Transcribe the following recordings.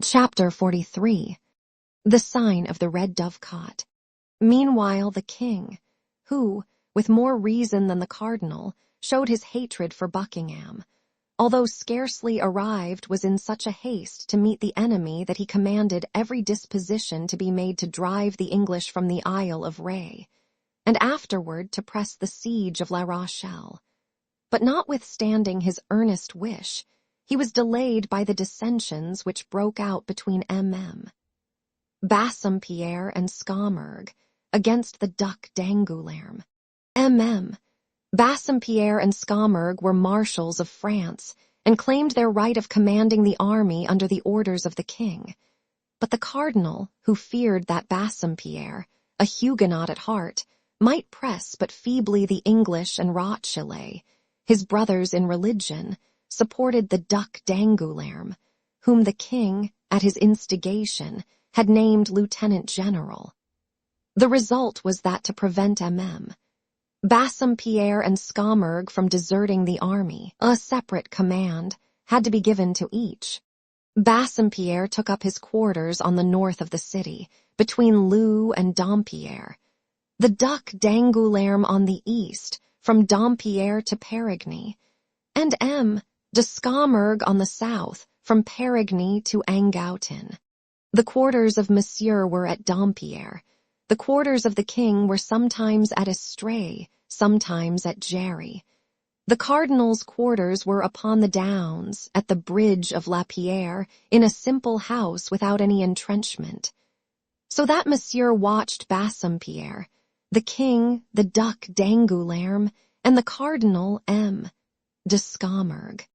Chapter 43. The Sign of the Red Dovecot. Meanwhile the king, who, with more reason than the cardinal, showed his hatred for Buckingham, although scarcely arrived, was in such a haste to meet the enemy that he commanded every disposition to be made to drive the English from the Isle of Ré, and afterward to press the siege of La Rochelle. But notwithstanding his earnest wish, he was delayed by the dissensions which broke out between Bassompierre and Scaumurg against the Duc d'Angoulême. Bassompierre and Scaumurg were marshals of France and claimed their right of commanding the army under the orders of the king. But the cardinal, who feared that Bassompierre, a Huguenot at heart, might press but feebly the English and Rothschild, his brothers in religion, supported the Duc d'Angoulême, whom the king, at his instigation, had named lieutenant general. The result was that to prevent Bassompierre and Scaumurg from deserting the army, a separate command had to be given to each. Bassompierre took up his quarters on the north of the city, between Leu and Dampierre. The Duc d'Angoulême on the east, from Dampierre to Périgny, and de Scaumurg on the south, from Périgny to Angoutin. The quarters of Monsieur were at Dampierre. The quarters of the king were sometimes at Estrée, sometimes at Géry. The cardinal's quarters were upon the downs, at the bridge of La Pierre, in a simple house without any entrenchment. So that Monsieur watched Bassompierre, the king, the Duc d'Angoulême, and the cardinal de Scaumurg.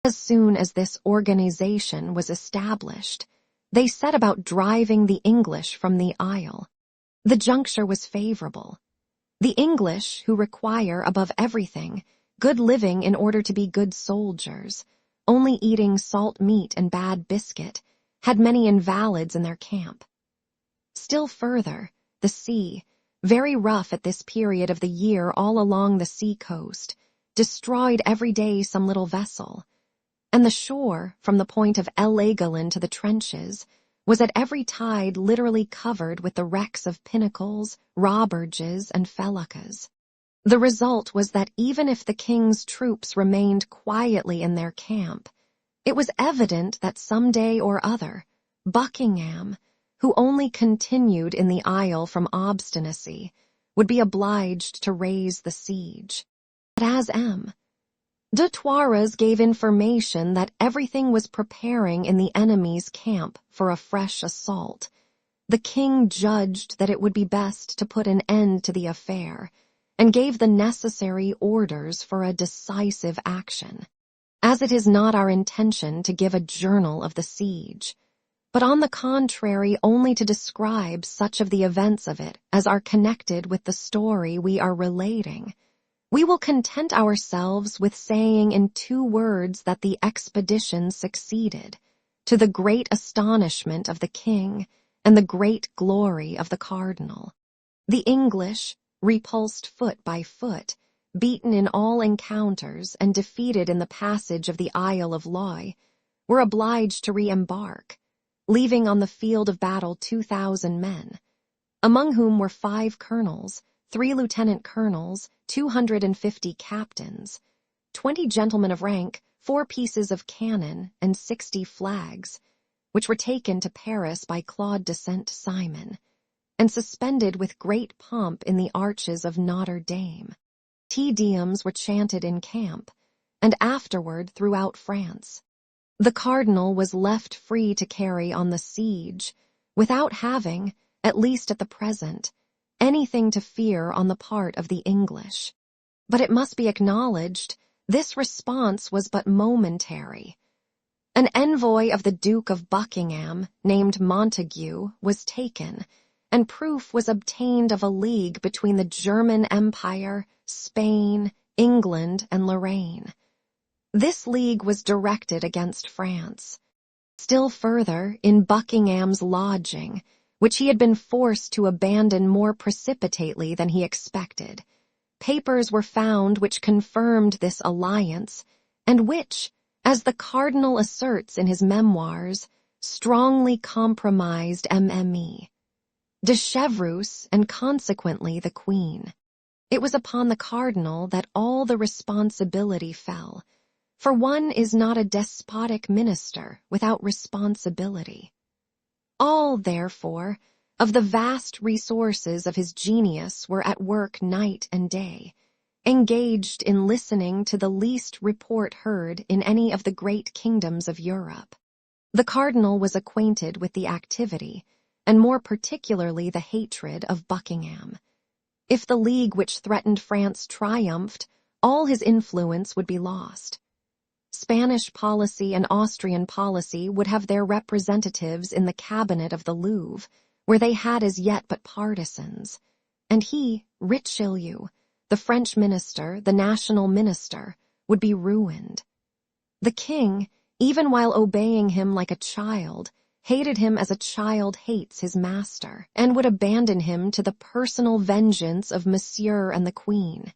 As soon as this organization was established, they set about driving the English from the Isle. The juncture was favorable. The English, who require, above everything, good living in order to be good soldiers, only eating salt meat and bad biscuit, had many invalids in their camp. Still further, the sea, very rough at this period of the year all along the sea coast, destroyed every day some little vessel, and the shore, from the point of L'Aiglon to the trenches, was at every tide literally covered with the wrecks of pinnacles, roberges, and feluccas. The result was that even if the king's troops remained quietly in their camp, it was evident that some day or other, Buckingham, who only continued in the Isle from obstinacy, would be obliged to raise the siege. But as de Toiras gave information that everything was preparing in the enemy's camp for a fresh assault, the king judged that it would be best to put an end to the affair, and gave the necessary orders for a decisive action. As it is not our intention to give a journal of the siege, but on the contrary only to describe such of the events of it as are connected with the story we are relating, we will content ourselves with saying in 2 words that the expedition succeeded, to the great astonishment of the king and the great glory of the cardinal. The English, repulsed foot by foot, beaten in all encounters and defeated in the passage of the Isle of Loy, were obliged to re-embark, leaving on the field of battle 2,000 men, among whom were 5 colonels, 3 lieutenant colonels, 250 captains, 20 gentlemen of rank, 4 pieces of cannon, and 60 flags, which were taken to Paris by Claude de Saint-Simon, and suspended with great pomp in the arches of Notre Dame. Te Deums were chanted in camp, and afterward throughout France. The cardinal was left free to carry on the siege, without having, at least at the present, anything to fear on the part of the English. But it must be acknowledged, this response was but momentary. An envoy of the Duke of Buckingham, named Montague, was taken, and proof was obtained of a league between the German Empire, Spain, England, and Lorraine. This league was directed against France. Still further, in Buckingham's lodging, which he had been forced to abandon more precipitately than he expected, papers were found which confirmed this alliance, and which, as the cardinal asserts in his memoirs, strongly compromised MME, de Chevreuse, and consequently the Queen. It was upon the cardinal that all the responsibility fell, for one is not a despotic minister without responsibility. All, therefore, of the vast resources of his genius were at work night and day, engaged in listening to the least report heard in any of the great kingdoms of Europe. The cardinal was acquainted with the activity, and more particularly the hatred of Buckingham. If the league which threatened France triumphed, all his influence would be lost. Spanish policy and Austrian policy would have their representatives in the cabinet of the Louvre, where they had as yet but partisans, and he, Richelieu, the French minister, the national minister, would be ruined. The king, even while obeying him like a child, hated him as a child hates his master, and would abandon him to the personal vengeance of Monsieur and the Queen.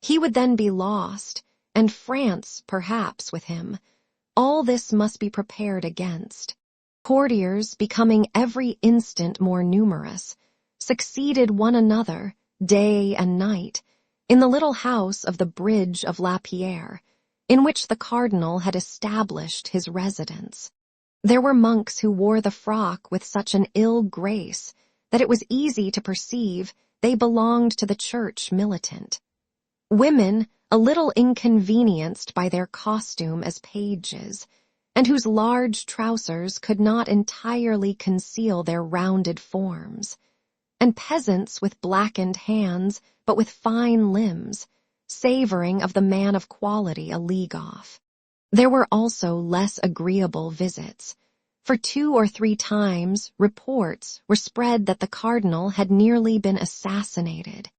He would then be lost, and France, perhaps, with him. All this must be prepared against. Courtiers, becoming every instant more numerous, succeeded one another, day and night, in the little house of the Bridge of La Pierre, in which the cardinal had established his residence. There were monks who wore the frock with such an ill grace that it was easy to perceive they belonged to the church militant. Women, a little inconvenienced by their costume as pages, and whose large trousers could not entirely conceal their rounded forms, and peasants with blackened hands but with fine limbs, savoring of the man of quality a league off. There were also less agreeable visits. For 2 or 3 times reports were spread that the cardinal had nearly been assassinated.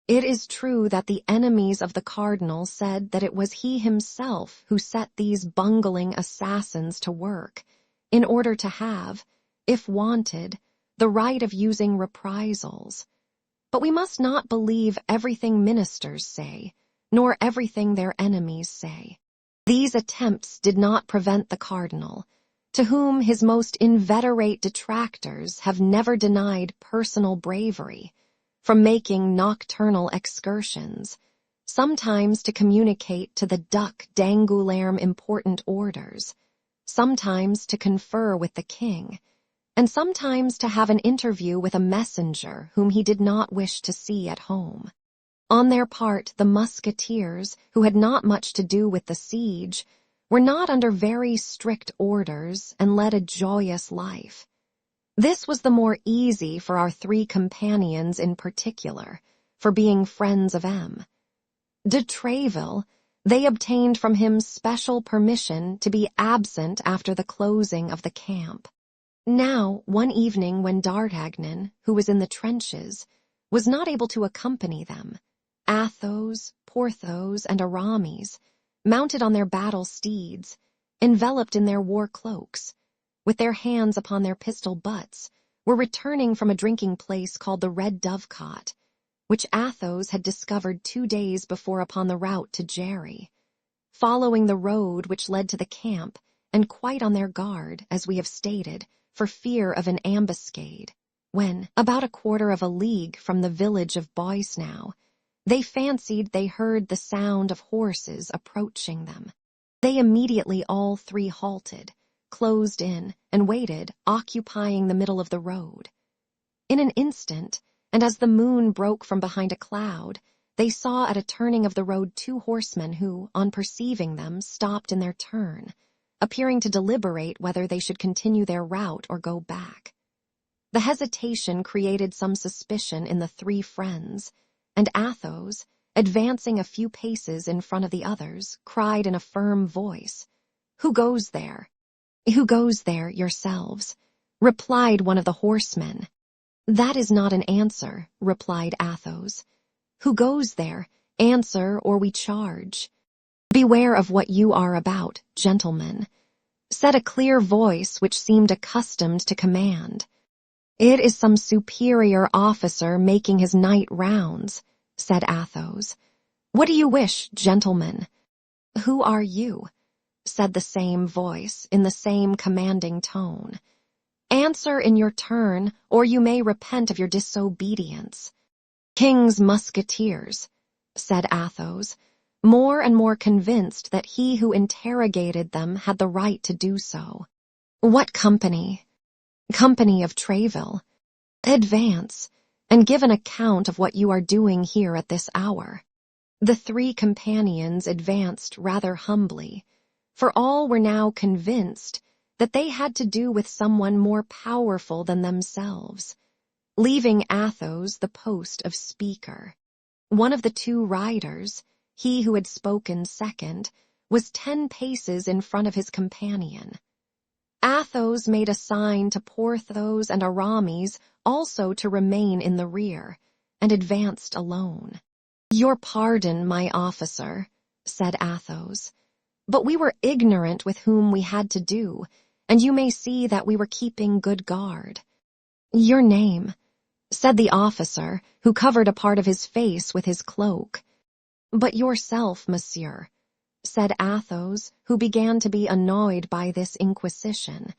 It is true that the enemies of the cardinal said that it was he himself who set these bungling assassins to work, in order to have, if wanted, the right of using reprisals. But we must not believe everything ministers say, nor everything their enemies say. These attempts did not prevent the cardinal, to whom his most inveterate detractors have never denied personal bravery, from making nocturnal excursions, sometimes to communicate to the Duc d'Angoulême important orders, sometimes to confer with the king, and sometimes to have an interview with a messenger whom he did not wish to see at home. On their part, the musketeers, who had not much to do with the siege, were not under very strict orders and led a joyous life. This was the more easy for our 3 companions in particular, for being friends of M. De Tréville, they obtained from him special permission to be absent after the closing of the camp. Now, one evening when D'Artagnan, who was in the trenches, was not able to accompany them, Athos, Porthos, and Aramis, mounted on their battle steeds, enveloped in their war cloaks, with their hands upon their pistol butts, were returning from a drinking place called the Red Dovecot, which Athos had discovered 2 days before upon the route to Jerry, following the road which led to the camp, and quite on their guard, as we have stated, for fear of an ambuscade, when, about 1/4 of a league from the village of Boisnau, they fancied they heard the sound of horses approaching them. They immediately all 3 halted, closed in, and waited, occupying the middle of the road. In an instant, and as the moon broke from behind a cloud, they saw at a turning of the road 2 horsemen who, on perceiving them, stopped in their turn, appearing to deliberate whether they should continue their route or go back. The hesitation created some suspicion in the 3 friends, and Athos, advancing a few paces in front of the others, cried in a firm voice, "Who goes there?" "Who goes there, yourselves?" replied one of the horsemen. "That is not an answer," replied Athos. "Who goes there? Answer, or we charge." "Beware of what you are about, gentlemen," said a clear voice which seemed accustomed to command. "It is some superior officer making his night rounds," said Athos. "What do you wish, gentlemen?" "Who are you?" said the same voice in the same commanding tone. Answer in your turn, or you may repent of your disobedience. King's musketeers, said Athos, more and more convinced that he who interrogated them had the right to do so. What company? Company of Tréville. Advance, and give an account of what you are doing here at this hour. The three companions advanced rather humbly, for all were now convinced that they had to do with someone more powerful than themselves, leaving Athos the post of speaker. One of the two riders, he who had spoken second, was 10 paces in front of his companion. Athos made a sign to Porthos and Aramis also to remain in the rear, and advanced alone. Your pardon, my officer, said Athos, but we were ignorant with whom we had to do, and you may see that we were keeping good guard. Your name, said the officer, who covered a part of his face with his cloak. But yourself, monsieur, said Athos, who began to be annoyed by this inquisition.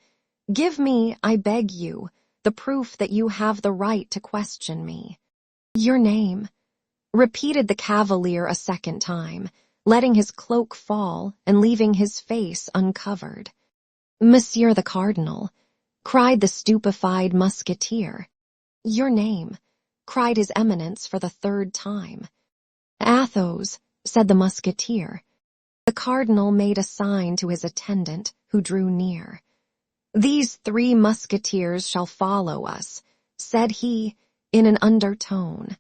Give me, I beg you, the proof that you have the right to question me. Your name, repeated the cavalier a second time, letting his cloak fall and leaving his face uncovered. Monsieur the Cardinal, cried the stupefied musketeer. Your name, cried his Eminence for the third time. Athos, said the musketeer. The cardinal made a sign to his attendant, who drew near. These 3 musketeers shall follow us, said he, in an undertone.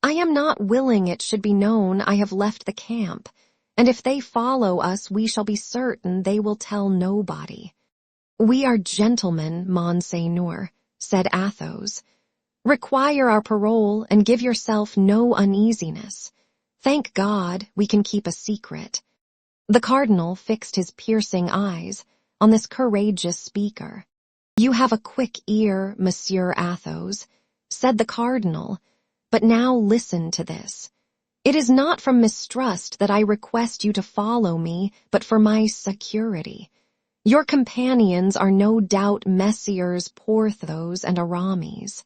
I am not willing it should be known I have left the camp, and if they follow us we shall be certain they will tell nobody. We are gentlemen, Monseigneur, said Athos. Require our parole and give yourself no uneasiness. Thank God we can keep a secret. The cardinal fixed his piercing eyes on this courageous speaker. You have a quick ear, Monsieur Athos, said the cardinal, but now listen to this. It is not from mistrust that I request you to follow me, but for my security. Your companions are no doubt Messieurs Porthos and Aramis.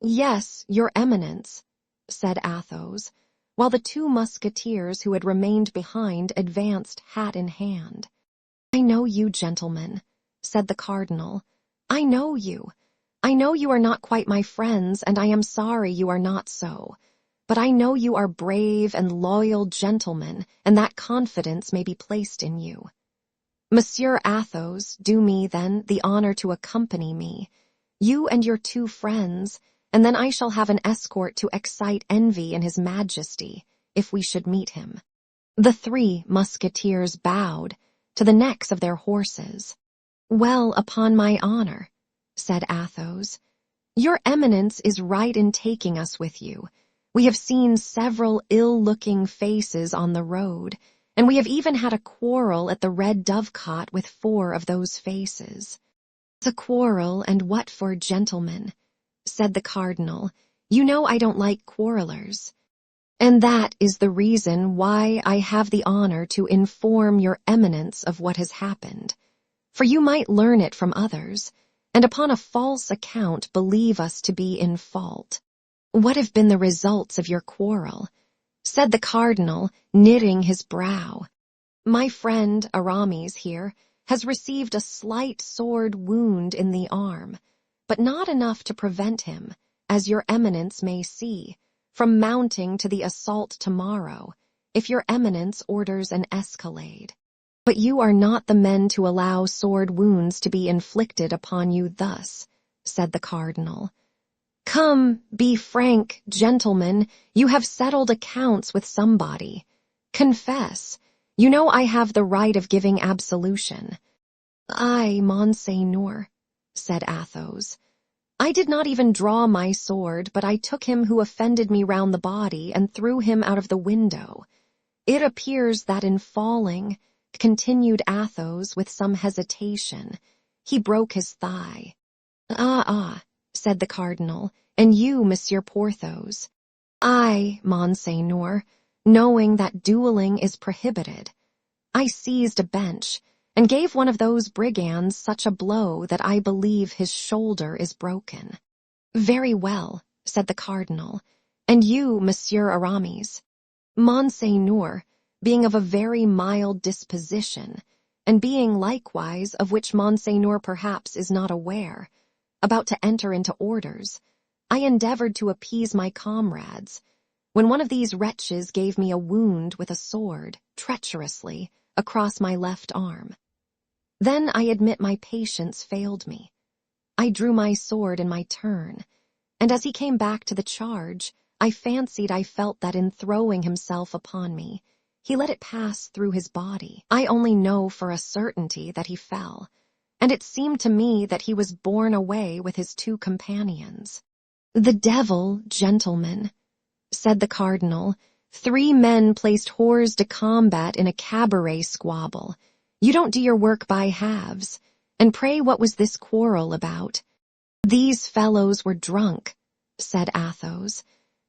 Yes, your Eminence, said Athos, while the 2 musketeers who had remained behind advanced hat in hand. I know you, gentlemen, said the cardinal. I know you. I know you are not quite my friends, and I am sorry you are not so. But I know you are brave and loyal gentlemen, and that confidence may be placed in you. Monsieur Athos, do me, then, the honor to accompany me, you and your 2 friends, and then I shall have an escort to excite envy in his majesty, if we should meet him. The 3 musketeers bowed to the necks of their horses. Well, upon my honor, said Athos, your Eminence is right in taking us with you. We have seen several ill-looking faces on the road, and we have even had a quarrel at the Red Dovecot with 4 of those faces. The quarrel, and what for, gentlemen? Said the cardinal. You know I don't like quarrelers. And that is the reason why I have the honor to inform your Eminence of what has happened. For you might learn it from others, and upon a false account believe us to be in fault. What have been the results of your quarrel? Said the cardinal, knitting his brow. My friend Aramis here has received a slight sword wound in the arm, but not enough to prevent him, as your Eminence may see, from mounting to the assault tomorrow, if your Eminence orders an escalade. But you are not the men to allow sword wounds to be inflicted upon you thus, said the cardinal. Come, be frank, gentlemen, you have settled accounts with somebody. Confess. You know I have the right of giving absolution. Aye, Monseigneur, said Athos. I did not even draw my sword, but I took him who offended me round the body and threw him out of the window. It appears that in falling, continued Athos with some hesitation, he broke his thigh. Ah, said the cardinal, and you, Monsieur Porthos. I, Monseigneur, knowing that dueling is prohibited. I seized a bench and gave one of those brigands such a blow that I believe his shoulder is broken. Very well, said the cardinal, and you, Monsieur Aramis. Monseigneur, being of a very mild disposition, and being likewise, of which Monseigneur perhaps is not aware, about to enter into orders, I endeavored to appease my comrades, when one of these wretches gave me a wound with a sword, treacherously, across my left arm. Then I admit my patience failed me. I drew my sword in my turn, and as he came back to the charge, I fancied I felt that in throwing himself upon me, he let it pass through his body. I only know for a certainty that he fell, and it seemed to me that he was borne away with his two companions. The devil, gentlemen, said the cardinal, 3 men placed hors de combat in a cabaret squabble. You don't do your work by halves. And pray what was this quarrel about? These fellows were drunk, said Athos,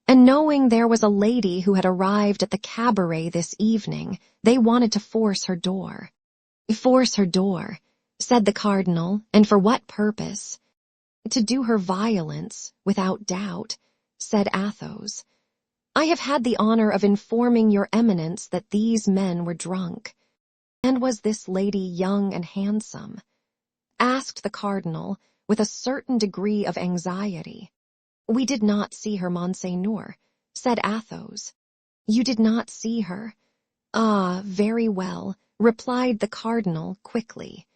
and knowing there was a lady who had arrived at the cabaret this evening, they wanted to force her door. Force her door, said the cardinal, and for what purpose? To do her violence, without doubt, said Athos. I have had the honor of informing your eminence that these men were drunk. And was this lady young and handsome? Asked the cardinal, with a certain degree of anxiety. We did not see her, Monseigneur, said Athos. You did not see her? Ah, very well, replied the cardinal quickly.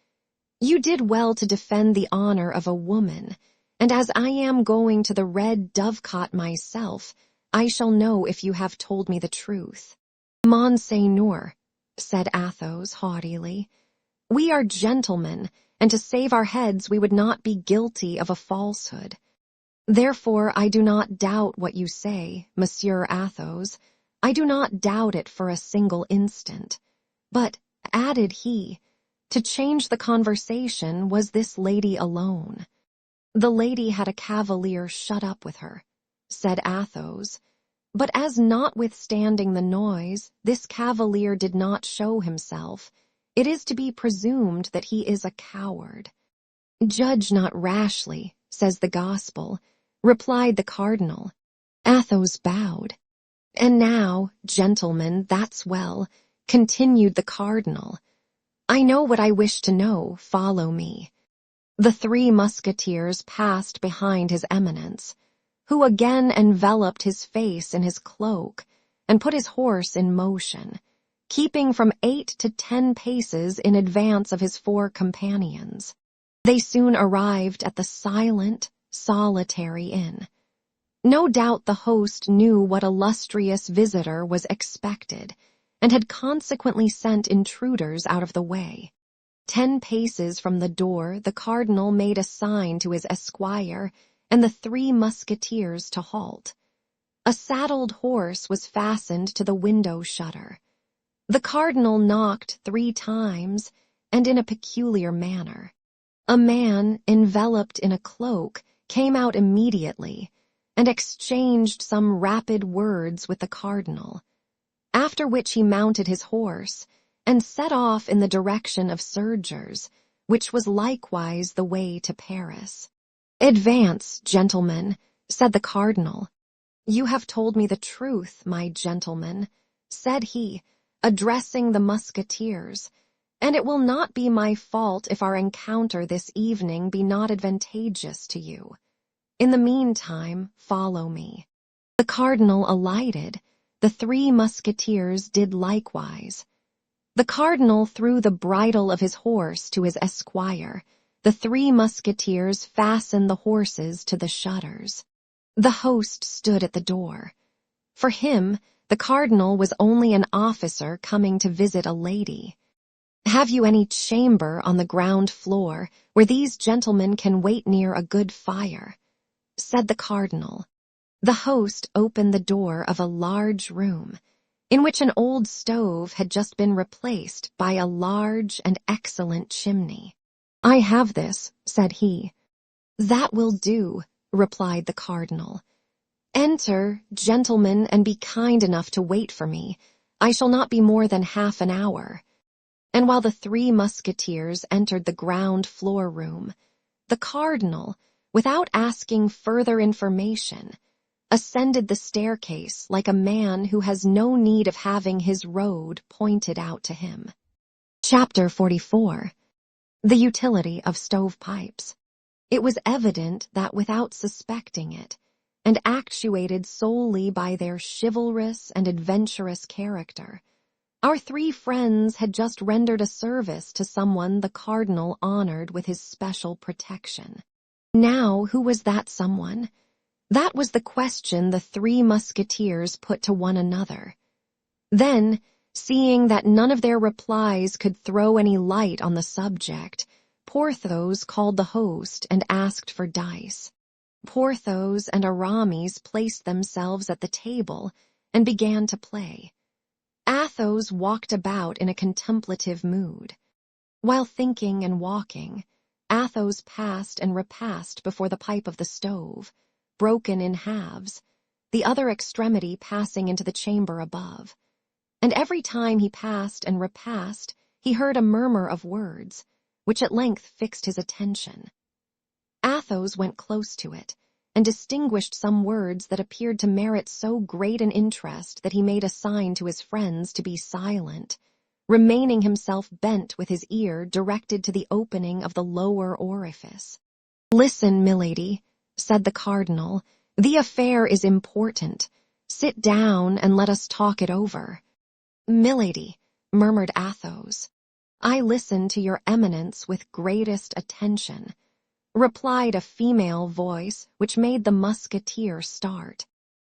You did well to defend the honor of a woman, and as I am going to the Red Dovecot myself, I shall know if you have told me the truth. Monseigneur, said Athos haughtily, we are gentlemen, and to save our heads we would not be guilty of a falsehood. Therefore I do not doubt what you say, Monsieur Athos. I do not doubt it for a single instant. But, added he, to change the conversation, was this lady alone? The lady had a cavalier shut up with her, said Athos, but as notwithstanding the noise, this cavalier did not show himself, it is to be presumed that he is a coward. Judge not rashly, says the Gospel, replied the cardinal. Athos bowed. And now, gentlemen, that's well, continued the cardinal. I know what I wish to know, follow me. The 3 musketeers passed behind his eminence, who again enveloped his face in his cloak and put his horse in motion, keeping from 8 to 10 paces in advance of his 4 companions. They soon arrived at the silent, solitary inn. No doubt the host knew what illustrious visitor was expected, and had consequently sent intruders out of the way. 10 paces from the door, the cardinal made a sign to his esquire and the 3 musketeers to halt. A saddled horse was fastened to the window shutter. The cardinal knocked 3 times, and in a peculiar manner. A man, enveloped in a cloak, came out immediately, and exchanged some rapid words with the cardinal, after which he mounted his horse, and set off in the direction of Surgers, which was likewise the way to Paris. Advance, gentlemen, said the cardinal. You have told me the truth, my gentlemen, said he, addressing the musketeers, and it will not be my fault if our encounter this evening be not advantageous to you. In the meantime, follow me. The cardinal alighted. The 3 musketeers did likewise. The cardinal threw the bridle of his horse to his esquire. The 3 musketeers fastened the horses to the shutters. The host stood at the door. For him, the cardinal was only an officer coming to visit a lady. Have you any chamber on the ground floor where these gentlemen can wait near a good fire? Said the cardinal. The host opened the door of a large room, in which an old stove had just been replaced by a large and excellent chimney. I have this, said he. That will do, replied the cardinal. Enter, gentlemen, and be kind enough to wait for me. I shall not be more than half an hour. and while the three musketeers entered the ground floor room, the cardinal, without asking further information, ascended the staircase like a man who has no need of having his road pointed out to him. Chapter 44. The Utility of Stovepipes. It was evident that without suspecting it, and actuated solely by their chivalrous and adventurous character, our three friends had just rendered a service to someone the cardinal honored with his special protection. Now, who was that someone? That was the question the three musketeers put to one another. Then, seeing that none of their replies could throw any light on the subject, Porthos called the host and asked for dice. Porthos and Aramis placed themselves at the table and began to play. Athos walked about in a contemplative mood. While thinking and walking, Athos passed and repassed before the pipe of the stove, broken in halves, the other extremity passing into the chamber above. And every time he passed and repassed, he heard a murmur of words, which at length fixed his attention. Athos went close to it, and distinguished some words that appeared to merit so great an interest that he made a sign to his friends to be silent, remaining himself bent with his ear directed to the opening of the lower orifice. "Listen, milady," said the cardinal, "the affair is important. Sit down and let us talk it over." "Milady," murmured Athos, "I listen to your eminence with greatest attention," replied a female voice which made the musketeer start.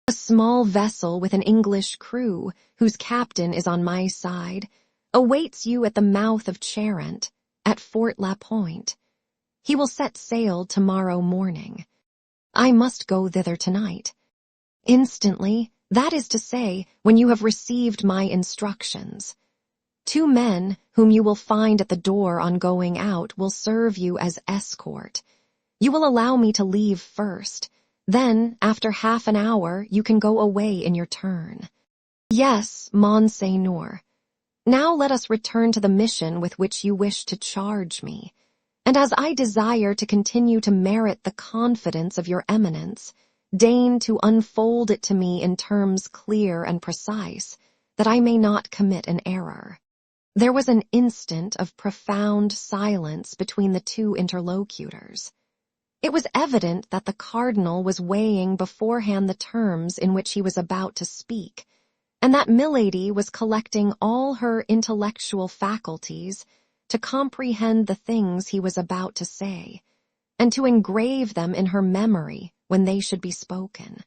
"A small vessel with an English crew, whose captain is on my side, awaits you at the mouth of Charente, at Fort La Pointe. He will set sail tomorrow morning. I must go thither tonight. Instantly, that is to say, when you have received my instructions. 2 men, whom you will find at the door on going out, will serve you as escort. You will allow me to leave first. Then, after half an hour, you can go away in your turn." "Yes, Monseigneur. Now let us return to the mission with which you wish to charge me. And as I desire to continue to merit the confidence of your eminence, deign to unfold it to me in terms clear and precise, that I may not commit an error." There was an instant of profound silence between the two interlocutors. It was evident that the cardinal was weighing beforehand the terms in which he was about to speak, and that Milady was collecting all her intellectual faculties to comprehend the things he was about to say, and to engrave them in her memory when they should be spoken.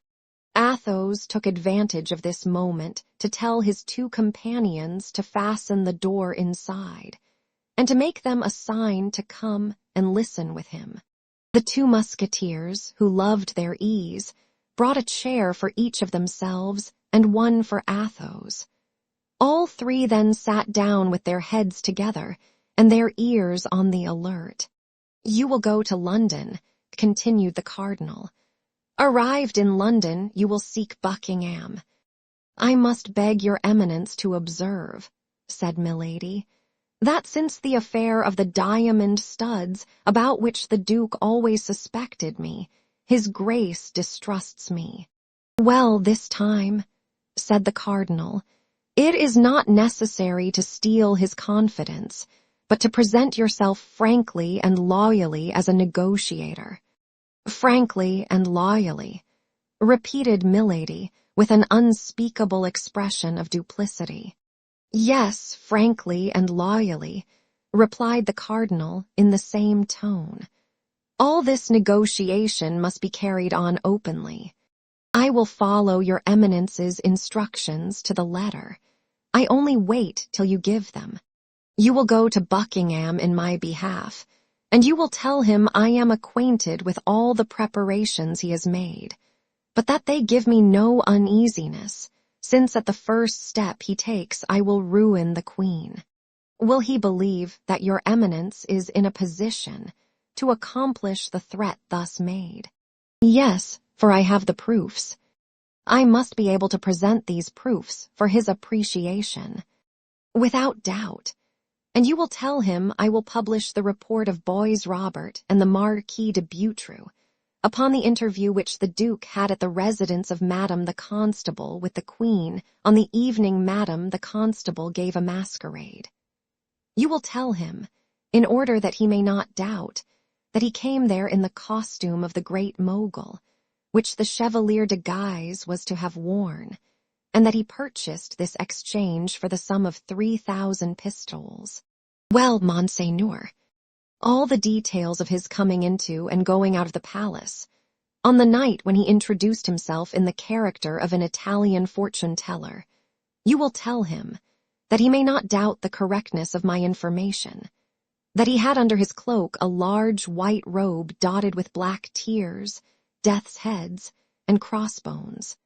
Athos took advantage of this moment to tell his 2 companions to fasten the door inside, and to make them a sign to come and listen with him. The 2 musketeers, who loved their ease, brought a chair for each of themselves and one for Athos. All 3 then sat down with their heads together and their ears on the alert. "You will go to London," continued the cardinal. "Arrived in London, you will seek Buckingham." "I must beg your eminence to observe," said Milady, "that since the affair of the diamond studs, about which the Duke always suspected me, his Grace distrusts me." "Well, this time," said the cardinal, "it is not necessary to steal his confidence, but to present yourself frankly and loyally as a negotiator." "Frankly and loyally," repeated Milady, with an unspeakable expression of duplicity. "Yes, frankly and loyally," replied the cardinal in the same tone. "All this negotiation must be carried on openly. I will follow your eminence's instructions to the letter. I only wait till you give them. You will go to Buckingham in my behalf, and you will tell him I am acquainted with all the preparations he has made, but that they give me no uneasiness, since at the first step he takes I will ruin the Queen. Will he believe that your eminence is in a position to accomplish the threat thus made?" "Yes, for I have the proofs. I must be able to present these proofs for his appreciation." "Without doubt. And you will tell him I will publish the report of Boys Robert and the Marquis de Butru, upon the interview which the Duke had at the residence of Madame the Constable with the Queen on the evening Madame the Constable gave a masquerade. You will tell him, in order that he may not doubt, that he came there in the costume of the Great Mogul, which the Chevalier de Guise was to have worn, and that he purchased this exchange for the sum of 3,000 pistoles. Well, Monseigneur, all the details of his coming into and going out of the palace, on the night when he introduced himself in the character of an Italian fortune-teller, you will tell him, that he may not doubt the correctness of my information, that he had under his cloak a large white robe dotted with black tears, death's heads, and crossbones.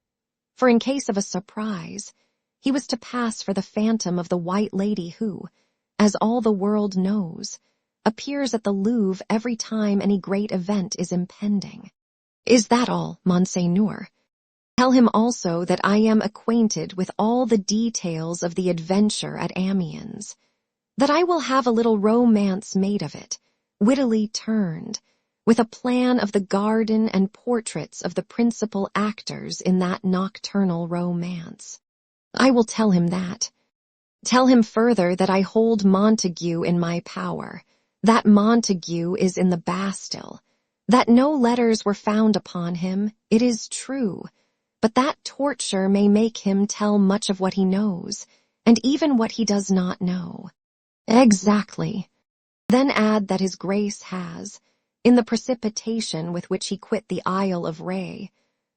For in case of a surprise, he was to pass for the phantom of the White Lady who, as all the world knows, appears at the Louvre every time any great event is impending. Is that all, Monseigneur? Tell him also that I am acquainted with all the details of the adventure at Amiens, that I will have a little romance made of it, wittily turned, with a plan of the garden and portraits of the principal actors in that nocturnal romance. I will tell him that. Tell him further that I hold Montague in my power, that Montague is in the Bastille, that no letters were found upon him, it is true, but that torture may make him tell much of what he knows, and even what he does not know. Exactly. Then add that his Grace has, in the precipitation with which he quit the Isle of Ré,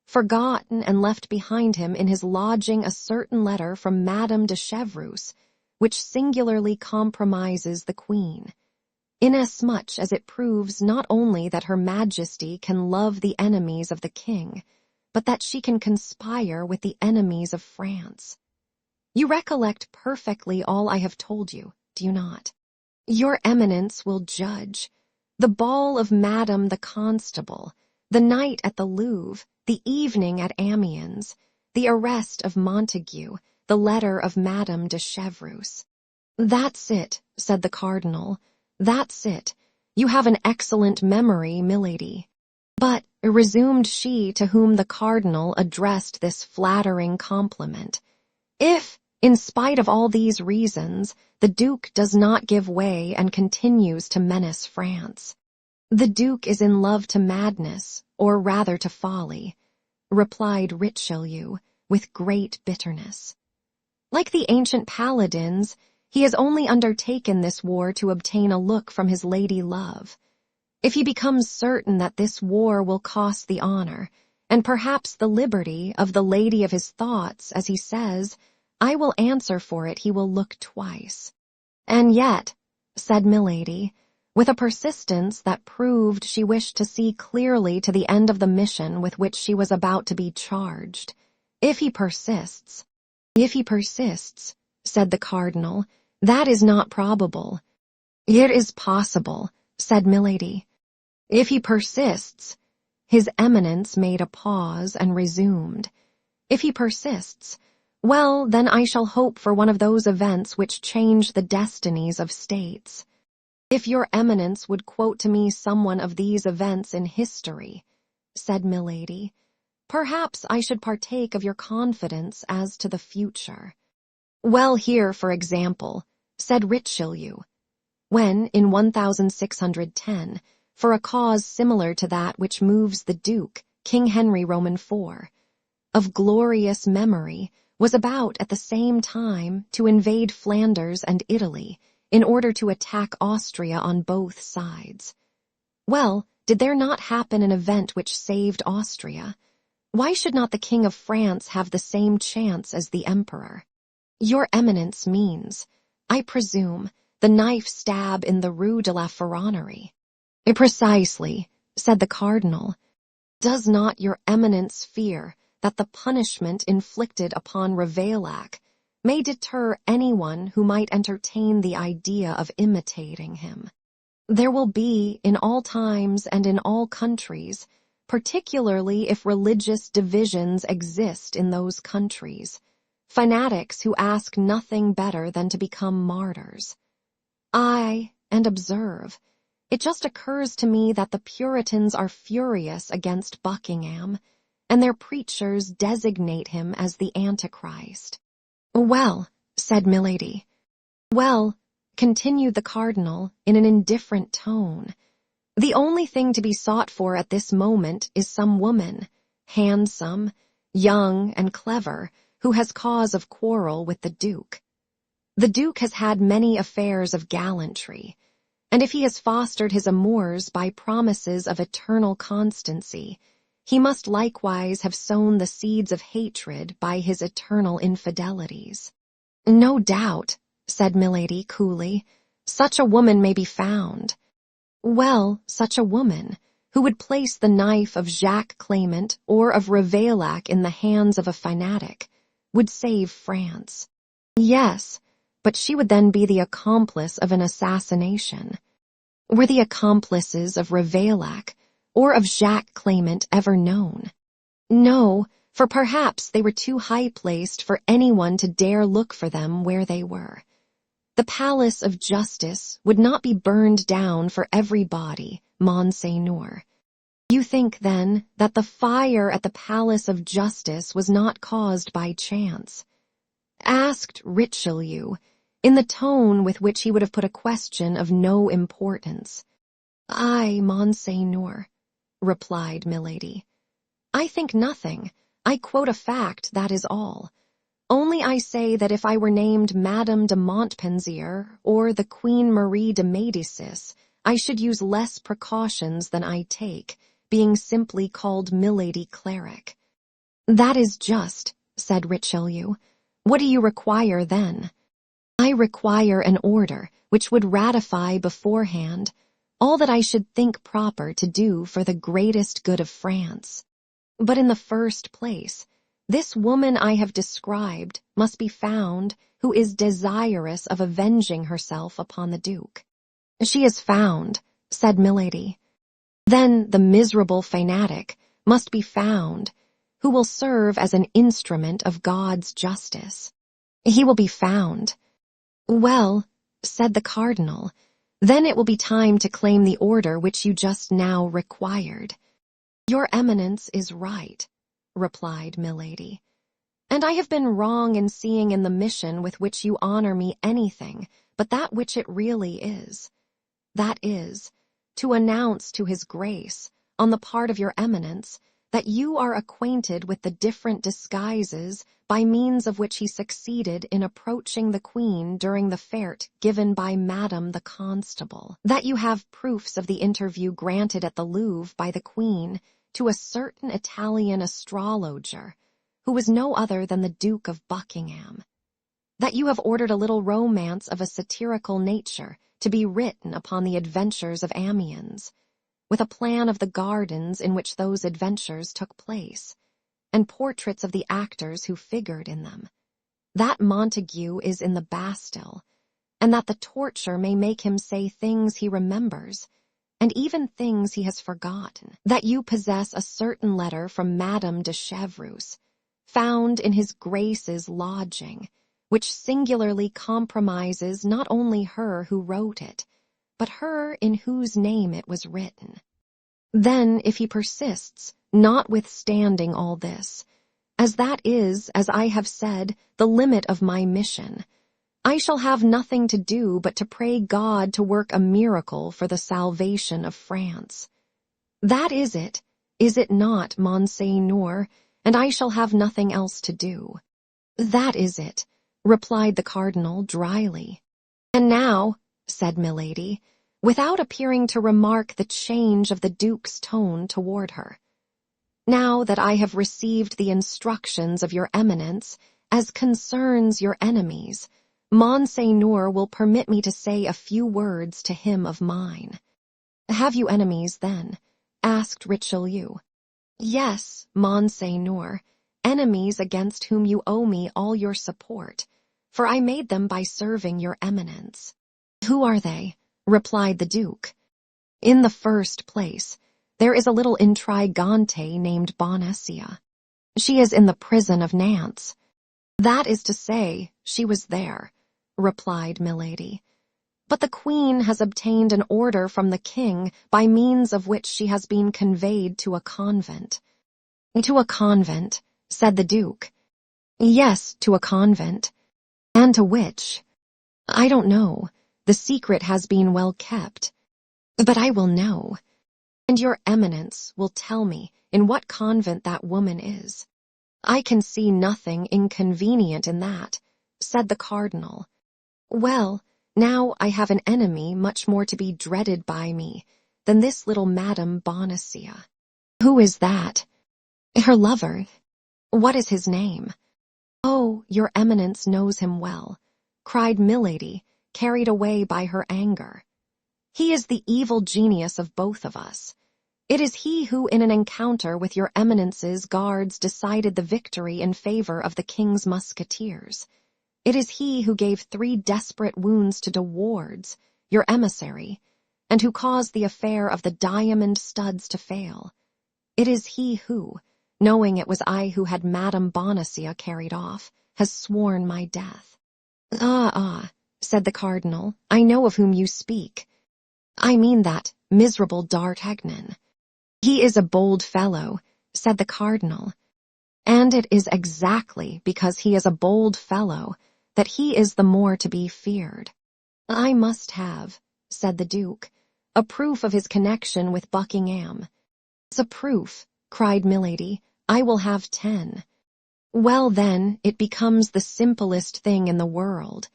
forgotten and left behind him in his lodging a certain letter from Madame de Chevreuse, which singularly compromises the Queen, inasmuch as it proves not only that Her Majesty can love the enemies of the King, but that she can conspire with the enemies of France. You recollect perfectly all I have told you, do you not? Your Eminence will judge. The ball of Madame the Constable, the night at the Louvre, the evening at Amiens, the arrest of Montague, the letter of Madame de Chevreuse. That's it, said the Cardinal. That's it. You have an excellent memory, milady. But, resumed she to whom the Cardinal addressed this flattering compliment, if, in spite of all these reasons, the Duke does not give way and continues to menace France, the Duke is in love to madness, or rather to folly, replied Richelieu, with great bitterness. Like the ancient paladins, he has only undertaken this war to obtain a look from his lady love. If he becomes certain that this war will cost the honor, and perhaps the liberty of the lady of his thoughts, as he says, I will answer for it he will look twice. And yet, said Milady, with a persistence that proved she wished to see clearly to the end of the mission with which she was about to be charged, if he persists, said the Cardinal, that is not probable. It is possible, said Milady. If he persists, His Eminence made a pause and resumed. If he persists, well, then I shall hope for one of those events which change the destinies of states. If your Eminence would quote to me someone of these events in history, said Milady, perhaps I should partake of your confidence as to the future. Well, here, for example, said Richelieu, when, in 1610, for a cause similar to that which moves the Duke, King Henry Roman IV, of glorious memory, was about at the same time to invade Flanders and Italy in order to attack Austria on both sides. Well, did there not happen an event which saved Austria? Why should not the King of France have the same chance as the Emperor? Your Eminence means, I presume, the knife stab in the Rue de la Ferronnerie. Precisely, said the Cardinal. Does not your Eminence fear that the punishment inflicted upon Ravaillac may deter anyone who might entertain the idea of imitating him? There will be, in all times and in all countries, particularly if religious divisions exist in those countries, fanatics who ask nothing better than to become martyrs. And observe. It just occurs to me that the Puritans are furious against Buckingham, and their preachers designate him as the Antichrist." "Well," said Milady. "Well," continued the cardinal in an indifferent tone, "the only thing to be sought for at this moment is some woman, handsome, young, and clever, who has cause of quarrel with the Duke. The Duke has had many affairs of gallantry, and if he has fostered his amours by promises of eternal constancy, he must likewise have sown the seeds of hatred by his eternal infidelities." "No doubt," said Milady coolly, "such a woman may be found." "Well, such a woman, who would place the knife of Jacques Clement or of Ravaillac in the hands of a fanatic, would save France." "Yes, but she would then be the accomplice of an assassination." "Were the accomplices of Ravaillac or of Jacques Clement ever known?" "No, for perhaps they were too high-placed for anyone to dare look for them where they were. The Palace of Justice would not be burned down for every body, Monseigneur. You think, then, that the fire at the Palace of Justice was not caused by chance?" asked Richelieu, in the tone with which he would have put a question of no importance. "Aye, Monseigneur," replied Milady. "I think nothing. I quote a fact, that is all. Only I say that if I were named Madame de Montpensier or the Queen Marie de Médicis, I should use less precautions than I take, being simply called Milady Cleric." "That is just," said Richelieu. "What do you require then?" "I require an order which would ratify beforehand all that I should think proper to do for the greatest good of France. But in the first place, this woman I have described must be found who is desirous of avenging herself upon the Duke." "She is found," said Milady. "Then the miserable fanatic must be found who will serve as an instrument of God's justice." "He will be found." "Well," said the cardinal, "then it will be time to claim the order which you just now required." "Your Eminence is right," replied Milady, "and I have been wrong in seeing in the mission with which you honor me anything but that which it really is. That is, to announce to His Grace, on the part of your Eminence, that you are acquainted with the different disguises by means of which he succeeded in approaching the Queen during the fête given by Madame the Constable, that you have proofs of the interview granted at the Louvre by the Queen to a certain Italian astrologer, who was no other than the Duke of Buckingham, that you have ordered a little romance of a satirical nature to be written upon the adventures of Amiens, with a plan of the gardens in which those adventures took place, and portraits of the actors who figured in them, that Montague is in the Bastille, and that the torture may make him say things he remembers, and even things he has forgotten, that you possess a certain letter from Madame de Chevreuse, found in his Grace's lodging, which singularly compromises not only her who wrote it, but her in whose name it was written. Then, if he persists, notwithstanding all this, as that is, as I have said, the limit of my mission, I shall have nothing to do but to pray God to work a miracle for the salvation of France. That is it not, Monseigneur, and I shall have nothing else to do. That is it, replied the cardinal dryly. And now, said Milady, without appearing to remark the change of the Duke's tone toward her, now that I have received the instructions of your Eminence as concerns your enemies, Monseigneur will permit me to say a few words to him of mine. Have you enemies, then? Asked Richelieu. Yes, Monseigneur, enemies against whom you owe me all your support, for I made them by serving your Eminence. Who are they? Replied the Duke. In the first place, there is a little intrigante named Bonacia. She is in the prison of Nantes. That is to say, she was there, replied Milady. But the queen has obtained an order from the king by means of which she has been conveyed to a convent. To a convent, said the duke. Yes, to a convent. And to which? I don't know. The secret has been well kept. But I will know. And your eminence will tell me in what convent that woman is. I can see nothing inconvenient in that, said the cardinal. Well, now I have an enemy much more to be dreaded by me than this little Madame Bonacieux. Who is that? Her lover. What is his name? Oh, your eminence knows him well, cried Milady, carried away by her anger. He is the evil genius of both of us. It is he who in an encounter with your eminence's guards decided the victory in favor of the king's musketeers. It is he who gave 3 desperate wounds to De Wardes, your emissary, and who caused the affair of the diamond studs to fail. It is he who, knowing it was I who had Madame Bonacieux carried off, has sworn my death. Ah, said the cardinal, I know of whom you speak. I mean that miserable D'Artagnan. He is a bold fellow, said the cardinal, and it is exactly because he is a bold fellow that he is the more to be feared. I must have, said the duke, a proof of his connection with Buckingham. As a proof, cried Milady, I will have 10. Well then, it becomes the simplest thing in the world.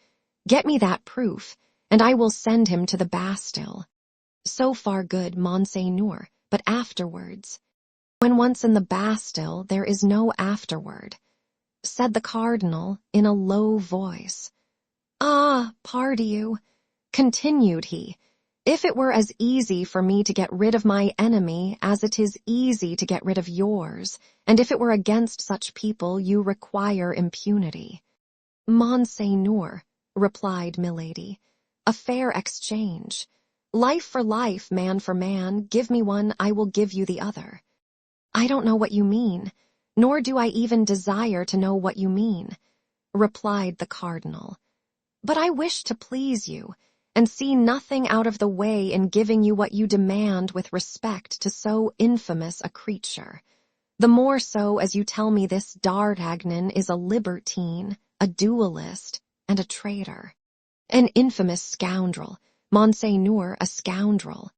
Get me that proof, and I will send him to the Bastille. So far good, Monseigneur, but afterwards. When once in the Bastille, there is no afterward, said the cardinal in a low voice. Ah, pardieu, continued he, if it were as easy for me to get rid of my enemy as it is easy to get rid of yours, and if it were against such people you require impunity. Monseigneur, replied Milady, a fair exchange. Life for life, man for man, give me one, I will give you the other. I don't know what you mean, nor do I even desire to know what you mean, replied the cardinal. But I wish to please you, and see nothing out of the way in giving you what you demand with respect to so infamous a creature. The more so as you tell me this D'Artagnan is a libertine, a duellist, and a traitor. An infamous scoundrel, Monseigneur, a scoundrel.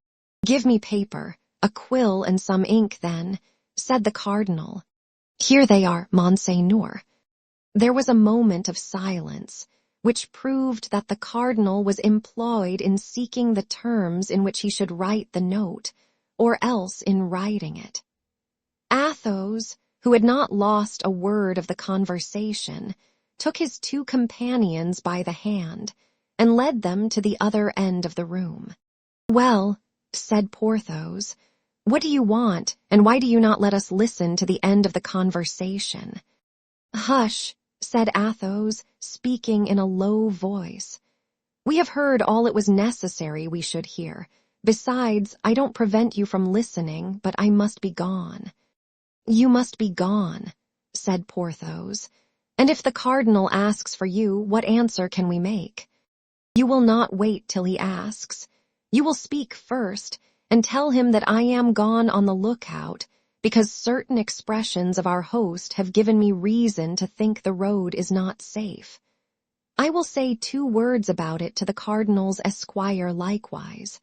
Give me paper, a quill and some ink then, said the cardinal. Here they are, Monseigneur. There was a moment of silence, which proved that the cardinal was employed in seeking the terms in which he should write the note, or else in writing it. Athos, who had not lost a word of the conversation, took his 2 companions by the hand, and led them to the other end of the room. Well, said Porthos, what do you want, and why do you not let us listen to the end of the conversation? Hush, said Athos, speaking in a low voice. We have heard all it was necessary we should hear. Besides, I don't prevent you from listening, but I must be gone. You must be gone, said Porthos, and if the cardinal asks for you, what answer can we make? You will not wait till he asks. You will speak first, and tell him that I am gone on the lookout, because certain expressions of our host have given me reason to think the road is not safe. I will say 2 words about it to the cardinal's esquire likewise.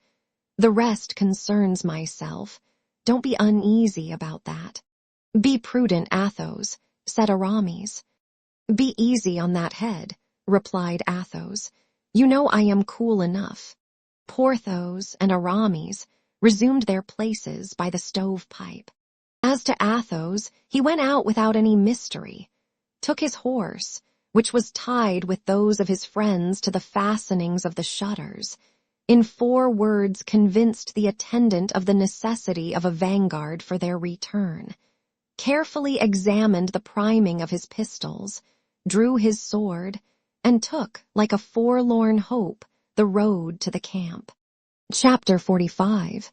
The rest concerns myself. Don't be uneasy about that. Be prudent, Athos, said Aramis. Be easy on that head, replied Athos. You know I am cool enough. Porthos and Aramis resumed their places by the stovepipe. As to Athos, he went out without any mystery, took his horse, which was tied with those of his friends to the fastenings of the shutters, in 4 words convinced the attendant of the necessity of a vanguard for their return, carefully examined the priming of his pistols, drew his sword, and took, like a forlorn hope, the road to the camp. Chapter 45.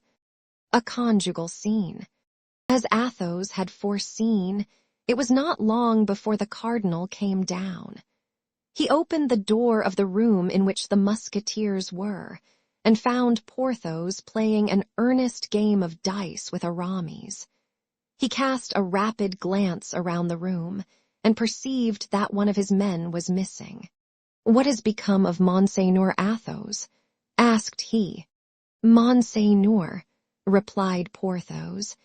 A conjugal scene. As Athos had foreseen, it was not long before the cardinal came down. He opened the door of the room in which the musketeers were, and found Porthos playing an earnest game of dice with Aramis. He cast a rapid glance around the room, and perceived that one of his men was missing. "What has become of Monseigneur Athos?" asked he. "Monseigneur," replied Porthos.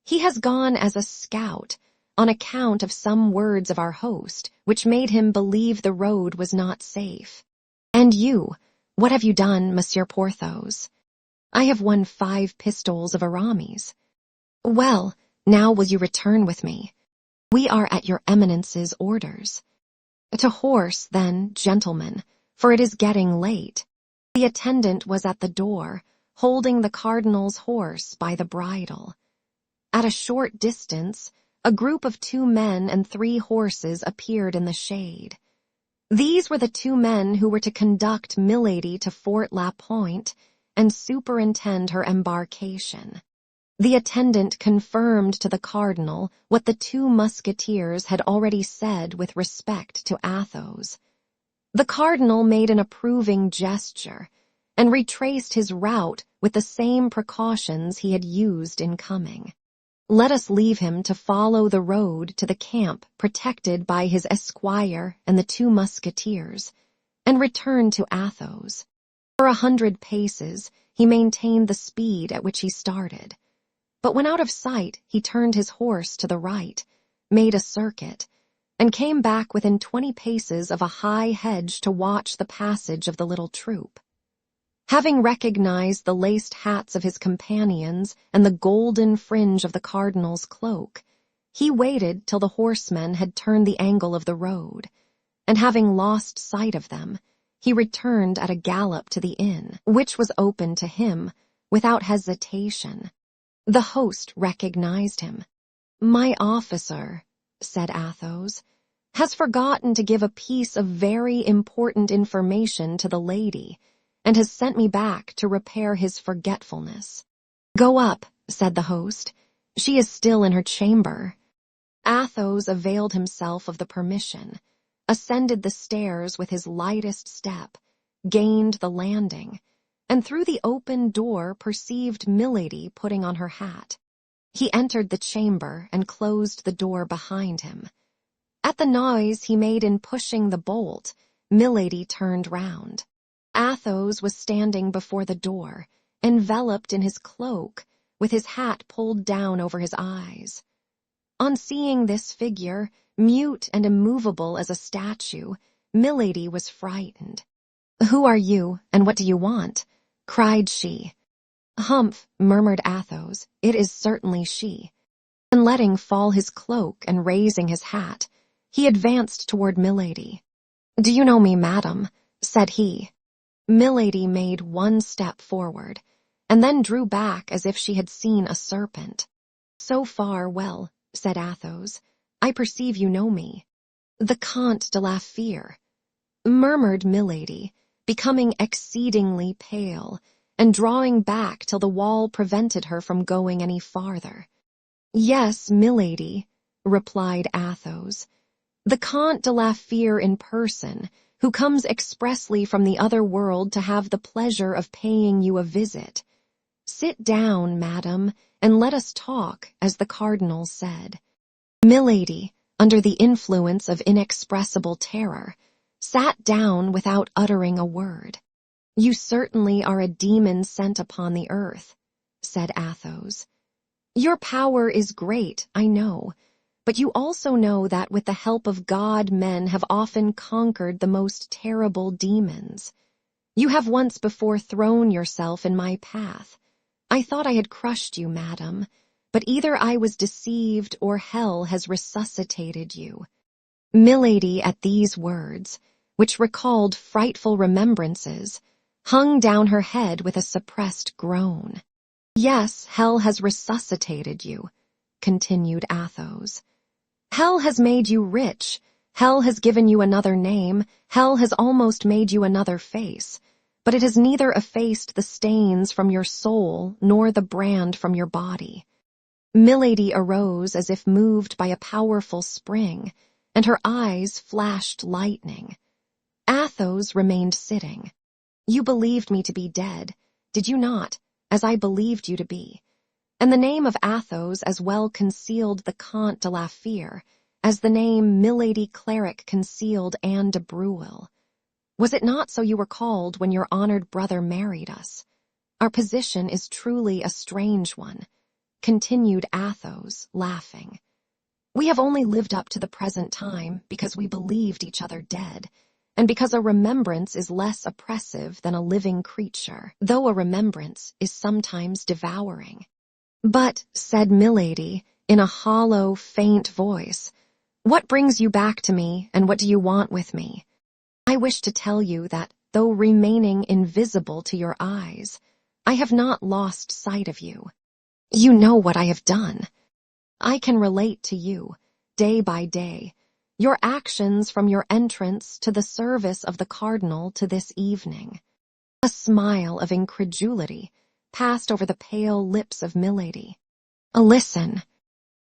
"He has gone as a scout, on account of some words of our host, which made him believe the road was not safe. And you, what have you done, Monsieur Porthos?" "I have won 5 pistoles of Aramis." "Well, now will you return with me? We are at your Eminence's orders." "To horse, then, gentlemen, for it is getting late." The attendant was at the door, holding the cardinal's horse by the bridle. At a short distance, a group of 2 men and 3 horses appeared in the shade. These were the 2 men who were to conduct Milady to Fort La Pointe and superintend her embarkation. The attendant confirmed to the cardinal what the 2 musketeers had already said with respect to Athos. The cardinal made an approving gesture, and retraced his route with the same precautions he had used in coming. Let us leave him to follow the road to the camp protected by his esquire and the 2 musketeers, and return to Athos. For 100 paces he maintained the speed at which he started. But when out of sight, he turned his horse to the right, made a circuit, and came back within 20 paces of a high hedge to watch the passage of the little troop. Having recognized the laced hats of his companions and the golden fringe of the cardinal's cloak, he waited till the horsemen had turned the angle of the road, and having lost sight of them, he returned at a gallop to the inn, which was open to him, without hesitation. The host recognized him. "My officer," said Athos, "has forgotten to give a piece of very important information to the lady, and has sent me back to repair his forgetfulness." "Go up," said the host. "She is still in her chamber." Athos availed himself of the permission, ascended the stairs with his lightest step, gained the landing, and through the open door perceived Milady putting on her hat. He entered the chamber and closed the door behind him. At the noise he made in pushing the bolt, Milady turned round. Athos was standing before the door, enveloped in his cloak, with his hat pulled down over his eyes. On seeing this figure, mute and immovable as a statue, Milady was frightened. "Who are you, and what do you want?" cried she. "Humph," murmured Athos, "it is certainly she." And letting fall his cloak and raising his hat, he advanced toward Milady. "Do you know me, madam?" said he. Milady made 1 step forward, and then drew back as if she had seen a serpent. "So far, well," said Athos. "I perceive you know me." "The Comte de la Fere," murmured Milady, becoming exceedingly pale, and drawing back till the wall prevented her from going any farther. "Yes, Milady," replied Athos. "The Comte de la Fere in person, who comes expressly from the other world to have the pleasure of paying you a visit. Sit down, madam, and let us talk," as the cardinal said. Milady, under the influence of inexpressible terror, sat down without uttering a word. "You certainly are a demon sent upon the earth," said Athos. "Your power is great, I know, but you also know that with the help of God men have often conquered the most terrible demons. You have once before thrown yourself in my path. I thought I had crushed you, madam, but either I was deceived or hell has resuscitated you." Milady, at these words, which recalled frightful remembrances, hung down her head with a suppressed groan. "Yes, hell has resuscitated you," continued Athos. "Hell has made you rich, hell has given you another name, hell has almost made you another face, but it has neither effaced the stains from your soul nor the brand from your body." Milady arose as if moved by a powerful spring, and her eyes flashed lightning. Athos remained sitting. "You believed me to be dead, did you not, as I believed you to be?" And the name of Athos as well concealed the Comte de la Fere as the name Milady Cleric concealed Anne de Breuil. "Was it not so you were called when your honored brother married us? Our position is truly a strange one," continued Athos, laughing. "We have only lived up to the present time because we believed each other dead, and because a remembrance is less oppressive than a living creature, though a remembrance is sometimes devouring." "But," said Milady, in a hollow, faint voice, "what brings you back to me, and what do you want with me? I wish to tell you that, though remaining invisible to your eyes, I have not lost sight of you. You know what I have done. I can relate to you, day by day, your actions from your entrance to the service of the cardinal to this evening." A smile of incredulity passed over the pale lips of Milady. "Listen.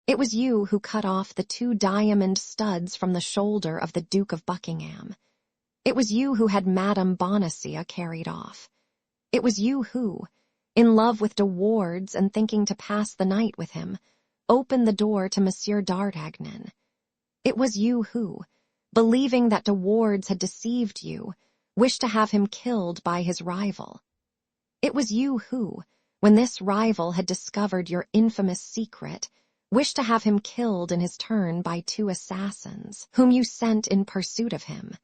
It was you who cut off the 2 diamond studs from the shoulder of the Duke of Buckingham. It was you who had Madame Bonacieux carried off. It was you who, in love with de Wardes and thinking to pass the night with him, opened the door to Monsieur d'Artagnan. It was you who, believing that de Wardes had deceived you, wished to have him killed by his rival. It was you who, when this rival had discovered your infamous secret, wished to have him killed in his turn by 2 assassins, whom you sent in pursuit of him.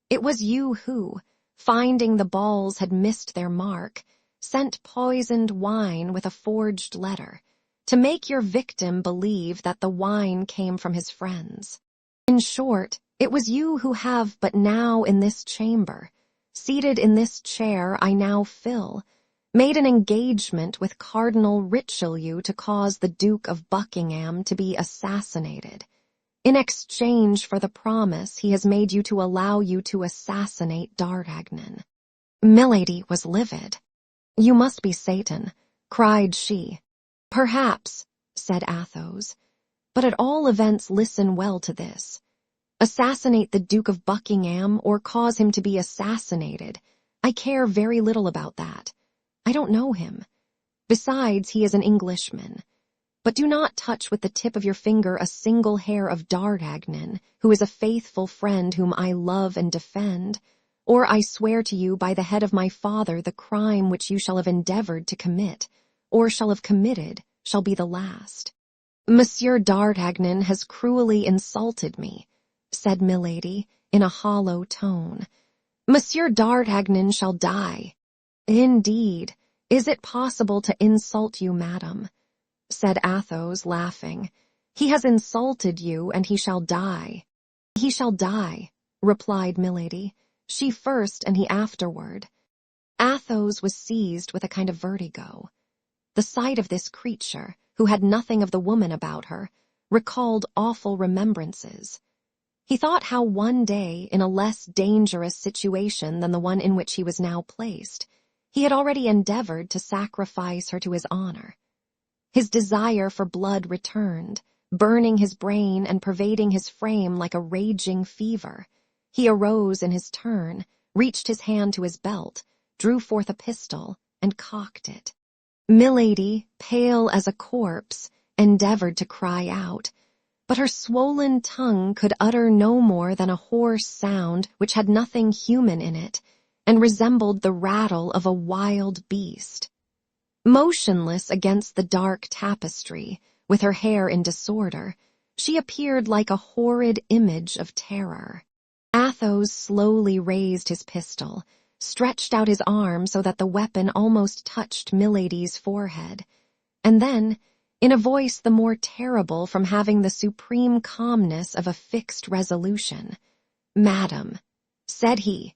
It was you who, finding the balls had missed their mark, sent poisoned wine with a forged letter, to make your victim believe that the wine came from his friends. In short, it was you who have but now in this chamber, seated in this chair I now fill, made an engagement with Cardinal Richelieu to cause the Duke of Buckingham to be assassinated. In exchange for the promise he has made you to allow you to assassinate d'Artagnan." Milady was livid. "You must be Satan," cried she. "Perhaps," said Athos, "but at all events listen well to this. Assassinate the Duke of Buckingham or cause him to be assassinated, I care very little about that. I don't know him. Besides, he is an Englishman. But do not touch with the tip of your finger a single hair of d'Artagnan, who is a faithful friend whom I love and defend, or I swear to you by the head of my father the crime which you shall have endeavored to commit, or shall have committed, shall be the last." "Monsieur d'Artagnan has cruelly insulted me," said Milady, in a hollow tone. "Monsieur d'Artagnan shall die." "Indeed, is it possible to insult you, madam?" said Athos, laughing. "He has insulted you, and he shall die." "He shall die," replied Milady, "she first and he afterward." Athos was seized with a kind of vertigo. The sight of this creature, who had nothing of the woman about her, recalled awful remembrances. He thought how one day, in a less dangerous situation than the one in which he was now placed, he had already endeavored to sacrifice her to his honor. His desire for blood returned, burning his brain and pervading his frame like a raging fever. He arose in his turn, reached his hand to his belt, drew forth a pistol, and cocked it. Milady, pale as a corpse, endeavored to cry out, but her swollen tongue could utter no more than a hoarse sound which had nothing human in it, and resembled the rattle of a wild beast. Motionless against the dark tapestry, with her hair in disorder, she appeared like a horrid image of terror. Athos slowly raised his pistol, stretched out his arm so that the weapon almost touched Milady's forehead, and then, in a voice the more terrible from having the supreme calmness of a fixed resolution, "Madam," said he,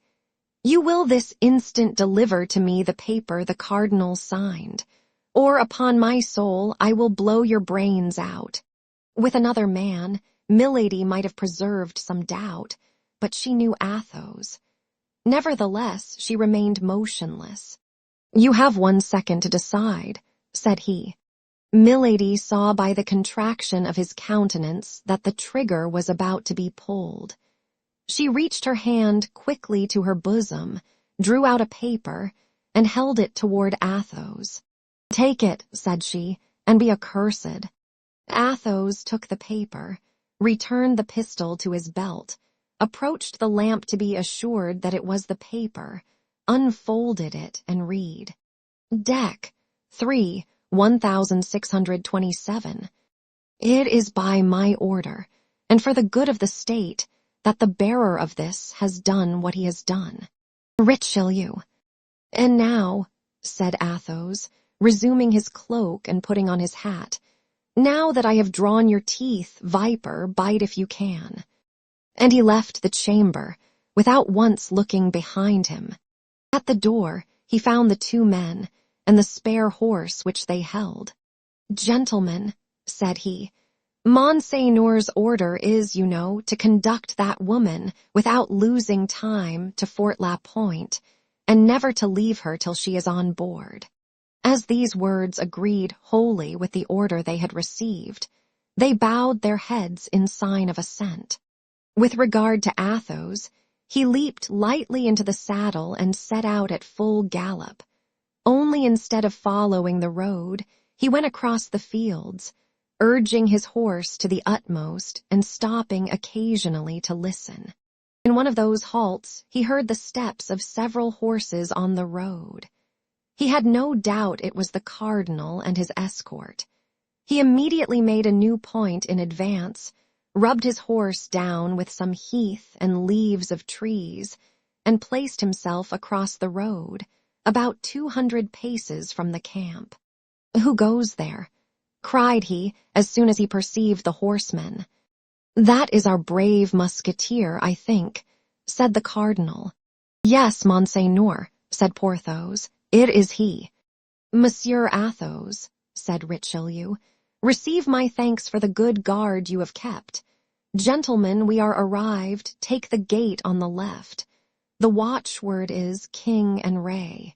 "you will this instant deliver to me the paper the cardinal signed, or upon my soul I will blow your brains out." With another man, Milady might have preserved some doubt, but she knew Athos. Nevertheless, she remained motionless. "You have 1 second to decide," said he. Milady saw by the contraction of his countenance that the trigger was about to be pulled. She reached her hand quickly to her bosom, drew out a paper, and held it toward Athos. "Take it," said she, "and be accursed." Athos took the paper, returned the pistol to his belt, approached the lamp to be assured that it was the paper, unfolded it, and read. Deck 3, 1627. It is by my order, and for the good of the state, that the bearer of this has done what he has done. Richelieu. And now, said Athos, resuming his cloak and putting on his hat, now that I have drawn your teeth, viper, bite if you can. And he left the chamber, without once looking behind him. At the door, he found the two men, and the spare horse which they held. Gentlemen, said he, Monseigneur's order is, you know, to conduct that woman, without losing time, to Fort La Pointe, and never to leave her till she is on board. As these words agreed wholly with the order they had received, they bowed their heads in sign of assent. With regard to Athos, he leaped lightly into the saddle and set out at full gallop. Only instead of following the road, he went across the fields, urging his horse to the utmost and stopping occasionally to listen. In one of those halts, he heard the steps of several horses on the road. He had no doubt it was the cardinal and his escort. He immediately made a new point in advance, rubbed his horse down with some heath and leaves of trees, and placed himself across the road, about 200 paces from the camp. "Who goes there?" cried he as soon as he perceived the horsemen. "That is our brave musketeer, I think," said the cardinal. "Yes, Monseigneur," said Porthos, "it is he." "Monsieur Athos," said Richelieu, "receive my thanks for the good guard you have kept. Gentlemen, we are arrived, take the gate on the left. The watchword is King and Ray."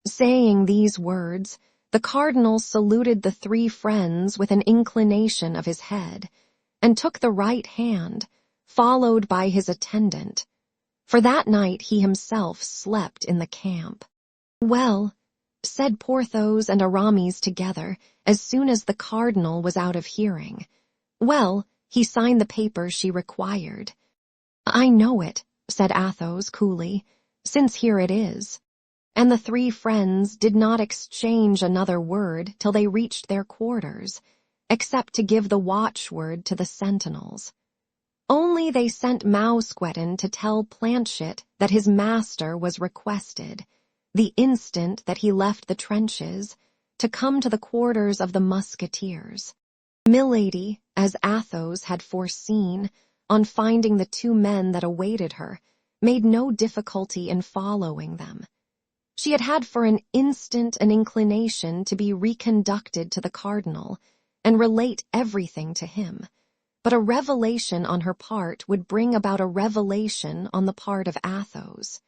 Saying these words, the cardinal saluted the three friends with an inclination of his head, and took the right hand, followed by his attendant. For that night he himself slept in the camp. "Well," said Porthos and Aramis together, as soon as the cardinal was out of hearing. "Well," he signed the paper she required. "I know it," said Athos coolly, "since here it is." And the three friends did not exchange another word till they reached their quarters, except to give the watchword to the sentinels. Only they sent Mousqueton to tell Planchet that his master was requested, the instant that he left the trenches, to come to the quarters of the musketeers. Milady, as Athos had foreseen, on finding the two men that awaited her, made no difficulty in following them. She had had for an instant an inclination to be reconducted to the cardinal and relate everything to him, but a revelation on her part would bring about a revelation on the part of Athos.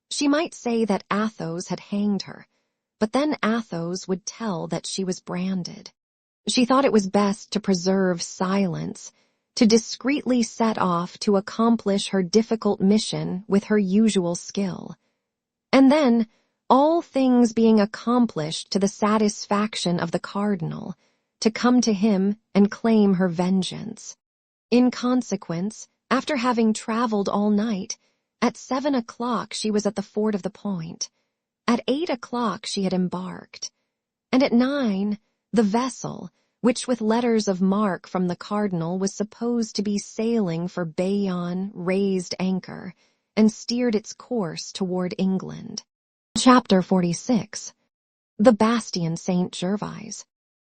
She might say that Athos had hanged her, but then Athos would tell that she was branded. She thought it was best to preserve silence, to discreetly set off to accomplish her difficult mission with her usual skill. And then, all things being accomplished to the satisfaction of the cardinal, to come to him and claim her vengeance. In consequence, after having traveled all night, at 7 o'clock she was at the fort of the Point. At 8 o'clock she had embarked. And at 9, the vessel, which with letters of marque from the cardinal was supposed to be sailing for Bayonne, raised anchor, and steered its course toward England. Chapter 46. The Bastion Saint Gervais.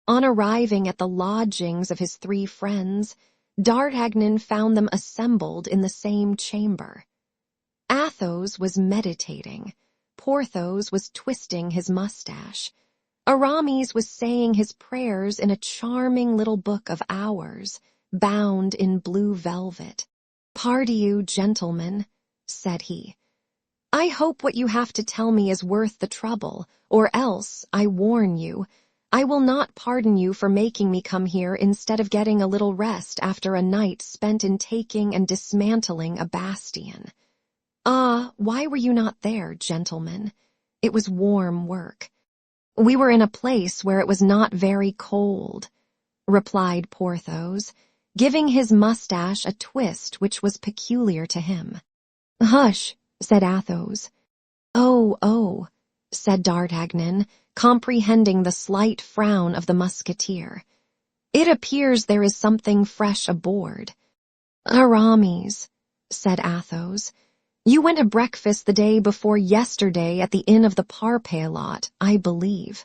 On arriving at the lodgings of his three friends, D'Artagnan found them assembled in the same chamber. Athos was meditating, Porthos was twisting his mustache, Aramis was saying his prayers in a charming little book of hours, bound in blue velvet. "Pardieu, gentlemen," said he. "I hope what you have to tell me is worth the trouble, or else, I warn you, I will not pardon you for making me come here instead of getting a little rest after a night spent in taking and dismantling a bastion. Ah, why were you not there, gentlemen? It was warm work. We were in a place where it was not very cold, replied Porthos, giving his mustache a twist which was peculiar to him. Hush, said Athos. Oh, said D'Artagnan, comprehending the slight frown of the musketeer. It appears there is something fresh aboard. Aramis, said Athos. You went to breakfast the day before yesterday at the inn of the Parpaillot, I believe.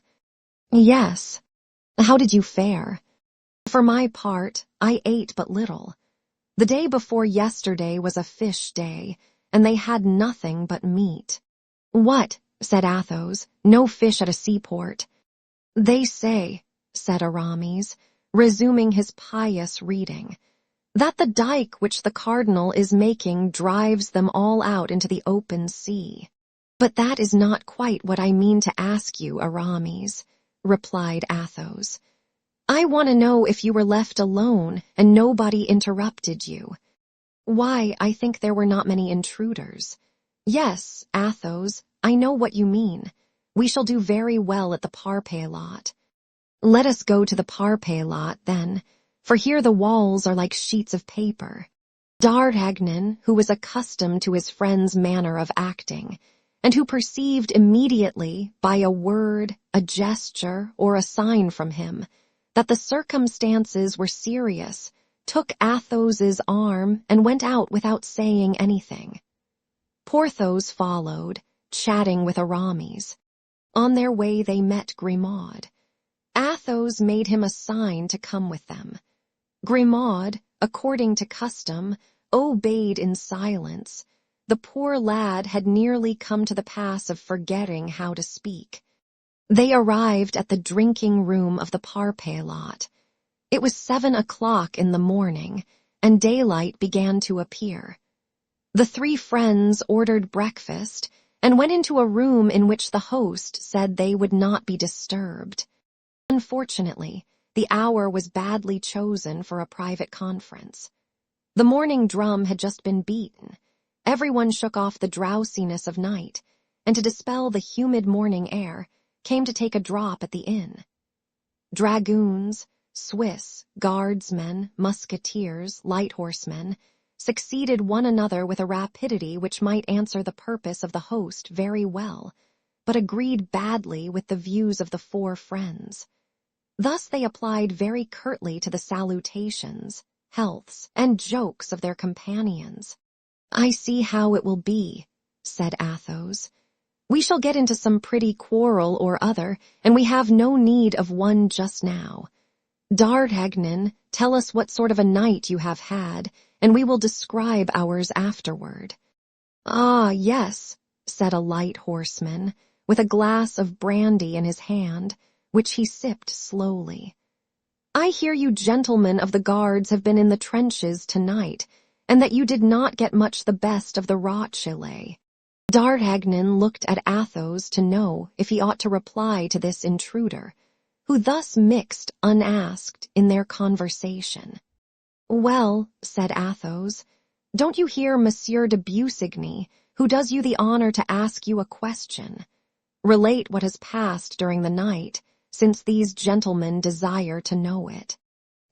Yes. How did you fare? For my part, I ate but little. The day before yesterday was a fish day, and they had nothing but meat. What? Said Athos. No fish at a seaport. They say, said Aramis, resuming his pious reading, that the dike which the cardinal is making drives them all out into the open sea. But that is not quite what I mean to ask you, Aramis, replied Athos. I want to know if you were left alone and nobody interrupted you. Why, I think there were not many intruders. Yes, Athos, I know what you mean. We shall do very well at the Parpaillot. Let us go to the Parpaillot, then, for here the walls are like sheets of paper. D'Artagnan, who was accustomed to his friend's manner of acting, and who perceived immediately, by a word, a gesture, or a sign from him, that the circumstances were serious, took Athos's arm and went out without saying anything. Porthos followed, chatting with Aramis. On their way they met Grimaud. Athos made him a sign to come with them. Grimaud, according to custom, obeyed in silence. The poor lad had nearly come to the pass of forgetting how to speak. They arrived at the drinking room of the Parpaillot. It was 7 o'clock in the morning, and daylight began to appear. The three friends ordered breakfast and went into a room in which the host said they would not be disturbed. Unfortunately, the hour was badly chosen for a private conference. The morning drum had just been beaten. Everyone shook off the drowsiness of night, and to dispel the humid morning air, came to take a drop at the inn. Dragoons, Swiss, guardsmen, musketeers, light horsemen, succeeded one another with a rapidity which might answer the purpose of the host very well, but agreed badly with the views of the four friends. Thus they applied very curtly to the salutations, healths, and jokes of their companions. I see how it will be, said Athos. We shall get into some pretty quarrel or other, and we have no need of one just now. D'Artagnan, tell us what sort of a night you have had, and we will describe ours afterward. Ah, yes, said a light horseman, with a glass of brandy in his hand, which he sipped slowly. I hear you gentlemen of the guards have been in the trenches tonight, and that you did not get much the best of the Rothschild. D'Artagnan looked at Athos to know if he ought to reply to this intruder, who thus mixed unasked in their conversation. Well, said Athos, don't you hear Monsieur de Busigny, who does you the honor to ask you a question? Relate what has passed during the night, since these gentlemen desire to know it.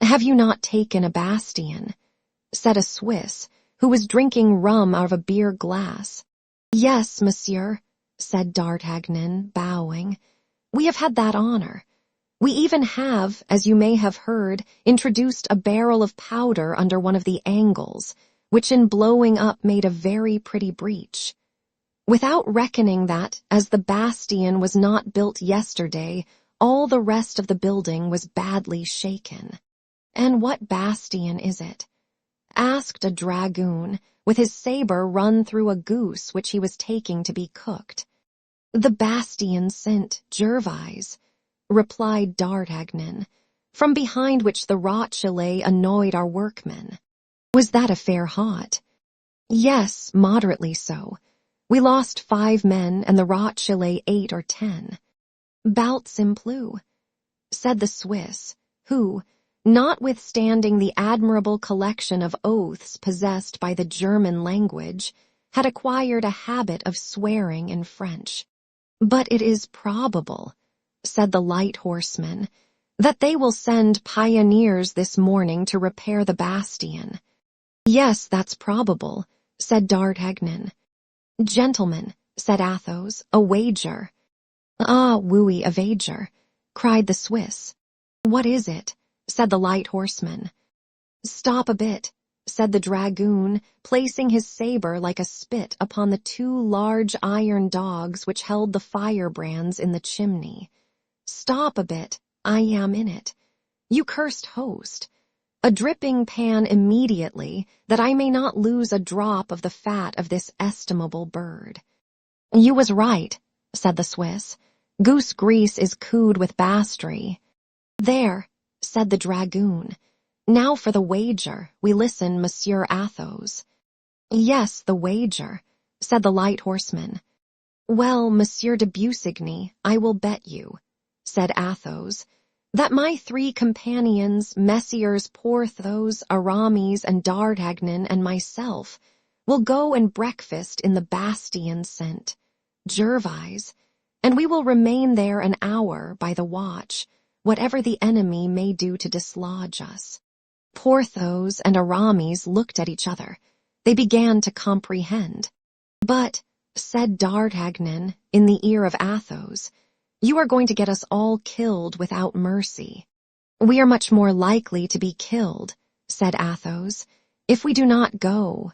Have you not taken a bastion? Said a Swiss, who was drinking rum out of a beer glass. Yes, monsieur, said D'Artagnan, bowing. We have had that honor. We even have, as you may have heard, introduced a barrel of powder under one of the angles, which in blowing up made a very pretty breach. Without reckoning that, as the bastion was not built yesterday, all the rest of the building was badly shaken. And what bastion is it? Asked a dragoon, with his saber run through a goose which he was taking to be cooked. The bastion Saint Gervais, replied D'Artagnan, from behind which the Rothschild annoyed our workmen. Was that affair hot? Yes, moderately so. We lost 5 men and the Rothschild 8 or 10. Bout simplu. said the Swiss, who, notwithstanding the admirable collection of oaths possessed by the German language, had acquired a habit of swearing in French. "But it is probable," said the light horseman, "that they will send pioneers this morning to repair the bastion." "Yes, that's probable," said D'Artagnan. "Gentlemen," said Athos, "a wager." "Ah, oui, a wager," cried the Swiss. "What is it?" said the light horseman. "Stop a bit," said the dragoon, placing his saber like a spit upon the two large iron dogs which held the firebrands in the chimney. "Stop a bit, I am in it. You cursed host. A dripping pan immediately, that I may not lose a drop of the fat of this estimable bird." "You was right," said the Swiss. "Goose grease is cooed with bastry." "There," said the dragoon. "Now for the wager. We listen, Monsieur Athos." "Yes, the wager," said the light horseman. "Well, Monsieur de Busigny, I will bet you," said Athos, "that my three companions, Messieurs Porthos, Aramis, and D'Artagnan, and myself, will go and breakfast in the bastion Saint Gervais, and we will remain there an hour by the watch, whatever the enemy may do to dislodge us." Porthos and Aramis looked at each other. They began to comprehend. "But," said D'Artagnan in the ear of Athos, "you are going to get us all killed without mercy." "We are much more likely to be killed," said Athos, "if we do not go."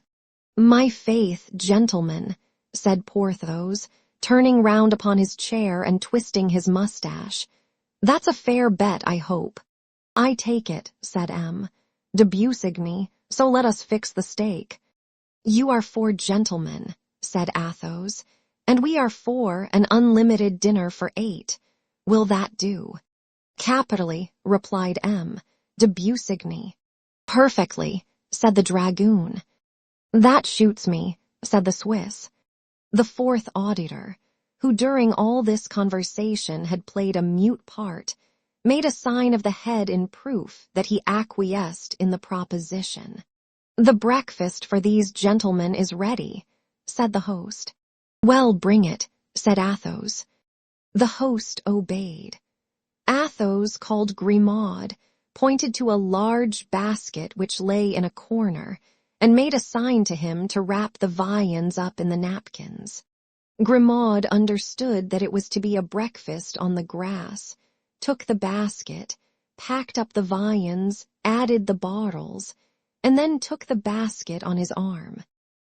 "My faith, gentlemen," said Porthos, turning round upon his chair and twisting his mustache, "that's a fair bet, I hope." "I take it," said M. de Busigny, "so let us fix the stake." "You are four gentlemen," said Athos, "and we are for an unlimited dinner for 8. Will that do?" "Capitally," replied M. de Busigny. "Perfectly," said the dragoon. "That shoots me," said the Swiss. The fourth auditor, who during all this conversation had played a mute part, made a sign of the head in proof that he acquiesced in the proposition. "The breakfast for these gentlemen is ready," said the host. "Well, bring it," said Athos. The host obeyed. Athos called Grimaud, pointed to a large basket which lay in a corner, and made a sign to him to wrap the viands up in the napkins. Grimaud understood that it was to be a breakfast on the grass, took the basket, packed up the viands, added the bottles, and then took the basket on his arm.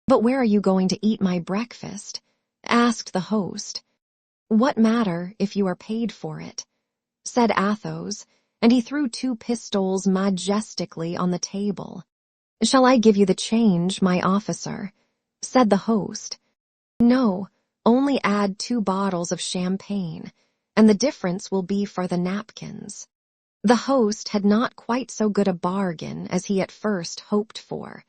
"But where are you going to eat my breakfast?" asked the host. "What matter if you are paid for it?" said Athos, and he threw 2 pistoles majestically on the table. "Shall I give you the change, my officer?" said the host. "No, only add 2 bottles of champagne, and the difference will be for the napkins." The host had not quite so good a bargain as he at first hoped for,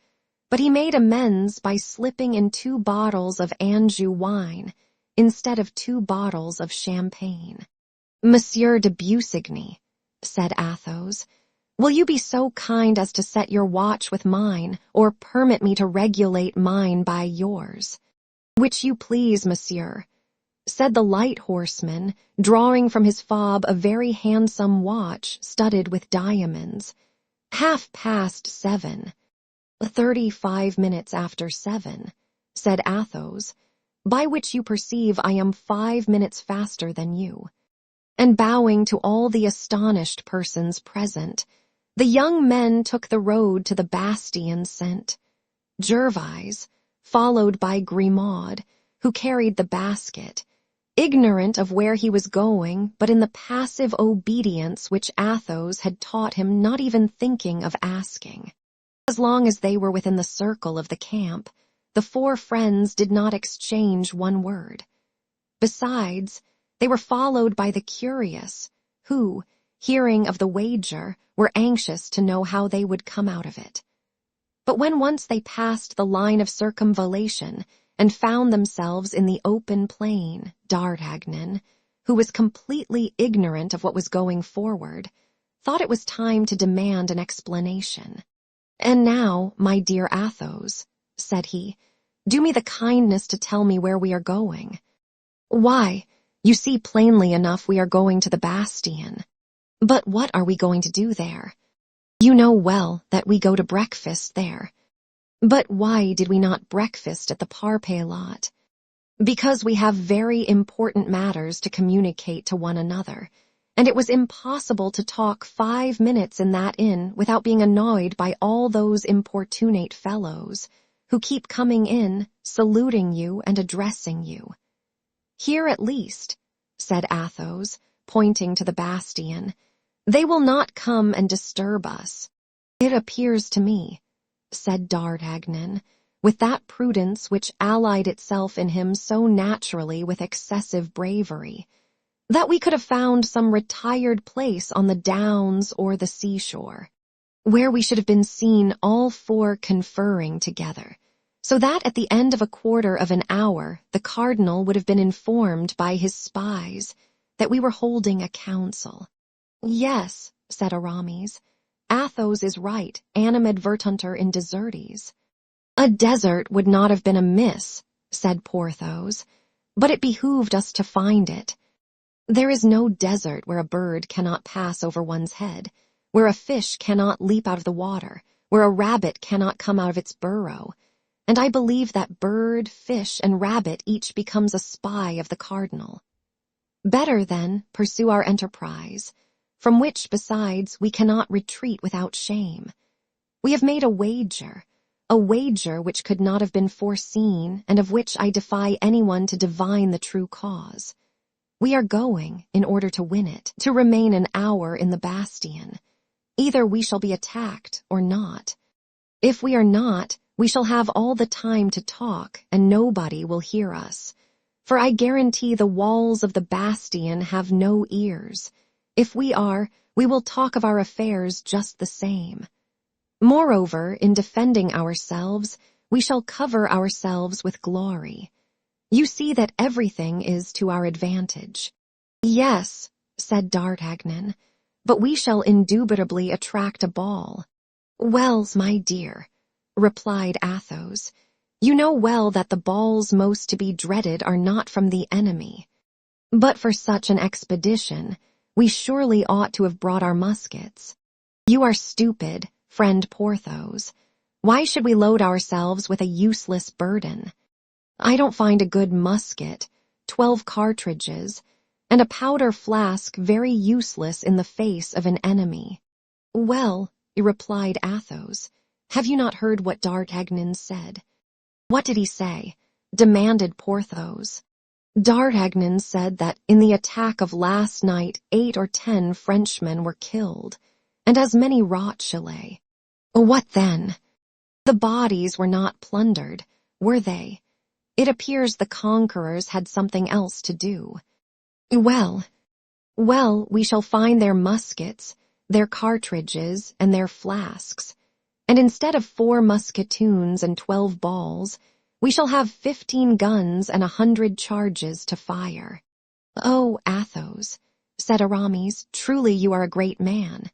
but he made amends by slipping in 2 bottles of Anjou wine instead of 2 bottles of champagne. "Monsieur de Busigny," said Athos, "will you be so kind as to set your watch with mine, or permit me to regulate mine by yours?" "Which you please, monsieur," said the light horseman, drawing from his fob a very handsome watch studded with diamonds. 7:30. 35 minutes after 7, said Athos, "by which you perceive I am 5 minutes faster than you." And bowing to all the astonished persons present, the young men took the road to the bastion Saint Gervais, followed by Grimaud, who carried the basket, ignorant of where he was going, but in the passive obedience which Athos had taught him, not even thinking of asking. As long as they were within the circle of the camp, the 4 friends did not exchange one word. Besides, they were followed by the curious, who, hearing of the wager, were anxious to know how they would come out of it. But when once they passed the line of circumvallation and found themselves in the open plain, D'Artagnan, who was completely ignorant of what was going forward, thought it was time to demand an explanation. "And now, my dear Athos," said he, "do me the kindness to tell me where we are going." "Why, you see plainly enough we are going to the Bastion." "But what are we going to do there?" "You know well that we go to breakfast there." "But why did we not breakfast at the Parpay lot?" "Because we have very important matters to communicate to one another, and it was impossible to talk 5 minutes in that inn without being annoyed by all those importunate fellows who keep coming in, saluting you and addressing you." "Here at least," said Athos, pointing to the Bastion, "they will not come and disturb us." "It appears to me," said D'Artagnan, with that prudence which allied itself in him so naturally with excessive bravery, "that we could have found some retired place on the downs or the seashore, where we should have been seen all four conferring together, so that at the end of a quarter of an hour the cardinal would have been informed by his spies that we were holding a council." "Yes," said Aramis, "Athos is right, animadvertunter in desertis." "A desert would not have been amiss," said Porthos, "but it behooved us to find it. There is no desert where a bird cannot pass over one's head, where a fish cannot leap out of the water, where a rabbit cannot come out of its burrow, and I believe that bird, fish, and rabbit each becomes a spy of the cardinal. Better, then, pursue our enterprise, from which, besides, we cannot retreat without shame. We have made a wager which could not have been foreseen, and of which I defy anyone to divine the true cause. We are going, in order to win it, to remain an hour in the Bastion. Either we shall be attacked or not. If we are not, we shall have all the time to talk, and nobody will hear us. For I guarantee the walls of the Bastion have no ears. If we are, we will talk of our affairs just the same. Moreover, in defending ourselves, we shall cover ourselves with glory. You see that everything is to our advantage." "Yes," said D'Artagnan, "but we shall indubitably attract a ball." "Well, my dear," replied Athos, "you know well that the balls most to be dreaded are not from the enemy. But for such an expedition, we surely ought to have brought our muskets. You are stupid, friend Porthos. Why should we load ourselves with a useless burden? I don't find a good musket, 12 cartridges, and a powder flask very useless in the face of an enemy." "Well," replied Athos, "have you not heard what D'Artagnan said?" "What did he say?" demanded Porthos. "D'Artagnan said that in the attack of last night 8 or 10 Frenchmen were killed, and as many Rochellais." "What then?" "The bodies were not plundered, were they? It appears the conquerors had something else to do." Well, we shall find their muskets, their cartridges, and their flasks, and instead of 4 musketoons and 12 balls, we shall have 15 guns and 100 charges to fire." "Oh, Athos," said Aramis, "truly you are a great man."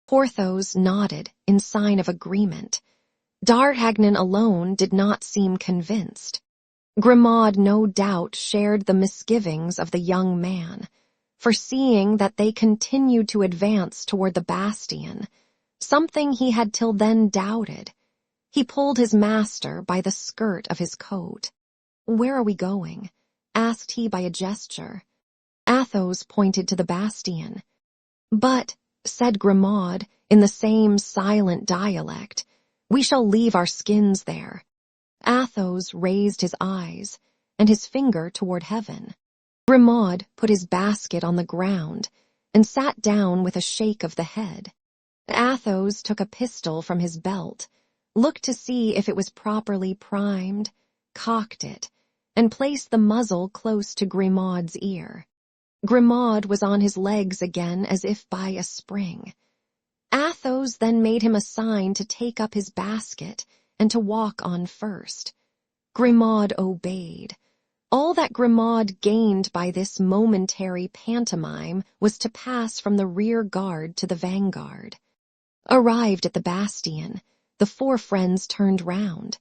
Porthos nodded in sign of agreement. D'Artagnan alone did not seem convinced. Grimaud no doubt shared the misgivings of the young man, foreseeing that they continued to advance toward the Bastion, something he had till then doubted. He pulled his master by the skirt of his coat. "Where are we going?" asked he by a gesture. Athos pointed to the Bastion. "But," said Grimaud, in the same silent dialect, "we shall leave our skins there." Athos raised his eyes, and his finger toward heaven. Grimaud put his basket on the ground, and sat down with a shake of the head. Athos took a pistol from his belt, looked to see if it was properly primed, cocked it, and placed the muzzle close to Grimaud's ear. Grimaud was on his legs again as if by a spring. Athos then made him a sign to take up his basket and to walk on first. Grimaud obeyed. All that Grimaud gained by this momentary pantomime was to pass from the rear guard to the vanguard. Arrived at the bastion, the four friends turned round.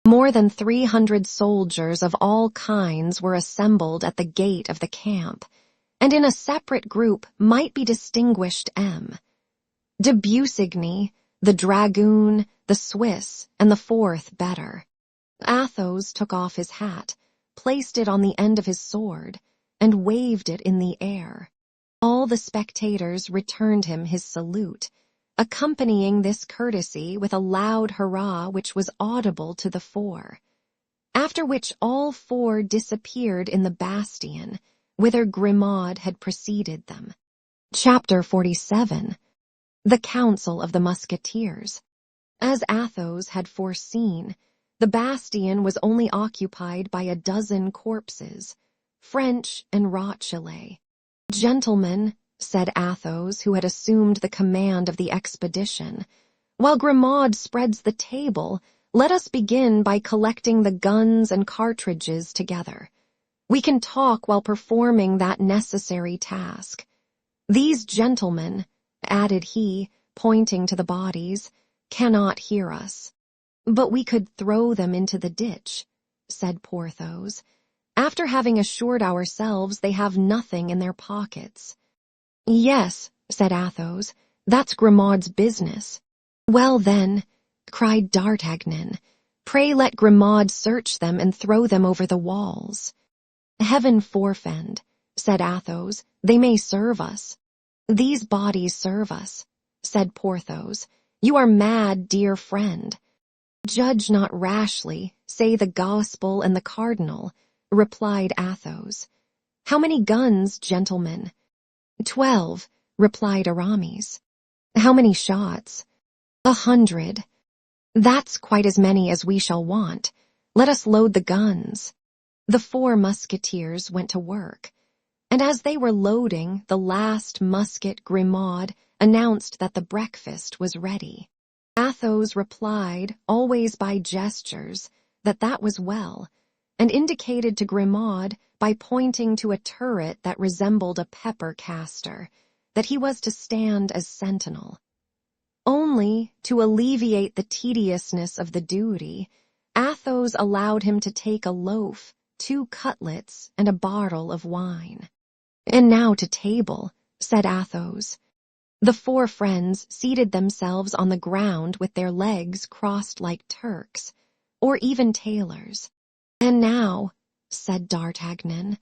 More than 300 soldiers of all kinds were assembled at the gate of the camp, and in a separate group might be distinguished de Busigny, the dragoon, the Swiss, and the fourth better. Athos took off his hat, placed it on the end of his sword, and waved it in the air. All the spectators returned him his salute, accompanying this courtesy with a loud hurrah which was audible to the four, after which all four disappeared in the bastion, whither Grimaud had preceded them. Chapter 47. The Council of the Musketeers. As Athos had foreseen, the bastion was only occupied by a dozen corpses, French and Rochellais. "Gentlemen," said Athos, who had assumed the command of the expedition, "while Grimaud spreads the table, let us begin by collecting the guns and cartridges together. We can talk while performing that necessary task. These gentlemen," added he, pointing to the bodies, "cannot hear us." "But we could throw them into the ditch," said Porthos, "after having assured ourselves they have nothing in their pockets." "Yes," said Athos, "that's Grimaud's business." "Well then," cried D'Artagnan, "pray let Grimaud search them and throw them over the walls." "Heaven forfend," said Athos, "they may serve us." "These bodies serve us," said Porthos. "You are mad, dear friend." "Judge not rashly, say the gospel and the cardinal," replied Athos. "How many guns, gentlemen?" 12, replied Aramis. "How many shots?" 100. "That's quite as many as we shall want. Let us load the guns." The four musketeers went to work, and as they were loading the last musket, Grimaud announced that the breakfast was ready. Athos replied, always by gestures, that was well, and indicated to Grimaud by pointing to a turret that resembled a pepper caster, that he was to stand as sentinel. Only, to alleviate the tediousness of the duty, Athos allowed him to take a loaf, 2 cutlets, and a bottle of wine. "And now to table," said Athos. The four friends seated themselves on the ground with their legs crossed like Turks, or even tailors. "And now," said D'Artagnan,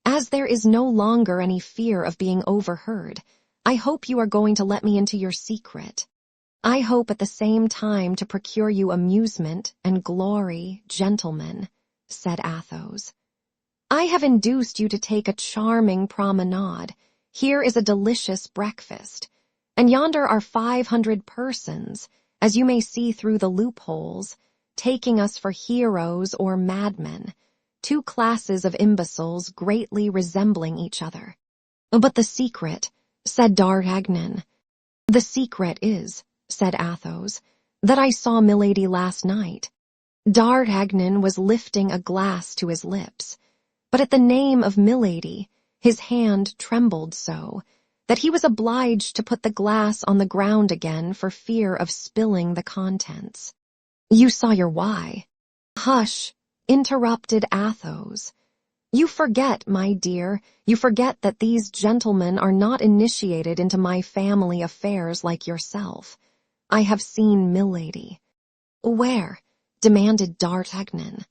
"as there is no longer any fear of being overheard, I hope you are going to let me into your secret. I hope at the same time to procure you amusement and glory, gentlemen," said Athos. "I have induced you to take a charming promenade. Here is a delicious breakfast, and yonder are 500 persons, as you may see through the loopholes, taking us for heroes or madmen, 2 classes of imbeciles greatly resembling each other." "But the secret," said D'Artagnan. "The secret is," said Athos, "that I saw Milady last night." D'Artagnan was lifting a glass to his lips, but at the name of Milady, his hand trembled so that he was obliged to put the glass on the ground again for fear of spilling the contents. "You saw your why." "Hush," interrupted Athos. "You forget, my dear, you forget that these gentlemen are not initiated into my family affairs like yourself. I have seen Milady." "Where?" demanded D'Artagnan.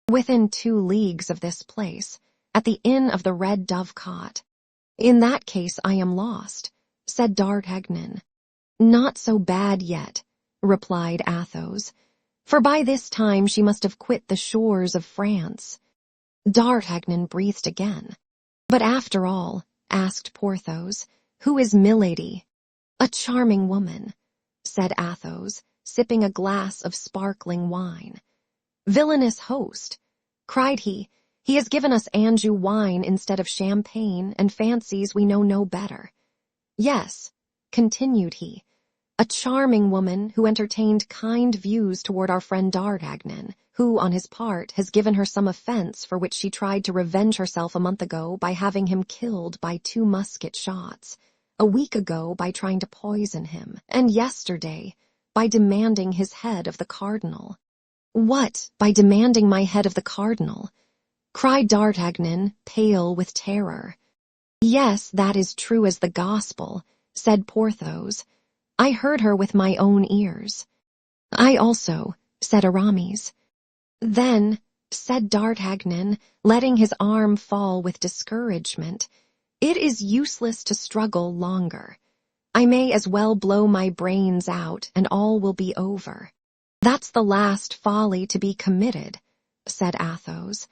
"Within 2 leagues of this place, at the inn of the Red Dovecot." "In that case I am lost," said D'Artagnan. "Not so bad yet," replied Athos, "for by this time she must have quit the shores of France." D'Artagnan breathed again. "But after all," asked Porthos, "who is Milady?" "A charming woman," said Athos, sipping a glass of sparkling wine. "Villainous host," cried he, "he has given us Anjou wine instead of champagne and fancies we know no better. Yes," continued he, "a charming woman who entertained kind views toward our friend D'Artagnan, who, on his part, has given her some offense for which she tried to revenge herself a month ago by having him killed by 2 musket shots, a week ago by trying to poison him, and yesterday by demanding his head of the cardinal. What, by demanding my head of the cardinal? Cried D'Artagnan, pale with terror. Yes, that is true as the gospel, said Porthos. I heard her with my own ears. I also, said Aramis. Then, said D'Artagnan, letting his arm fall with discouragement, it is useless to struggle longer. I may as well blow my brains out, and all will be over. That's the last folly to be committed, said Athos,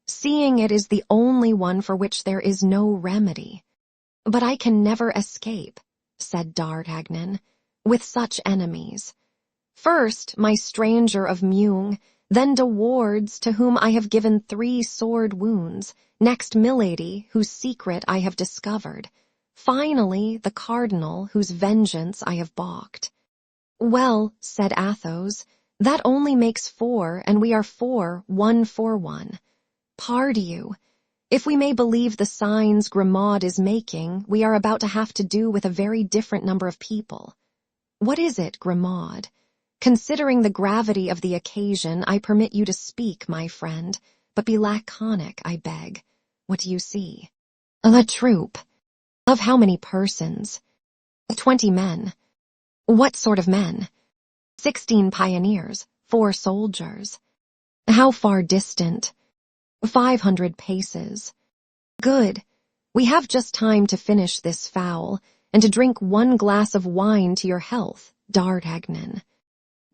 seeing it is the only one for which there is no remedy. But I can never escape, said D'Artagnan, with such enemies. First, my stranger of Meung, then De Wardes, to whom I have given 3 sword wounds, next Milady, whose secret I have discovered, finally the cardinal, whose vengeance I have balked. Well, said Athos, that only makes 4, and we are 4, 1 for 1. Pardieu, if we may believe the signs Grimaud is making, we are about to have to do with a very different number of people. What is it, Grimaud? Considering the gravity of the occasion, I permit you to speak, my friend, but be laconic, I beg. What do you see? A troop. Of how many persons? 20 men. What sort of men? 16 pioneers, 4 soldiers. How far distant? 500 paces. Good. We have just time to finish this fowl, and to drink 1 glass of wine to your health, D'Artagnan.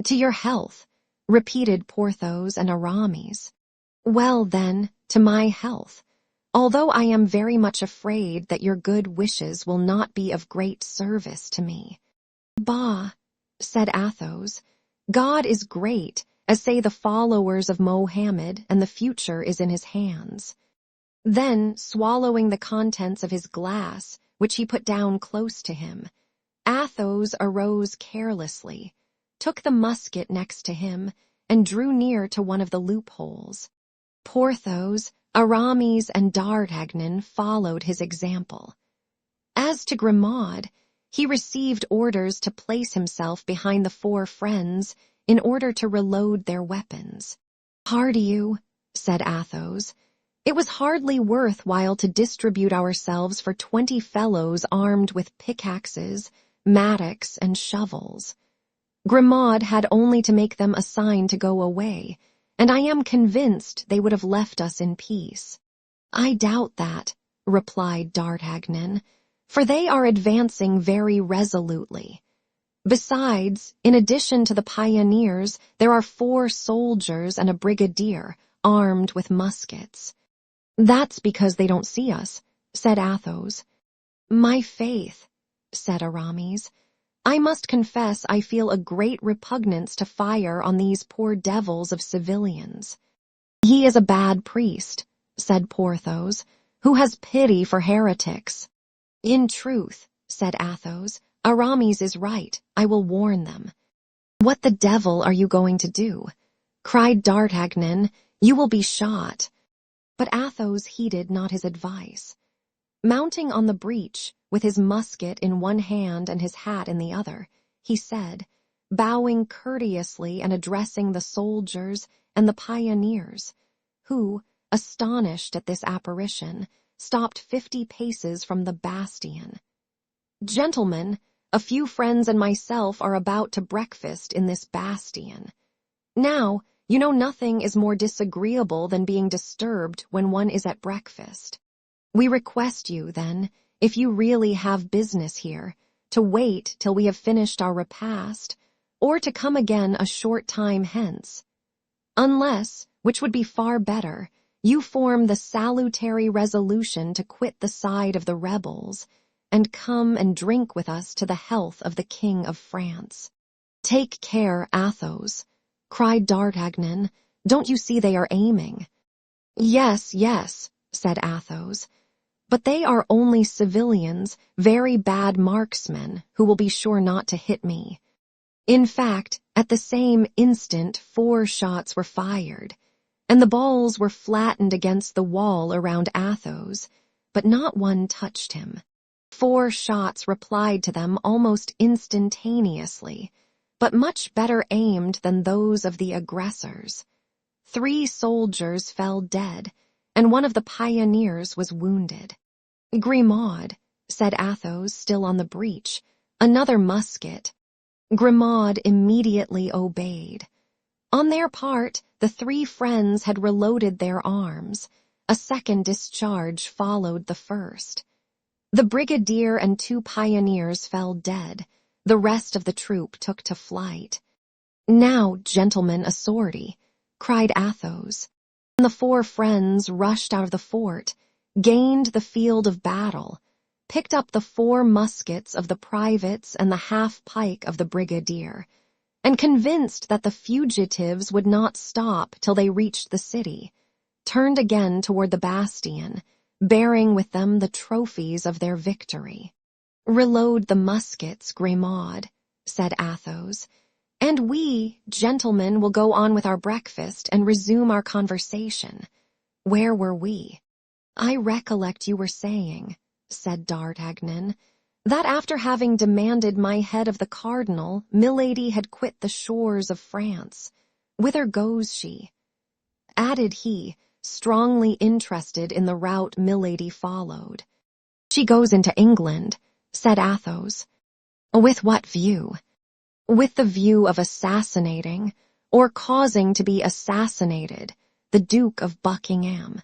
To your health, repeated Porthos and Aramis. Well, then, to my health, although I am very much afraid that your good wishes will not be of great service to me. Bah, said Athos, God is great, as say the followers of Mohammed, and the future is in his hands. Then, swallowing the contents of his glass, which he put down close to him, Athos arose carelessly, took the musket next to him, and drew near to one of the loopholes. Porthos, Aramis, and D'Artagnan followed his example. As to Grimaud, he received orders to place himself behind the 4 friends in order to reload their weapons. Pardieu, said Athos, it was hardly worth while to distribute ourselves for 20 fellows armed with pickaxes, mattocks, and shovels. Grimaud had only to make them a sign to go away, and I am convinced they would have left us in peace. I doubt that, replied D'Artagnan, for they are advancing very resolutely. Besides, in addition to the pioneers, there are 4 soldiers and a brigadier, armed with muskets. That's because they don't see us, said Athos. My faith, said Aramis, I must confess I feel a great repugnance to fire on these poor devils of civilians. He is a bad priest, said Porthos, who has pity for heretics. In truth, said Athos, Aramis is right. I will warn them. What the devil are you going to do? Cried D'Artagnan. You will be shot. But Athos heeded not his advice. Mounting on the breach, with his musket in one hand and his hat in the other, he said, bowing courteously and addressing the soldiers and the pioneers, who, astonished at this apparition, stopped 50 paces from the bastion. Gentlemen, a few friends and myself are about to breakfast in this bastion. Now, you know nothing is more disagreeable than being disturbed when one is at breakfast. We request you, then, if you really have business here, to wait till we have finished our repast, or to come again a short time hence. Unless, which would be far better, you form the salutary resolution to quit the side of the rebels, and come and drink with us to the health of the King of France. Take care, Athos, cried D'Artagnan. Don't you see they are aiming? Yes, yes, said Athos, but they are only civilians, very bad marksmen, who will be sure not to hit me. In fact, At the same instant, 4 shots were fired, and the balls were flattened against the wall around Athos, but not one touched him. 4 shots replied to them almost instantaneously, but much better aimed than those of the aggressors. 3 soldiers fell dead, and one of the pioneers was wounded. "Grimaud," said Athos, still on the breach, "another musket." Grimaud immediately obeyed. On their part, the 3 friends had reloaded their arms. A second discharge followed the first. The brigadier and 2 pioneers fell dead. The rest of the troop took to flight. "Now, gentlemen, a sortie," cried Athos. And the 4 friends rushed out of the fort, gained the field of battle, picked up the 4 muskets of the privates and the half-pike of the brigadier, and convinced that the fugitives would not stop till they reached the city, turned again toward the bastion, bearing with them the trophies of their victory. "Reload the muskets, Grimaud," said Athos, "and we, gentlemen, will go on with our breakfast and resume our conversation. Where were we?" "I recollect you were saying," said D'Artagnan, "that after having demanded my head of the cardinal, Milady had quit the shores of France. Whither goes she?" added he, strongly interested in the route Milady followed. "She goes into England," said Athos. "With what view?" "With the view of assassinating, or causing to be assassinated, the Duke of Buckingham."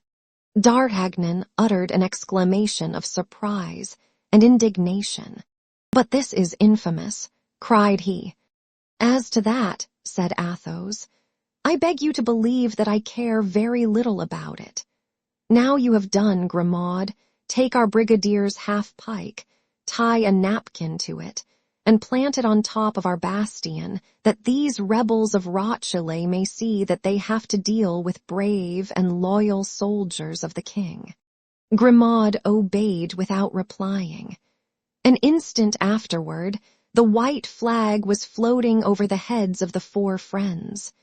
D'Artagnan uttered an exclamation of surprise and indignation. "But this is infamous," cried he. "As to that," said Athos, "I beg you to believe that I care very little about it. Now you have done, Grimaud, take our brigadier's half-pike, tie a napkin to it, and plant it on top of our bastion, that these rebels of Rochelle may see that they have to deal with brave and loyal soldiers of the king." Grimaud obeyed without replying. An instant afterward, the white flag was floating over the heads of the 4 friends.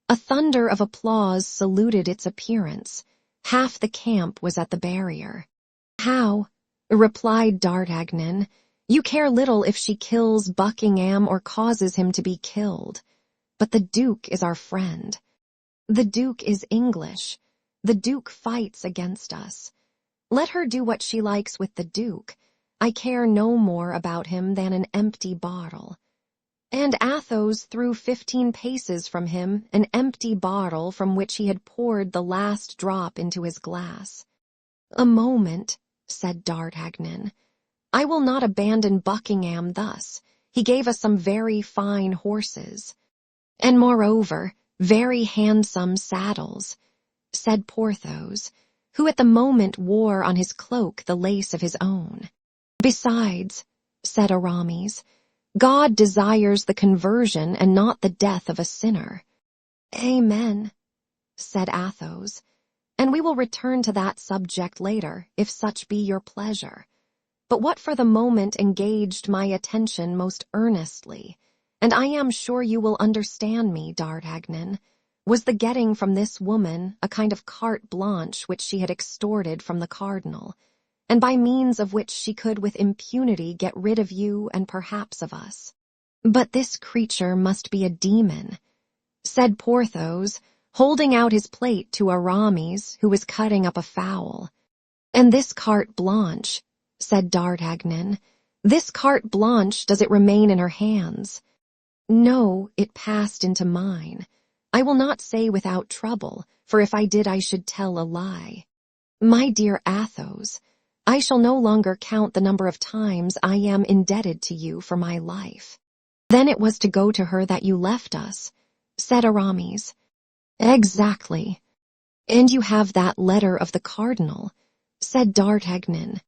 A thunder of applause saluted its appearance. Half the camp was at the barrier. "How?" replied D'Artagnan. "You care little if she kills Buckingham or causes him to be killed. But the Duke is our friend. The Duke is English. The Duke fights against us. Let her do what she likes with the Duke. I care no more about him than an empty bottle." And Athos threw 15 paces from him an empty bottle from which he had poured the last drop into his glass. "A moment," said D'Artagnan. "I will not abandon Buckingham thus. He gave us some very fine horses. And moreover, very handsome saddles," said Porthos, who at the moment wore on his cloak the lace of his own. "Besides," said Aramis, "God desires the conversion and not the death of a sinner." "Amen," said Athos, "and we will return to that subject later, if such be your pleasure. But what for the moment engaged my attention most earnestly, and I am sure you will understand me, D'Artagnan, was the getting from this woman a kind of carte blanche which she had extorted from the cardinal, and by means of which she could with impunity get rid of you and perhaps of us." "But this creature must be a demon," said Porthos, holding out his plate to Aramis, who was cutting up a fowl. "And this carte blanche," said D'Artagnan, "this carte blanche, does it remain in her hands?" "No, it passed into mine. I will not say without trouble, for if I did I should tell a lie. My dear Athos, I shall no longer count the number of times I am indebted to you for my life." "Then it was to go to her that you left us," said Aramis. "Exactly. And you have that letter of the cardinal," said D'Artagnan.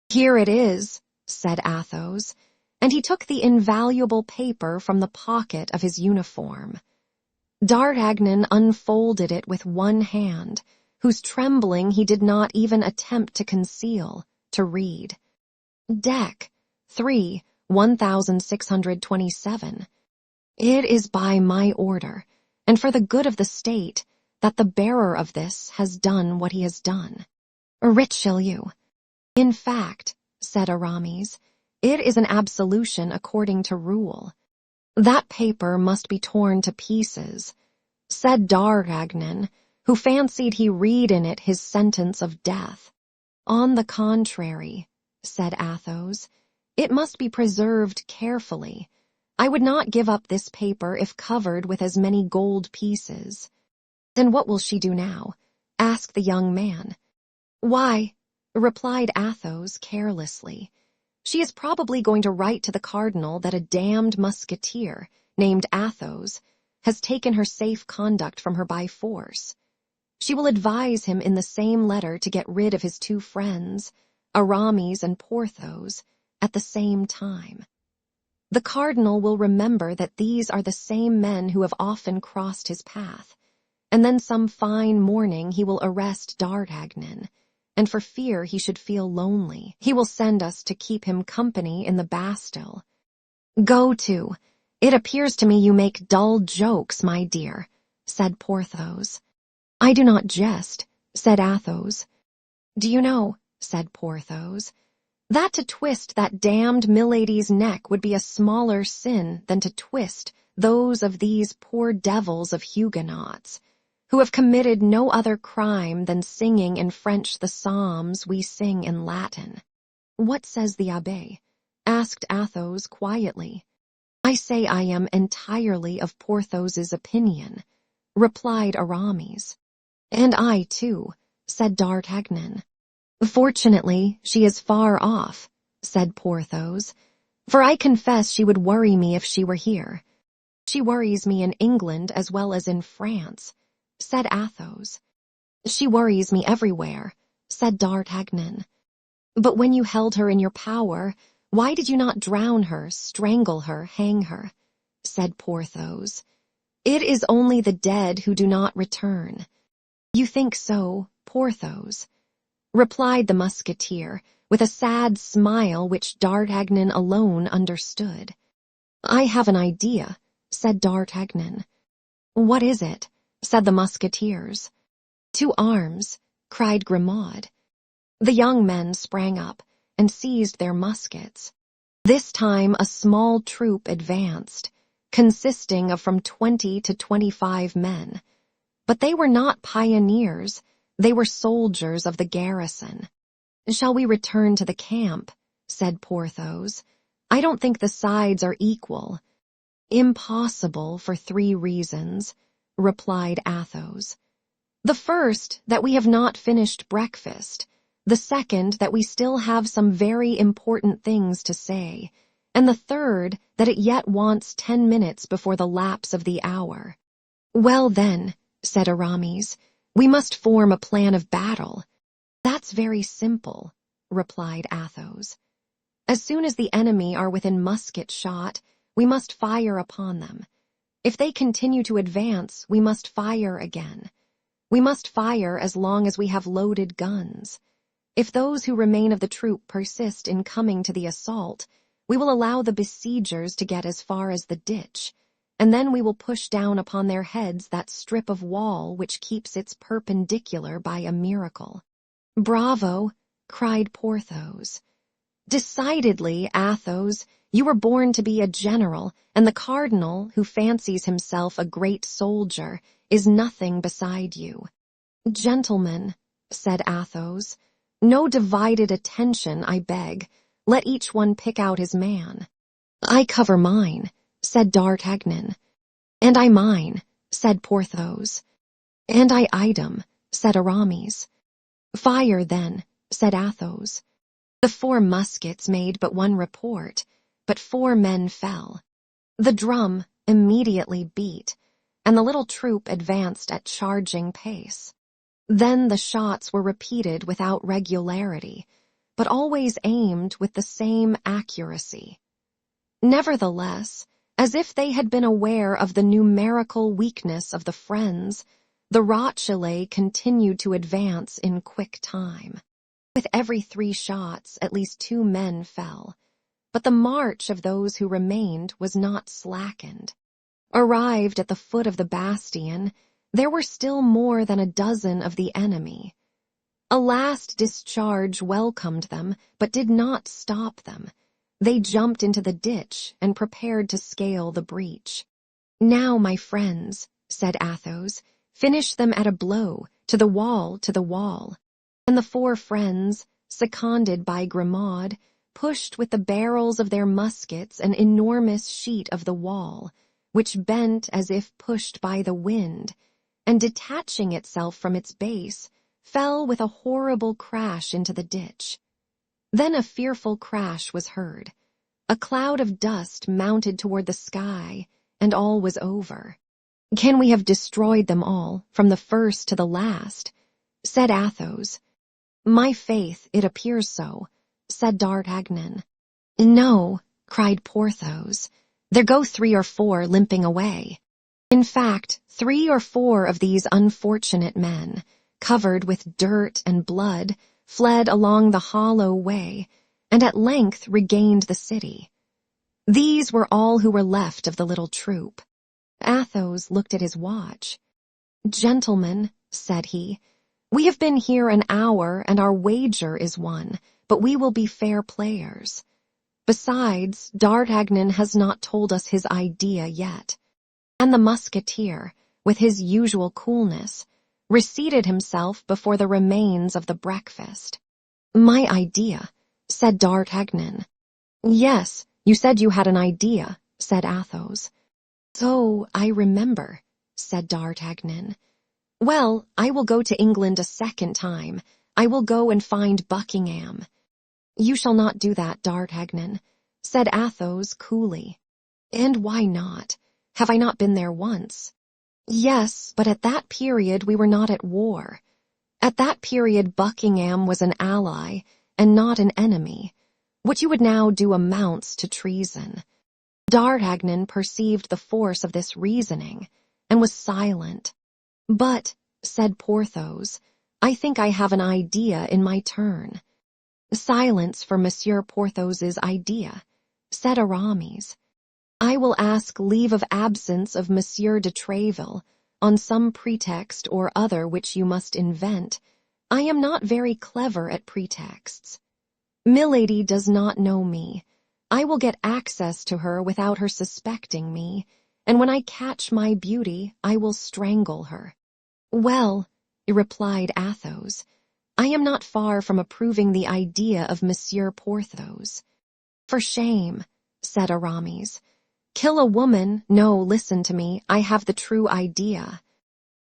"Here it is," said Athos, and he took the invaluable paper from the pocket of his uniform. D'Artagnan unfolded it with one hand, whose trembling he did not even attempt to conceal, to read. "Dec. 3, 1627. It is by my order, and for the good of the state, that the bearer of this has done what he has done. Richelieu. In fact, said Aramis, it is an absolution according to rule. That paper must be torn to pieces, said D'Artagnan, who fancied he read in it his sentence of death. On the contrary, said Athos, it must be preserved carefully. I would not give up this paper if covered with as many gold pieces. Then what will she do now? Asked the young man. Why, replied Athos carelessly, she is probably going to write to the cardinal that a damned musketeer, named Athos, has taken her safe conduct from her by force. She will advise him in the same letter to get rid of his two friends, Aramis and Porthos, at the same time. The cardinal will remember that these are the same men who have often crossed his path, and then some fine morning he will arrest D'Artagnan, and for fear he should feel lonely, he will send us to keep him company in the Bastille. Go to. It appears to me you make dull jokes, my dear, said Porthos. I do not jest, said Athos. Do you know, said Porthos, that to twist that damned milady's neck would be a smaller sin than to twist those of these poor devils of Huguenots, who have committed no other crime than singing in French the psalms we sing in Latin. What says the abbé? Asked Athos quietly. I say I am entirely of Porthos's opinion, replied Aramis. And I, too, said D'Artagnan. Fortunately, she is far off, said Porthos, for I confess she would worry me if she were here. She worries me in England as well as in France, said Athos. She worries me everywhere, said D'Artagnan. But when you held her in your power, why did you not drown her, strangle her, hang her? Said Porthos. It is only the dead who do not return. You think so, Porthos? Replied the musketeer, with a sad smile which D'Artagnan alone understood. I have an idea, said D'Artagnan. What is it? Said the musketeers. To arms, cried Grimaud. The young men sprang up and seized their muskets. This time a small troop advanced, consisting of from 20 to 25 men. But they were not pioneers, they were soldiers of the garrison. Shall we return to the camp? Said Porthos. I don't think the sides are equal. Impossible for 3 reasons, replied Athos. The first, that we have not finished breakfast. The second, that we still have some very important things to say. And the third, that it yet wants 10 minutes before the lapse of the hour. Well then, said Aramis, we must form a plan of battle. That's very simple, replied Athos. As soon as the enemy are within musket shot, we must fire upon them. If they continue to advance, we must fire again. We must fire as long as we have loaded guns. If those who remain of the troop persist in coming to the assault, we will allow the besiegers to get as far as the ditch, and then we will push down upon their heads that strip of wall which keeps its perpendicular by a miracle. Bravo, cried Porthos. Decidedly, Athos, you were born to be a general, and the cardinal, who fancies himself a great soldier, is nothing beside you. Gentlemen, said Athos, no divided attention, I beg. Let each one pick out his man. I cover mine, said D'Artagnan. And I mine, said Porthos. And I item, said Aramis. Fire, then, said Athos. The 4 muskets made but one report, but 4 men fell. The drum immediately beat, and the little troop advanced at charging pace. Then the shots were repeated without regularity, but always aimed with the same accuracy. Nevertheless, as if they had been aware of the numerical weakness of the friends, the Rochellais continued to advance in quick time. With every 3 shots, at least 2 men fell, but the march of those who remained was not slackened. Arrived at the foot of the bastion, there were still more than a dozen of the enemy. A last discharge welcomed them, but did not stop them. They jumped into the ditch and prepared to scale the breach. "Now, my friends," said Athos, "finish them at a blow, to the wall, to the wall." And the four friends, seconded by Grimaud, pushed with the barrels of their muskets an enormous sheet of the wall, which bent as if pushed by the wind, and detaching itself from its base, fell with a horrible crash into the ditch. Then a fearful crash was heard. A cloud of dust mounted toward the sky, and all was over. "Can we have destroyed them all, from the first to the last?" said Athos. "My faith, it appears so," said D'Artagnan. "No," cried Porthos. "There go 3 or 4 limping away." In fact, 3 or 4 of these unfortunate men, covered with dirt and blood, fled along the hollow way, and at length regained the city. These were all who were left of the little troop. Athos looked at his watch. "Gentlemen," said he, "we have been here an hour, and our wager is won, but we will be fair players. Besides, D'Artagnan has not told us his idea yet." And the musketeer, with his usual coolness, reseated himself before the remains of the breakfast. "My idea," said D'Artagnan. "Yes, you said you had an idea," said Athos. "So I remember," said D'Artagnan. "Well, I will go to England a second time. I will go and find Buckingham." "You shall not do that, D'Artagnan," said Athos coolly. "And why not? Have I not been there once?" "Yes, but at that period we were not at war. At that period Buckingham was an ally, and not an enemy. What you would now do amounts to treason." D'Artagnan perceived the force of this reasoning, and was silent. "But," said Porthos, "I think I have an idea in my turn." "Silence for Monsieur Porthos's idea," said Aramis. "I will ask leave of absence of Monsieur de Tréville, on some pretext or other which you must invent. I am not very clever at pretexts. Milady does not know me. I will get access to her without her suspecting me, and when I catch my beauty, I will strangle her." "Well," replied Athos, "I am not far from approving the idea of Monsieur Porthos." "For shame," said Aramis. "Kill a woman? No, listen to me, I have the true idea."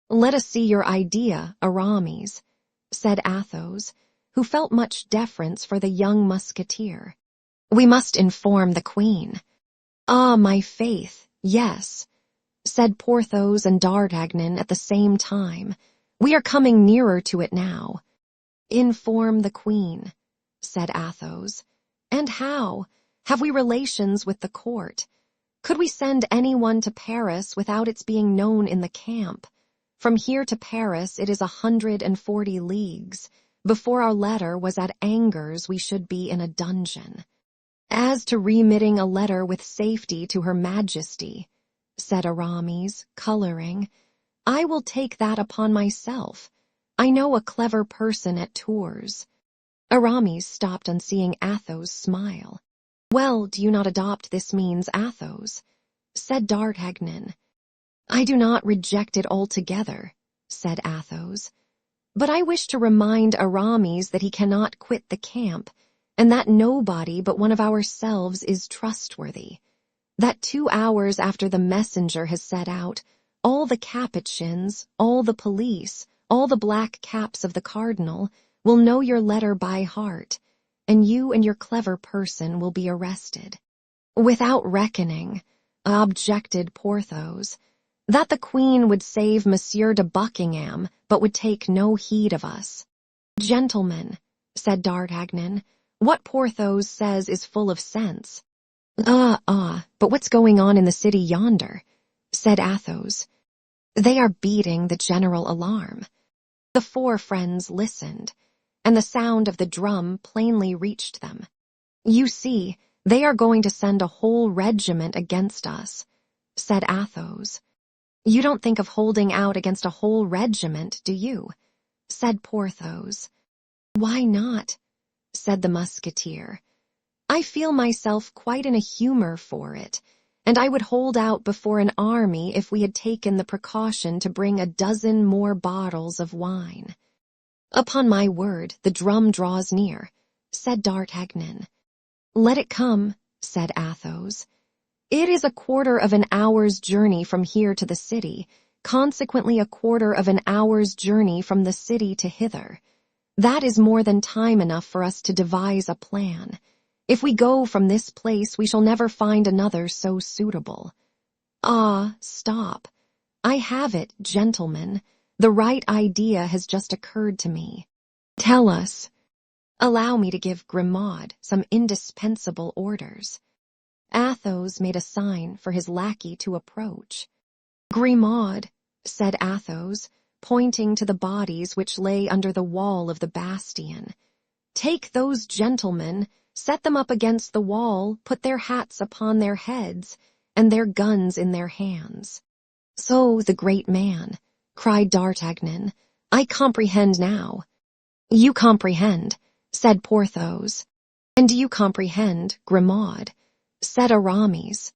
"Let us see your idea, Aramis," said Athos, who felt much deference for the young musketeer. "We must inform the queen." "Ah, my faith, yes," said Porthos and D'Artagnan at the same time. "We are coming nearer to it now." "Inform the queen," said Athos. "And how? Have we relations with the court? Could we send anyone to Paris without its being known in the camp? From here to Paris it is 140 leagues. Before our letter was at Angers we should be in a dungeon." "As to remitting a letter with safety to Her Majesty," said Aramis, coloring, "I will take that upon myself. I know a clever person at Tours." Aramis stopped on seeing Athos smile. "Well, do you not adopt this means, Athos?" said D'Artagnan. "I do not reject it altogether," said Athos. "But I wish to remind Aramis that he cannot quit the camp, and that nobody but one of ourselves is trustworthy. That 2 hours after the messenger has set out, all the Capuchins, all the police, all the black caps of the cardinal will know your letter by heart, and you and your clever person will be arrested." "Without reckoning," objected Porthos, "that the queen would save Monsieur de Buckingham, but would take no heed of us." "Gentlemen," said D'Artagnan, "what Porthos says is full of sense." But what's going on in the city yonder?" said Athos. "They are beating the general alarm." The 4 friends listened, and the sound of the drum plainly reached them. "You see, they are going to send a whole regiment against us. said Athos. You don't think of holding out against a whole regiment, do you? Said Porthos. Why not? Said the musketeer. I feel myself quite in a humor for it, and I would hold out before an army if we had taken the precaution to bring a dozen more bottles of wine. Upon my word, the drum draws near, said D'Artagnan. Let it come, said Athos. It is a quarter of an hour's journey from here to the city, consequently a quarter of an hour's journey from the city to hither. That is more than time enough for us to devise a plan. If we go from this place, we shall never find another so suitable. Ah, stop. I have it, gentlemen. The right idea has just occurred to me. Tell us. Allow me to give Grimaud some indispensable orders. Athos made a sign for his lackey to approach. Grimaud, said Athos, pointing to the bodies which lay under the wall of the bastion. Take those gentlemen, set them up against the wall, put their hats upon their heads, and their guns in their hands. So the great man, cried D'Artagnan, I comprehend now. You comprehend, said Porthos. And do you comprehend, Grimaud? Said Aramis.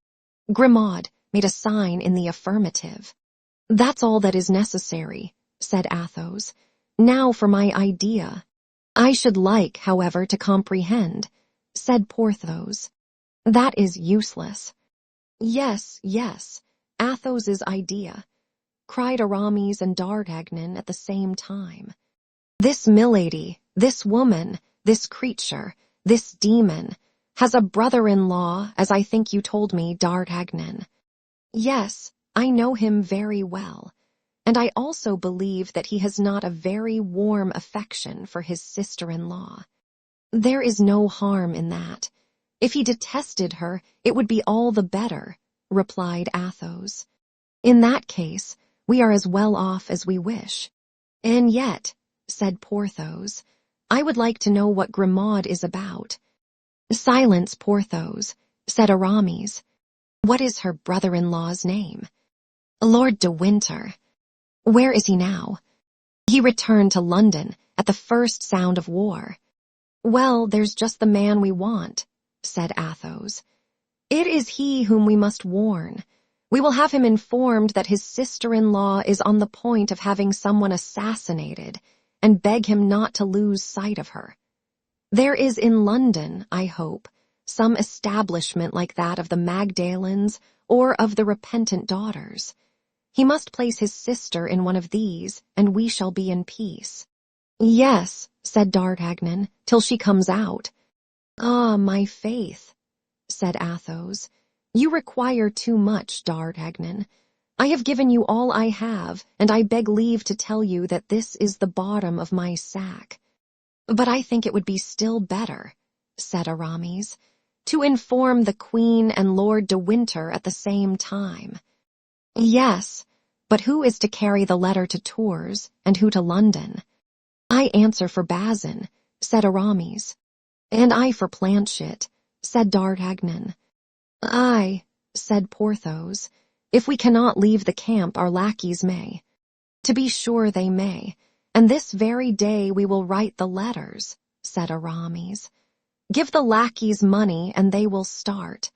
Grimaud made a sign in the affirmative. That's all that is necessary, said Athos. Now for my idea. I should like, however, to comprehend, said Porthos. That is useless. Yes, Athos's idea, cried Aramis and D'Artagnan at the same time. This milady, this woman, this creature, this demon, has a brother-in-law, as I think you told me, D'Artagnan. Yes, I know him very well, and I also believe that he has not a very warm affection for his sister-in-law. There is no harm in that. If he detested her, it would be all the better, replied Athos. In that case, we are as well off as we wish. And yet, said Porthos, I would like to know what Grimaud is about. Silence, Porthos, said Aramis. What is her brother-in-law's name? Lord de Winter. Where is he now? He returned to London at the first sound of war. Well, there's just the man we want, said Athos. It is he whom we must warn. We will have him informed that his sister-in-law is on the point of having someone assassinated, and beg him not to lose sight of her. There is in London, I hope, some establishment like that of the Magdalens or of the Repentant Daughters. He must place his sister in one of these, and we shall be in peace. Yes, said D'Artagnan, till she comes out. Ah, my faith, said Athos. You require too much, D'Artagnan. I have given you all I have, and I beg leave to tell you that this is the bottom of my sack. But I think it would be still better, said Aramis, to inform the Queen and Lord de Winter at the same time. Yes, but who is to carry the letter to Tours, and who to London? I answer for Bazin, said Aramis. And I for Planchet, said D'Artagnan. Aye, said Porthos. If we cannot leave the camp, our lackeys may. To be sure they may, and this very day we will write the letters, said Aramis. Give the lackeys money, and they will start.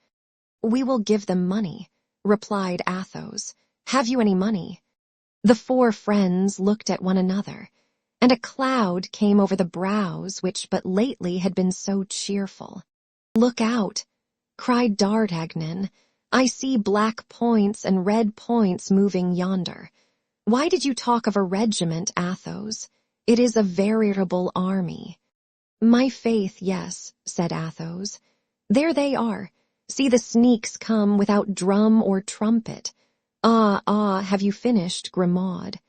We will give them money, replied Athos. Have you any money? The four friends looked at one another, and a cloud came over the brows which but lately had been so cheerful. Look out, cried D'Artagnan. I see black points and red points moving yonder. Why did you talk of a regiment, Athos? It is a veritable army. My faith, yes, said Athos. There they are. See the sneaks come without drum or trumpet. Ah, have you finished, Grimaud?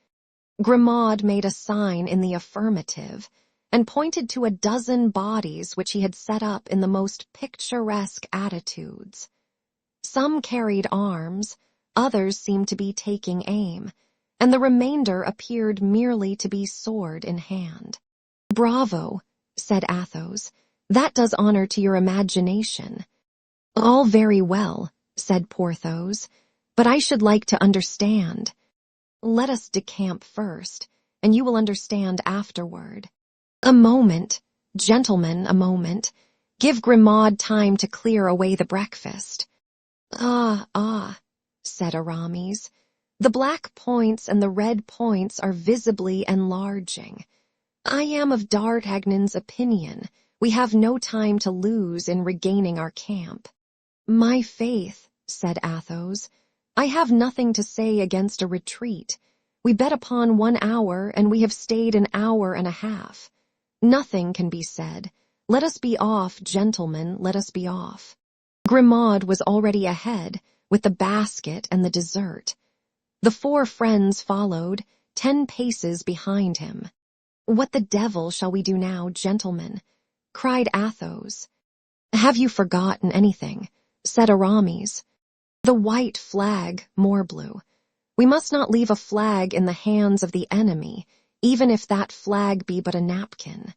Grimaud made a sign in the affirmative, and pointed to a dozen bodies which he had set up in the most picturesque attitudes. Some carried arms, others seemed to be taking aim, and the remainder appeared merely to be sword in hand. Bravo, said Athos. That does honor to your imagination. All very well, said Porthos, But I should like to understand. Let us decamp first, and you will understand afterward. A moment, gentlemen, a moment. Give Grimaud time to clear away the breakfast. Ah, said Aramis. The black points and the red points are visibly enlarging. I am of D'Artagnan's opinion. We have no time to lose in regaining our camp. My faith, said Athos, I have nothing to say against a retreat. We bet upon 1 hour, and we have stayed an hour and a half. Nothing can be said. Let us be off, gentlemen, let us be off. Grimaud was already ahead, with the basket and the dessert. The 4 friends followed, 10 paces behind him. What the devil shall we do now, gentlemen? Cried Athos. Have you forgotten anything? Said Aramis. The white flag, morbleu. We must not leave a flag in the hands of the enemy, even if that flag be but a napkin.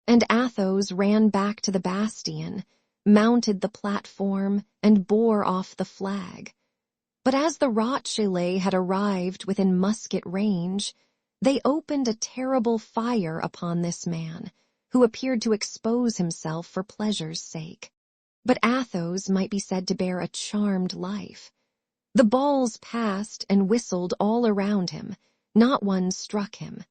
And Athos ran back to the bastion, mounted the platform, and bore off the flag. But as the Rothschilds had arrived within musket range, they opened a terrible fire upon this man, who appeared to expose himself for pleasure's sake. But Athos might be said to bear a charmed life. The balls passed and whistled all around him, not one struck him.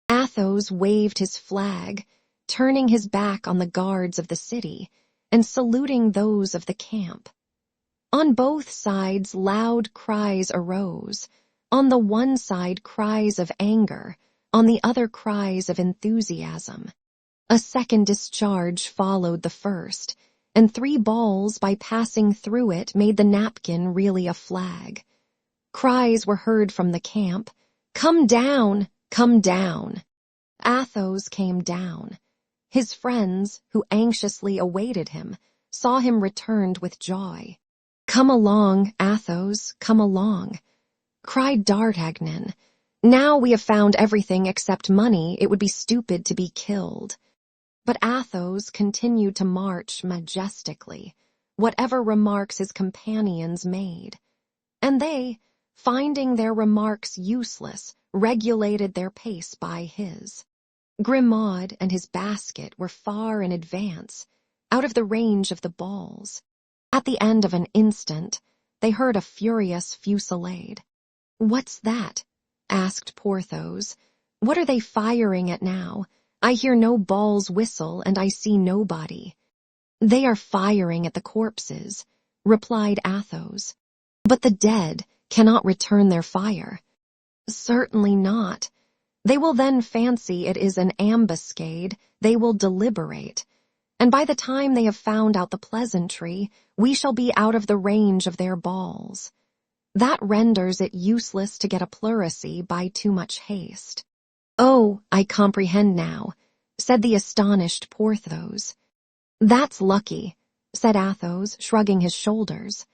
Athos waved his flag, turning his back on the guards of the city, and saluting those of the camp. On both sides loud cries arose, on the one side cries of anger, on the other cries of enthusiasm. A second discharge followed the first, and 3 balls by passing through it made the napkin really a flag. Cries were heard from the camp, "Come down! Come down!" Athos came down. His friends, who anxiously awaited him, saw him returned with joy. "Come along, Athos, come along," cried D'Artagnan. "Now we have found everything except money, it would be stupid to be killed." But Athos continued to march majestically, whatever remarks his companions made. And they, finding their remarks useless, regulated their pace by his. Grimaud and his basket were far in advance, out of the range of the balls. At the end of an instant, they heard a furious fusillade. "What's that?" asked Porthos. "What are they firing at now? I hear no balls whistle, and I see nobody." "They are firing at the corpses," replied Athos. "But the dead cannot return their fire." "Certainly not. They will then fancy it is an ambuscade, they will deliberate, and by the time they have found out the pleasantry, we shall be out of the range of their balls. That renders it useless to get a pleurisy by too much haste." "Oh, I comprehend now," said the astonished Porthos. "That's lucky," said Athos, shrugging his shoulders.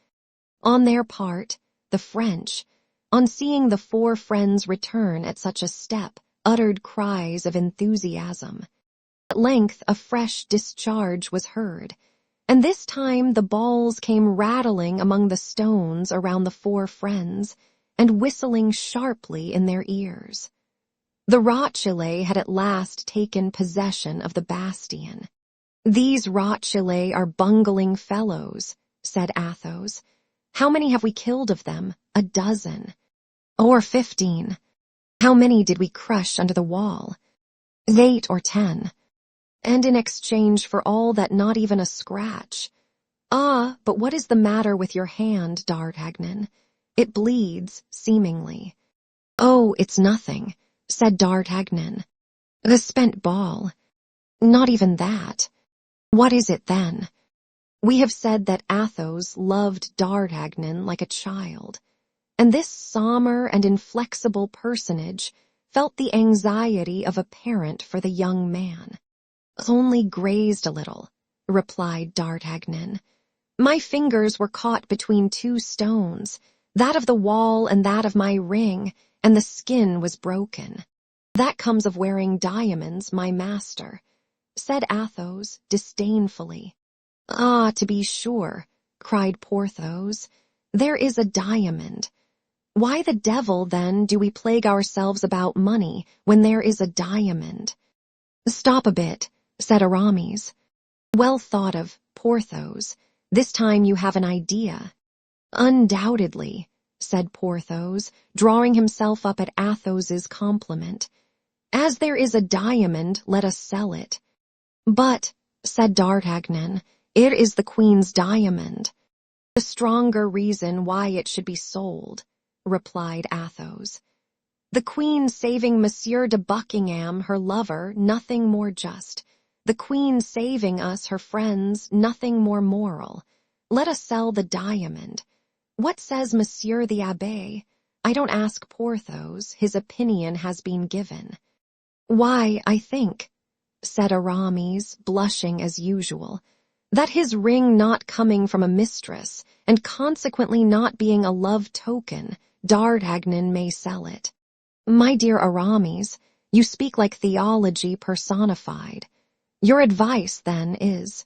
On their part, the French, on seeing the 4 friends return at such a step, uttered cries of enthusiasm. At length a fresh discharge was heard, and this time the balls came rattling among the stones around the 4 friends, and whistling sharply in their ears. The Rothschilds had at last taken possession of the bastion. "These Rothschilds are bungling fellows," said Athos. "How many have we killed of them? 12. Or 15. How many did we crush under the wall? 8 or 10. And in exchange for all that, not even a scratch. Ah, but what is the matter with your hand, D'Artagnan? It bleeds, seemingly." "Oh, it's nothing," said D'Artagnan. "The spent ball." "Not even that." "What is it then?" We have said that Athos loved D'Artagnan like a child, and this sombre and inflexible personage felt the anxiety of a parent for the young man. "Only grazed a little," replied D'Artagnan. "My fingers were caught between 2 stones, that of the wall and that of my ring, and the skin was broken. That comes of wearing diamonds, my master," said Athos disdainfully. "Ah, to be sure," cried Porthos, "there is a diamond. Why the devil, then, do we plague ourselves about money when there is a diamond? Stop a bit, said Aramis. Well thought of, Porthos. This time you have an idea. Undoubtedly, said Porthos, drawing himself up at Athos's compliment. As there is a diamond, let us sell it. But, said D'Artagnan, it is the Queen's diamond. A stronger reason why it should be sold, replied Athos. The Queen saving Monsieur de Buckingham, her lover, nothing more just. The Queen saving us, her friends, nothing more moral. Let us sell the diamond. What says Monsieur the Abbé? I don't ask Porthos, his opinion has been given. Why, I think, said Aramis, blushing as usual, that his ring not coming from a mistress, and consequently not being a love token, D'Artagnan may sell it. My dear Aramis, you speak like theology personified. Your advice, then, is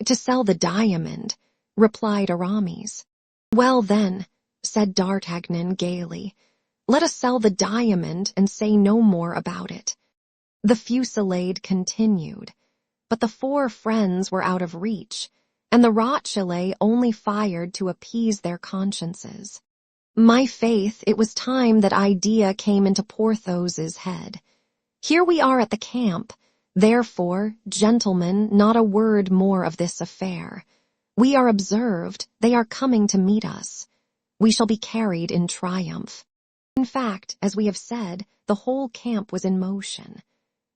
to sell the diamond, replied Aramis. Well, then, said D'Artagnan gaily, let us sell the diamond and say no more about it. The fusillade continued, but the four friends were out of reach, and the Rochellais only fired to appease their consciences. My faith, it was time that idea came into Porthos's head. Here we are at the camp. Therefore, gentlemen, not a word more of this affair. We are observed, they are coming to meet us. We shall be carried in triumph. In fact, as we have said, the whole camp was in motion.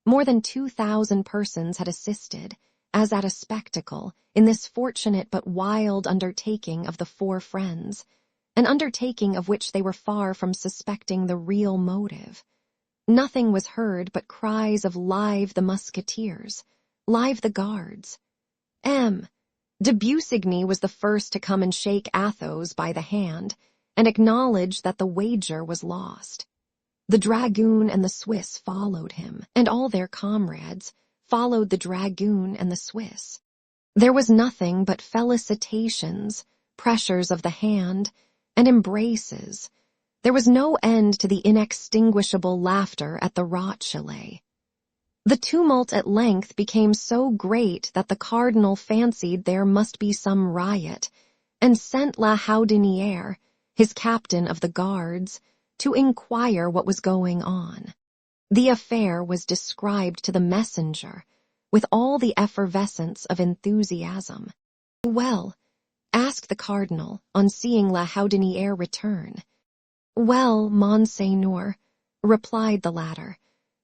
More than 2,000 persons had assisted, as at a spectacle, in this fortunate but wild undertaking of the four friends, an undertaking of which they were far from suspecting the real motive. Nothing was heard but cries of "Live the musketeers! Live the guards!" De Busigny was the first to come and shake Athos by the hand, and acknowledge that the wager was lost. The dragoon and the Swiss followed him, and all their comrades followed the dragoon and the Swiss. There was nothing but felicitations, pressures of the hand, and embraces. There was no end to the inextinguishable laughter at the Rochellais. The tumult at length became so great that the cardinal fancied there must be some riot, and sent La Houdinière, his captain of the guards, to inquire what was going on. The affair was described to the messenger with all the effervescence of enthusiasm. Well, asked the cardinal on seeing La Houdinière return. Well, Monseigneur, replied the latter,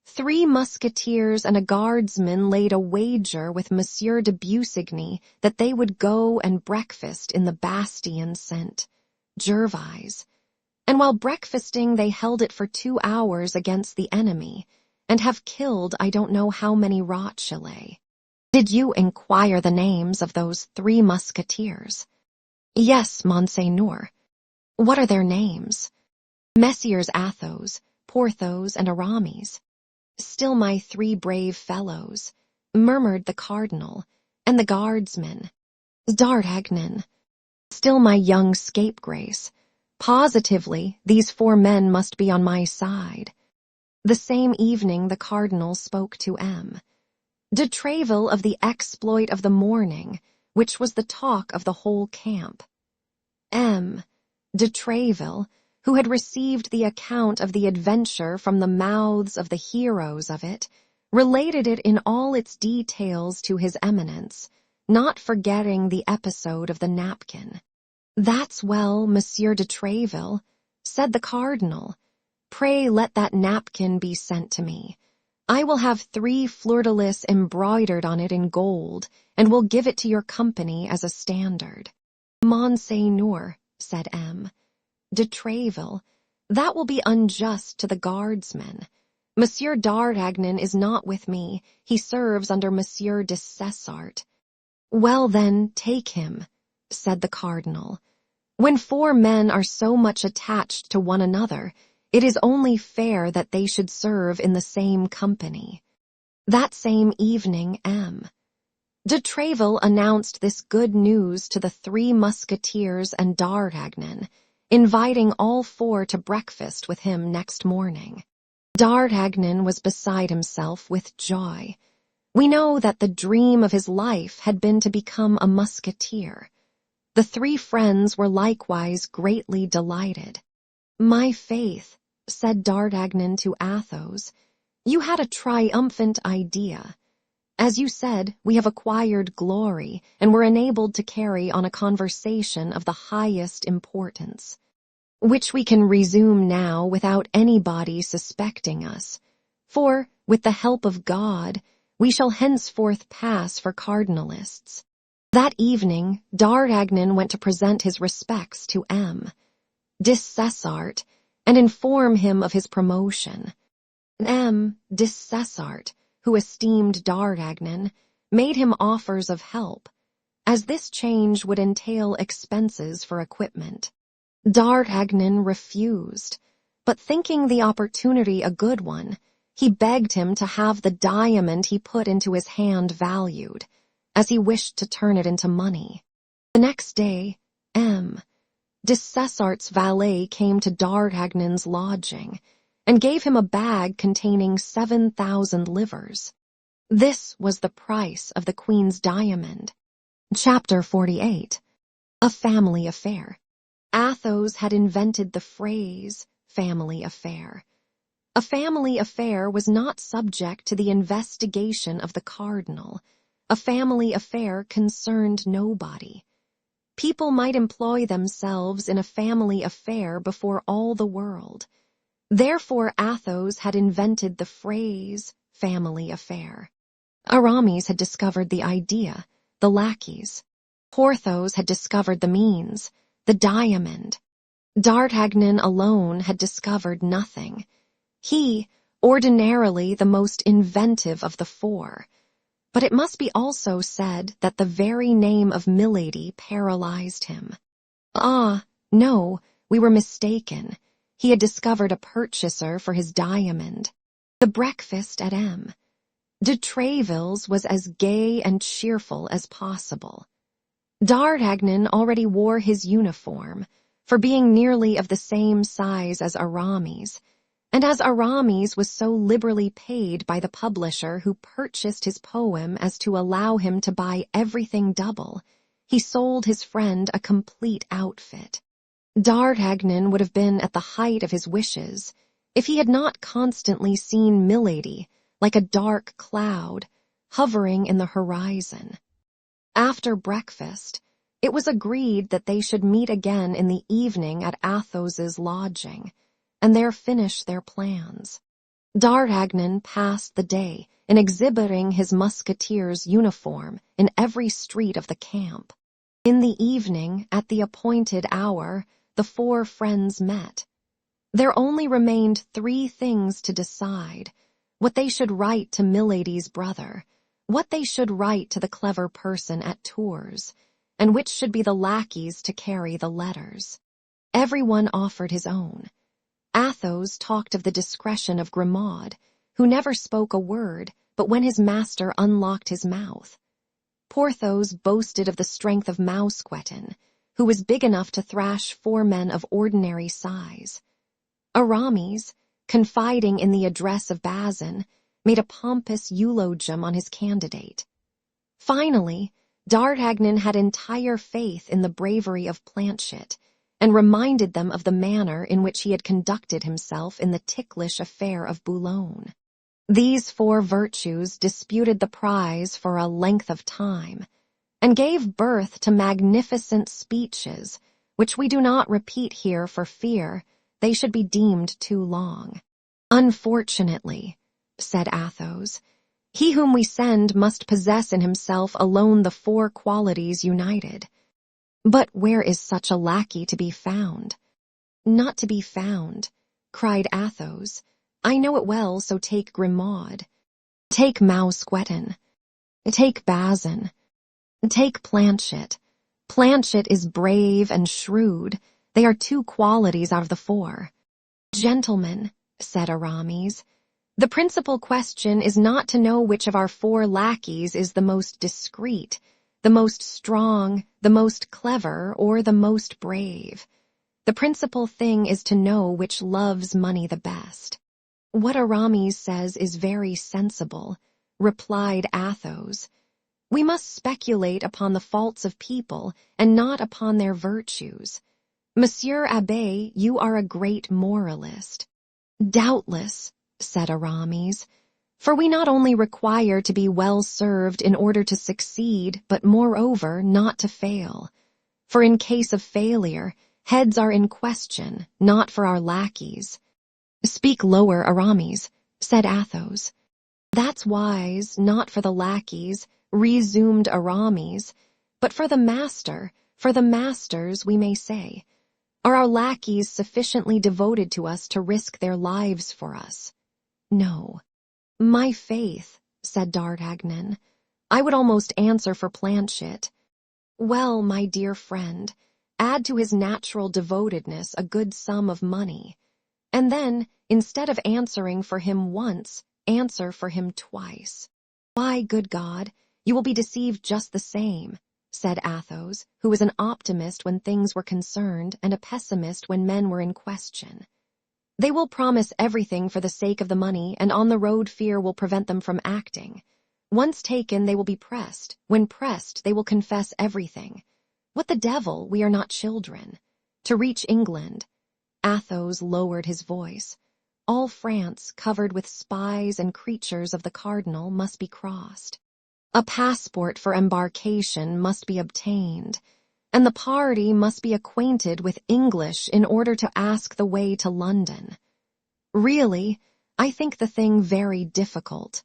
3 musketeers and a guardsman laid a wager with Monsieur de Busigny that they would go and breakfast in the bastion Saint Gervais, and while breakfasting they held it for 2 hours against the enemy, and have killed I don't know how many Rochellais. Did you inquire the names of those 3 musketeers? Yes, Monseigneur. What are their names? Messieurs Athos, Porthos, and Aramis. Still my 3 brave fellows, murmured the cardinal, and the guardsman. D'Artagnan. Still my young scapegrace. Positively, these 4 men must be on my side. The same evening the cardinal spoke to M. de Tréville of the exploit of the morning, which was the talk of the whole camp. M. de Tréville, who had received the account of the adventure from the mouths of the heroes of it, related it in all its details to his Eminence, not forgetting the episode of the napkin. That's well, Monsieur de Tréville, said the cardinal. Pray let that napkin be sent to me. I will have 3 fleur-de-lis embroidered on it in gold, and will give it to your company as a standard. Monseigneur, said M. de Tréville, that will be unjust to the guardsmen. Monsieur d'Artagnan is not with me, he serves under Monsieur de Cessart. Well then, take him, said the cardinal. When 4 men are so much attached to one another, it is only fair that they should serve in the same company. That same evening, M. de Tréville announced this good news to the 3 musketeers and D'Artagnan, inviting all four to breakfast with him next morning. D'Artagnan was beside himself with joy. We know that the dream of his life had been to become a musketeer. The three friends were likewise greatly delighted. "My faith," said D'Artagnan to Athos, "you had a triumphant idea. As you said, we have acquired glory and were enabled to carry on a conversation of the highest importance, which we can resume now without anybody suspecting us, for, with the help of God, we shall henceforth pass for cardinalists." That evening, D'Artagnan went to present his respects to M. Dessessart and inform him of his promotion. M. Dessessart, who esteemed D'Artagnan, made him offers of help, as this change would entail expenses for equipment. D'Artagnan refused, but thinking the opportunity a good one, he begged him to have the diamond he put into his hand valued, as he wished to turn it into money. The next day, M. Dessessart's valet came to D'Artagnan's lodging and gave him a bag containing 7,000 livres. This was the price of the Queen's diamond. Chapter 48. A Family Affair. Athos had invented the phrase, family affair. A family affair was not subject to the investigation of the cardinal. A family affair concerned nobody. People might employ themselves in a family affair before all the world. Therefore Athos had invented the phrase, family affair. Aramis had discovered the idea, the lackeys. Porthos had discovered the means, the diamond. D'Artagnan alone had discovered nothing. He, ordinarily the most inventive of the four. But it must be also said that the very name of Milady paralyzed him. Ah, no, we were mistaken. He had discovered a purchaser for his diamond. The breakfast at M. de Tréville's was as gay and cheerful as possible. D'Artagnan already wore his uniform, for being nearly of the same size as Aramis, and as Aramis was so liberally paid by the publisher who purchased his poem as to allow him to buy everything double, he sold his friend a complete outfit. D'Artagnan would have been at the height of his wishes if he had not constantly seen Milady, like a dark cloud, hovering in the horizon. After breakfast, it was agreed that they should meet again in the evening at Athos's lodging, and there finish their plans. D'Artagnan passed the day in exhibiting his musketeer's uniform in every street of the camp. In the evening, at the appointed hour, the four friends met. There only remained 3 things to decide: what they should write to Milady's brother, what they should write to the clever person at Tours, and which should be the lackeys to carry the letters. Everyone offered his own. Athos talked of the discretion of Grimaud, who never spoke a word but when his master unlocked his mouth. Porthos boasted of the strength of Mousqueton, who was big enough to thrash 4 men of ordinary size. Aramis, confiding in the address of Bazin, made a pompous eulogium on his candidate. Finally, D'Artagnan had entire faith in the bravery of Planchet, and reminded them of the manner in which he had conducted himself in the ticklish affair of Boulogne. These 4 virtues disputed the prize for a length of time, and gave birth to magnificent speeches, which we do not repeat here for fear they should be deemed too long. "Unfortunately," said Athos, "he whom we send must possess in himself alone the 4 qualities united. But where is such a lackey to be found?" "Not to be found," cried Athos. "I know it well, so take Grimaud. Take Mousqueton. Take Bazin. Take Planchet. Planchet is brave and shrewd. They are 2 qualities out of the 4. "Gentlemen," said Aramis, "the principal question is not to know which of our 4 lackeys is the most discreet, the most strong, the most clever, or the most brave. The principal thing is to know which loves money the best. What Aramis says is very sensible, replied Athos. We must speculate upon the faults of people and not upon their virtues. Monsieur Abbé, you are a great moralist. Doubtless, said Aramis, for we not only require to be well served in order to succeed, but moreover not to fail. For in case of failure, heads are in question, not for our lackeys. Speak lower, Aramis, said Athos. That's wise, not for the lackeys, resumed Aramis, but for the master, for the masters, we may say. Are our lackeys sufficiently devoted to us to risk their lives for us? No. My faith, said D'Artagnan, I would almost answer for Planchet. Well, my dear friend, add to his natural devotedness a good sum of money, and then, instead of answering for him once, answer for him twice. Why, good God, you will be deceived just the same, said Athos, who was an optimist when things were concerned and a pessimist when men were in question. They will promise everything for the sake of the money, and on the road fear will prevent them from acting. Once taken, they will be pressed. When pressed, they will confess everything. What the devil, we are not children. To reach England. Athos lowered his voice. All France, covered with spies and creatures of the cardinal, must be crossed. A passport for embarkation must be obtained, and the party must be acquainted with English in order to ask the way to London. Really, I think the thing very difficult.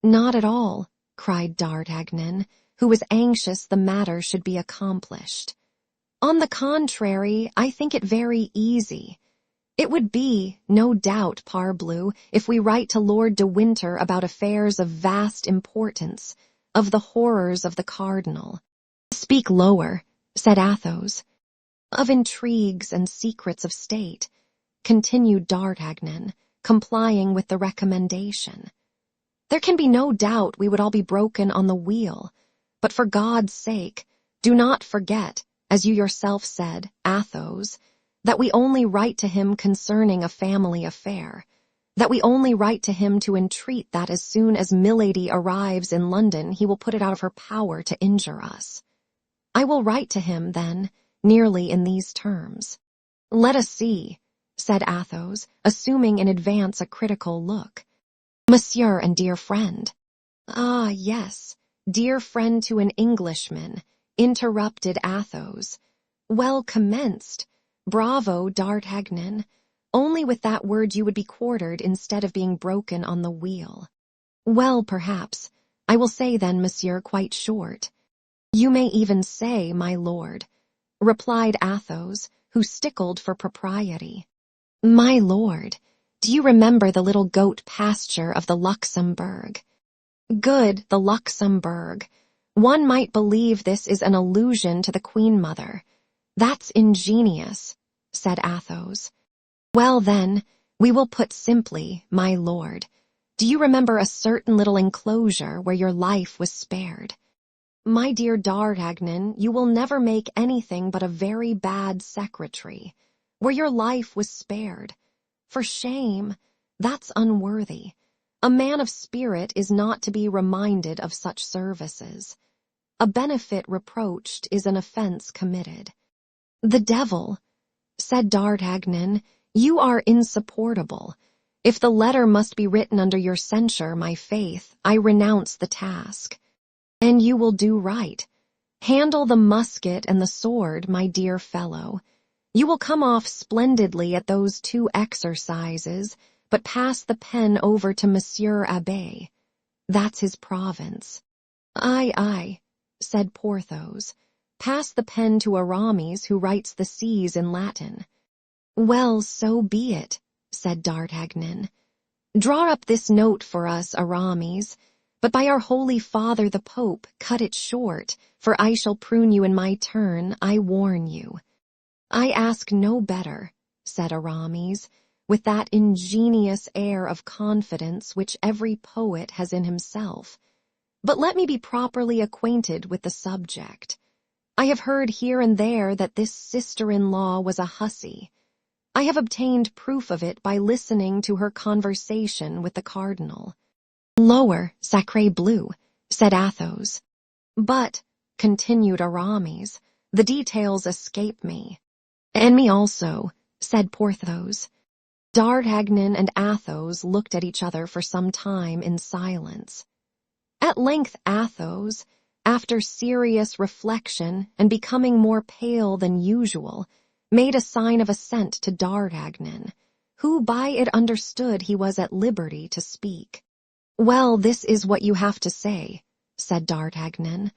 Not at all, cried D'Artagnan, who was anxious the matter should be accomplished. On the contrary, I think it very easy. It would be, no doubt, parbleu, if we write to Lord de Winter about affairs of vast importance, of the horrors of the cardinal. Speak lower, said Athos. Of intrigues and secrets of state, continued D'Artagnan, complying with the recommendation. There can be no doubt we would all be broken on the wheel, but for God's sake, do not forget, as you yourself said, Athos, that we only write to him concerning a family affair, that we only write to him to entreat that as soon as Milady arrives in London he will put it out of her power to injure us. I will write to him, then, nearly in these terms. Let us see, said Athos, assuming in advance a critical look. Monsieur and dear friend. Ah, yes, dear friend to an Englishman, interrupted Athos. Well commenced. Bravo, D'Artagnan. Only with that word you would be quartered instead of being broken on the wheel. Well, perhaps. I will say then, monsieur, quite short. You may even say, my lord, replied Athos, who stickled for propriety. My lord, do you remember the little goat pasture of the Luxembourg? Good, the Luxembourg. One might believe this is an allusion to the Queen Mother. That's ingenious, said Athos. Well then, we will put simply, my lord, do you remember a certain little enclosure where your life was spared? My dear D'Artagnan, you will never make anything but a very bad secretary, where your life was spared. For shame, that's unworthy. A man of spirit is not to be reminded of such services. A benefit reproached is an offense committed. The devil, said D'Artagnan, you are insupportable. If the letter must be written under your censure, my faith, I renounce the task. And you will do right. Handle the musket and the sword, my dear fellow. You will come off splendidly at those two exercises, but pass the pen over to Monsieur Abbé. That's his province. Aye, said Porthos. Pass the pen to Aramis, who writes the C's in Latin. Well, so be it, said D'Artagnan. Draw up this note for us, Aramis, but by our holy father the Pope, cut it short, for I shall prune you in my turn, I warn you. I ask no better, said Aramis, with that ingenious air of confidence which every poet has in himself. But let me be properly acquainted with the subject. I have heard here and there that this sister-in-law was a hussy. I have obtained proof of it by listening to her conversation with the cardinal." "Lower, sacré bleu," said Athos. "But," continued Aramis, "the details escape me." "And me also," said Porthos. D'Artagnan and Athos looked at each other for some time in silence. At length Athos, after serious reflection and becoming more pale than usual, made a sign of assent to D'Artagnan, who by it understood he was at liberty to speak. "Well, this is what you have to say," said D'Artagnan.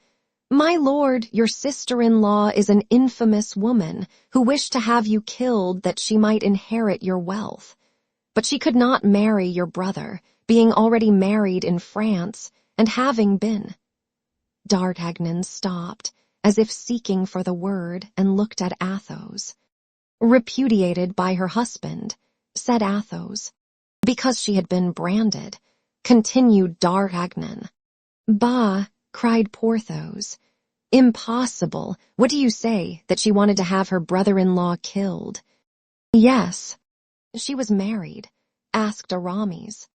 "My lord, your sister-in-law is an infamous woman who wished to have you killed that she might inherit your wealth. But she could not marry your brother, being already married in France, and having been—" D'Artagnan stopped, as if seeking for the word, and looked at Athos. "Repudiated by her husband," said Athos. "Because she had been branded," continued D'Artagnan. "Bah!" cried Porthos. "Impossible! What do you say, that she wanted to have her brother-in-law killed?" "Yes." "She was married?" asked Aramis.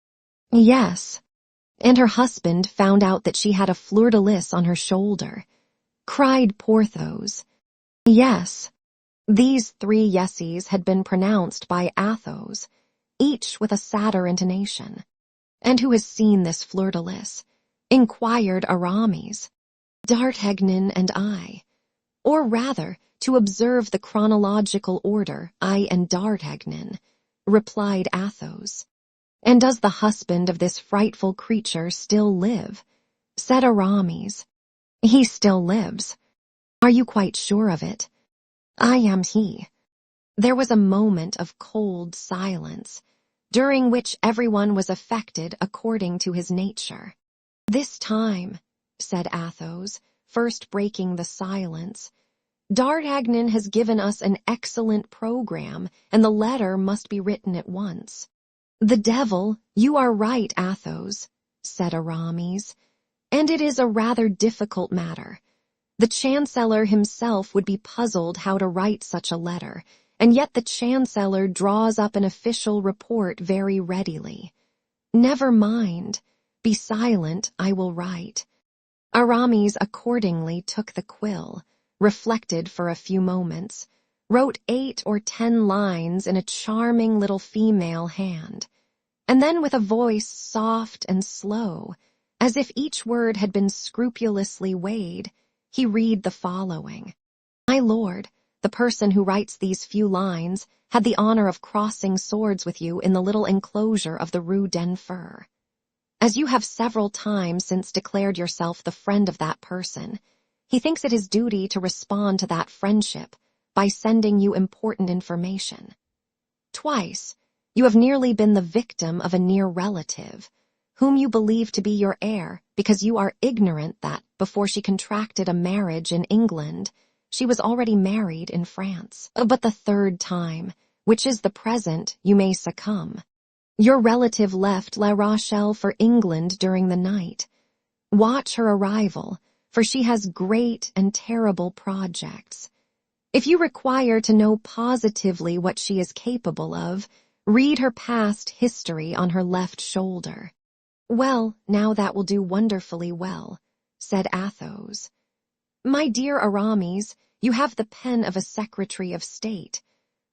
"Yes." "And her husband found out that she had a fleur-de-lis on her shoulder?" cried Porthos. "Yes." These three yeses had been pronounced by Athos, each with a sadder intonation. "And who has seen this fleur-de-lis?" inquired Aramis. "D'Artagnan and I. Or rather, to observe the chronological order, I and D'Artagnan," replied Athos. "And does the husband of this frightful creature still live?" said Aramis. "He still lives." "Are you quite sure of it?" "I am he." There was a moment of cold silence, during which everyone was affected according to his nature. "This time," said Athos, first breaking the silence, "D'Artagnan has given us an excellent program, and the letter must be written at once." "The devil, you are right, Athos," said Aramis, "and it is a rather difficult matter. The Chancellor himself would be puzzled how to write such a letter, and yet the Chancellor draws up an official report very readily. Never mind. Be silent, I will write." Aramis accordingly took the quill, reflected for a few moments, wrote 8 or 10 lines in a charming little female hand, and then with a voice soft and slow, as if each word had been scrupulously weighed, he read the following. "My lord, the person who writes these few lines had the honor of crossing swords with you in the little enclosure of the Rue d'Enfer. As you have several times since declared yourself the friend of that person, he thinks it his duty to respond to that friendship by sending you important information. Twice, you have nearly been the victim of a near relative, whom you believe to be your heir because you are ignorant that, before she contracted a marriage in England, she was already married in France. But the third time, which is the present, you may succumb. Your relative left La Rochelle for England during the night. Watch her arrival, for she has great and terrible projects. If you require to know positively what she is capable of, read her past history on her left shoulder." "Well, now that will do wonderfully well," said Athos. "My dear Aramis, you have the pen of a Secretary of State.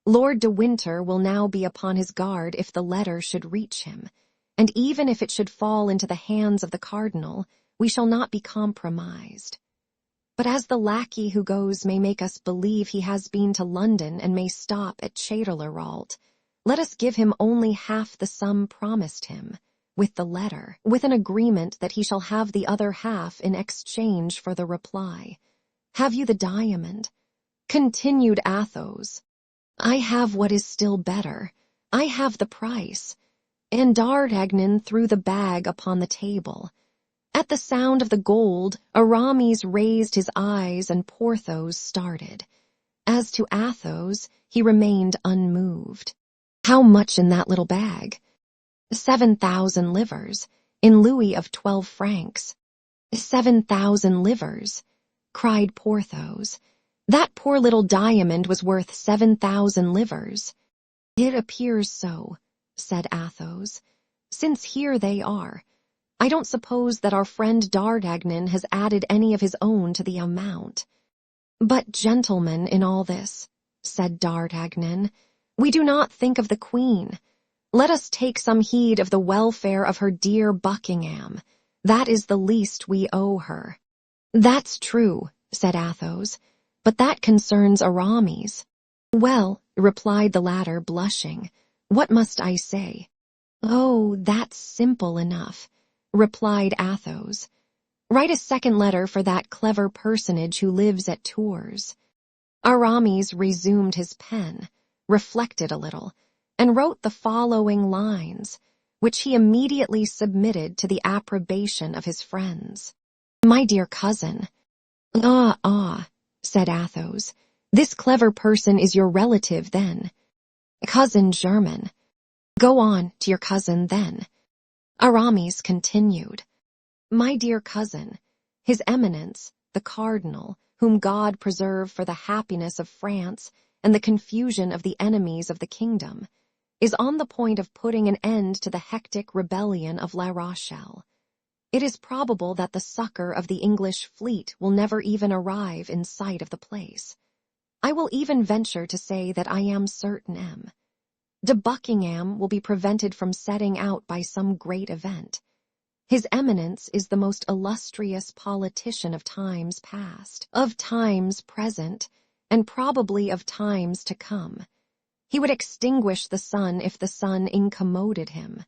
Lord de Winter will now be upon his guard if the letter should reach him, and even if it should fall into the hands of the cardinal, we shall not be compromised. But as the lackey who goes may make us believe he has been to London and may stop at Châtellerault, let us give him only half the sum promised him, with the letter, with an agreement that he shall have the other half in exchange for the reply. Have you the diamond?" continued Athos. "I have what is still better. I have the price." And D'Artagnan threw the bag upon the table. At the sound of the gold, Aramis raised his eyes and Porthos started. As to Athos, he remained unmoved. "How much in that little bag?" 7,000 livres, in louis of 12 francs. 7,000 livres. cried Porthos. "That poor little diamond was worth 7,000 livres." "It appears so," said Athos, "since here they are. I don't suppose that our friend D'Artagnan has added any of his own to the amount." "But, gentlemen, in all this," said D'Artagnan, "we do not think of the Queen. Let us take some heed of the welfare of her dear Buckingham. That is the least we owe her." "That's true," said Athos, "but that concerns Aramis." "Well," replied the latter, blushing, "what must I say?" "Oh, that's simple enough," replied Athos. "Write a second letter for that clever personage who lives at Tours." Aramis resumed his pen, reflected a little, and wrote the following lines, which he immediately submitted to the approbation of his friends. "My dear cousin." Ah, said Athos. "This clever person is your relative, then?" "Cousin german." "Go on to your cousin, then." Aramis continued. "My dear cousin, His Eminence, the Cardinal, whom God preserve for the happiness of France and the confusion of the enemies of the kingdom, is on the point of putting an end to the hectic rebellion of La Rochelle. It is probable that the succor of the English fleet will never even arrive in sight of the place. I will even venture to say that I am certain de Buckingham will be prevented from setting out by some great event. His Eminence is the most illustrious politician of times past, of times present, and probably of times to come. He would extinguish the sun if the sun incommoded him.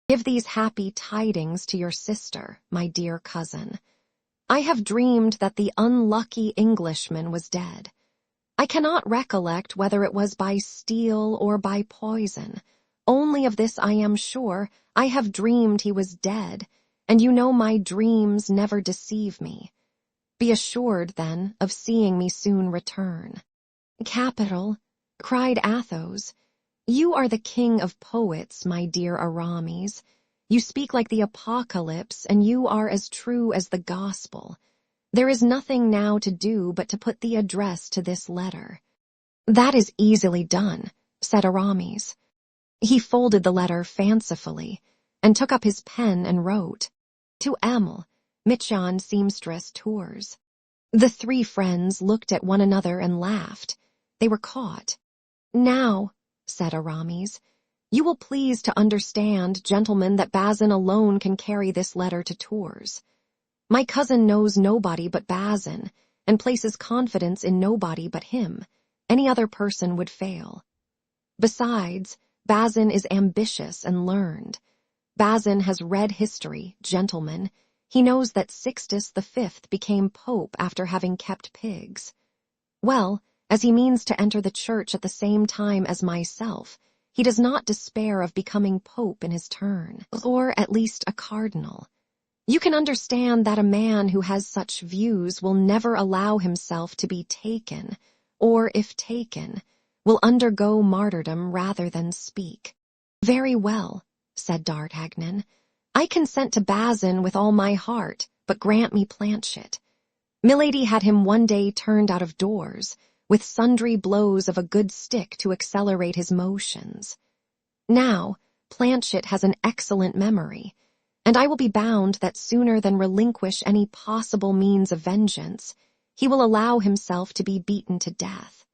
Give these happy tidings to your sister, my dear cousin. I have dreamed that the unlucky Englishman was dead. I cannot recollect whether it was by steel or by poison. Only of this I am sure, I have dreamed he was dead, and you know my dreams never deceive me. Be assured, then, of seeing me soon return." "Capital," cried Athos. "You are the king of poets, my dear Aramis. You speak like the Apocalypse, and you are as true as the Gospel. There is nothing now to do but to put the address to this letter." "That is easily done," said Aramis. He folded the letter fancifully, and took up his pen and wrote, "To Emil, Michon seamstress, Tours." The three friends looked at one another and laughed. They were caught. "Now," said Aramis, "you will please to understand, gentlemen, that Bazin alone can carry this letter to Tours. My cousin knows nobody but Bazin, and places confidence in nobody but him. Any other person would fail. Besides, Bazin is ambitious and learned. Bazin has read history, gentlemen. He knows that Sixtus V became pope after having kept pigs. Well, as he means to enter the church at the same time as myself, he does not despair of becoming pope in his turn, or at least a cardinal. You can understand that a man who has such views will never allow himself to be taken, or if taken, will undergo martyrdom rather than speak." "Very well," said D'Artagnan. "I consent to Bazin with all my heart, but grant me Planchet." Milady had him one day turned out of doors, with sundry blows of a good stick to accelerate his motions. Now, Planchet has an excellent memory, and I will be bound that sooner than relinquish any possible means of vengeance, he will allow himself to be beaten to death.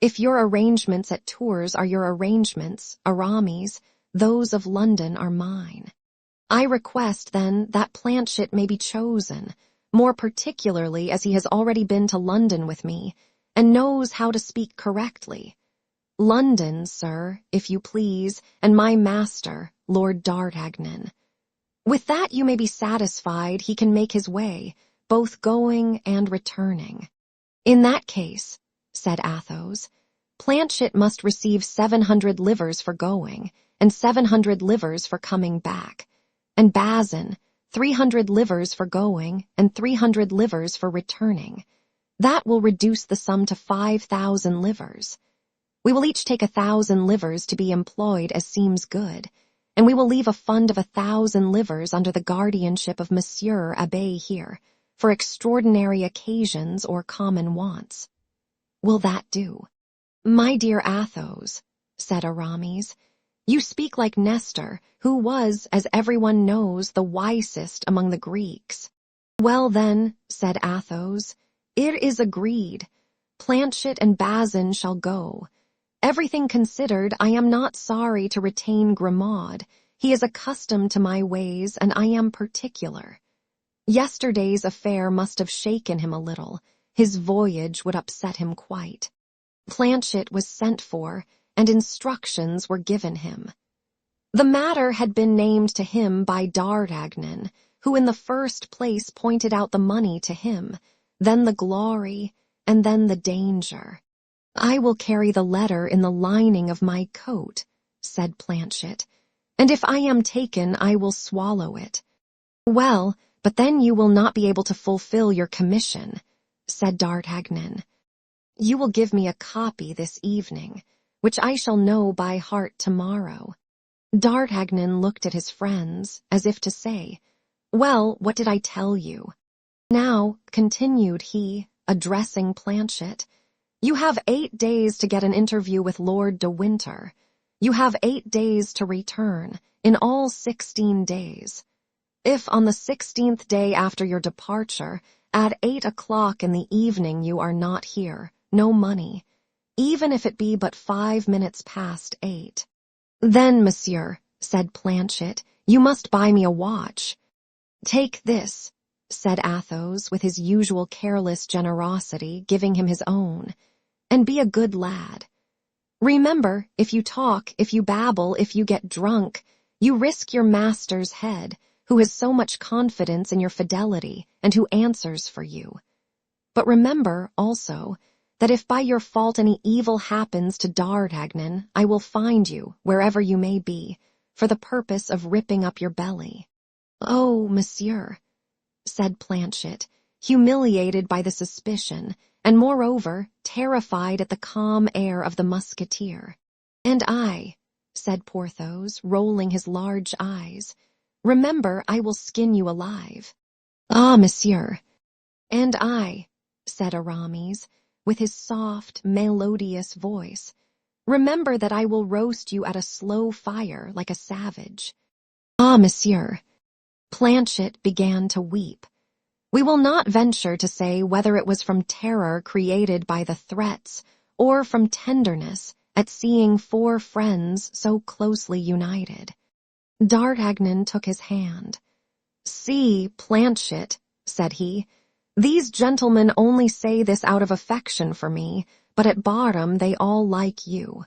If your arrangements at Tours are your arrangements, Aramis, those of London are mine. I request, then, that Planchet may be chosen, more particularly as he has already been to London with me, and knows how to speak correctly. London, sir, if you please, and my master, Lord D'Artagnan. With that you may be satisfied he can make his way, both going and returning." "In that case," said Athos, "Planchet must receive 700 livres for going, and 700 livres for coming back, and Bazin 300 livres for going, and 300 livres for returning. That will reduce the sum to 5,000 livres. We will each take 1,000 livres to be employed as seems good, and we will leave a fund of 1,000 livres under the guardianship of Monsieur Abbé here, for extraordinary occasions or common wants. Will that do? My dear Athos, said Aramis, you speak like Nestor, who was, as everyone knows, the wisest among the Greeks. Well then, said Athos, it is agreed. Planchet and Bazin shall go. Everything considered, I am not sorry to retain Grimaud. He is accustomed to my ways, and I am particular. Yesterday's affair must have shaken him a little. His voyage would upset him quite. Planchet was sent for, and instructions were given him. The matter had been named to him by D'Artagnan, who in the first place pointed out the money to him, then the glory, and then the danger. I will carry the letter in the lining of my coat, said Planchet, and if I am taken, I will swallow it. Well, but then you will not be able to fulfill your commission, said D'Artagnan. You will give me a copy this evening, which I shall know by heart tomorrow. D'Artagnan looked at his friends, as if to say, Well, what did I tell you? Now, continued he, addressing Planchet, you have 8 days to get an interview with Lord de Winter. You have 8 days to return, in all 16 days. If on the 16th day after your departure, at 8 o'clock in the evening you are not here, no money, even if it be but 5 minutes past 8. Then, monsieur, said Planchet, you must buy me a watch. Take this, said Athos with his usual careless generosity, giving him his own, and be a good lad. Remember, if you talk, if you babble, if you get drunk, you risk your master's head, who has so much confidence in your fidelity and who answers for you. But remember, also, that if by your fault any evil happens to D'Artagnan, I will find you, wherever you may be, for the purpose of ripping up your belly. Oh, monsieur, said Planchet, humiliated by the suspicion, and moreover, terrified at the calm air of the musketeer. And I, said Porthos, rolling his large eyes, remember, I will skin you alive. Ah, monsieur. And I, said Aramis, with his soft, melodious voice, remember that I will roast you at a slow fire like a savage. Ah, monsieur. Planchet began to weep. We will not venture to say whether it was from terror created by the threats or from tenderness at seeing 4 friends so closely united. D'Artagnan took his hand. See, Planchet, said he, these gentlemen only say this out of affection for me, but at bottom they all like you.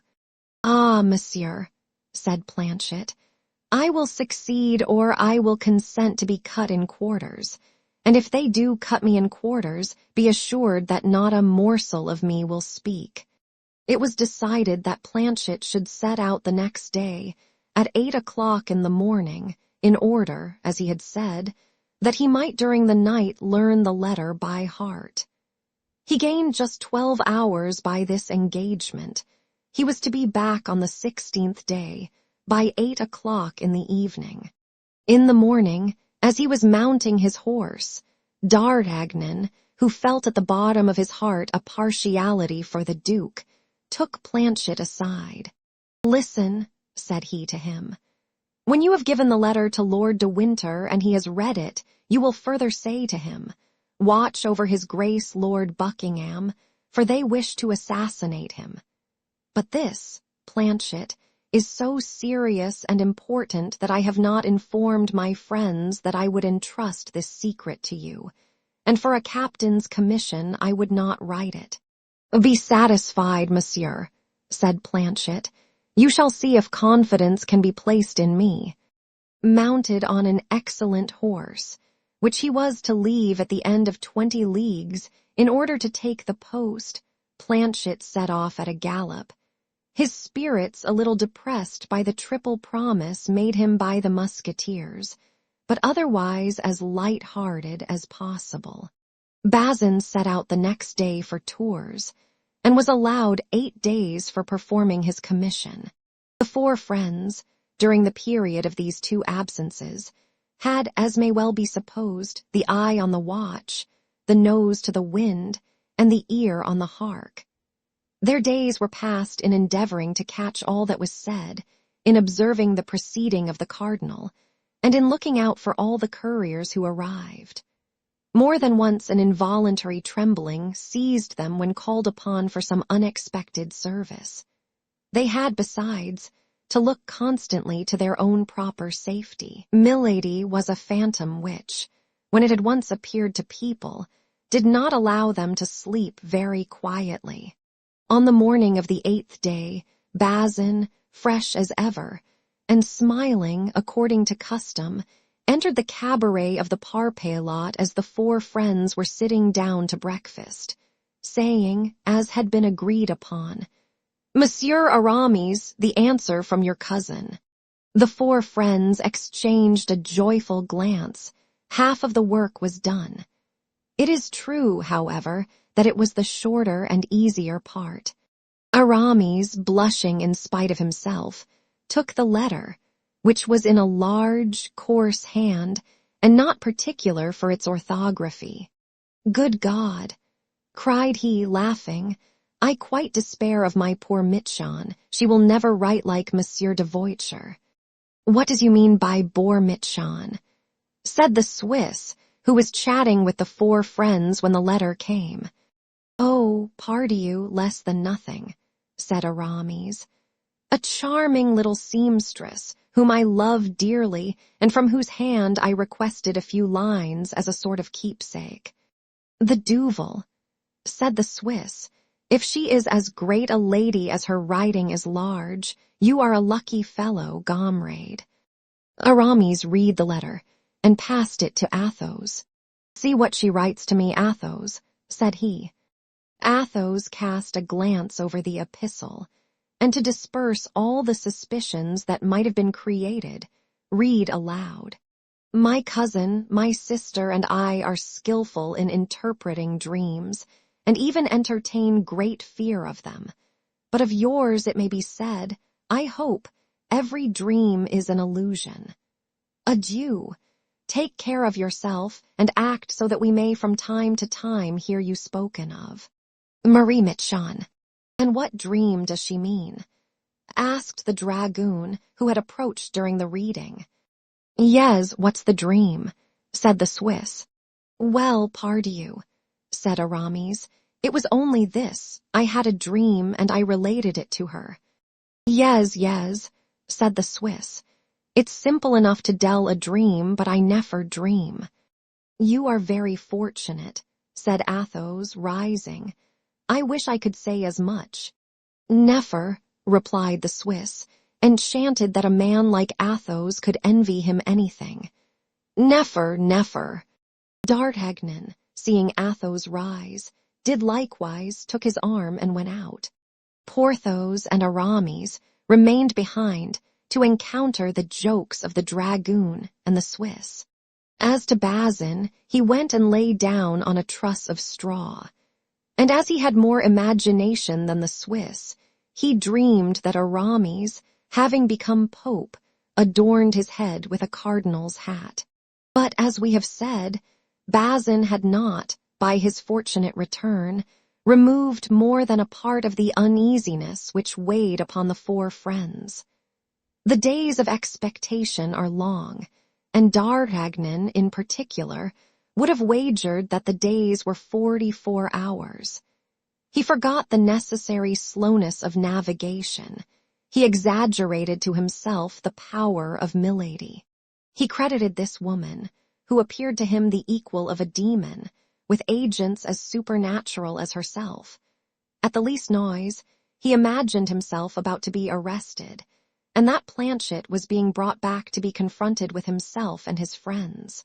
Ah, monsieur, said Planchet, I will succeed or I will consent to be cut in quarters, and if they do cut me in quarters, be assured that not a morsel of me will speak. It was decided that Planchet should set out the next day, at 8 o'clock in the morning, in order, as he had said, that he might during the night learn the letter by heart. He gained just 12 hours by this engagement. He was to be back on the 16th day, by 8 o'clock in the evening. In the morning, as he was mounting his horse, D'Artagnan, who felt at the bottom of his heart a partiality for the Duke, took Planchet aside. Listen, said he to him. When you have given the letter to Lord de Winter and he has read it, you will further say to him, Watch over his Grace Lord Buckingham, for they wish to assassinate him. But this, Planchet, is so serious and important that I have not informed my friends that I would entrust this secret to you, and for a captain's commission I would not write it. Be satisfied, monsieur, said Planchet. You shall see if confidence can be placed in me. Mounted on an excellent horse, which he was to leave at the end of 20 leagues in order to take the post, Planchet set off at a gallop. His spirits a little depressed by the triple promise made him by the musketeers, but otherwise as light-hearted as possible. Bazin set out the next day for Tours, and was allowed 8 days for performing his commission. The 4 friends, during the period of these 2 absences, had, as may well be supposed, the eye on the watch, the nose to the wind, and the ear on the hark. Their days were passed in endeavoring to catch all that was said, in observing the proceeding of the cardinal, and in looking out for all the couriers who arrived. More than once an involuntary trembling seized them when called upon for some unexpected service. They had, besides, to look constantly to their own proper safety. Milady was a phantom which, when it had once appeared to people, did not allow them to sleep very quietly. On the morning of the 8th day, Bazin, fresh as ever, and smiling according to custom, entered the cabaret of the Parpaillot as the four friends were sitting down to breakfast, saying, as had been agreed upon, "Monsieur Aramis, the answer from your cousin." The four friends exchanged a joyful glance. Half of the work was done. It is true, however, that it was the shorter and easier part. Aramis, blushing in spite of himself, took the letter, which was in a large, coarse hand, and not particular for its orthography. "Good God!" cried he, laughing, "I quite despair of my poor Mitchon. She will never write like Monsieur de Voiture." "What does you mean by bore Mitchon?" said the Swiss, who was chatting with the four friends when the letter came. "Oh, pardie you, less than nothing," said Aramis. "A charming little seamstress, whom I love dearly, and from whose hand I requested a few lines as a sort of keepsake." "The Duvel," said the Swiss. "If she is as great a lady as her writing is large, you are a lucky fellow, comrade." Aramis read the letter, and passed it to Athos. "See what she writes to me, Athos," said he. Athos cast a glance over the epistle, and to disperse all the suspicions that might have been created, read aloud. "My cousin, my sister, and I are skillful in interpreting dreams, and even entertain great fear of them. But of yours it may be said, I hope, every dream is an illusion. Adieu. Take care of yourself, and act so that we may from time to time hear you spoken of. Marie Mitchon." "And what dream does she mean?" asked the dragoon, who had approached during the reading. "Yes, what's the dream?" said the Swiss. "Well, pardie you," said Aramis, "it was only this. I had a dream, and I related it to her." Yes, said the Swiss. "It's simple enough to tell a dream, but I never dream." "You are very fortunate," said Athos, rising. "I wish I could say as much." "Never," replied the Swiss, enchanted that a man like Athos could envy him anything. Never. D'Artagnan, seeing Athos rise, did likewise, took his arm and went out. Porthos and Aramis remained behind to encounter the jokes of the dragoon and the Swiss. As to Bazin, he went and lay down on a truss of straw, and as he had more imagination than the Swiss, he dreamed that Aramis, having become pope, adorned his head with a cardinal's hat. But, as we have said, Bazin had not, by his fortunate return, removed more than a part of the uneasiness which weighed upon the four friends. The days of expectation are long, and D'Artagnan, in particular, would have wagered that the days were 44 hours. He forgot the necessary slowness of navigation. He exaggerated to himself the power of Milady. He credited this woman, who appeared to him the equal of a demon, with agents as supernatural as herself. At the least noise, he imagined himself about to be arrested, and that Planchet was being brought back to be confronted with himself and his friends.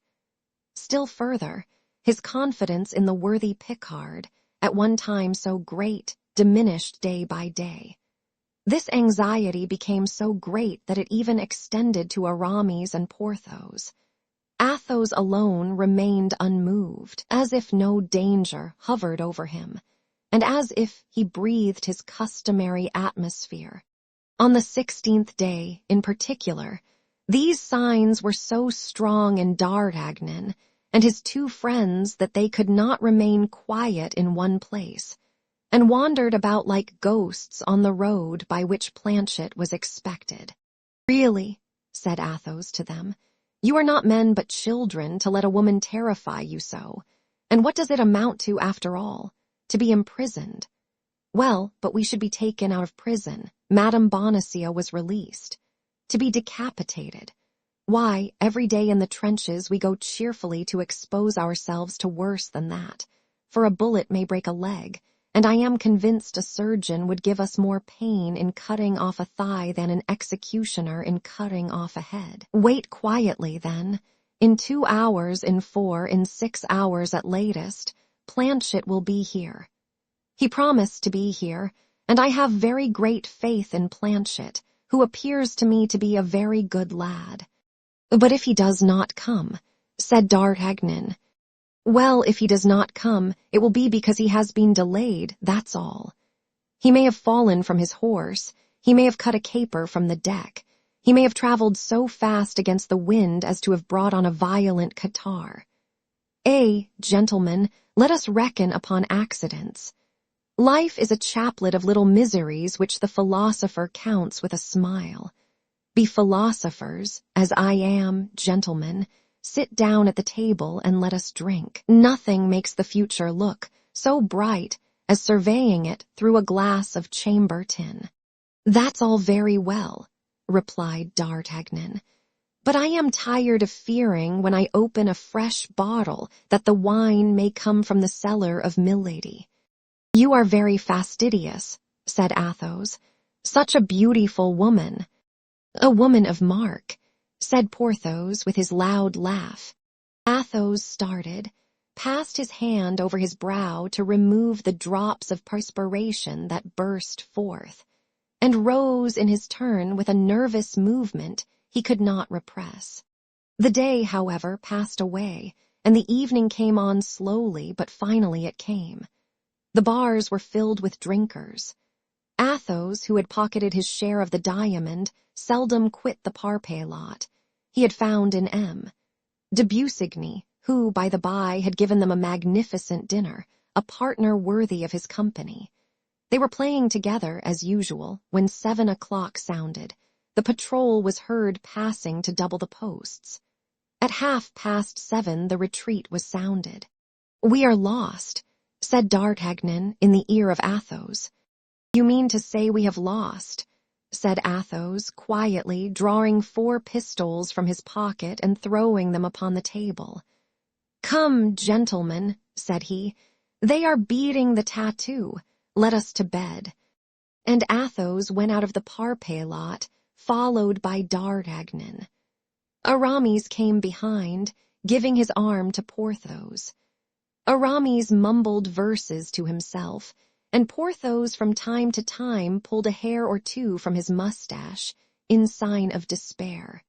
Still further, his confidence in the worthy Picard, at one time so great, diminished day by day. This anxiety became so great that it even extended to Aramis and Porthos. Athos alone remained unmoved, as if no danger hovered over him, and as if he breathed his customary atmosphere. On the 16th day, in particular, These signs were so strong in D'Artagnan and his two friends that they could not remain quiet in one place, and wandered about like ghosts on the road by which Planchet was expected. "Really," said Athos to them, "you are not men but children to let a woman terrify you so. And what does it amount to after all? To be imprisoned. Well, but we should be taken out of prison. Madame Bonacieux was released. To be decapitated. Why, every day in the trenches we go cheerfully to expose ourselves to worse than that, for a bullet may break a leg, and I am convinced a surgeon would give us more pain in cutting off a thigh than an executioner in cutting off a head. Wait quietly, then. In 2 hours, in 4, in 6 hours at latest, Planchet will be here. He promised to be here, and I have very great faith in Planchet, who appears to me to be a very good lad." "But if he does not come," said D'Artagnan. "Well, if he does not come, it will be because he has been delayed, that's all. He may have fallen from his horse, he may have cut a caper from the deck, he may have traveled so fast against the wind as to have brought on a violent catarrh. Gentlemen, let us reckon upon accidents. Life is a chaplet of little miseries which the philosopher counts with a smile. Be philosophers, as I am, gentlemen. Sit down at the table and let us drink. Nothing makes the future look so bright as surveying it through a glass of chamber tin." "That's all very well," replied D'Artagnan, "but I am tired of fearing when I open a fresh bottle that the wine may come from the cellar of Milady." "You are very fastidious," said Athos. "Such a beautiful woman." "A woman of mark," said Porthos with his loud laugh. Athos started, passed his hand over his brow to remove the drops of perspiration that burst forth, and rose in his turn with a nervous movement he could not repress. The day, however, passed away, and the evening came on slowly, but finally it came. The bars were filled with drinkers. Athos, who had pocketed his share of the diamond, seldom quit the parquet lot. He had found an M. De Busigny, who, by the by, had given them a magnificent dinner, a partner worthy of his company. They were playing together, as usual, when 7 o'clock sounded. The patrol was heard passing to double the posts. At 7:30 the retreat was sounded. "We are lost," said D'Artagnan in the ear of Athos. "You mean to say we have lost," said Athos, quietly drawing 4 pistols from his pocket and throwing them upon the table. "Come, gentlemen," said he, "they are beating the tattoo. Let us to bed." And Athos went out of the parquet lot, followed by D'Artagnan. Aramis came behind, giving his arm to Porthos. Aramis mumbled verses to himself, and Porthos from time to time pulled a hair or two from his mustache, in sign of despair.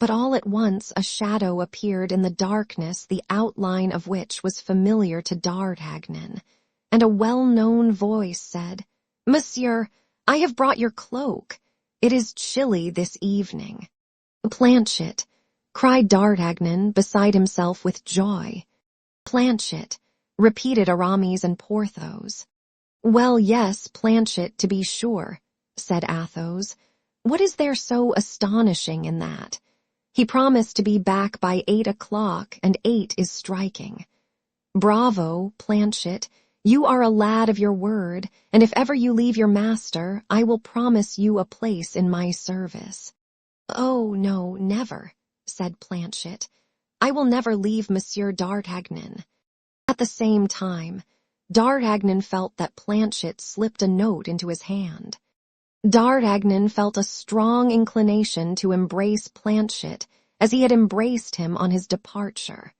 But all at once a shadow appeared in the darkness, the outline of which was familiar to D'Artagnan, and a well-known voice said, "Monsieur, I have brought your cloak. It is chilly this evening." "Planchet," cried D'Artagnan, beside himself with joy. "Planchet," repeated Aramis and Porthos. "Well, yes, Planchet, to be sure," said Athos. "What is there so astonishing in that? He promised to be back by 8 o'clock, and 8 is striking. Bravo, Planchet, you are a lad of your word, and if ever you leave your master, I will promise you a place in my service." "Oh, no, never," said Planchet. "I will never leave Monsieur D'Artagnan." At the same time, D'Artagnan felt that Planchet slipped a note into his hand. D'Artagnan felt a strong inclination to embrace Planchet as he had embraced him on his departure.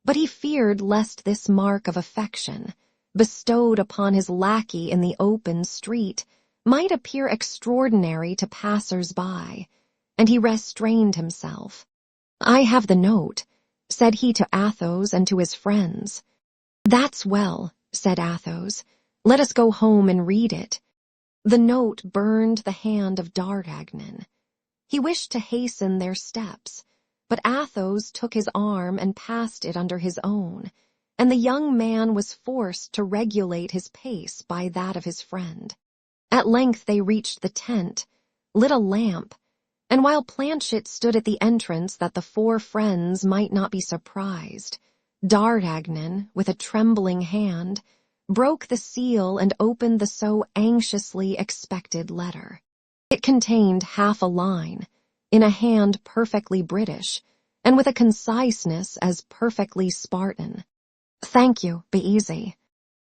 But he feared lest this mark of affection, bestowed upon his lackey in the open street, might appear extraordinary to passers-by, and he restrained himself. "I have the note," said he to Athos and to his friends. "That's well," said Athos. "Let us go home and read it." The note burned the hand of D'Artagnan. He wished to hasten their steps, but Athos took his arm and passed it under his own, and the young man was forced to regulate his pace by that of his friend. At length they reached the tent, lit a lamp, and while Planchet stood at the entrance that the four friends might not be surprised, D'Artagnan, with a trembling hand, broke the seal and opened the so anxiously expected letter. It contained half a line, in a hand perfectly British, and with a conciseness as perfectly Spartan. "Thank you, be easy."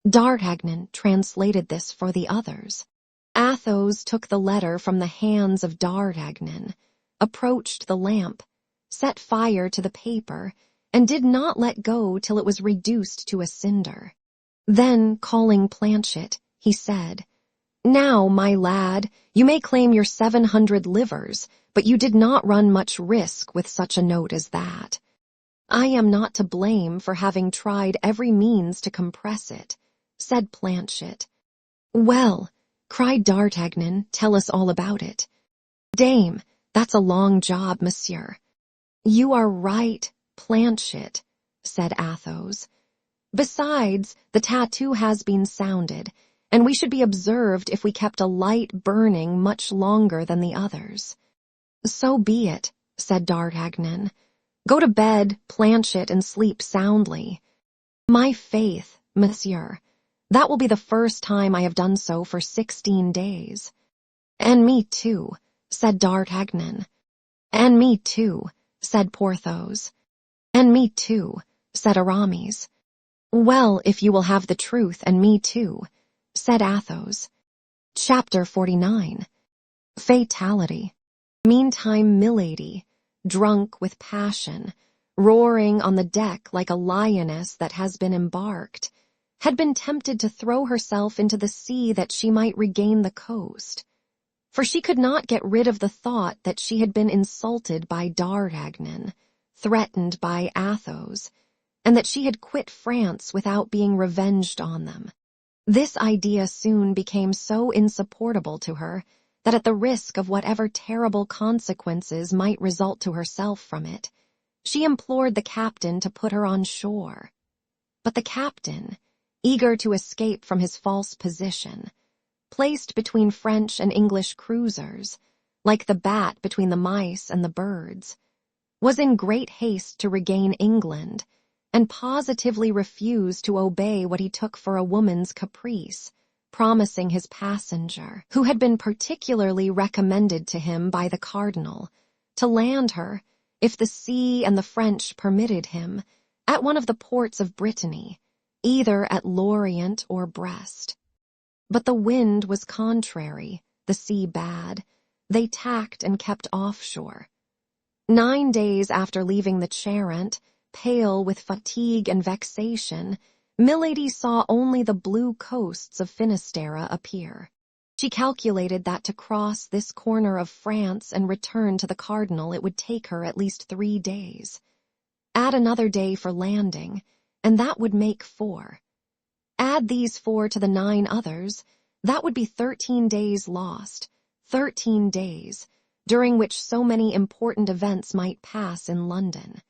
D'Artagnan translated this for the others. Athos took the letter from the hands of D'Artagnan, approached the lamp, set fire to the paper, and did not let go till it was reduced to a cinder. Then, calling Planchet, he said, "Now, my lad, you may claim your 700 livres, but you did not run much risk with such a note as that. I am not to blame for having tried every means to compress it," said Planchet. "Well," cried D'Artagnan, "tell us all about it." "Dame, that's a long job, monsieur." "You are right, Planchet," said Athos. "Besides, the tattoo has been sounded, and we should be observed if we kept a light burning much longer than the others." "So be it," said D'Artagnan. "Go to bed, Planchet, and sleep soundly." "My faith, monsieur, that will be the first time I have done so for 16 days. "And me too," said D'Artagnan. "And me too," said Porthos. "And me too," said Aramis. "Well, if you will have the truth, and me too," said Athos. Chapter 49. Fatality. Meantime Milady, drunk with passion, roaring on the deck like a lioness that has been embarked, had been tempted to throw herself into the sea that she might regain the coast. For she could not get rid of the thought that she had been insulted by D'Artagnan, threatened by Athos, and that she had quit France without being revenged on them. This idea soon became so insupportable to her that at the risk of whatever terrible consequences might result to herself from it, she implored the captain to put her on shore. But the captain, eager to escape from his false position, placed between French and English cruisers, like the bat between the mice and the birds, was in great haste to regain England, and positively refused to obey what he took for a woman's caprice, promising his passenger, who had been particularly recommended to him by the cardinal, to land her, if the sea and the French permitted him, at one of the ports of Brittany, either at Lorient or Brest. But the wind was contrary, the sea bad. They tacked and kept offshore. 9 days after leaving the Charente, pale with fatigue and vexation, Milady saw only the blue coasts of Finisterre appear. She calculated that to cross this corner of France and return to the cardinal it would take her at least 3 days. Add another day for landing, and that would make 4. Add these 4 to the 9 others, that would be 13 days lost, 13 days, during which so many important events might pass in London.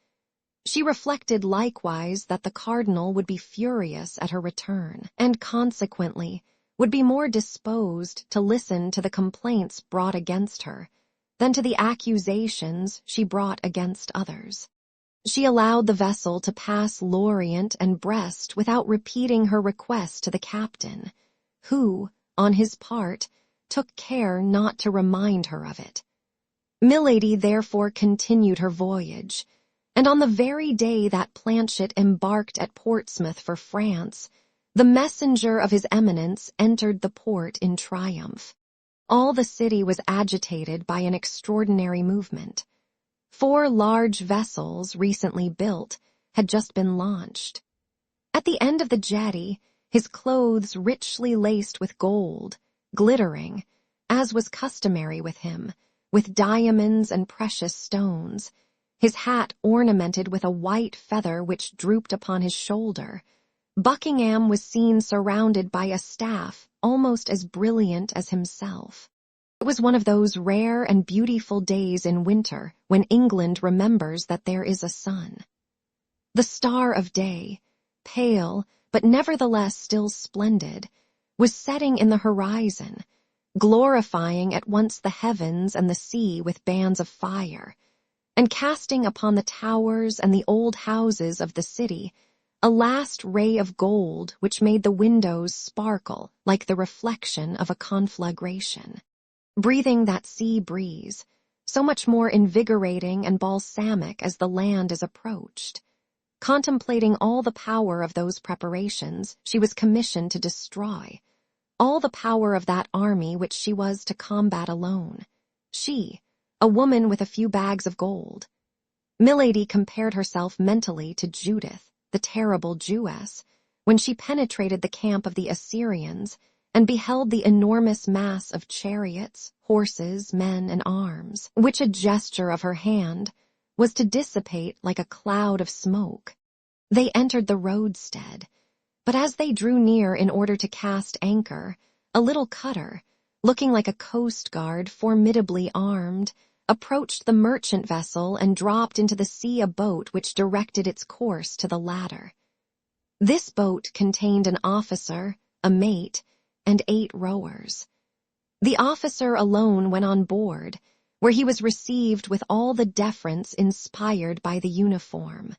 She reflected likewise that the cardinal would be furious at her return, and consequently would be more disposed to listen to the complaints brought against her than to the accusations she brought against others. She allowed the vessel to pass Lorient and Brest without repeating her request to the captain, who, on his part, took care not to remind her of it. Milady therefore continued her voyage, and on the very day that Planchet embarked at Portsmouth for France, the messenger of his eminence entered the port in triumph. All the city was agitated by an extraordinary movement. 4 large vessels, recently built, had just been launched. At the end of the jetty, his clothes richly laced with gold, glittering, as was customary with him, with diamonds and precious stones, his hat ornamented with a white feather which drooped upon his shoulder, Buckingham was seen surrounded by a staff almost as brilliant as himself. It was one of those rare and beautiful days in winter when England remembers that there is a sun. The star of day, pale but nevertheless still splendid, was setting in the horizon, glorifying at once the heavens and the sea with bands of fire, and casting upon the towers and the old houses of the city a last ray of gold which made the windows sparkle like the reflection of a conflagration. Breathing that sea breeze, so much more invigorating and balsamic as the land is approached, contemplating all the power of those preparations she was commissioned to destroy, all the power of that army which she was to combat alone. She, a woman with a few bags of gold. Milady compared herself mentally to Judith, the terrible Jewess, when she penetrated the camp of the Assyrians and beheld the enormous mass of chariots, horses, men, and arms, which a gesture of her hand was to dissipate like a cloud of smoke. They entered the roadstead, but as they drew near in order to cast anchor, a little cutter, looking like a coast guard formidably armed, approached the merchant vessel and dropped into the sea a boat which directed its course to the latter. This boat contained an officer, a mate, and 8 rowers. The officer alone went on board, where he was received with all the deference inspired by the uniform.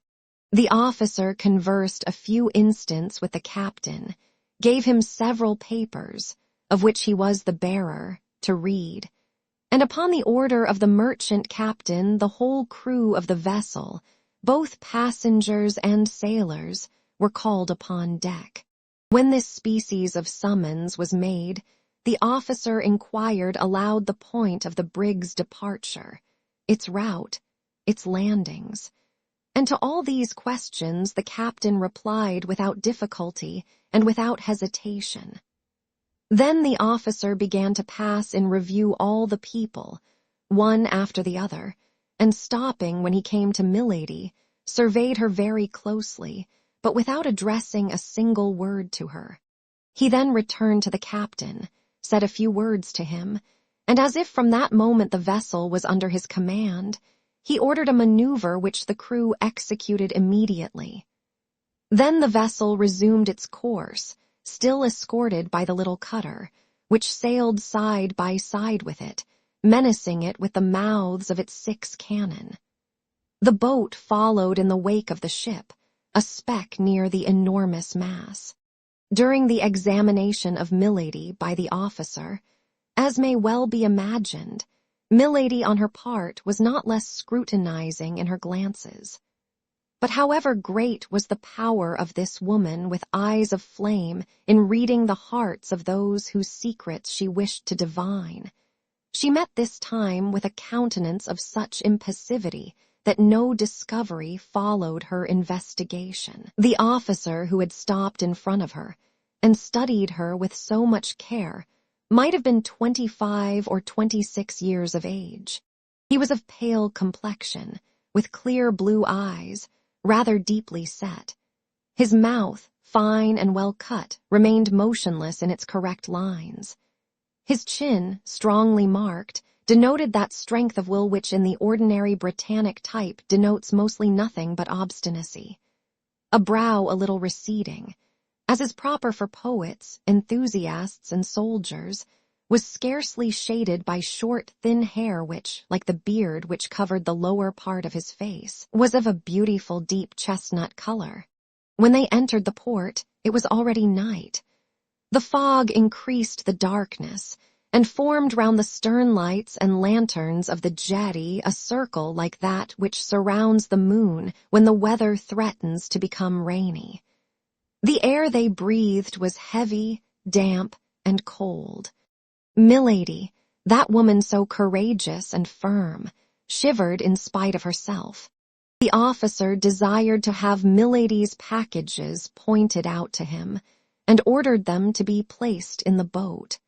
The officer conversed a few instants with the captain, gave him several papers, of which he was the bearer, to read, and upon the order of the merchant captain the whole crew of the vessel, both passengers and sailors, were called upon deck. When this species of summons was made, the officer inquired aloud the point of the brig's departure, its route, its landings, and to all these questions the captain replied without difficulty and without hesitation. Then the officer began to pass in review all the people, one after the other, and stopping when he came to Milady, surveyed her very closely, but without addressing a single word to her. He then returned to the captain, said a few words to him, and as if from that moment the vessel was under his command, he ordered a maneuver which the crew executed immediately. Then the vessel resumed its course, still escorted by the little cutter, which sailed side by side with it, menacing it with the mouths of its 6 cannon. The boat followed in the wake of the ship, a speck near the enormous mass. During the examination of Milady by the officer, as may well be imagined, Milady on her part was not less scrutinizing in her glances. But however great was the power of this woman with eyes of flame in reading the hearts of those whose secrets she wished to divine, she met this time with a countenance of such impassivity that no discovery followed her investigation. The officer who had stopped in front of her and studied her with so much care might have been 25 or 26 years of age. He was of pale complexion, with clear blue eyes, rather deeply set. His mouth, fine and well cut, remained motionless in its correct lines. His chin, strongly marked, denoted that strength of will which in the ordinary Britannic type denotes mostly nothing but obstinacy. A brow a little receding, as is proper for poets, enthusiasts, and soldiers, was scarcely shaded by short, thin hair which, like the beard which covered the lower part of his face, was of a beautiful deep chestnut color. When they entered the port, it was already night. The fog increased the darkness, and formed round the stern lights and lanterns of the jetty a circle like that which surrounds the moon when the weather threatens to become rainy. The air they breathed was heavy, damp, and cold. Milady, that woman so courageous and firm, shivered in spite of herself. The officer desired to have Milady's packages pointed out to him, and ordered them to be placed in the boat.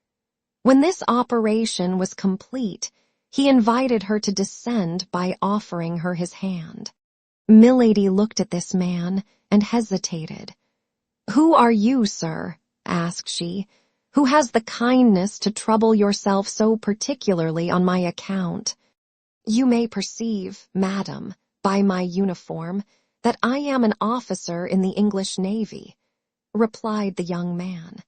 When this operation was complete, he invited her to descend by offering her his hand. Milady looked at this man and hesitated. "Who are you, sir?" asked she. Who has the kindness to trouble yourself so particularly on my account? You may perceive, madam, by my uniform, that I am an officer in the English Navy, replied the young man.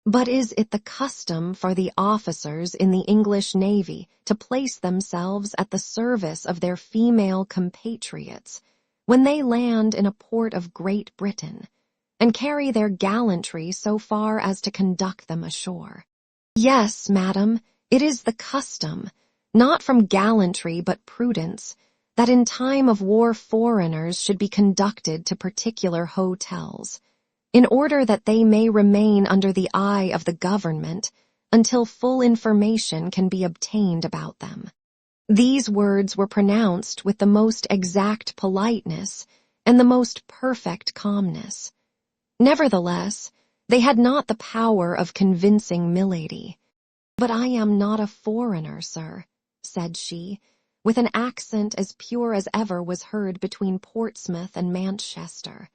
But is it the custom for the officers in the English Navy to place themselves at the service of their female compatriots when they land in a port of Great Britain, and carry their gallantry so far as to conduct them ashore? Yes, madam, it is the custom, not from gallantry but prudence, that in time of war foreigners should be conducted to particular hotels, in order that they may remain under the eye of the government until full information can be obtained about them. These words were pronounced with the most exact politeness and the most perfect calmness. Nevertheless, they had not the power of convincing Milady. "But I am not a foreigner, sir," said she, with an accent as pure as ever was heard between Portsmouth and Manchester.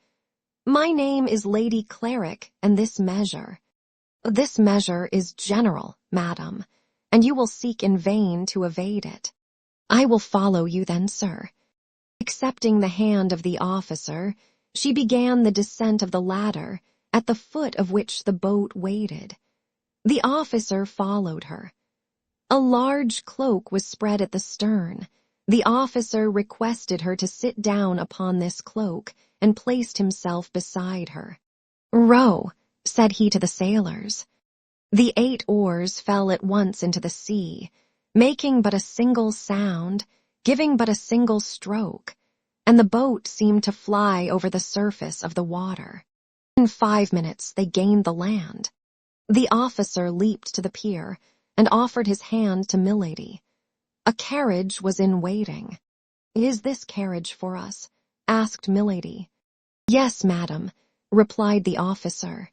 "My name is Lady Cleric, and this measure. This measure is general, madam, and you will seek in vain to evade it. I will follow you then, sir." Accepting the hand of the officer, she began the descent of the ladder, at the foot of which the boat waited. The officer followed her. A large cloak was spread at the stern. The officer requested her to sit down upon this cloak, and placed himself beside her. "Row," said he to the sailors. The 8 oars fell at once into the sea, making but a single sound, giving but a single stroke, and the boat seemed to fly over the surface of the water. In 5 minutes they gained the land. The officer leaped to the pier, and offered his hand to Milady. A carriage was in waiting. "Is this carriage for us?" asked Milady. "Yes, madam," replied the officer.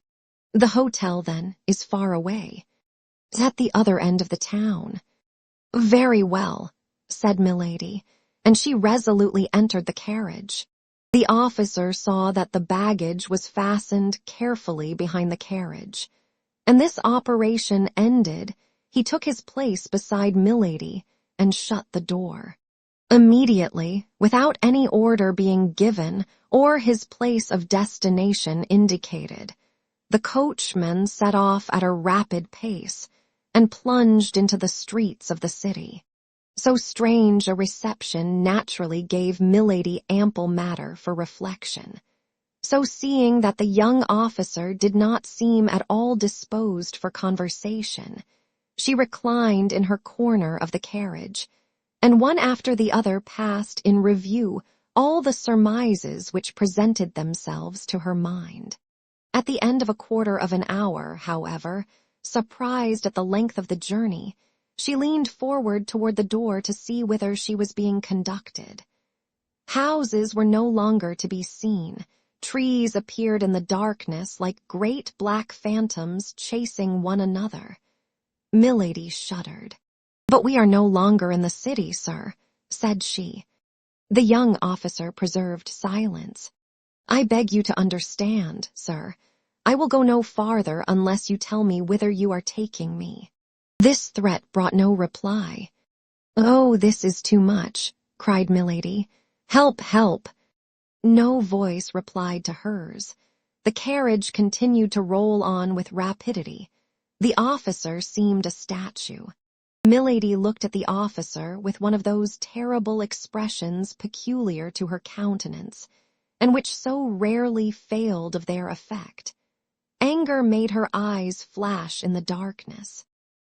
"The hotel, then, is far away." "It's at the other end of the town." "Very well," said Milady, and she resolutely entered the carriage. The officer saw that the baggage was fastened carefully behind the carriage, and this operation ended, he took his place beside Milady and shut the door. Immediately, without any order being given or his place of destination indicated, the coachman set off at a rapid pace and plunged into the streets of the city. So strange a reception naturally gave Milady ample matter for reflection. So seeing that the young officer did not seem at all disposed for conversation, she reclined in her corner of the carriage, and one after the other passed in review all the surmises which presented themselves to her mind. At the end of a quarter of an hour, however, surprised at the length of the journey, she leaned forward toward the door to see whither she was being conducted. Houses were no longer to be seen. Trees appeared in the darkness like great black phantoms chasing one another. Milady shuddered. "But we are no longer in the city, sir," said she. The young officer preserved silence. "I beg you to understand, sir. I will go no farther unless you tell me whither you are taking me." This threat brought no reply. "Oh, this is too much," cried Milady. "Help, help!" No voice replied to hers. The carriage continued to roll on with rapidity. The officer seemed a statue. Milady looked at the officer with one of those terrible expressions peculiar to her countenance, and which so rarely failed of their effect. Anger made her eyes flash in the darkness.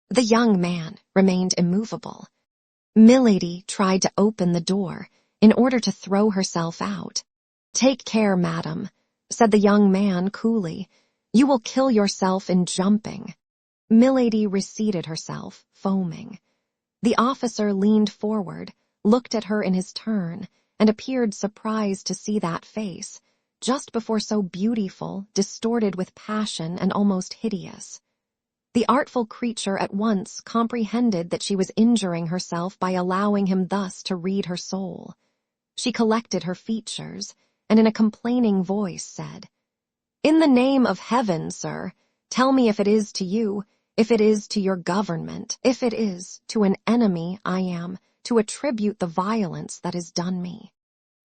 The young man remained immovable. Milady tried to open the door in order to throw herself out. "Take care, madam," said the young man coolly. "You will kill yourself in jumping." Milady reseated herself, foaming. The officer leaned forward, looked at her in his turn, and appeared surprised to see that face, just before so beautiful, distorted with passion and almost hideous. The artful creature at once comprehended that she was injuring herself by allowing him thus to read her soul. She collected her features, and in a complaining voice said, "In the name of heaven, sir, Tell me if it is to you, if it is to your government, if it is to an enemy I am, to attribute the violence that is done me.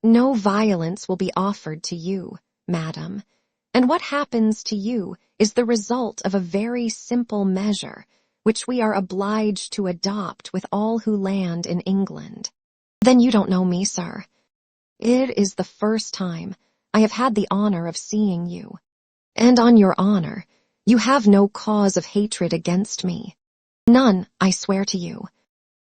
No violence will be offered to you, madam, and what happens to you is the result of a very simple measure, which we are obliged to adopt with all who land in England. Then you don't know me, sir. It is the first time I have had the honor of seeing you, and on your honor, you have no cause of hatred against me. None, I swear to you.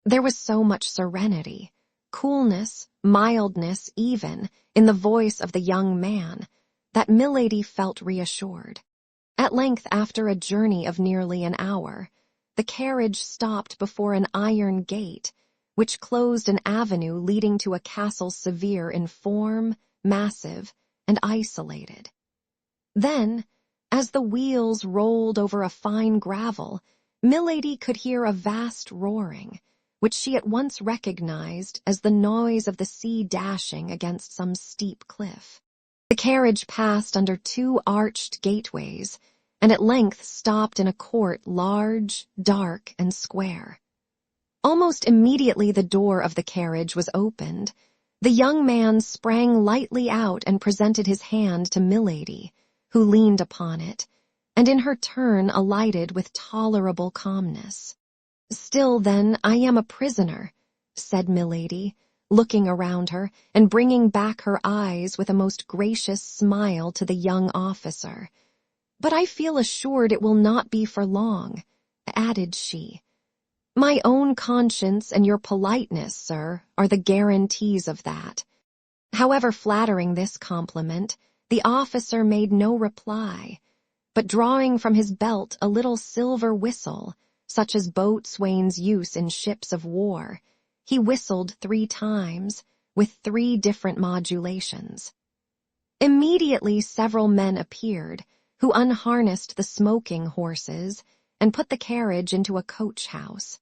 There was so much serenity, coolness, mildness even, in the voice of the young man, that Milady felt reassured. At length, after a journey of nearly an hour, the carriage stopped before an iron gate, which closed an avenue leading to a castle severe in form, massive, and isolated. Then, as the wheels rolled over a fine gravel, Milady could hear a vast roaring, which she at once recognized as the noise of the sea dashing against some steep cliff. The carriage passed under 2 arched gateways, and at length stopped in a court large, dark, and square. Almost immediately the door of the carriage was opened. The young man sprang lightly out and presented his hand to Milady, who leaned upon it, and in her turn alighted with tolerable calmness. "Still, then, I am a prisoner," said Milady, looking around her and bringing back her eyes with a most gracious smile to the young officer. "But I feel assured it will not be for long," added she. "My own conscience and your politeness, sir, are the guarantees of that." However flattering this compliment, the officer made no reply, but drawing from his belt a little silver whistle, such as boatswains use in ships of war, he whistled 3 times, with 3 different modulations. Immediately several men appeared, who unharnessed the smoking horses and put the carriage into a coach-house.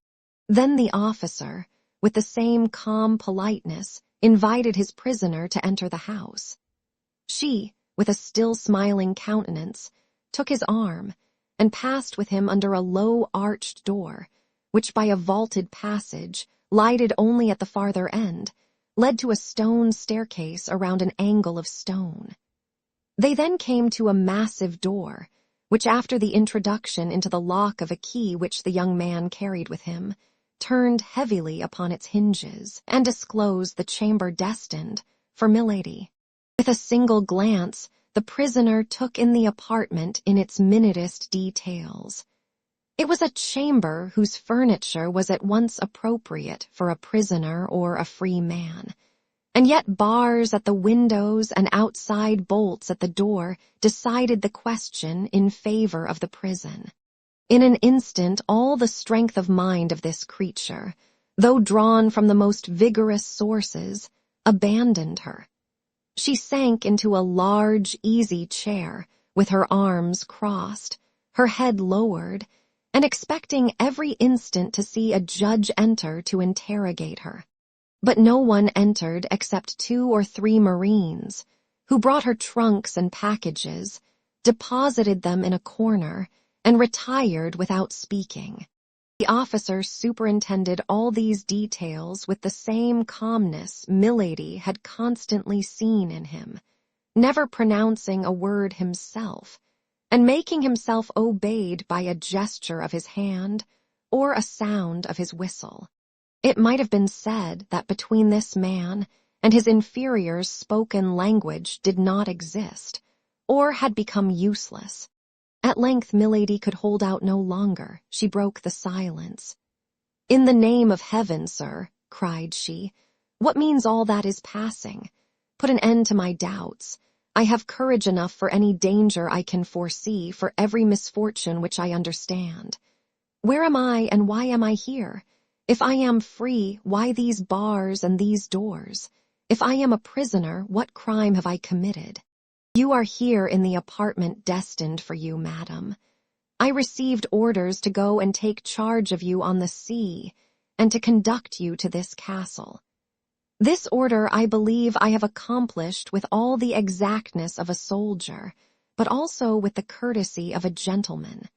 Then the officer, with the same calm politeness, invited his prisoner to enter the house. She, with a still smiling countenance, took his arm and passed with him under a low arched door, which by a vaulted passage, lighted only at the farther end, led to a stone staircase around an angle of stone. They then came to a massive door, which after the introduction into the lock of a key which the young man carried with him, turned heavily upon its hinges and disclosed the chamber destined for Milady. With a single glance, the prisoner took in the apartment in its minutest details. It was a chamber whose furniture was at once appropriate for a prisoner or a free man, and yet bars at the windows and outside bolts at the door decided the question in favor of the prison. In an instant all the strength of mind of this creature, though drawn from the most vigorous sources, abandoned her. She sank into a large, easy chair, with her arms crossed, her head lowered, and expecting every instant to see a judge enter to interrogate her. But no one entered except 2 or 3 Marines, who brought her trunks and packages, deposited them in a corner, and retired without speaking. The officer superintended all these details with the same calmness Milady had constantly seen in him, never pronouncing a word himself, and making himself obeyed by a gesture of his hand or a sound of his whistle. It might have been said that between this man and his inferiors spoken language did not exist, or had become useless. At length Milady could hold out no longer. She broke the silence. "In the name of heaven, sir," cried she, "what means all that is passing? Put an end to my doubts. I have courage enough for any danger I can foresee, for every misfortune which I understand. Where am I and why am I here? If I am free, why these bars and these doors? If I am a prisoner, what crime have I committed? You are here in the apartment destined for you, madam. I received orders to go and take charge of you on the sea, and to conduct you to this castle. This order I believe I have accomplished with all the exactness of a soldier, but also with the courtesy of a gentleman.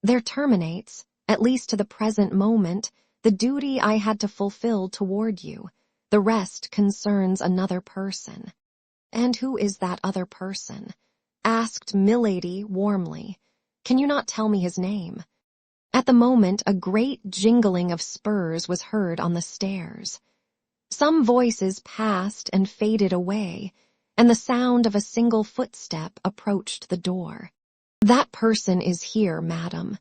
There terminates, at least to the present moment, the duty I had to fulfill toward you. The rest concerns another person." "And who is that other person?" asked Milady warmly. "Can you not tell me his name?" At the moment, a great jingling of spurs was heard on the stairs. Some voices passed and faded away, and the sound of a single footstep approached the door. "That person is here, madam,"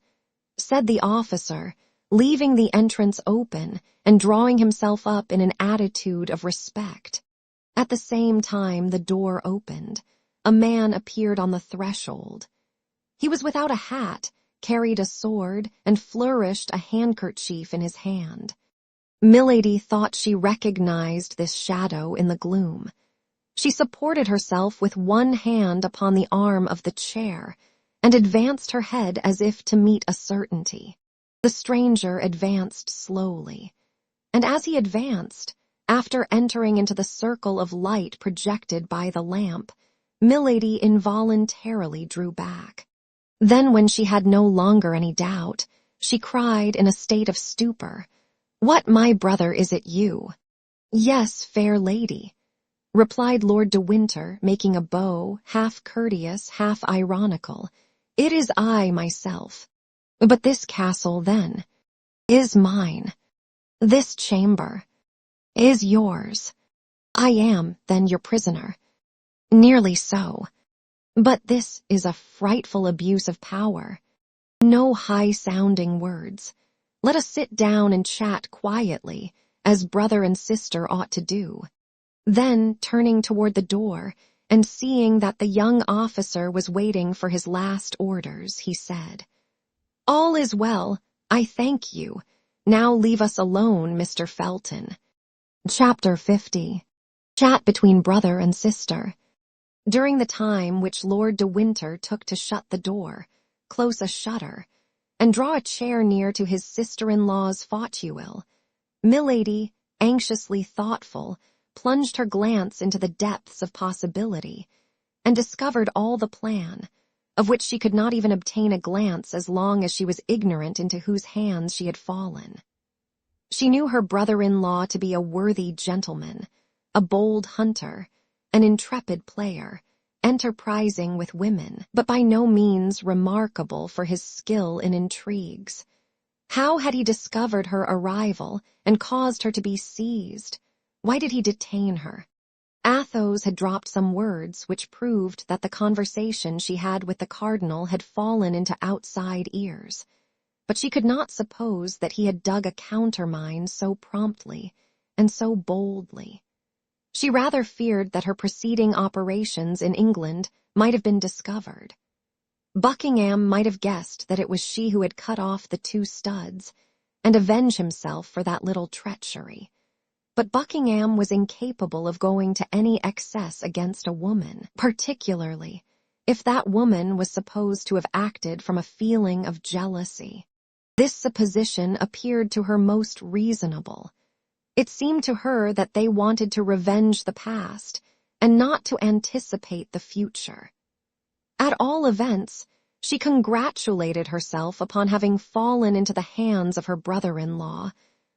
said the officer, leaving the entrance open and drawing himself up in an attitude of respect. At the same time the door opened. A man appeared on the threshold. He was without a hat, carried a sword, and flourished a handkerchief in his hand. Milady thought she recognized this shadow in the gloom. She supported herself with one hand upon the arm of the chair, and advanced her head as if to meet a certainty. The stranger advanced slowly, and as he advanced, after entering into the circle of light projected by the lamp, Milady involuntarily drew back. Then, when she had no longer any doubt, she cried in a state of stupor, "What, my brother, is it you?" "Yes, fair lady," replied Lord de Winter, making a bow, half courteous, half ironical. "It is I myself. But this castle, then, is mine. This chamber is yours. I am, then, your prisoner." "Nearly so. But this is a frightful abuse of power. No high-sounding words. Let us sit down and chat quietly, as brother and sister ought to do." Then, turning toward the door, and seeing that the young officer was waiting for his last orders, he said, "All is well, I thank you. Now leave us alone, Mr. Felton." Chapter 50. Chat between brother and sister. During the time which Lord de Winter took to shut the door, close a shutter, and draw a chair near to his sister-in-law's fauteuil, Milady, anxiously thoughtful, plunged her glance into the depths of possibility, and discovered all the plan, of which she could not even obtain a glance as long as she was ignorant into whose hands she had fallen. She knew her brother-in-law to be a worthy gentleman, a bold hunter, an intrepid player, enterprising with women, but by no means remarkable for his skill in intrigues. How had he discovered her arrival and caused her to be seized? Why did he detain her? Athos had dropped some words which proved that the conversation she had with the cardinal had fallen into outside ears, but she could not suppose that he had dug a countermine so promptly and so boldly. She rather feared that her preceding operations in England might have been discovered. Buckingham might have guessed that it was she who had cut off the 2 studs, and avenge himself for that little treachery. But Buckingham was incapable of going to any excess against a woman, particularly if that woman was supposed to have acted from a feeling of jealousy. This supposition appeared to her most reasonable. It seemed to her that they wanted to revenge the past, and not to anticipate the future. At all events, she congratulated herself upon having fallen into the hands of her brother-in-law,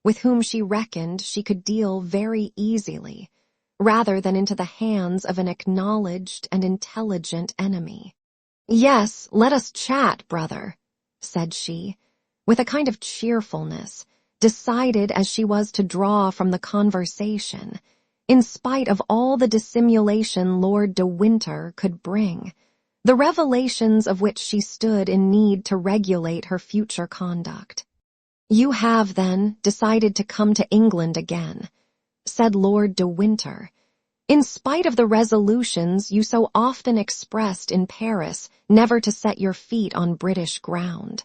with whom she reckoned she could deal very easily, rather than into the hands of an acknowledged and intelligent enemy. "Yes, let us chat, brother," said she, with a kind of cheerfulness, decided as she was to draw from the conversation, in spite of all the dissimulation Lord de Winter could bring, the revelations of which she stood in need to regulate her future conduct. "You have, then, decided to come to England again," said Lord de Winter, "in spite of the resolutions you so often expressed in Paris never to set your feet on British ground."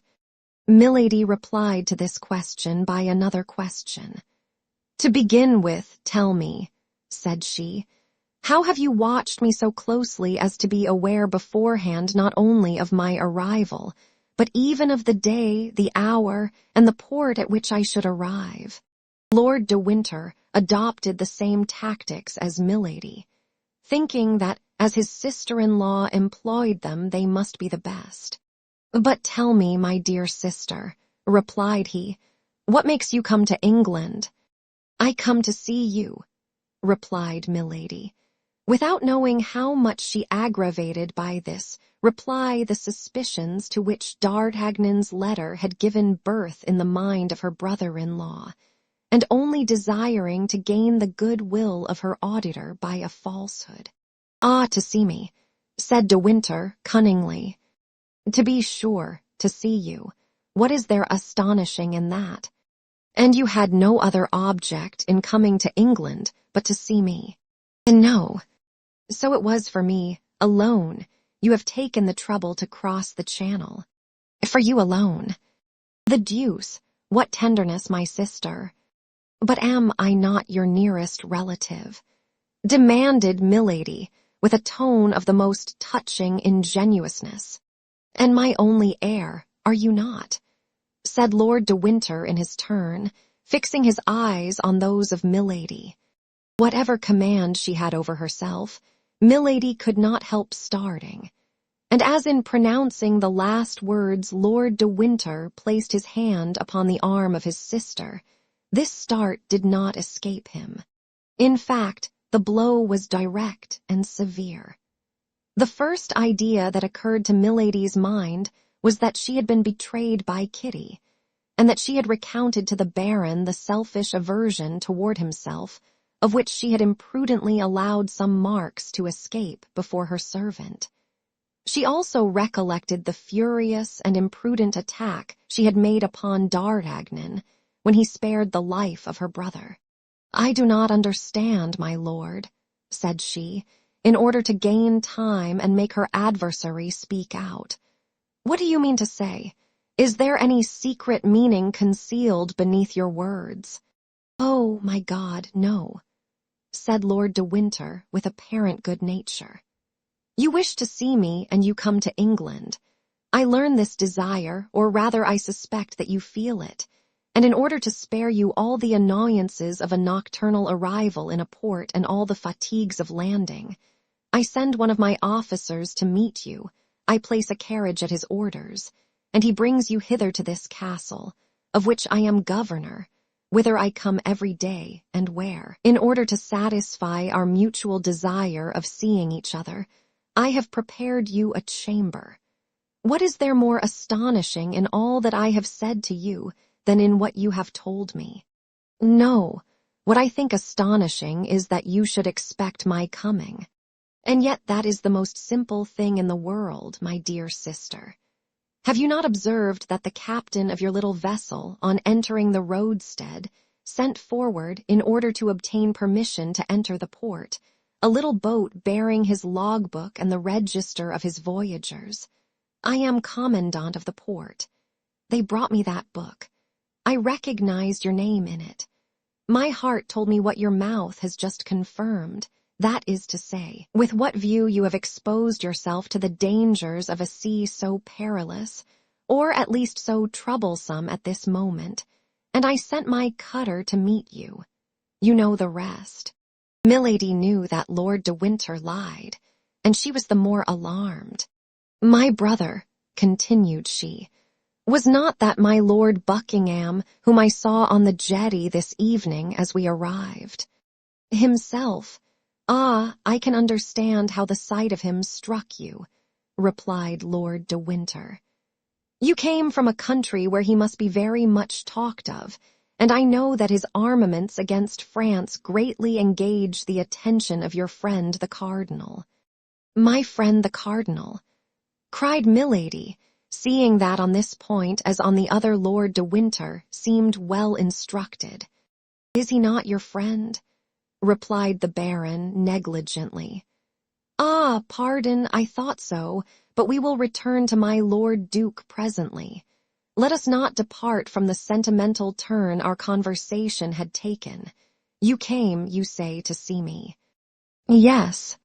Milady replied to this question by another question. "To begin with, tell me," said she, "how have you watched me so closely as to be aware beforehand not only of my arrival, but even of the day, the hour, and the port at which I should arrive?" Lord de Winter adopted the same tactics as Milady, thinking that, as his sister-in-law employed them, they must be the best. "But tell me, my dear sister," replied he, "what makes you come to England?" "I come to see you," replied milady, without knowing how much she aggravated by this reply the suspicions to which D'Artagnan's letter had given birth in the mind of her brother-in-law, and only desiring to gain the good will of her auditor by a falsehood. "Ah, to see me," said De Winter cunningly. "To be sure, to see you. What is there astonishing in that? And you had no other object in coming to England but to see me?" "No. So it was for me, alone, you have taken the trouble to cross the channel. For you alone. The deuce, what tenderness, my sister! But am I not your nearest relative?" demanded milady, with a tone of the most touching ingenuousness. "And my only heir, are you not?" said Lord de Winter in his turn, fixing his eyes on those of milady. Whatever command she had over herself, milady could not help starting, and as in pronouncing the last words Lord de Winter placed his hand upon the arm of his sister, this start did not escape him. In fact, the blow was direct and severe. The first idea that occurred to milady's mind was that she had been betrayed by Kitty, and that she had recounted to the Baron the selfish aversion toward himself of which she had imprudently allowed some marks to escape before her servant. She also recollected the furious and imprudent attack she had made upon D'Artagnan when he spared the life of her brother. "I do not understand, my lord," said she, in order to gain time and make her adversary speak out. "What do you mean to say? Is there any secret meaning concealed beneath your words?" "Oh, my God, no," said Lord de Winter with apparent good nature. "You wish to see me, and you come to England. I learn this desire, or rather I suspect that you feel it, and in order to spare you all the annoyances of a nocturnal arrival in a port and all the fatigues of landing, I send one of my officers to meet you. I place a carriage at his orders, and he brings you hither to this castle, of which I am governor, whither I come every day and where, in order to satisfy our mutual desire of seeing each other, I have prepared you a chamber. What is there more astonishing in all that I have said to you than in what you have told me? No, what I think astonishing is that you should expect my coming. And yet that is the most simple thing in the world, my dear sister. Have you not observed that the captain of your little vessel, on entering the roadstead, sent forward, in order to obtain permission to enter the port, a little boat bearing his logbook and the register of his voyagers? I am commandant of the port. They brought me that book. I recognized your name in it. My heart told me what your mouth has just confirmed, that is to say, with what view you have exposed yourself to the dangers of a sea so perilous, or at least so troublesome at this moment, and I sent my cutter to meet you. You know the rest." Milady knew that Lord de Winter lied, and she was the more alarmed. "My brother," continued she, "was not that my Lord Buckingham, whom I saw on the jetty this evening as we arrived?" "Himself. Ah, I can understand how the sight of him struck you," replied Lord de Winter. "You came from a country where he must be very much talked of, and I know that his armaments against France greatly engaged the attention of your friend the Cardinal." "My friend the Cardinal?" cried milady, seeing that on this point, as on the other, Lord de Winter seemed well instructed. "Is he not your friend?" replied the Baron negligently. "Ah, pardon, I thought so, but we will return to my Lord Duke presently. Let us not depart from the sentimental turn our conversation had taken. You came, you say, to see me." "Yes."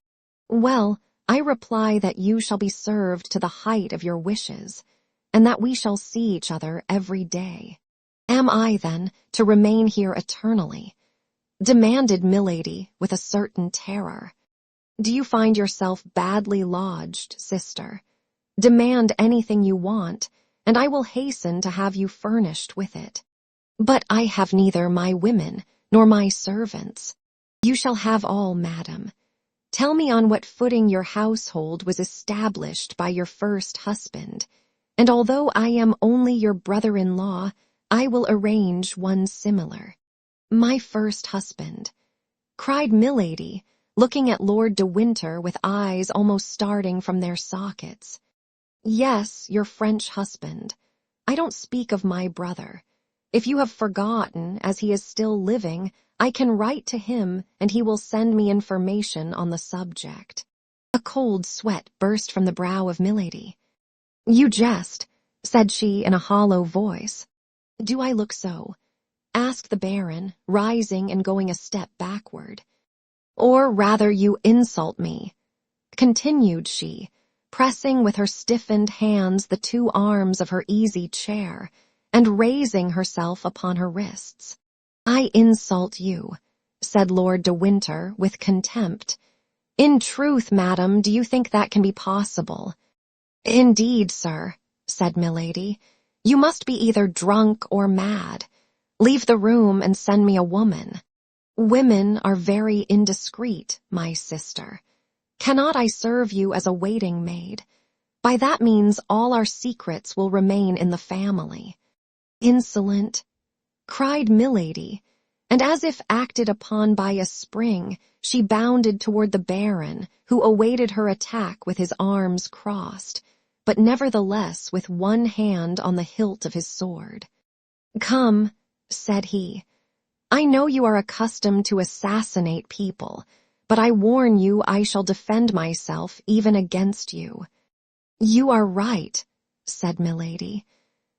"Well, I reply that you shall be served to the height of your wishes, and that we shall see each other every day. Am I, then, to remain here eternally?" demanded milady with a certain terror. Do you find yourself badly lodged, sister? Demand anything you want, and I will hasten to have you furnished with it. But I have neither my women nor my servants. You shall have all, madam. Tell me on what footing your household was established by your first husband, and although I am only your brother-in-law, I will arrange one similar. My first husband, cried Milady, looking at Lord de Winter with eyes almost starting from their sockets. Yes, your French husband. I don't speak of my brother. If you have forgotten, as he is still living, I can write to him, and he will send me information on the subject. A cold sweat burst from the brow of Milady. You jest, said she in a hollow voice. Do I look so? Asked the Baron, rising and going a step backward. Or rather you insult me, continued she, pressing with her stiffened hands the two arms of her easy chair, and raising herself upon her wrists. I insult you, said Lord de Winter with contempt. In truth, madam, do you think that can be possible? Indeed, sir, said Milady, you must be either drunk or mad. Leave the room and send me a woman. Women are very indiscreet, my sister. Cannot I serve you as a waiting maid? By that means all our secrets will remain in the family. Insolent, cried Milady, and as if acted upon by a spring, she bounded toward the Baron, who awaited her attack with his arms crossed, but nevertheless with one hand on the hilt of his sword. Come, said he, I know you are accustomed to assassinate people, but I warn you I shall defend myself even against you. You are right, said Milady.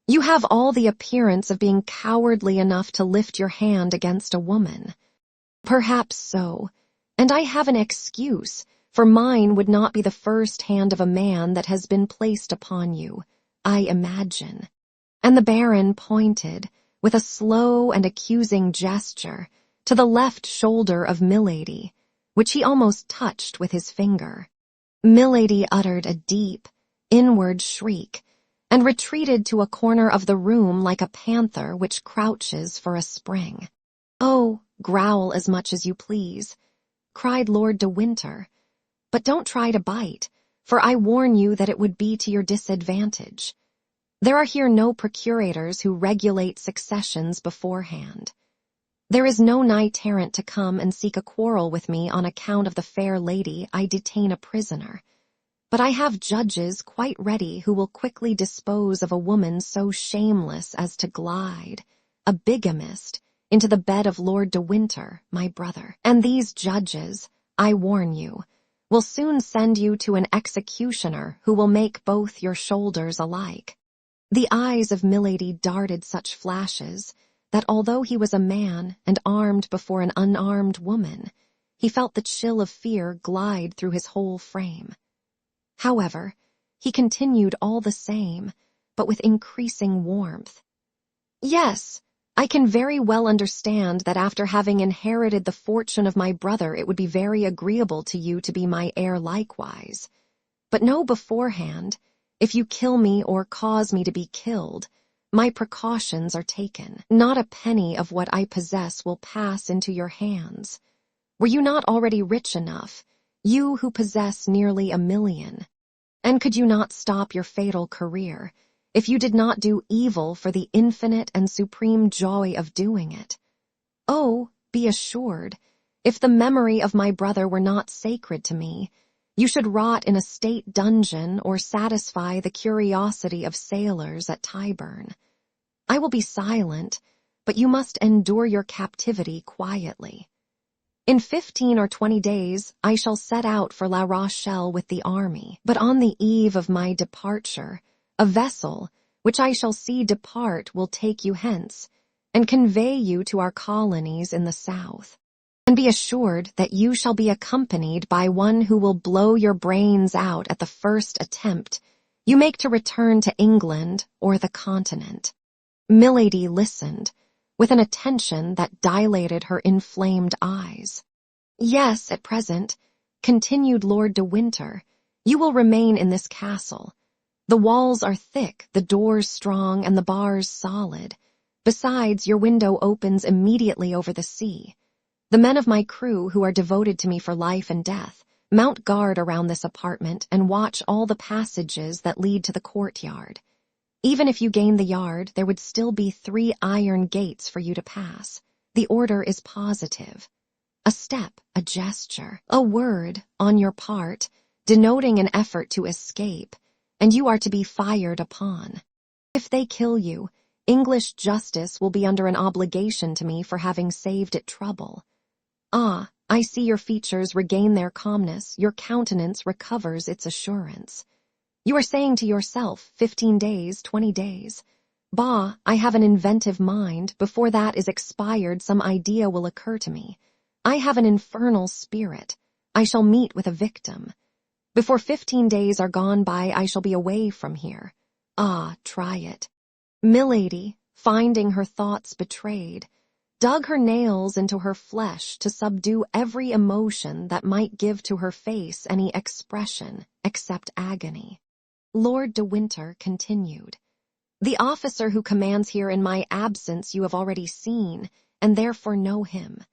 You have all the appearance of being cowardly enough to lift your hand against a woman. Perhaps so, and I have an excuse, for mine would not be the first hand of a man that has been placed upon you, I imagine. And the Baron pointed, with a slow and accusing gesture, to the left shoulder of Milady, which he almost touched with his finger. Milady uttered a deep, inward shriek, and retreated to a corner of the room like a panther which crouches for a spring. Oh, growl as much as you please, cried Lord de Winter, but don't try to bite, for I warn you that it would be to your disadvantage. There are here no procurators who regulate successions beforehand. There is no knight-errant to come and seek a quarrel with me on account of the fair lady I detain a prisoner. But I have judges quite ready who will quickly dispose of a woman so shameless as to glide, a bigamist, into the bed of Lord de Winter, my brother. And these judges, I warn you, will soon send you to an executioner who will make both your shoulders alike. The eyes of Milady darted such flashes that although he was a man and armed before an unarmed woman, he felt the chill of fear glide through his whole frame. However, he continued all the same, but with increasing warmth. Yes, I can very well understand that after having inherited the fortune of my brother it would be very agreeable to you to be my heir likewise. But know beforehand, if you kill me or cause me to be killed, my precautions are taken. Not a penny of what I possess will pass into your hands. Were you not already rich enough, you who possess nearly 1 million? And could you not stop your fatal career, if you did not do evil for the infinite and supreme joy of doing it? Oh, be assured, if the memory of my brother were not sacred to me, you should rot in a state dungeon or satisfy the curiosity of sailors at Tyburn. I will be silent, but you must endure your captivity quietly. In 15 or 20 days, I shall set out for La Rochelle with the army, but on the eve of my departure, a vessel, which I shall see depart, will take you hence, and convey you to our colonies in the south. And be assured that you shall be accompanied by one who will blow your brains out at the first attempt you make to return to England or the continent. Milady listened, with an attention that dilated her inflamed eyes. Yes, at present, continued Lord de Winter, "you will remain in this castle. The walls are thick, the doors strong, and the bars solid. Besides, your window opens immediately over the sea. The men of my crew, who are devoted to me for life and death, mount guard around this apartment and watch all the passages that lead to the courtyard. Even if you gain the yard, there would still be 3 iron gates for you to pass. The order is positive. A step, a gesture, a word, on your part, denoting an effort to escape, and you are to be fired upon. If they kill you, English justice will be under an obligation to me for having saved it trouble. Ah, I see your features regain their calmness, your countenance recovers its assurance. You are saying to yourself, 15 days, 20 days. Bah, I have an inventive mind. Before that is expired, some idea will occur to me. I have an infernal spirit. I shall meet with a victim. Before 15 days are gone by, I shall be away from here. Ah, try it." Milady, finding her thoughts betrayed, dug her nails into her flesh to subdue every emotion that might give to her face any expression except agony. Lord de Winter continued, "The officer who commands here in my absence you have already seen, and therefore know him.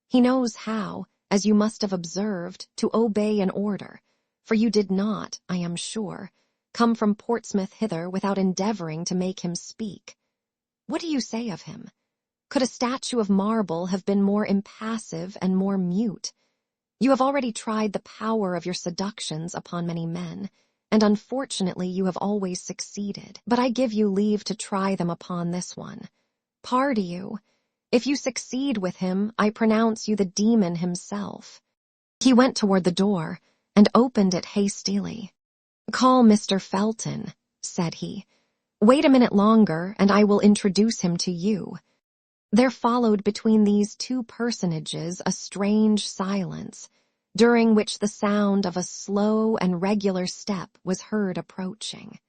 He knows how, as you must have observed, to obey an order, for you did not, I am sure, come from Portsmouth hither without endeavoring to make him speak. What do you say of him? Could a statue of marble have been more impassive and more mute? You have already tried the power of your seductions upon many men, and unfortunately you have always succeeded. But I give you leave to try them upon this one. Pardie you, if you succeed with him, I pronounce you the demon himself." He went toward the door, and opened it hastily. "Call Mr. Felton," said he. "Wait a minute longer, and I will introduce him to you." There followed between these 2 personages a strange silence, during which the sound of a slow and regular step was heard approaching.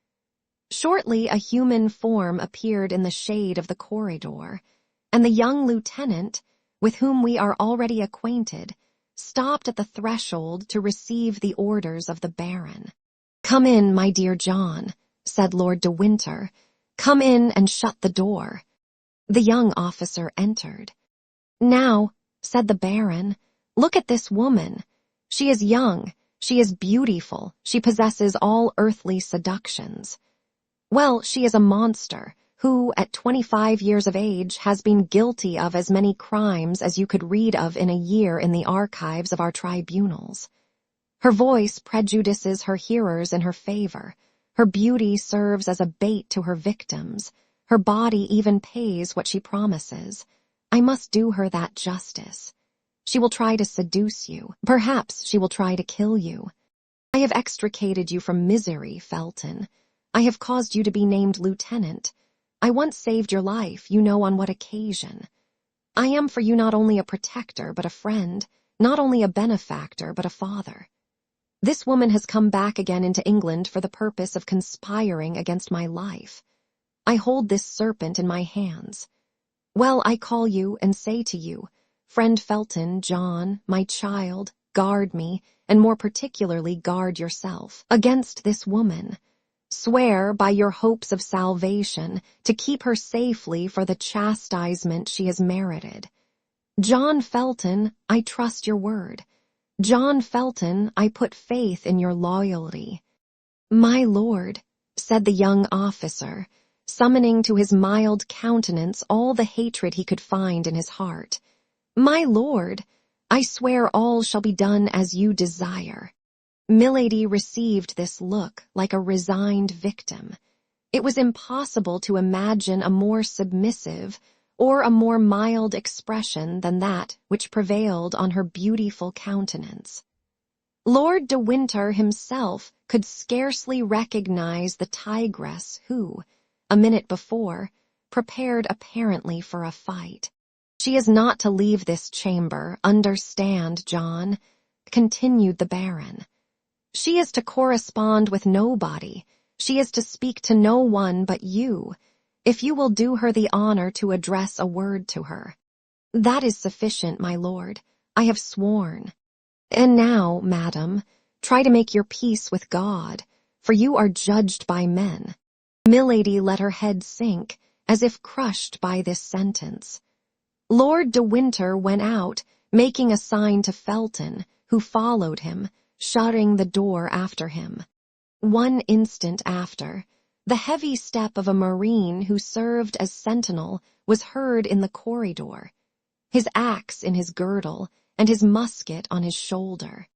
Shortly a human form appeared in the shade of the corridor, and the young lieutenant, with whom we are already acquainted, stopped at the threshold to receive the orders of the Baron. "Come in, my dear John," said Lord de Winter. "Come in and shut the door." The young officer entered. "Now," said the Baron, "look at this woman. She is young, she is beautiful, she possesses all earthly seductions. Well, she is a monster, who, at 25 years of age, has been guilty of as many crimes as you could read of in a year in the archives of our tribunals. Her voice prejudices her hearers in her favor. Her beauty serves as a bait to her victims. Her body even pays what she promises. I must do her that justice. She will try to seduce you. Perhaps she will try to kill you. I have extricated you from misery, Felton. I have caused you to be named lieutenant. I once saved your life, you know on what occasion. I am for you not only a protector, but a friend, not only a benefactor, but a father. This woman has come back again into England for the purpose of conspiring against my life. I hold this serpent in my hands. Well, I call you and say to you, friend Felton, John, my child, guard me, and more particularly guard yourself, against this woman. Swear by your hopes of salvation to keep her safely for the chastisement she has merited. John Felton, I trust your word. John Felton, I put faith in your loyalty." "My lord," said the young officer, summoning to his mild countenance all the hatred he could find in his heart, "my lord, I swear all shall be done as you desire." Milady received this look like a resigned victim. It was impossible to imagine a more submissive or a more mild expression than that which prevailed on her beautiful countenance. Lord de Winter himself could scarcely recognize the tigress who, a minute before, prepared apparently for a fight. "She is not to leave this chamber, understand, John," continued the Baron. "She is to correspond with nobody. She is to speak to no one but you, if you will do her the honor to address a word to her." "That is sufficient, my lord. I have sworn." And now, madam, try to make your peace with God, for you are judged by men." Milady let her head sink, as if crushed by this sentence. Lord de Winter went out, making a sign to Felton, who followed him, shutting the door after him. One instant after, the heavy step of a marine who served as sentinel was heard in the corridor, his axe in his girdle and his musket on his shoulder.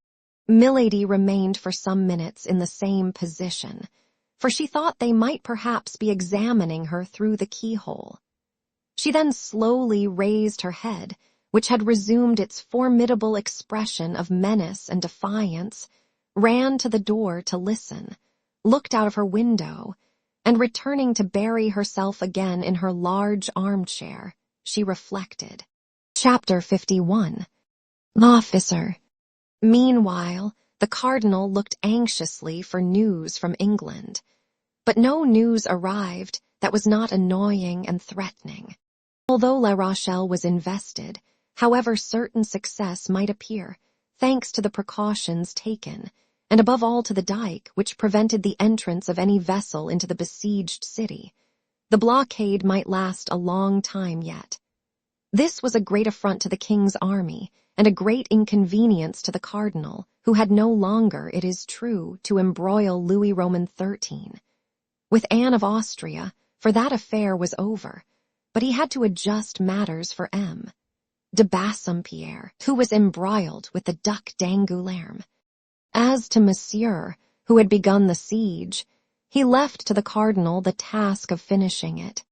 Milady remained for some minutes in the same position, for she thought they might perhaps be examining her through the keyhole. She then slowly raised her head, which had resumed its formidable expression of menace and defiance, ran to the door to listen, looked out of her window, and returning to bury herself again in her large armchair, she reflected. Chapter 51. Officer. Meanwhile, the cardinal looked anxiously for news from England, but no news arrived that was not annoying and threatening. Although La Rochelle was invested, however certain success might appear, thanks to the precautions taken, and above all to the dike which prevented the entrance of any vessel into the besieged city, the blockade might last a long time yet. This was a great affront to the king's army, and a great inconvenience to the cardinal, who had no longer, it is true, to embroil Louis Roman XIII. With Anne of Austria, for that affair was over, but he had to adjust matters for M. de Bassompierre, who was embroiled with the Duc d'Angoulême. As to Monsieur, who had begun the siege, he left to the cardinal the task of finishing it.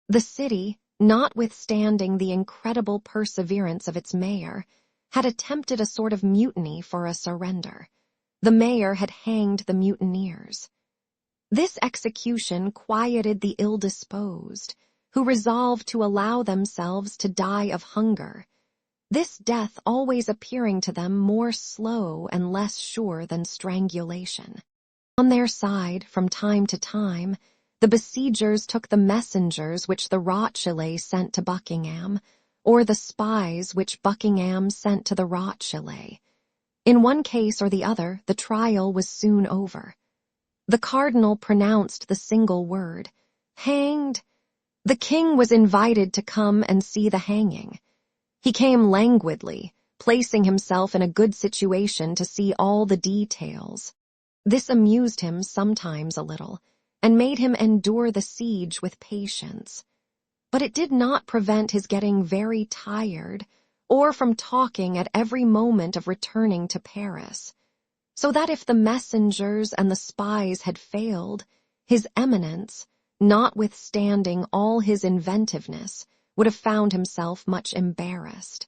The city, notwithstanding the incredible perseverance of its mayor, had attempted a sort of mutiny for a surrender. The mayor had hanged the mutineers. This execution quieted the ill-disposed, who resolved to allow themselves to die of hunger, this death always appearing to them more slow and less sure than strangulation. On their side, from time to time, the besiegers took the messengers which the Rothschild sent to Buckingham, or the spies which Buckingham sent to the Rothschild. In one case or the other, the trial was soon over. The cardinal pronounced the single word, "Hanged." The king was invited to come and see the hanging. He came languidly, placing himself in a good situation to see all the details. This amused him sometimes a little, and made him endure the siege with patience. But it did not prevent his getting very tired, or from talking at every moment of returning to Paris, so that if the messengers and the spies had failed, His Eminence, notwithstanding all his inventiveness, would have found himself much embarrassed.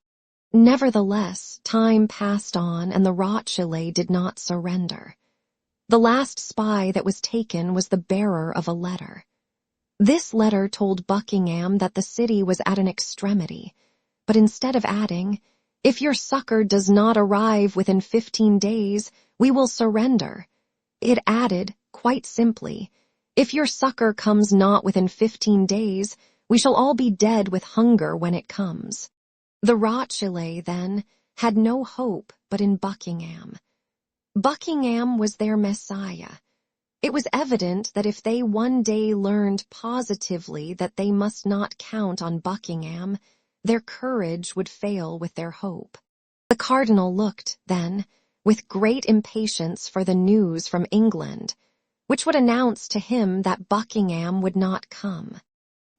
Nevertheless, time passed on and the Rothschild did not surrender. The last spy that was taken was the bearer of a letter. This letter told Buckingham that the city was at an extremity, but instead of adding, "If your succor does not arrive within 15 days, we will surrender," it added, quite simply, "If your succor comes not within 15 days, we shall all be dead with hunger when it comes." The Rothschild, then, had no hope but in Buckingham. Buckingham was their messiah. It was evident that if they one day learned positively that they must not count on Buckingham, their courage would fail with their hope. The cardinal looked, then, with great impatience for the news from England, which would announce to him that Buckingham would not come.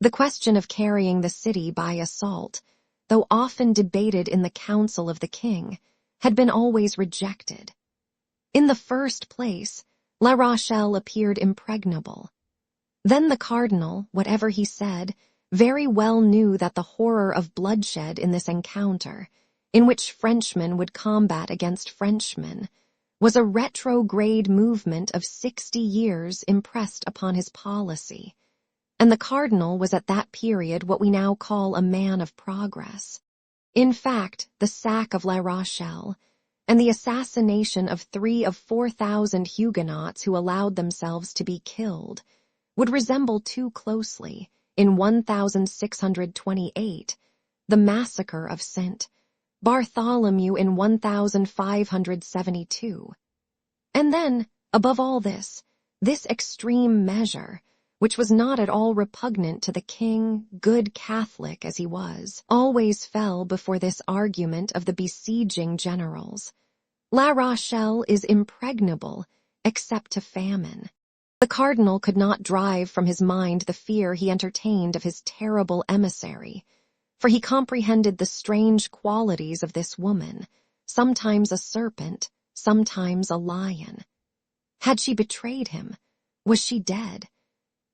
The question of carrying the city by assault, though often debated in the council of the king, had been always rejected. In the first place, La Rochelle appeared impregnable. Then the cardinal, whatever he said, very well knew that the horror of bloodshed in this encounter, in which Frenchmen would combat against Frenchmen, was a retrograde movement of 60 years impressed upon his policy, and the cardinal was at that period what we now call a man of progress. In fact, the sack of La Rochelle, and the assassination of 3 of 4,000 Huguenots who allowed themselves to be killed, would resemble too closely, in 1628, the massacre of St. Bartholomew in 1572. And then, above all this extreme measure, which was not at all repugnant to the king, good Catholic as he was, always fell before this argument of the besieging generals. La Rochelle is impregnable, except to famine. The cardinal could not drive from his mind the fear he entertained of his terrible emissary, for he comprehended the strange qualities of this woman, sometimes a serpent, sometimes a lion. Had she betrayed him? Was she dead?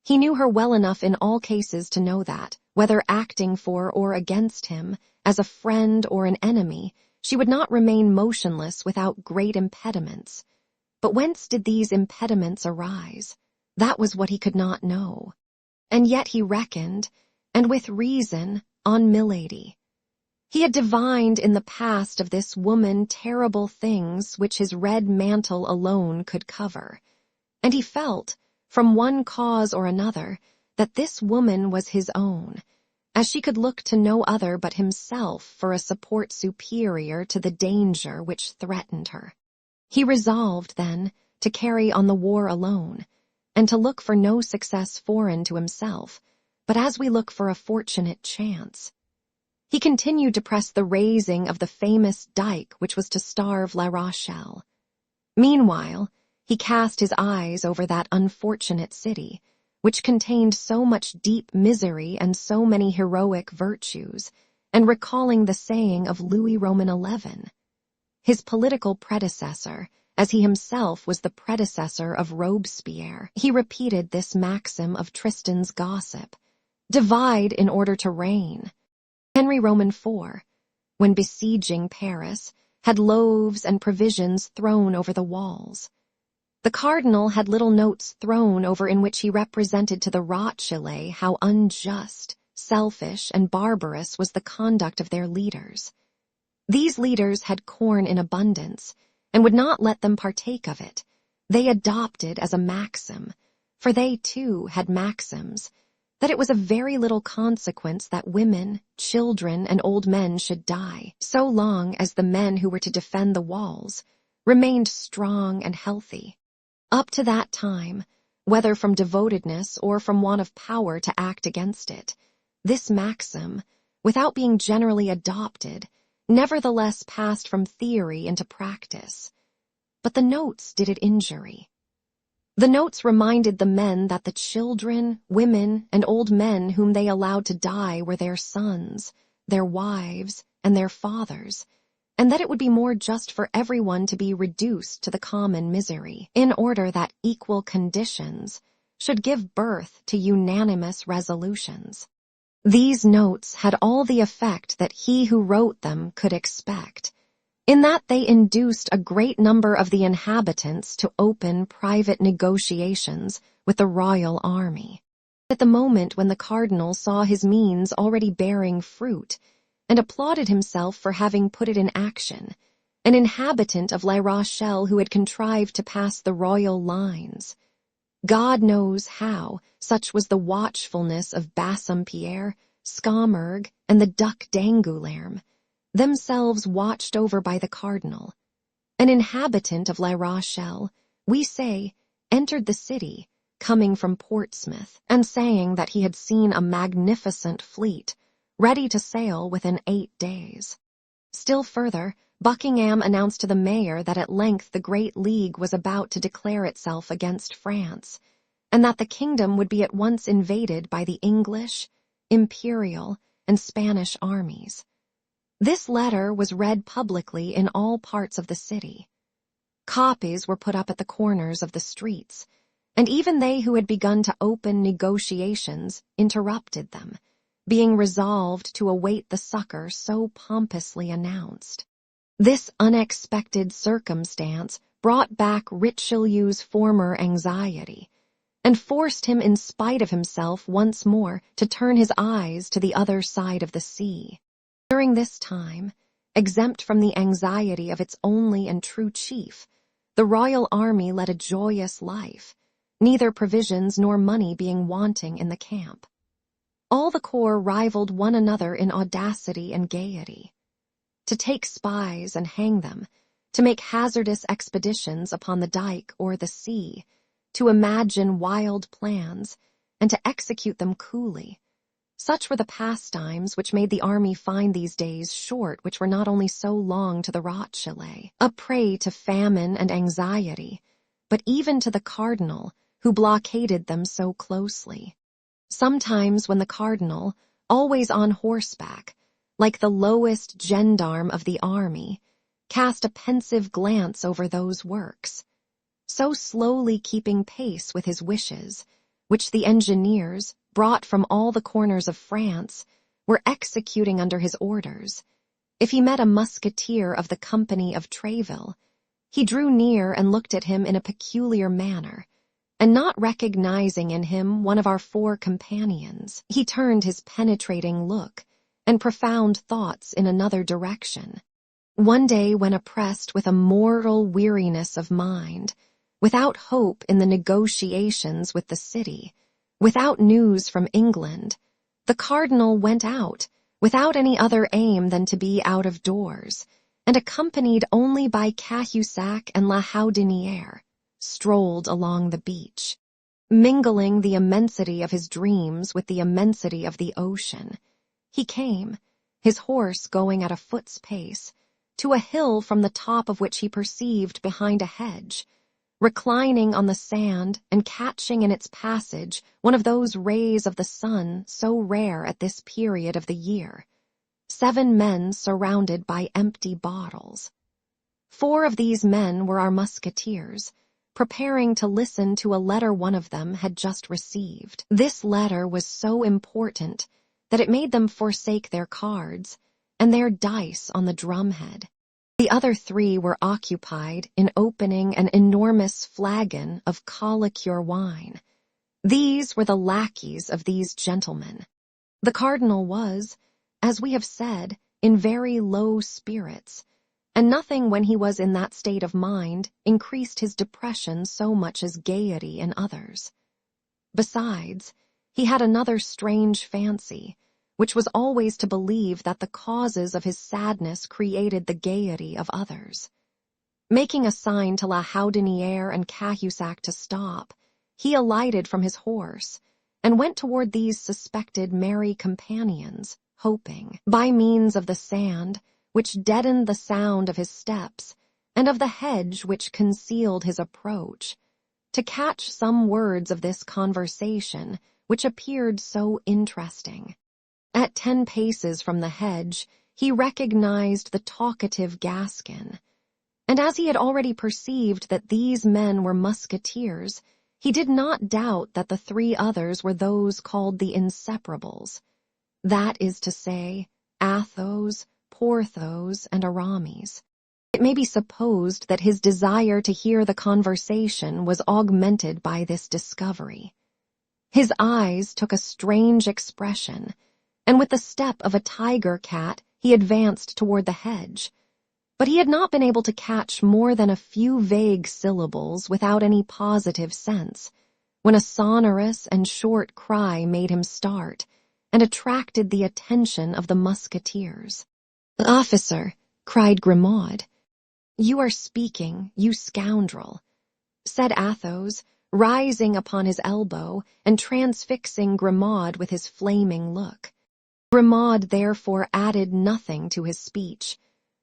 He knew her well enough in all cases to know that, whether acting for or against him, as a friend or an enemy, she would not remain motionless without great impediments. But whence did these impediments arise? That was what he could not know. And yet he reckoned, and with reason, on Milady. He had divined in the past of this woman terrible things which his red mantle alone could cover, and he felt, from one cause or another, that this woman was his own, as she could look to no other but himself for a support superior to the danger which threatened her. He resolved, then, to carry on the war alone, and to look for no success foreign to himself, but as we look for a fortunate chance. He continued to press the raising of the famous dike which was to starve La Rochelle. Meanwhile, he cast his eyes over that unfortunate city, which contained so much deep misery and so many heroic virtues, and recalling the saying of Louis Roman XI, his political predecessor, as he himself was the predecessor of Robespierre, he repeated this maxim of Tristan's gossip: divide in order to reign. Henry Roman IV, when besieging Paris, had loaves and provisions thrown over the walls. The cardinal had little notes thrown over in which he represented to the Rothschilds how unjust, selfish, and barbarous was the conduct of their leaders. These leaders had corn in abundance, and would not let them partake of it. They adopted as a maxim, for they too had maxims, that it was of very little consequence that women, children, and old men should die, so long as the men who were to defend the walls remained strong and healthy. Up to that time, whether from devotedness or from want of power to act against it, this maxim, without being generally adopted, nevertheless passed from theory into practice. But the notes did it injury. The notes reminded the men that the children, women, and old men whom they allowed to die were their sons, their wives, and their fathers, and that it would be more just for everyone to be reduced to the common misery, in order that equal conditions should give birth to unanimous resolutions. These notes had all the effect that he who wrote them could expect, in that they induced a great number of the inhabitants to open private negotiations with the royal army. At the moment when the cardinal saw his means already bearing fruit, and applauded himself for having put it in action, an inhabitant of La Rochelle who had contrived to pass the royal lines. God knows how, such was the watchfulness of Bassompierre, Scaumurg, and the Duc d'Angoulême, themselves watched over by the cardinal. An inhabitant of La Rochelle, we say, entered the city, coming from Portsmouth, and saying that he had seen a magnificent fleet, ready to sail within 8 days. Still further, Buckingham announced to the mayor that at length the Great League was about to declare itself against France, and that the kingdom would be at once invaded by the English, Imperial, and Spanish armies. This letter was read publicly in all parts of the city. Copies were put up at the corners of the streets, and even they who had begun to open negotiations interrupted them, being resolved to await the succor so pompously announced. This unexpected circumstance brought back Richelieu's former anxiety, and forced him in spite of himself once more to turn his eyes to the other side of the sea. During this time, exempt from the anxiety of its only and true chief, the royal army led a joyous life, neither provisions nor money being wanting in the camp. All the corps rivaled one another in audacity and gaiety. to take spies and hang them, to make hazardous expeditions upon the dike or the sea, to imagine wild plans, and to execute them coolly. Such were the pastimes which made the army find these days short, which were not only so long to the Rothschild, a prey to famine and anxiety, but even to the cardinal, who blockaded them so closely. Sometimes when the cardinal, always on horseback, like the lowest gendarme of the army, cast a pensive glance over those works, so slowly keeping pace with his wishes, which the engineers, brought from all the corners of France, were executing under his orders, if he met a musketeer of the company of Tréville, he drew near and looked at him in a peculiar manner, and not recognizing in him one of our 4 companions, he turned his penetrating look and profound thoughts in another direction. One day, when oppressed with a mortal weariness of mind, without hope in the negotiations with the city, without news from England, the cardinal went out, without any other aim than to be out of doors, and accompanied only by Cahusac and La Houdinière, strolled along the beach, mingling the immensity of his dreams with the immensity of the ocean. He came, his horse going at a foot's pace, to a hill from the top of which he perceived behind a hedge, reclining on the sand and catching in its passage one of those rays of the sun so rare at this period of the year, 7 men surrounded by empty bottles. 4 of these men were our musketeers, preparing to listen to a letter one of them had just received. This letter was so important that it made them forsake their cards and their dice on the drumhead. The other 3 were occupied in opening an enormous flagon of calicure wine. These were the lackeys of these gentlemen. The cardinal was, as we have said, in very low spirits, and nothing when he was in that state of mind increased his depression so much as gaiety in others. Besides, he had another strange fancy, which was always to believe that the causes of his sadness created the gaiety of others. Making a sign to La Houdinière and Cahusac to stop, he alighted from his horse and went toward these suspected merry companions, hoping, by means of the sand, which deadened the sound of his steps, and of the hedge which concealed his approach, to catch some words of this conversation which appeared so interesting. At 10 paces from the hedge, he recognized the talkative Gascon, and as he had already perceived that these men were musketeers, he did not doubt that the 3 others were those called the Inseparables, that is to say, Athos, Porthos, and Aramis. It may be supposed that his desire to hear the conversation was augmented by this discovery. His eyes took a strange expression, and with the step of a tiger cat he advanced toward the hedge. But he had not been able to catch more than a few vague syllables without any positive sense, when a sonorous and short cry made him start, and attracted the attention of the musketeers. "Officer," cried Grimaud. "You are speaking, you scoundrel," said Athos, rising upon his elbow and transfixing Grimaud with his flaming look. Grimaud therefore added nothing to his speech,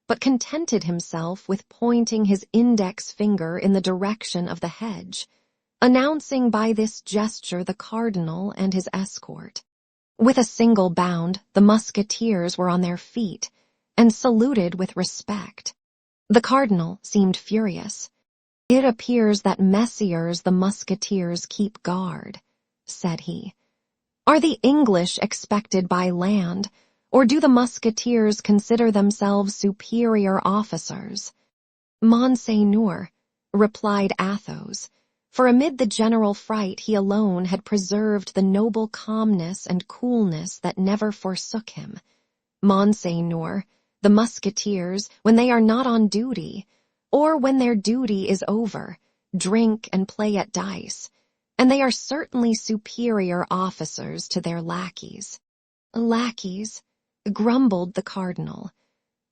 but contented himself with pointing his index finger in the direction of the hedge, announcing by this gesture the cardinal and his escort. With a single bound, the musketeers were on their feet, and saluted with respect. The cardinal seemed furious. "It appears that messieurs the musketeers keep guard," said he. "Are the English expected by land, or do the musketeers consider themselves superior officers?" "Monseigneur," replied Athos, for amid the general fright he alone had preserved the noble calmness and coolness that never forsook him. "Monseigneur, the musketeers, when they are not on duty, or when their duty is over, drink and play at dice, and they are certainly superior officers to their lackeys." "Lackeys," grumbled the cardinal.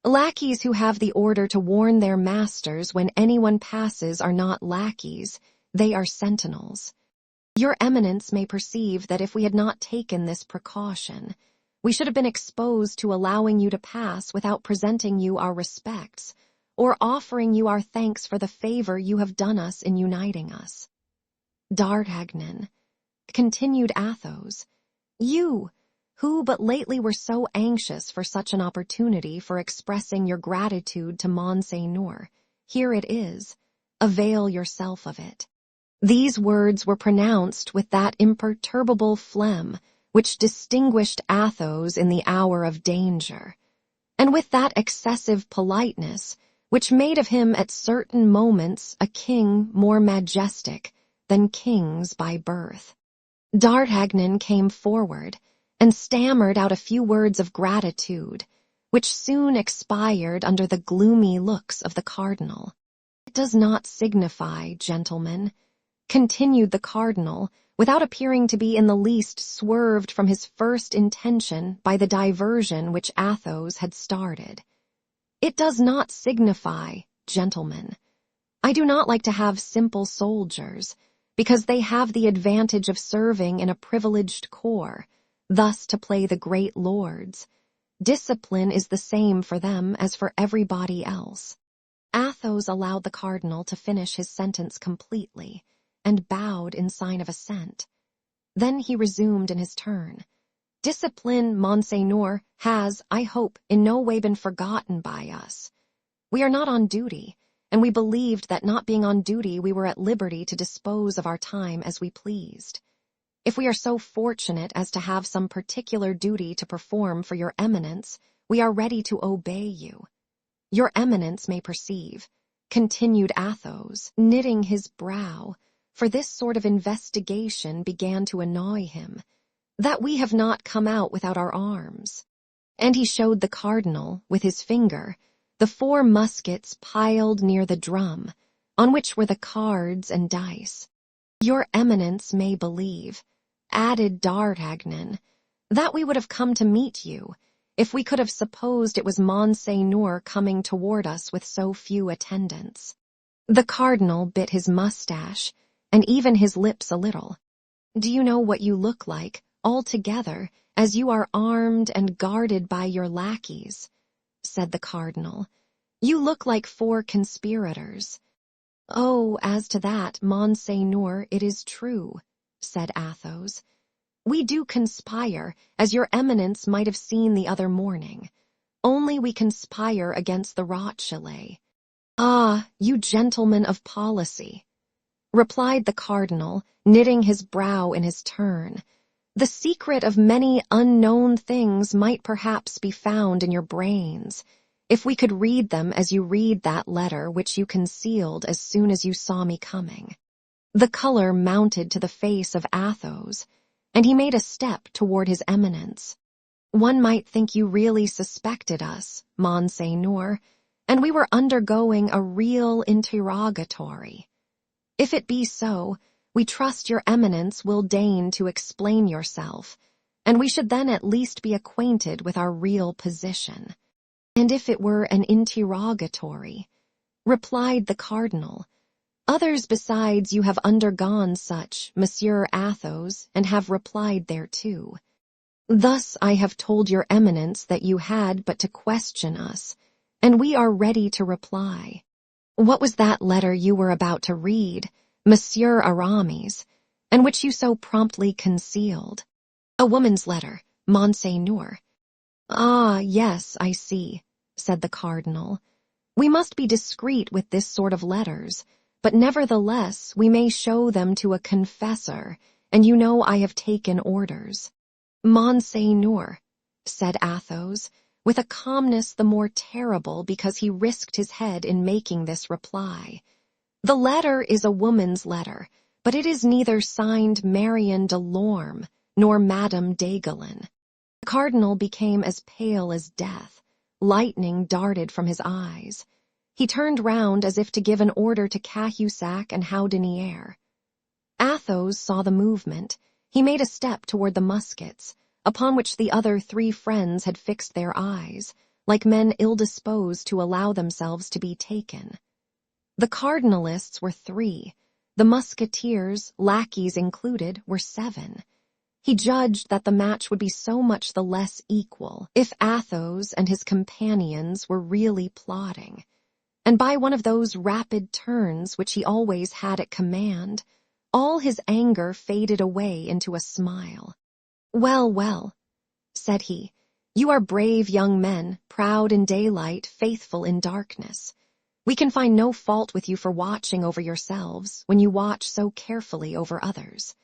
Lackeys who have the order to warn their masters when anyone passes are not lackeys, they are sentinels. Your Eminence may perceive that if we had not taken this precaution, we should have been exposed to allowing you to pass without presenting you our respects, or offering you our thanks for the favor you have done us in uniting us. D'Artagnan, continued Athos, you, who but lately were so anxious for such an opportunity for expressing your gratitude to Monseigneur, here it is, avail yourself of it. These words were pronounced with that imperturbable phlegm which distinguished Athos in the hour of danger, and with that excessive politeness which made of him at certain moments a king more majestic than kings by birth. D'Artagnan came forward and stammered out a few words of gratitude, which soon expired under the gloomy looks of the cardinal. "It does not signify, gentlemen," continued the cardinal, without appearing to be in the least swerved from his first intention by the diversion which Athos had started. "It does not signify, gentlemen. I do not like to have simple soldiers, because they have the advantage of serving in a privileged corps, thus to play the great lords. Discipline is the same for them as for everybody else." Athos allowed the cardinal to finish his sentence completely, and bowed in sign of assent. Then he resumed in his turn. "Discipline, Monseigneur, has, I hope, in no way been forgotten by us. We are not on duty, and we believed that not being on duty we were at liberty to dispose of our time as we pleased. If we are so fortunate as to have some particular duty to perform for your Eminence, we are ready to obey you. Your Eminence may perceive," continued Athos, knitting his brow, for this sort of investigation began to annoy him, "that we have not come out without our arms." And he showed the cardinal, with his finger, the 4 muskets piled near the drum, on which were the cards and dice. "Your Eminence may believe," added D'Artagnan, "that we would have come to meet you, if we could have supposed it was Monseigneur coming toward us with so few attendants." The cardinal bit his mustache, and even his lips a little. "Do you know what you look like, altogether, as you are armed and guarded by your lackeys?" said the cardinal. "You look like 4 conspirators." "Oh, as to that, Monseigneur, it is true," said Athos. "We do conspire, as your Eminence might have seen the other morning. Only we conspire against the Rothschild." "Ah, you gentlemen of policy," replied the cardinal, knitting his brow in his turn. "The secret of many unknown things might perhaps be found in your brains, if we could read them as you read that letter which you concealed as soon as you saw me coming." The color mounted to the face of Athos, and he made a step toward his Eminence. "One might think you really suspected us, Monseigneur, and we were undergoing a real interrogatory. If it be so, we trust your Eminence will deign to explain yourself, and we should then at least be acquainted with our real position." "And if it were an interrogatory," replied the cardinal, "others besides you have undergone such, Monsieur Athos, and have replied thereto. Thus I have told your Eminence that you had but to question us, and we are ready to reply. What was that letter you were about to read, Monsieur Aramis, and which you so promptly concealed?" "A woman's letter, Monseigneur." "Ah, yes, I see," said the cardinal. "We must be discreet with this sort of letters, but nevertheless we may show them to a confessor, and you know I have taken orders." "Monseigneur," said Athos, with a calmness the more terrible because he risked his head in making this reply, "the letter is a woman's letter, but it is neither signed Marion de Lorme nor Madame d'Aiguillon." The cardinal became as pale as death. Lightning darted from his eyes. He turned round as if to give an order to Cahusac and Houdinière. Athos saw the movement. He made a step toward the muskets, upon which the other 3 friends had fixed their eyes, like men ill-disposed to allow themselves to be taken. The cardinalists were 3. The musketeers, lackeys included, were 7. He judged that the match would be so much the less equal if Athos and his companions were really plotting. And by one of those rapid turns which he always had at command, all his anger faded away into a smile. "Well, well," said he, "you are brave young men, proud in daylight, faithful in darkness. We can find no fault with you for watching over yourselves when you watch so carefully over others.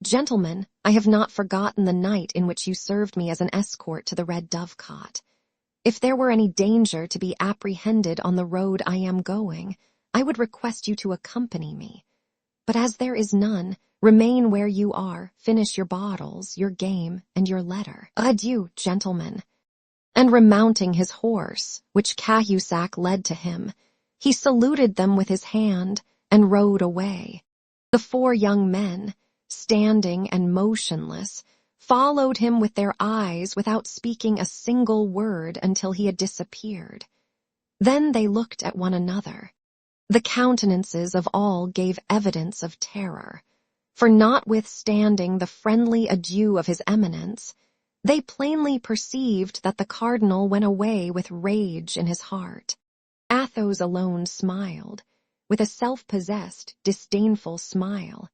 Gentlemen, I have not forgotten the night in which you served me as an escort to the Red Dovecot. If there were any danger to be apprehended on the road I am going, I would request you to accompany me. But as there is none, remain where you are, finish your bottles, your game, and your letter. Adieu, gentlemen." And remounting his horse, which Cahusac led to him, he saluted them with his hand and rode away. The 4 young men, standing and motionless, followed him with their eyes without speaking a single word until he had disappeared. Then they looked at one another. The countenances of all gave evidence of terror, for notwithstanding the friendly adieu of His Eminence, they plainly perceived that the cardinal went away with rage in his heart. Athos alone smiled, with a self-possessed, disdainful smile.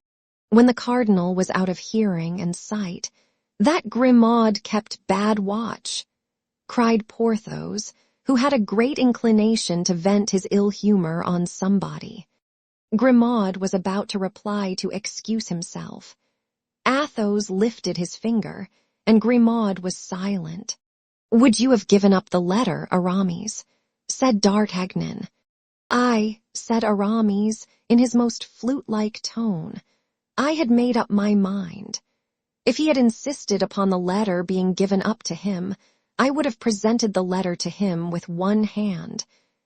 When the cardinal was out of hearing and sight, "That Grimaud kept bad watch," cried Porthos, who had a great inclination to vent his ill humor on somebody. Grimaud was about to reply to excuse himself. Athos lifted his finger, and Grimaud was silent. "Would you have given up the letter, Aramis?" said D'Artagnan. "I," said Aramis, in his most flute-like tone. "I had made up my mind. If he had insisted upon the letter being given up to him, I would have presented the letter to him with one hand,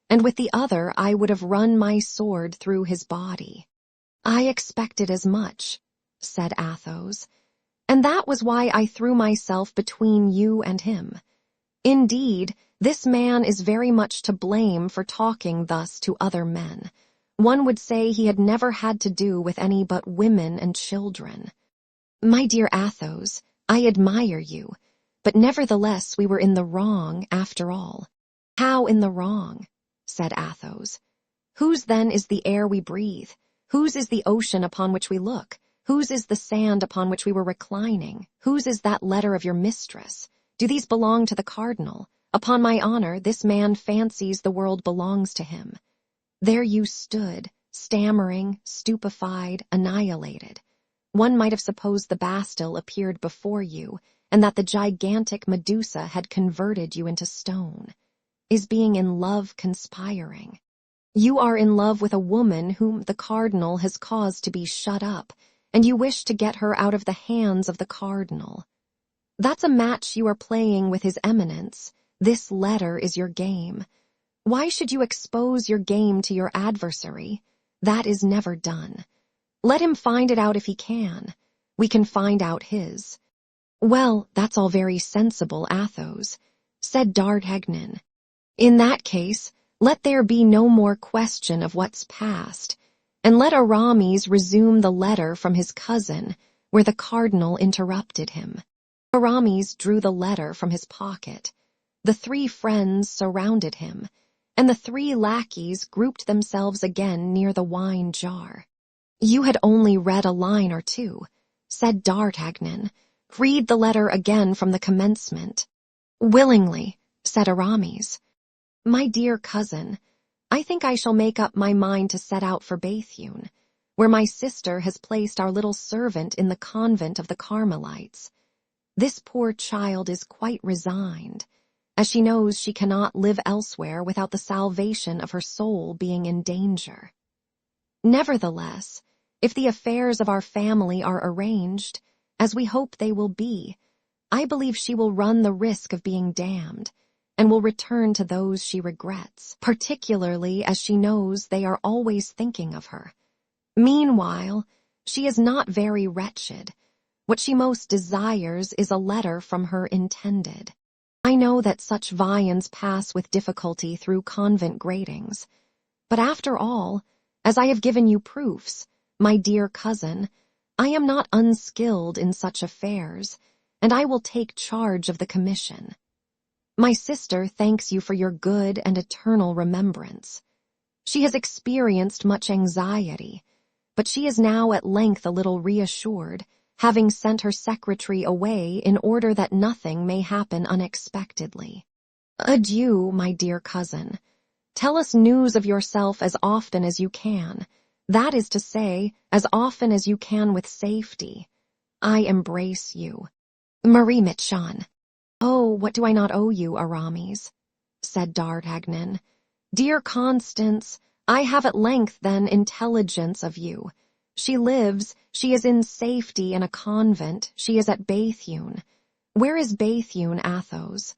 and with the other I would have run my sword through his body." "I expected as much," said Athos, "and that was why I threw myself between you and him. Indeed, this man is very much to blame for talking thus to other men. One would say he had never had to do with any but women and children. My dear Athos, I admire you, but nevertheless we were in the wrong after all." "How in the wrong?" said Athos. "Whose then is the air we breathe? Whose is the ocean upon which we look? Whose is the sand upon which we were reclining? Whose is that letter of your mistress? Do these belong to the cardinal? Upon my honor, this man fancies the world belongs to him. There you stood, stammering, stupefied, annihilated. One might have supposed the Bastille appeared before you, and that the gigantic Medusa had converted you into stone. Is being in love conspiring? You are in love with a woman whom the cardinal has caused to be shut up, and you wish to get her out of the hands of the cardinal. That's a match you are playing with His Eminence. This letter is your game. Why should you expose your game to your adversary? That is never done. Let him find it out if he can. We can find out his." "Well, that's all very sensible, Athos," said D'Artagnan. "In that case, let there be no more question of what's past, and let Aramis resume the letter from his cousin, where the cardinal interrupted him." Aramis drew the letter from his pocket. The 3 friends surrounded him, and the 3 lackeys grouped themselves again near the wine jar. "You had only read a line or 2, said D'Artagnan. "Read the letter again from the commencement." "Willingly," said Aramis. "My dear cousin, I think I shall make up my mind to set out for Béthune, where my sister has placed our little servant in the convent of the Carmelites. This poor child is quite resigned, as she knows she cannot live elsewhere without the salvation of her soul being in danger. Nevertheless, if the affairs of our family are arranged, as we hope they will be, I believe she will run the risk of being damned, and will return to those she regrets, particularly as she knows they are always thinking of her. Meanwhile, she is not very wretched. What she most desires is a letter from her intended. I know that such viands pass with difficulty through convent gratings. But after all, as I have given you proofs, my dear cousin, I am not unskilled in such affairs, and I will take charge of the commission. My sister thanks you for your good and eternal remembrance. She has experienced much anxiety, but she is now at length a little reassured, having sent her secretary away in order that nothing may happen unexpectedly. Adieu, my dear cousin. Tell us news of yourself as often as you can, that is to say, as often as you can with safety. I embrace you. Marie Michon. Oh, what do I not owe you, Aramis? Said D'Artagnan. Dear Constance, I have at length, then, intelligence of you. She lives, she is in safety in a convent, she is at Béthune. Where is Béthune, Athos?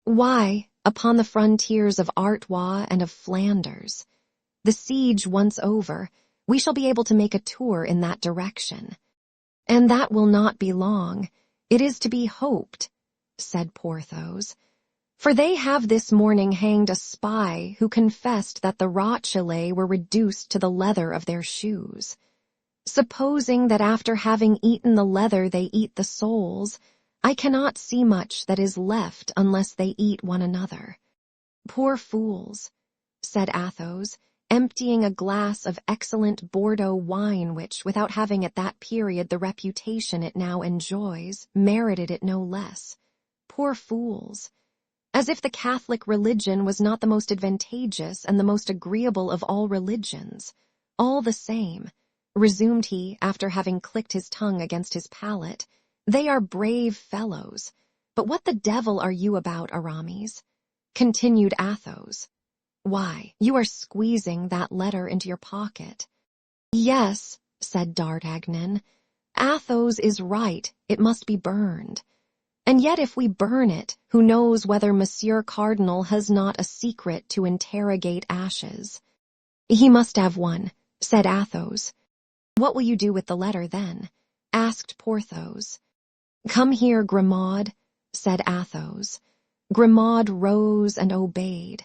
Why, upon the frontiers of Artois and of Flanders. The siege once over, we shall be able to make a tour in that direction. And that will not be long, it is to be hoped, said Porthos. For they have this morning hanged a spy who confessed that the Rochellais were reduced to the leather of their shoes. Supposing that after having eaten the leather they eat the soles, I cannot see much that is left unless they eat one another. Poor fools, said Athos, emptying a glass of excellent Bordeaux wine which, without having at that period the reputation it now enjoys, merited it no less. Poor fools! As if the Catholic religion was not the most advantageous and the most agreeable of all religions. All the same, resumed he, after having clicked his tongue against his palate, they are brave fellows. But what the devil are you about, Aramis? Continued Athos. Why, you are squeezing that letter into your pocket. Yes, said D'Artagnan. Athos is right, it must be burned. And yet if we burn it, who knows whether Monsieur Cardinal has not a secret to interrogate ashes? He must have one, said Athos. What will you do with the letter, then? Asked Porthos. Come here, Grimaud, said Athos. Grimaud rose and obeyed.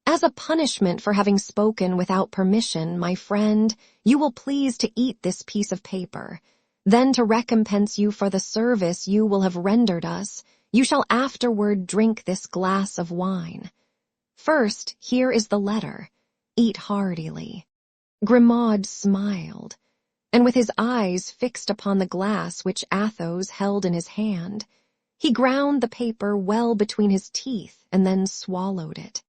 As a punishment for having spoken without permission, my friend, you will please to eat this piece of paper. Then to recompense you for the service you will have rendered us, you shall afterward drink this glass of wine. First, here is the letter. Eat heartily. Grimaud smiled, and with his eyes fixed upon the glass which Athos held in his hand, he ground the paper well between his teeth and then swallowed it.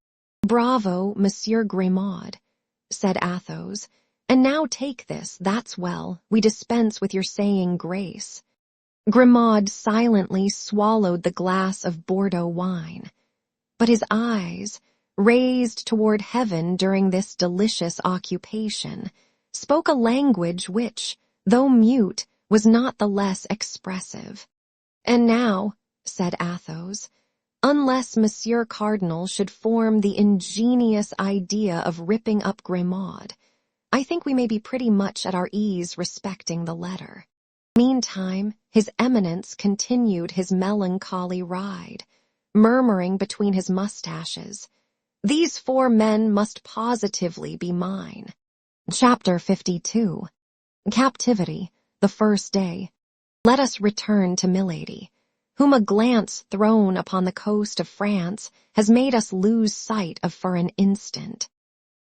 Bravo, Monsieur Grimaud, said Athos. And now take this, that's well, we dispense with your saying grace. Grimaud silently swallowed the glass of Bordeaux wine, but his eyes, raised toward heaven during this delicious occupation, spoke a language which, though mute, was not the less expressive. And now, said Athos, unless Monsieur Cardinal should form the ingenious idea of ripping up Grimaud, I think we may be pretty much at our ease respecting the letter. Meantime, His Eminence continued his melancholy ride, murmuring between his mustaches, "These 4 men must positively be mine." Chapter 52. Captivity, the first day. Let us return to Milady, whom a glance thrown upon the coast of France has made us lose sight of for an instant.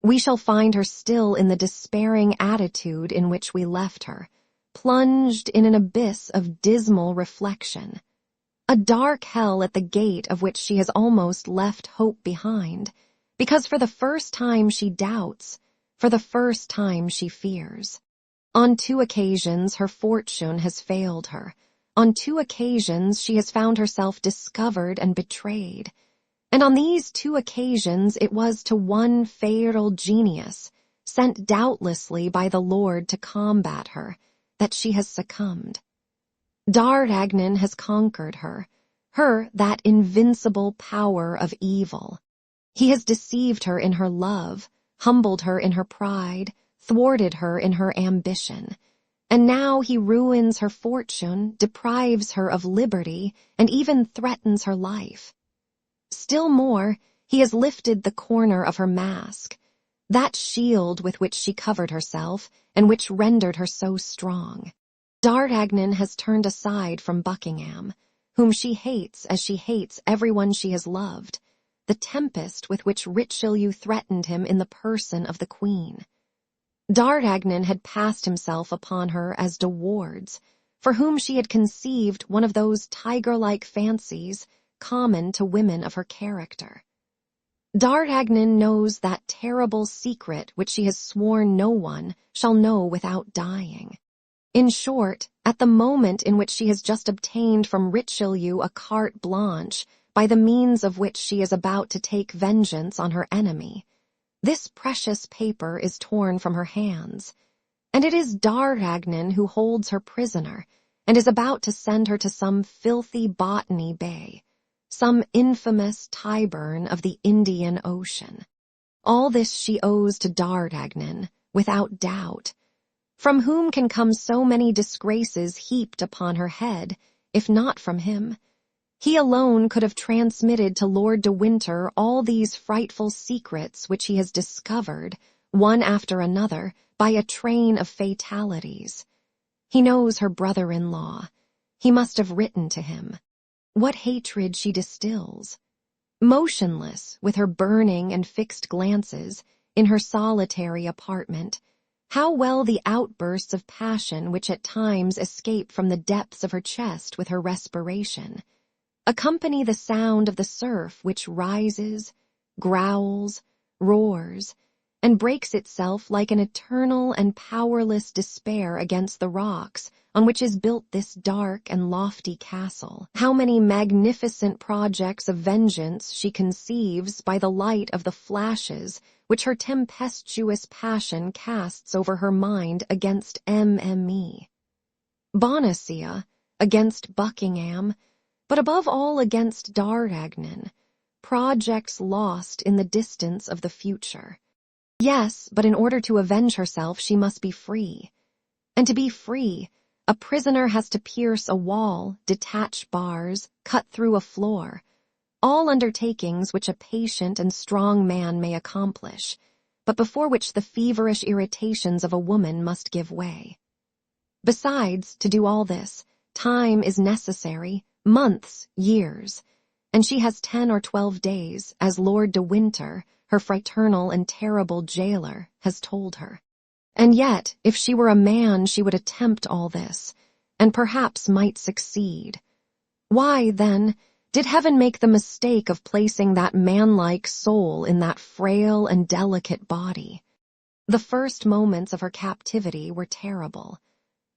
We shall find her still in the despairing attitude in which we left her, plunged in an abyss of dismal reflection, a dark hell at the gate of which she has almost left hope behind, because for the first time she doubts, for the first time she fears. On 2 occasions her fortune has failed her. On 2 occasions she has found herself discovered and betrayed. And on these 2 occasions it was to one fatal genius, sent doubtlessly by the Lord to combat her, that she has succumbed. D'Artagnan has conquered her, that invincible power of evil. He has deceived her in her love, humbled her in her pride, thwarted her in her ambition, and now he ruins her fortune, deprives her of liberty, and even threatens her life. Still more, he has lifted the corner of her mask, that shield with which she covered herself and which rendered her so strong. D'Artagnan has turned aside from Buckingham, whom she hates as she hates everyone she has loved, the tempest with which Richelieu threatened him in the person of the Queen. D'Artagnan had passed himself upon her as De Wardes, for whom she had conceived one of those tiger-like fancies common to women of her character. D'Artagnan knows that terrible secret which she has sworn no one shall know without dying. In short, at the moment in which she has just obtained from Richelieu a carte blanche, by the means of which she is about to take vengeance on her enemy, this precious paper is torn from her hands, and it is D'Artagnan who holds her prisoner and is about to send her to some filthy Botany Bay, some infamous Tyburn of the Indian Ocean. All this she owes to D'Artagnan, without doubt, from whom can come so many disgraces heaped upon her head, if not from him. He alone could have transmitted to Lord de Winter all these frightful secrets which he has discovered, one after another, by a train of fatalities. He knows her brother-in-law. He must have written to him. What hatred she distills! Motionless, with her burning and fixed glances, in her solitary apartment, how well the outbursts of passion which at times escape from the depths of her chest with her respiration accompany the sound of the surf which rises, growls, roars, and breaks itself like an eternal and powerless despair against the rocks on which is built this dark and lofty castle. How many magnificent projects of vengeance she conceives by the light of the flashes which her tempestuous passion casts over her mind against M.M.E. Bonacia, against Buckingham, but above all against D'Artagnan, projects lost in the distance of the future. Yes, but in order to avenge herself she must be free. And to be free, a prisoner has to pierce a wall, detach bars, cut through a floor, all undertakings which a patient and strong man may accomplish, but before which the feverish irritations of a woman must give way. Besides, to do all this, time is necessary, months, years, and she has 10 or 12 days, as Lord de Winter, her fraternal and terrible jailer, has told her. And yet, if she were a man, she would attempt all this, and perhaps might succeed. Why, then, did heaven make the mistake of placing that manlike soul in that frail and delicate body? The first moments of her captivity were terrible.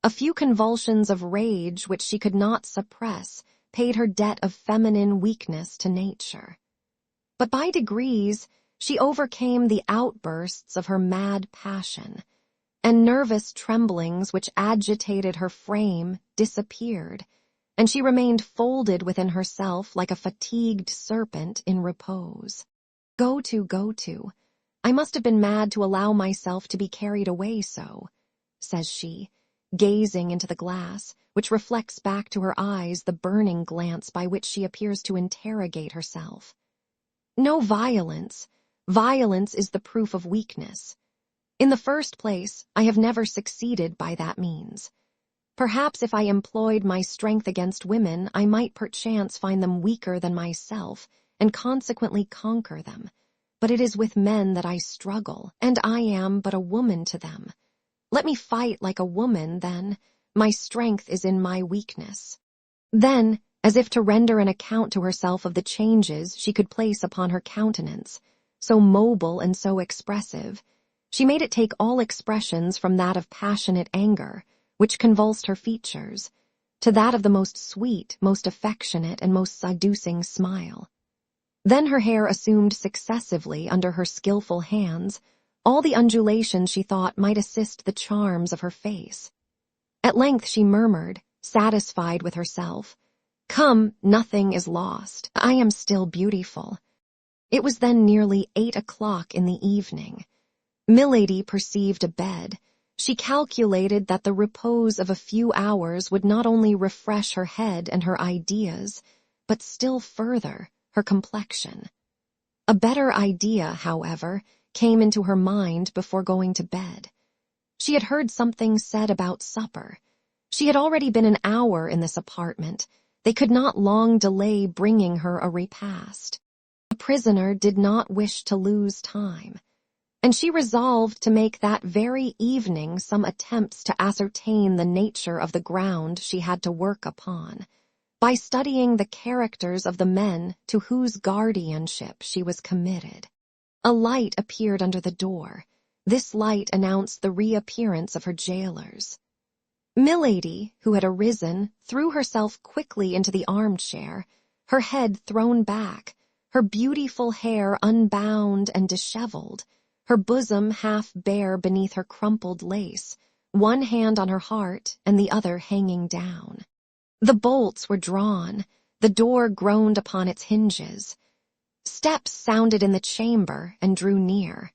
A few convulsions of rage which she could not suppress paid her debt of feminine weakness to nature. But by degrees she overcame the outbursts of her mad passion, and nervous tremblings which agitated her frame disappeared, and she remained folded within herself like a fatigued serpent in repose. Go to, I must have been mad to allow myself to be carried away so, says she, gazing into the glass, which reflects back to her eyes the burning glance by which she appears to interrogate herself. No violence. Violence is the proof of weakness. In the first place, I have never succeeded by that means. Perhaps if I employed my strength against women, I might perchance find them weaker than myself, and consequently conquer them. But it is with men that I struggle, and I am but a woman to them. Let me fight like a woman, then. My strength is in my weakness. Then, as if to render an account to herself of the changes she could place upon her countenance, so mobile and so expressive, she made it take all expressions from that of passionate anger, which convulsed her features, to that of the most sweet, most affectionate, and most seducing smile. Then her hair assumed successively under her skillful hands all the undulations she thought might assist the charms of her face. At length she murmured, satisfied with herself, "Come, nothing is lost. I am still beautiful." It was then nearly 8 o'clock in the evening. Milady perceived a bed. She calculated that the repose of a few hours would not only refresh her head and her ideas, but still further, her her complexion. A better idea, however, came into her mind before going to bed. She had heard something said about supper. She had already been an hour in this apartment. They could not long delay bringing her a repast. The prisoner did not wish to lose time, and she resolved to make that very evening some attempts to ascertain the nature of the ground she had to work upon, by studying the characters of the men to whose guardianship she was committed. A light appeared under the door. This light announced the reappearance of her jailers. Milady, who had arisen, threw herself quickly into the armchair, her head thrown back, her beautiful hair unbound and disheveled, her bosom half bare beneath her crumpled lace, one hand on her heart and the other hanging down. The bolts were drawn, the door groaned upon its hinges. Steps sounded in the chamber and drew near.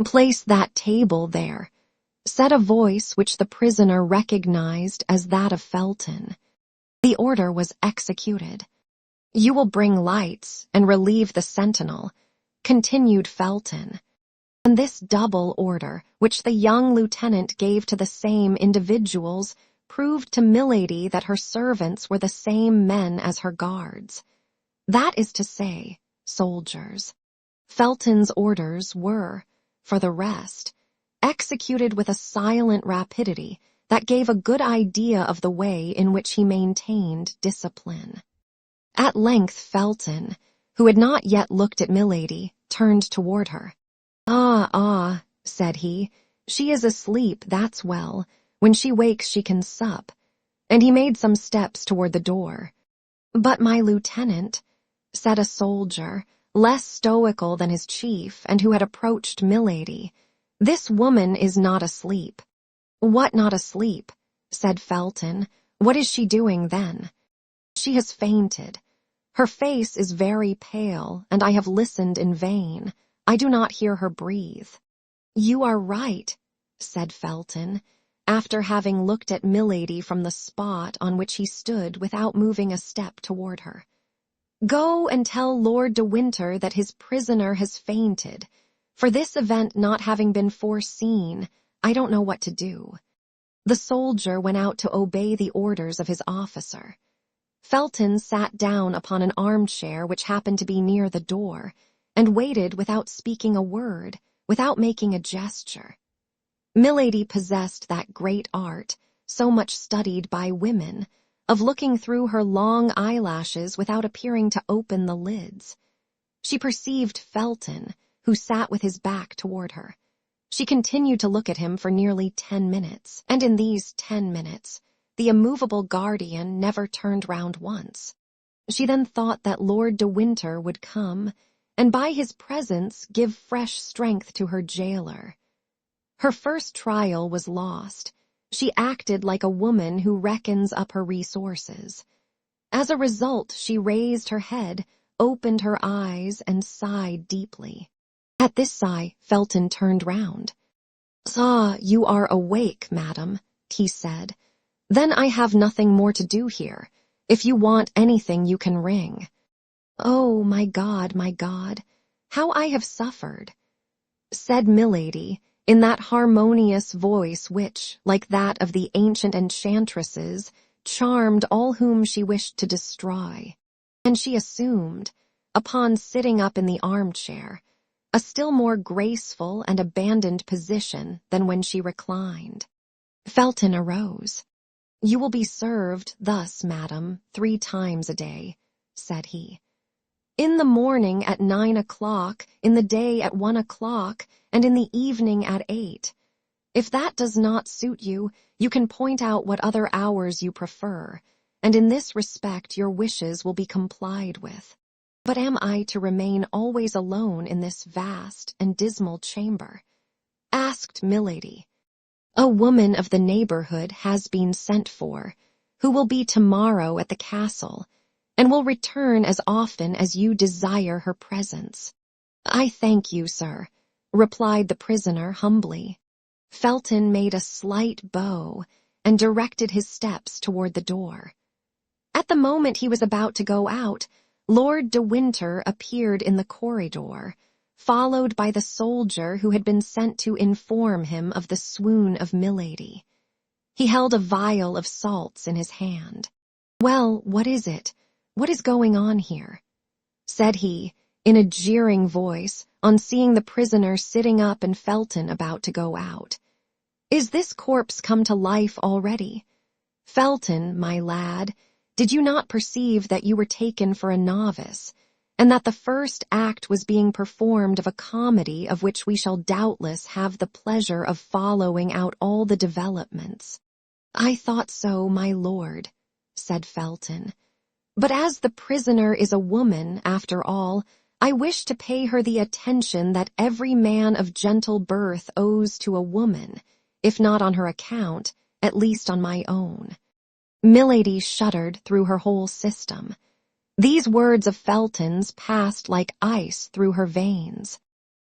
"Place that table there," said a voice which the prisoner recognized as that of Felton. The order was executed. "You will bring lights and relieve the sentinel," continued Felton. And this double order, which the young lieutenant gave to the same individuals, proved to Milady that her servants were the same men as her guards. That is to say, soldiers. Felton's orders were, for the rest, executed with a silent rapidity that gave a good idea of the way in which he maintained discipline. At length Felton, who had not yet looked at Milady, turned toward her. Ah, said he, "she is asleep, that's well. When she wakes she can sup." And he made some steps toward the door. "But my lieutenant," said a soldier, less stoical than his chief, and who had approached Milady, "this woman is not asleep." "What not asleep?" said Felton. "What is she doing then?" "She has fainted. Her face is very pale, and I have listened in vain. I do not hear her breathe." "You are right," said Felton, after having looked at Milady from the spot on which he stood without moving a step toward her. "Go and tell Lord de Winter that his prisoner has fainted. For this event not having been foreseen, I don't know what to do." The soldier went out to obey the orders of his officer. Felton sat down upon an armchair which happened to be near the door, and waited without speaking a word, without making a gesture. Milady possessed that great art, so much studied by women, of looking through her long eyelashes without appearing to open the lids. She perceived Felton, who sat with his back toward her. She continued to look at him for nearly 10 minutes, and in these 10 minutes, the immovable guardian never turned round once. She then thought that Lord de Winter would come, and by his presence give fresh strength to her jailer. Her first trial was lost. She acted like a woman who reckons up her resources. As a result, she raised her head, opened her eyes, and sighed deeply. At this sigh, Felton turned round. "Ah, you are awake, madam," he said. "Then I have nothing more to do here. If you want anything, you can ring." "Oh, my God, how I have suffered," said Milady, in that harmonious voice which, like that of the ancient enchantresses, charmed all whom she wished to destroy. And she assumed, upon sitting up in the armchair, a still more graceful and abandoned position than when she reclined. Felton arose. "You will be served thus, madam, 3 times a day," said he. "In the morning at 9 o'clock, in the day at 1 o'clock, and in the evening at 8. If that does not suit you, you can point out what other hours you prefer, and in this respect your wishes will be complied with. But am I to remain always alone in this vast and dismal chamber?" asked Milady. "A woman of the neighborhood has been sent for, who will be tomorrow at the castle, and will return as often as you desire her presence." "I thank you, sir," replied the prisoner humbly. Felton made a slight bow and directed his steps toward the door. At the moment he was about to go out, Lord de Winter appeared in the corridor, followed by the soldier who had been sent to inform him of the swoon of Milady. He held a vial of salts in his hand. "Well, what is it? What is going on here?" said he, in a jeering voice, on seeing the prisoner sitting up and Felton about to go out. "Is this corpse come to life already? Felton, my lad, did you not perceive that you were taken for a novice, and that the first act was being performed of a comedy of which we shall doubtless have the pleasure of following out all the developments?" "I thought so, my lord," said Felton. "But as the prisoner is a woman, after all, I wish to pay her the attention that every man of gentle birth owes to a woman, if not on her account, at least on my own." Milady shuddered through her whole system. These words of Felton's passed like ice through her veins.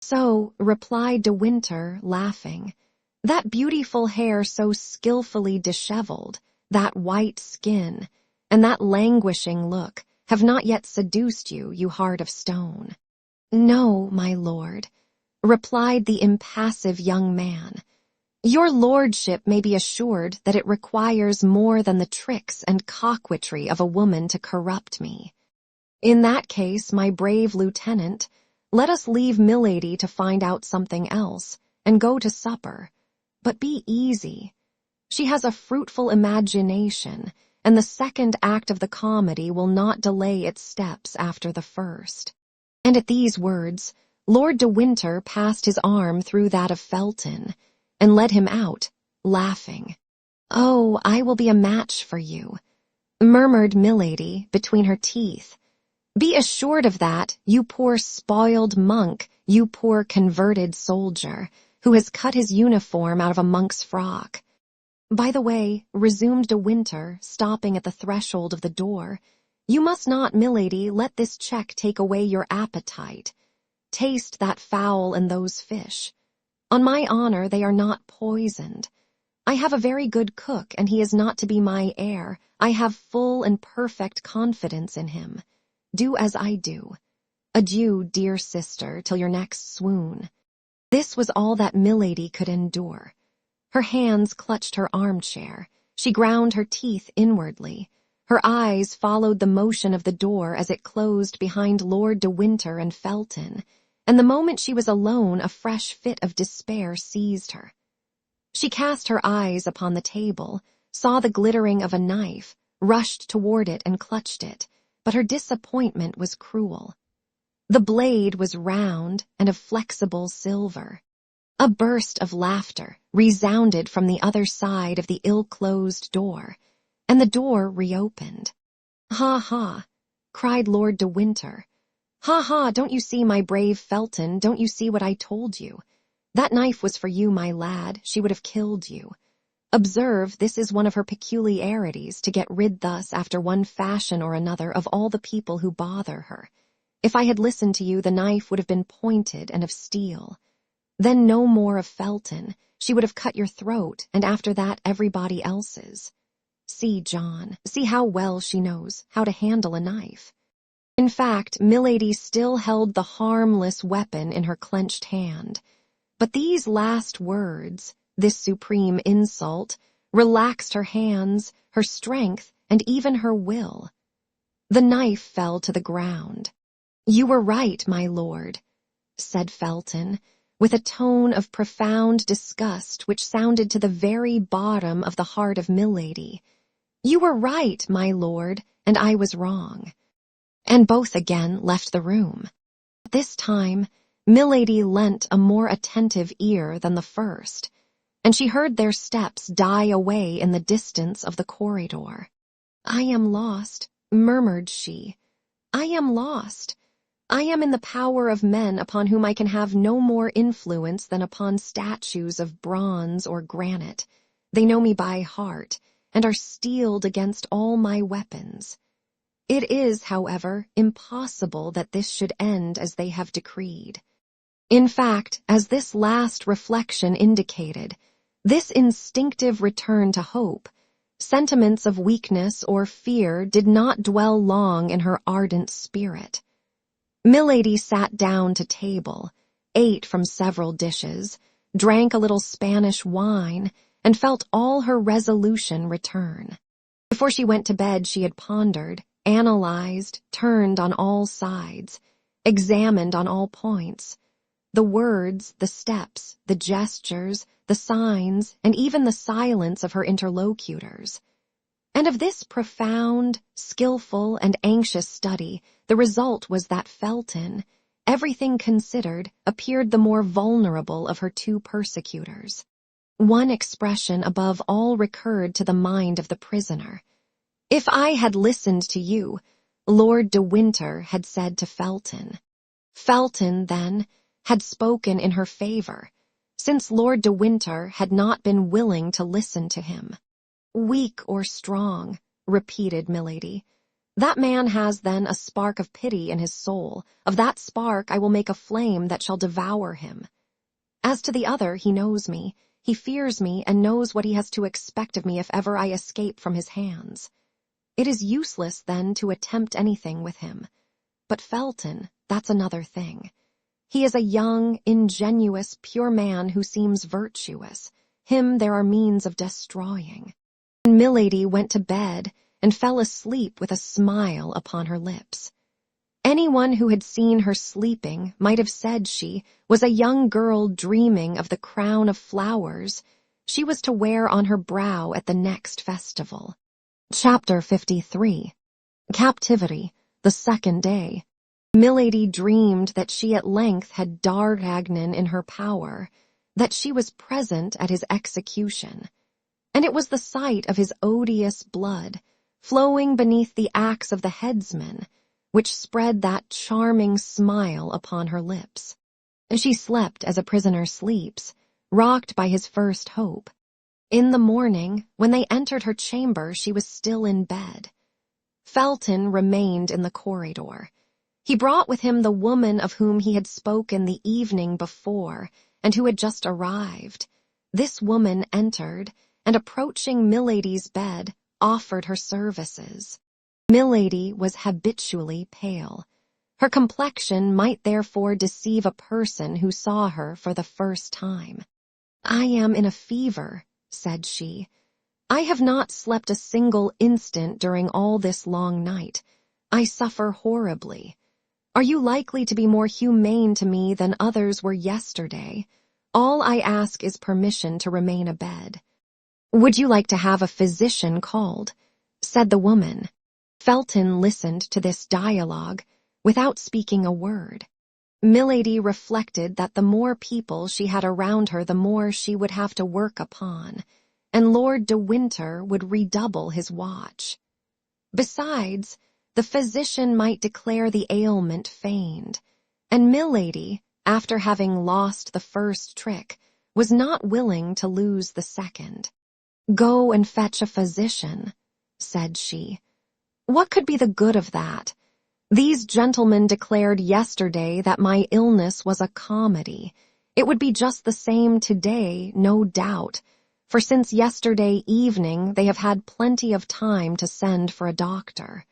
"So," replied de Winter, laughing, "that beautiful hair so skillfully disheveled, that white skin, and that languishing look have not yet seduced you, you heart of stone." "No, my lord," replied the impassive young man. "Your lordship may be assured that it requires more than the tricks and coquetry of a woman to corrupt me. In that case, my brave lieutenant, let us leave Milady to find out something else, and go to supper. But be easy. She has a fruitful imagination, and the second act of the comedy will not delay its steps after the first." And at these words, Lord de Winter passed his arm through that of Felton, and led him out, laughing. "Oh, I will be a match for you," murmured Milady between her teeth. "Be assured of that, you poor spoiled monk, you poor converted soldier, who has cut his uniform out of a monk's frock. By the way," resumed de Winter, stopping at the threshold of the door, "you must not, Milady, let this check take away your appetite. Taste that fowl and those fish. On my honor, they are not poisoned. I have a very good cook, and he is not to be my heir. I have full and perfect confidence in him. Do as I do. Adieu, dear sister, till your next swoon." This was all that Milady could endure. Her hands clutched her armchair. She ground her teeth inwardly. Her eyes followed the motion of the door as it closed behind Lord de Winter and Felton, and the moment she was alone a fresh fit of despair seized her. She cast her eyes upon the table, saw the glittering of a knife, rushed toward it and clutched it, but her disappointment was cruel. The blade was round and of flexible silver. A burst of laughter resounded from the other side of the ill-closed door, and the door reopened. "Ha, ha!" cried Lord de Winter. "Ha, ha! Don't you see, my brave Felton, don't you see what I told you? That knife was for you, my lad, she would have killed you. Observe, this is one of her peculiarities, to get rid thus, after one fashion or another, of all the people who bother her. If I had listened to you, the knife would have been pointed and of steel. Then no more of Felton. She would have cut your throat, and after that everybody else's. See, John, see how well she knows how to handle a knife." In fact, Milady still held the harmless weapon in her clenched hand. But these last words, this supreme insult, relaxed her hands, her strength, and even her will. The knife fell to the ground. "You were right, my lord," said Felton, with a tone of profound disgust which sounded to the very bottom of the heart of Milady. "You were right, my lord, and I was wrong." And both again left the room. This time, Milady lent a more attentive ear than the first, and she heard their steps die away in the distance of the corridor. "I am lost," murmured she. "I am lost. I am in the power of men upon whom I can have no more influence than upon statues of bronze or granite. They know me by heart, and are steeled against all my weapons. It is, however, impossible that this should end as they have decreed. In fact, as this last reflection indicated, this instinctive return to hope, Sentiments of weakness or fear did not dwell long in her ardent spirit. Milady sat down to table, ate from several dishes, drank a little Spanish wine, and felt all her resolution return. Before she went to bed, she had pondered, analyzed, turned on all sides, examined on all points. The words, the steps, the gestures, the signs, and even the silence of her interlocutors. And of this profound, skillful, and anxious study, the result was that Felton, everything considered, appeared the more vulnerable of her two persecutors. One expression above all recurred to the mind of the prisoner. "If I had listened to you," Lord de Winter had said to Felton. Felton, then, had spoken in her favor, since Lord de Winter had not been willing to listen to him. "Weak or strong," repeated Milady. "That man has, then, a spark of pity in his soul. Of that spark I will make a flame that shall devour him. As to the other, he knows me, he fears me, and knows what he has to expect of me if ever I escape from his hands. It is useless, then, to attempt anything with him. But Felton, that's another thing. He is a young, ingenuous, pure man who seems virtuous. Him there are means of destroying." And Milady went to bed and fell asleep with a smile upon her lips. Anyone who had seen her sleeping might have said she was a young girl dreaming of the crown of flowers she was to wear on her brow at the next festival. Chapter 53. Captivity, the second day. Milady dreamed that she at length had D'Artagnan in her power, that she was present at his execution, and it was the sight of his odious blood, flowing beneath the axe of the headsman, which spread that charming smile upon her lips. She slept as a prisoner sleeps, rocked by his first hope. In the morning, when they entered her chamber, she was still in bed. Felton remained in the corridor. He brought with him the woman of whom he had spoken the evening before, and who had just arrived. This woman entered, and approaching Milady's bed, offered her services. Milady was habitually pale. Her complexion might therefore deceive a person who saw her for the first time. "I am in a fever," said she. "I have not slept a single instant during all this long night. I suffer horribly. Are you likely to be more humane to me than others were yesterday? All I ask is permission to remain abed." "Would you like to have a physician called?" said the woman. Felton listened to this dialogue without speaking a word. Milady reflected that the more people she had around her, the more she would have to work upon, and Lord de Winter would redouble his watch. Besides, the physician might declare the ailment feigned, and Milady, after having lost the first trick, was not willing to lose the second. "Go and fetch a physician," said she. "What could be the good of that? These gentlemen declared yesterday that my illness was a comedy. It would be just the same today, no doubt, for since yesterday evening they have had plenty of time to send for a doctor."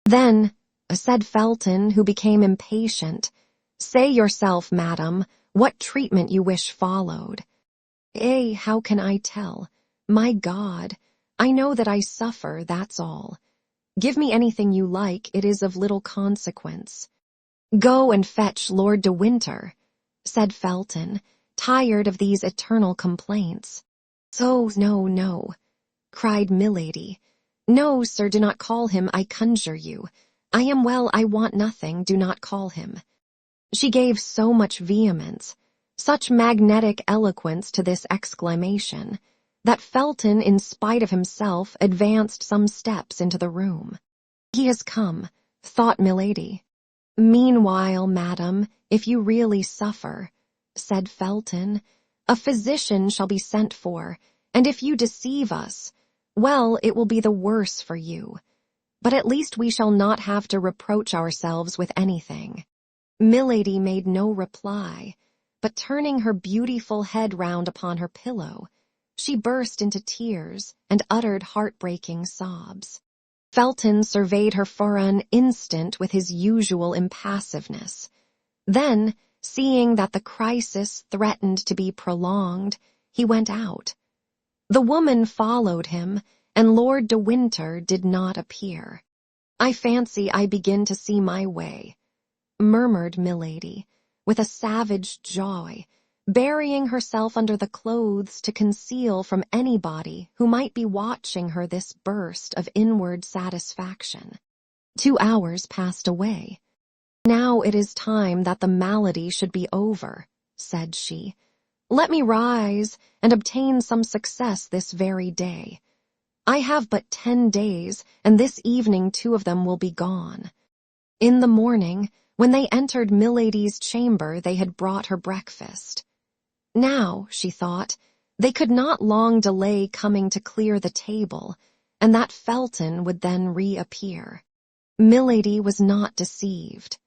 "Then," said Felton, who became impatient, "say yourself, madam, what treatment you wish followed." How can I tell? My God, I know that I suffer, that's all. Give me anything you like, it is of little consequence." "Go and fetch Lord de Winter," said Felton, tired of these eternal complaints. "Oh, no, no," cried Milady. "No, sir, do not call him, I conjure you. I am well, I want nothing, do not call him." She gave so much vehemence, such magnetic eloquence to this exclamation, that Felton, in spite of himself, advanced some steps into the room. "He has come," thought Milady. "Meanwhile, madam, if you really suffer," said Felton, "a physician shall be sent for, and if you deceive us, well, it will be the worse for you. But at least we shall not have to reproach ourselves with anything." Milady made no reply, but turning her beautiful head round upon her pillow, she burst into tears and uttered heartbreaking sobs. Felton surveyed her for an instant with his usual impassiveness. Then, seeing that the crisis threatened to be prolonged, he went out. The woman followed him, and Lord de Winter did not appear. "I fancy I begin to see my way," murmured Milady, with a savage joy, burying herself under the clothes to conceal from anybody who might be watching her this burst of inward satisfaction. 2 hours passed away. "Now it is time that the malady should be over," said she. "Let me rise and obtain some success this very day. I have but 10 days, and this evening 2 of them will be gone." In the morning, when they entered Milady's chamber, they had brought her breakfast. Now, she thought, they could not long delay coming to clear the table, and that Felton would then reappear. Milady was not deceived.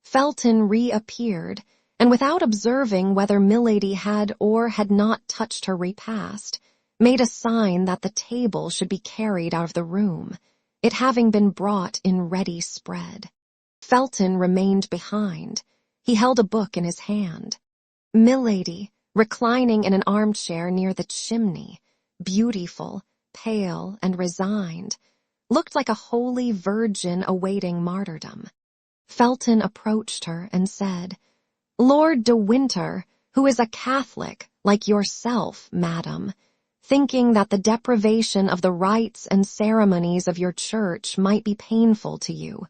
Felton reappeared, and without observing whether Milady had or had not touched her repast, made a sign that the table should be carried out of the room, it having been brought in ready spread. Felton remained behind. He held a book in his hand. Milady, reclining in an armchair near the chimney, beautiful, pale, and resigned, looked like a holy virgin awaiting martyrdom. Felton approached her and said, "Lord de Winter, who is a Catholic, like yourself, madam, thinking that the deprivation of the rites and ceremonies of your church might be painful to you,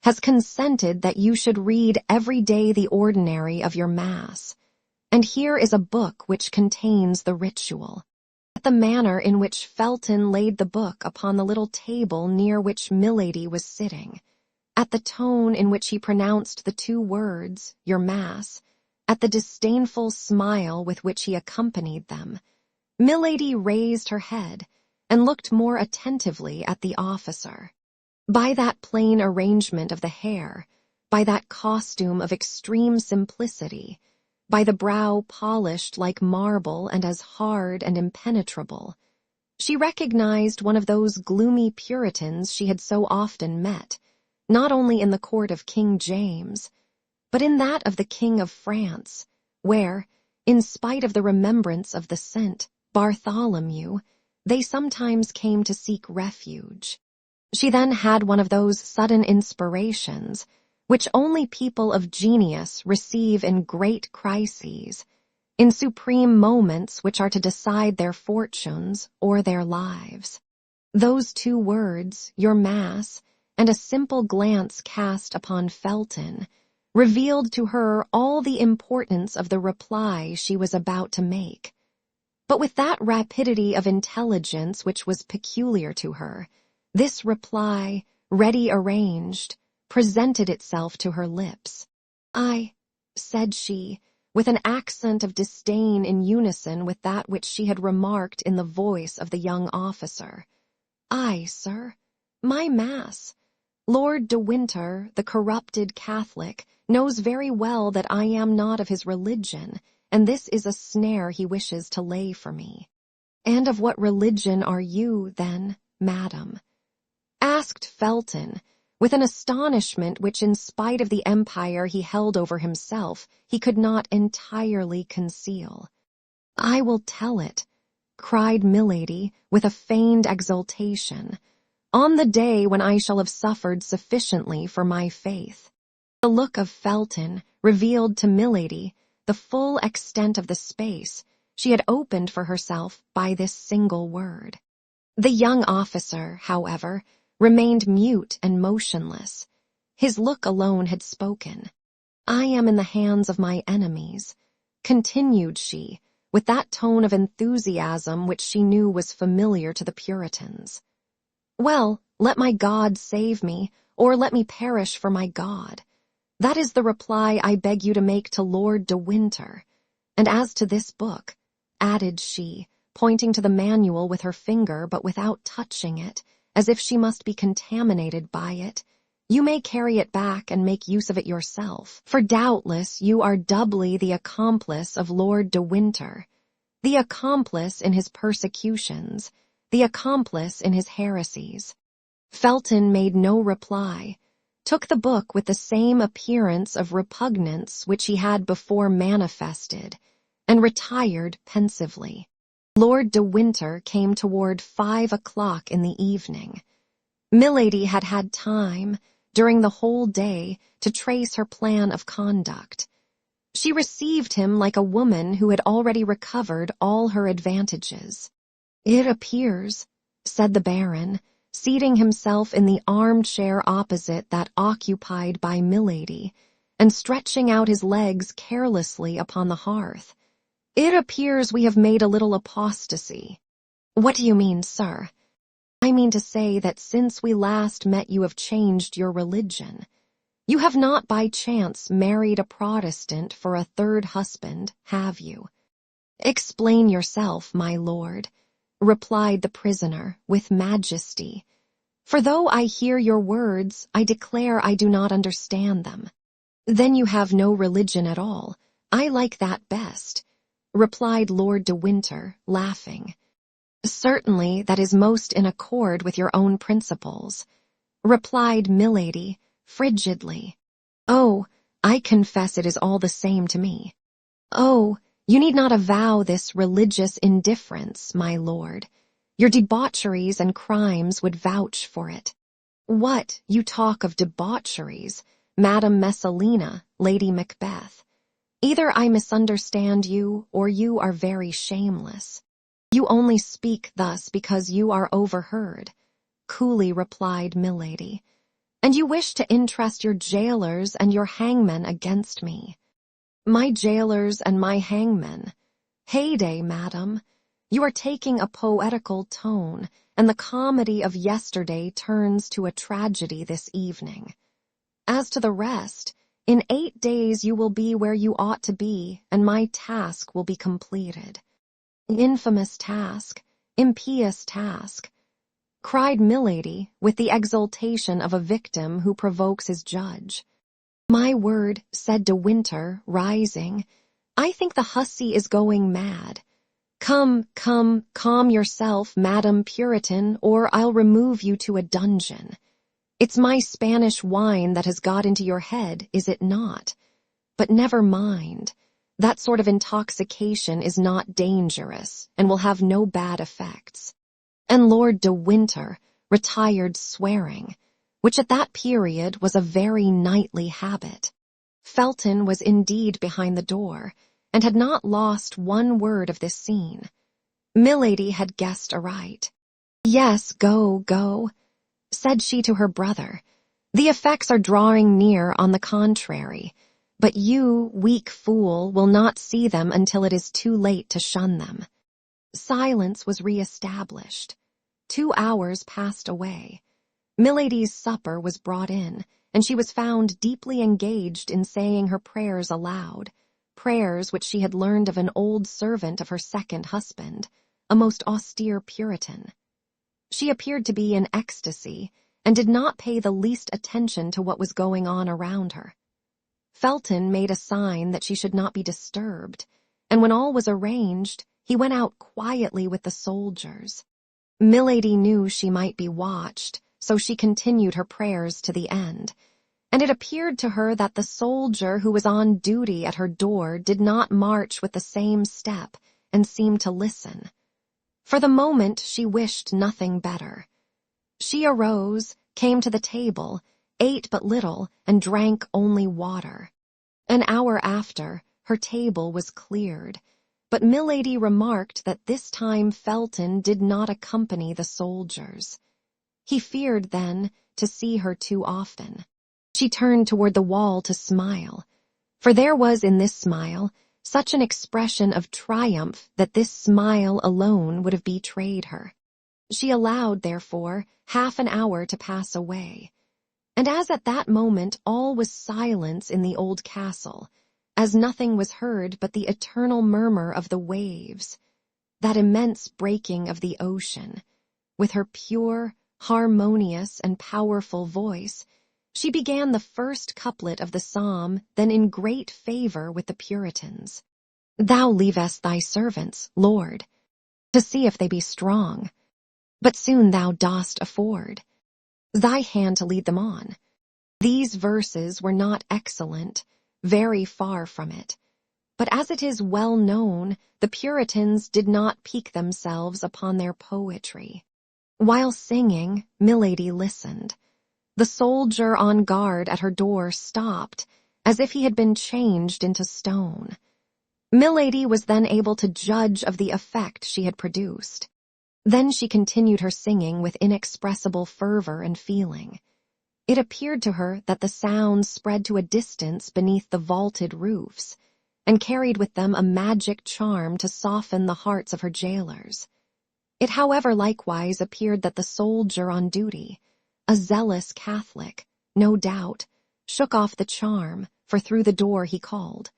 has consented that you should read every day the ordinary of your Mass, and here is a book which contains the ritual." At the manner in which Felton laid the book upon the little table near which Milady was sitting, at the tone in which he pronounced the 2 words, "your Mass," at the disdainful smile with which he accompanied them, Milady raised her head and looked more attentively at the officer. By that plain arrangement of the hair, by that costume of extreme simplicity, by the brow polished like marble and as hard and impenetrable, she recognized one of those gloomy Puritans she had so often met, not only in the court of King James, but in that of the King of France, where, in spite of the remembrance of the Saint Bartholomew, they sometimes came to seek refuge. She then had one of those sudden inspirations which only people of genius receive in great crises, in supreme moments which are to decide their fortunes or their lives. Those 2 words, "your Mass," and a simple glance cast upon Felton, revealed to her all the importance of the reply she was about to make. But with that rapidity of intelligence which was peculiar to her, this reply, ready arranged, presented itself to her lips. "I," said she, with an accent of disdain in unison with that which she had remarked in the voice of the young officer. "I, sir, my Mass. Lord de Winter, the corrupted Catholic, knows very well that I am not of his religion, and this is a snare he wishes to lay for me." "And of what religion are you, then, madam?" asked Felton, with an astonishment which, in spite of the empire he held over himself, he could not entirely conceal. "I will tell it," cried Milady, with a feigned exultation, "on the day when I shall have suffered sufficiently for my faith." The look of Felton revealed to Milady the full extent of the space she had opened for herself by this single word. The young officer, however, remained mute and motionless. His look alone had spoken. "I am in the hands of my enemies," continued she, with that tone of enthusiasm which she knew was familiar to the Puritans. "Well, let my God save me, or let me perish for my God. That is the reply I beg you to make to Lord de Winter. And as to this book," added she, pointing to the manual with her finger but without touching it, as if she must be contaminated by it, "you may carry it back and make use of it yourself, for doubtless you are doubly the accomplice of Lord de Winter. the accomplice in his persecutions, the accomplice in his heresies. Felton made no reply, took the book with the same appearance of repugnance which he had before manifested, and retired pensively. Lord de Winter came toward 5 o'clock in the evening. Milady had had time, during the whole day, to trace her plan of conduct. She received him like a woman who had already recovered all her advantages. "It appears," said the Baron, seating himself in the armchair opposite that occupied by Milady, and stretching out his legs carelessly upon the hearth, "it appears we have made a little apostasy." "What do you mean, sir?" "I mean to say that since we last met you have changed your religion. You have not by chance married a Protestant for a third husband, have you?" "Explain yourself, my lord," replied the prisoner with majesty, "for though I hear your words, I declare I do not understand them." "Then you have no religion at all. I like that best," replied Lord de Winter, laughing. "Certainly that is most in accord with your own principles," replied Milady, frigidly. "Oh, I confess it is all the same to me." "Oh, you need not avow this religious indifference, my lord. Your debaucheries and crimes would vouch for it." "What, you talk of debaucheries, Madame Messalina, Lady Macbeth. Either I misunderstand you, or you are very shameless. You only speak thus because you are overheard," coolly replied Milady, "and you wish to interest your jailers and your hangmen against me." "My jailers and my hangmen? Heyday, madam! You are taking a poetical tone, and the comedy of yesterday turns to a tragedy this evening. As to the rest, in 8 days you will be where you ought to be, and my task will be completed." "Infamous task, impious task," cried Milady with the exultation of a victim who provokes his judge. "My word," said de Winter, rising, "I think the hussy is going mad. Come, come, calm yourself, Madam Puritan, or I'll remove you to a dungeon. It's my Spanish wine that has got into your head, is it not? But never mind. That sort of intoxication is not dangerous, and will have no bad effects." And Lord de Winter retired swearing, which at that period was a very nightly habit. Felton was indeed behind the door, and had not lost one word of this scene. Milady had guessed aright. "Yes, go, go," said she to her brother. "The effects are drawing near, on the contrary, but you, weak fool, will not see them until it is too late to shun them." Silence was re-established. 2 hours passed away. Milady's supper was brought in, and she was found deeply engaged in saying her prayers aloud, prayers which she had learned of an old servant of her second husband, a most austere Puritan. She appeared to be in ecstasy, and did not pay the least attention to what was going on around her. Felton made a sign that she should not be disturbed, and when all was arranged, he went out quietly with the soldiers. Milady knew she might be watched, so she continued her prayers to the end, and it appeared to her that the soldier who was on duty at her door did not march with the same step, and seemed to listen. For the moment she wished nothing better. She arose, came to the table, ate but little, and drank only water. An hour after, her table was cleared, but Milady remarked that this time Felton did not accompany the soldiers. He feared, then, to see her too often. She turned toward the wall to smile, for there was in this smile such an expression of triumph that this smile alone would have betrayed her. She allowed, therefore, half an hour to pass away, and as at that moment all was silence in the old castle, as nothing was heard but the eternal murmur of the waves, that immense breaking of the ocean, with her pure, harmonious, and powerful voice, she began the first couplet of the psalm then in great favor with the Puritans. Thou leavest thy servants, Lord, to see if they be strong, but soon thou dost afford thy hand to lead them on. These verses were not excellent, very far from it, but as it is well known, the Puritans did not pique themselves upon their poetry. While singing, Milady listened. The soldier on guard at her door stopped, as if he had been changed into stone. Milady was then able to judge of the effect she had produced. Then she continued her singing with inexpressible fervor and feeling. It appeared to her that the sounds spread to a distance beneath the vaulted roofs, and carried with them a magic charm to soften the hearts of her jailers. It, however, likewise appeared that the soldier on duty, a zealous Catholic, no doubt, shook off the charm, for through the door he called,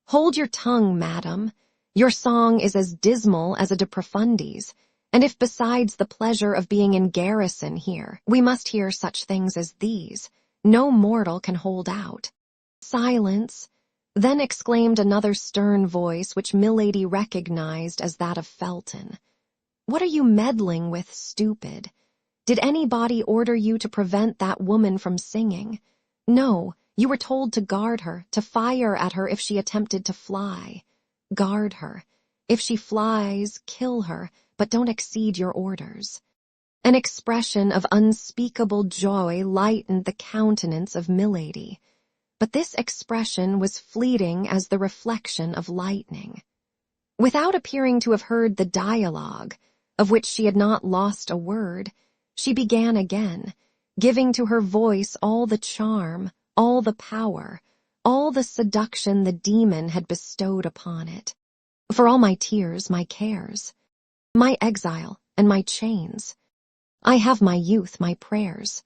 "Hold your tongue, madam. Your song is as dismal as a de Profundis, and if besides the pleasure of being in garrison here, we must hear such things as these, no mortal can hold out." "Silence!" then exclaimed another stern voice which Milady recognized as that of Felton. "What are you meddling with, stupid? Did anybody order you to prevent that woman from singing? No, you were told to guard her, to fire at her if she attempted to fly. Guard her. If she flies, kill her, but don't exceed your orders." An expression of unspeakable joy lightened the countenance of Milady, but this expression was fleeting as the reflection of lightning. Without appearing to have heard the dialogue, of which she had not lost a word, she began again, giving to her voice all the charm, all the power, all the seduction the demon had bestowed upon it. "For all my tears, my cares, my exile, and my chains, I have my youth, my prayers,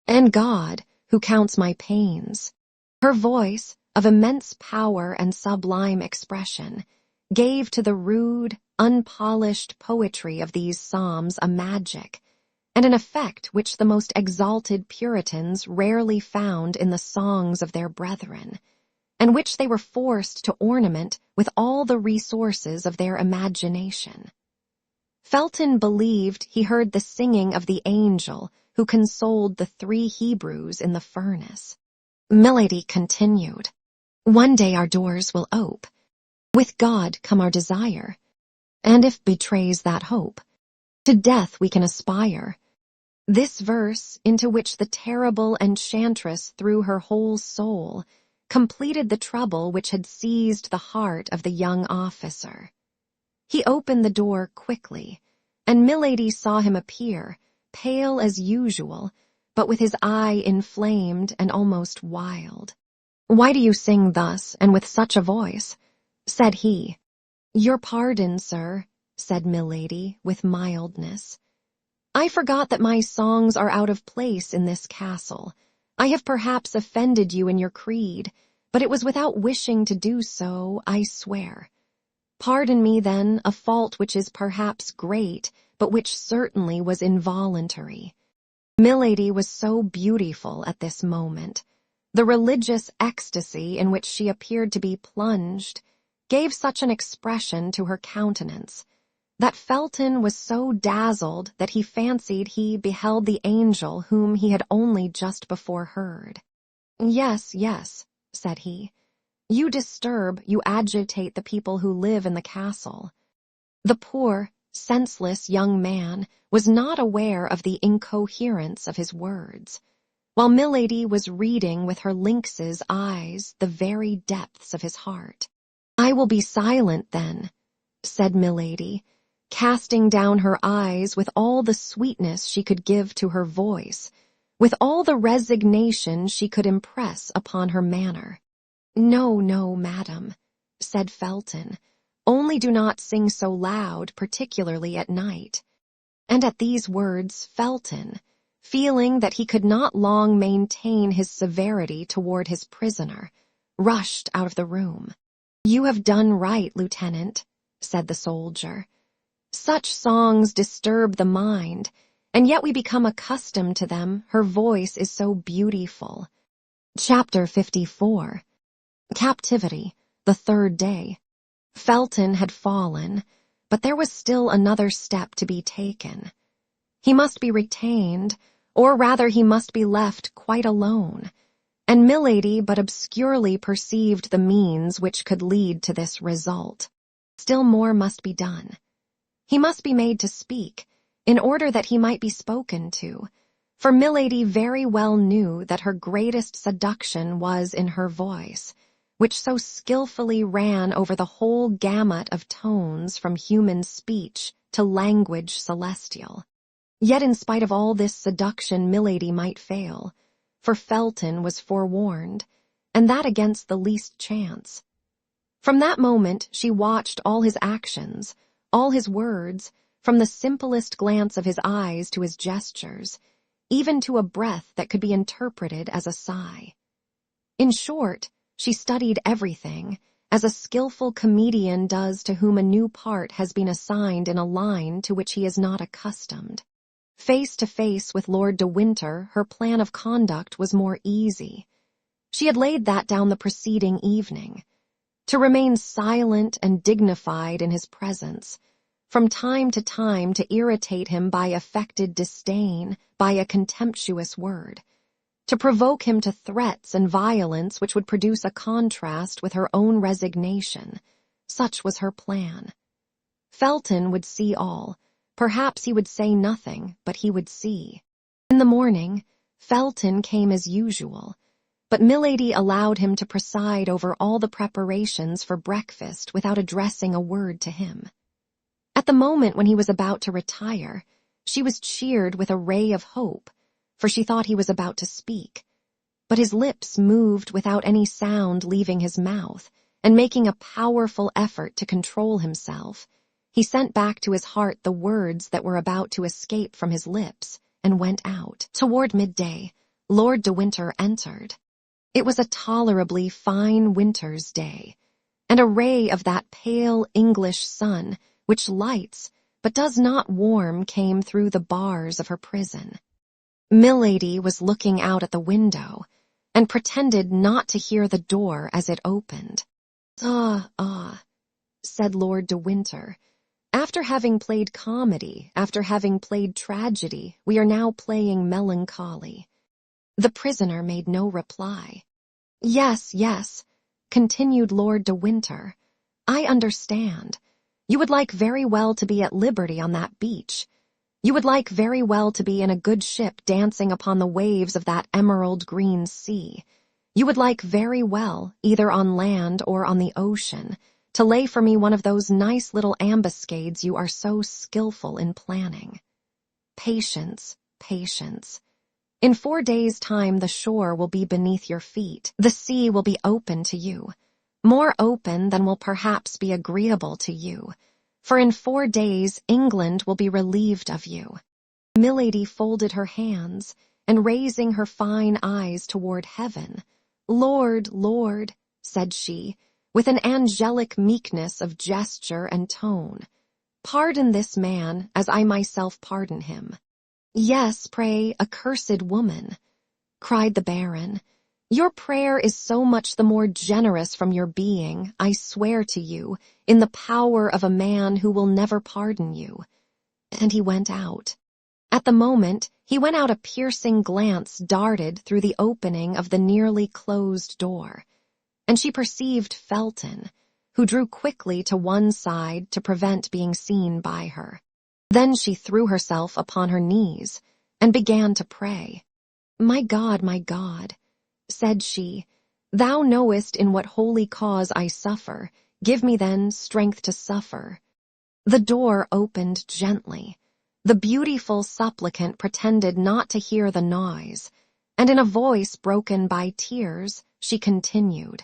and God, who counts my pains." Her voice, of immense power and sublime expression, gave to the rude, unpolished poetry of these psalms a magic, and an effect which the most exalted Puritans rarely found in the songs of their brethren, and which they were forced to ornament with all the resources of their imagination. Felton believed he heard the singing of the angel who consoled the 3 Hebrews in the furnace. Milady continued, "One day our doors will ope. With God come our desire, and if betrays that hope, to death we can aspire." This verse, into which the terrible enchantress threw her whole soul, completed the trouble which had seized the heart of the young officer. He opened the door quickly, and Milady saw him appear, pale as usual, but with his eye inflamed and almost wild. "Why do you sing thus, and with such a voice?" said he. "Your pardon, sir," said Milady, with mildness. "I forgot that my songs are out of place in this castle. I have perhaps offended you in your creed, but it was without wishing to do so, I swear. Pardon me, then, a fault which is perhaps great, but which certainly was involuntary." Milady was so beautiful at this moment. The religious ecstasy in which she appeared to be plunged gave such an expression to her countenance that Felton was so dazzled that he fancied he beheld the angel whom he had only just before heard. "Yes, yes," said he. "You disturb, you agitate the people who live in the castle." The poor, senseless young man was not aware of the incoherence of his words, while Milady was reading with her lynx's eyes the very depths of his heart. "I will be silent, then," said Milady, casting down her eyes with all the sweetness she could give to her voice, with all the resignation she could impress upon her manner. "No, no, madam," said Felton, "only do not sing so loud, particularly at night." And at these words Felton, feeling that he could not long maintain his severity toward his prisoner, rushed out of the room. "You have done right, Lieutenant," said the soldier. "Such songs disturb the mind, and yet we become accustomed to them, her voice is so beautiful." Chapter 54. Captivity, the 3rd day. Felton had fallen, but there was still another step to be taken. He must be retained, or rather he must be left quite alone, and Milady but obscurely perceived the means which could lead to this result. Still more must be done. He must be made to speak, in order that he might be spoken to, for Milady very well knew that her greatest seduction was in her voice, which so skillfully ran over the whole gamut of tones from human speech to language celestial. Yet in spite of all this seduction Milady might fail, for Felton was forewarned, and that against the least chance. From that moment she watched all his actions, all his words, from the simplest glance of his eyes to his gestures, even to a breath that could be interpreted as a sigh. In short, she studied everything, as a skillful comedian does to whom a new part has been assigned in a line to which he is not accustomed. Face to face with Lord de Winter, her plan of conduct was more easy. She had laid that down the preceding evening. To remain silent and dignified in his presence, from time to time to irritate him by affected disdain, by a contemptuous word, to provoke him to threats and violence which would produce a contrast with her own resignation. Such was her plan. Felton would see all. Perhaps he would say nothing, but he would see. In the morning, Felton came as usual, but Milady allowed him to preside over all the preparations for breakfast without addressing a word to him. At the moment when he was about to retire, she was cheered with a ray of hope, for she thought he was about to speak. But his lips moved without any sound leaving his mouth, and making a powerful effort to control himself, he sent back to his heart the words that were about to escape from his lips, and went out. Toward midday, Lord de Winter entered. It was a tolerably fine winter's day, and a ray of that pale English sun which lights but does not warm came through the bars of her prison. Milady was looking out at the window, and pretended not to hear the door as it opened. Ah, said Lord de Winter, after having played comedy, after having played tragedy, we are now playing melancholy. The prisoner made no reply. Yes, continued Lord de Winter, I understand. You would like very well to be at liberty on that beach. You would like very well to be in a good ship dancing upon the waves of that emerald green sea. You would like very well, either on land or on the ocean, to lay for me one of those nice little ambuscades you are so skillful in planning. Patience. In 4 days' time the shore will be beneath your feet. The sea will be open to you, more open than will perhaps be agreeable to you, for in 4 days England will be relieved of you. Milady folded her hands, and raising her fine eyes toward heaven, Lord, said she, with an angelic meekness of gesture and tone, pardon this man as I myself pardon him. Yes, pray, accursed woman, cried the Baron, your prayer is so much the more generous from your being, I swear to you, in the power of a man who will never pardon you. And he went out. At the moment, he went out a piercing glance darted through the opening of the nearly closed door, and she perceived Felton, who drew quickly to one side to prevent being seen by her. Then she threw herself upon her knees, and began to pray. My God, said she, thou knowest in what holy cause I suffer, give me then strength to suffer. The door opened gently. The beautiful supplicant pretended not to hear the noise, and in a voice broken by tears, she continued,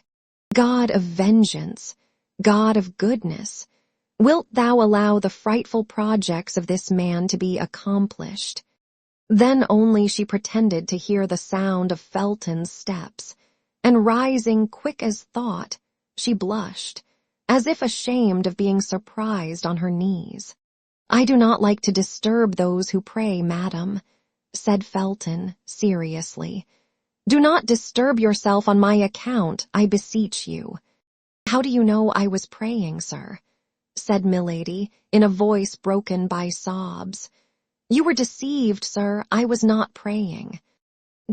God of vengeance, God of goodness, wilt thou allow the frightful projects of this man to be accomplished? Then only she pretended to hear the sound of Felton's steps, and rising quick as thought, she blushed, as if ashamed of being surprised on her knees. I do not like to disturb those who pray, madam, said Felton seriously. Do not disturb yourself on my account, I beseech you. "How do you know I was praying, sir?" said Milady, in a voice broken by sobs. "You were deceived, sir. I was not praying."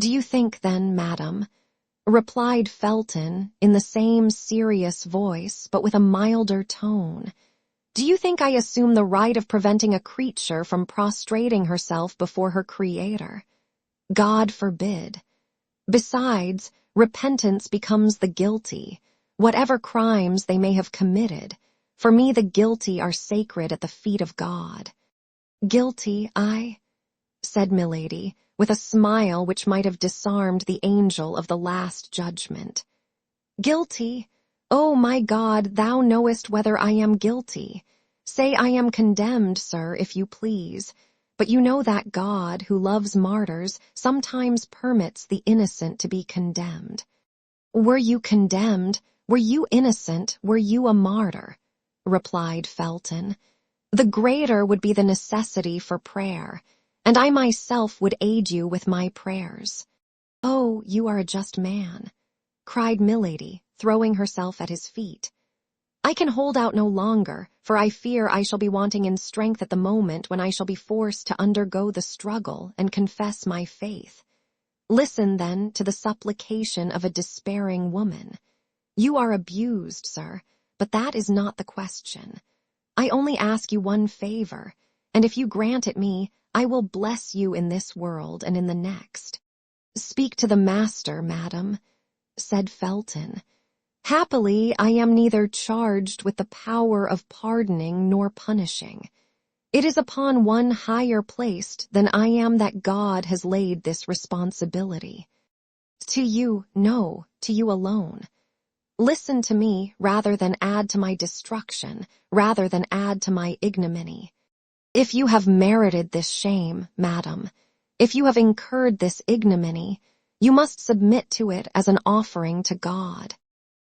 "Do you think, then, madam," replied Felton, in the same serious voice, but with a milder tone, "do you think I assume the right of preventing a creature from prostrating herself before her Creator? God forbid. Besides, repentance becomes the guilty, whatever crimes they may have committed. For me the guilty are sacred at the feet of God." "Guilty, I?" said Milady, with a smile which might have disarmed the angel of the last judgment. "Guilty? Oh, my God, thou knowest whether I am guilty. Say I am condemned, sir, if you please. But you know that God, who loves martyrs, sometimes permits the innocent to be condemned." "Were you condemned, were you innocent, were you a martyr," replied Felton, "the greater would be the necessity for prayer, and I myself would aid you with my prayers." "Oh, you are a just man," cried Milady, throwing herself at his feet. "I can hold out no longer, for I fear I shall be wanting in strength at the moment when I shall be forced to undergo the struggle and confess my faith. Listen, then, to the supplication of a despairing woman. You are abused, sir, but that is not the question. I only ask you one favor, and if you grant it me, I will bless you in this world and in the next." "Speak to the master, madam," said Felton. "Happily, I am neither charged with the power of pardoning nor punishing. It is upon one higher placed than I am that God has laid this responsibility. To you, no, to you alone. Listen to me rather than add to my destruction, rather than add to my ignominy. If you have merited this shame, madam, if you have incurred this ignominy, you must submit to it as an offering to God."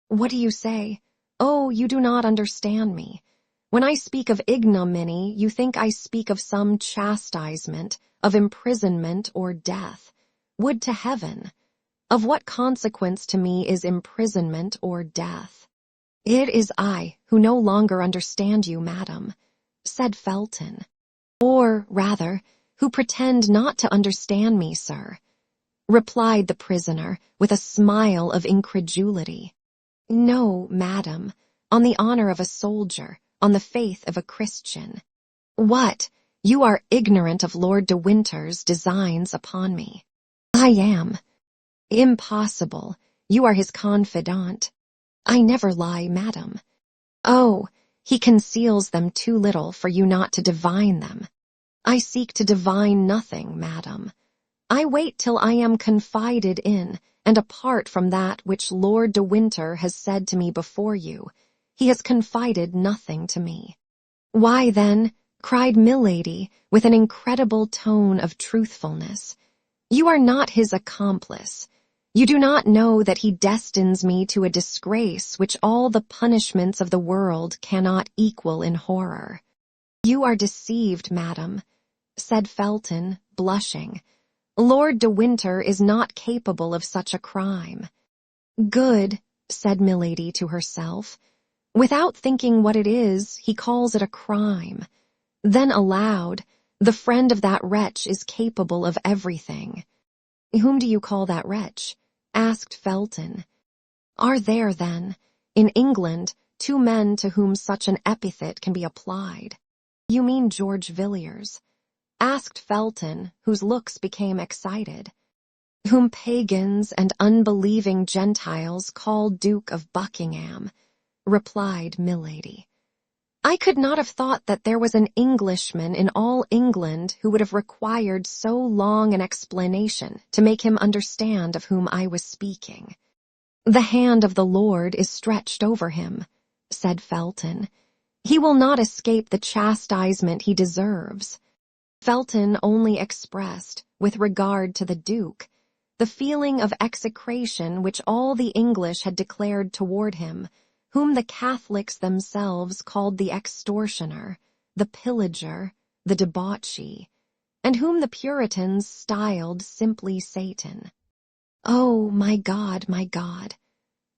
"What do you say? Oh, you do not understand me. When I speak of ignominy, you think I speak of some chastisement, of imprisonment or death. Would to heaven! Of what consequence to me is imprisonment or death?" "It is I who no longer understand you, madam," said Felton. "Or, rather, who pretend not to understand me, sir," replied the prisoner with a smile of incredulity. "No, madam, on the honor of a soldier, on the faith of a Christian." "What? You are ignorant of Lord de Winter's designs upon me." "I am." "Impossible. You are his confidant." "I never lie, madam." "Oh, he conceals them too little for you not to divine them." "I seek to divine nothing, madam. I wait till I am confided in, and apart from that which Lord de Winter has said to me before you, he has confided nothing to me." "Why, then," cried Milady, with an incredible tone of truthfulness, "you are not his accomplice. You do not know that he destines me to a disgrace which all the punishments of the world cannot equal in horror." "You are deceived, madam," said Felton, blushing. "Lord de Winter is not capable of such a crime." "Good," said Milady to herself. "Without thinking what it is, he calls it a crime." Then aloud, "The friend of that wretch is capable of everything." "Whom do you call that wretch?" asked Felton. "Are there, then, in England, two men to whom such an epithet can be applied?" "You mean George Villiers?" asked Felton, whose looks became excited. "Whom pagans and unbelieving Gentiles call Duke of Buckingham," replied Milady. "I could not have thought that there was an Englishman in all England who would have required so long an explanation to make him understand of whom I was speaking." "The hand of the Lord is stretched over him," said Felton. "He will not escape the chastisement he deserves." Felton only expressed, with regard to the Duke, the feeling of execration which all the English had declared toward him, whom the Catholics themselves called the extortioner, the pillager, the debauchee, and whom the Puritans styled simply Satan. "Oh, my God,"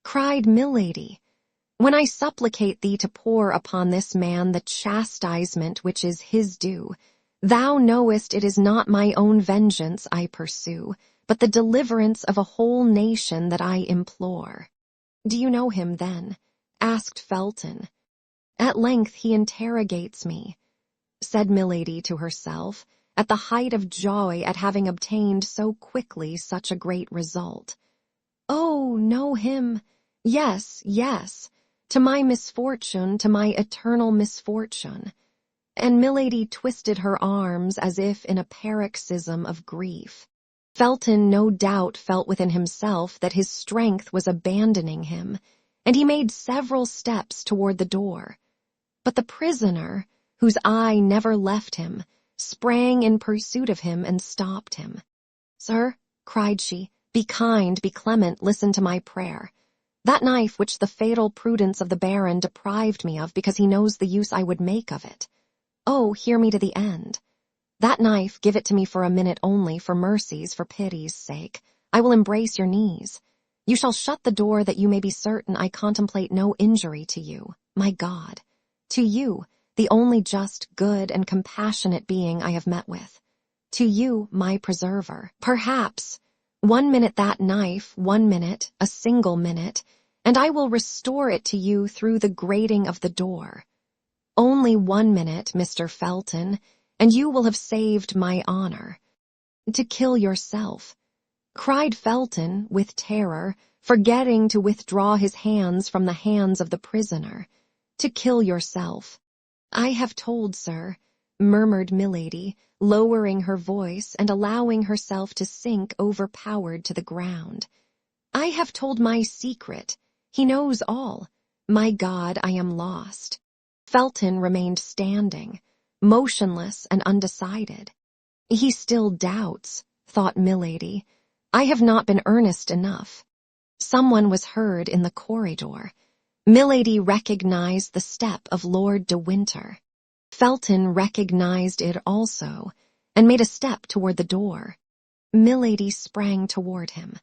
cried Milady, When I supplicate thee to pour upon this man the chastisement which is his due, thou knowest it is not my own vengeance I pursue, but the deliverance of a whole nation that I implore." "Do you know him, then?" asked Felton. "At length he interrogates me," said Milady to herself, at the height of joy at having obtained so quickly such a great result. "Oh, know him! Yes, yes, to my misfortune, to my eternal misfortune." And Milady twisted her arms as if in a paroxysm of grief. Felton no doubt felt within himself that his strength was abandoning him, and he made several steps toward the door. But the prisoner, whose eye never left him, sprang in pursuit of him and stopped him. "Sir," cried she, "be kind, be clement, listen to my prayer. That knife which the fatal prudence of the Baron deprived me of because he knows the use I would make of it. Oh, hear me to the end. That knife, give it to me for a minute only, for mercy's, for pity's sake. I will embrace your knees. You shall shut the door that you may be certain I contemplate no injury to you, my God. To you, the only just, good, and compassionate being I have met with. To you, my preserver. Perhaps 1 minute that knife, 1 minute, a single minute, and I will restore it to you through the grating of the door. Only 1 minute, Mr. Felton, and you will have saved my honor." "To kill yourself," cried Felton with terror, forgetting to withdraw his hands from the hands of the prisoner. "To kill yourself." "I have told, sir," murmured Milady, lowering her voice and allowing herself to sink overpowered to the ground. "I have told my secret. He knows all. My God, I am lost." Felton remained standing, motionless and undecided. "He still doubts," thought Milady. "I have not been earnest enough." Someone was heard in the corridor. Milady recognized the step of Lord de Winter. Felton recognized it also, and made a step toward the door. Milady sprang toward him.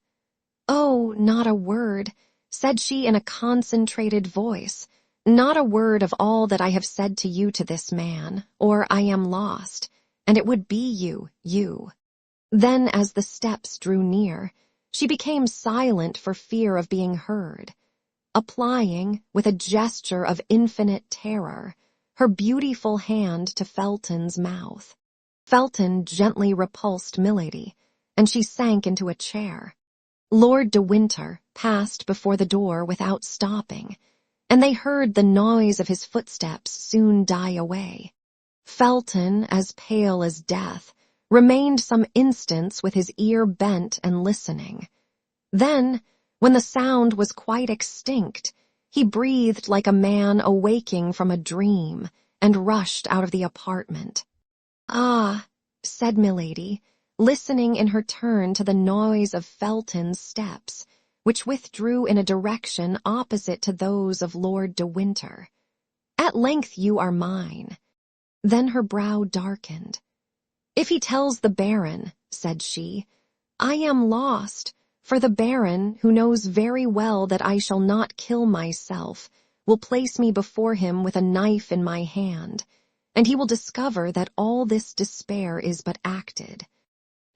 "Oh, not a word," said she in a concentrated voice, "not a word of all that I have said to you to this man, or I am lost, and it would be you. Then, as the steps drew near, she became silent for fear of being heard, applying, with a gesture of infinite terror, her beautiful hand to Felton's mouth. Felton gently repulsed Milady, and she sank into a chair. Lord de Winter passed before the door without stopping, and they heard the noise of his footsteps soon die away. Felton, as pale as death, remained some instants with his ear bent and listening. Then, when the sound was quite extinct, he breathed like a man awaking from a dream, and rushed out of the apartment. "Ah," said Milady, listening in her turn to the noise of Felton's steps, which withdrew in a direction opposite to those of Lord de Winter. "At length you are mine." Then her brow darkened. "If he tells the Baron," said she, "I am lost, for the Baron, who knows very well that I shall not kill myself, will place me before him with a knife in my hand, and he will discover that all this despair is but acted."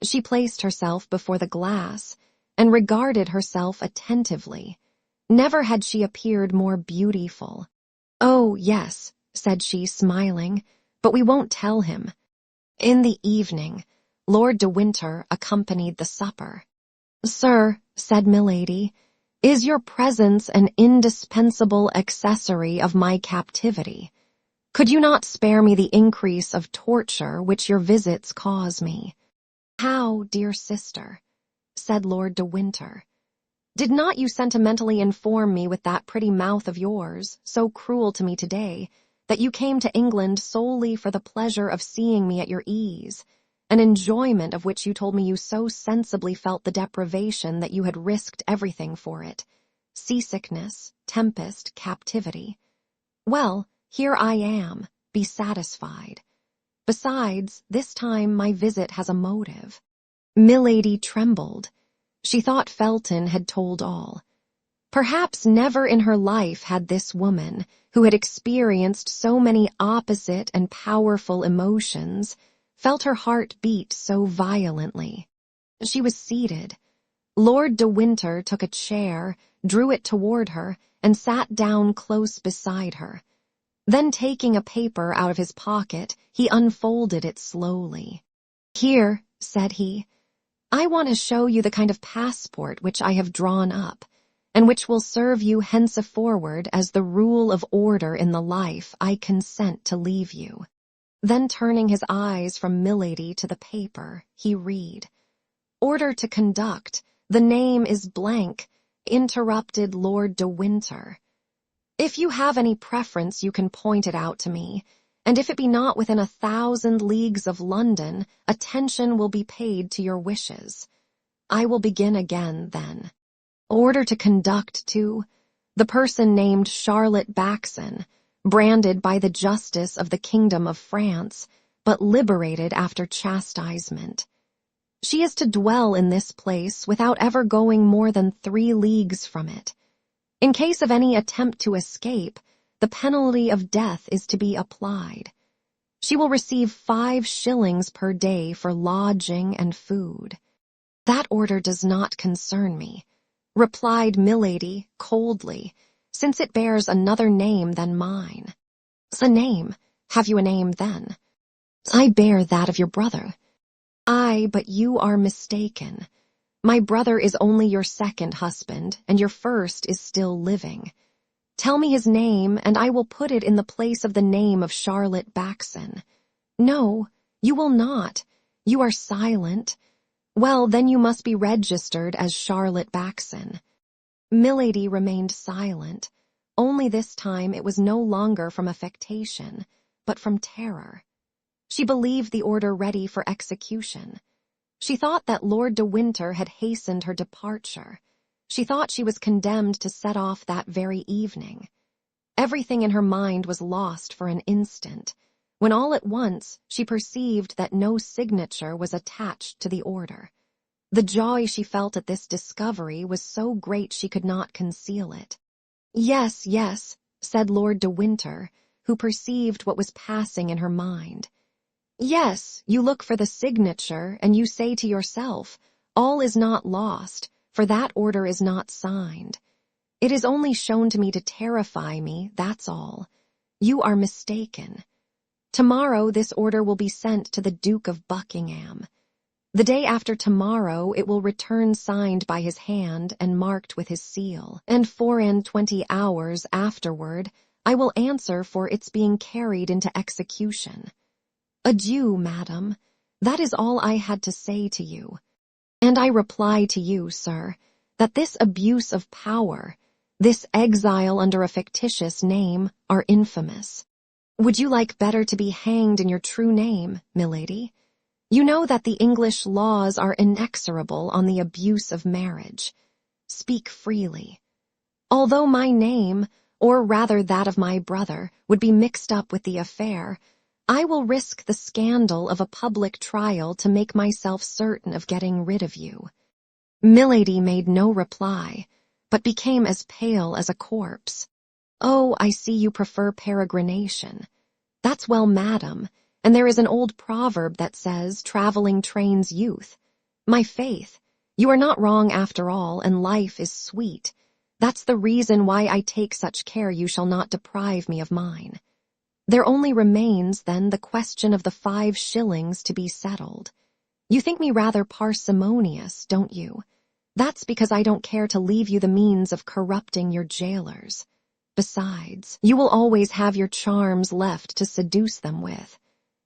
She placed herself before the glass, and regarded herself attentively. Never had she appeared more beautiful. "Oh, yes," said she, smiling, "but we won't tell him." In the evening, Lord de Winter accompanied the supper. "Sir," said Milady, "is your presence an indispensable accessory of my captivity? Could you not spare me the increase of torture which your visits cause me?" "How, dear sister?" said Lord de Winter. "Did not you sentimentally inform me with that pretty mouth of yours, so cruel to me today, that you came to England solely for the pleasure of seeing me at your ease, an enjoyment of which you told me you so sensibly felt the deprivation that you had risked everything for it, seasickness, tempest, captivity? Well, here I am, be satisfied. Besides, this time my visit has a motive." Milady trembled. She thought Felton had told all. Perhaps never in her life had this woman, who had experienced so many opposite and powerful emotions, felt her heart beat so violently. She was seated. Lord de Winter took a chair, drew it toward her, and sat down close beside her. Then taking a paper out of his pocket, he unfolded it slowly. "Here," said he, "I want to show you the kind of passport which I have drawn up, and which will serve you henceforward as the rule of order in the life I consent to leave you." Then turning his eyes from Milady to the paper, he read, "Order to conduct, the name is blank," interrupted Lord de Winter. "If you have any preference you can point it out to me, and if it be not within 1,000 leagues of London, attention will be paid to your wishes. I will begin again, then. Order to conduct to the person named Charlotte Backson, branded by the justice of the Kingdom of France, but liberated after chastisement. She is to dwell in this place without ever going more than 3 leagues from it. In case of any attempt to escape, the penalty of death is to be applied. She will receive 5 shillings per day for lodging and food." "That order does not concern me," replied Milady coldly, "since it bears another name than mine." "A name? Have you a name, then?" "I bear that of your brother." "Aye, but you are mistaken. My brother is only your second husband, and your first is still living. Tell me his name, and I will put it in the place of the name of Charlotte Backson." "No, you will not. You are silent. Well, then you must be registered as Charlotte Backson." Milady remained silent. Only this time it was no longer from affectation, but from terror. She believed the order ready for execution. She thought that Lord de Winter had hastened her departure. She thought she was condemned to set off that very evening. Everything in her mind was lost for an instant, when all at once she perceived that no signature was attached to the order. The joy she felt at this discovery was so great she could not conceal it. "Yes, yes," said Lord de Winter, who perceived what was passing in her mind. "Yes, you look for the signature, and you say to yourself, 'All is not lost, for that order is not signed. It is only shown to me to terrify me, that's all.' You are mistaken. Tomorrow this order will be sent to the Duke of Buckingham. The day after tomorrow it will return signed by his hand and marked with his seal, and 24 hours afterward I will answer for its being carried into execution. Adieu, madam. That is all I had to say to you. And I reply to you, sir, that this abuse of power, this exile under a fictitious name, are infamous. Would you like better to be hanged in your true name, milady? You know that the English laws are inexorable on the abuse of marriage. Speak freely. Although my name, or rather that of my brother, would be mixed up with the affair, I will risk the scandal of a public trial to make myself certain of getting rid of you." Milady made no reply, but became as pale as a corpse. "Oh, I see you prefer peregrination. That's well, madam, and there is an old proverb that says, 'Traveling trains youth.' My faith, you are not wrong after all, and life is sweet. That's the reason why I take such care you shall not deprive me of mine. There only remains, then, the question of the 5 shillings to be settled. You think me rather parsimonious, don't you? That's because I don't care to leave you the means of corrupting your jailers. Besides, you will always have your charms left to seduce them with.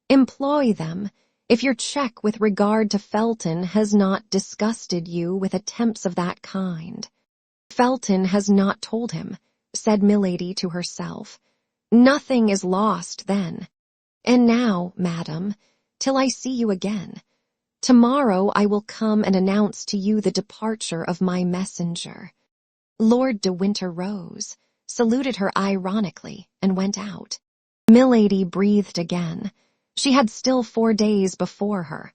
Employ them, if your check with regard to Felton has not disgusted you with attempts of that kind." "Felton has not told him," said Milady to herself. "Nothing is lost, then. And now, madam, till I see you again. Tomorrow I will come and announce to you the departure of my messenger." Lord de Winter rose, saluted her ironically, and went out. Milady breathed again. She had still 4 days before her.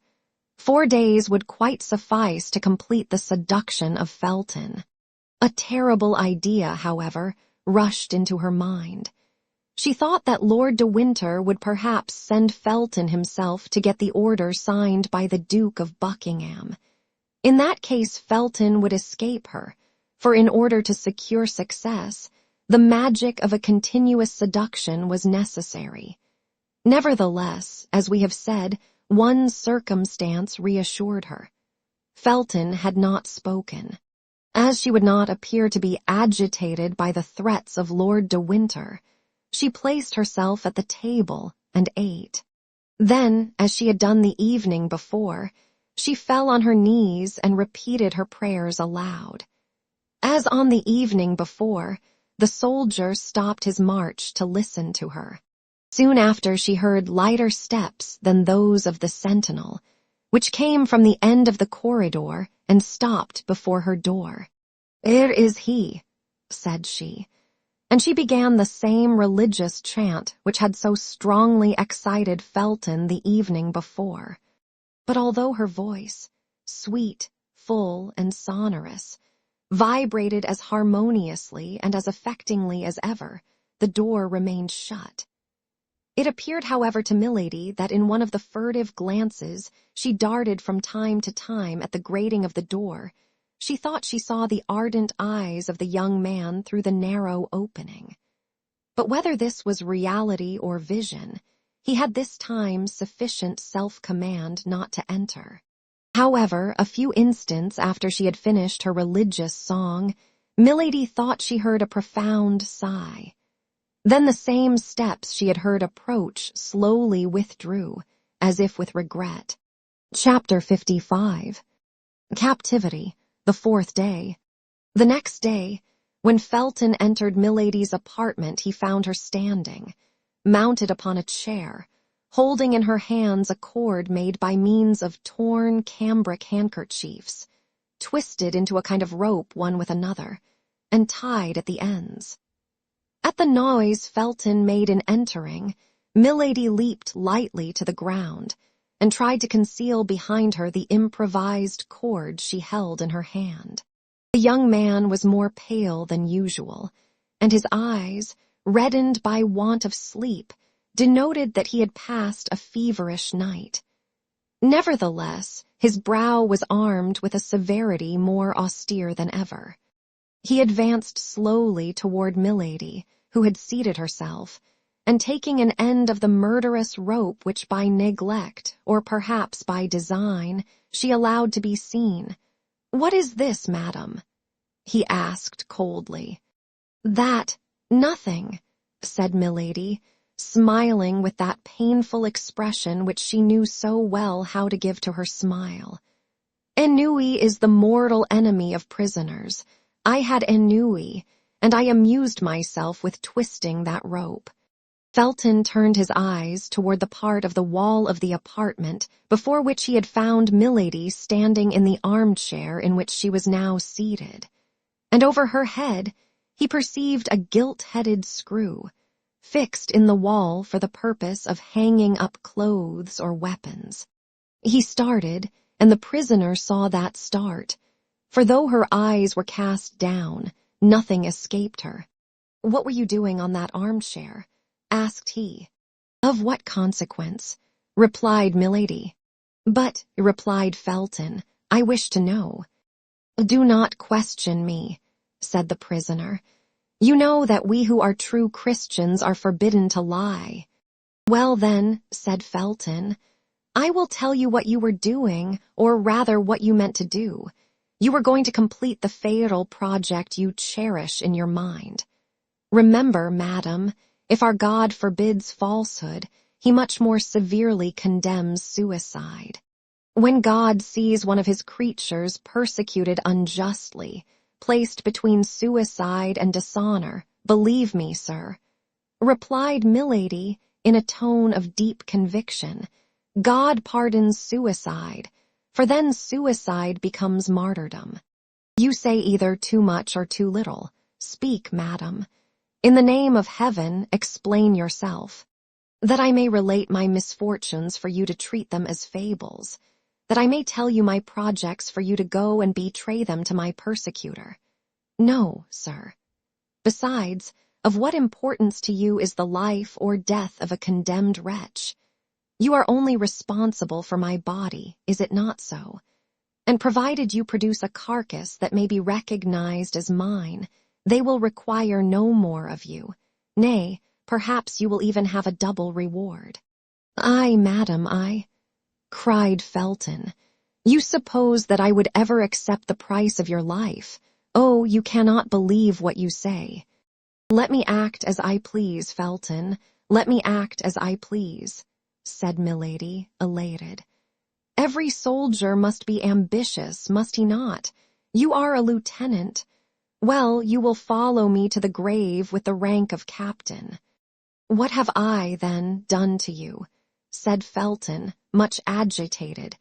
4 days would quite suffice to complete the seduction of Felton. A terrible idea, however, rushed into her mind. She thought that Lord de Winter would perhaps send Felton himself to get the order signed by the Duke of Buckingham. In that case, Felton would escape her, for in order to secure success, the magic of a continuous seduction was necessary. Nevertheless, as we have said, one circumstance reassured her. Felton had not spoken. As she would not appear to be agitated by the threats of Lord de Winter, she placed herself at the table and ate. Then, as she had done the evening before, she fell on her knees and repeated her prayers aloud. As on the evening before, the soldier stopped his march to listen to her. Soon after she heard lighter steps than those of the sentinel, which came from the end of the corridor and stopped before her door. "Here is he," said she, and she began the same religious chant which had so strongly excited Felton the evening before. But although her voice, sweet, full, and sonorous, vibrated as harmoniously and as affectingly as ever, the door remained shut. It appeared, however, to Milady that in one of the furtive glances she darted from time to time at the grating of the door, she thought she saw the ardent eyes of the young man through the narrow opening. But whether this was reality or vision, he had this time sufficient self-command not to enter. However, a few instants after she had finished her religious song, Milady thought she heard a profound sigh. Then the same steps she had heard approach slowly withdrew, as if with regret. Chapter 55. Captivity, the 4th day. The next day, when Felton entered Milady's apartment, he found her standing, mounted upon a chair, holding in her hands a cord made by means of torn cambric handkerchiefs, twisted into a kind of rope one with another, and tied at the ends. At the noise Felton made in entering, Milady leaped lightly to the ground and tried to conceal behind her the improvised cord she held in her hand. The young man was more pale than usual, and his eyes, reddened by want of sleep, denoted that he had passed a feverish night. Nevertheless, his brow was armed with a severity more austere than ever. He advanced slowly toward Milady, who had seated herself, and taking an end of the murderous rope which by neglect, or perhaps by design, she allowed to be seen. "What is this, madam?" he asked coldly. "That, nothing," said Milady, smiling with that painful expression which she knew so well how to give to her smile. "Ennui is the mortal enemy of prisoners. I had ennui, and I amused myself with twisting that rope." Felton turned his eyes toward the part of the wall of the apartment before which he had found Milady standing in the armchair in which she was now seated, and over her head he perceived a gilt-headed screw, fixed in the wall for the purpose of hanging up clothes or weapons. He started, and the prisoner saw that start, for though her eyes were cast down, nothing escaped her. "What were you doing on that armchair?" asked he. "Of what consequence?" replied Milady. "But," replied Felton, "I wish to know." "Do not question me," said the prisoner. "You know that we who are true Christians are forbidden to lie." "Well then," said Felton, "I will tell you what you were doing, or rather what you meant to do. You were going to complete the fatal project you cherish in your mind. Remember, madam, if our God forbids falsehood, he much more severely condemns suicide. When God sees one of his creatures persecuted unjustly, placed between suicide and dishonor, believe me, sir," replied Milady in a tone of deep conviction, "God pardons suicide, for then suicide becomes martyrdom. You say either too much or too little. Speak, madam. In the name of heaven, explain yourself, that I may relate my misfortunes for you to treat them as fables, that I may tell you my projects for you to go and betray them to my persecutor. No, sir. Besides, of what importance to you is the life or death of a condemned wretch? You are only responsible for my body, is it not so? And provided you produce a carcass that may be recognized as mine, they will require no more of you. Nay, perhaps you will even have a double reward. Ay, madam, I, cried Felton. You suppose that I would ever accept the price of your life. Oh, you cannot believe what you say. Let me act as I please, Felton. Let me act as I please, said Milady, elated. Every soldier must be ambitious, must he not? You are a lieutenant. Well, you will follow me to the grave with the rank of captain. What have I, then, done to you? Said Felton, much agitated,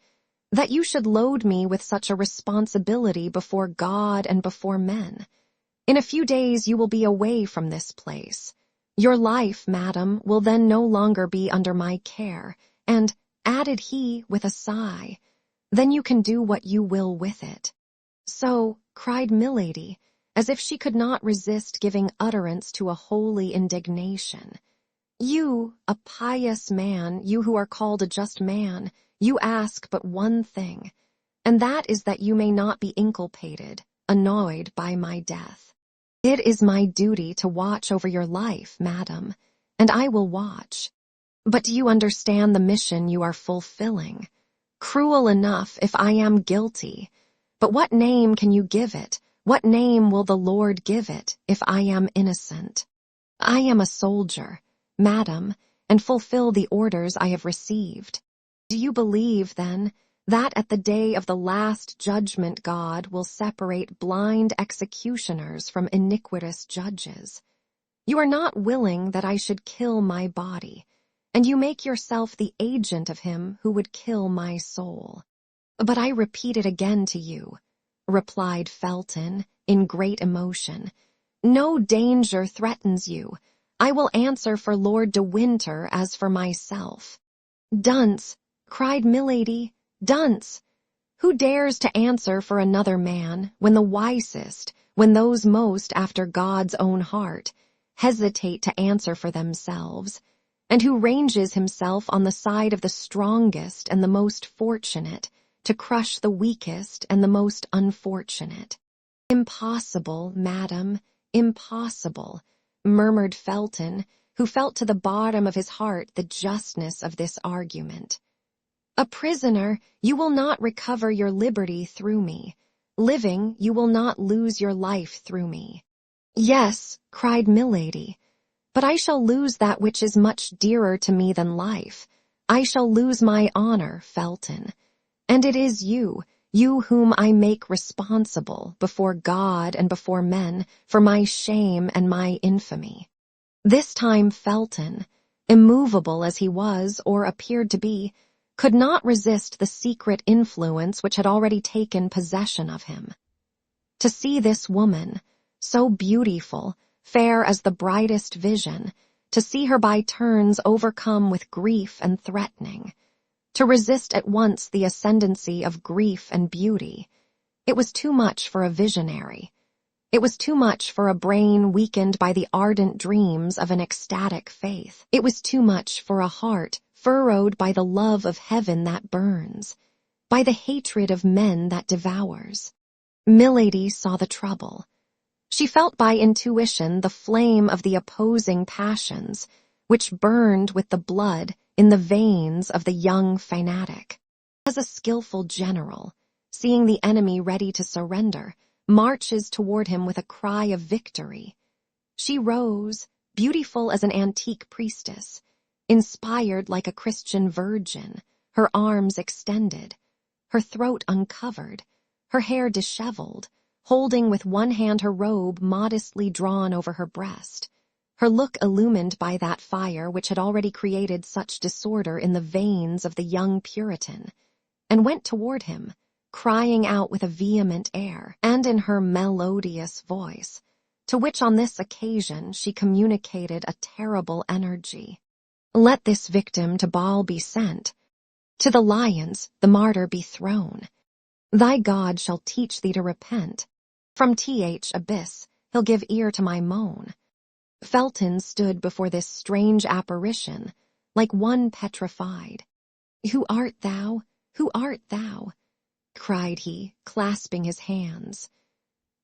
that you should load me with such a responsibility before God and before men. In a few days you will be away from this place. Your life, madam, will then no longer be under my care, and, added he with a sigh, then you can do what you will with it. So, cried Milady, as if she could not resist giving utterance to a holy indignation. You, a pious man, you who are called a just man, you ask but one thing, and that is that you may not be inculpated, annoyed by my death. It is my duty to watch over your life, madam, and I will watch. But do you understand the mission you are fulfilling? Cruel enough if I am guilty, but what name can you give it? What name will the Lord give it if I am innocent? I am a soldier, madam, and fulfill the orders I have received. Do you believe, then, that at the day of the last judgment God will separate blind executioners from iniquitous judges? You are not willing that I should kill my body, and you make yourself the agent of him who would kill my soul. But I repeat it again to you, replied Felton, in great emotion. No danger threatens you. I will answer for Lord de Winter as for myself. Dunce, cried Milady, dunce! Who dares to answer for another man, when the wisest, when those most after God's own heart, hesitate to answer for themselves, and who ranges himself on the side of the strongest and the most fortunate, to crush the weakest and the most unfortunate? Impossible, madam, impossible, murmured Felton, who felt to the bottom of his heart the justness of this argument. A prisoner, you will not recover your liberty through me. Living, you will not lose your life through me. Yes, cried Milady, but I shall lose that which is much dearer to me than life. I shall lose my honor, Felton. And it is you whom I make responsible before God and before men for my shame and my infamy. This time Felton, immovable as he was or appeared to be, could not resist the secret influence which had already taken possession of him. To see this woman, so beautiful, fair as the brightest vision, to see her by turns overcome with grief and threatening, to resist at once the ascendancy of grief and beauty, it was too much for a visionary. It was too much for a brain weakened by the ardent dreams of an ecstatic faith. It was too much for a heart furrowed by the love of heaven that burns, by the hatred of men that devours. Milady saw the trouble. She felt by intuition the flame of the opposing passions, which burned with the blood in the veins of the young fanatic. As a skillful general, seeing the enemy ready to surrender, marches toward him with a cry of victory, she rose, beautiful as an antique priestess, inspired like a Christian virgin, her arms extended, her throat uncovered, her hair disheveled, holding with one hand her robe modestly drawn over her breast, her look illumined by that fire which had already created such disorder in the veins of the young Puritan, and went toward him, crying out with a vehement air, and in her melodious voice, to which on this occasion she communicated a terrible energy. Let this victim to Baal be sent, to the lions the martyr be thrown. Thy God shall teach thee to repent. From abyss, he'll give ear to my moan. Felton stood before this strange apparition, like one petrified. "Who art thou? Who art thou?" cried he, clasping his hands.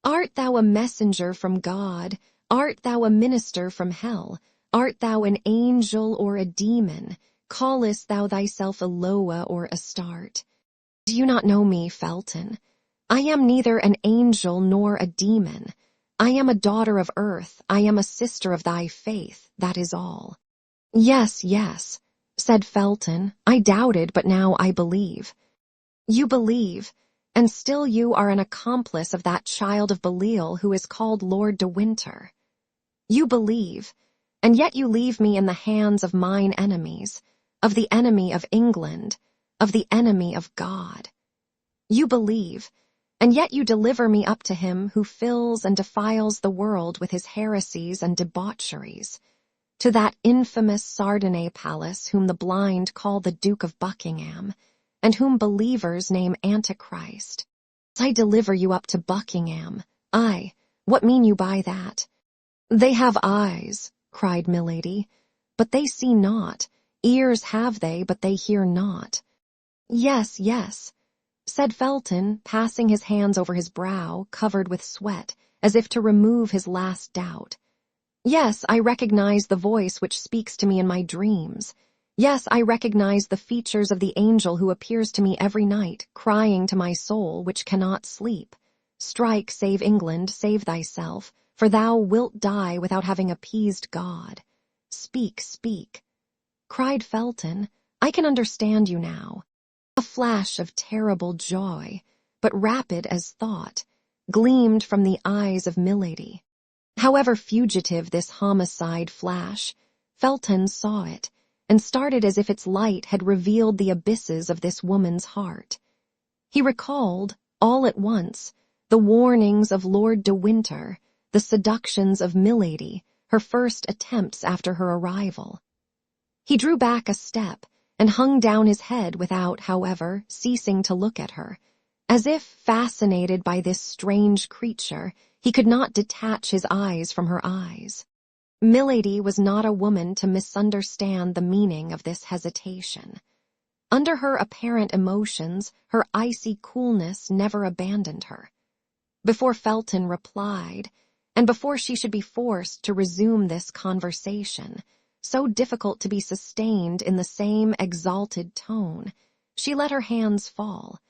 "Art thou a messenger from God? Art thou a minister from hell? Art thou an angel or a demon? Callest thou thyself Eloah or Astarte? Do you not know me, Felton? I am neither an angel nor a demon. I am a daughter of earth. I am a sister of thy faith, that is all." "Yes, yes," said Felton. "I doubted, but now I believe." "You believe, and still you are an accomplice of that child of Belial who is called Lord de Winter. You believe, and yet you leave me in the hands of mine enemies, of the enemy of England, of the enemy of God. You believe, and yet you deliver me up to him who fills and defiles the world with his heresies and debaucheries, to that infamous Sardinay palace whom the blind call the Duke of Buckingham, and whom believers name Antichrist. I deliver you up to Buckingham. Aye, what mean you by that?" "They have eyes," cried Milady, "but they see not. Ears have they, but they hear not." "Yes, yes," said Felton, passing his hands over his brow, covered with sweat, as if to remove his last doubt. "Yes, I recognize the voice which speaks to me in my dreams. Yes, I recognize the features of the angel who appears to me every night, crying to my soul, which cannot sleep, 'Strike, save England, save thyself, for thou wilt die without having appeased God.' Speak, speak." Cried Felton, "I can understand you now." A flash of terrible joy, but rapid as thought, gleamed from the eyes of Milady. However fugitive this homicide flash, Felton saw it, and started as if its light had revealed the abysses of this woman's heart. He recalled, all at once, the warnings of Lord de Winter, the seductions of Milady, her first attempts after her arrival. He drew back a step, and hung down his head without, however, ceasing to look at her, as if, fascinated by this strange creature, he could not detach his eyes from her eyes. Milady was not a woman to misunderstand the meaning of this hesitation. Under her apparent emotions, her icy coolness never abandoned her. Before Felton replied, and before she should be forced to resume this conversation, so difficult to be sustained in the same exalted tone, she let her hands fall,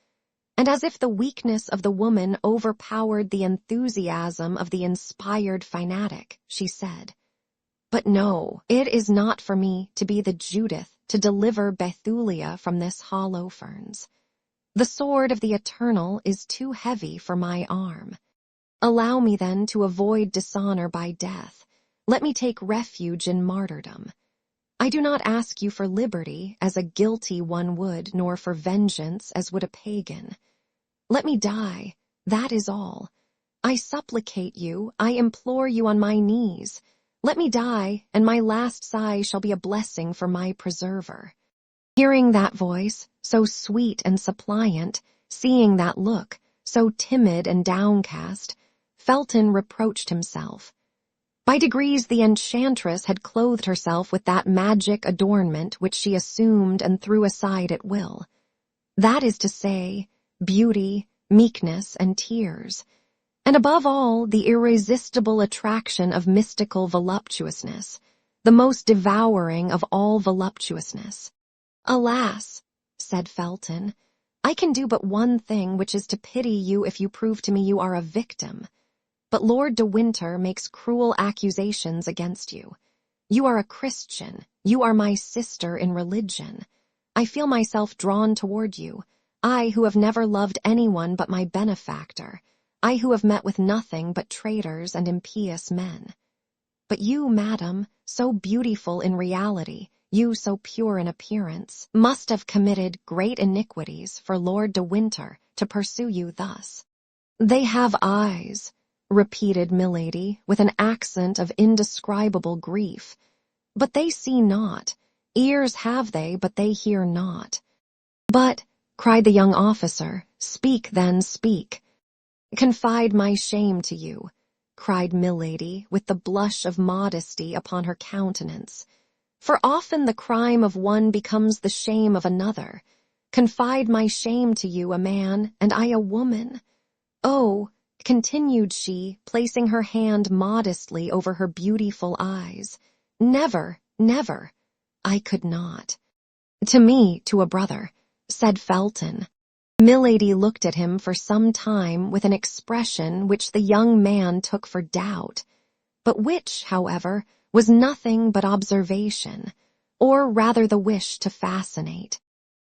and as if the weakness of the woman overpowered the enthusiasm of the inspired fanatic, she said, "But no, it is not for me to be the Judith to deliver Bethulia from this Holofernes. The sword of the Eternal is too heavy for my arm. Allow me then to avoid dishonor by death. Let me take refuge in martyrdom. I do not ask you for liberty as a guilty one would, nor for vengeance as would a pagan. Let me die, that is all. I supplicate you, I implore you on my knees. Let me die, and my last sigh shall be a blessing for my preserver." Hearing that voice, so sweet and suppliant, seeing that look, so timid and downcast, Felton reproached himself. By degrees the enchantress had clothed herself with that magic adornment which she assumed and threw aside at will. That is to say, beauty, meekness, and tears, and above all the irresistible attraction of mystical voluptuousness, the most devouring of all voluptuousness. "Alas," said Felton, "I can do but one thing, which is to pity you if you prove to me you are a victim. But Lord de Winter makes cruel accusations against you. You are a Christian. You are my sister in religion. I feel myself drawn toward you, I who have never loved anyone but my benefactor, I who have met with nothing but traitors and impious men. But you, madam, so beautiful in reality, you so pure in appearance, must have committed great iniquities for Lord de Winter to pursue you thus." "They have eyes," repeated Milady, with an accent of indescribable grief, "but they see not. Ears have they, but they hear not." "But," cried the young officer, "speak then, speak." "Confide my shame to you," cried Milady, with the blush of modesty upon her countenance. "For often the crime of one becomes the shame of another. Confide my shame to you, a man, and I a woman. Oh," continued she, placing her hand modestly over her beautiful eyes, "never, never. I could not." "To me, to a brother," said Felton. Milady looked at him for some time with an expression which the young man took for doubt, but which, however, was nothing but observation, or rather the wish to fascinate.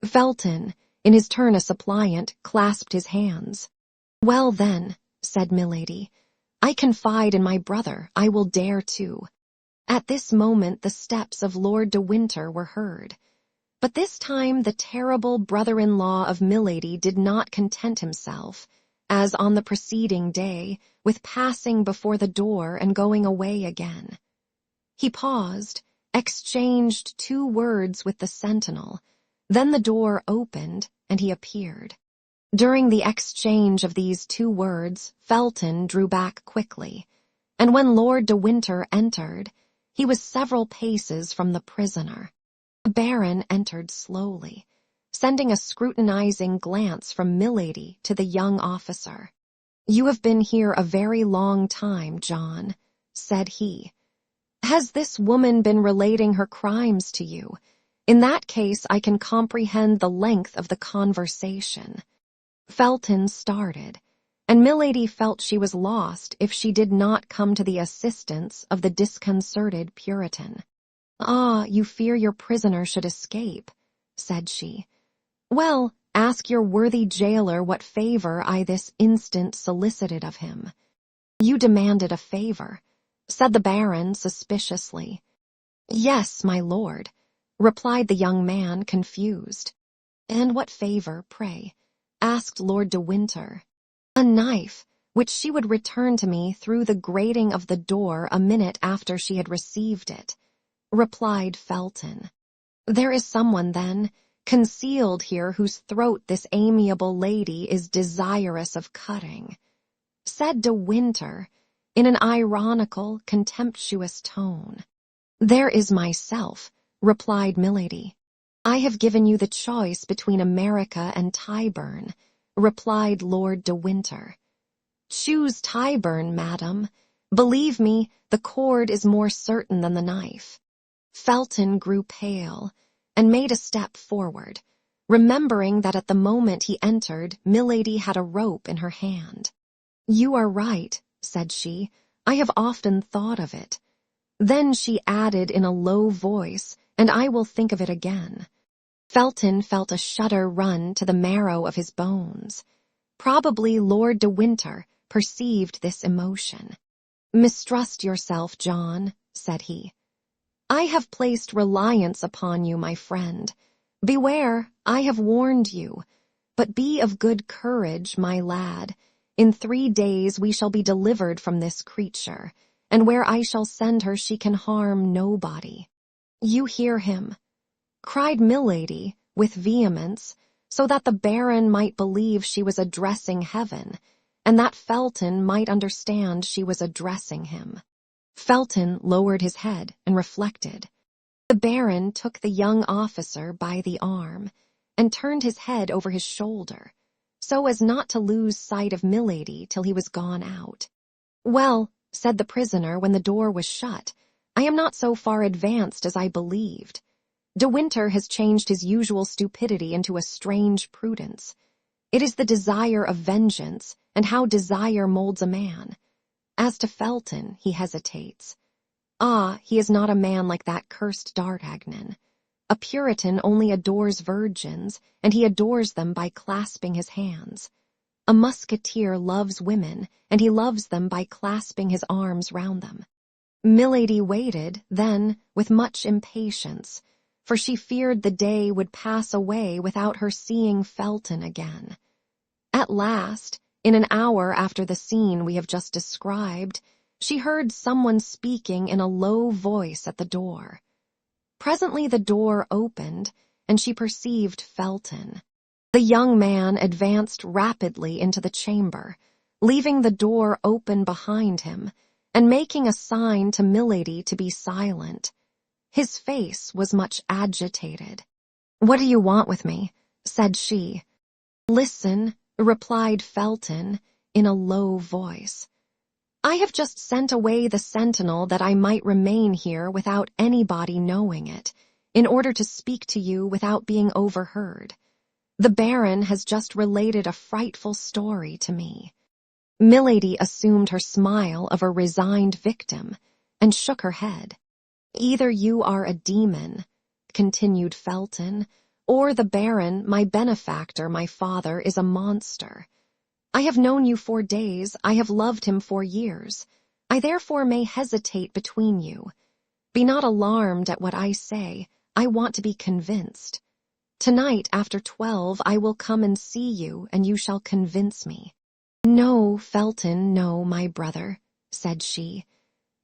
Felton, in his turn a suppliant, clasped his hands. "Well then," said Milady, "I confide in my brother, I will dare to." At this moment the steps of Lord de Winter were heard. But this time the terrible brother-in-law of Milady did not content himself, as on the preceding day, with passing before the door and going away again. He paused, exchanged 2 words with the sentinel, then the door opened, and he appeared. During the exchange of these 2 words, Felton drew back quickly, and when Lord de Winter entered, he was several paces from the prisoner. The Baron entered slowly, sending a scrutinizing glance from Milady to the young officer. "You have been here a very long time, John," said he. "Has this woman been relating her crimes to you? In that case I can comprehend the length of the conversation." Felton started, and Milady felt she was lost if she did not come to the assistance of the disconcerted Puritan. "Ah, you fear your prisoner should escape," said she. "Well, ask your worthy jailer what favor I this instant solicited of him." "You demanded a favor," said the Baron suspiciously. "Yes, my lord," replied the young man, confused. "And what favor, pray?" asked Lord de Winter. "A knife, which she would return to me through the grating of the door a minute after she had received it," replied Felton. "There is someone, then, concealed here whose throat this amiable lady is desirous of cutting," said de Winter, in an ironical, contemptuous tone. "There is myself," replied Milady. "I have given you the choice between America and Tyburn," replied Lord de Winter. "Choose Tyburn, madam. Believe me, the cord is more certain than the knife." Felton grew pale, and made a step forward, remembering that at the moment he entered, Milady had a rope in her hand. "You are right," said she. "I have often thought of it." Then she added in a low voice, "And I will think of it again." Felton felt a shudder run to the marrow of his bones. Probably Lord de Winter perceived this emotion. "Mistrust yourself, John," said he. "I have placed reliance upon you, my friend. Beware, I have warned you. But be of good courage, my lad. In 3 days we shall be delivered from this creature, and where I shall send her she can harm nobody." "You hear him," cried Milady with vehemence, so that the Baron might believe she was addressing heaven, and that Felton might understand she was addressing him. Felton lowered his head and reflected. The Baron took the young officer by the arm and turned his head over his shoulder, so as not to lose sight of Milady till he was gone out. "Well," said the prisoner when the door was shut, "I am not so far advanced as I believed. De Winter has changed his usual stupidity into a strange prudence. It is the desire of vengeance, and how desire molds a man. As to Felton, he hesitates. Ah, he is not a man like that cursed D'Artagnan. A Puritan only adores virgins, and he adores them by clasping his hands. A musketeer loves women, and he loves them by clasping his arms round them." Milady waited, then, with much impatience, for she feared the day would pass away without her seeing Felton again. At last, in an hour after the scene we have just described, she heard someone speaking in a low voice at the door. Presently the door opened, and she perceived Felton. The young man advanced rapidly into the chamber, leaving the door open behind him, and making a sign to Milady to be silent. His face was much agitated. "What do you want with me?" said she. "Listen," replied Felton in a low voice. "I have just sent away the sentinel that I might remain here without anybody knowing it, in order to speak to you without being overheard. The Baron has just related a frightful story to me." Milady assumed her smile of a resigned victim, and shook her head. "Either you are a demon," continued Felton, "or the Baron, my benefactor, my father, is a monster. I have known you 4 days, I have loved him 4 years. I therefore may hesitate between you. Be not alarmed at what I say, I want to be convinced. Tonight after 12 I will come and see you, and you shall convince me." "No, Felton, no, my brother," said she.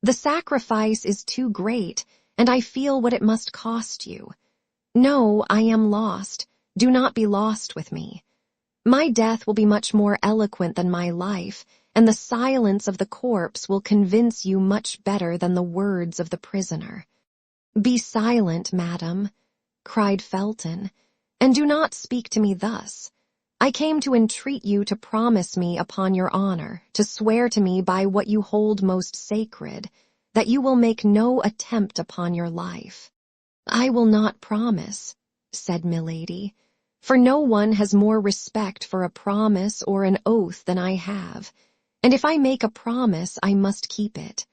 "The sacrifice is too great, and I feel what it must cost you. No, I am lost. Do not be lost with me. My death will be much more eloquent than my life, and the silence of the corpse will convince you much better than the words of the prisoner." "Be silent, madam," cried Felton, "and do not speak to me thus. I came to entreat you to promise me upon your honor, to swear to me by what you hold most sacred, that you will make no attempt upon your life." "I will not promise," said Milady, "for no one has more respect for a promise or an oath than I have, and if I make a promise I must keep it."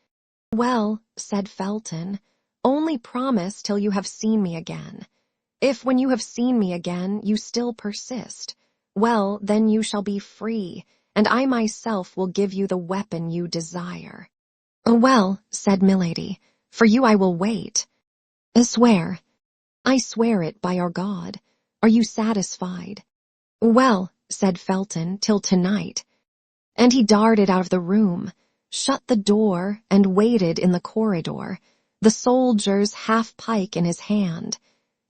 "Well," said Felton, "only promise till you have seen me again. If when you have seen me again you still persist, well, then you shall be free, and I myself will give you the weapon you desire." "Well," said Milady, "for you I will wait." "Swear." "I swear it by our God. Are you satisfied?" "Well," said Felton, "till tonight." And he darted out of the room, shut the door, and waited in the corridor, the soldier's half-pike in his hand,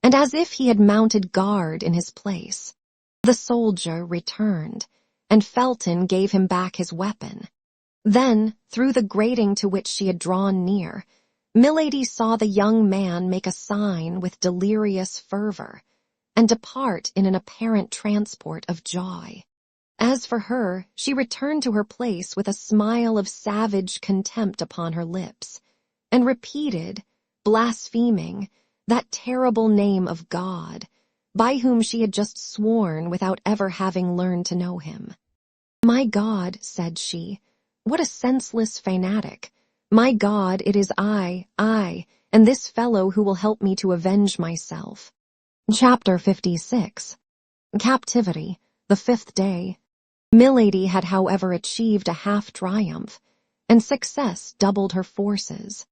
and as if he had mounted guard in his place. The soldier returned, and Felton gave him back his weapon. Then, through the grating to which she had drawn near, Milady saw the young man make a sign with delirious fervor, and depart in an apparent transport of joy. As for her, she returned to her place with a smile of savage contempt upon her lips, and repeated, blaspheming, that terrible name of God, by whom she had just sworn without ever having learned to know him. "My God," said she, "what a senseless fanatic! My God, it is I, and this fellow who will help me to avenge myself." Chapter 56. Captivity, the 5th day. Milady had however achieved a half-triumph, and success doubled her forces.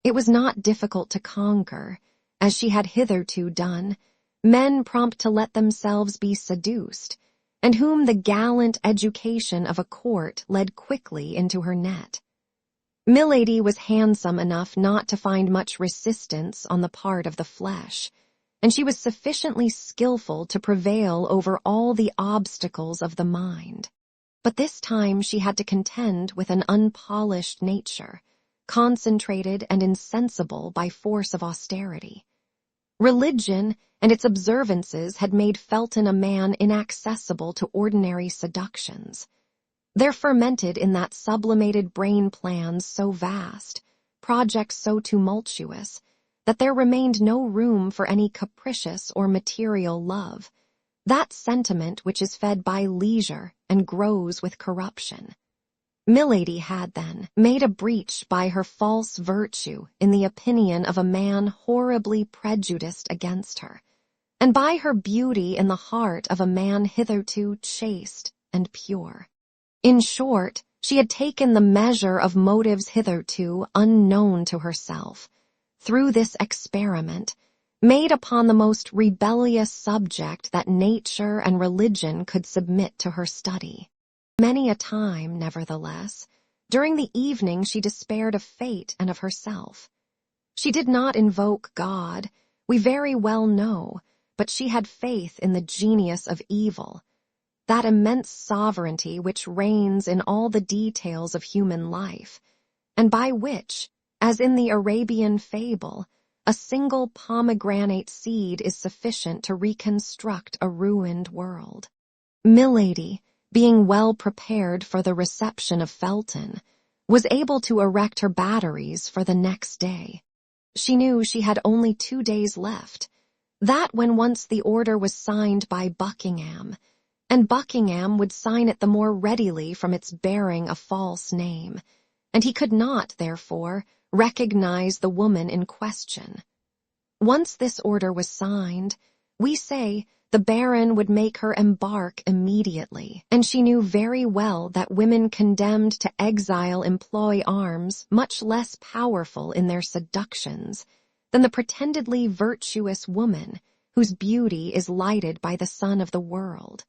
It was not difficult to conquer, as she had hitherto done, men prompt to let themselves be seduced, and whom the gallant education of a court led quickly into her net. Milady was handsome enough not to find much resistance on the part of the flesh, and she was sufficiently skillful to prevail over all the obstacles of the mind. But this time she had to contend with an unpolished nature, concentrated and insensible by force of austerity. Religion and its observances had made Felton a man inaccessible to ordinary seductions. There fermented in that sublimated brain plans so vast, projects so tumultuous, that there remained no room for any capricious or material love, that sentiment which is fed by leisure and grows with corruption. Milady had, then, made a breach by her false virtue in the opinion of a man horribly prejudiced against her, and by her beauty in the heart of a man hitherto chaste and pure. In short, she had taken the measure of motives hitherto unknown to herself, through this experiment, made upon the most rebellious subject that nature and religion could submit to her study. Many a time, nevertheless, during the evening she despaired of fate and of herself. She did not invoke God, we very well know, but she had faith in the genius of evil. that immense sovereignty which reigns in all the details of human life, and by which, as in the Arabian fable, a single pomegranate seed is sufficient to reconstruct a ruined world. Milady, being well prepared for the reception of Felton, was able to erect her batteries for the next day. She knew she had only 2 days left, that when once the order was signed by Buckingham, and Buckingham would sign it the more readily from its bearing a false name, and he could not, therefore, recognize the woman in question. Once this order was signed, we say the Baron would make her embark immediately, and she knew very well that women condemned to exile employ arms much less powerful in their seductions than the pretendedly virtuous woman whose beauty is lighted by the sun of the world,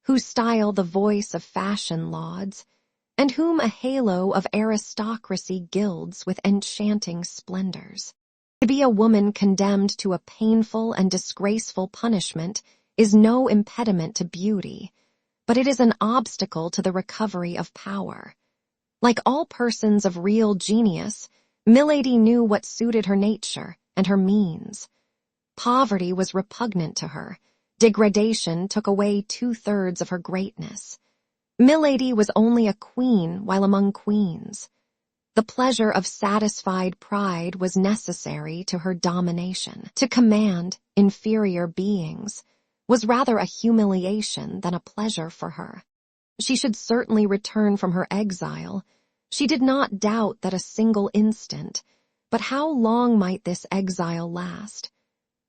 whose style the voice of fashion lauds, and whom a halo of aristocracy gilds with enchanting splendors. To be a woman condemned to a painful and disgraceful punishment is no impediment to beauty, but it is an obstacle to the recovery of power. Like all persons of real genius, Milady knew what suited her nature and her means. Poverty was repugnant to her. Degradation took away 2/3 of her greatness. Milady was only a queen while among queens. The pleasure of satisfied pride was necessary to her domination. To command inferior beings was rather a humiliation than a pleasure for her. She should certainly return from her exile. She did not doubt that a single instant, but how long might this exile last?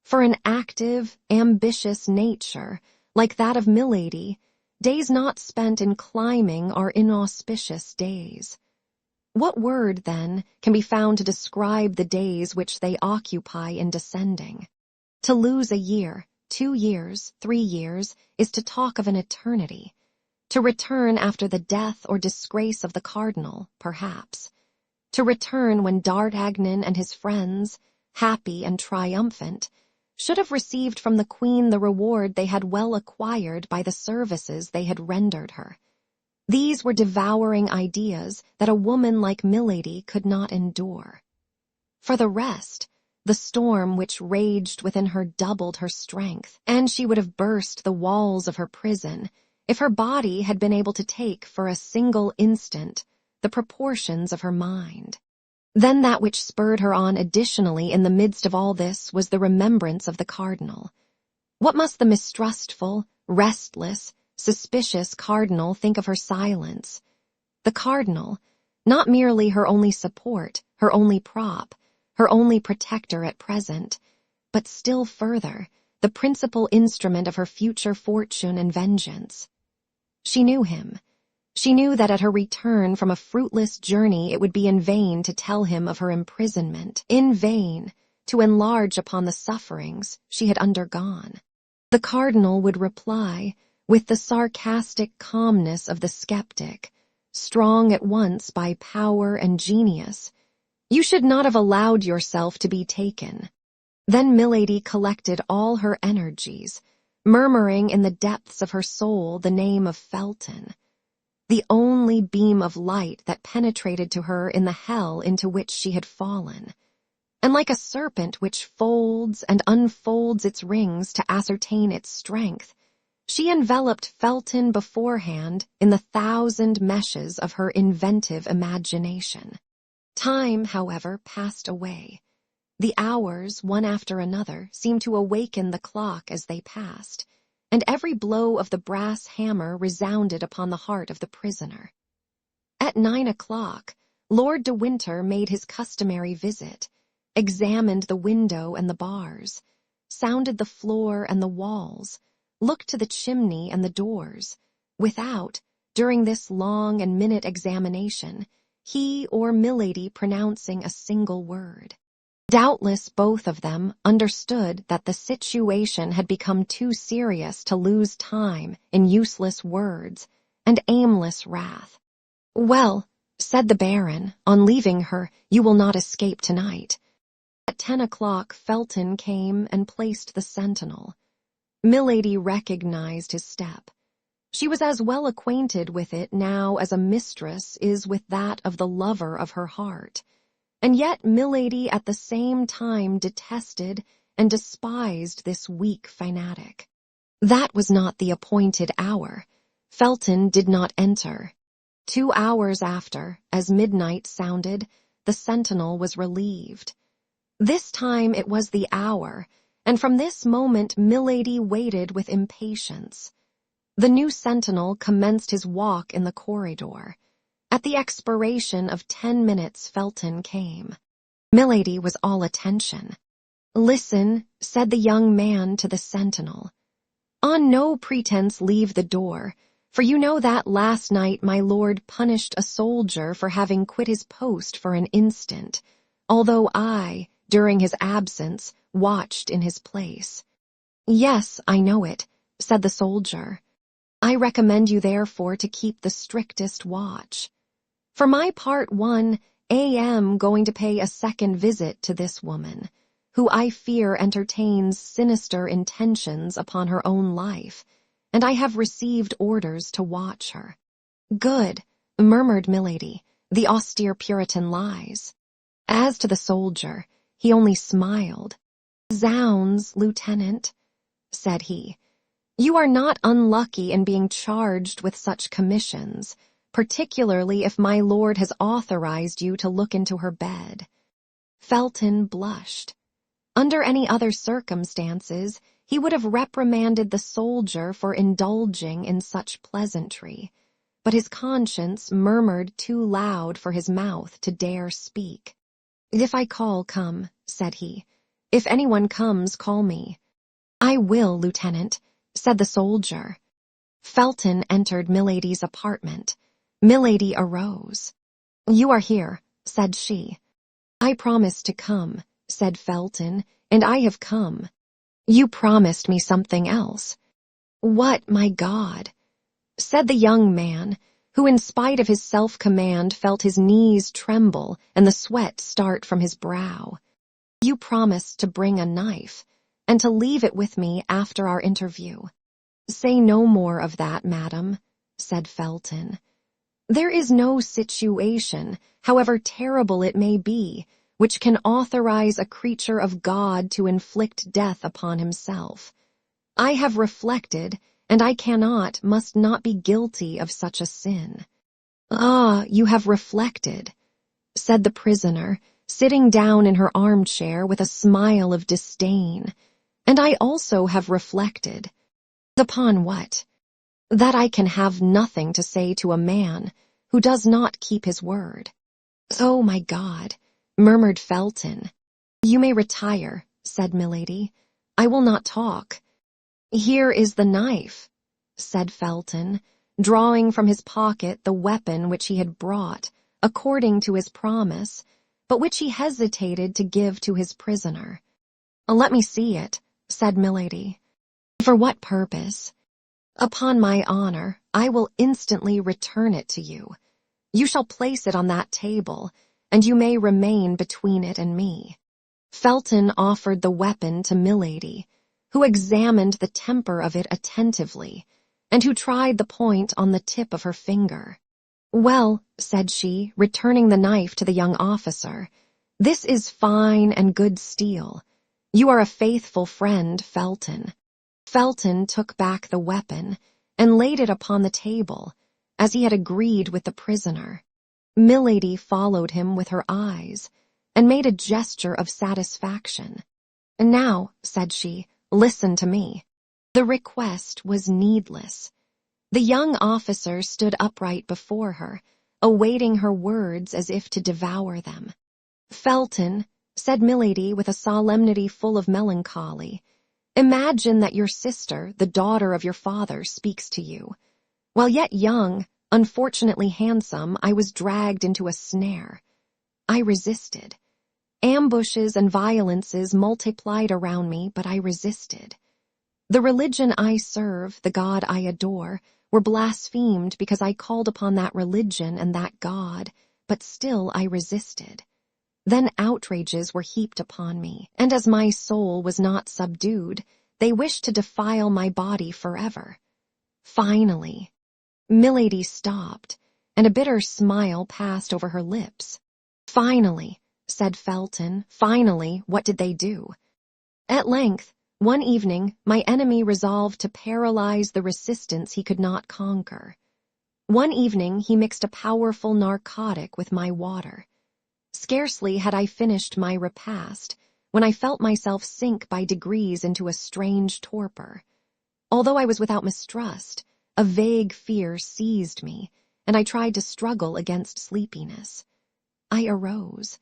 For an active, ambitious nature, like that of Milady, days not spent in climbing are inauspicious days. What word, then, can be found to describe the days which they occupy in descending? To lose a year, 2 years, 3 years, is to talk of an eternity. To return after the death or disgrace of the cardinal, perhaps. To return when D'Artagnan and his friends, happy and triumphant, should have received from the queen the reward they had well acquired by the services they had rendered her. These were devouring ideas that a woman like Milady could not endure. For the rest, the storm which raged within her doubled her strength, and she would have burst the walls of her prison if her body had been able to take for a single instant the proportions of her mind. Then that which spurred her on additionally in the midst of all this was the remembrance of the cardinal. What must the mistrustful, restless, suspicious cardinal think of her silence? The cardinal, not merely her only support, her only prop, her only protector at present, but still further, the principal instrument of her future fortune and vengeance. She knew him. She knew that at her return from a fruitless journey it would be in vain to tell him of her imprisonment, in vain to enlarge upon the sufferings she had undergone. The cardinal would reply, with the sarcastic calmness of the skeptic, strong at once by power and genius, "You should not have allowed yourself to be taken." Then Milady collected all her energies, murmuring in the depths of her soul the name of Felton, the only beam of light that penetrated to her in the hell into which she had fallen. And like a serpent which folds and unfolds its rings to ascertain its strength, she enveloped Felton beforehand in the 1,000 meshes of her inventive imagination. Time, however, passed away. The hours, one after another, seemed to awaken the clock as they passed, and every blow of the brass hammer resounded upon the heart of the prisoner. At 9 o'clock, Lord de Winter made his customary visit, examined the window and the bars, sounded the floor and the walls, looked to the chimney and the doors, without, during this long and minute examination, he or Milady pronouncing a single word. Doubtless both of them understood that the situation had become too serious to lose time in useless words and aimless wrath. "Well," said the Baron, on leaving her, "you will not escape tonight." At 10 o'clock Felton came and placed the sentinel. Milady recognized his step. She was as well acquainted with it now as a mistress is with that of the lover of her heart, and yet milady at the same time detested and despised this weak fanatic. That was not the appointed hour. Felton did not enter. 2 hours after, as midnight sounded, the sentinel was relieved. This time it was the hour, and from this moment milady waited with impatience. The new sentinel commenced his walk in the corridor. At the expiration of 10 minutes Felton came. Milady was all attention. "Listen," said the young man to the sentinel. "On no pretense leave the door, for you know that last night my lord punished a soldier for having quit his post for an instant, although I, during his absence, watched in his place." "Yes, I know it," said the soldier. "I recommend you therefore to keep the strictest watch. For my part, I am going to pay a second visit to this woman, who I fear entertains sinister intentions upon her own life, and I have received orders to watch her." "Good," murmured milady, "the austere Puritan lies." As to the soldier, he only smiled. "Zounds, Lieutenant," said he, "you are not unlucky in being charged with such commissions, particularly if my lord has authorized you to look into her bed." Felton blushed. Under any other circumstances, he would have reprimanded the soldier for indulging in such pleasantry, but his conscience murmured too loud for his mouth to dare speak. "If I call, come," said he. "If anyone comes, call me." "I will, Lieutenant," said the soldier. Felton entered milady's apartment. Milady arose. "You are here," said she. "I promised to come," said Felton, "and I have come." "You promised me something else." "What, my God?" said the young man, who in spite of his self-command felt his knees tremble and the sweat start from his brow. "You promised to bring a knife, and to leave it with me after our interview." "Say no more of that, madam," said Felton. "There is no situation, however terrible it may be, which can authorize a creature of God to inflict death upon himself. I have reflected, and I must not be guilty of such a sin." "Ah, you have reflected," said the prisoner, sitting down in her armchair with a smile of disdain. "And I also have reflected." "Upon what?" "That I can have nothing to say to a man who does not keep his word." "Oh, my God," murmured Felton. "You may retire," said milady. "I will not talk." "Here is the knife," said Felton, drawing from his pocket the weapon which he had brought, according to his promise, but which he hesitated to give to his prisoner. "Let me see it," said milady. "For what purpose?" "Upon my honor, I will instantly return it to you. You shall place it on that table, and you may remain between it and me." Felton offered the weapon to milady, who examined the temper of it attentively, and who tried the point on the tip of her finger. "Well," said she, returning the knife to the young officer, "this is fine and good steel. You are a faithful friend, Felton." Felton took back the weapon and laid it upon the table, as he had agreed with the prisoner. Milady followed him with her eyes, and made a gesture of satisfaction. "Now," said she, "listen to me." The request was needless. The young officer stood upright before her, awaiting her words as if to devour them. "Felton," said milady with a solemnity full of melancholy, "imagine that your sister, the daughter of your father, speaks to you. While yet young, unfortunately handsome, I was dragged into a snare. I resisted. Ambushes and violences multiplied around me, but I resisted. The religion I serve, the God I adore, were blasphemed because I called upon that religion and that God, but still I resisted. Then outrages were heaped upon me, and as my soul was not subdued, they wished to defile my body forever. Finally. Milady stopped, and a bitter smile passed over her lips. Finally, said Felton, finally, what did they do? At length, one evening, my enemy resolved to paralyze the resistance he could not conquer. One evening, he mixed a powerful narcotic with my water. Scarcely had I finished my repast when I felt myself sink by degrees into a strange torpor. Although I was without mistrust, a vague fear seized me, and I tried to struggle against sleepiness. I arose.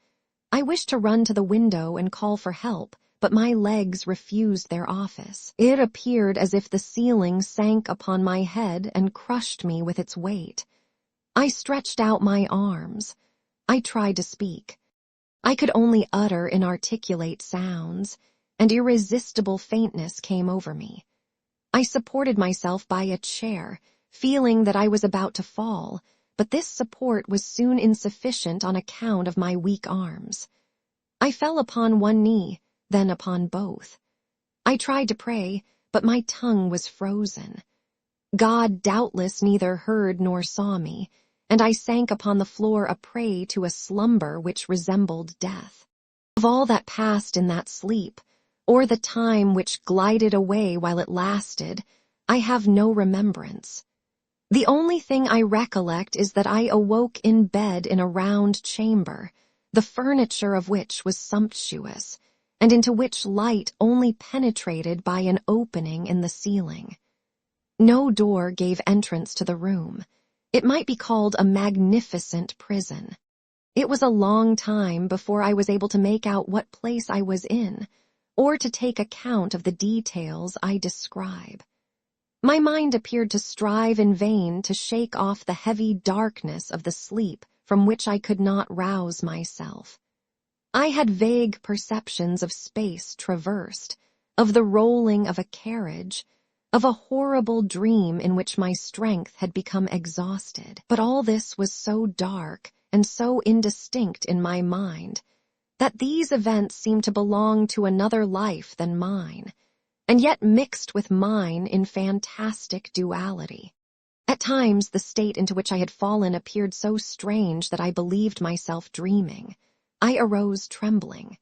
I wished to run to the window and call for help, but my legs refused their office. It appeared as if the ceiling sank upon my head and crushed me with its weight. I stretched out my arms. I tried to speak. I could only utter inarticulate sounds, and irresistible faintness came over me. I supported myself by a chair, feeling that I was about to fall, but this support was soon insufficient on account of my weak arms. I fell upon one knee, then upon both. I tried to pray, but my tongue was frozen. God doubtless neither heard nor saw me, and I sank upon the floor a prey to a slumber which resembled death. Of all that passed in that sleep, or the time which glided away while it lasted, I have no remembrance. The only thing I recollect is that I awoke in bed in a round chamber, the furniture of which was sumptuous, and into which light only penetrated by an opening in the ceiling. No door gave entrance to the room. It might be called a magnificent prison. It was a long time before I was able to make out what place I was in, or to take account of the details I describe. My mind appeared to strive in vain to shake off the heavy darkness of the sleep from which I could not rouse myself. I had vague perceptions of space traversed, of the rolling of a carriage, of a horrible dream in which my strength had become exhausted. But all this was so dark and so indistinct in my mind that these events seemed to belong to another life than mine, and yet mixed with mine in fantastic duality. At times the state into which I had fallen appeared so strange that I believed myself dreaming. I arose trembling.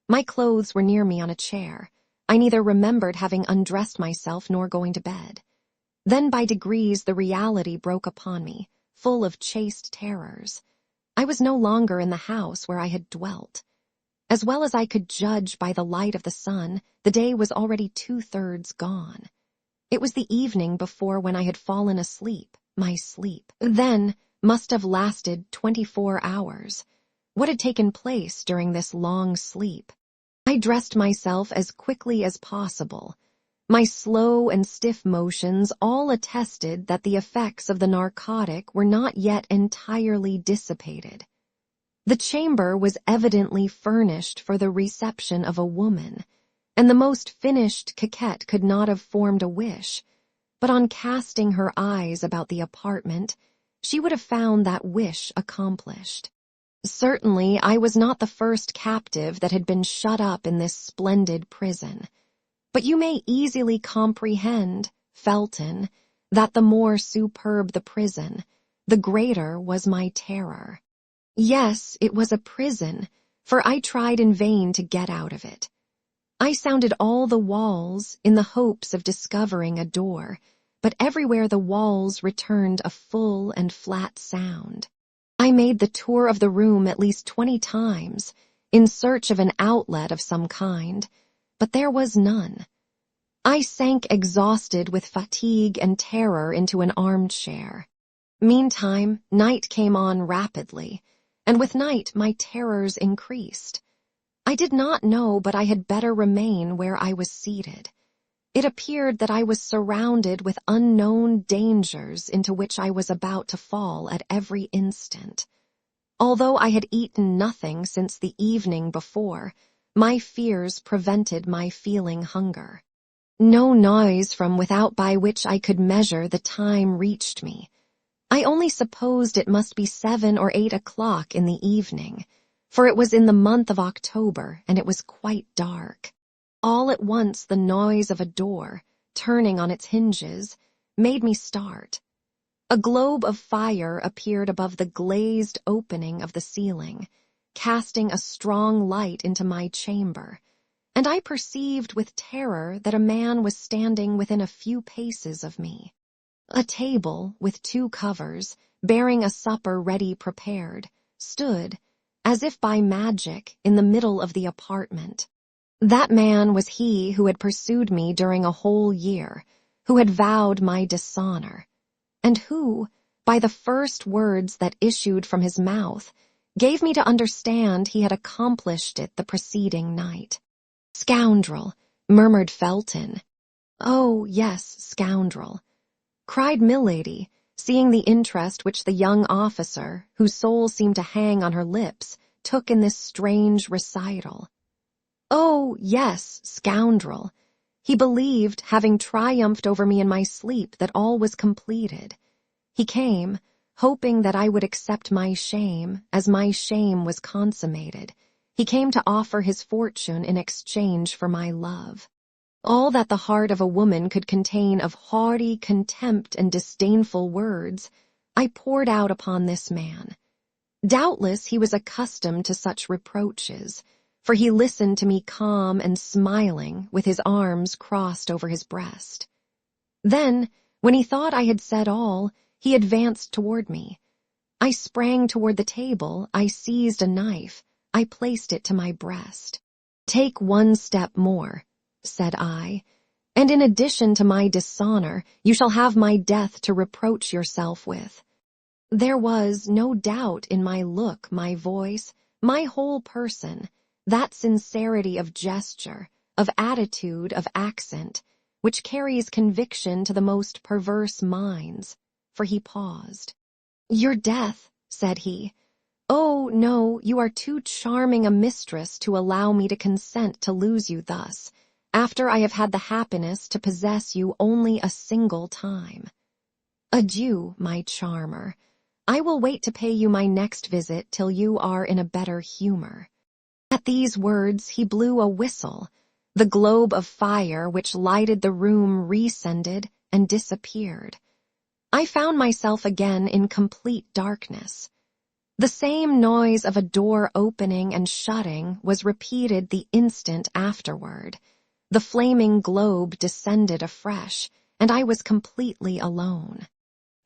My clothes were near me on a chair. I neither remembered having undressed myself nor going to bed. Then by degrees the reality broke upon me, full of chaste terrors. I was no longer in the house where I had dwelt. As well as I could judge by the light of the sun, the day was already 2/3 gone. It was the evening before when I had fallen asleep. My sleep, then, must have lasted 24 hours. What had taken place during this long sleep? I dressed myself as quickly as possible. My slow and stiff motions all attested that the effects of the narcotic were not yet entirely dissipated. The chamber was evidently furnished for the reception of a woman, and the most finished coquette could not have formed a wish, but on casting her eyes about the apartment, she would have found that wish accomplished. Certainly, I was not the first captive that had been shut up in this splendid prison, but you may easily comprehend, Felton, that the more superb the prison, the greater was my terror. Yes, it was a prison, for I tried in vain to get out of it. I sounded all the walls in the hopes of discovering a door, but everywhere the walls returned a full and flat sound. I made the tour of the room at least 20 times, in search of an outlet of some kind, but there was none. I sank exhausted with fatigue and terror into an armchair. Meantime, night came on rapidly, and with night my terrors increased. I did not know but I had better remain where I was seated. It appeared that I was surrounded with unknown dangers into which I was about to fall at every instant. Although I had eaten nothing since the evening before, my fears prevented my feeling hunger. No noise from without by which I could measure the time reached me. I only supposed it must be 7 or 8 o'clock in the evening, for it was in the month of October and it was quite dark. All at once the noise of a door, turning on its hinges, made me start. A globe of fire appeared above the glazed opening of the ceiling, casting a strong light into my chamber, and I perceived with terror that a man was standing within a few paces of me. A table with 2 covers, bearing a supper ready prepared, stood, as if by magic, in the middle of the apartment. That man was he who had pursued me during a whole year, who had vowed my dishonor, and who, by the first words that issued from his mouth, gave me to understand he had accomplished it the preceding night. "Scoundrel," murmured Felton. "Oh, yes, scoundrel," cried Milady, seeing the interest which the young officer, whose soul seemed to hang on her lips, took in this strange recital. "Oh, yes, scoundrel. He believed, having triumphed over me in my sleep, that all was completed. He came, hoping that I would accept my shame, as my shame was consummated. He came to offer his fortune in exchange for my love. All that the heart of a woman could contain of haughty contempt and disdainful words, I poured out upon this man. Doubtless he was accustomed to such reproaches, for he listened to me calm and smiling, with his arms crossed over his breast. Then, when he thought I had said all, he advanced toward me. I sprang toward the table, I seized a knife, I placed it to my breast. "Take 1 step more," said I, "and in addition to my dishonor, you shall have my death to reproach yourself with." There was no doubt in my look, my voice, my whole person, that sincerity of gesture, of attitude, of accent, which carries conviction to the most perverse minds, for he paused. "Your death," said he. "Oh, no, you are too charming a mistress to allow me to consent to lose you thus, after I have had the happiness to possess you only a single time. Adieu, my charmer. I will wait to pay you my next visit till you are in a better humor." At these words he blew a whistle. The globe of fire which lighted the room rescended and disappeared. I found myself again in complete darkness. The same noise of a door opening and shutting was repeated the instant afterward. The flaming globe descended afresh, and I was completely alone.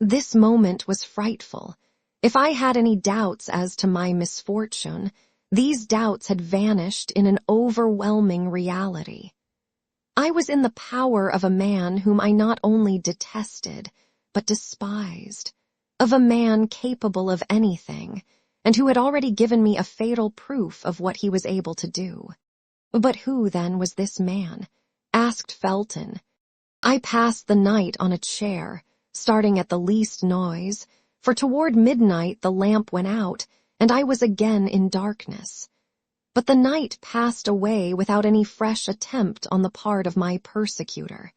This moment was frightful. If I had any doubts as to my misfortune, these doubts had vanished in an overwhelming reality. I was in the power of a man whom I not only detested, but despised, of a man capable of anything, and who had already given me a fatal proof of what he was able to do. But who, then, was this man? Asked Felton. I passed the night on a chair, starting at the least noise, for toward midnight the lamp went out, and I was again in darkness. But the night passed away without any fresh attempt on the part of my persecutor.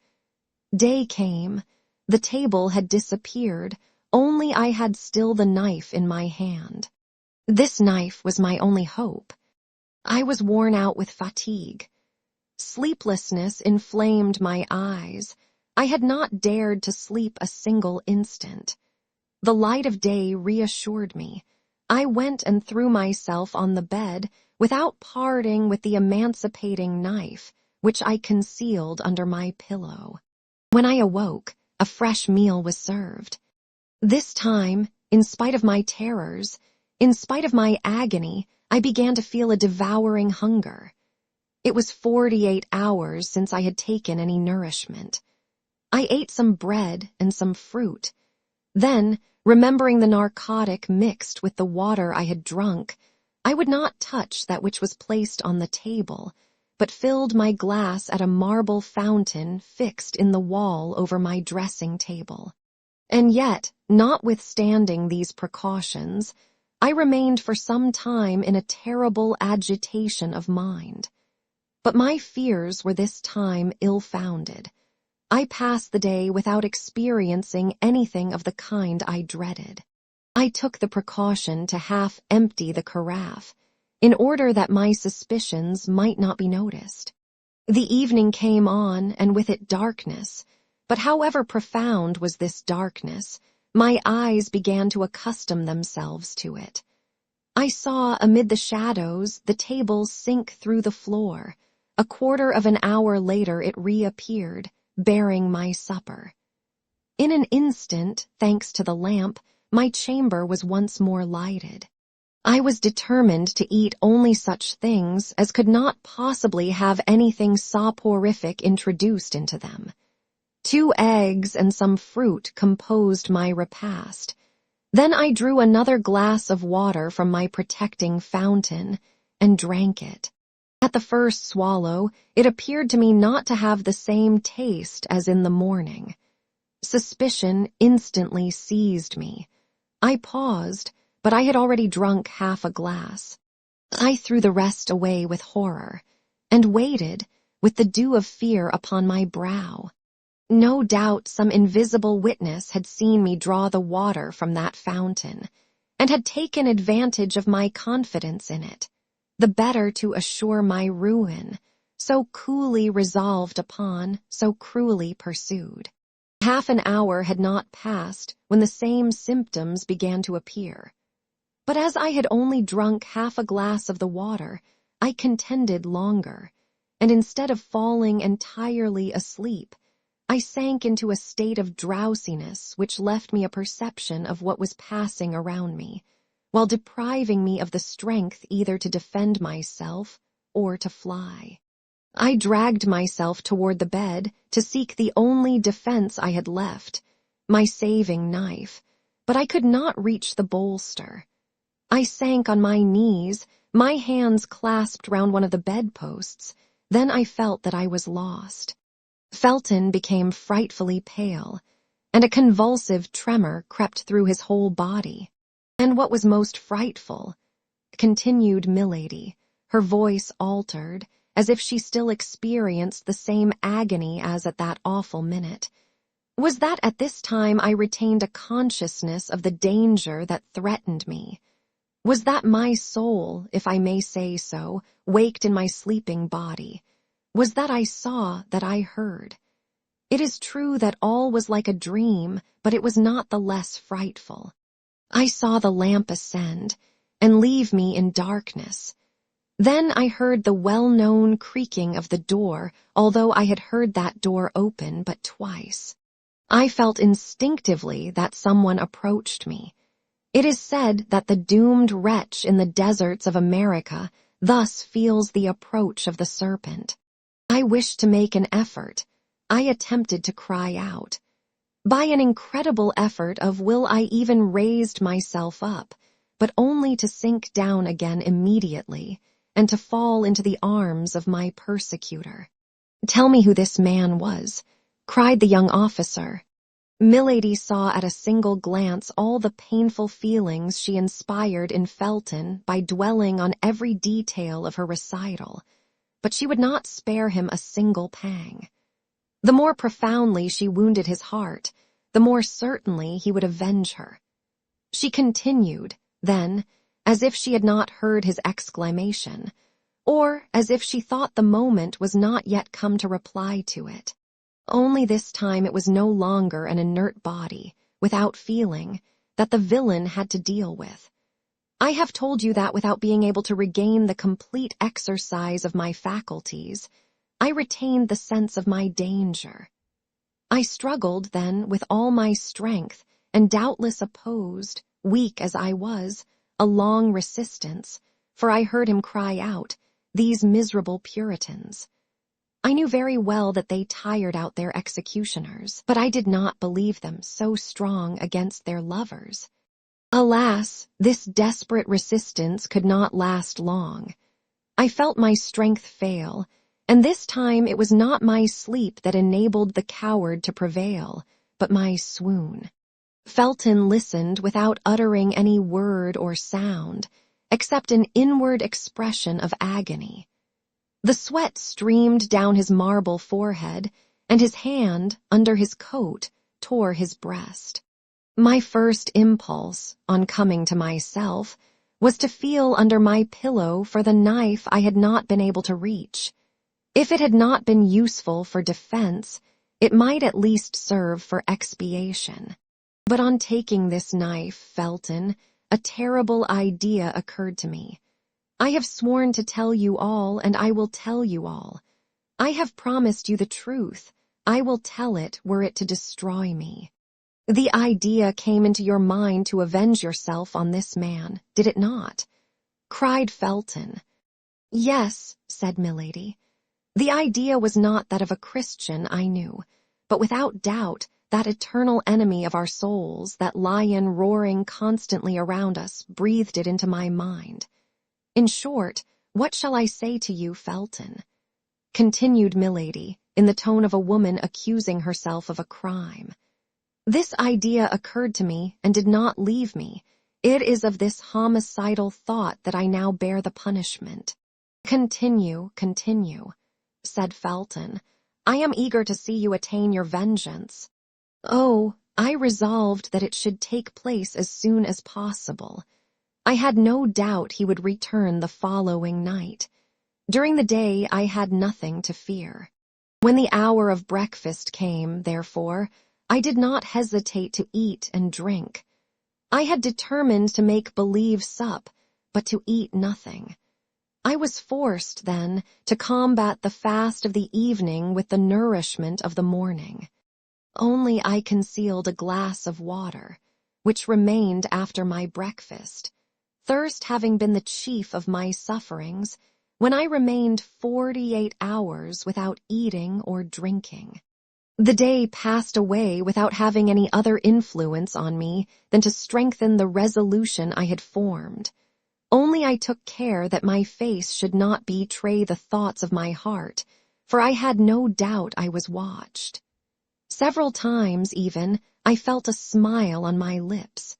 Day came. The table had disappeared, only I had still the knife in my hand. This knife was my only hope. I was worn out with fatigue. Sleeplessness inflamed my eyes. I had not dared to sleep a single instant. The light of day reassured me. I went and threw myself on the bed without parting with the emancipating knife, which I concealed under my pillow. When I awoke, a fresh meal was served. This time, in spite of my terrors, in spite of my agony, I began to feel a devouring hunger. It was 48 hours since I had taken any nourishment. I ate some bread and some fruit. Then, remembering the narcotic mixed with the water I had drunk, I would not touch that which was placed on the table, but filled my glass at a marble fountain fixed in the wall over my dressing table. And yet, notwithstanding these precautions, I remained for some time in a terrible agitation of mind. But my fears were this time ill-founded. I passed the day without experiencing anything of the kind I dreaded. I took the precaution to half empty the carafe, in order that my suspicions might not be noticed. The evening came on, and with it darkness, But however profound was this darkness, my eyes began to accustom themselves to it. I saw amid the shadows the table sink through the floor. A quarter of an hour later it reappeared, bearing my supper. In an instant, thanks to the lamp, my chamber was once more lighted. I was determined to eat only such things as could not possibly have anything soporific introduced into them. 2 eggs and some fruit composed my repast. Then I drew another glass of water from my protecting fountain and drank it. At the first swallow, it appeared to me not to have the same taste as in the morning. Suspicion instantly seized me. I paused, but I had already drunk half a glass. I threw the rest away with horror, and waited, with the dew of fear upon my brow. No doubt some invisible witness had seen me draw the water from that fountain, and had taken advantage of my confidence in it, the better to assure my ruin, so coolly resolved upon, so cruelly pursued. Half an hour had not passed when the same symptoms began to appear. But as I had only drunk half a glass of the water, I contended longer, and instead of falling entirely asleep, I sank into a state of drowsiness which left me a perception of what was passing around me, while depriving me of the strength either to defend myself or to fly. I dragged myself toward the bed to seek the only defense I had left, my saving knife, but I could not reach the bolster. I sank on my knees, my hands clasped round one of the bedposts. Then I felt that I was lost. Felton became frightfully pale, and a convulsive tremor crept through his whole body. And what was most frightful, continued Milady, her voice altered, as if she still experienced the same agony as at that awful minute, was that at this time I retained a consciousness of the danger that threatened me. Was that my soul, if I may say so, waked in my sleeping body? Was that I saw, that I heard? It is true that all was like a dream, but it was not the less frightful. I saw the lamp ascend, and leave me in darkness. Then I heard the well-known creaking of the door, although I had heard that door open but twice. I felt instinctively that someone approached me. It is said that the doomed wretch in the deserts of America thus feels the approach of the serpent. I wished to make an effort. I attempted to cry out. By an incredible effort of will I even raised myself up, but only to sink down again immediately, and to fall into the arms of my persecutor. "Tell me who this man was," cried the young officer. Milady saw at a single glance all the painful feelings she inspired in Felton by dwelling on every detail of her recital, but she would not spare him a single pang. The more profoundly she wounded his heart, the more certainly he would avenge her. She continued, then, as if she had not heard his exclamation, or as if she thought the moment was not yet come to reply to it. Only this time it was no longer an inert body, without feeling, that the villain had to deal with. I have told you that without being able to regain the complete exercise of my faculties, I retained the sense of my danger. I struggled, then, with all my strength, and doubtless opposed, weak as I was, a long resistance, for I heard him cry out, "These miserable Puritans." I knew very well that they tired out their executioners, but I did not believe them so strong against their lovers. Alas, this desperate resistance could not last long. I felt my strength fail, and this time it was not my sleep that enabled the coward to prevail, but my swoon. Felton listened without uttering any word or sound, except an inward expression of agony. The sweat streamed down his marble forehead, and his hand, under his coat, tore his breast. My first impulse, on coming to myself, was to feel under my pillow for the knife I had not been able to reach. If it had not been useful for defense, It might at least serve for expiation. But on taking this knife, Felton, a terrible idea occurred to me. I have sworn to tell you all, and I will tell you all. I have promised you the truth. I will tell it were it to destroy me. The idea came into your mind to avenge yourself on this man, did it not? Cried Felton. Yes, said Milady. The idea was not that of a Christian, I knew, but without doubt that eternal enemy of our souls, that lion roaring constantly around us, breathed it into my mind. In short, what shall I say to you, Felton? Continued Milady, in the tone of a woman accusing herself of a crime. This idea occurred to me and did not leave me. It is of this homicidal thought that I now bear the punishment. Continue, said Felton. I am eager to see you attain your vengeance. Oh, I resolved that it should take place as soon as possible. I had no doubt he would return the following night. During the day I had nothing to fear. When the hour of breakfast came, therefore, I did not hesitate to eat and drink. I had determined to make believe sup, but to eat nothing. I was forced, then, to combat the fast of the evening with the nourishment of the morning. Only I concealed a glass of water, which remained after my breakfast, thirst having been the chief of my sufferings, when I remained 48 hours without eating or drinking. The day passed away without having any other influence on me than to strengthen the resolution I had formed. Only I took care that my face should not betray the thoughts of my heart, for I had no doubt I was watched. Several times, even, I felt a smile on my lips.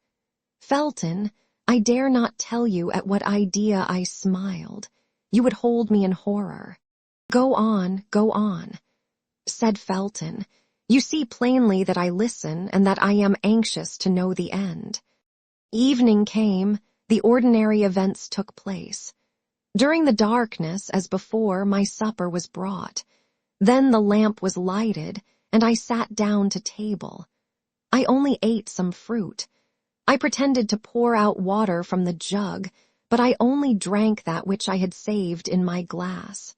Felton, I dare not tell you at what idea I smiled. You would hold me in horror. Go on, said Felton. You see plainly that I listen and that I am anxious to know the end. Evening came, the ordinary events took place. During the darkness, as before, my supper was brought. Then the lamp was lighted, and I sat down to table. I only ate some fruit. I pretended to pour out water from the jug, but I only drank that which I had saved in my glass.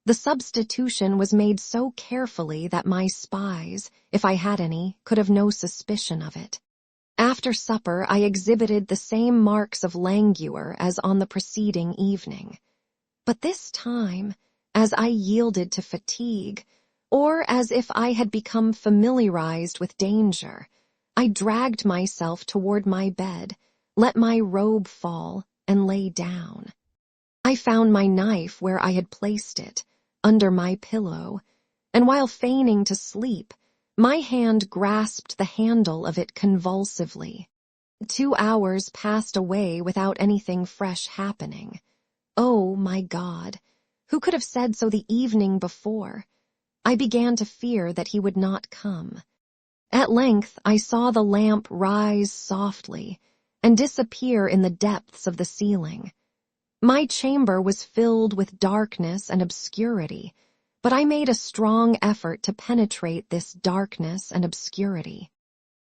The substitution was made so carefully that my spies, if I had any, could have no suspicion of it. After supper I exhibited the same marks of languor as on the preceding evening. But this time, as I yielded to fatigue, or as if I had become familiarized with danger, I dragged myself toward my bed, let my robe fall, and lay down. I found my knife where I had placed it, under my pillow, and while feigning to sleep, my hand grasped the handle of it convulsively. 2 hours passed away without anything fresh happening. Oh, my God! Who could have said so the evening before? I began to fear that he would not come. At length I saw the lamp rise softly and disappear in the depths of the ceiling. My chamber was filled with darkness and obscurity, but I made a strong effort to penetrate this darkness and obscurity.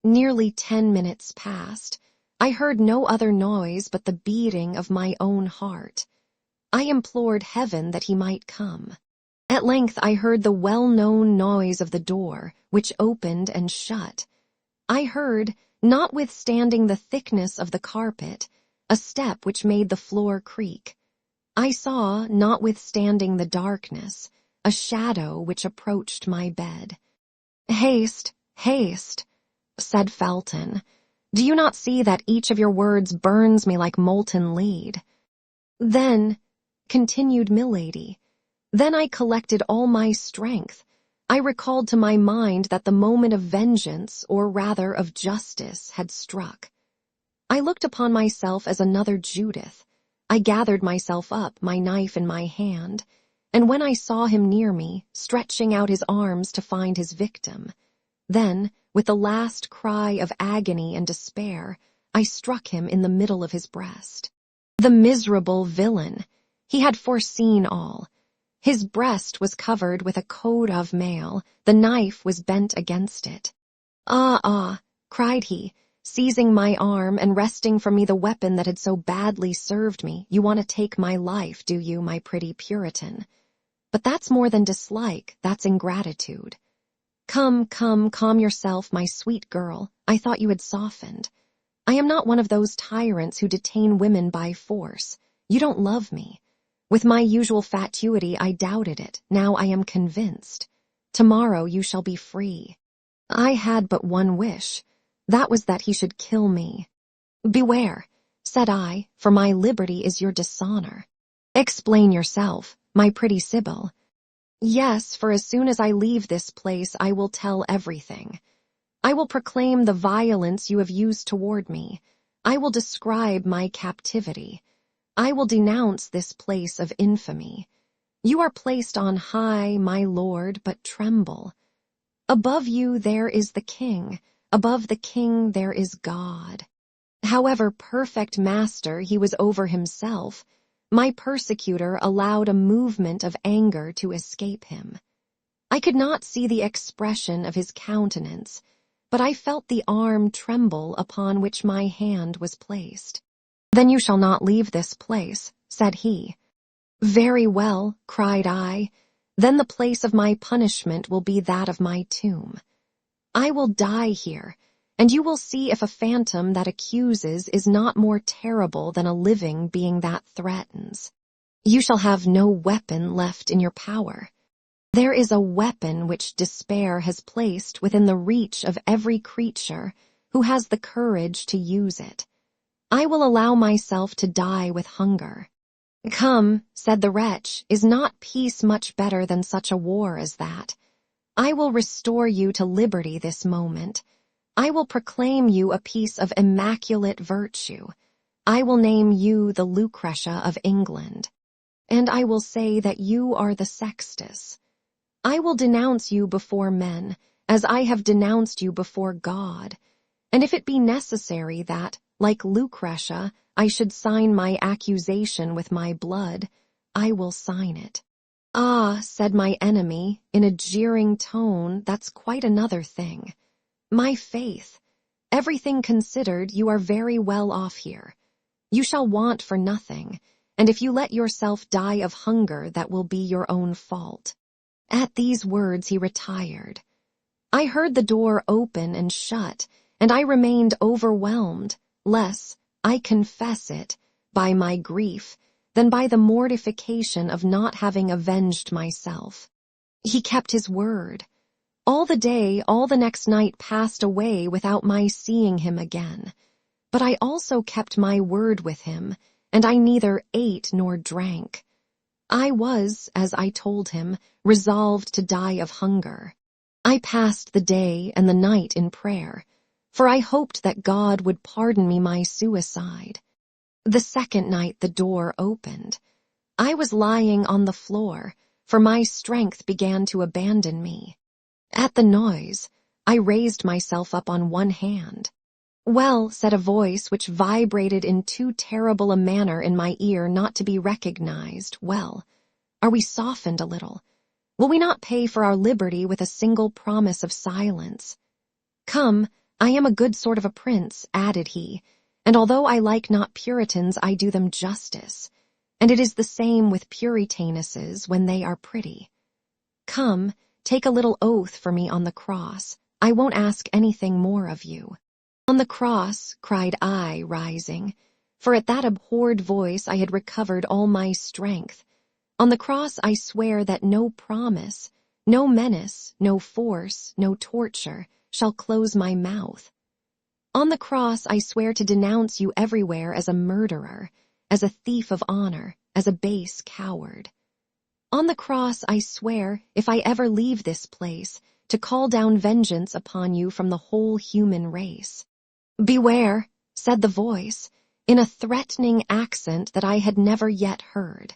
Nearly 10 minutes passed. I heard no other noise but the beating of my own heart. I implored heaven that he might come. At length I heard the well-known noise of the door, which opened and shut. I heard, notwithstanding the thickness of the carpet, a step which made the floor creak. I saw, notwithstanding the darkness, a shadow which approached my bed. Haste, said Felton. Do you not see that each of your words burns me like molten lead? Then, continued Milady, then I collected all my strength. I recalled to my mind that the moment of vengeance, or rather of justice, had struck. I looked upon myself as another Judith. I gathered myself up, my knife in my hand, and when I saw him near me, stretching out his arms to find his victim, then, with the last cry of agony and despair, I struck him in the middle of his breast. The miserable villain! He had foreseen all. His breast was covered with a coat of mail, the knife was bent against it. "Ah, ah," cried he, seizing my arm and wresting from me the weapon that had so badly served me. "You want to take my life, do you, my pretty Puritan? But that's more than dislike, that's ingratitude. Come, come, calm yourself, my sweet girl. I thought you had softened. I am not one of those tyrants who detain women by force. You don't love me. With my usual fatuity, I doubted it. Now I am convinced. Tomorrow you shall be free." I had but one wish. That was that he should kill me. "Beware," said I, "for my liberty is your dishonor." "Explain yourself, my pretty Sibyl." "Yes, for as soon as I leave this place I will tell everything. I will proclaim the violence you have used toward me. I will describe my captivity. I will denounce this place of infamy. You are placed on high, my lord, but tremble. Above you there is the king. Above the king there is God. However perfect master he was over himself, my persecutor allowed a movement of anger to escape him. I could not see the expression of his countenance, but I felt the arm tremble upon which my hand was placed. "Then you shall not leave this place," said he. "Very well," cried I, "then the place of my punishment will be that of my tomb. I will die here, and you will see if a phantom that accuses is not more terrible than a living being that threatens. You shall have no weapon left in your power. There is a weapon which despair has placed within the reach of every creature who has the courage to use it. I will allow myself to die with hunger." "Come," said the wretch, "is not peace much better than such a war as that? I will restore you to liberty this moment. I will proclaim you a piece of immaculate virtue. I will name you the Lucretia of England. And I will say that you are the Sextus. I will denounce you before men, as I have denounced you before God. And if it be necessary that, like Lucretia, I should sign my accusation with my blood, I will sign it." "Ah," said my enemy, in a jeering tone, "that's quite another thing. My faith, everything considered, you are very well off here. You shall want for nothing, and if you let yourself die of hunger, that will be your own fault." At these words he retired. I heard the door open and shut, and I remained overwhelmed, less, I confess it, by my grief, than by the mortification of not having avenged myself. He kept his word. All the day, all the next night passed away without my seeing him again. But I also kept my word with him, and I neither ate nor drank. I was, as I told him, resolved to die of hunger. I passed the day and the night in prayer, for I hoped that God would pardon me my suicide. The second night the door opened. I was lying on the floor, for my strength began to abandon me. At the noise, I raised myself up on one hand. "Well," said a voice which vibrated in too terrible a manner in my ear not to be recognized, "well, are we softened a little? Will we not pay for our liberty with a single promise of silence? Come, I am a good sort of a prince," added he, "and although I like not Puritans, I do them justice, and it is the same with Puritanesses when they are pretty. Come, take a little oath for me on the cross. I won't ask anything more of you." "On the cross," cried I, rising, for at that abhorred voice I had recovered all my strength. "On the cross I swear that no promise, no menace, no force, no torture shall close my mouth. On the cross I swear to denounce you everywhere as a murderer, as a thief of honor, as a base coward. On the cross I swear, if I ever leave this place, to call down vengeance upon you from the whole human race." "Beware," said the voice, in a threatening accent that I had never yet heard.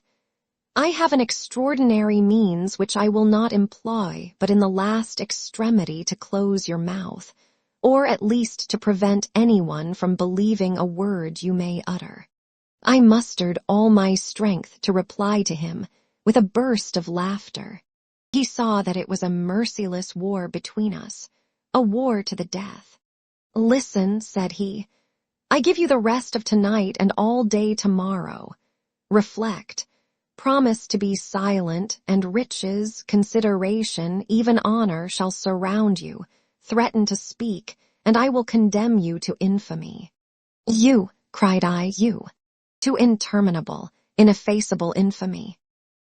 "I have an extraordinary means which I will not employ but in the last extremity to close your mouth, or at least to prevent anyone from believing a word you may utter." I mustered all my strength to reply to him, with a burst of laughter. He saw that it was a merciless war between us, a war to the death. "Listen," said he, "I give you the rest of tonight and all day tomorrow. Reflect. Promise to be silent, and riches, consideration, even honor shall surround you. Threaten to speak, and I will condemn you to infamy." "You," cried I, "you. To interminable, ineffaceable infamy."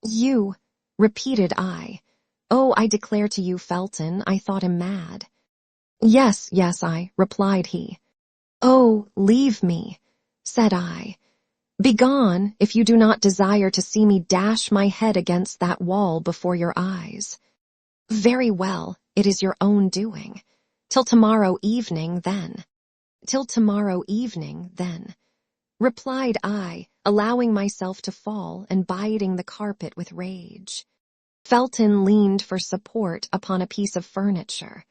"You," repeated I. "Oh, I declare to you, Felton, I thought him mad." "Yes, yes, I," replied he. "Oh, leave me," said I. "Begone, if you do not desire to see me dash my head against that wall before your eyes." "Very well, it is your own doing. Till tomorrow evening, then." "Till tomorrow evening, then," replied I, allowing myself to fall and biting the carpet with rage. Felton leaned for support upon a piece of furniture,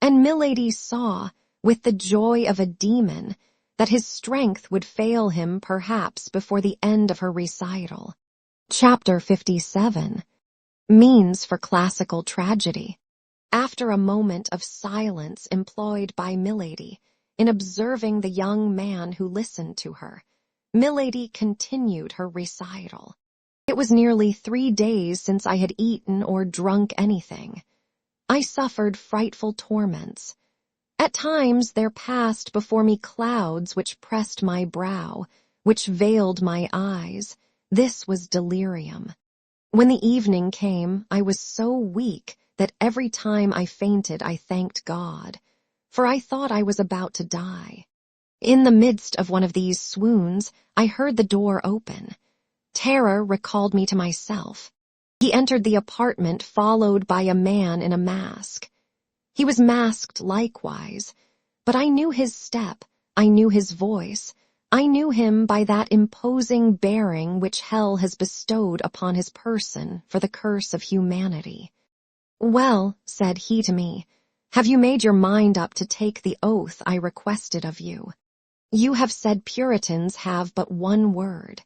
and Milady saw, with the joy of a demon, that his strength would fail him perhaps before the end of her recital. Chapter 57. Means for Classical Tragedy. After a moment of silence employed by Milady in observing the young man who listened to her, Milady continued her recital. It was nearly 3 days since I had eaten or drunk anything. I suffered frightful torments. At times there passed before me clouds which pressed my brow, which veiled my eyes. This was delirium. When the evening came, I was so weak that every time I fainted I thanked God, for I thought I was about to die. In the midst of one of these swoons, I heard the door open. Terror recalled me to myself. He entered the apartment followed by a man in a mask. He was masked likewise, but I knew his step, I knew his voice, I knew him by that imposing bearing which hell has bestowed upon his person for the curse of humanity. "Well," said he to me, "have you made your mind up to take the oath I requested of you? You have said Puritans have but one word.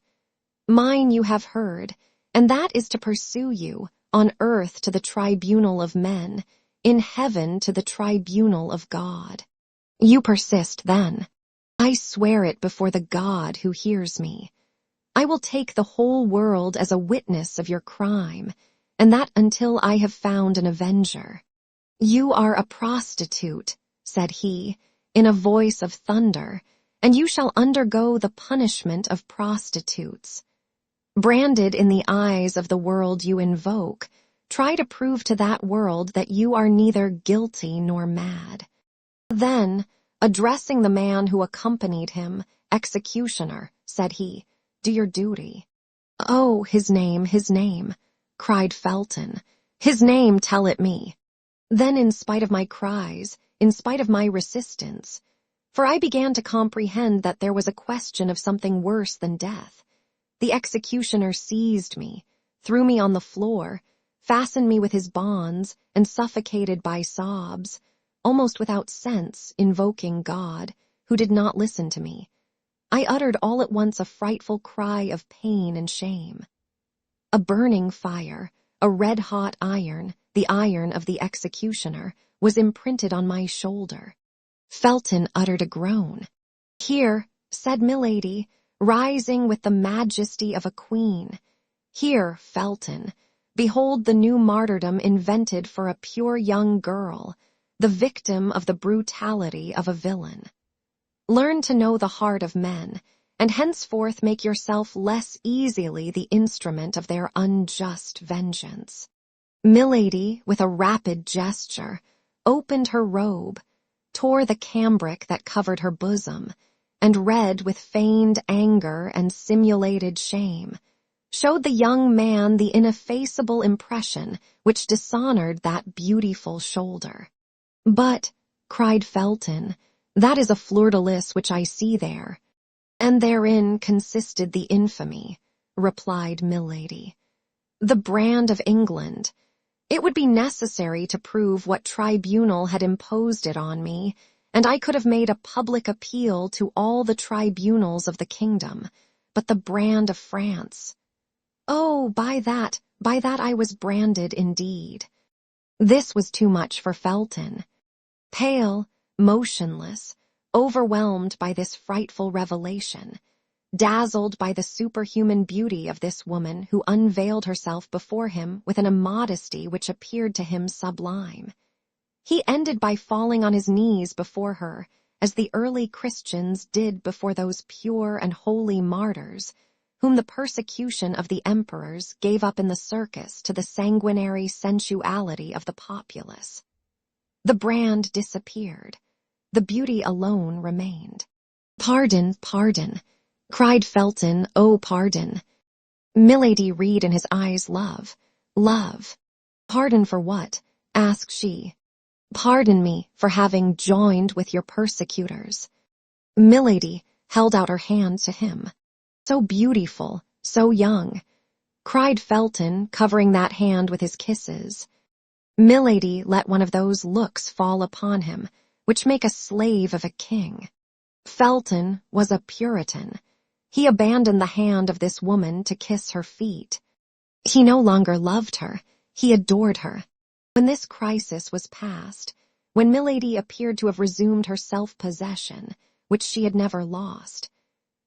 Mine you have heard, and that is to pursue you, on earth to the tribunal of men, in heaven to the tribunal of God. You persist, then. I swear it before the God who hears me. I will take the whole world as a witness of your crime, and that until I have found an avenger." "You are a prostitute," said he, in a voice of thunder, "and you shall undergo the punishment of prostitutes. Branded in the eyes of the world you invoke, try to prove to that world that you are neither guilty nor mad." Then, addressing the man who accompanied him, "Executioner," said he, "do your duty." "Oh, his name," cried Felton. "His name, tell it me." Then, in spite of my cries, in spite of my resistance, for I began to comprehend that there was a question of something worse than death, the executioner seized me, threw me on the floor, fastened me with his bonds, and suffocated by sobs, almost without sense, invoking God, who did not listen to me. I uttered all at once a frightful cry of pain and shame. A burning fire, a red-hot iron, the iron of the executioner, was imprinted on my shoulder. Felton uttered a groan. "Here," said Milady, rising with the majesty of a queen, "here, Felton, behold the new martyrdom invented for a pure young girl, the victim of the brutality of a villain. Learn to know the heart of men, and henceforth make yourself less easily the instrument of their unjust vengeance." Milady, with a rapid gesture, opened her robe, tore the cambric that covered her bosom, and read with feigned anger and simulated shame, showed the young man the ineffaceable impression which dishonored that beautiful shoulder. "But," cried Felton, "that is a fleur-de-lis which I see there." "And therein consisted the infamy," replied Milady. "The brand of England. It would be necessary to prove what tribunal had imposed it on me, and I could have made a public appeal to all the tribunals of the kingdom, but the brand of France. Oh, by by that I was branded indeed. This was too much for Felton. Pale, motionless, overwhelmed by this frightful revelation, dazzled by the superhuman beauty of this woman who unveiled herself before him with an immodesty which appeared to him sublime. He ended by falling on his knees before her, as the early Christians did before those pure and holy martyrs, whom the persecution of the emperors gave up in the circus to the sanguinary sensuality of the populace. The brand disappeared. The beauty alone remained. "Pardon, pardon," cried Felton, "oh, pardon." Milady read in his eyes love, love. "Pardon for what?" asked she. "Pardon me for having joined with your persecutors." Milady held out her hand to him. "So beautiful, so young," cried Felton, covering that hand with his kisses. Milady let one of those looks fall upon him, which make a slave of a king. Felton was a Puritan. He abandoned the hand of this woman to kiss her feet. He no longer loved her, he adored her. When this crisis was past, when Milady appeared to have resumed her self-possession, which she had never lost,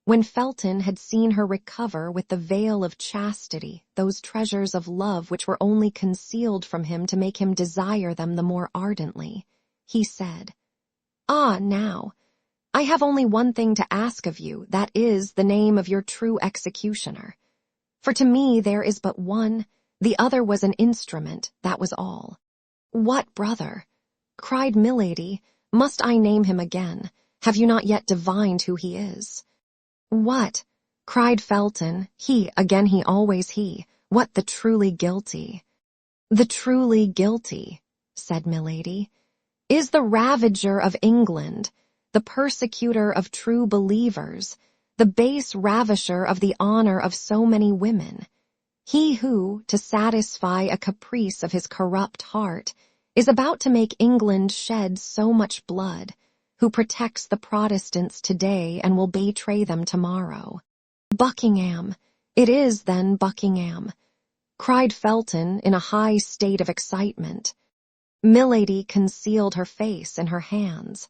when Felton had seen her recover with the veil of chastity those treasures of love which were only concealed from him to make him desire them the more ardently, he said, "Ah, now, I have only one thing to ask of you, that is, the name of your true executioner. For to me there is but one, the other was an instrument, that was all." "What brother?" cried Milady. "Must I name him again? Have you not yet divined who he is?" "What?" cried Felton. "He, again he, always he. What, the truly guilty?" "The truly guilty," said Milady, "is the ravager of England, the persecutor of true believers, the base ravisher of the honor of so many women. He who, to satisfy a caprice of his corrupt heart, is about to make England shed so much blood, who protects the Protestants today and will betray them tomorrow." "Buckingham! It is, then, Buckingham!" cried Felton in a high state of excitement. Milady concealed her face in her hands,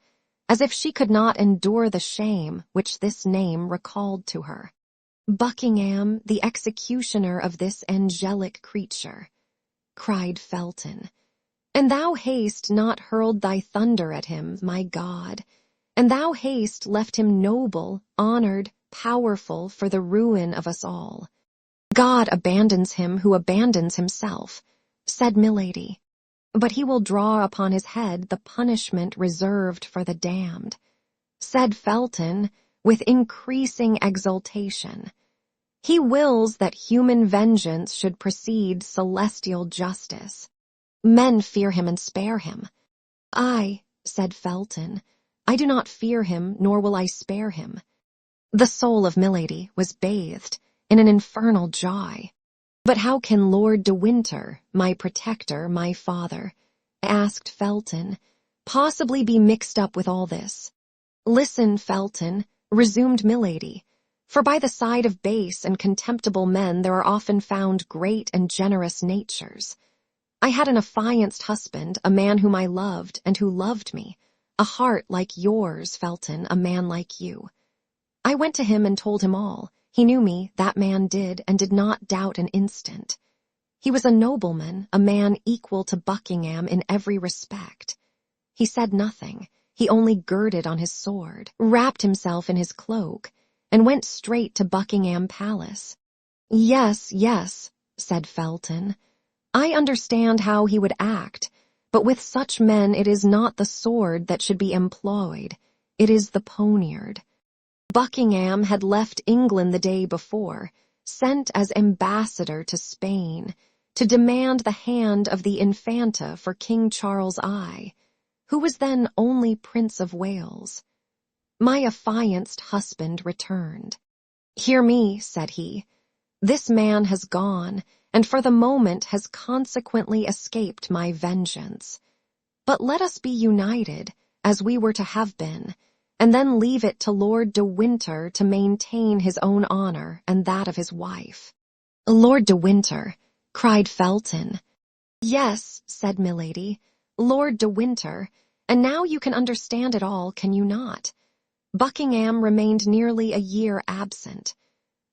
as if she could not endure the shame which this name recalled to her. "Buckingham, the executioner of this angelic creature," cried Felton. "And thou hast not hurled thy thunder at him, my God, and thou hast left him noble, honored, powerful for the ruin of us all." "God abandons him who abandons himself," said Milady. "But he will draw upon his head the punishment reserved for the damned," said Felton with increasing exultation. "He wills that human vengeance should precede celestial justice. Men fear him and spare him." "I," said Felton, "I do not fear him, nor will I spare him." The soul of Milady was bathed in an infernal joy. "But how can Lord de Winter, my protector, my father," asked Felton, "possibly be mixed up with all this?" "Listen, Felton," resumed Milady, "for by the side of base and contemptible men there are often found great and generous natures. I had an affianced husband, a man whom I loved and who loved me, a heart like yours, Felton, a man like you. I went to him and told him all. He knew me, that man did, and did not doubt an instant. He was a nobleman, a man equal to Buckingham in every respect. He said nothing. He only girded on his sword, wrapped himself in his cloak, and went straight to Buckingham Palace." "Yes, yes," said Felton. "I understand how he would act, but with such men it is not the sword that should be employed, it is the poniard. Buckingham had left England the day before, sent as ambassador to Spain, to demand the hand of the Infanta for King Charles I, who was then only Prince of Wales. My affianced husband returned. 'Hear me,' said he. 'This man has gone, and for the moment has consequently escaped my vengeance. But let us be united, as we were to have been, and then leave it to Lord de Winter to maintain his own honor and that of his wife.'" "Lord de Winter," cried Felton. Yes, said Milady, Lord de Winter, and now you can understand it all, can you not? Buckingham remained nearly a year absent.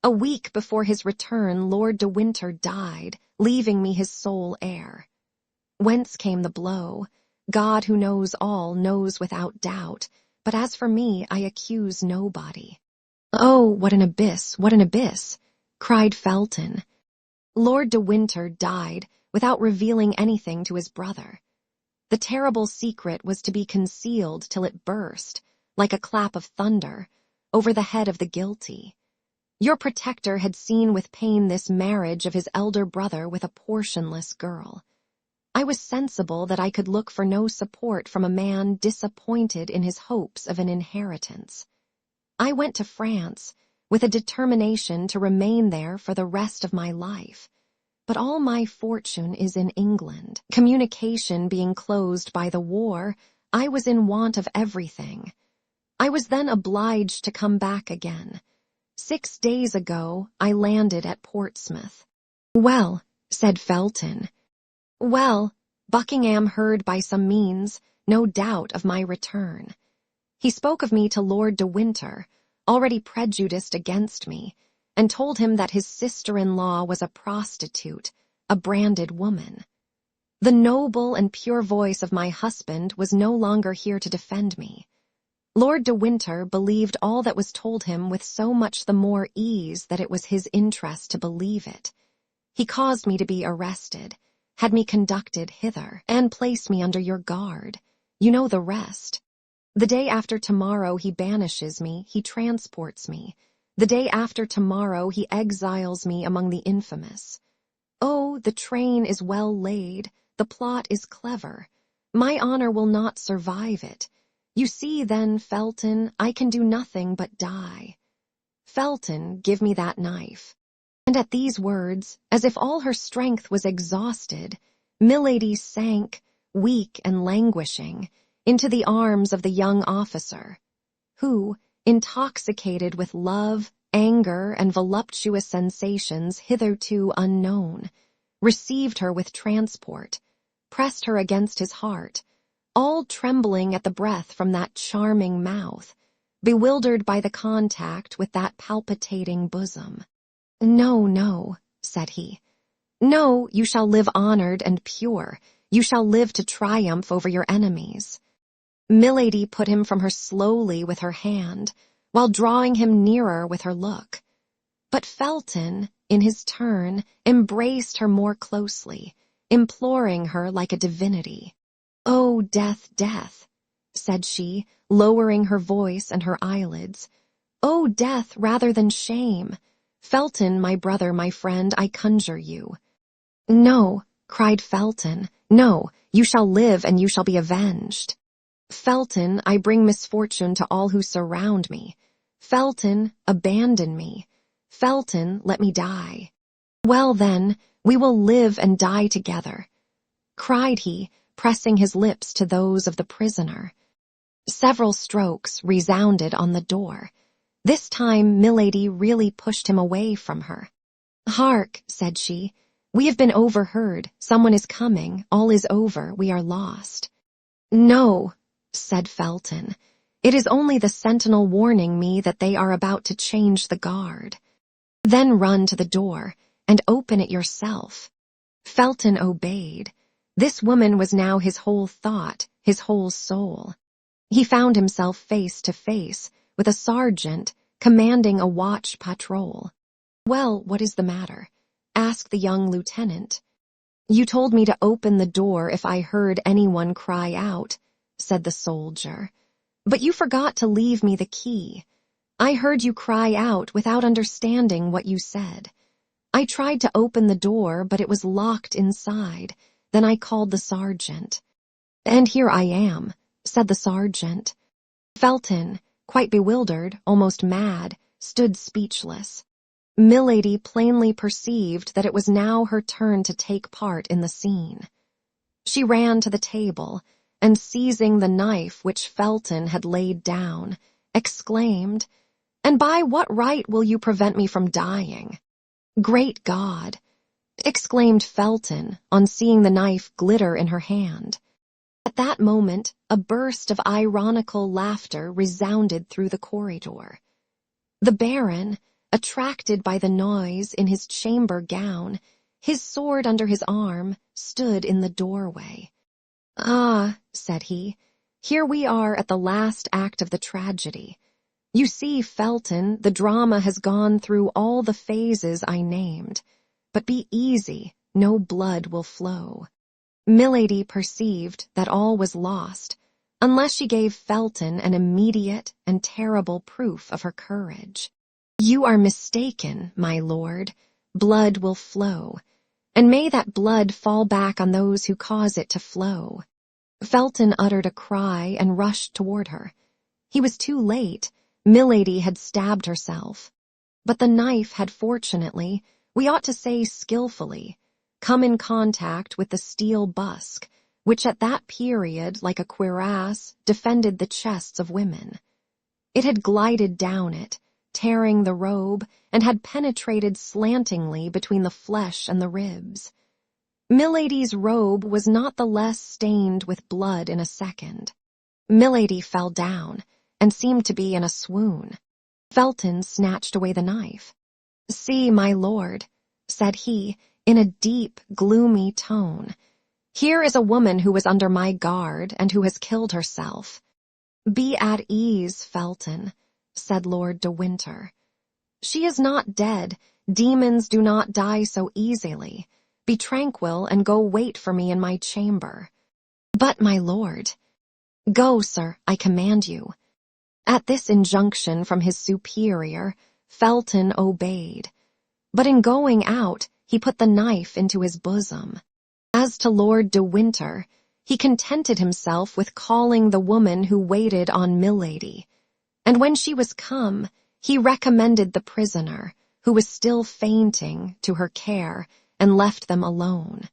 A week before his return, Lord de Winter died, leaving me his sole heir. Whence came the blow? God, who knows all, knows without doubt, but as for me, I accuse nobody. Oh, what an abyss, cried Felton. Lord de Winter died without revealing anything to his brother. The terrible secret was to be concealed till it burst, like a clap of thunder, over the head of the guilty. Your protector had seen with pain this marriage of his elder brother with a portionless girl. I was sensible that I could look for no support from a man disappointed in his hopes of an inheritance. I went to France with a determination to remain there for the rest of my life. But all my fortune is in England. Communication being closed by the war, I was in want of everything. I was then obliged to come back again. 6 days ago, I landed at Portsmouth. Well, said Felton. Well, Buckingham heard by some means, no doubt, of my return. He spoke of me to Lord de Winter, already prejudiced against me, and told him that his sister-in-law was a prostitute, a branded woman. The noble and pure voice of my husband was no longer here to defend me. Lord de Winter believed all that was told him with so much the more ease that it was his interest to believe it. He caused me to be arrested, had me conducted hither, and placed me under your guard. You know the rest. The day after tomorrow he banishes me, he transports me. The day after tomorrow he exiles me among the infamous. Oh, the train is well laid, the plot is clever. My honor will not survive it. You see, then, Felton, I can do nothing but die. Felton, give me that knife. And at these words, as if all her strength was exhausted, Milady sank, weak and languishing, into the arms of the young officer, who, intoxicated with love, anger, and voluptuous sensations hitherto unknown, received her with transport, pressed her against his heart, all trembling at the breath from that charming mouth, bewildered by the contact with that palpitating bosom. No, no, said he. No, you shall live honored and pure. You shall live to triumph over your enemies. Milady put him from her slowly with her hand, while drawing him nearer with her look. But Felton, in his turn, embraced her more closely, imploring her like a divinity. Oh, death, death, said she, lowering her voice and her eyelids. Oh, death rather than shame. Felton, my brother, my friend, I conjure you. No, cried Felton, no, you shall live and you shall be avenged. Felton, I bring misfortune to all who surround me. Felton, abandon me. Felton, let me die. Well then, we will live and die together, cried he, pressing his lips to those of the prisoner. Several strokes resounded on the door. This time Milady really pushed him away from her. Hark, said she, we have been overheard. Someone is coming. All is over. We are lost. No, said Felton. It is only the sentinel warning me that they are about to change the guard. Then run to the door and open it yourself. Felton obeyed. This woman was now his whole thought, his whole soul. He found himself face to face with a sergeant commanding a watch patrol. Well, what is the matter? Asked the young lieutenant. You told me to open the door if I heard anyone cry out, said the soldier. But you forgot to leave me the key. I heard you cry out without understanding what you said. I tried to open the door, but it was locked inside. Then I called the sergeant. And here I am, said the sergeant. Felton, quite bewildered, almost mad, stood speechless. Milady plainly perceived that it was now her turn to take part in the scene. She ran to the table, and seizing the knife which Felton had laid down, exclaimed, And by what right will you prevent me from dying? Great God! exclaimed Felton on seeing the knife glitter in her hand. At that moment, a burst of ironical laughter resounded through the corridor. The Baron, attracted by the noise in his chamber gown, his sword under his arm, stood in the doorway. "Ah," said he, "here we are at the last act of the tragedy. You see, Felton, the drama has gone through all the phases I named. But be easy, no blood will flow." Milady perceived that all was lost, unless she gave Felton an immediate and terrible proof of her courage. "You are mistaken, my lord. Blood will flow, and may that blood fall back on those who cause it to flow." Felton uttered a cry and rushed toward her. He was too late. Milady had stabbed herself. But the knife had fortunately, we ought to say skillfully, come in contact with the steel busk, which at that period, like a cuirass, defended the chests of women. It had glided down it, tearing the robe, and had penetrated slantingly between the flesh and the ribs. Milady's robe was not the less stained with blood in a second. Milady fell down, and seemed to be in a swoon. Felton snatched away the knife. "See, my lord," said he, in a deep, gloomy tone, "here is a woman who was under my guard and who has killed herself." "Be at ease, Felton," said Lord de Winter. "She is not dead. Demons do not die so easily. Be tranquil and go wait for me in my chamber." "But, my lord—" "Go, sir, I command you." At this injunction from his superior, Felton obeyed. But in going out, he put the knife into his bosom. As to Lord de Winter, he contented himself with calling the woman who waited on Milady, and when she was come, he recommended the prisoner, who was still fainting, to her care, and left them alone.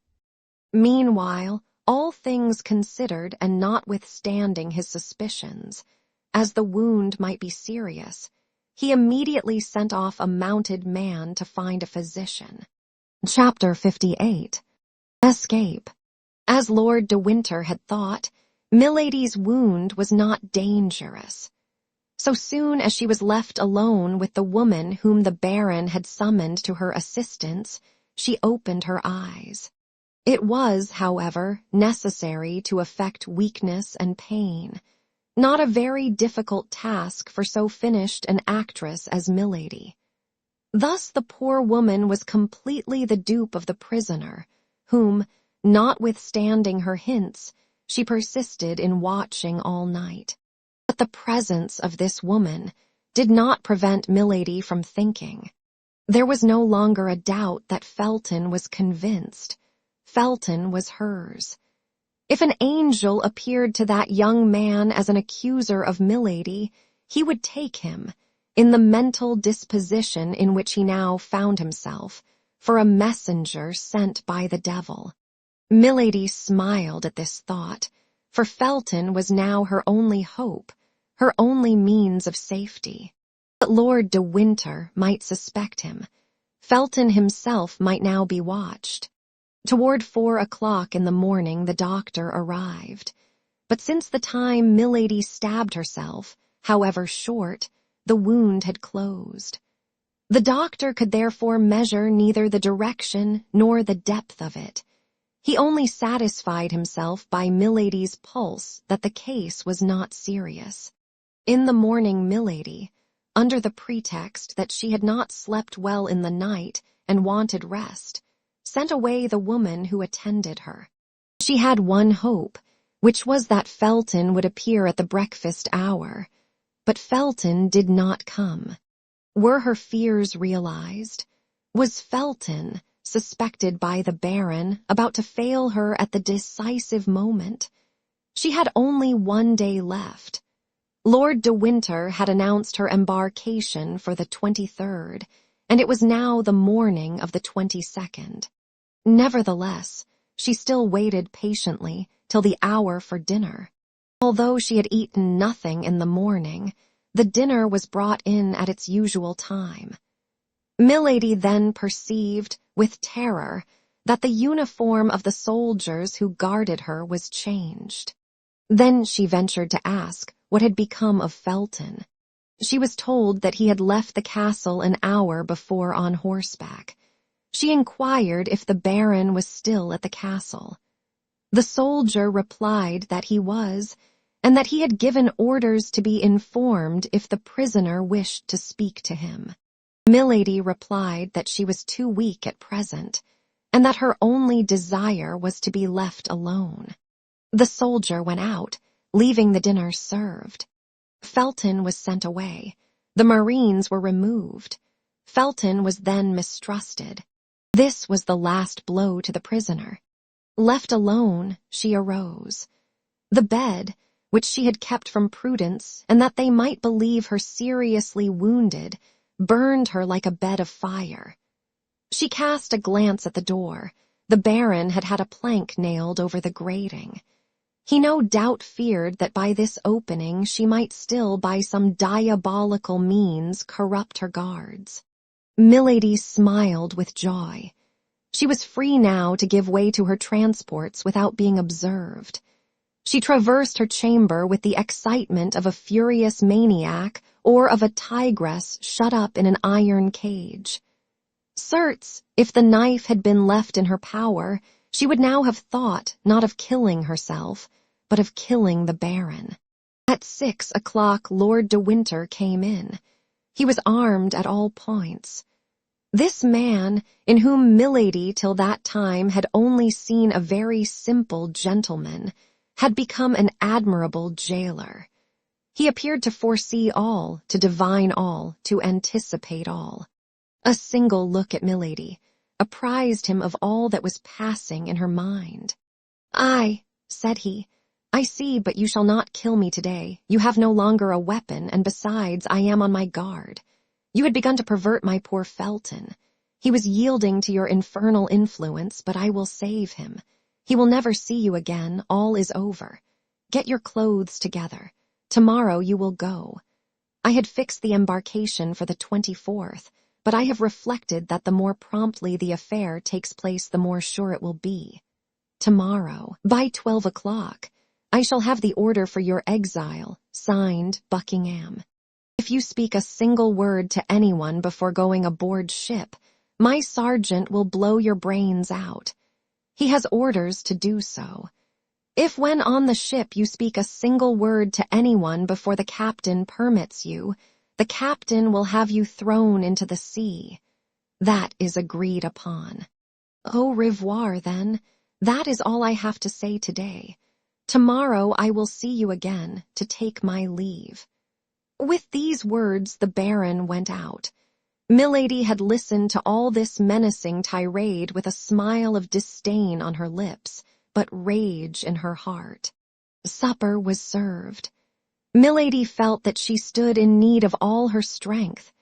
Meanwhile, all things considered and notwithstanding his suspicions, as the wound might be serious, he immediately sent off a mounted man to find a physician. Chapter 58. Escape. As Lord de Winter had thought, Milady's wound was not dangerous. So soon as she was left alone with the woman whom the Baron had summoned to her assistance, she opened her eyes. It was, however, necessary to affect weakness and pain, not a very difficult task for so finished an actress as Milady. Thus the poor woman was completely the dupe of the prisoner, whom, notwithstanding her hints, she persisted in watching all night. But the presence of this woman did not prevent Milady from thinking. There was no longer a doubt that Felton was convinced. Felton was hers. If an angel appeared to that young man as an accuser of Milady, he would take him, in the mental disposition in which he now found himself, for a messenger sent by the devil. Milady smiled at this thought, for Felton was now her only hope, her only means of safety. But Lord de Winter might suspect him. Felton himself might now be watched. Toward 4 o'clock in the morning the doctor arrived, but since the time Milady stabbed herself, however short, the wound had closed. The doctor could therefore measure neither the direction nor the depth of it. He only satisfied himself by Milady's pulse that the case was not serious. In the morning Milady, under the pretext that she had not slept well in the night and wanted rest, sent away the woman who attended her. She had one hope, which was that Felton would appear at the breakfast hour. But Felton did not come. Were her fears realized? Was Felton, suspected by the Baron, about to fail her at the decisive moment? She had only 1 day left. Lord de Winter had announced her embarkation for the 23rd, and it was now the morning of the 22nd. Nevertheless, she still waited patiently till the hour for dinner. Although she had eaten nothing in the morning, the dinner was brought in at its usual time. Milady then perceived, with terror, that the uniform of the soldiers who guarded her was changed. Then she ventured to ask what had become of Felton. She was told that he had left the castle an hour before on horseback. She inquired if the Baron was still at the castle. The soldier replied that he was, and that he had given orders to be informed if the prisoner wished to speak to him. Milady replied that she was too weak at present, and that her only desire was to be left alone. The soldier went out, leaving the dinner served. Felton was sent away. The Marines were removed. Felton was then mistrusted. This was the last blow to the prisoner. Left alone, she arose. The bed, which she had kept from Prudence, and that they might believe her seriously wounded, burned her like a bed of fire. She cast a glance at the door. The Baron had had a plank nailed over the grating. He no doubt feared that by this opening she might still by some diabolical means corrupt her guards. Milady smiled with joy. She was free now to give way to her transports without being observed. She traversed her chamber with the excitement of a furious maniac or of a tigress shut up in an iron cage. Certes, if the knife had been left in her power, she would now have thought not of killing herself, but of killing the Baron. At 6 o'clock Lord de Winter came in. He was armed at all points. This man, in whom Milady till that time had only seen a very simple gentleman, had become an admirable jailer. He appeared to foresee all, to divine all, to anticipate all. A single look at Milady apprised him of all that was passing in her mind. "Ay," said he, "I see, but you shall not kill me today. You have no longer a weapon, and besides, I am on my guard. You had begun to pervert my poor Felton. He was yielding to your infernal influence, but I will save him. He will never see you again. All is over. Get your clothes together. Tomorrow you will go. I had fixed the embarkation for the 24th, but I have reflected that the more promptly the affair takes place, the more sure it will be. Tomorrow, by 12 o'clock, I shall have the order for your exile, signed Buckingham. If you speak a single word to anyone before going aboard ship, my sergeant will blow your brains out. He has orders to do so. If when on the ship you speak a single word to anyone before the captain permits you, the captain will have you thrown into the sea. That is agreed upon. Au revoir, then. That is all I have to say today. Tomorrow I will see you again to take my leave." With these words the Baron went out. Milady had listened to all this menacing tirade with a smile of disdain on her lips, but rage in her heart. Supper was served. Milady felt that she stood in need of all her strength.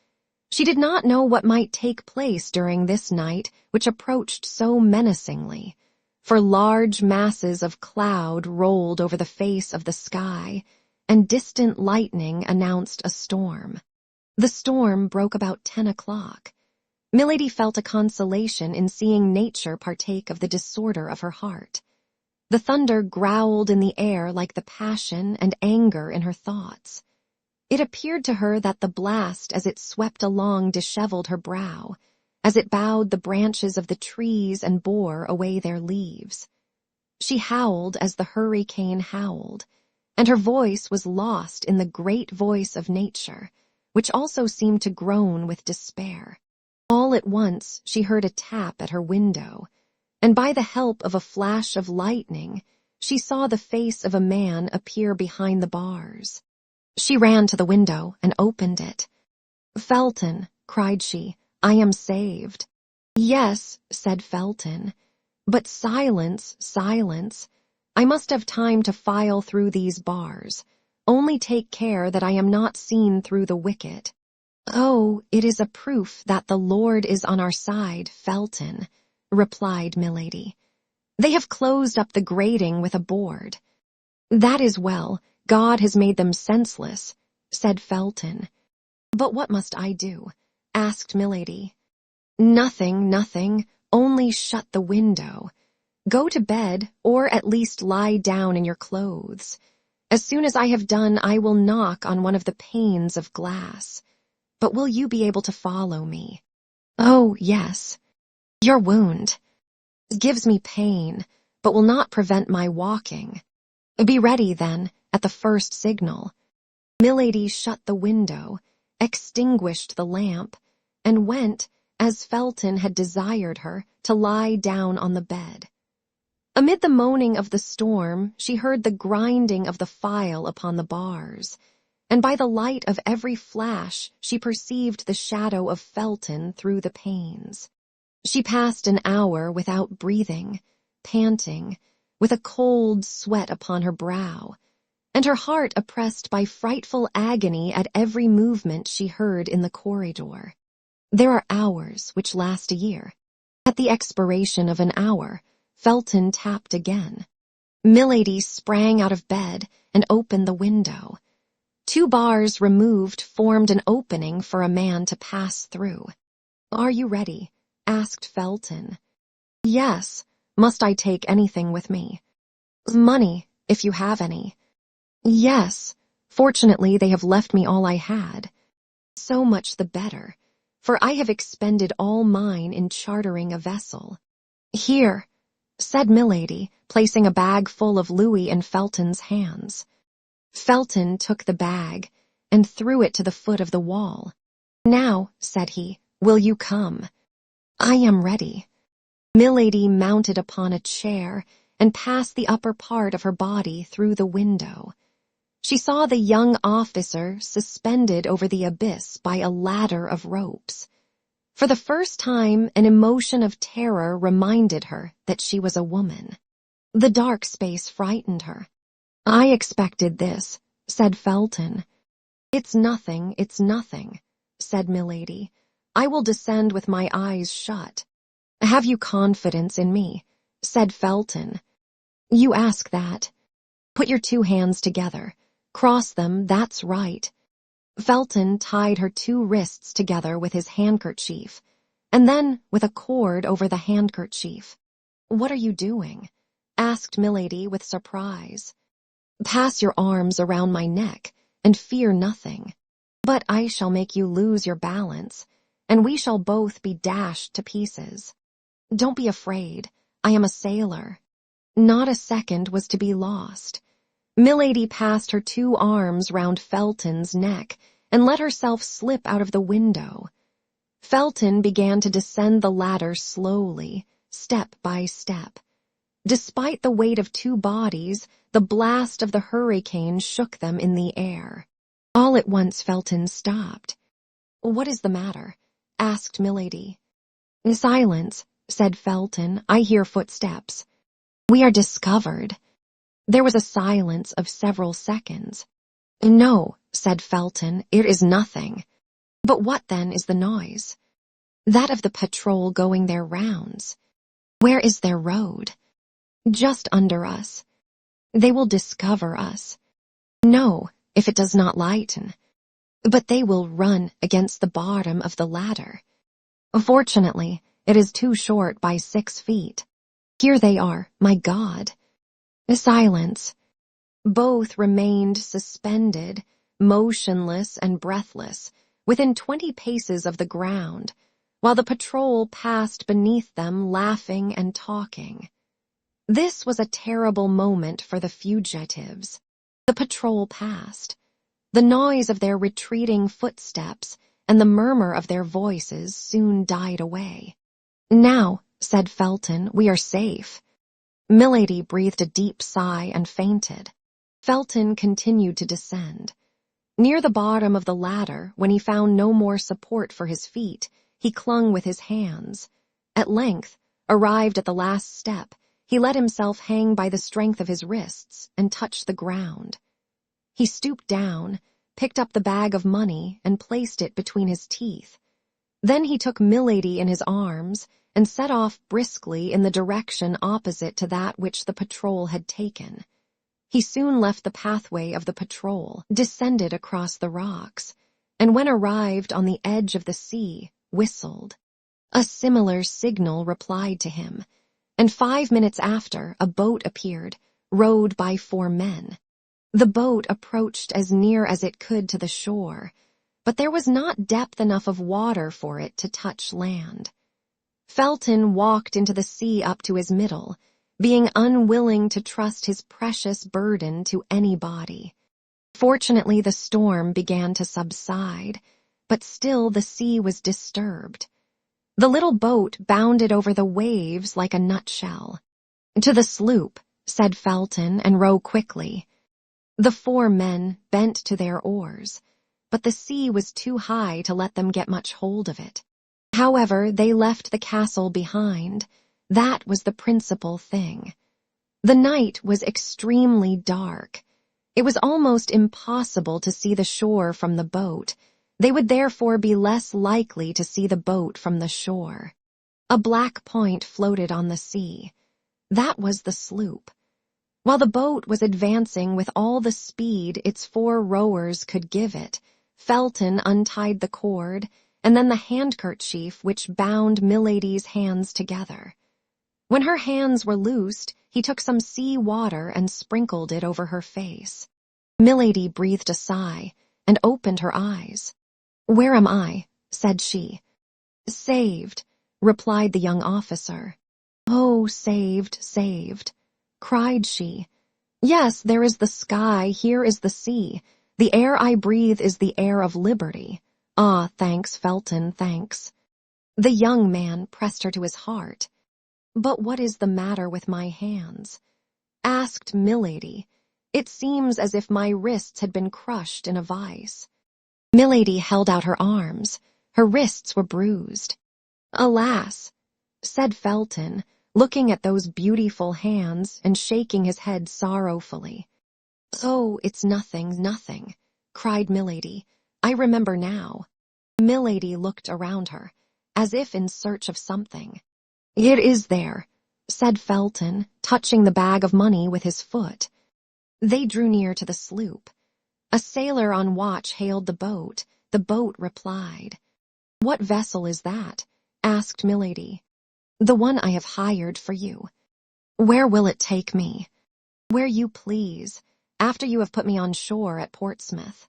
She did not know what might take place during this night, which approached so menacingly, for large masses of cloud rolled over the face of the sky, and distant lightning announced a storm. The storm broke about 10 o'clock. Milady felt a consolation in seeing nature partake of the disorder of her heart. The thunder growled in the air like the passion and anger in her thoughts. It appeared to her that the blast as it swept along disheveled her brow, as it bowed the branches of the trees and bore away their leaves. She howled as the hurricane howled, and her voice was lost in the great voice of nature, which also seemed to groan with despair. All at once she heard a tap at her window, and by the help of a flash of lightning, she saw the face of a man appear behind the bars. She ran to the window and opened it. "Felton," cried she, "I am saved." "Yes," said Felton, "but silence, silence. I must have time to file through these bars. Only take care that I am not seen through the wicket." "Oh, it is a proof that the Lord is on our side, Felton," replied Milady. "They have closed up the grating with a board." "That is well. God has made them senseless," said Felton. "But what must I do?" asked Milady. Nothing, nothing, only shut the window. Go to bed, or at least lie down in your clothes. As soon as I have done, I will knock on one of the panes of glass. But will you be able to follow me? Oh, yes. Your wound gives me pain, but will not prevent my walking. Be ready, then, at the first signal. Milady shut the window, extinguished the lamp, and went, as Felton had desired her, to lie down on the bed. Amid the moaning of the storm, she heard the grinding of the file upon the bars, and by the light of every flash she perceived the shadow of Felton through the panes. She passed an hour without breathing, panting, with a cold sweat upon her brow, and her heart oppressed by frightful agony at every movement she heard in the corridor. There are hours which last a year. At the expiration of an hour, Felton tapped again. Milady sprang out of bed and opened the window. 2 bars removed formed an opening for a man to pass through. "Are you ready?" asked Felton. "Yes. Must I take anything with me?" "Money, if you have any." "Yes. Fortunately, they have left me all I had." "So much the better, for I have expended all mine in chartering a vessel." "Here," said Milady, placing a bag full of louis in Felton's hands. Felton took the bag and threw it to the foot of the wall. "Now," said he, "will you come?" "I am ready." Milady mounted upon a chair and passed the upper part of her body through the window. She saw the young officer suspended over the abyss by a ladder of ropes. For the first time, an emotion of terror reminded her that she was a woman. The dark space frightened her. "I expected this," said Felton. It's nothing," said Milady. "I will descend with my eyes shut." "Have you confidence in me?" said Felton. "You ask that. Put your 2 hands together. Cross them, that's right." Felton tied her 2 wrists together with his handkerchief, and then with a cord over the handkerchief. "What are you doing?" asked Milady with surprise. "Pass your arms around my neck, and fear nothing. But I shall make you lose your balance, and we shall both be dashed to pieces. Don't be afraid, I am a sailor." Not a second was to be lost. Milady passed her 2 arms round Felton's neck and let herself slip out of the window. Felton began to descend the ladder slowly, step by step. Despite the weight of 2 bodies, the blast of the hurricane shook them in the air. All at once Felton stopped. "What is the matter?" asked Milady. "Silence," said Felton. "I hear footsteps." "We are discovered." There was a silence of several seconds. "No," said Felton, "it is nothing." "But what, then, is the noise?" "That of the patrol going their rounds." "Where is their road?" "Just under us." "They will discover us." "No, if it does not lighten." "But they will run against the bottom of the ladder." "Fortunately, it is too short by 6 feet. Here they are, my God." Silence. Both remained suspended, motionless and breathless, within 20 paces of the ground, while the patrol passed beneath them laughing and talking. This was a terrible moment for the fugitives. The patrol passed. The noise of their retreating footsteps and the murmur of their voices soon died away. "Now," said Felton, "we are safe." Milady breathed a deep sigh and fainted. Felton continued to descend. Near the bottom of the ladder, when he found no more support for his feet, he clung with his hands. At length, arrived at the last step, he let himself hang by the strength of his wrists and touched the ground. He stooped down, picked up the bag of money, and placed it between his teeth. Then he took Milady in his arms and set off briskly in the direction opposite to that which the patrol had taken. He soon left the pathway of the patrol, descended across the rocks, and when arrived on the edge of the sea, whistled. A similar signal replied to him, and 5 minutes after, a boat appeared, rowed by 4 men. The boat approached as near as it could to the shore, but there was not depth enough of water for it to touch land. Felton walked into the sea up to his middle, being unwilling to trust his precious burden to anybody. Fortunately, the storm began to subside, but still the sea was disturbed. The little boat bounded over the waves like a nutshell. "To the sloop," said Felton, "and row quickly." The 4 men bent to their oars, but the sea was too high to let them get much hold of it. However, they left the castle behind. That was the principal thing. The night was extremely dark. It was almost impossible to see the shore from the boat. They would therefore be less likely to see the boat from the shore. A black point floated on the sea. That was the sloop. While the boat was advancing with all the speed its 4 rowers could give it, Felton untied the cord, and then the handkerchief which bound Milady's hands together. When her hands were loosed, he took some sea water and sprinkled it over her face. Milady breathed a sigh and opened her eyes. "Where am I?" said she. "Saved," replied the young officer. "Oh, saved, saved," cried she. "Yes, there is the sky, here is the sea. The air I breathe is the air of liberty. Ah, thanks, Felton, thanks." The young man pressed her to his heart. "But what is the matter with my hands?" asked Milady. "It seems as if my wrists had been crushed in a vice." Milady held out her arms. Her wrists were bruised. "Alas," said Felton, looking at those beautiful hands and shaking his head sorrowfully. "Oh, it's nothing, nothing," cried Milady. "I remember now." Milady looked around her, as if in search of something. "It is there," said Felton, touching the bag of money with his foot. They drew near to the sloop. A sailor on watch hailed the boat. The boat replied. "What vessel is that?" asked Milady. "The one I have hired for you." "Where will it take me?" "Where you please, after you have put me on shore at Portsmouth."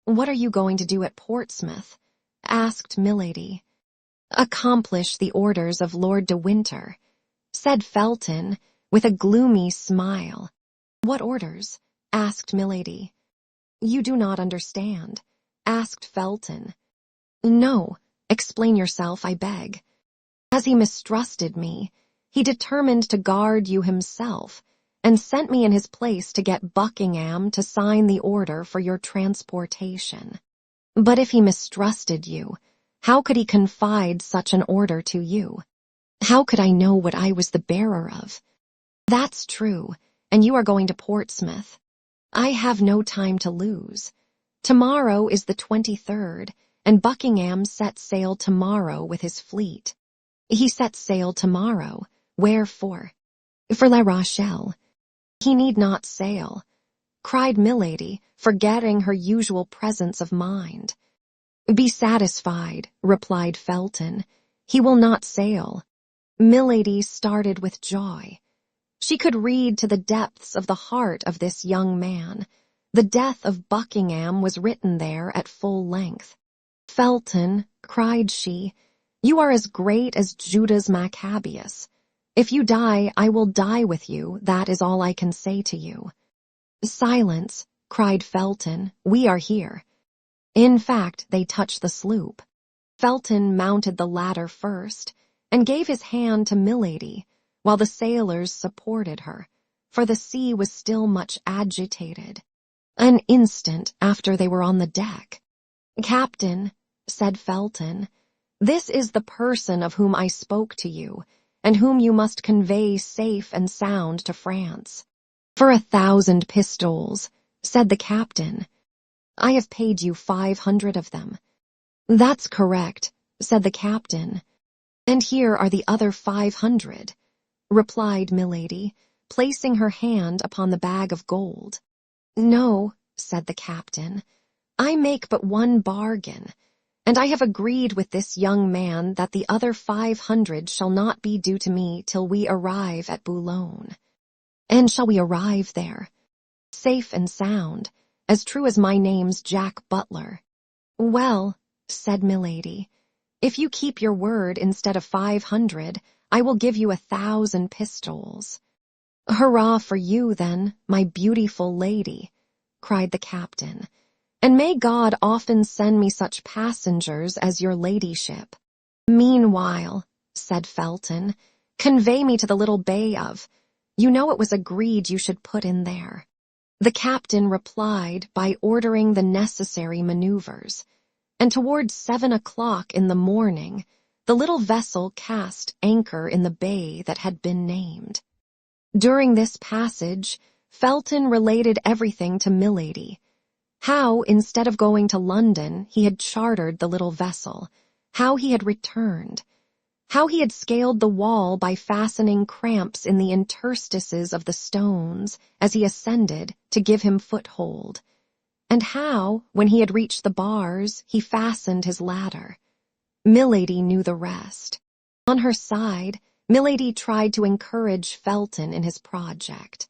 "What are you going to do at Portsmouth?" asked Milady. "Accomplish the orders of Lord de Winter," said Felton, with a gloomy smile. "What orders?" asked Milady. "You do not understand," asked Felton. "No, explain yourself, I beg." "As he mistrusted me, he determined to guard you himself, and sent me in his place to get Buckingham to sign the order for your transportation. But if he mistrusted you, how could he confide such an order to you? How could I know what I was the bearer of? That's true, and you are going to Portsmouth. I have no time to lose. Tomorrow is the 23rd, and Buckingham sets sail tomorrow with his fleet." "He sets sail tomorrow. Where for?" "For La Rochelle." "He need not sail," cried Milady, forgetting her usual presence of mind. "Be satisfied," replied Felton. "He will not sail." Milady started with joy. She could read to the depths of the heart of this young man. The death of Buckingham was written there at full length. "Felton," cried she, "you are as great as Judas Maccabeus. If you die, I will die with you, that is all I can say to you." "Silence," cried Felton, "we are here." In fact, they touched the sloop. Felton mounted the ladder first, and gave his hand to Milady, while the sailors supported her, for the sea was still much agitated. An instant after they were on the deck. "Captain," said Felton, "this is the person of whom I spoke to you, and whom you must convey safe and sound to France." "For 1,000 pistoles," said the captain. "I have paid you 500 of them." "That's correct," said the captain. "And here are the other 500. replied Milady, placing her hand upon the bag of gold. "No," said the captain, "I make but one bargain. and I have agreed with this young man that the other 500 shall not be due to me till we arrive at Boulogne. And shall we arrive there? Safe and sound, as true as my name's Jack Butler. Well, said Milady, if you keep your word instead of 500, I will give you 1,000 pistoles. Hurrah for you, then, my beautiful lady, cried the captain, and may God often send me such passengers as your ladyship. Meanwhile, said Felton, convey me to the little bay of, you know it was agreed you should put in there. The captain replied by ordering the necessary maneuvers, and towards 7 o'clock in the morning, the little vessel cast anchor in the bay that had been named. During this passage, Felton related everything to Milady. How, instead of going to London, he had chartered the little vessel, how he had returned, how he had scaled the wall by fastening cramps in the interstices of the stones as he ascended to give him foothold, and how, when he had reached the bars, he fastened his ladder. Milady knew the rest. On her side, Milady tried to encourage Felton in his project,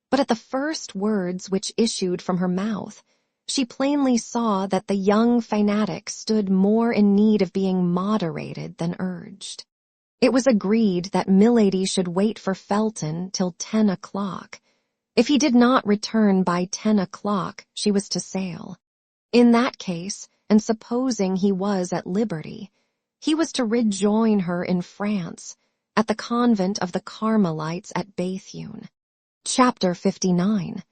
but at the first words which issued from her mouth, she plainly saw that the young fanatic stood more in need of being moderated than urged. It was agreed that Milady should wait for Felton till 10 o'clock. If he did not return by 10 o'clock, she was to sail. In that case, and supposing he was at liberty, he was to rejoin her in France, at the convent of the Carmelites at Béthune. Chapter 59.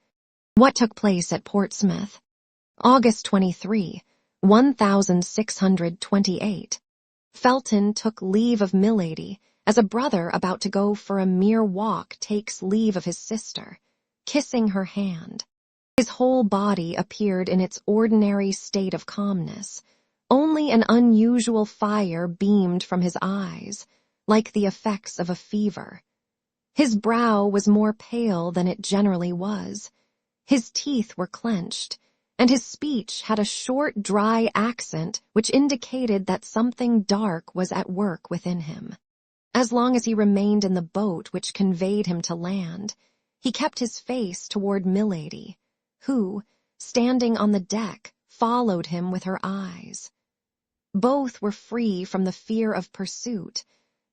What took place at Portsmouth? August 23, 1628. Felton took leave of Milady, as a brother about to go for a mere walk takes leave of his sister, kissing her hand. His whole body appeared in its ordinary state of calmness. Only an unusual fire beamed from his eyes, like the effects of a fever. His brow was more pale than it generally was. His teeth were clenched, and his speech had a short, dry accent which indicated that something dark was at work within him. As long as he remained in the boat which conveyed him to land, he kept his face toward Milady, who, standing on the deck, followed him with her eyes. Both were free from the fear of pursuit.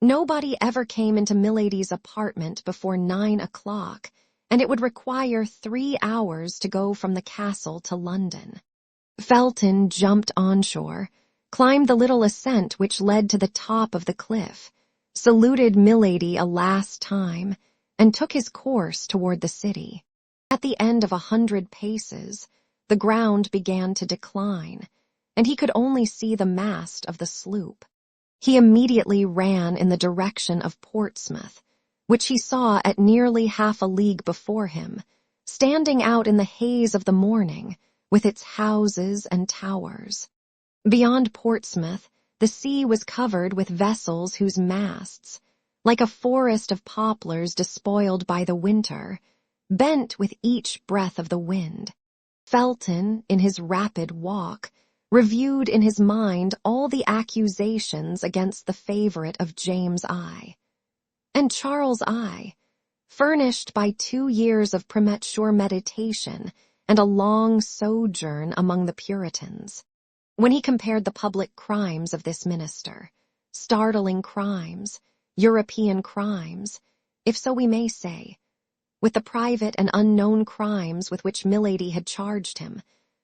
Nobody ever came into Milady's apartment before 9 o'clock, and it would require 3 hours to go from the castle to London. Felton jumped on shore, climbed the little ascent which led to the top of the cliff, saluted Milady a last time, and took his course toward the city. At the end of 100 paces, the ground began to decline, and he could only see the mast of the sloop. He immediately ran in the direction of Portsmouth, which he saw at nearly half a league before him, standing out in the haze of the morning, with its houses and towers. Beyond Portsmouth, the sea was covered with vessels whose masts, like a forest of poplars despoiled by the winter, bent with each breath of the wind. Felton, in his rapid walk, reviewed in his mind all the accusations against the favorite of James I. And Charles I, furnished by 2 years of premature meditation and a long sojourn among the Puritans. When he compared the public crimes of this minister, startling crimes, European crimes, if so we may say, with the private and unknown crimes with which Milady had charged him,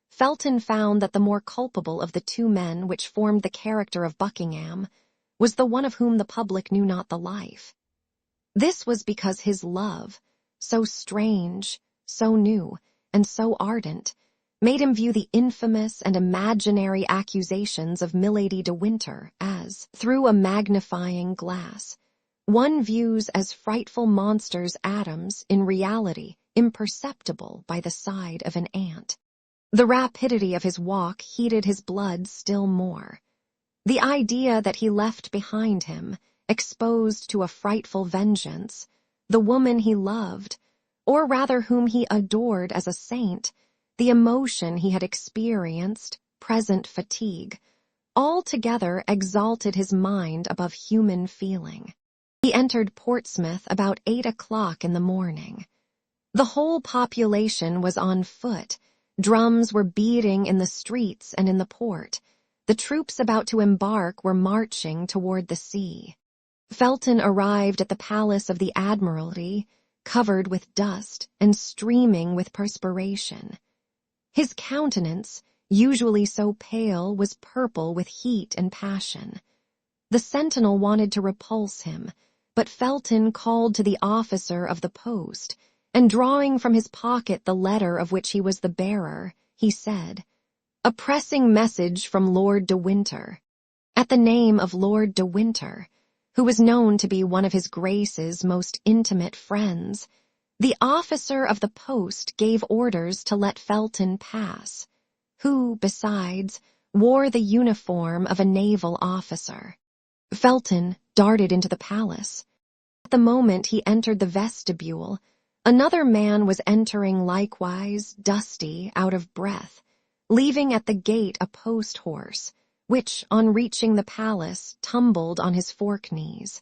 Felton found that the more culpable of the 2 men which formed the character of Buckingham was the one of whom the public knew not the life. This was because his love, so strange, so new, and so ardent, made him view the infamous and imaginary accusations of Milady de Winter as, through a magnifying glass, one views as frightful monsters atoms in reality imperceptible by the side of an ant. The rapidity of his walk heated his blood still more. The idea that he left behind him, exposed to a frightful vengeance, the woman he loved, or rather whom he adored as a saint, the emotion he had experienced, present fatigue, altogether exalted his mind above human feeling. He entered Portsmouth about 8 o'clock in the morning. The whole population was on foot. Drums were beating in the streets and in the port. The troops about to embark were marching toward the sea. Felton arrived at the Palace of the Admiralty, covered with dust and streaming with perspiration. His countenance, usually so pale, was purple with heat and passion. The sentinel wanted to repulse him, but Felton called to the officer of the post, and drawing from his pocket the letter of which he was the bearer, he said, "A pressing message from Lord de Winter." At the name of Lord de Winter, who was known to be one of his Grace's most intimate friends, the officer of the post gave orders to let Felton pass, who, besides, wore the uniform of a naval officer. Felton darted into the palace. At the moment he entered the vestibule, another man was entering likewise, dusty, out of breath, leaving at the gate a post-horse, which, on reaching the palace, tumbled on his fork-knees.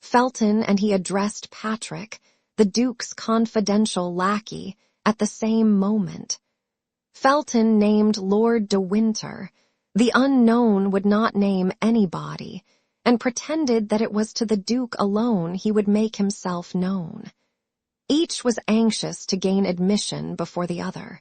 Felton and he addressed Patrick, the Duke's confidential lackey, at the same moment. Felton named Lord de Winter. The unknown would not name anybody, and pretended that it was to the Duke alone he would make himself known. Each was anxious to gain admission before the other.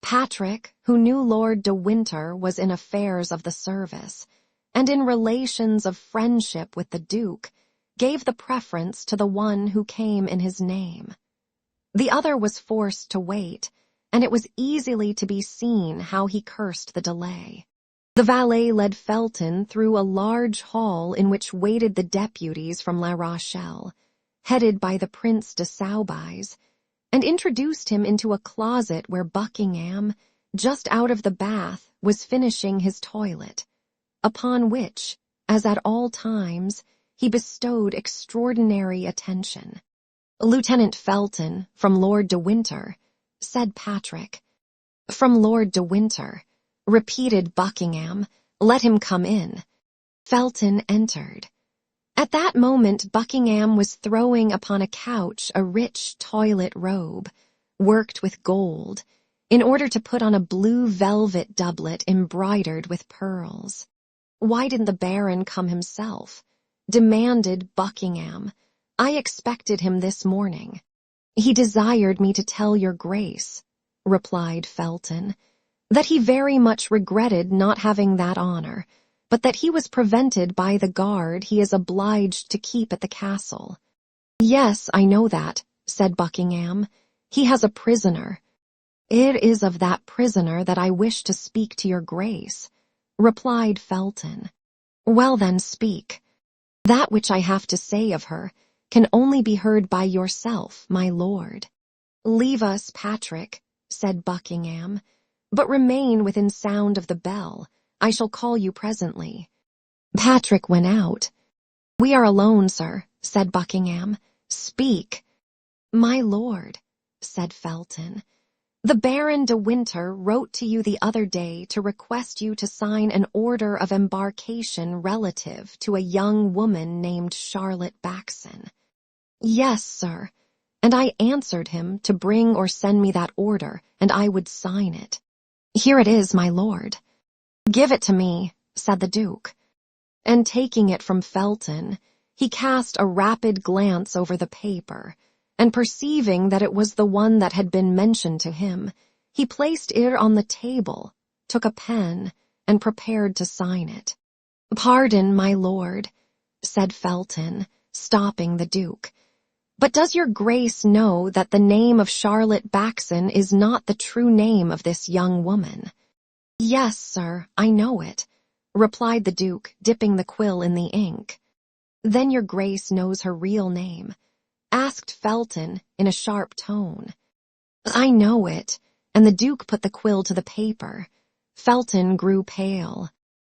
Patrick, who knew Lord de Winter was in affairs of the service, and in relations of friendship with the Duke, gave the preference to the one who came in his name. The other was forced to wait, and it was easily to be seen how he cursed the delay. The valet led Felton through a large hall in which waited the deputies from La Rochelle, headed by the Prince de Soubise, and introduced him into a closet where Buckingham, just out of the bath, was finishing his toilet, upon which, as at all times, he bestowed extraordinary attention. "Lieutenant Felton, from Lord de Winter," said Patrick. "From Lord de Winter," repeated Buckingham. "Let him come in." Felton entered. At that moment Buckingham was throwing upon a couch a rich toilet robe, worked with gold, in order to put on a blue velvet doublet embroidered with pearls. "Why didn't the Baron come himself?" demanded Buckingham. "I expected him this morning." "He desired me to tell your Grace," replied Felton, "that he very much regretted not having that honor, but that he was prevented by the guard he is obliged to keep at the castle." "Yes, I know that," said Buckingham. "He has a prisoner." "It is of that prisoner that I wish to speak to your Grace," replied Felton. "Well then, speak. That which I have to say of her can only be heard by yourself, my lord." "Leave us, Patrick," said Buckingham, "but remain within sound of the bell. I shall call you presently." Patrick went out. "We are alone, sir," said Buckingham. "Speak." "My lord," said Felton, "the Baron de Winter wrote to you the other day to request you to sign an order of embarkation relative to a young woman named Charlotte Backson." "Yes, sir, and I answered him to bring or send me that order, and I would sign it." "Here it is, my lord." "Give it to me," said the Duke. And taking it from Felton, he cast a rapid glance over the paper, and perceiving that it was the one that had been mentioned to him, he placed it on the table, took a pen, and prepared to sign it. "Pardon, my lord," said Felton, stopping the Duke, "but does your Grace know that the name of Charlotte Backson is not the true name of this young woman?" "Yes, sir, I know it," replied the Duke, dipping the quill in the ink. "Then your Grace knows her real name?" asked Felton in a sharp tone. "I know it," and the Duke put the quill to the paper. Felton grew pale.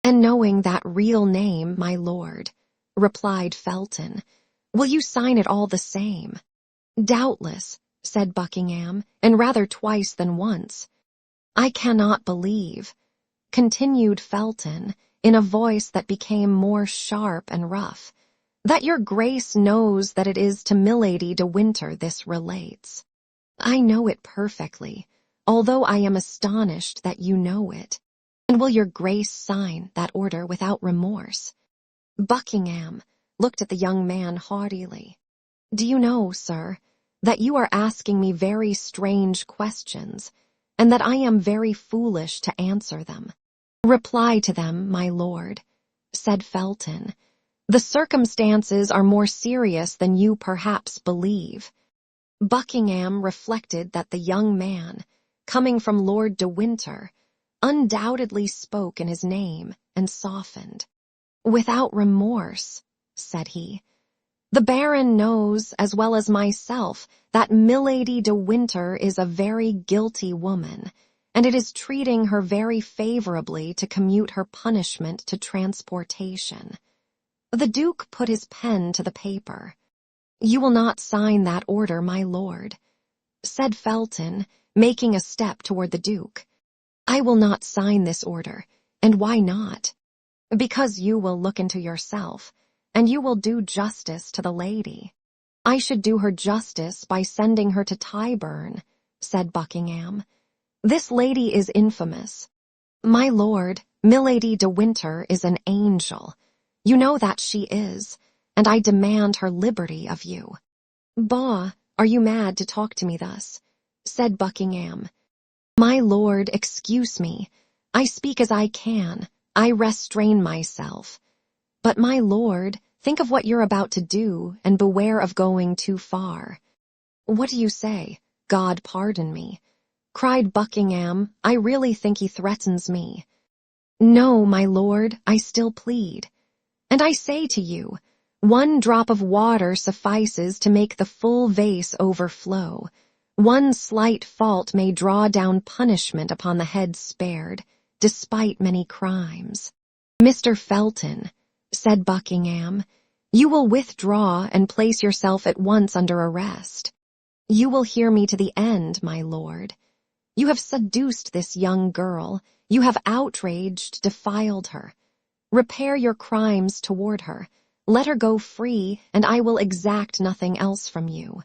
"And knowing that real name, my lord," replied Felton, "will you sign it all the same?" "Doubtless," said Buckingham, and rather twice than once. "I cannot believe," continued Felton, in a voice that became more sharp and rough, "that your grace knows that it is to Milady de Winter this relates. I know it perfectly, although I am astonished that you know it. And will your grace sign that order without remorse?" Buckingham looked at the young man haughtily. "Do you know, sir, that you are asking me very strange questions, and that I am very foolish to answer them?" "Reply to them, my lord," said Felton. "The circumstances are more serious than you perhaps believe." Buckingham reflected that the young man, coming from Lord de Winter, undoubtedly spoke in his name, and softened. "Without remorse," said he. "The Baron knows, as well as myself, that Milady de Winter is a very guilty woman, and it is treating her very favorably to commute her punishment to transportation." The Duke put his pen to the paper. "You will not sign that order, my lord," said Felton, making a step toward the Duke. "I will not sign this order, and why not?" "Because you will look into yourself, and you will do justice to the lady." "I should do her justice by sending her to Tyburn," said Buckingham. "This lady is infamous." "My lord, Milady de Winter is an angel. You know that she is, and I demand her liberty of you." "Bah, are you mad to talk to me thus?" said Buckingham. "My lord, excuse me. I speak as I can. I restrain myself. But, my lord, think of what you're about to do, and beware of going too far." "What do you say? God pardon me," cried Buckingham. "I really think he threatens me." "No, my lord, I still plead. And I say to you, one drop of water suffices to make the full vase overflow. One slight fault may draw down punishment upon the head spared, despite many crimes." "Mr. Felton," said Buckingham, "you will withdraw and place yourself at once under arrest. You will hear me to the end, my lord. You have seduced this young girl. You have outraged, defiled her. Repair your crimes toward her. Let her go free, and I will exact nothing else from you."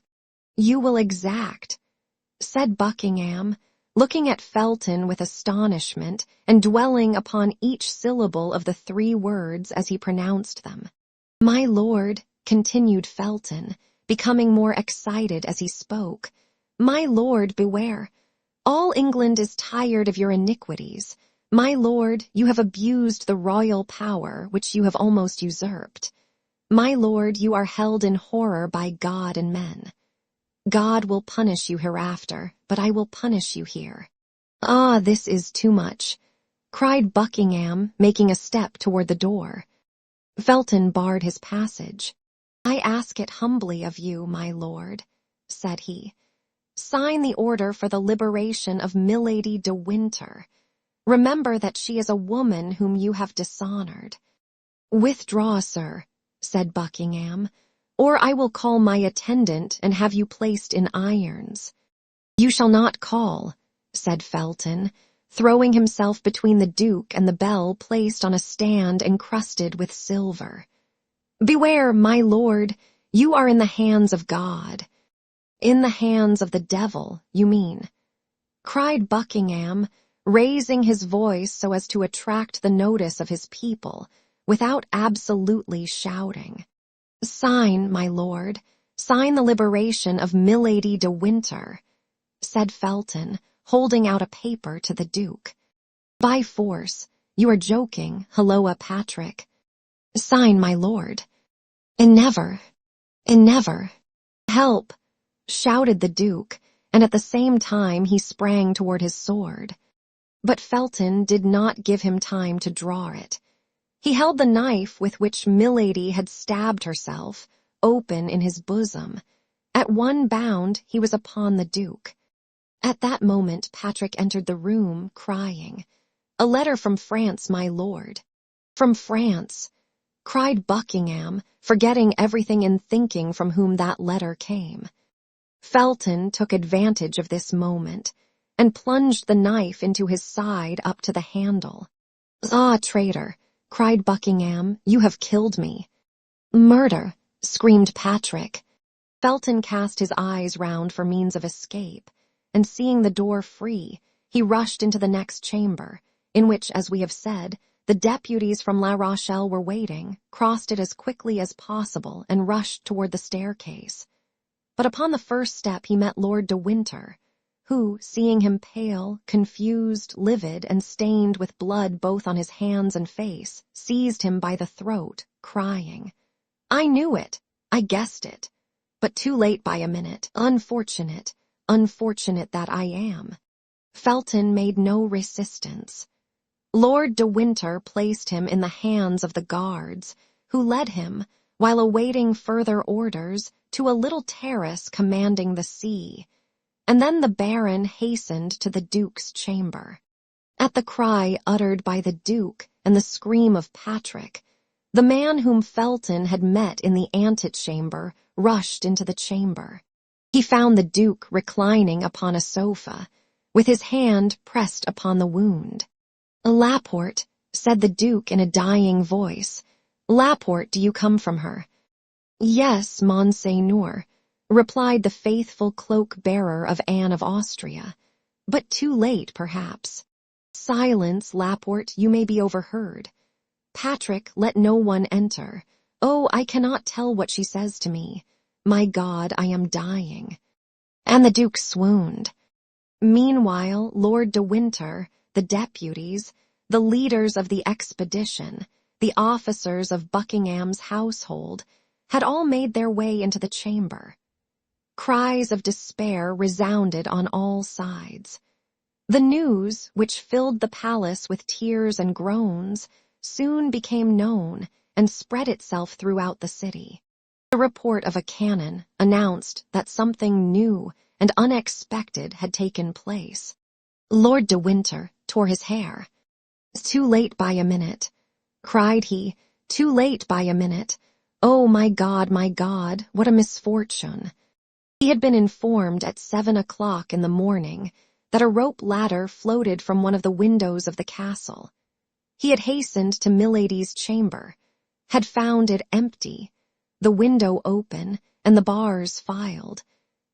"You will exact," said Buckingham, looking at Felton with astonishment and dwelling upon each syllable of the 3 words as he pronounced them. "My lord," continued Felton, becoming more excited as he spoke, "my lord, beware. All England is tired of your iniquities. My lord, you have abused the royal power, which you have almost usurped. My lord, you are held in horror by God and men. God will punish you hereafter, but I will punish you here." "Ah, this is too much," cried Buckingham, making a step toward the door. Felton barred his passage. "I ask it humbly of you, my lord," said he. "Sign the order for the liberation of Milady de Winter. Remember that she is a woman whom you have dishonored." "Withdraw, sir," said Buckingham, "or I will call my attendant and have you placed in irons." "You shall not call," said Felton, throwing himself between the Duke and the bell placed on a stand encrusted with silver. "Beware, my lord, you are in the hands of God." "In the hands of the devil, you mean," cried Buckingham, raising his voice so as to attract the notice of his people, without absolutely shouting. "Sign, my lord, sign the liberation of Milady de Winter," said Felton, holding out a paper to the Duke. "By force. You are joking, Halloa Patrick." "Sign, my lord." "And never, and never." "Help!" shouted the Duke, and at the same time he sprang toward his sword. But Felton did not give him time to draw it. He held the knife with which Milady had stabbed herself, open in his bosom. At one bound he was upon the Duke. At that moment Patrick entered the room, crying, "A letter from France, my lord." "From France!" cried Buckingham, forgetting everything in thinking from whom that letter came. Felton took advantage of this moment, and plunged the knife into his side up to the handle. "Ah, traitor!" cried Buckingham. "You have killed me." "Murder!" screamed Patrick. Felton cast his eyes round for means of escape, and seeing the door free, he rushed into the next chamber, in which, as we have said, the deputies from La Rochelle were waiting, crossed it as quickly as possible, and rushed toward the staircase. But upon the first step he met Lord de Winter, who, seeing him pale, confused, livid, and stained with blood both on his hands and face, seized him by the throat, crying, "I knew it! I guessed it! But too late by a minute. Unfortunate, unfortunate that I am." Felton made no resistance. Lord de Winter placed him in the hands of the guards, who led him, while awaiting further orders, to a little terrace commanding the sea, and then the Baron hastened to the Duke's chamber. At the cry uttered by the Duke and the scream of Patrick, the man whom Felton had met in the antechamber rushed into the chamber. He found the Duke reclining upon a sofa, with his hand pressed upon the wound. "Laporte," said the Duke in a dying voice. "Laporte, do you come from her?" "Yes, Monseigneur," replied the faithful cloak-bearer of Anne of Austria, "but too late, perhaps." "Silence, Laporte, you may be overheard." "Patrick, let no one enter. Oh, I cannot tell what she says to me. My God, I am dying." And the Duke swooned. Meanwhile, Lord de Winter, the deputies, the leaders of the expedition, the officers of Buckingham's household, had all made their way into the chamber. Cries of despair resounded on all sides. The news, which filled the palace with tears and groans, soon became known and spread itself throughout the city. The report of a cannon announced that something new and unexpected had taken place. Lord de Winter tore his hair. "Too late by a minute," cried he, "too late by a minute. Oh, my God, what a misfortune." He had been informed at 7 o'clock in the morning that a rope ladder floated from one of the windows of the castle. He had hastened to Milady's chamber, had found it empty, the window open, and the bars filed,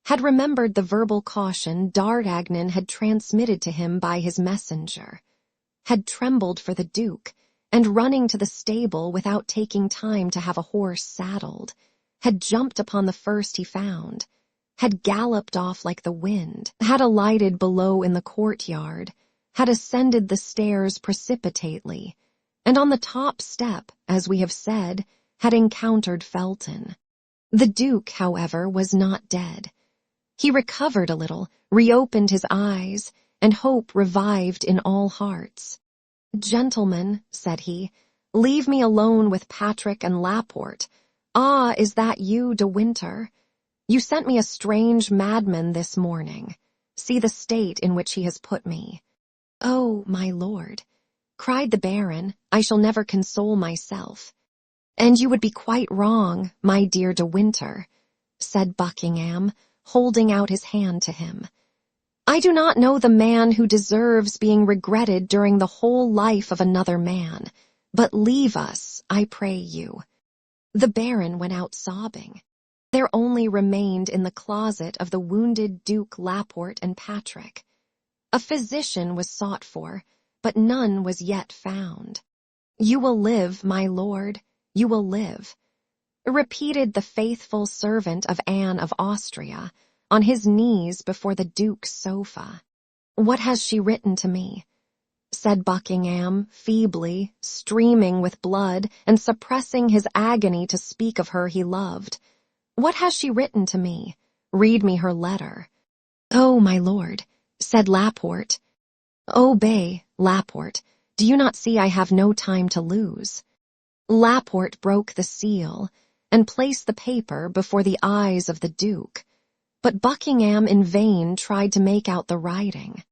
had remembered the verbal caution D'Artagnan had transmitted to him by his messenger, had trembled for the Duke, and running to the stable without taking time to have a horse saddled, had jumped upon the first he found, had galloped off like the wind, had alighted below in the courtyard, had ascended the stairs precipitately, and on the top step, as we have said, had encountered Felton. The Duke, however, was not dead. He recovered a little, reopened his eyes, and hope revived in all hearts. "Gentlemen," said he, "leave me alone with Patrick and Laporte. Ah, is that you, de Winter? You sent me a strange madman this morning. See the state in which he has put me." "Oh, my lord," cried the Baron, "I shall never console myself." "And you would be quite wrong, my dear de Winter," said Buckingham, holding out his hand to him. "I do not know the man who deserves being regretted during the whole life of another man, but leave us, I pray you." The Baron went out sobbing. There only remained in the closet of the wounded Duke Laporte and Patrick. A physician was sought for, but none was yet found. "You will live, my lord, you will live," repeated the faithful servant of Anne of Austria, on his knees before the Duke's sofa. "What has she written to me?" said Buckingham, feebly, streaming with blood, and suppressing his agony to speak of her he loved. "What has she written to me? Read me her letter." "Oh, my lord," said Laporte. "Obey, Laporte. Do you not see I have no time to lose?" Laporte broke the seal, and placed the paper before the eyes of the Duke, but Buckingham in vain tried to make out the writing.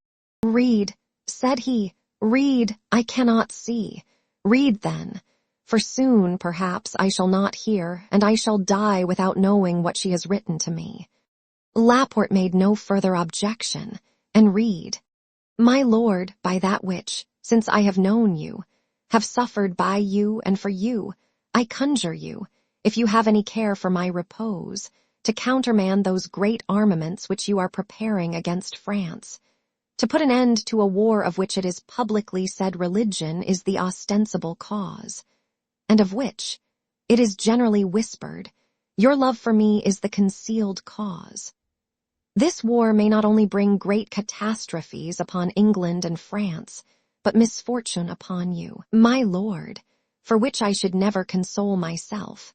"Read," said he, "read, I cannot see. Read then, for soon, perhaps, I shall not hear, and I shall die without knowing what she has written to me." Laporte made no further objection, and read, "My lord, by that which, since I have known you, have suffered by you and for you, I conjure you, if you have any care for my repose, to countermand those great armaments which you are preparing against France, to put an end to a war of which it is publicly said religion is the ostensible cause, and of which, it is generally whispered, your love for me is the concealed cause. This war may not only bring great catastrophes upon England and France, but misfortune upon you, my lord, for which I should never console myself.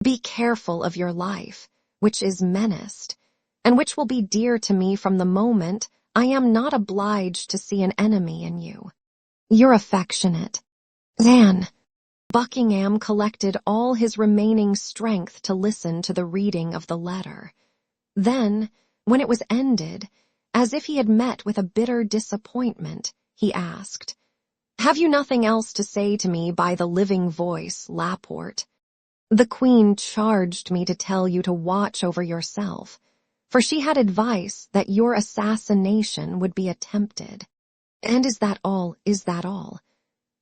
Be careful of your life, which is menaced, and which will be dear to me from the moment I am not obliged to see an enemy in you. Your affectionate Anne. Buckingham collected all his remaining strength to listen to the reading of the letter. Then, when it was ended, as if he had met with a bitter disappointment, he asked, "Have you nothing else to say to me by the living voice, Laporte? The Queen charged me to tell you to watch over yourself, for she had advice that your assassination would be attempted." "And is that all?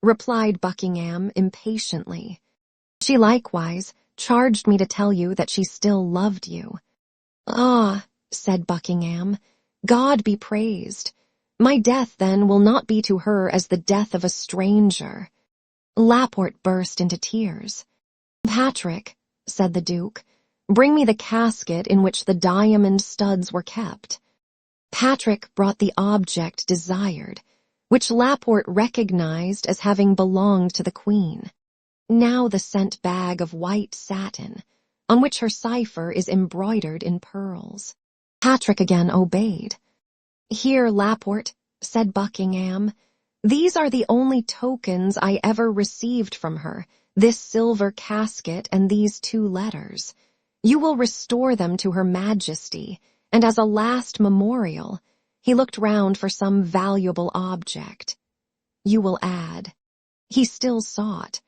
Replied Buckingham impatiently. "She likewise charged me to tell you that she still loved you." "Ah," said Buckingham, "God be praised. My death, then, will not be to her as the death of a stranger." Laporte burst into tears. "Patrick," said the Duke, "bring me the casket in which the diamond studs were kept." Patrick brought the object desired, which Laporte recognized as having belonged to the Queen. Now the sent bag of white satin, on which her cipher is embroidered in pearls. Patrick again obeyed. "Here, Laporte," said Buckingham, "these are the only tokens I ever received from her, this silver casket and these 2 letters. You will restore them to her Majesty, and as a last memorial," he looked round for some valuable object. "You will add." He still sought,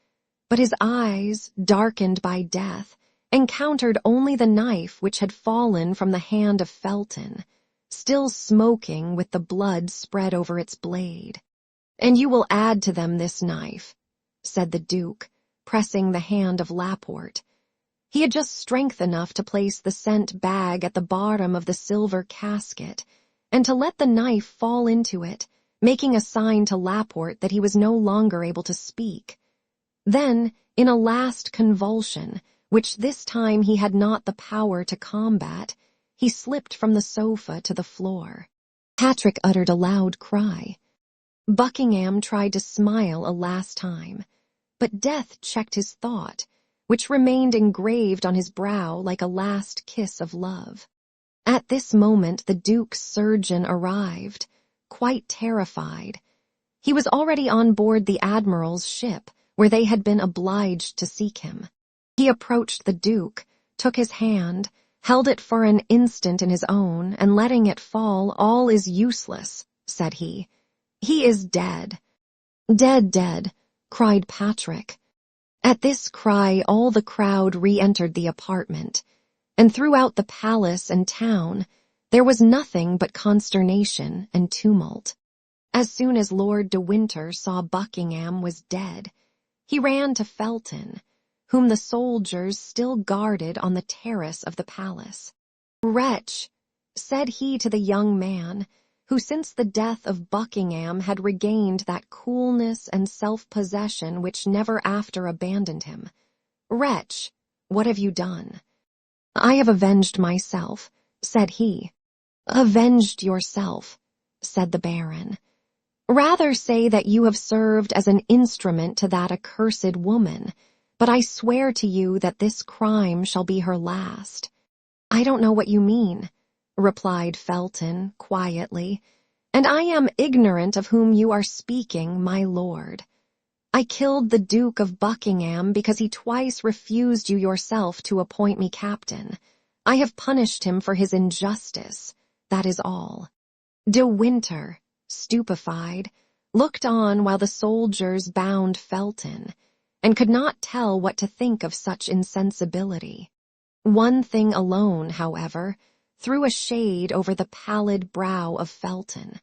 but his eyes, darkened by death, encountered only the knife which had fallen from the hand of Felton, still smoking with the blood spread over its blade. "And you will add to them this knife," said the Duke, pressing the hand of Laporte. He had just strength enough to place the sent bag at the bottom of the silver casket, and to let the knife fall into it, making a sign to Laporte that he was no longer able to speak. Then, in a last convulsion, which this time he had not the power to combat, he slipped from the sofa to the floor. Patrick uttered a loud cry. Buckingham tried to smile a last time, but death checked his thought, which remained engraved on his brow like a last kiss of love. At this moment the Duke's surgeon arrived, quite terrified. He was already on board the Admiral's ship, where they had been obliged to seek him. He approached the Duke, took his hand, held it for an instant in his own, and letting it fall, "All is useless," said he. "He is dead." "Dead, dead," cried Patrick. At this cry all the crowd re-entered the apartment, and throughout the palace and town there was nothing but consternation and tumult. As soon as Lord de Winter saw Buckingham was dead, he ran to Felton, whom the soldiers still guarded on the terrace of the palace. "Wretch," said he to the young man, who since the death of Buckingham had regained that coolness and self-possession which never after abandoned him, "Wretch, what have you done?" "I have avenged myself," said he. "Avenged yourself," said the Baron. "Rather say that you have served as an instrument to that accursed woman, but I swear to you that this crime shall be her last." "I don't know what you mean," replied Felton quietly, "and I am ignorant of whom you are speaking, my lord. I killed the Duke of Buckingham because he twice refused you yourself to appoint me captain. I have punished him for his injustice, that is all." De Winter, stupefied, looked on while the soldiers bound Felton, and could not tell what to think of such insensibility. One thing alone, however, threw a shade over the pallid brow of Felton.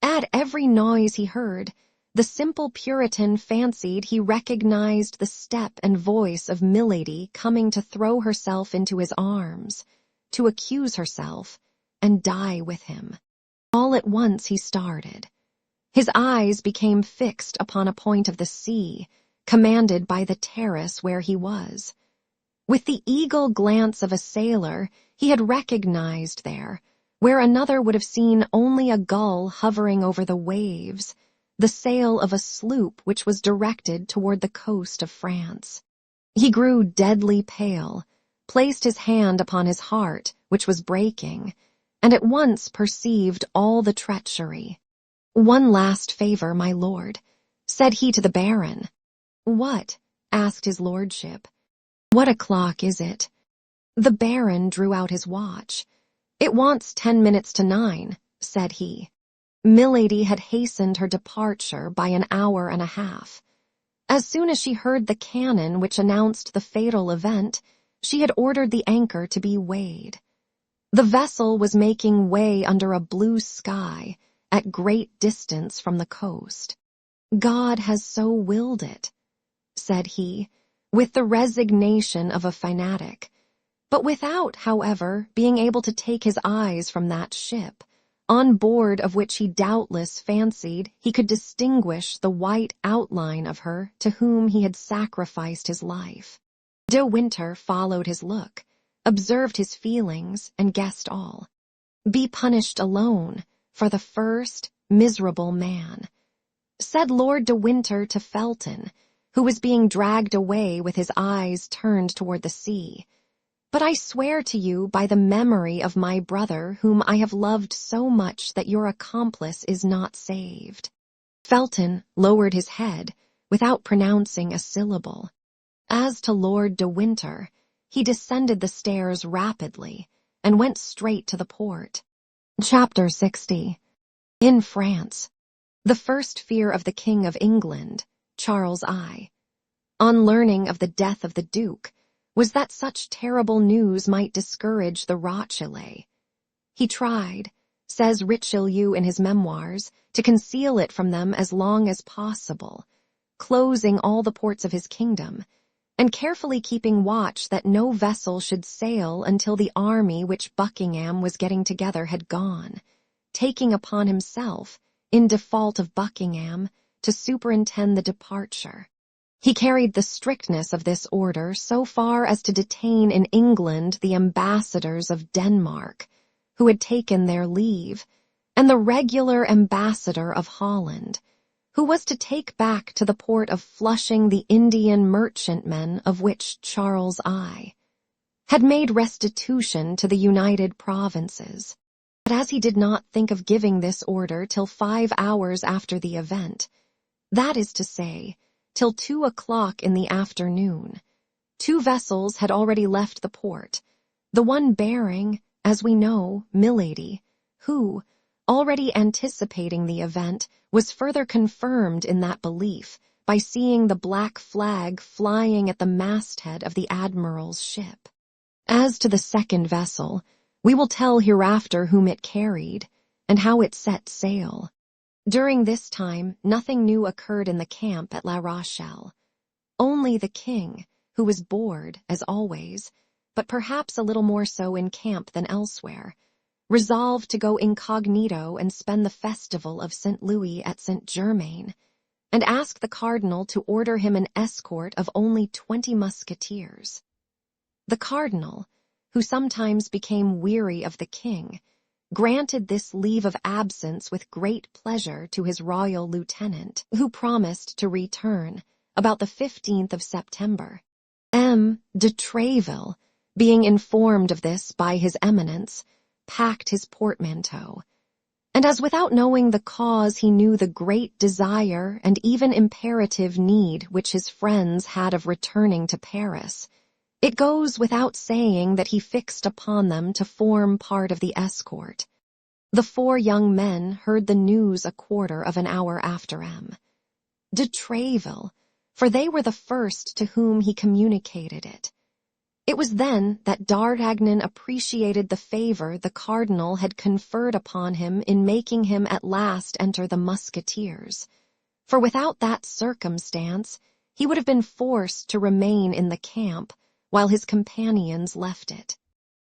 At every noise he heard, the simple Puritan fancied he recognized the step and voice of Milady coming to throw herself into his arms, to accuse herself, and die with him. All at once he started. His eyes became fixed upon a point of the sea, commanded by the terrace where he was. With the eagle glance of a sailor, he had recognized there, where another would have seen only a gull hovering over the waves, the sail of a sloop which was directed toward the coast of France. He grew deadly pale, placed his hand upon his heart, which was breaking, and at once perceived all the treachery. "One last favor, my lord," said he to the Baron. "What?" asked his lordship. "What o'clock is it?" The Baron drew out his watch. "It wants 10 minutes to 9, said he. Milady had hastened her departure by an hour and a half. As soon as she heard the cannon which announced the fatal event, she had ordered the anchor to be weighed. The vessel was making way under a blue sky, at great distance from the coast. "God has so willed it," said he, with the resignation of a fanatic, but without, however, being able to take his eyes from that ship, on board of which he doubtless fancied he could distinguish the white outline of her to whom he had sacrificed his life. De Winter followed his look, observed his feelings, and guessed all. "Be punished alone, for the first miserable man," said Lord de Winter to Felton, who was being dragged away with his eyes turned toward the sea. "But I swear to you by the memory of my brother, whom I have loved so much, that your accomplice is not saved." Felton lowered his head without pronouncing a syllable. As to Lord de Winter, he descended the stairs rapidly and went straight to the port. Chapter 60. In France. The first fear of the King of England, Charles I, on learning of the death of the Duke, was that such terrible news might discourage the Rochellais. He tried, says Richelieu in his memoirs, to conceal it from them as long as possible, closing all the ports of his kingdom, and carefully keeping watch that no vessel should sail until the army which Buckingham was getting together had gone, taking upon himself, in default of Buckingham, to superintend the departure. He carried the strictness of this order so far as to detain in England the ambassadors of Denmark, who had taken their leave, and the regular ambassador of Holland, who was to take back to the port of Flushing the Indian merchantmen of which Charles I had made restitution to the United Provinces. But as he did not think of giving this order till 5 hours after the event, that is to say, till 2 o'clock in the afternoon, 2 vessels had already left the port, the one bearing, as we know, Milady, who, already anticipating the event, was further confirmed in that belief by seeing the black flag flying at the masthead of the Admiral's ship. As to the second vessel, we will tell hereafter whom it carried, and how it set sail. During this time, nothing new occurred in the camp at La Rochelle. Only the king, who was bored, as always, but perhaps a little more so in camp than elsewhere, resolved to go incognito and spend the festival of St. Louis at St. Germain, and ask the cardinal to order him an escort of only 20 musketeers. The cardinal, who sometimes became weary of the king, granted this leave of absence with great pleasure to his royal lieutenant, who promised to return about the 15th of September. M. de Treville, being informed of this by his eminence, packed his portmanteau, and as without knowing the cause he knew the great desire and even imperative need which his friends had of returning to Paris, it goes without saying that he fixed upon them to form part of the escort. The 4 young men heard the news a quarter of an hour after M. De Treville, for they were the first to whom he communicated it. It was then that D'Artagnan appreciated the favor the cardinal had conferred upon him in making him at last enter the musketeers, for without that circumstance, he would have been forced to remain in the camp while his companions left it.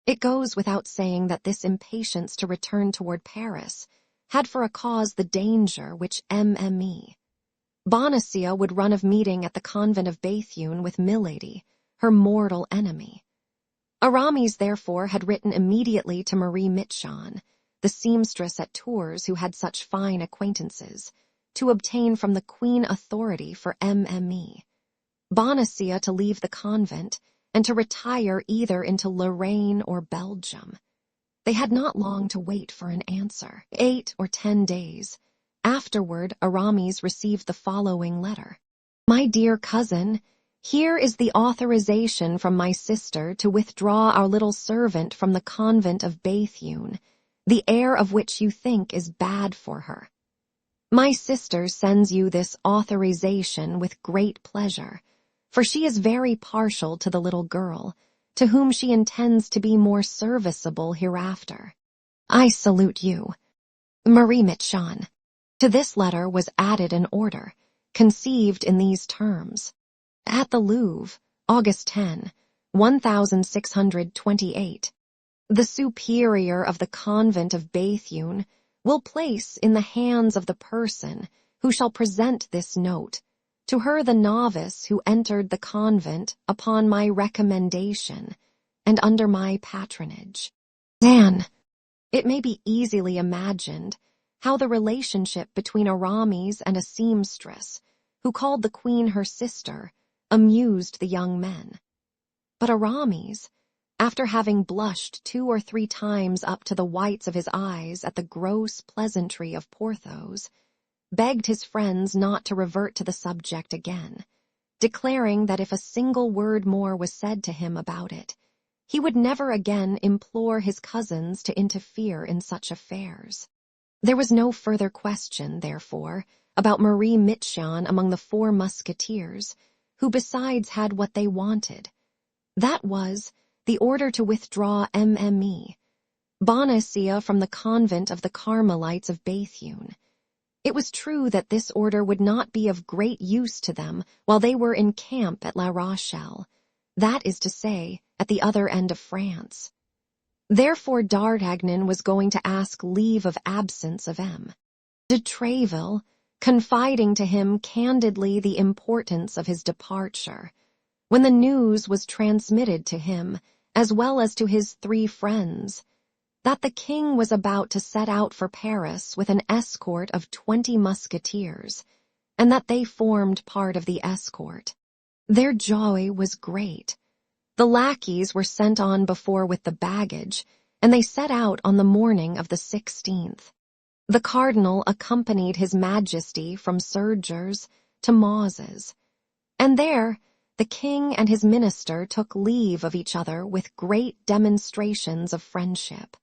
It goes without saying that this impatience to return toward Paris had for a cause the danger which Mme. Bonacieux would run of meeting at the convent of Béthune with Milady, her mortal enemy. Aramis, therefore, had written immediately to Marie Michon, the seamstress at Tours who had such fine acquaintances, to obtain from the Queen authority for Mme. Bonacieux to leave the convent and to retire either into Lorraine or Belgium. They had not long to wait for an answer, 8 or 10 days. Afterward, Aramis received the following letter. My dear cousin, here is the authorization from my sister to withdraw our little servant from the convent of Béthune, the air of which you think is bad for her. My sister sends you this authorization with great pleasure, for she is very partial to the little girl, to whom she intends to be more serviceable hereafter. I salute you. Marie Michon. To this letter was added an order, conceived in these terms. At the Louvre, August 10, 1628. The superior of the convent of Béthune will place in the hands of the person who shall present this note to her the novice who entered the convent upon my recommendation and under my patronage. Then, it may be easily imagined how the relationship between Aramis and a seamstress, who called the queen her sister, amused the young men. But Aramis, after having blushed 2 or 3 times up to the whites of his eyes at the gross pleasantry of Porthos, begged his friends not to revert to the subject again, declaring that if a single word more was said to him about it, he would never again implore his cousins to interfere in such affairs. There was no further question, therefore, about Marie Michon among the 4 musketeers, who besides had what they wanted. That was the order to withdraw Mme. Bonacieux from the convent of the Carmelites of Béthune. It was true that this order would not be of great use to them while they were in camp at La Rochelle, that is to say, at the other end of France. Therefore D'Artagnan was going to ask leave of absence of M. de Tréville, confiding to him candidly the importance of his departure, when the news was transmitted to him, as well as to his 3 friends, that the king was about to set out for Paris with an escort of 20 musketeers, and that they formed part of the escort. Their joy was great. The lackeys were sent on before with the baggage, and they set out on the morning of the 16th. The cardinal accompanied his majesty from Surgers to Mauses, and there the king and his minister took leave of each other with great demonstrations of friendship.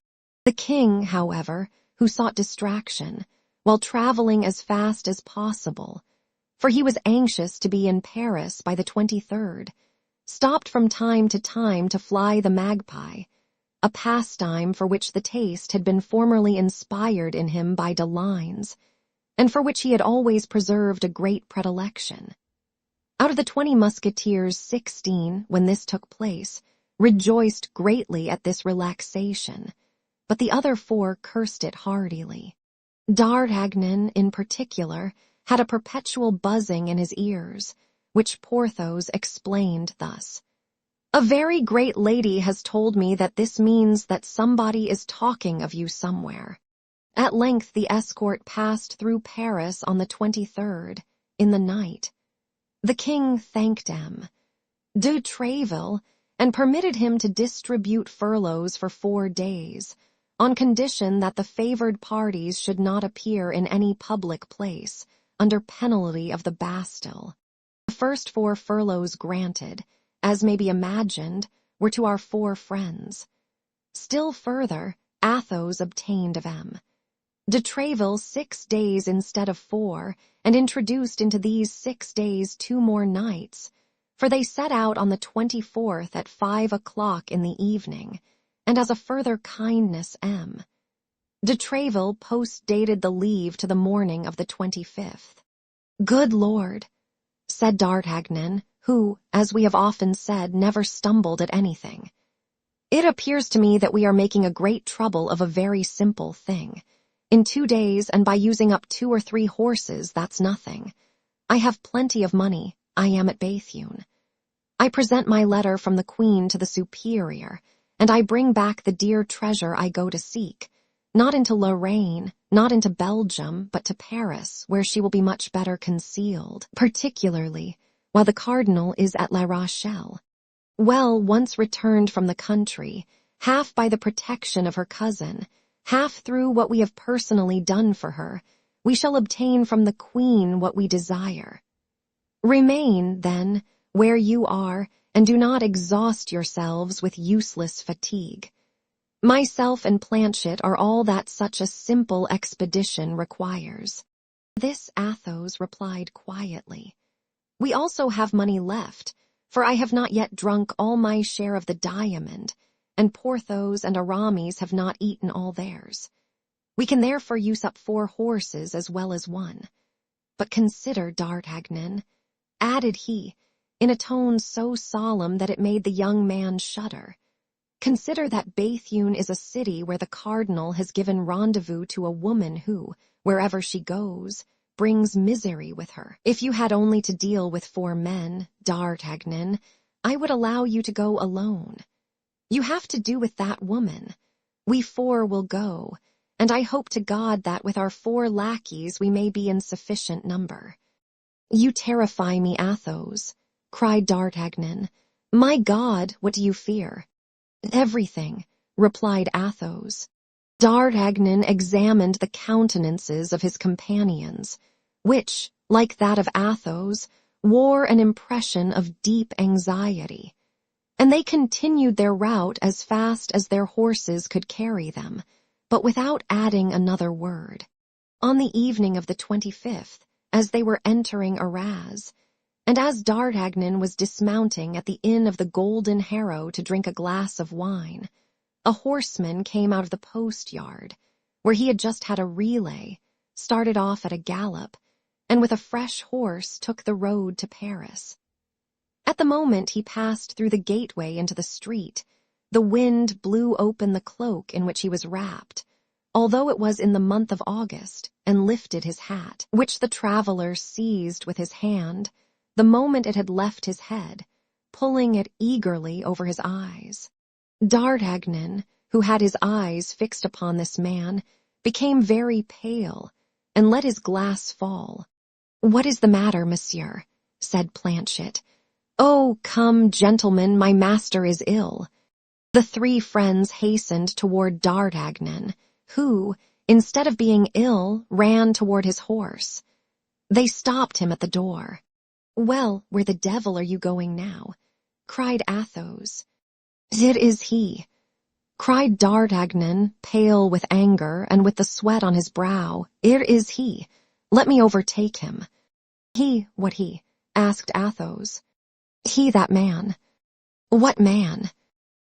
The king, however, who sought distraction, while traveling as fast as possible, for he was anxious to be in Paris by the 23rd, stopped from time to fly the magpie, a pastime for which the taste had been formerly inspired in him by Delines, and for which he had always preserved a great predilection. Out of the 20 musketeers, 16, when this took place, rejoiced greatly at this relaxation, but the other 4 cursed it heartily. D'Artagnan, in particular, had a perpetual buzzing in his ears, which Porthos explained thus. A very great lady has told me that this means that somebody is talking of you somewhere. At length the escort passed through Paris on the 23rd, in the night. The king thanked M. de Tréville and permitted him to distribute furloughs for 4 days, on condition that the favored parties should not appear in any public place, under penalty of the Bastille. The first 4 furloughs granted, as may be imagined, were to our 4 friends. Still further, Athos obtained of M. de Tréville 6 days instead of 4, and introduced into these 6 days 2 more nights, for they set out on the 24th at 5 o'clock in the evening, and as a further kindness M. de Tréville post-dated the leave to the morning of the 25th. "Good Lord," said D'Artagnan, who, as we have often said, never stumbled at anything. "It appears to me that we are making a great trouble of a very simple thing. In 2 days, and by using up 2 or 3 horses, that's nothing. I have plenty of money. I am at Béthune. I present my letter from the Queen to the Superior, and I bring back the dear treasure I go to seek, not into Lorraine, not into Belgium, but to Paris, where she will be much better concealed, particularly while the Cardinal is at La Rochelle. Well, once returned from the country, half by the protection of her cousin, half through what we have personally done for her, we shall obtain from the Queen what we desire. Remain, then, where you are, and do not exhaust yourselves with useless fatigue. Myself and Planchet are all that such a simple expedition requires." This Athos replied quietly. "We also have money left, for I have not yet drunk all my share of the diamond, and Porthos and Aramis have not eaten all theirs. We can therefore use up 4 horses as well as 1. But consider, D'Artagnan," added he, in a tone so solemn that it made the young man shudder, "consider that Béthune is a city where the Cardinal has given rendezvous to a woman who, wherever she goes, brings misery with her. If you had only to deal with 4 men, D'Artagnan, I would allow you to go alone. You have to do with that woman. We 4 will go, and I hope to God that with our 4 lackeys we may be in sufficient number." "You terrify me, Athos," cried D'Artagnan. "My God, what do you fear?" "Everything," replied Athos. D'Artagnan examined the countenances of his companions, which, like that of Athos, wore an impression of deep anxiety, and they continued their route as fast as their horses could carry them, but without adding another word. On the evening of the 25th, as they were entering Arras, and as D'Artagnan was dismounting at the inn of the Golden Harrow to drink a glass of wine, a horseman came out of the post-yard, where he had just had a relay, started off at a gallop, and with a fresh horse took the road to Paris. At the moment he passed through the gateway into the street, the wind blew open the cloak in which he was wrapped, although it was in the month of August, and lifted his hat, which the traveller seized with his hand the moment it had left his head, pulling it eagerly over his eyes. D'Artagnan, who had his eyes fixed upon this man, became very pale, and let his glass fall. "What is the matter, monsieur?" said Planchet. "Oh, come, gentlemen, my master is ill." The 3 friends hastened toward D'Artagnan, who, instead of being ill, ran toward his horse. They stopped him at the door. "Well, where the devil are you going now?" cried Athos. "It is he," cried D'Artagnan, pale with anger and with the sweat on his brow. "It is he. Let me overtake him." "He, what he?" asked Athos. "He, that man." "What man?"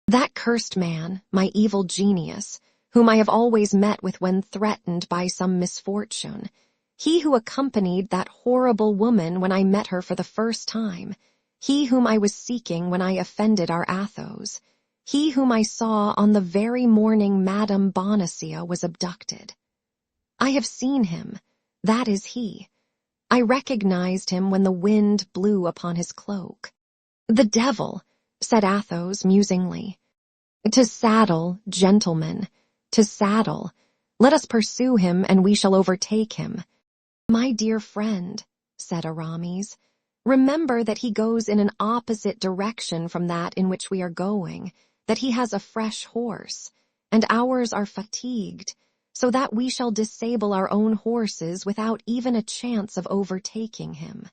"That cursed man, my evil genius, whom I have always met with when threatened by some misfortune. He who accompanied that horrible woman when I met her for the first time. He whom I was seeking when I offended our Athos. He whom I saw on the very morning Madame Bonacieux was abducted. I have seen him. That is he. I recognized him when the wind blew upon his cloak." "The devil," said Athos musingly. "To saddle, gentlemen, to saddle. Let us pursue him, and we shall overtake him." "My dear friend," said Aramis, "remember that he goes in an opposite direction from that in which we are going, that he has a fresh horse, and ours are fatigued, so that we shall disable our own horses without even a chance of overtaking him.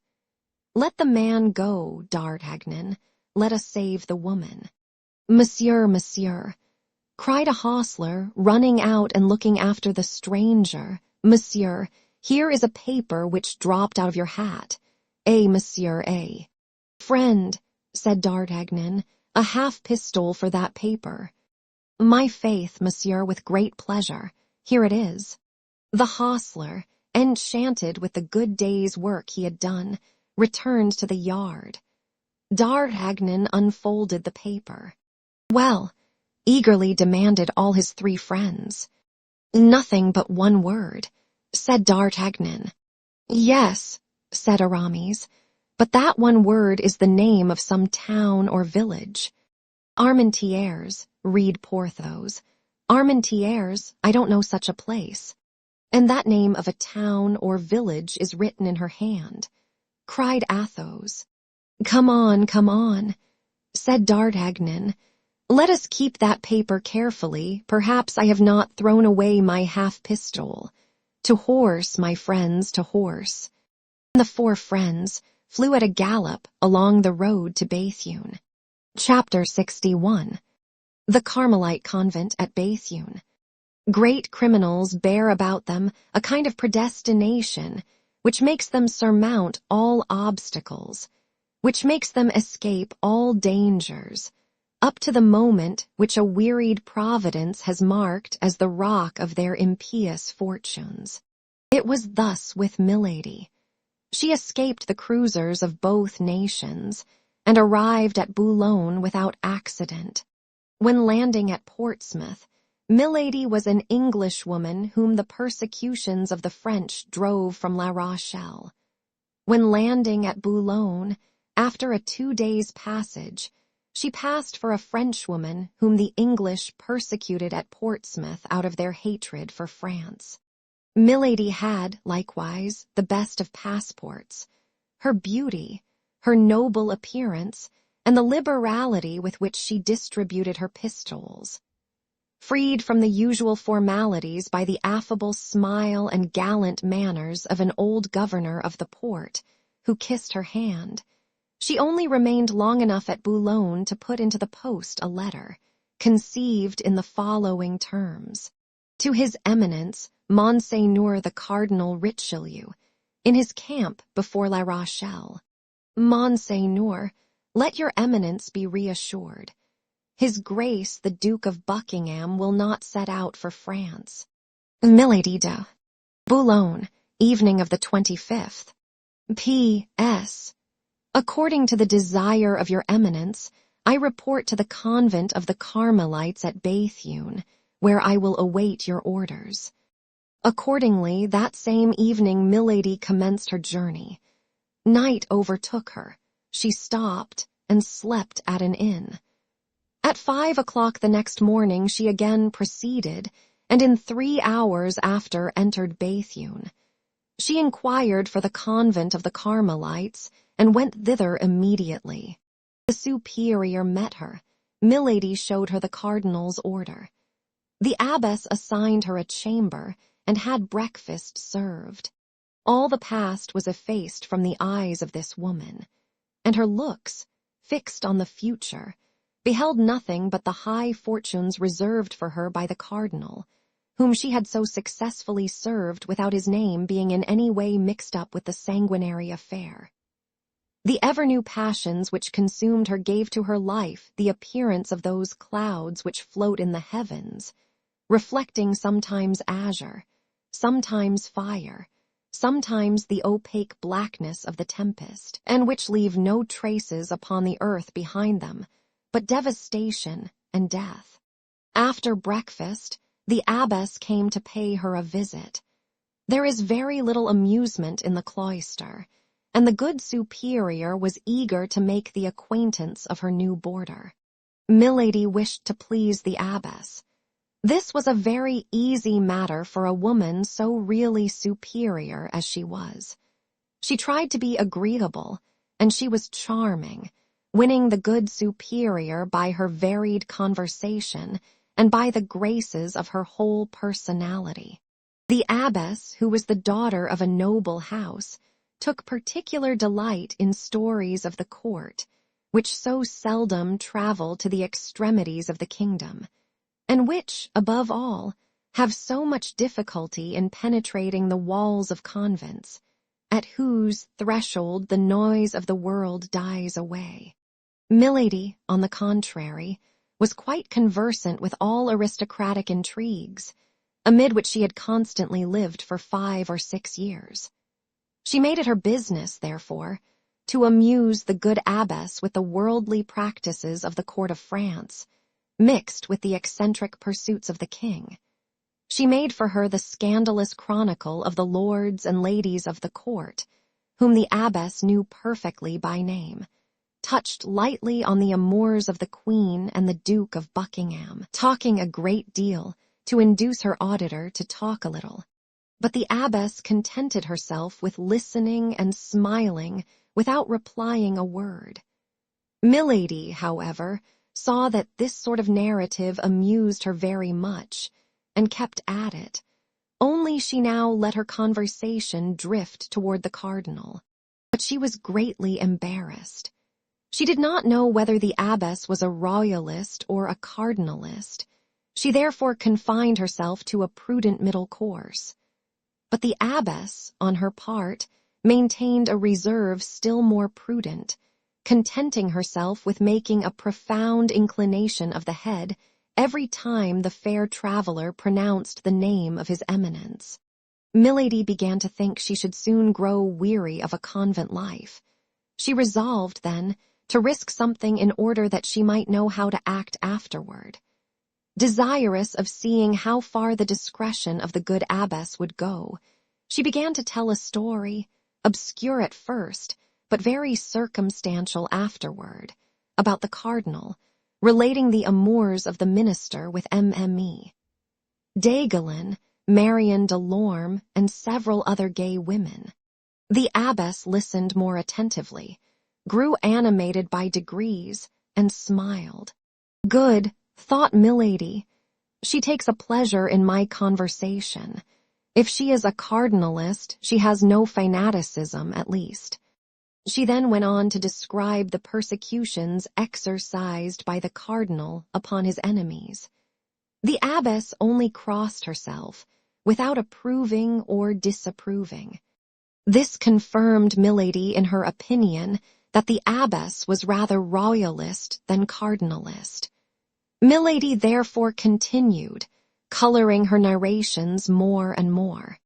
Let the man go, D'Artagnan. Let us save the woman." "Monsieur, monsieur," cried a hostler, running out and looking after the stranger. "Monsieur, here is a paper which dropped out of your hat. Monsieur, eh?" "Friend," said D'Artagnan, "a half-pistole for that paper." "My faith, monsieur, with great pleasure. Here it is." The hostler, enchanted with the good day's work he had done, returned to the yard. D'Artagnan unfolded the paper. "Well," eagerly demanded all his 3 friends. "Nothing but one word," said D'Artagnan. "Yes," said Aramis, "but that one word is the name of some town or village." "Armentières," read Porthos. "Armentières, I don't know such a place." "And that name of a town or village is written in her hand," cried Athos. Come on," said D'Artagnan. "Let us keep that paper carefully. Perhaps I have not thrown away my half-pistole. To horse, my friends, to horse." The 4 friends flew at a gallop along the road to Béthune. Chapter 61. The Carmelite Convent at Béthune. Great criminals bear about them a kind of predestination which makes them surmount all obstacles, which makes them escape all dangers, up to the moment which a wearied providence has marked as the rock of their impious fortunes. It was thus with Milady. She escaped the cruisers of both nations, and arrived at Boulogne without accident. When landing at Portsmouth, Milady was an Englishwoman whom the persecutions of the French drove from La Rochelle. When landing at Boulogne, after a 2 days' passage, she passed for a Frenchwoman whom the English persecuted at Portsmouth out of their hatred for France. Milady had, likewise, the best of passports. Her beauty, her noble appearance, and the liberality with which she distributed her pistoles. Freed from the usual formalities by the affable smile and gallant manners of an old governor of the port, who kissed her hand, she only remained long enough at Boulogne to put into the post a letter, conceived in the following terms. To His Eminence, Monseigneur the Cardinal Richelieu, in his camp before La Rochelle. Monseigneur, let your Eminence be reassured. His Grace the Duke of Buckingham will not set out for France. Milady de Boulogne, evening of the 25th. P.S. According to the desire of your Eminence, I report to the convent of the Carmelites at Béthune, where I will await your orders. Accordingly, that same evening Milady commenced her journey. Night overtook her. She stopped and slept at an inn. At 5 o'clock the next morning she again proceeded, and in 3 hours after entered Béthune. She inquired for the convent of the Carmelites, and went thither immediately. The superior met her. Milady showed her the cardinal's order. The abbess assigned her a chamber, and had breakfast served. All the past was effaced from the eyes of this woman, and her looks, fixed on the future, beheld nothing but the high fortunes reserved for her by the cardinal, whom she had so successfully served without his name being in any way mixed up with the sanguinary affair. The ever-new passions which consumed her gave to her life the appearance of those clouds which float in the heavens, reflecting sometimes azure, sometimes fire, sometimes the opaque blackness of the tempest, and which leave no traces upon the earth behind them, but devastation and death. After breakfast, the abbess came to pay her a visit. There is very little amusement in the cloister, and the good superior was eager to make the acquaintance of her new boarder. Milady wished to please the abbess. This was a very easy matter for a woman so really superior as she was. She tried to be agreeable, and she was charming, winning the good superior by her varied conversation and by the graces of her whole personality. The abbess, who was the daughter of a noble house, took particular delight in stories of the court, which so seldom travel to the extremities of the kingdom, and which, above all, have so much difficulty in penetrating the walls of convents, at whose threshold the noise of the world dies away. Milady, on the contrary, was quite conversant with all aristocratic intrigues, amid which she had constantly lived for 5 or 6 years. She made it her business, therefore, to amuse the good abbess with the worldly practices of the court of France, mixed with the eccentric pursuits of the king. She made for her the scandalous chronicle of the lords and ladies of the court, whom the abbess knew perfectly by name, touched lightly on the amours of the Queen and the Duke of Buckingham, talking a great deal to induce her auditor to talk a little. But the abbess contented herself with listening and smiling without replying a word. Milady, however, saw that this sort of narrative amused her very much, and kept at it, only she now let her conversation drift toward the cardinal. But she was greatly embarrassed. She did not know whether the abbess was a royalist or a cardinalist. She therefore confined herself to a prudent middle course. But the abbess, on her part, maintained a reserve still more prudent, contenting herself with making a profound inclination of the head every time the fair traveller pronounced the name of his eminence. Milady began to think she should soon grow weary of a convent life. She resolved, then, to risk something in order that she might know how to act afterward. Desirous of seeing how far the discretion of the good abbess would go, she began to tell a story, obscure at first, but very circumstantial afterward, about the cardinal, relating the amours of the minister with Mme. Daigelin, Marion de Lorme, and several other gay women. The abbess listened more attentively, grew animated by degrees, and smiled. Good, thought Milady. She takes a pleasure in my conversation. If she is a cardinalist, she has no fanaticism, at least. She then went on to describe the persecutions exercised by the cardinal upon his enemies. The abbess only crossed herself, without approving or disapproving. This confirmed Milady in her opinion that the abbess was rather royalist than cardinalist. Milady therefore continued, coloring her narrations more and more.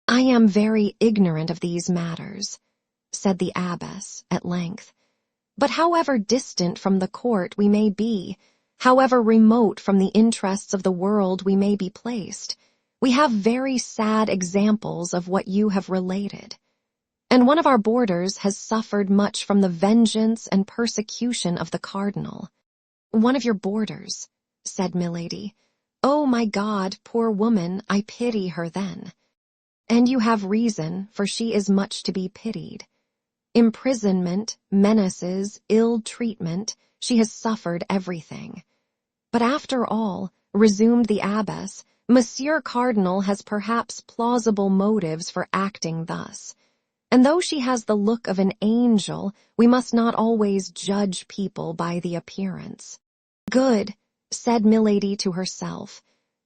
"I am very ignorant of these matters," said the abbess at length. "But however distant from the court we may be, however remote from the interests of the world we may be placed, we have very sad examples of what you have related. And one of our boarders has suffered much from the vengeance and persecution of the cardinal." "One of your boarders," said Milady. "Oh, my God, poor woman, I pity her then." "And you have reason, for she is much to be pitied. Imprisonment, menaces, ill treatment, she has suffered everything. But after all," resumed the abbess, "Monsieur Cardinal has perhaps plausible motives for acting thus. And though she has the look of an angel, we must not always judge people by the appearance." "Good," said Milady to herself.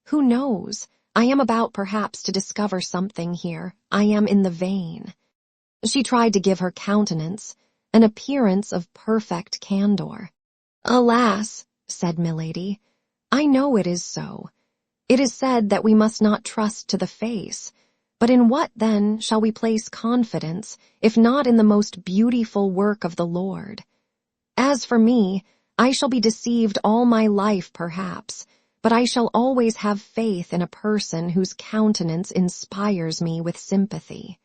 "Who knows? I am about perhaps to discover something here. I am in the vein." She tried to give her countenance an appearance of perfect candor. "Alas," said Milady, "I know it is so. It is said that we must not trust to the face. But in what, then, shall we place confidence, if not in the most beautiful work of the Lord? As for me, I shall be deceived all my life, perhaps, but I shall always have faith in a person whose countenance inspires me with sympathy."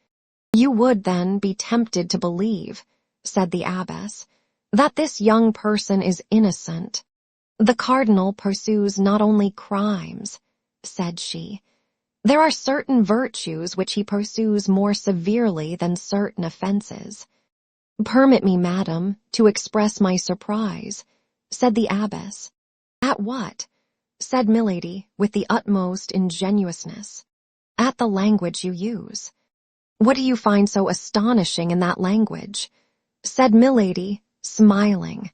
"You would, then, be tempted to believe," said the abbess, "that this young person is innocent." "The cardinal pursues not only crimes," said she. "There are certain virtues which he pursues more severely than certain offenses." "Permit me, madam, to express my surprise," said the abbess. "At what?" said Milady, with the utmost ingenuousness. "At the language you use." "What do you find so astonishing in that language?" said Milady, smiling.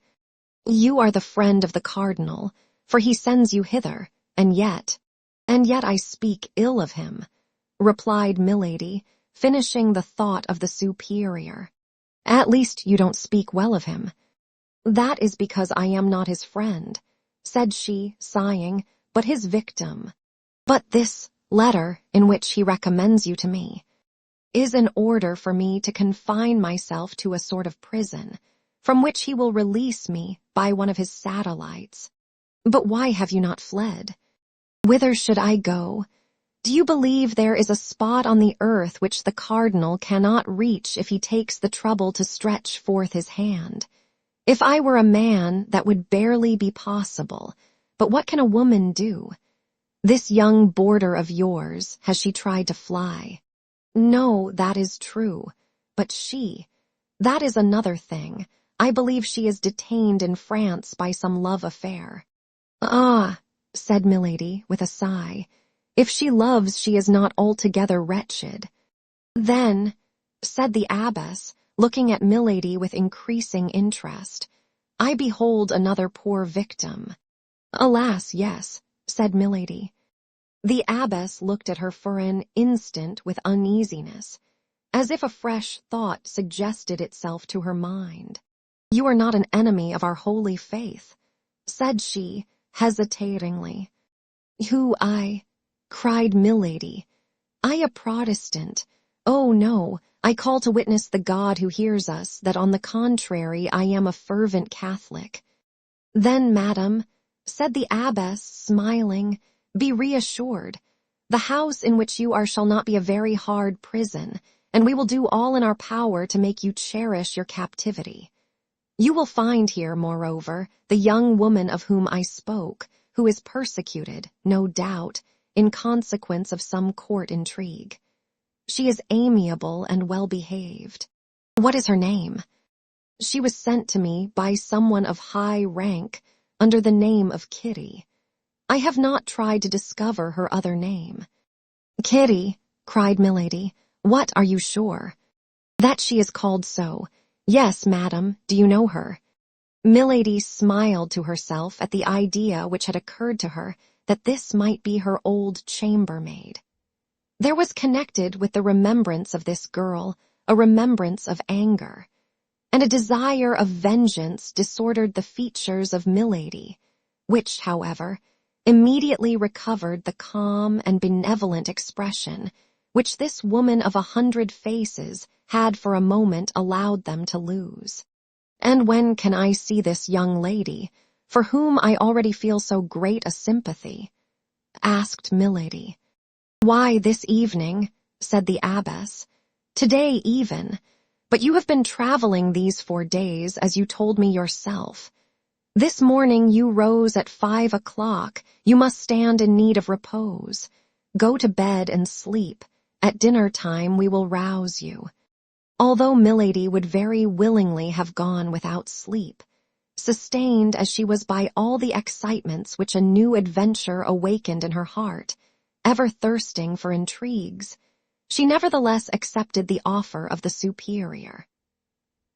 "You are the friend of the cardinal, for he sends you hither, and yet I speak ill of him," replied Milady, finishing the thought of the superior. "At least you don't speak well of him." "That is because I am not his friend," said she, sighing, "but his victim." "But this letter in which he recommends you to me, is an order for me to confine myself to a sort of prison, from which he will release me by one of his satellites. But why have you not fled? Whither should I go? Do you believe there is a spot on the earth which the cardinal cannot reach if he takes the trouble to stretch forth his hand? If I were a man, that would barely be possible, but what can a woman do? This young boarder of yours, has she tried to fly? No, that is true, but that is another thing. I believe she is detained in France by some love affair. Ah, said Milady with a sigh, if she loves, she is not altogether wretched. Then, said the abbess, looking at Milady with increasing interest, I behold another poor victim. Alas, yes, said Milady. The abbess looked at her for an instant with uneasiness, as if a fresh thought suggested itself to her mind. You are not an enemy of our holy faith, said she, hesitatingly. Who, I? Cried Milady. I a Protestant? Oh, no, I call to witness the God who hears us that on the contrary I am a fervent Catholic. Then, madam, said the abbess, smiling, be reassured. The house in which you are shall not be a very hard prison, and we will do all in our power to make you cherish your captivity. You will find here, moreover, the young woman of whom I spoke, who is persecuted, no doubt, in consequence of some court intrigue. She is amiable and well-behaved. What is her name? She was sent to me by someone of high rank, under the name of Kitty. I have not tried to discover her other name. Kitty, cried Milady, what, are you sure? That she is called so. Yes, madam, do you know her? Milady smiled to herself at the idea which had occurred to her that this might be her old chambermaid. There was connected with the remembrance of this girl a remembrance of anger, and a desire of vengeance disordered the features of Milady, which, however, immediately recovered the calm and benevolent expression which this woman of 100 faces had for a moment allowed them to lose. And when can I see this young lady, for whom I already feel so great a sympathy? Asked Milady. Why, this evening, said the abbess. Today even, but you have been traveling these 4 days, as you told me yourself. This morning you rose at 5 o'clock. You must stand in need of repose. Go to bed and sleep. At dinner time we will rouse you. Although Milady would very willingly have gone without sleep, sustained as she was by all the excitements which a new adventure awakened in her heart, ever thirsting for intrigues, she nevertheless accepted the offer of the superior.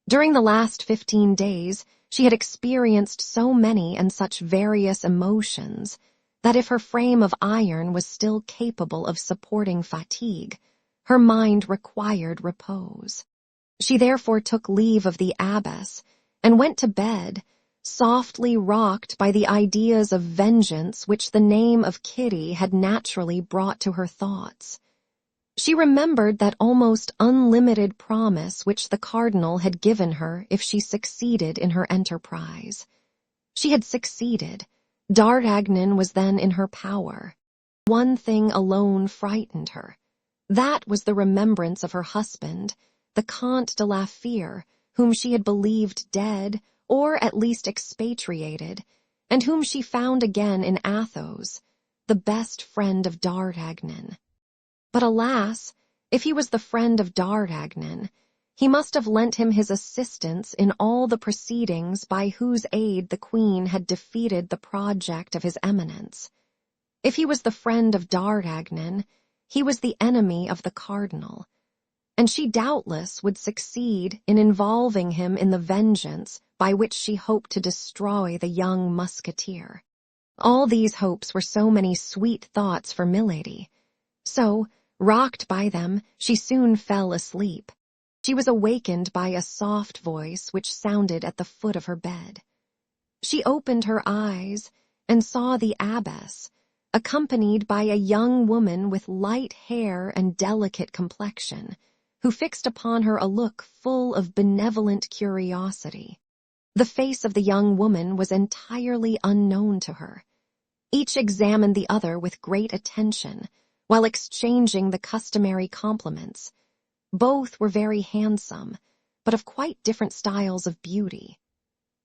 During the last 15 days, she had experienced so many and such various emotions that if her frame of iron was still capable of supporting fatigue, her mind required repose. She therefore took leave of the abbess and went to bed, softly rocked by the ideas of vengeance which the name of Kitty had naturally brought to her thoughts. She remembered that almost unlimited promise which the cardinal had given her if she succeeded in her enterprise. She had succeeded. D'Artagnan was then in her power. One thing alone frightened her. That was the remembrance of her husband, the Comte de la Fere, whom she had believed dead, or at least expatriated, and whom she found again in Athos, the best friend of D'Artagnan. But alas, if he was the friend of D'Artagnan, he must have lent him his assistance in all the proceedings by whose aid the Queen had defeated the project of his Eminence. If he was the friend of D'Artagnan, he was the enemy of the cardinal, and she doubtless would succeed in involving him in the vengeance by which she hoped to destroy the young musketeer. All these hopes were so many sweet thoughts for Milady. So, rocked by them, she soon fell asleep. She was awakened by a soft voice which sounded at the foot of her bed. She opened her eyes and saw the abbess, accompanied by a young woman with light hair and delicate complexion, who fixed upon her a look full of benevolent curiosity. The face of the young woman was entirely unknown to her. Each examined the other with great attention, while exchanging the customary compliments. Both were very handsome, but of quite different styles of beauty.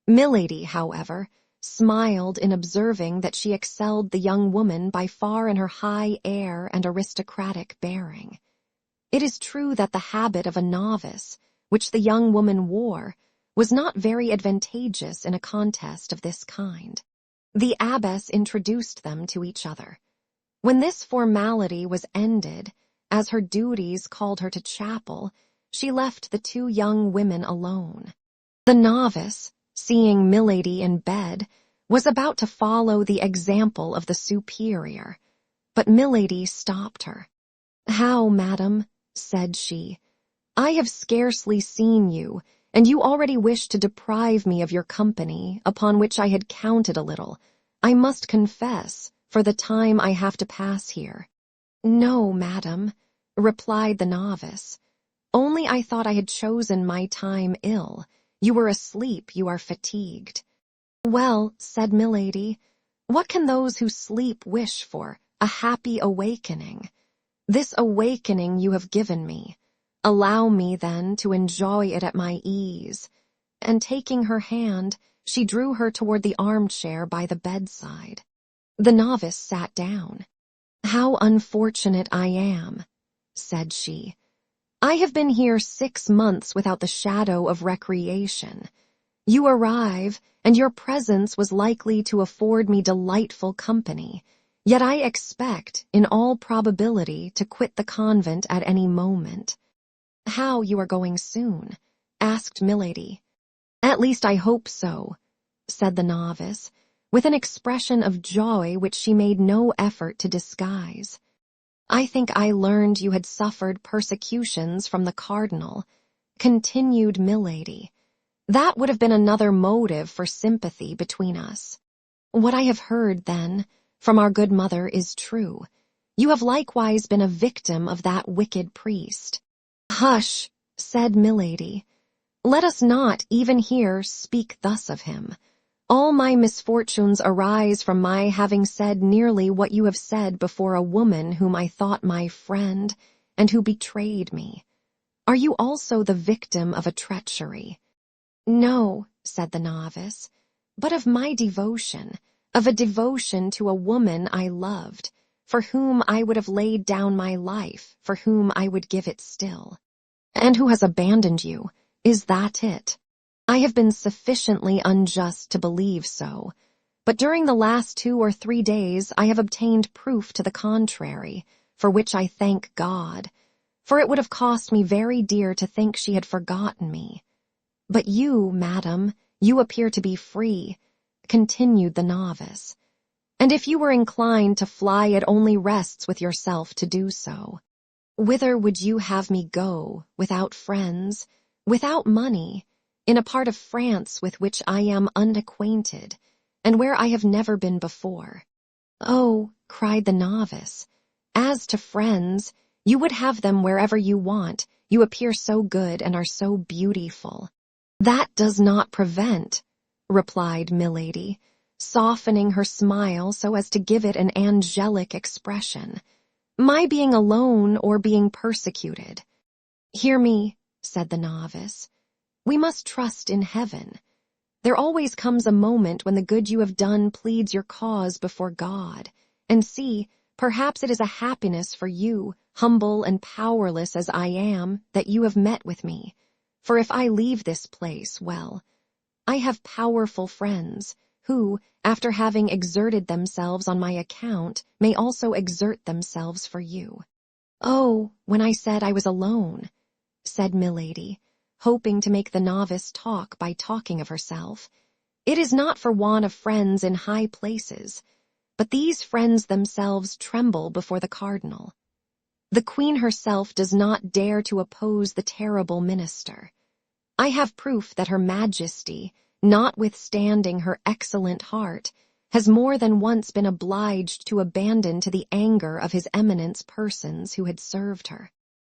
Milady, however, smiled in observing that she excelled the young woman by far in her high air and aristocratic bearing. It is true that the habit of a novice, which the young woman wore, was not very advantageous in a contest of this kind. The abbess introduced them to each other. When this formality was ended, as her duties called her to chapel, she left the two young women alone. The novice, seeing Milady in bed, was about to follow the example of the superior, but Milady stopped her. "How, madam?" said she. "I have scarcely seen you, and you already wish to deprive me of your company, upon which I had counted a little, I must confess, for the time I have to pass here." "No, madam," replied the novice. "Only I thought I had chosen my time ill. You were asleep, you are fatigued." "Well," said Milady, "what can those who sleep wish for? A happy awakening. This awakening you have given me. Allow me, then, to enjoy it at my ease." And taking her hand, she drew her toward the armchair by the bedside. The novice sat down. "How unfortunate I am," said she. "I have been here 6 months without the shadow of recreation. You arrive, and your presence was likely to afford me delightful company, yet I expect, in all probability, to quit the convent at any moment." "How, you are going soon?" asked Milady. "At least I hope so," said the novice, with an expression of joy which she made no effort to disguise. "I think I learned you had suffered persecutions from the cardinal," continued Milady. "That would have been another motive for sympathy between us. What I have heard, then, from our good mother is true. You have likewise been a victim of that wicked priest." "Hush," said Milady. "Let us not, even here, speak thus of him. All my misfortunes arise from my having said nearly what you have said before a woman whom I thought my friend, and who betrayed me. Are you also the victim of a treachery?" "No," said the novice, "but of my devotion, of a devotion to a woman I loved, for whom I would have laid down my life, for whom I would give it still." "And who has abandoned you? Is that it?" "I have been sufficiently unjust to believe so, but during the last 2 or 3 days I have obtained proof to the contrary, for which I thank God, for it would have cost me very dear to think she had forgotten me. But you, madam, you appear to be free," continued the novice, "and if you were inclined to fly it only rests with yourself to do so. Whither would you have me go, without friends, without money, in a part of France with which I am unacquainted, and where I have never been before?" "Oh," cried the novice, "as to friends, you would have them wherever you want, you appear so good and are so beautiful." "That does not prevent," replied Milady, softening her smile so as to give it an angelic expression, "my being alone or being persecuted." "Hear me," said the novice. "We must trust in heaven. There always comes a moment when the good you have done pleads your cause before God, and see, perhaps it is a happiness for you, humble and powerless as I am, that you have met with me. For if I leave this place, well, I have powerful friends, who, after having exerted themselves on my account, may also exert themselves for you." "Oh, when I said I was alone," said Milady, hoping to make the novice talk by talking of herself, "it is not for want of friends in high places, but these friends themselves tremble before the cardinal. The queen herself does not dare to oppose the terrible minister. I have proof that her majesty, notwithstanding her excellent heart, has more than once been obliged to abandon to the anger of his eminence persons who had served her.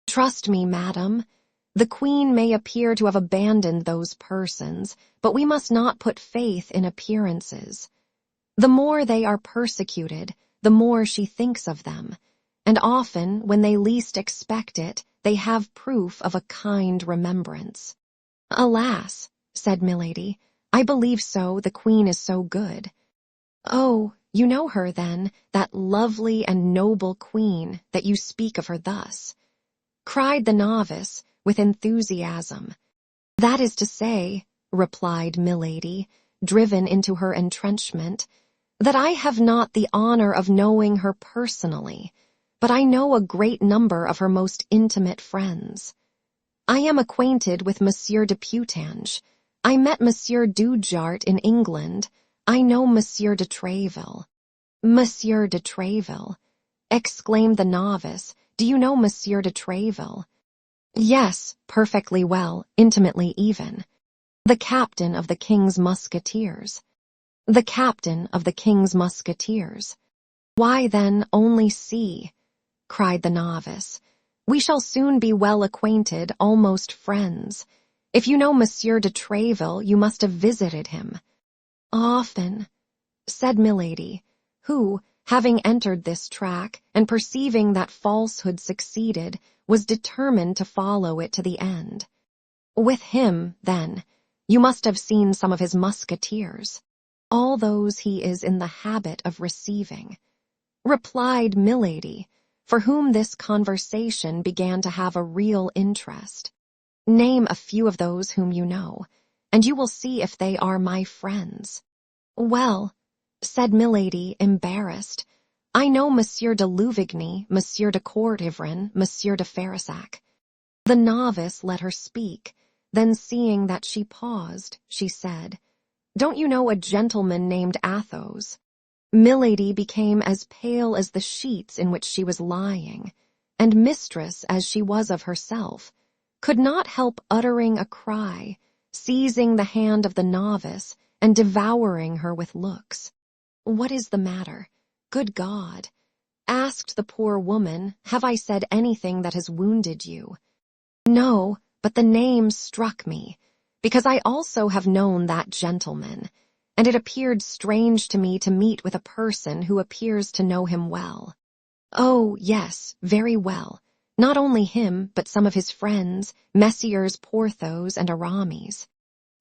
Trust me, madam, the queen may appear to have abandoned those persons, but we must not put faith in appearances. The more they are persecuted, the more she thinks of them, and often, when they least expect it, they have proof of a kind remembrance. Alas, said Milady, I believe so, the queen is so good. Oh, you know her, then, that lovely and noble queen, that you speak of her thus, cried the novice with enthusiasm. That is to say, replied Milady, driven into her entrenchment, that I have not the honor of knowing her personally, but I know a great number of her most intimate friends. I am acquainted with Monsieur de Putange. I met Monsieur Dujart in England. I know Monsieur de Treville. Monsieur de Treville, exclaimed the novice, do you know Monsieur de Treville? Yes, perfectly well, intimately even. The captain of the king's musketeers. The captain of the king's musketeers. Why then, only see, cried the novice. We shall soon be well acquainted, almost friends. If you know Monsieur de Treville, you must have visited him. Often, said Milady, who, having entered this track, and perceiving that falsehood succeeded, was determined to follow it to the end. With him, then, you must have seen some of his musketeers, all those he is in the habit of receiving, replied Milady, for whom this conversation began to have a real interest. Name a few of those whom you know, and you will see if they are my friends. Well, said Milady, embarrassed, I know Monsieur de Louvigny, Monsieur de Courtivron, Monsieur de Farisac. The novice let her speak, then seeing that she paused, she said, Don't you know a gentleman named Athos? Milady became as pale as the sheets in which she was lying, and mistress as she was of herself, could not help uttering a cry, seizing the hand of the novice, and devouring her with looks. What is the matter? Good God! Asked the poor woman, have I said anything that has wounded you? No, but the name struck me, because I also have known that gentleman, and it appeared strange to me to meet with a person who appears to know him well. Oh, yes, very well. Not only him, but some of his friends, Messieurs Porthos and Aramis.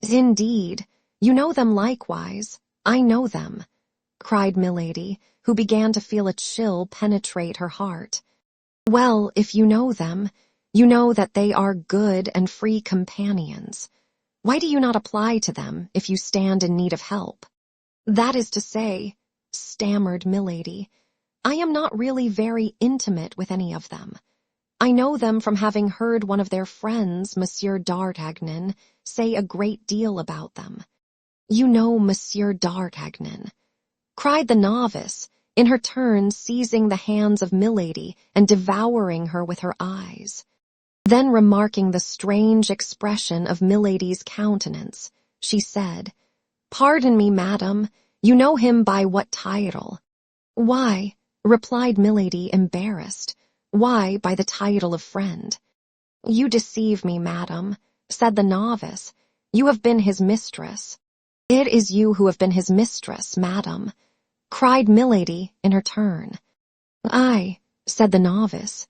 Indeed, you know them likewise. I know them, cried Milady, who began to feel a chill penetrate her heart. Well, if you know them, you know that they are good and free companions. Why do you not apply to them if you stand in need of help? That is to say, stammered Milady, I am not really very intimate with any of them. I know them from having heard one of their friends, Monsieur d'Artagnan, say a great deal about them. You know Monsieur d'Artagnan, cried the novice, in her turn seizing the hands of Milady and devouring her with her eyes. Then remarking the strange expression of Milady's countenance, she said, Pardon me, madam, you know him by what title? Why, replied Milady, embarrassed, why, by the title of friend. You deceive me, madam, said the novice, you have been his mistress. It is you who have been his mistress, madam, cried Milady in her turn. I, said the novice.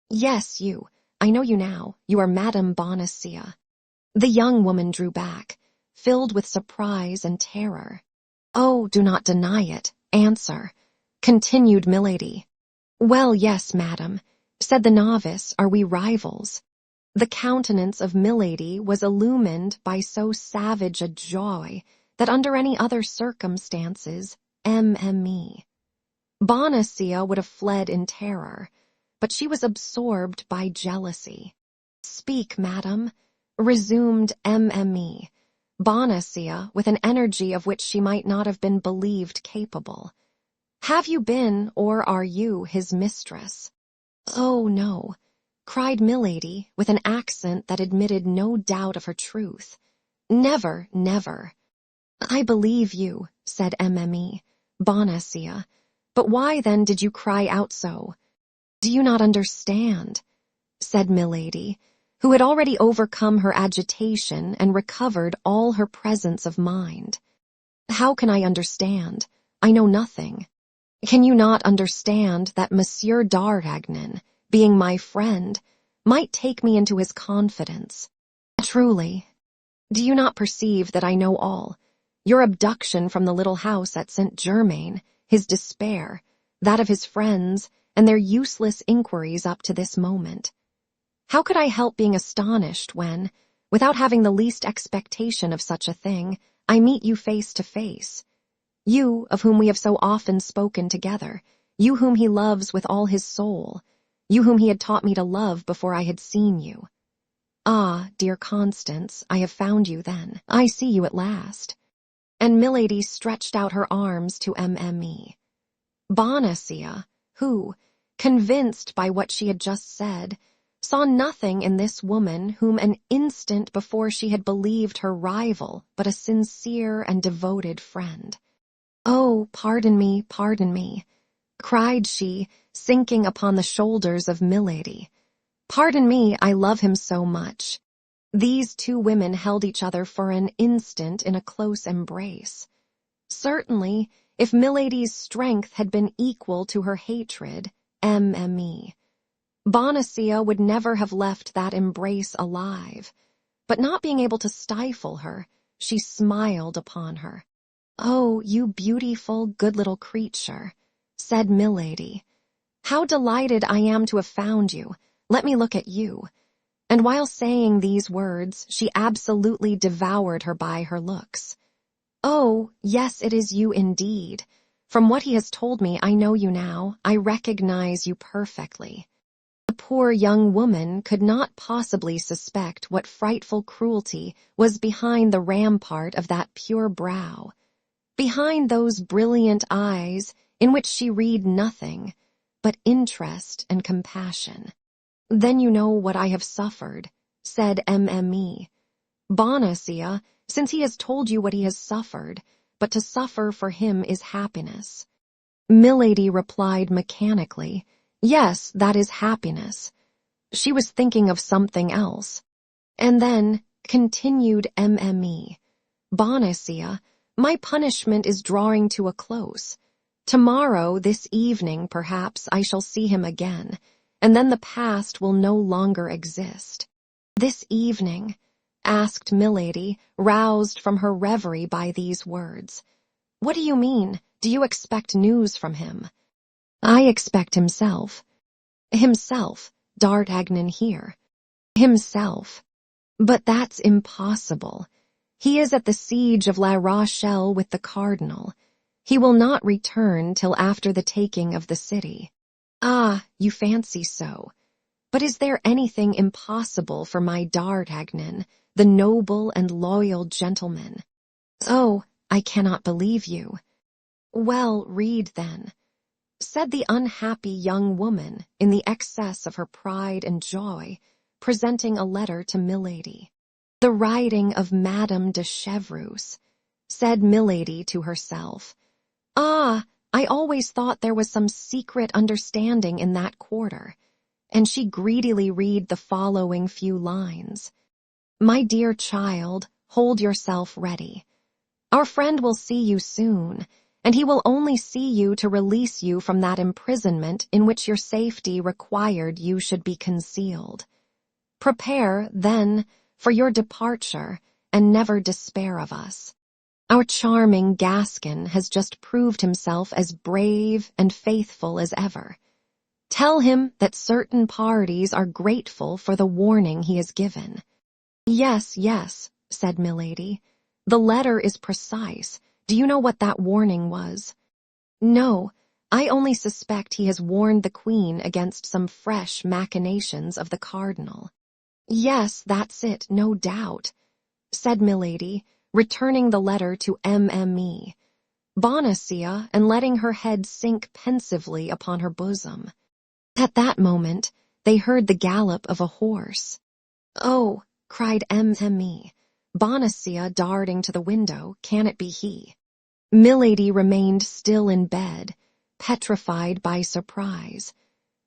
Yes, you. I know you now. You are Madame Bonacieux. The young woman drew back, filled with surprise and terror. Oh, do not deny it. Answer, continued Milady. Well, yes, madam, said the novice, are we rivals? The countenance of Milady was illumined by so savage a joy that under any other circumstances, M.M.E. Bonacieux would have fled in terror, but she was absorbed by jealousy. Speak, madam, resumed M.M.E. Bonacieux with an energy of which she might not have been believed capable. Have you been, or are you, his mistress? Oh, no, cried Milady with an accent that admitted no doubt of her truth. Never, never. I believe you, said M.M.E., Bonacia, but why then did you cry out so? Do you not understand? Said Milady, who had already overcome her agitation and recovered all her presence of mind. How can I understand? I know nothing. Can you not understand that Monsieur d'Artagnan, being my friend, might take me into his confidence? Truly, do you not perceive that I know all? Your abduction from the little house at Saint-Germain, his despair, that of his friends, and their useless inquiries up to this moment. How could I help being astonished when, without having the least expectation of such a thing, I meet you face to face? You, of whom we have so often spoken together, you whom he loves with all his soul, you whom he had taught me to love before I had seen you. Ah, dear Constance, I have found you then. I see you at last. And Milady stretched out her arms to Mme. Bonacia, who, convinced by what she had just said, saw nothing in this woman whom an instant before she had believed her rival, but a sincere and devoted friend. "Oh, pardon me, cried she, sinking upon the shoulders of Milady. "Pardon me, I love him so much." These two women held each other for an instant in a close embrace. Certainly, if Milady's strength had been equal to her hatred, Mme. Bonacia would never have left that embrace alive, but not being able to stifle her, she smiled upon her. "Oh, you beautiful, good little creature," said Milady. "How delighted I am to have found you. Let me look at you." And while saying these words, she absolutely devoured her by her looks. "Oh, yes, it is you indeed. From what he has told me, I know you now. I recognize you perfectly." The poor young woman could not possibly suspect what frightful cruelty was behind the rampart of that pure brow, behind those brilliant eyes in which she read nothing but interest and compassion. "Then you know what I have suffered," said Mme. "Bonacia, since he has told you what he has suffered, but to suffer for him is happiness." Milady replied mechanically, "Yes, that is happiness." She was thinking of something else. And then, continued Mme. "Bonacia, my punishment is drawing to a close. Tomorrow, this evening, perhaps, I shall see him again, and then the past will no longer exist." "This evening?" asked Milady, roused from her reverie by these words. "What do you mean? Do you expect news from him?" "I expect himself." "Himself? D'Artagnan here?" "Himself. But that's impossible. He is at the siege of La Rochelle with the cardinal. He will not return till after the taking of the city." "Ah, you fancy so. But is there anything impossible for my D'Artagnan, the noble and loyal gentleman?" "Oh, I cannot believe you." "Well, read then," said the unhappy young woman in the excess of her pride and joy, presenting a letter to Milady. "The writing of Madame de Chevreuse," said Milady to herself. "Ah, I always thought there was some secret understanding in that quarter." And she greedily read the following few lines. "My dear child, hold yourself ready. Our friend will see you soon, and he will only see you to release you from that imprisonment in which your safety required you should be concealed. Prepare, then, for your departure, and never despair of us. Our charming Gascon has just proved himself as brave and faithful as ever. Tell him that certain parties are grateful for the warning he has given." "Yes, yes," said Milady. "The letter is precise. Do you know what that warning was?" "No, I only suspect he has warned the Queen against some fresh machinations of the cardinal." "Yes, that's it, no doubt," said Milady, returning the letter to Mme. Bonacia and letting her head sink pensively upon her bosom. At that moment, they heard the gallop of a horse. "Oh," cried Mme. Bonacia, darting to the window, "can it be he?" Milady remained still in bed, petrified by surprise.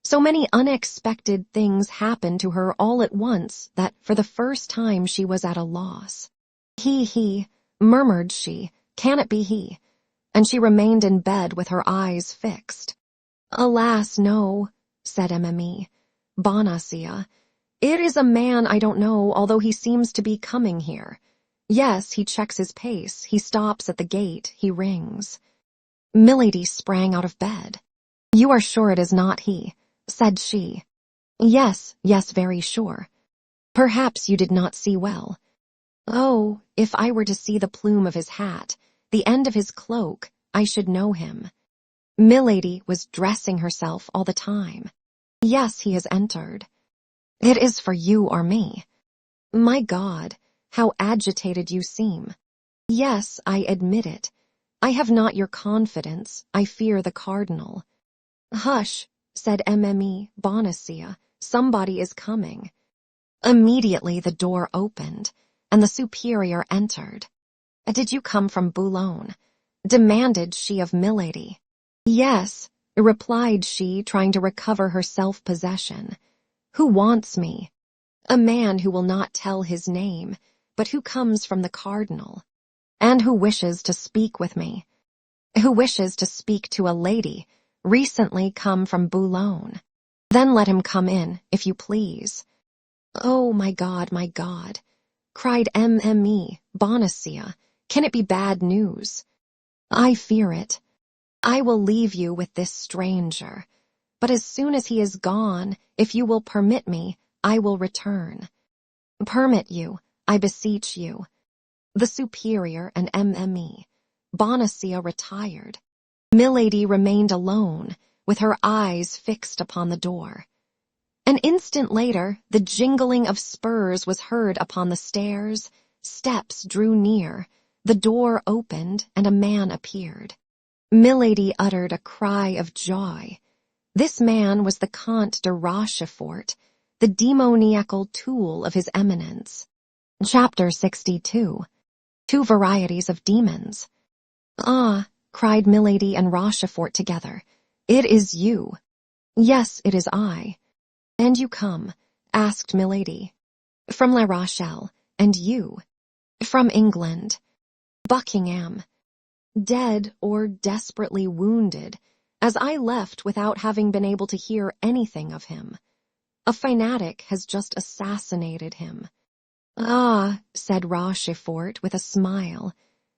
So many unexpected things happened to her all at once that for the first time she was at a loss. He, murmured she, can it be he? And she remained in bed with her eyes fixed. Alas, no, said Mme. Bonacieux. It is a man I don't know, although he seems to be coming here. Yes, he checks his pace, he stops at the gate, he rings. Milady sprang out of bed. You are sure it is not he, said she. Yes, very sure. Perhaps you did not see well. Oh, if I were to see the plume of his hat, the end of his cloak, I should know him. Milady was dressing herself all the time. Yes, he has entered. It is for you or me. My God, how agitated you seem. Yes, I admit it. I have not your confidence. I fear the cardinal. Hush, said Mme. Bonacieux. Somebody is coming. Immediately the door opened, and the superior entered. Did you come from Boulogne? Demanded she of Milady. Yes, replied she, trying to recover her self-possession. Who wants me? A man who will not tell his name, but who comes from the cardinal, and who wishes to speak with me. Who wishes to speak to a lady, recently come from Boulogne. Then let him come in, if you please. Oh, my God, cried Mme. Bonacieux. Can it be bad news? I fear it. I will leave you with this stranger, but as soon as he is gone, if you will permit me, I will return. Permit you, I beseech you. The superior and Mme. Bonacieux retired. Milady remained alone, with her eyes fixed upon the door. An instant later, the jingling of spurs was heard upon the stairs, steps drew near, the door opened, and a man appeared. Milady uttered a cry of joy. This man was the Comte de Rochefort, the demoniacal tool of his eminence. Chapter 62. 2 Varieties of Demons. Ah, cried Milady and Rochefort together. It is you. Yes, it is I. And you come? Asked Milady. From La Rochelle. And you? From England. Buckingham. Dead or desperately wounded, as I left without having been able to hear anything of him. A fanatic has just assassinated him. Ah, said Rochefort with a smile,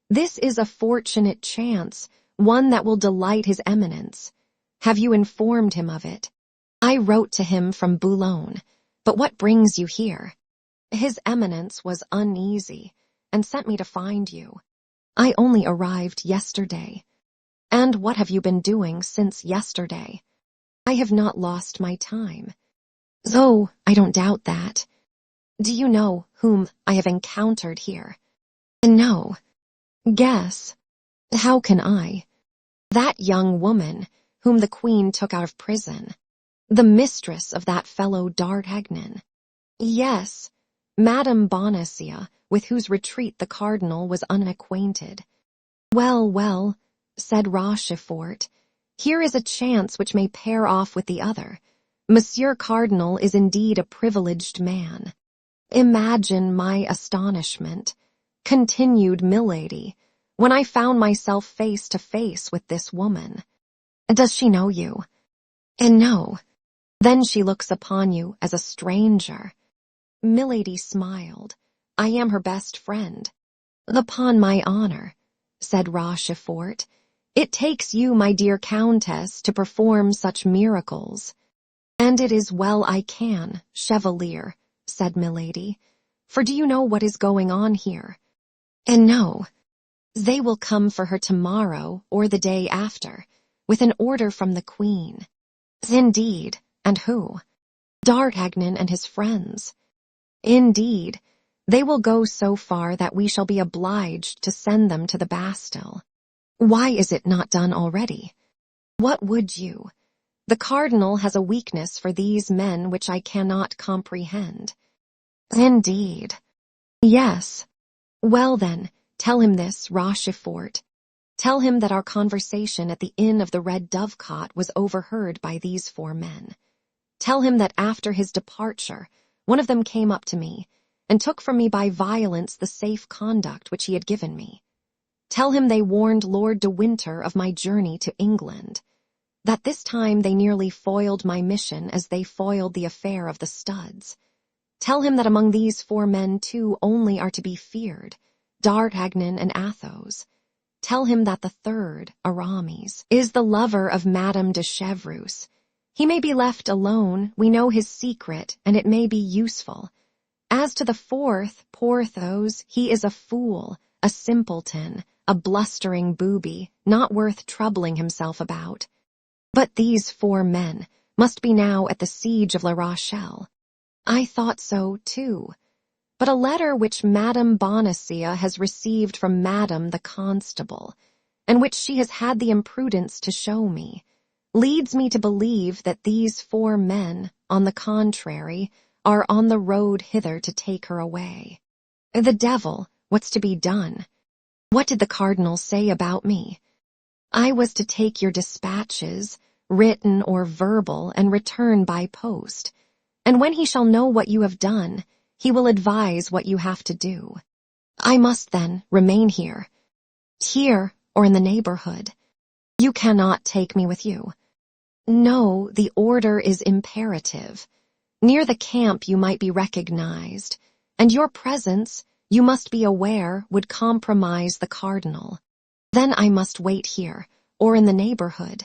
this is a fortunate chance, one that will delight his eminence. Have you informed him of it? I wrote to him from Boulogne, but what brings you here? His eminence was uneasy, and sent me to find you. I only arrived yesterday. And what have you been doing since yesterday? I have not lost my time. Oh, I don't doubt that. Do you know whom I have encountered here? No. Guess. How can I? That young woman whom the Queen took out of prison. The mistress of that fellow D'Artagnan. Yes, Madame Bonacieux, with whose retreat the cardinal was unacquainted. Well, said Rochefort, here is a chance which may pair off with the other. Monsieur Cardinal is indeed a privileged man. Imagine my astonishment, continued Milady, when I found myself face to face with this woman. Does she know you? No. Then she looks upon you as a stranger. Milady smiled. I am her best friend. Upon my honor, said Rochefort, it takes you, my dear Countess, to perform such miracles. And it is well I can, Chevalier, said Milady, for do you know what is going on here? No. They will come for her tomorrow or the day after, with an order from the Queen. Indeed, and who? D'Artagnan and his friends. Indeed, they will go so far that we shall be obliged to send them to the Bastille. Why is it not done already? What would you? The cardinal has a weakness for these men which I cannot comprehend. Indeed. Yes. Well then, tell him this, Rochefort. Tell him that our conversation at the Inn of the Red Dovecot was overheard by these 4 men. Tell him that after his departure, one of them came up to me and took from me by violence the safe conduct which he had given me. Tell him they warned Lord de Winter of my journey to England, that this time they nearly foiled my mission as they foiled the affair of the studs. Tell him that among these 4 men 2 only are to be feared, D'Artagnan and Athos. Tell him that the 3rd, Aramis, is the lover of Madame de Chevreuse. He may be left alone, we know his secret, and it may be useful. As to the 4th, Porthos, he is a fool, a simpleton, a blustering booby, not worth troubling himself about. But these 4 men must be now at the siege of La Rochelle. I thought so, too. But a letter which Madame Bonacieux has received from Madame the Constable, and which she has had the imprudence to show me, leads me to believe that these 4 men, on the contrary, are on the road hither to take her away. The devil, what's to be done? What did the cardinal say about me? I was to take your dispatches, written or verbal, and return by post, and when he shall know what you have done, he will advise what you have to do. I must, then, remain here or in the neighborhood. You cannot take me with you. No, the order is imperative. Near the camp you might be recognized, and your presence, you must be aware, would compromise the cardinal. Then I must wait here, or in the neighborhood.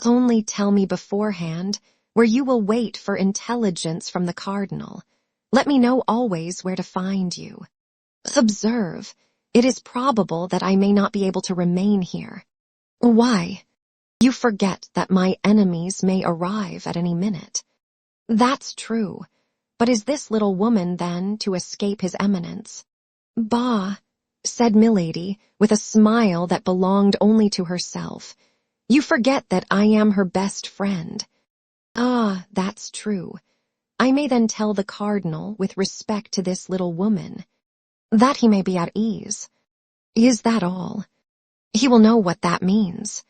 Only tell me beforehand, where you will wait for intelligence from the cardinal. Let me know always where to find you. Observe, it is probable that I may not be able to remain here. Why? You forget that my enemies may arrive at any minute. That's true, but is this little woman, then, to escape his eminence? Bah, said Milady, with a smile that belonged only to herself. You forget that I am her best friend. Ah, that's true. I may then tell the cardinal with respect to this little woman, that he may be at ease. Is that all? He will know what that means.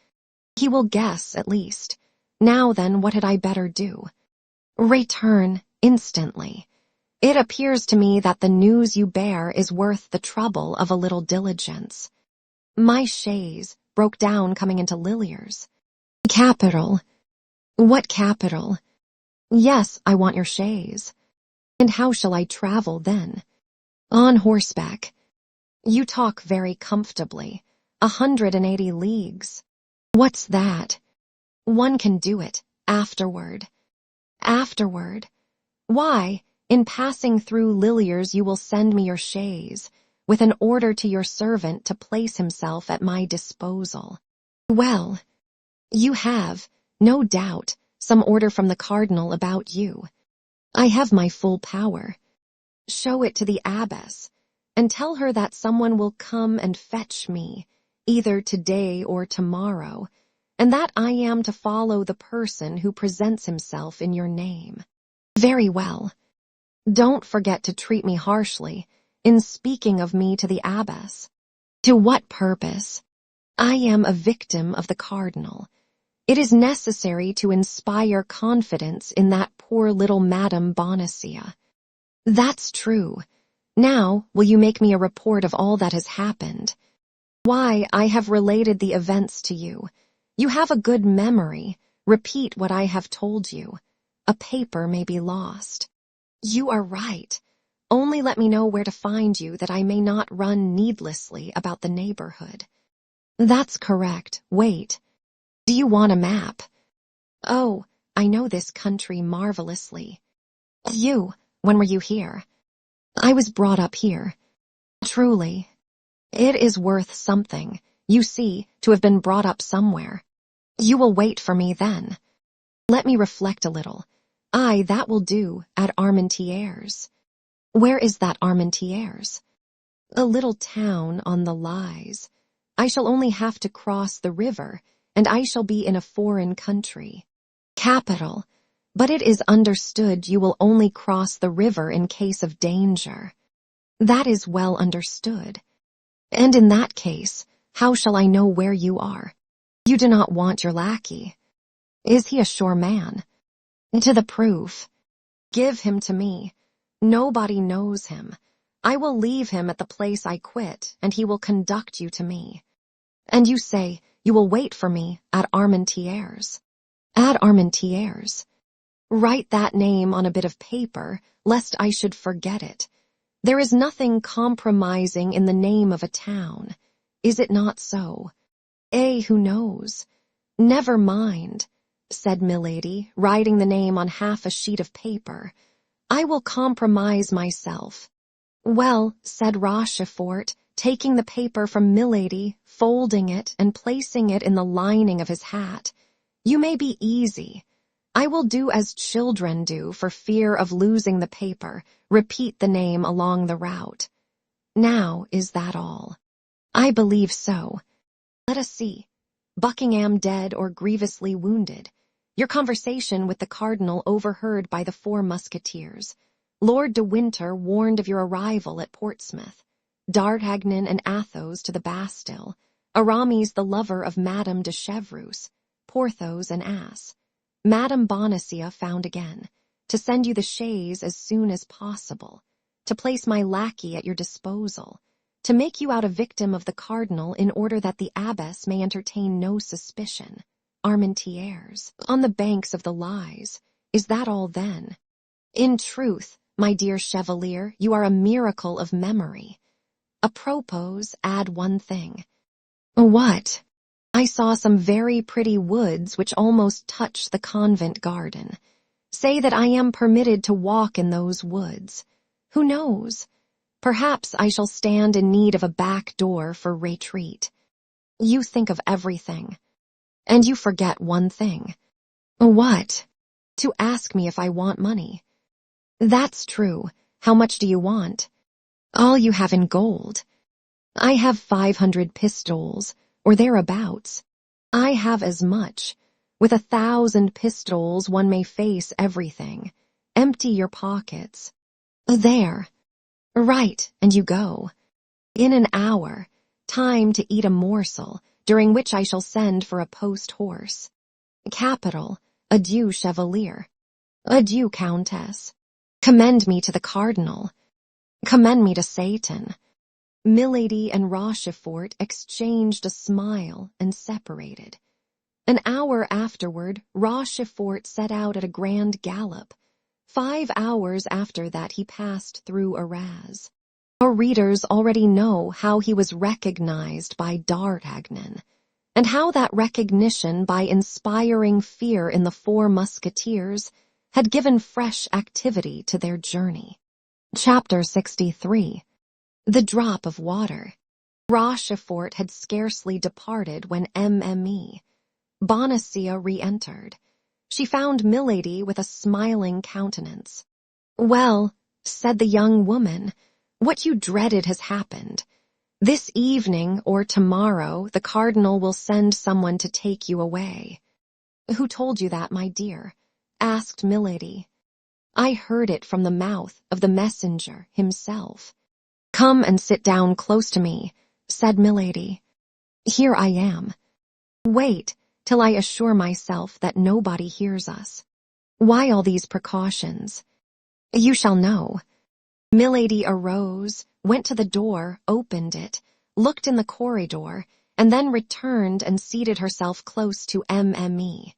He will guess, at least. Now then, what had I better do? Return instantly. It appears to me that the news you bear is worth the trouble of a little diligence. My chaise broke down coming into Lilliers. Capital. What capital? Yes, I want your chaise. And how shall I travel then? On horseback. You talk very comfortably. 180 leagues. What's that? One can do it. Afterward. Afterward? Why, in passing through Lilliers you will send me your chaise, with an order to your servant to place himself at my disposal. Well, you have, no doubt, some order from the cardinal about you. I have my full power. Show it to the abbess, and tell her that someone will come and fetch me, either today or tomorrow, and that I am to follow the person who presents himself in your name. Very well. Don't forget to treat me harshly in speaking of me to the abbess. To what purpose? I am a victim of the cardinal. It is necessary to inspire confidence in that poor little Madame Bonacieux. That's true. Now, will you make me a report of all that has happened? Why, I have related the events to you. You have a good memory. Repeat what I have told you. A paper may be lost. You are right. Only let me know where to find you that I may not run needlessly about the neighborhood. That's correct. Wait. Do you want a map? Oh, I know this country marvelously. When were you here? I was brought up here. Truly. It is worth something, you see, to have been brought up somewhere. You will wait for me then. Let me reflect a little. Aye, that will do, at Armentières. Where is that Armentières? A little town on the Lys. I shall only have to cross the river, and I shall be in a foreign country. Capital, but it is understood you will only cross the river in case of danger. That is well understood. And in that case, how shall I know where you are? You do not want your lackey. Is he a sure man? To the proof. Give him to me. Nobody knows him. I will leave him at the place I quit, and he will conduct you to me. And you say, you will wait for me at Armentières. At Armentières. Write that name on a bit of paper, lest I should forget it. There is nothing compromising in the name of a town. Is it not so? Who knows? Never mind, said Milady, writing the name on half a sheet of paper. I will compromise myself. Well, said Rochefort, taking the paper from Milady, folding it, and placing it in the lining of his hat. You may be easy. I will do as children do for fear of losing the paper, repeat the name along the route. Now, is that all? I believe so. Let us see. Buckingham dead or grievously wounded. Your conversation with the cardinal overheard by the 4 musketeers. Lord de Winter warned of your arrival at Portsmouth. D'Artagnan and Athos to the Bastille. Aramis the lover of Madame de Chevreuse. Porthos an ass. Madame Bonacieux found again. To send you the chaise as soon as possible. To place my lackey at your disposal. To make you out a victim of the cardinal in order that the abbess may entertain no suspicion. Armentières, on the banks of the Lys. Is that all then? In truth, my dear Chevalier, you are a miracle of memory. Apropos, add one thing. What? I saw some very pretty woods which almost touch the convent garden. Say that I am permitted to walk in those woods. Who knows? Perhaps I shall stand in need of a back door for retreat. You think of everything. And you forget one thing. What? To ask me if I want money. That's true. How much do you want? All you have in gold. I have 500 pistoles, or thereabouts. I have as much. With 1,000 pistoles one may face everything. Empty your pockets. There. Right, and you go. In an hour. Time to eat a morsel, during which I shall send for a post-horse. Capital. Adieu, Chevalier. Adieu, Countess. Commend me to the cardinal. Commend me to Satan. Milady and Rochefort exchanged a smile and separated. An hour afterward, Rochefort set out at a grand gallop. 5 hours after that he passed through Arras. Our readers already know how he was recognized by D'Artagnan, and how that recognition by inspiring fear in the 4 musketeers had given fresh activity to their journey. Chapter 63. The Drop of Water. Rochefort had scarcely departed when Mme. Bonacieux re-entered. She found Milady with a smiling countenance. Well, said the young woman, what you dreaded has happened. This evening or tomorrow the cardinal will send someone to take you away. Who told you that, my dear? Asked Milady. I heard it from the mouth of the messenger himself. Come and sit down close to me, said Milady. Here I am. Wait till I assure myself that nobody hears us. Why all these precautions? You shall know. Milady arose, went to the door, opened it, looked in the corridor, and then returned and seated herself close to Mme.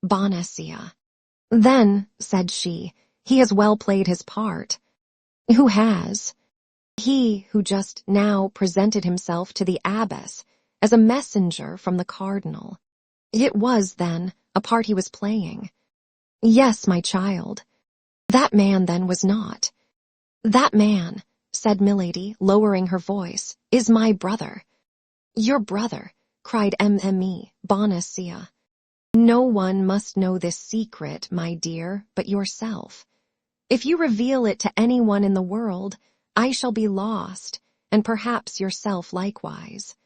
Bonacieux. Then, said she, he has well played his part. Who has? He who just now presented himself to the abbess as a messenger from the cardinal. It was, then, a part he was playing. Yes, my child. That man, then, was not. That man, said Milady, lowering her voice, is my brother. Your brother, cried Mme. Bonacieux. No one must know this secret, my dear, but yourself. If you reveal it to anyone in the world, I shall be lost, and perhaps yourself likewise.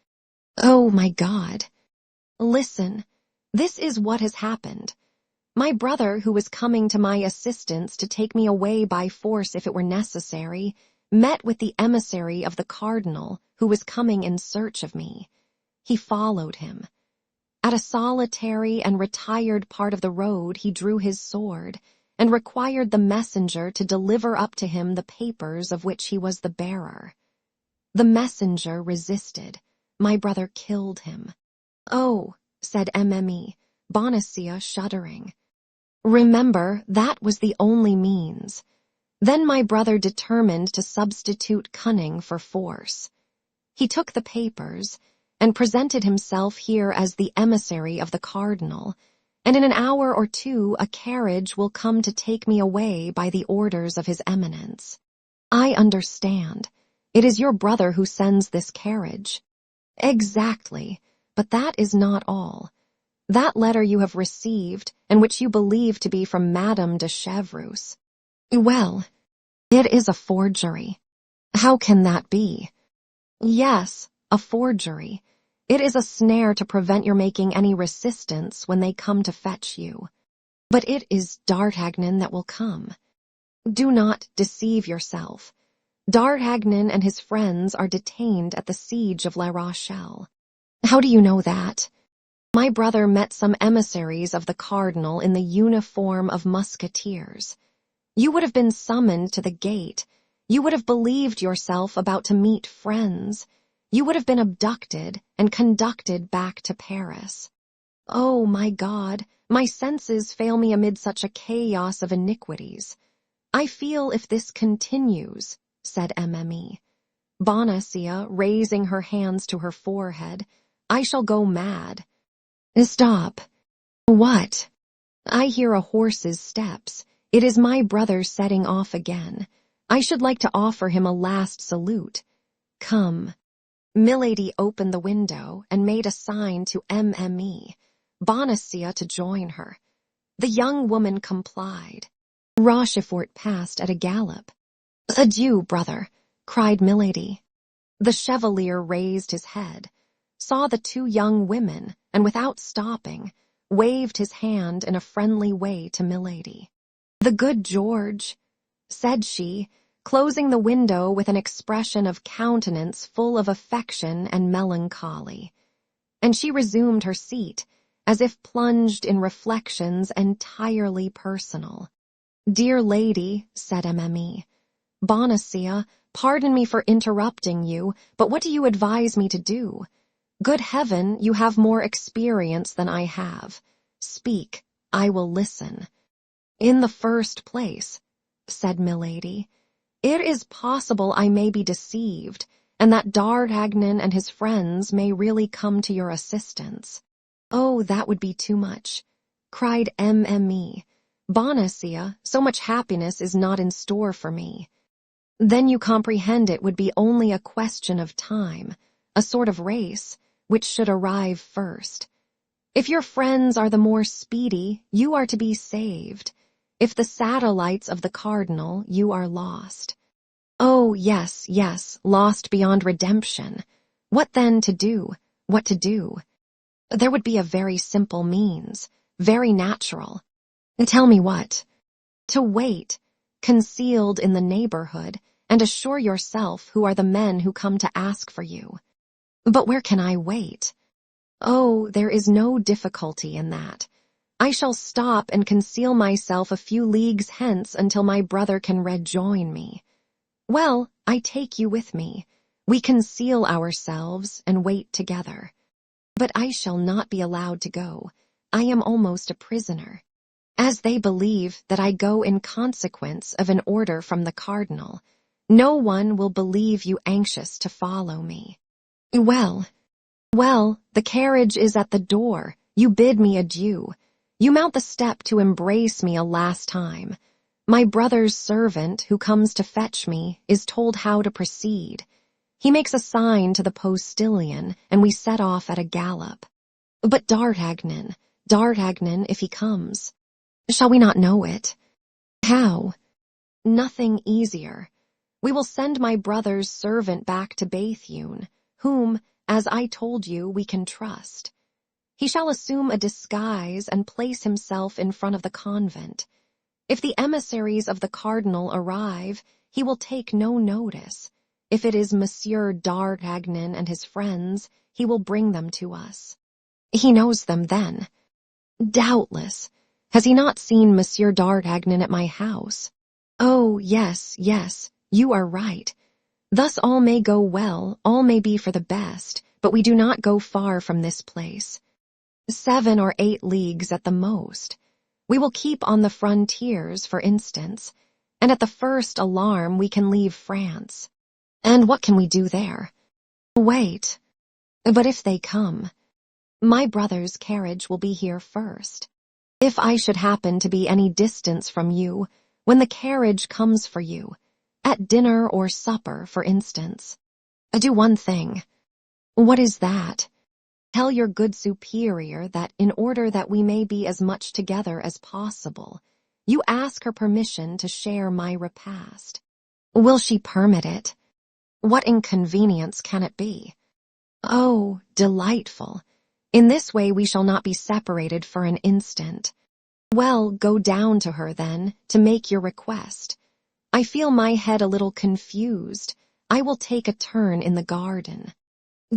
Oh, my God! Listen, this is what has happened. My brother, who was coming to my assistance to take me away by force if it were necessary, met with the emissary of the cardinal, who was coming in search of me. he followed him. At a solitary and retired part of the road he drew his sword, and required the messenger to deliver up to him the papers of which he was the bearer. The messenger resisted. My brother killed him. Oh, said Mme, Bonacieux shuddering. Remember, that was the only means. Then my brother determined to substitute cunning for force. He took the papers, and presented himself here as the emissary of the cardinal, and in an hour or two a carriage will come to take me away by the orders of his eminence. I understand. It is your brother who sends this carriage. Exactly, but that is not all. That letter you have received, and which you believe to be from Madame de Chevreuse. Well, it is a forgery. How can that be? Yes, a forgery. It is a snare to prevent your making any resistance when they come to fetch you. But it is D'Artagnan that will come. Do not deceive yourself. D'Artagnan and his friends are detained at the siege of La Rochelle. How do you know that? My brother met some emissaries of the cardinal in the uniform of musketeers. You would have been summoned to the gate. You would have believed yourself about to meet friends. You would have been abducted and conducted back to Paris. Oh, my God, my senses fail me amid such a chaos of iniquities. I feel if this continues, said Mme. Bonacieux, raising her hands to her forehead, I shall go mad. Stop. What? I hear a horse's steps. It is my brother setting off again. I should like to offer him a last salute. Come. Milady opened the window and made a sign to Mme. Bonacieux to join her. The young woman complied. Rochefort passed at a gallop. Adieu, brother, cried Milady. The chevalier raised his head, saw the two young women, and without stopping, waved his hand in a friendly way to Milady. The good George, said she, closing the window with an expression of countenance full of affection and melancholy. And she resumed her seat, as if plunged in reflections entirely personal. Dear lady, said Mme. Bonacieux, pardon me for interrupting you, but what do you advise me to do? Good heaven, you have more experience than I have. Speak, I will listen. In the first place, said Milady, it is possible I may be deceived, and that D'Artagnan and his friends may really come to your assistance. Oh, that would be too much, cried Mme. Bonacieux, so much happiness is not in store for me. Then you comprehend it would be only a question of time, a sort of race, which should arrive first. If your friends are the more speedy, you are to be saved. If the satellites of the cardinal, you are lost. Oh, yes, yes, lost beyond redemption. What then to do? What to do? There would be a very simple means, very natural. Tell me what. To wait, concealed in the neighborhood, and assure yourself who are the men who come to ask for you. But where can I wait? Oh, there is no difficulty in that. I shall stop and conceal myself a few leagues hence until my brother can rejoin me. Well, I take you with me. We conceal ourselves and wait together. But I shall not be allowed to go. I am almost a prisoner. As they believe that I go in consequence of an order from the cardinal, no one will believe you anxious to follow me. Well, the carriage is at the door. You bid me adieu. You mount the step to embrace me a last time. My brother's servant, who comes to fetch me, is told how to proceed. He makes a sign to the postilion, and we set off at a gallop. But D'Artagnan, if he comes. Shall we not know it? How? Nothing easier. We will send my brother's servant back to Béthune, whom, as I told you, we can trust. He shall assume a disguise and place himself in front of the convent. If the emissaries of the cardinal arrive, he will take no notice. If it is Monsieur d'Artagnan and his friends, he will bring them to us. He knows them then. Doubtless. Has he not seen Monsieur d'Artagnan at my house? Oh, yes, yes, you are right. Thus all may go well, all may be for the best, but we do not go far from this place. 7 or 8 leagues at the most. We will keep on the frontiers, for instance, and at the first alarm we can leave France. And what can we do there? Wait. But if they come, my brother's carriage will be here first. If I should happen to be any distance from you, when the carriage comes for you, at dinner or supper, for instance, do one thing. What is that? Tell your good superior that in order that we may be as much together as possible, you ask her permission to share my repast. Will she permit it? What inconvenience can it be? Oh, delightful. In this way we shall not be separated for an instant. Well, go down to her then, to make your request. I feel my head a little confused. I will take a turn in the garden.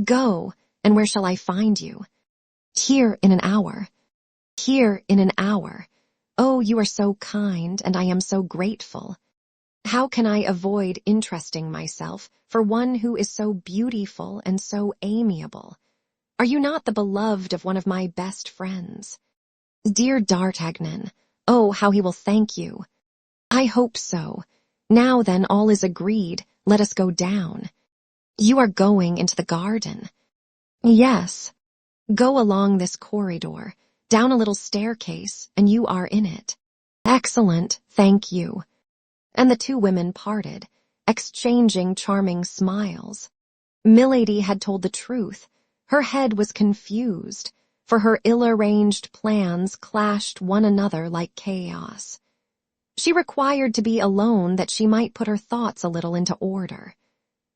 Go, and where shall I find you? Here in an hour. Here in an hour. Oh, you are so kind, and I am so grateful. How can I avoid interesting myself for one who is so beautiful and so amiable? Are you not the beloved of one of my best friends? Dear d'Artagnan, oh, how he will thank you. I hope so. Now then, all is agreed. Let us go down. You are going into the garden. Yes. Go along this corridor, down a little staircase, and you are in it. Excellent, thank you. And the 2 women parted, exchanging charming smiles. Milady had told the truth. Her head was confused, for her ill-arranged plans clashed one another like chaos. She required to be alone that she might put her thoughts a little into order.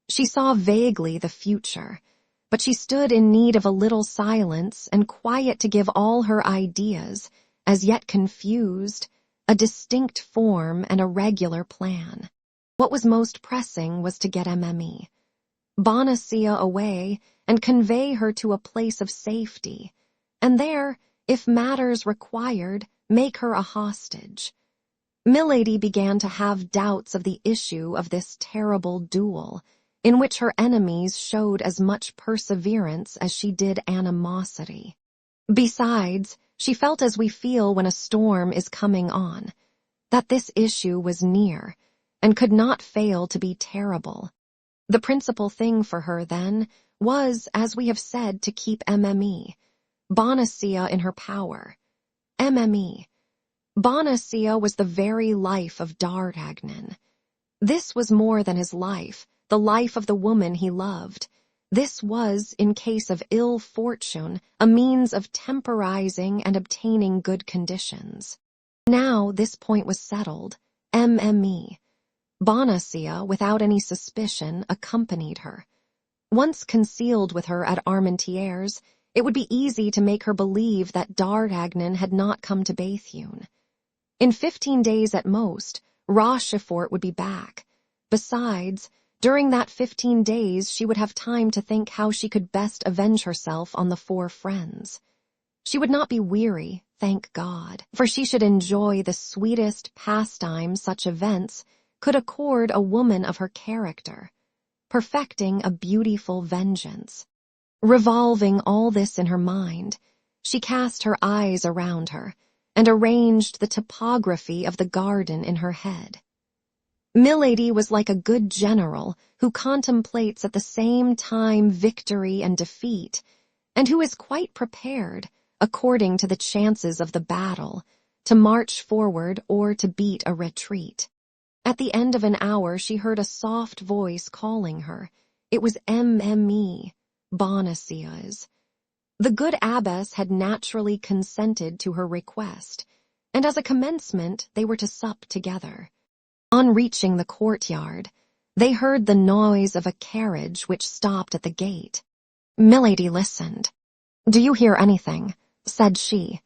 She saw vaguely the future, but she stood in need of a little silence and quiet to give all her ideas, as yet confused, a distinct form and a regular plan. What was most pressing was to get Mme. Bonacieux away and convey her to a place of safety, and there, if matters required, make her a hostage. Milady began to have doubts of the issue of this terrible duel, in which her enemies showed as much perseverance as she did animosity. Besides, she felt as we feel when a storm is coming on, that this issue was near, and could not fail to be terrible. The principal thing for her, then, was, as we have said, to keep Mme. Bonacieux in her power. Mme. Bonacieux was the very life of d'Artagnan. This was more than his life, the life of the woman he loved. This was, in case of ill fortune, a means of temporizing and obtaining good conditions. Now this point was settled. Mme. Bonacieux, without any suspicion, accompanied her. Once concealed with her at Armentières, it would be easy to make her believe that d'Artagnan had not come to Béthune. In 15 days at most, Rochefort would be back. Besides, during that 15 days she would have time to think how she could best avenge herself on the 4 friends. She would not be weary, thank God, for she should enjoy the sweetest pastime such events could accord a woman of her character, perfecting a beautiful vengeance. Revolving all this in her mind, she cast her eyes around her, and arranged the topography of the garden in her head. Milady was like a good general who contemplates at the same time victory and defeat, and who is quite prepared, according to the chances of the battle, to march forward or to beat a retreat. At the end of an hour she heard a soft voice calling her. It was Mme. Bonacieux's. The good abbess had naturally consented to her request, and as a commencement they were to sup together. On reaching the courtyard, they heard the noise of a carriage which stopped at the gate. Milady listened. "Do you hear anything?" said she.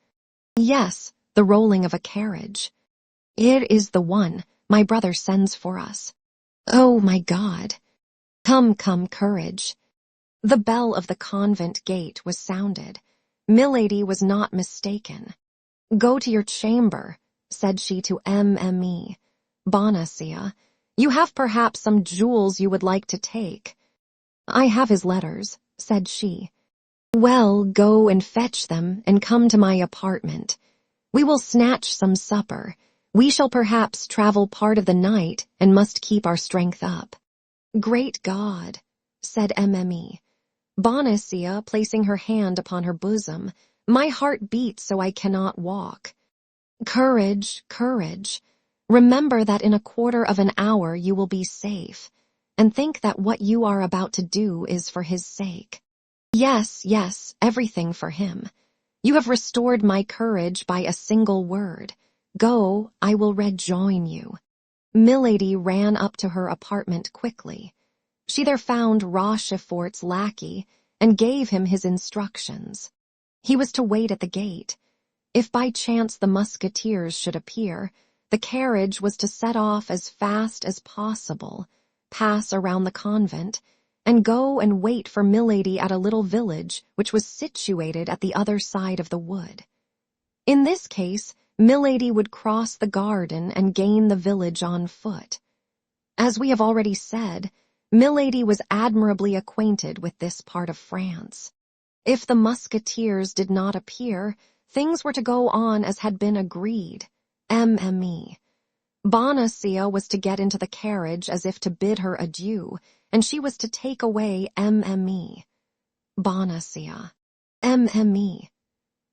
"Yes, the rolling of a carriage." "It is the one my brother sends for us." "Oh, my God!" Come, come, courage. The bell of the convent gate was sounded. Milady was not mistaken. Go to your chamber, said she to Mme. Bonacia, you have perhaps some jewels you would like to take. I have his letters, said she. Well, go and fetch them and come to my apartment. We will snatch some supper. We shall perhaps travel part of the night and must keep our strength up. Great God, said Mme. Bonacia, placing her hand upon her bosom, my heart beats so I cannot walk. Courage, courage. Remember that in a quarter of an hour you will be safe, and think that what you are about to do is for his sake. Yes, yes, everything for him. You have restored my courage by a single word. Go, I will rejoin you. Milady ran up to her apartment quickly. She there found Rochefort's lackey and gave him his instructions. He was to wait at the gate. If by chance the musketeers should appear, the carriage was to set off as fast as possible, pass around the convent, and go and wait for Milady at a little village which was situated at the other side of the wood. In this case, Milady would cross the garden and gain the village on foot. As we have already said, Milady was admirably acquainted with this part of France. If the musketeers did not appear, things were to go on as had been agreed. Mme. Bonacia was to get into the carriage as if to bid her adieu, and she was to take away Mme. Bonacia. Mme.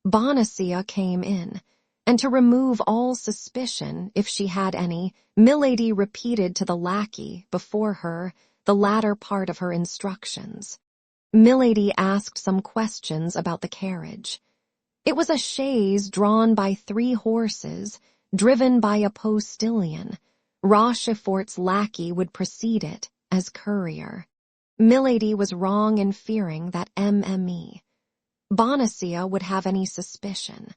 Bonacia came in, and to remove all suspicion, if she had any, Milady repeated to the lackey, before her, the latter part of her instructions. Milady asked some questions about the carriage. It was a chaise drawn by 3 horses, driven by a postilion. Rochefort's lackey would precede it as courier. Milady was wrong in fearing that Mme. Bonacia would have any suspicion.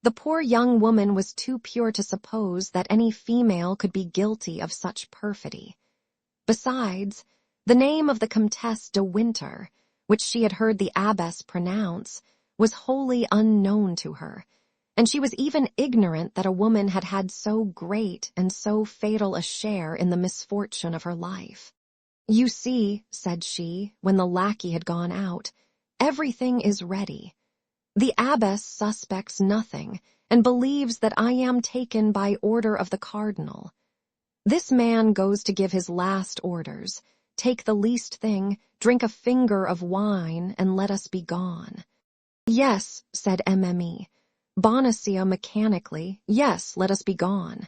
The poor young woman was too pure to suppose that any female could be guilty of such perfidy. Besides, the name of the Comtesse de Winter, which she had heard the abbess pronounce, was wholly unknown to her, and she was even ignorant that a woman had had so great and so fatal a share in the misfortune of her life. You see, said she, when the lackey had gone out, everything is ready. The abbess suspects nothing, and believes that I am taken by order of the cardinal. This man goes to give his last orders. Take the least thing, drink a finger of wine, and let us be gone. Yes, said Mme. Bonacia mechanically, yes, let us be gone.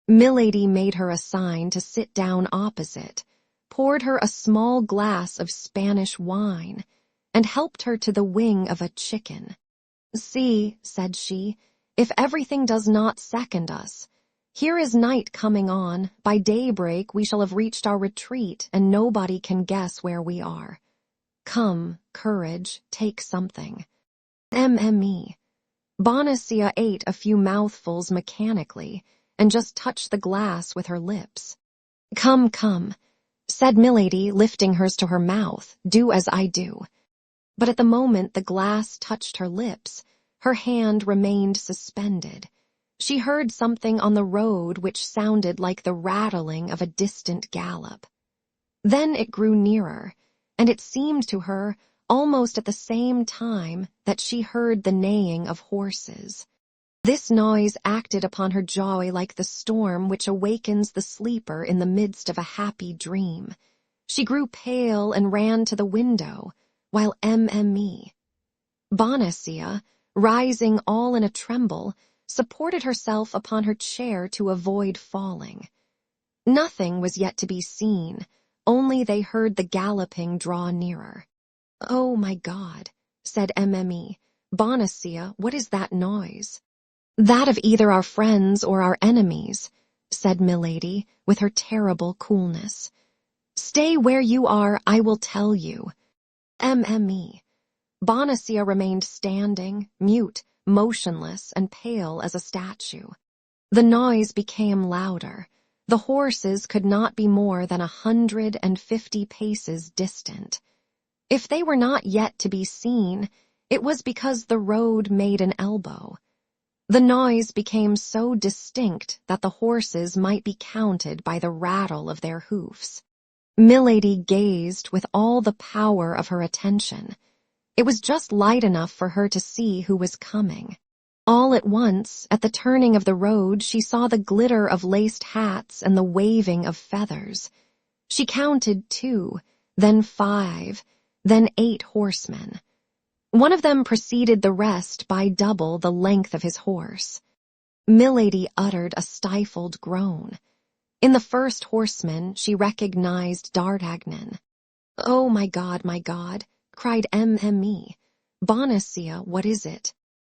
Milady made her a sign to sit down opposite, poured her a small glass of Spanish wine, and helped her to the wing of a chicken. See, said she, if everything does not second us. Here is night coming on. By daybreak we shall have reached our retreat, and nobody can guess where we are. Come, courage, take something. Mme. Bonacia ate a few mouthfuls mechanically, and just touched the glass with her lips. Come, come, said Milady, lifting hers to her mouth, do as I do. But at the moment the glass touched her lips, her hand remained suspended. She heard something on the road which sounded like the rattling of a distant gallop. Then it grew nearer, and it seemed to her, almost at the same time, that she heard the neighing of horses. This noise acted upon her joy like the storm which awakens the sleeper in the midst of a happy dream. She grew pale and ran to the window, while Mme. Bonacia, rising all in a tremble, supported herself upon her chair to avoid falling. Nothing was yet to be seen, only they heard the galloping draw nearer. Oh, my God, said Mme. Bonacia, what is that noise? That of either our friends or our enemies, said Milady, with her terrible coolness. Stay where you are, I will tell you. Mme. Bonacia remained standing, mute, motionless, and pale as a statue. The noise became louder. The horses could not be more than 150 paces distant. If they were not yet to be seen, it was because the road made an elbow. The noise became so distinct that the horses might be counted by the rattle of their hoofs. Milady gazed with all the power of her attention. It was just light enough for her to see who was coming. All at once, at the turning of the road, she saw the glitter of laced hats and the waving of feathers. She counted 2, then 5, then 8 horsemen. One of them preceded the rest by double the length of his horse. Milady uttered a stifled groan. In the first horseman, she recognized D'Artagnan. "Oh, my God," cried Mme. "Bonacieux, what is it?"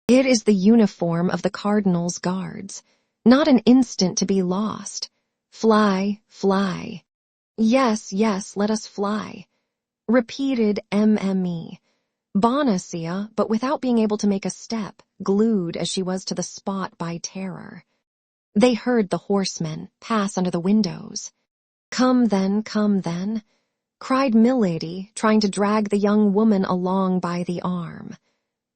"It is the uniform of the cardinal's guards. Not an instant to be lost. Fly, fly." Yes, let us fly," repeated Mme. Bonacieux, but without being able to make a step, glued as she was to the spot by terror. They heard the horsemen pass under the windows. Come then," cried Milady, trying to drag the young woman along by the arm.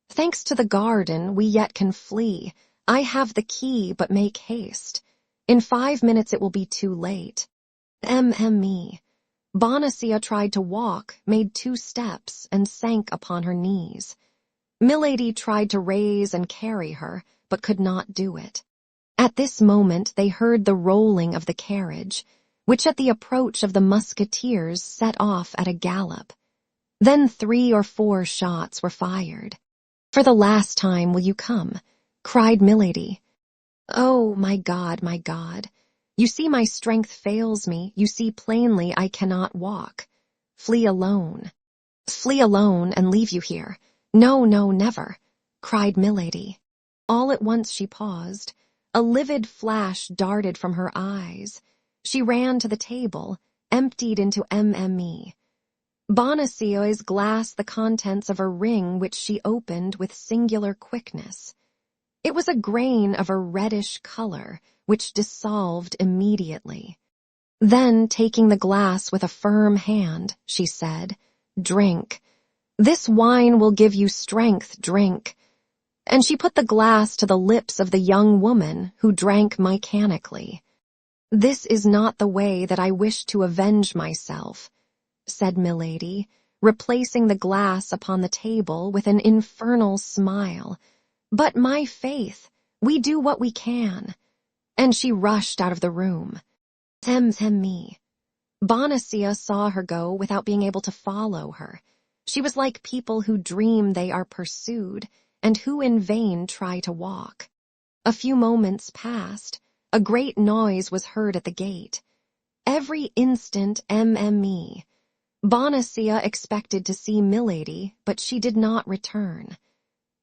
"Thanks to the garden, we yet can flee. I have the key, but make haste. In 5 minutes it will be too late." Mme. Bonacieux tried to walk, made 2 steps, and sank upon her knees. Milady tried to raise and carry her, but could not do it. At this moment they heard the rolling of the carriage, which at the approach of the musketeers set off at a gallop. Then 3 or 4 shots were fired. "For the last time, will you come?" cried Milady. "Oh, my God. You see my strength fails me. You see plainly I cannot walk. Flee alone. Flee alone and leave you here. No, never," cried Milady. All at once she paused. A livid flash darted from her eyes. She ran to the table, emptied into Mme. Bonacieux glassed the contents of a ring which she opened with singular quickness. It was a grain of a reddish color, which dissolved immediately. Then, taking the glass with a firm hand, she said, "Drink. This wine will give you strength, drink." And she put the glass to the lips of the young woman, who drank mechanically. "This is not the way that I wish to avenge myself," said Milady, replacing the glass upon the table with an infernal smile. "But my faith, we do what we can." And she rushed out of the room. Mme. Bonacieux saw her go without being able to follow her. She was like people who dream they are pursued, and who in vain try to walk. A few moments passed. A great noise was heard at the gate. Every instant Mme. Bonacieux expected to see Milady, but she did not return.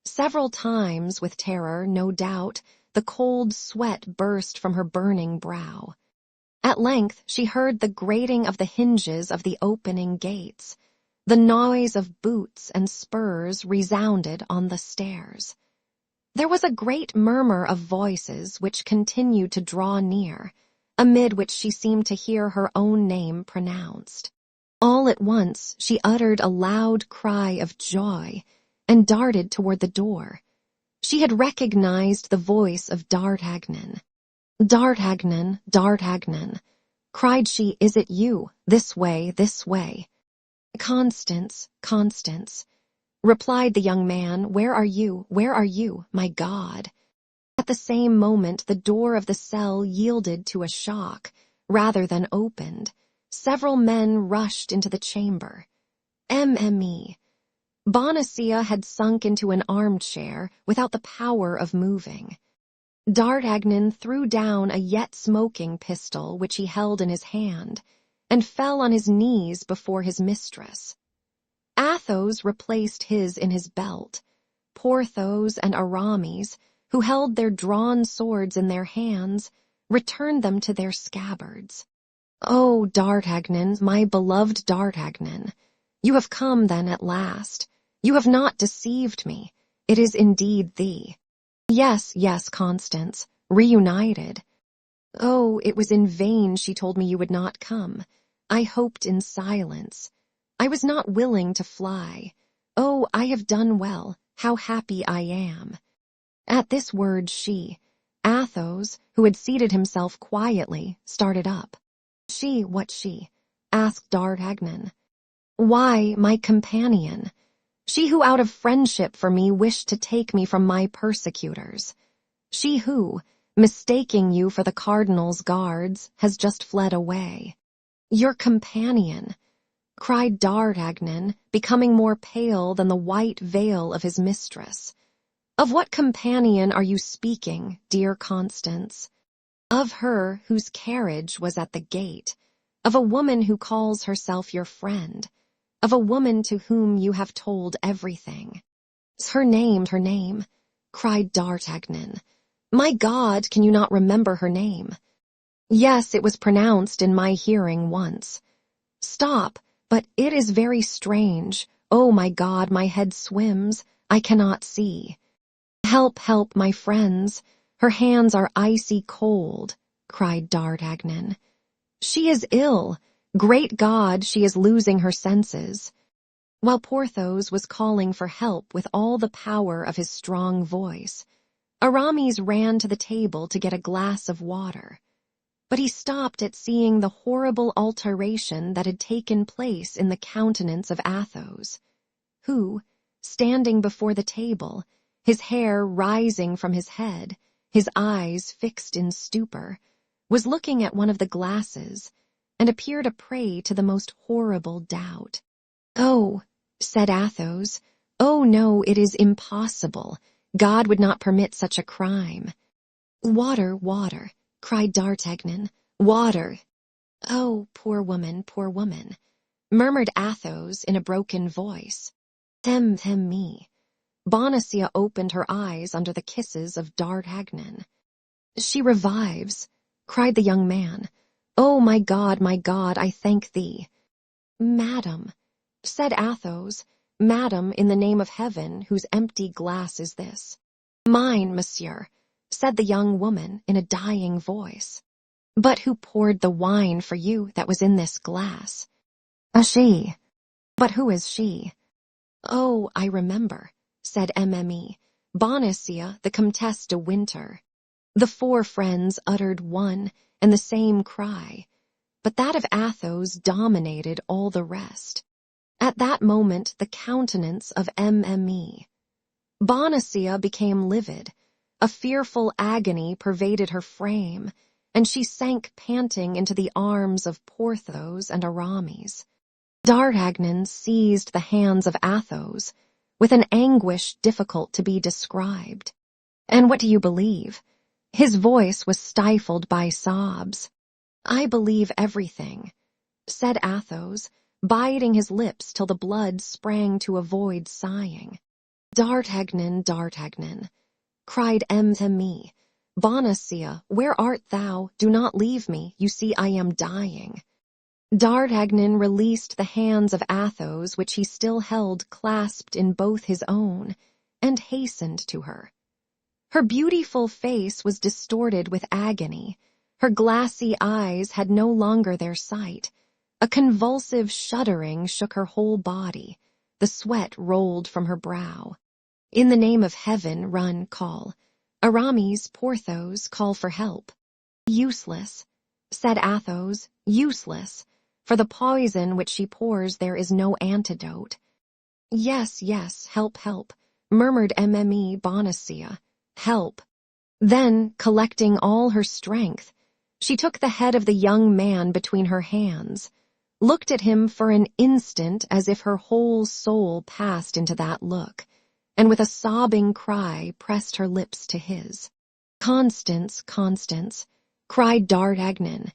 Several times, with terror, no doubt, the cold sweat burst from her burning brow. At length she heard the grating of the hinges of the opening gates. The noise of boots and spurs resounded on the stairs. There was a great murmur of voices which continued to draw near, amid which she seemed to hear her own name pronounced. All at once she uttered a loud cry of joy and darted toward the door. She had recognized the voice of D'Artagnan. D'Artagnan, cried she, "is it you? This way, this way." Constance, replied the young man, where are you, my God?" At the same moment the door of the cell yielded to a shock, rather than opened. Several men rushed into the chamber. Mme. Bonacieux had sunk into an armchair without the power of moving. D'Artagnan threw down a yet smoking pistol which he held in his hand, and fell on his knees before his mistress. Athos replaced his in his belt. Porthos and Aramis, who held their drawn swords in their hands, returned them to their scabbards. "Oh, D'Artagnan, my beloved D'Artagnan, you have come then at last. You have not deceived me. It is indeed thee." Yes, Constance, reunited. Oh, it was in vain she told me you would not come. I hoped in silence. I was not willing to fly. Oh, I have done well. How happy I am. At this word Athos, who had seated himself quietly, started up. She, what she? Asked D'Artagnan. Why, my companion. She who out of friendship for me wished to take me from my persecutors. She who, mistaking you for the cardinal's guards, has just fled away. Your companion, cried D'Artagnan, becoming more pale than the white veil of his mistress. Of what companion are you speaking, dear Constance? Of her whose carriage was at the gate, of a woman who calls herself your friend, of a woman to whom you have told everything. Her name, cried D'Artagnan. My God, can you not remember her name? Yes, it was pronounced in my hearing once. Stop, but it is very strange. Oh, my God, my head swims. I cannot see. Help, help, my friends. Her hands are icy cold, cried D'Artagnan. She is ill. Great God, she is losing her senses. While Porthos was calling for help with all the power of his strong voice, Aramis ran to the table to get a glass of water. But he stopped at seeing the horrible alteration that had taken place in the countenance of Athos, who, standing before the table, his hair rising from his head, his eyes fixed in stupor, was looking at one of the glasses, and appeared a prey to the most horrible doubt. Oh, said Athos, oh no, it is impossible. God would not permit such a crime. Water, water, cried D'Artagnan. Water. Oh, poor woman, murmured Athos in a broken voice. Them me. Bonacieux opened her eyes under the kisses of D'Artagnan. She revives, cried the young man. Oh, my God, I thank thee. Madam, said Athos, Madam, in the name of heaven, whose empty glass is this? Mine, monsieur, said the young woman in a dying voice. But who poured the wine for you that was in this glass? She. But who is she? Oh, I remember, said Mme. Bonacieux, the Comtesse de Winter. The four friends uttered one and the same cry, but that of Athos dominated all the rest. At that moment the countenance of Mme. Bonacieux became livid. A fearful agony pervaded her frame, and she sank panting into the arms of Porthos and Aramis. D'Artagnan seized the hands of Athos with an anguish difficult to be described. And what do you believe? His voice was stifled by sobs. I believe everything, said Athos, biting his lips till the blood sprang to avoid sighing. D'Artagnan, cried Mme. Bonacieux, where art thou? Do not leave me. You see I am dying. D'Artagnan released the hands of Athos, which he still held clasped in both his own, and hastened to her. Her beautiful face was distorted with agony. Her glassy eyes had no longer their sight. A convulsive shuddering shook her whole body. The sweat rolled from her brow. In the name of heaven, run, call. Aramis, Porthos, call for help. Useless, said Athos, useless. For the poison which she pours there is no antidote. Yes, help, murmured Mme. Bonacieux. Help. Then, collecting all her strength, she took the head of the young man between her hands, looked at him for an instant as if her whole soul passed into that look, and with a sobbing cry pressed her lips to his. Constance, cried D'Artagnan.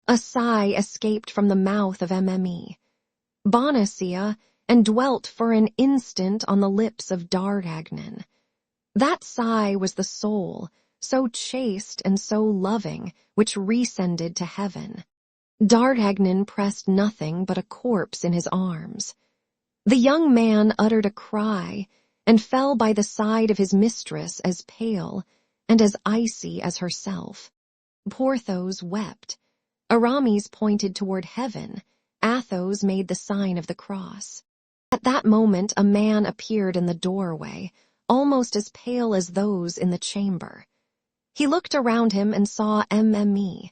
A sigh escaped from the mouth of Mme. Bonacieux, and dwelt for an instant on the lips of D'Artagnan. That sigh was the soul, so chaste and so loving, which rescended to heaven. D'Artagnan pressed nothing but a corpse in his arms. The young man uttered a cry, and fell by the side of his mistress as pale and as icy as herself. Porthos wept. Aramis pointed toward heaven. Athos made the sign of the cross. At that moment a man appeared in the doorway, almost as pale as those in the chamber. He looked around him and saw Mme,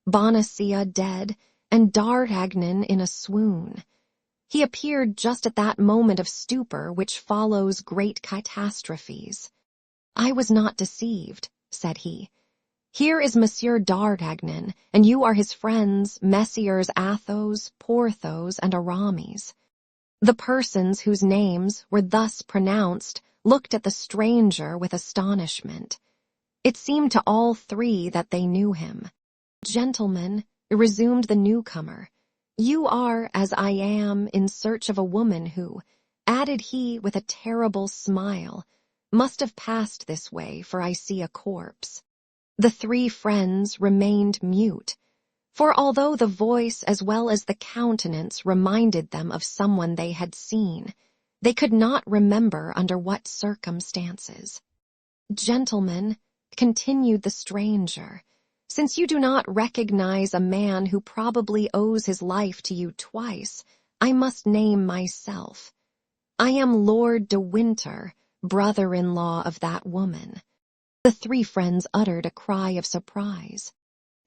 Bonacieux dead, and D'Artagnan in a swoon. He appeared just at that moment of stupor which follows great catastrophes. "I was not deceived," said he. "Here is Monsieur D'Artagnan, and you are his friends, Messieurs Athos, Porthos, and Aramis." The persons whose names were thus pronounced looked at the stranger with astonishment. It seemed to all three that they knew him. "Gentlemen," resumed the newcomer, "you are, as I am, in search of a woman who," added he with a terrible smile, "must have passed this way, for I see a corpse." The three friends remained mute, for although the voice as well as the countenance reminded them of someone they had seen, they could not remember under what circumstances. "Gentlemen," continued the stranger, "since you do not recognize a man who probably owes his life to you twice, I must name myself. I am Lord de Winter, brother-in-law of that woman." The three friends uttered a cry of surprise.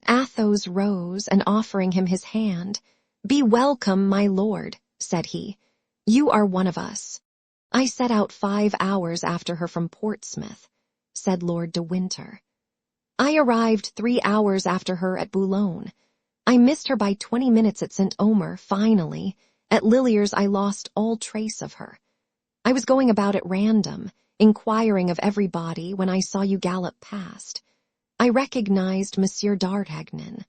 Athos rose, and offering him his hand, "Be welcome, my lord," said he. "You are one of us." "I set out 5 hours after her from Portsmouth," said Lord de Winter. "I arrived 3 hours after her at Boulogne. I missed her by 20 minutes at St. Omer. Finally, at Lilliers I lost all trace of her. I was going about at random, inquiring of everybody when I saw you gallop past. I recognized Monsieur D'Artagnan.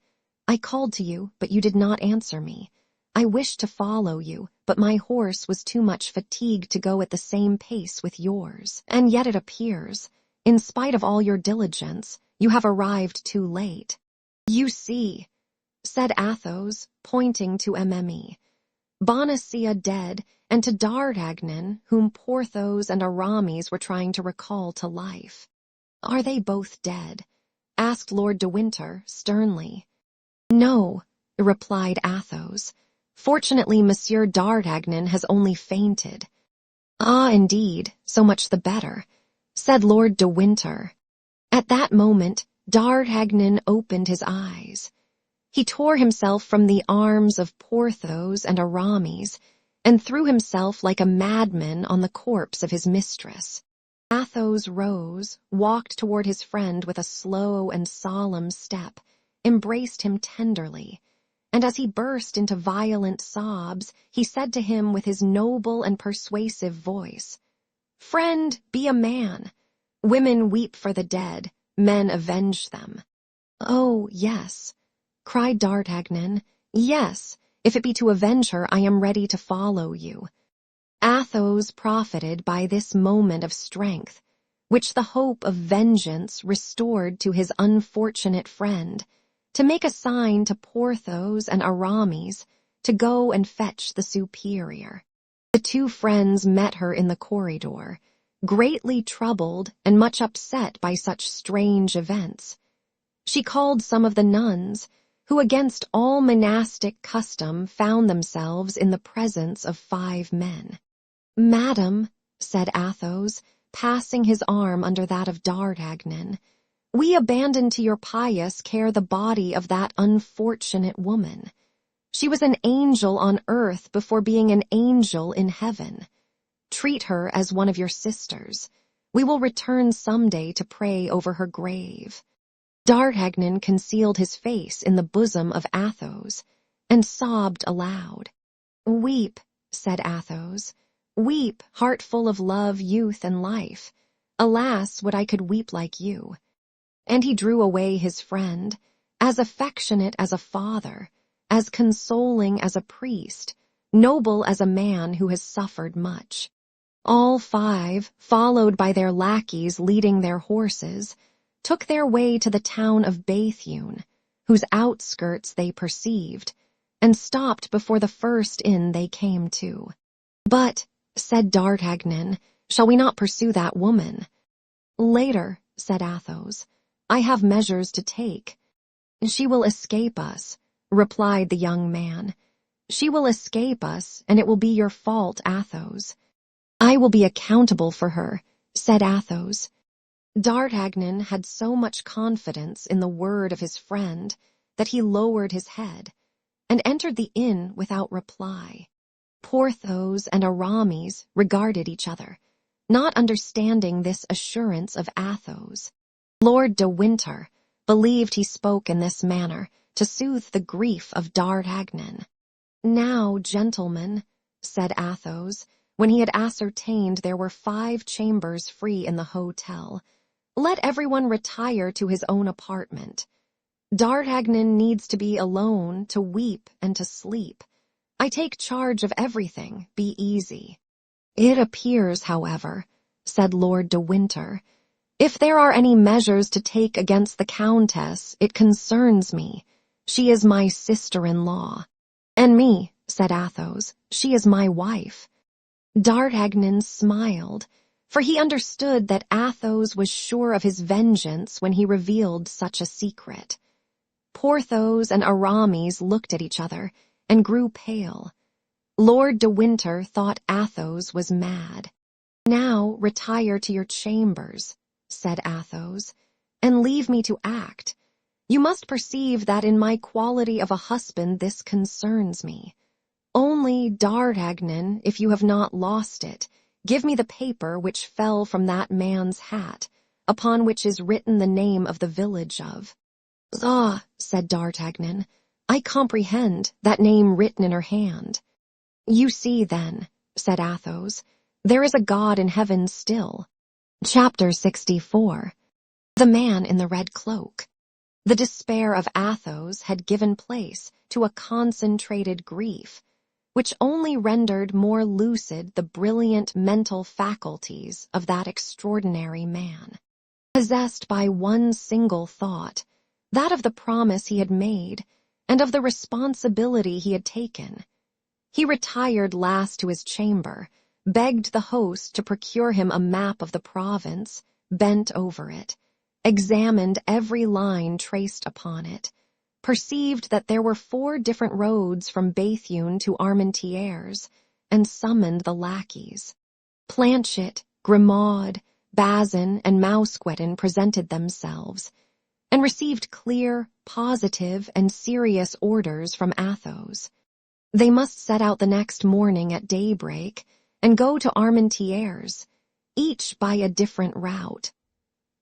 I called to you, but you did not answer me. I wished to follow you, but my horse was too much fatigued to go at the same pace with yours. And yet it appears, in spite of all your diligence, you have arrived too late." "You see," said Athos, pointing to Mme, "Bonacieux dead, and to D'Artagnan, whom Porthos and Aramis were trying to recall to life." "Are they both dead?" asked Lord de Winter sternly. "No," replied Athos. "Fortunately, Monsieur D'Artagnan has only fainted." "Ah, indeed, so much the better," said Lord de Winter. At that moment, D'Artagnan opened his eyes. He tore himself from the arms of Porthos and Aramis, and threw himself like a madman on the corpse of his mistress. Athos rose, walked toward his friend with a slow and solemn step, embraced him tenderly, and as he burst into violent sobs, he said to him with his noble and persuasive voice, "Friend, be a man. Women weep for the dead, men avenge them." "Oh, yes," cried D'Artagnan, "yes, if it be to avenge her, I am ready to follow you." Athos profited by this moment of strength, which the hope of vengeance restored to his unfortunate friend, to make a sign to Porthos and Aramis to go and fetch the superior. The two friends met her in the corridor, greatly troubled and much upset by such strange events. She called some of the nuns, who against all monastic custom found themselves in the presence of 5 men. "Madam," said Athos, passing his arm under that of D'Artagnan, "we abandon to your pious care the body of that unfortunate woman. She was an angel on earth before being an angel in heaven. Treat her as one of your sisters. We will return some day to pray over her grave." D'Artagnan concealed his face in the bosom of Athos, and sobbed aloud. "Weep," said Athos, "weep, heart full of love, youth, and life. Alas, would I could weep like you." And he drew away his friend, as affectionate as a father, as consoling as a priest, noble as a man who has suffered much. All 5, followed by their lackeys leading their horses, took their way to the town of Béthune, whose outskirts they perceived, and stopped before the first inn they came to. "But," said D'Artagnan, "shall we not pursue that woman?" "Later," said Athos. "I have measures to take." "She will escape us," replied the young man. "She will escape us, and it will be your fault, Athos." "I will be accountable for her," said Athos. D'Artagnan had so much confidence in the word of his friend that he lowered his head and entered the inn without reply. Porthos and Aramis regarded each other, not understanding this assurance of Athos. Lord de Winter believed he spoke in this manner to soothe the grief of D'Artagnan. "Now, gentlemen," said Athos, when he had ascertained there were 5 chambers free in the hotel, "let everyone retire to his own apartment. D'Artagnan needs to be alone to weep and to sleep. I take charge of everything, be easy." "It appears, however," said Lord de Winter, "if there are any measures to take against the Countess, it concerns me. She is my sister-in-law." "And me," said Athos, "she is my wife." D'Artagnan smiled, for he understood that Athos was sure of his vengeance when he revealed such a secret. Porthos and Aramis looked at each other and grew pale. Lord de Winter thought Athos was mad. "Now retire to your chambers," said Athos, "and leave me to act. You must perceive that in my quality of a husband this concerns me. Only, D'Artagnan, if you have not lost it, give me the paper which fell from that man's hat, upon which is written the name of the village of." "Ah," said D'Artagnan, "I comprehend, that name written in her hand." "You see, then," said Athos, "there is a God in heaven still." Chapter 64. The Man in the Red Cloak. The despair of Athos had given place to a concentrated grief, which only rendered more lucid the brilliant mental faculties of that extraordinary man. Possessed by one single thought, that of the promise he had made and of the responsibility he had taken, he retired last to his chamber, begged the host to procure him a map of the province, bent over it, examined every line traced upon it, perceived that there were 4 different roads from Béthune to Armentières, and summoned the lackeys. Planchet, Grimaud, Bazin, and Mousqueton presented themselves, and received clear, positive, and serious orders from Athos. They must set out the next morning at daybreak and go to Armentières, each by a different route.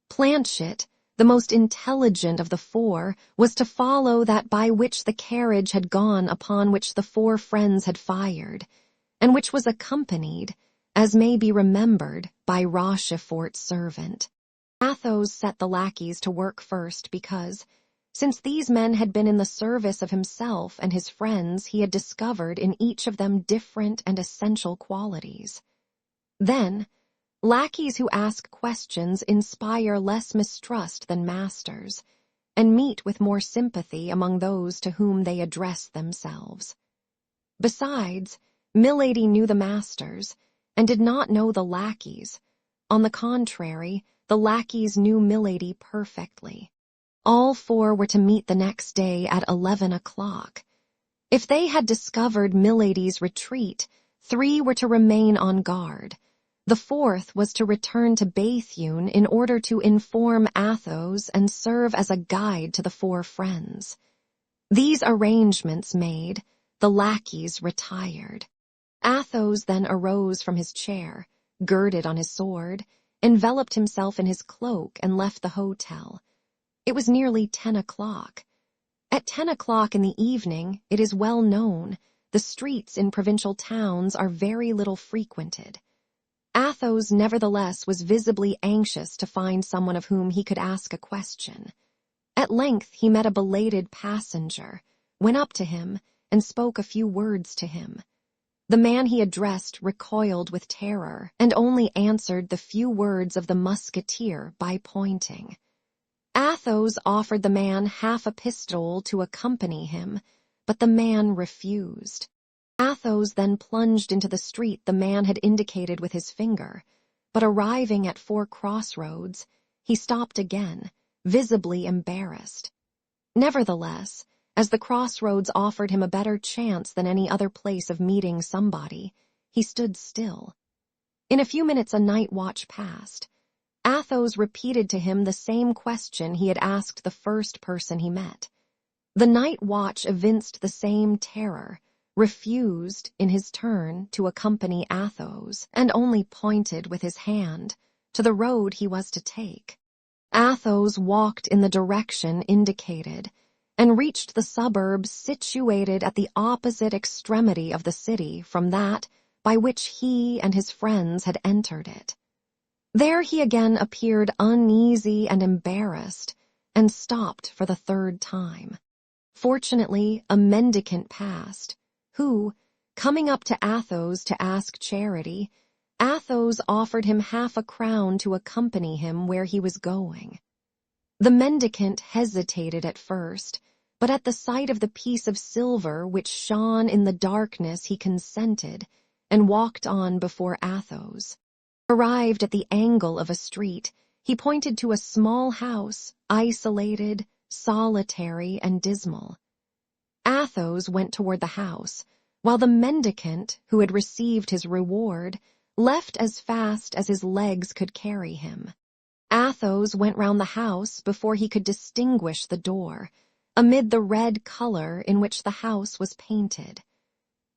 Planchet, the most intelligent of the 4, was to follow that by which the carriage had gone upon which the 4 friends had fired, and which was accompanied, as may be remembered, by Rochefort's servant. Athos set the lackeys to work first because, since these men had been in the service of himself and his friends, he had discovered in each of them different and essential qualities. Then, lackeys who ask questions inspire less mistrust than masters, and meet with more sympathy among those to whom they address themselves. Besides, Milady knew the masters, and did not know the lackeys. On the contrary, the lackeys knew Milady perfectly. All 4 were to meet the next day at 11 o'clock. If they had discovered Milady's retreat, 3 were to remain on guard. The 4th was to return to Béthune in order to inform Athos and serve as a guide to the 4 friends. These arrangements made, the lackeys retired. Athos then arose from his chair, girded on his sword, enveloped himself in his cloak, and left the hotel. It was nearly 10 o'clock. At 10 o'clock in the evening, it is well known, the streets in provincial towns are very little frequented. Athos, nevertheless, was visibly anxious to find someone of whom he could ask a question. At length he met a belated passenger, went up to him, and spoke a few words to him. The man he addressed recoiled with terror, and only answered the few words of the musketeer by pointing. Athos offered the man half a pistole to accompany him, but the man refused. Athos then plunged into the street the man had indicated with his finger, but arriving at 4 crossroads, he stopped again, visibly embarrassed. Nevertheless, as the crossroads offered him a better chance than any other place of meeting somebody, he stood still. In a few minutes a night watch passed. Athos repeated to him the same question he had asked the first person he met. The night watch evinced the same terror, refused, in his turn, to accompany Athos, and only pointed with his hand to the road he was to take. Athos walked in the direction indicated, and reached the suburbs situated at the opposite extremity of the city from that by which he and his friends had entered it. There he again appeared uneasy and embarrassed, and stopped for the third time. Fortunately, a mendicant passed, who, coming up to Athos to ask charity, Athos offered him half a crown to accompany him where he was going. The mendicant hesitated at first, but at the sight of the piece of silver which shone in the darkness he consented, and walked on before Athos. Arrived at the angle of a street, he pointed to a small house, isolated, solitary, and dismal. Athos went toward the house, while the mendicant, who had received his reward, left as fast as his legs could carry him. Athos went round the house before he could distinguish the door, amid the red color in which the house was painted.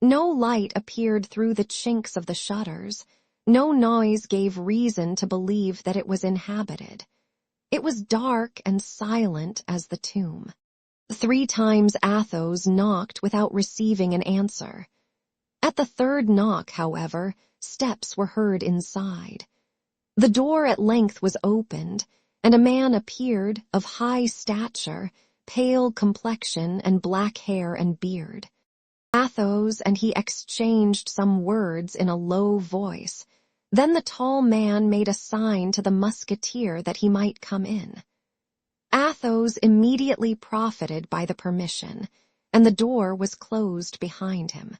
No light appeared through the chinks of the shutters. No noise gave reason to believe that it was inhabited. It was dark and silent as the tomb. 3 times Athos knocked without receiving an answer. At the third knock, however, steps were heard inside. The door at length was opened, and a man appeared of high stature, pale complexion, and black hair and beard. Athos and he exchanged some words in a low voice. Then the tall man made a sign to the musketeer that he might come in. Athos immediately profited by the permission, and the door was closed behind him.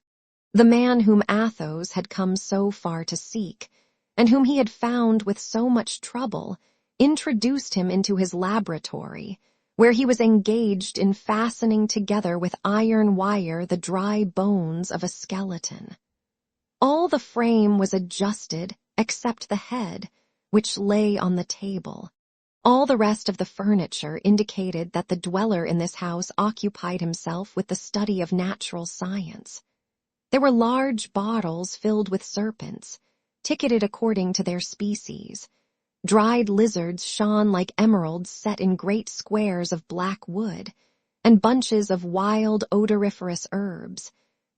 The man whom Athos had come so far to seek, and whom he had found with so much trouble, introduced him into his laboratory, where he was engaged in fastening together with iron wire the dry bones of a skeleton. All the frame was adjusted except the head, which lay on the table. All the rest of the furniture indicated that the dweller in this house occupied himself with the study of natural science. There were large bottles filled with serpents, ticketed according to their species. Dried lizards shone like emeralds set in great squares of black wood, and bunches of wild odoriferous herbs,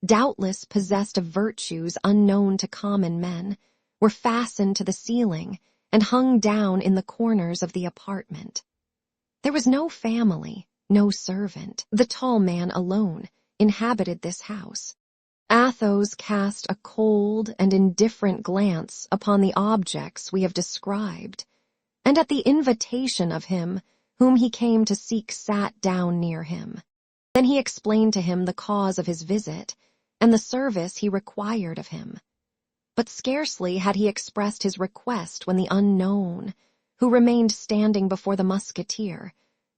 doubtless possessed of virtues unknown to common men, were fastened to the ceiling and hung down in the corners of the apartment. There was no family, no servant. The tall man alone inhabited this house. Athos cast a cold and indifferent glance upon the objects we have described, and at the invitation of him whom he came to seek sat down near him. Then he explained to him the cause of his visit and the service he required of him. But scarcely had he expressed his request when the unknown, who remained standing before the musketeer,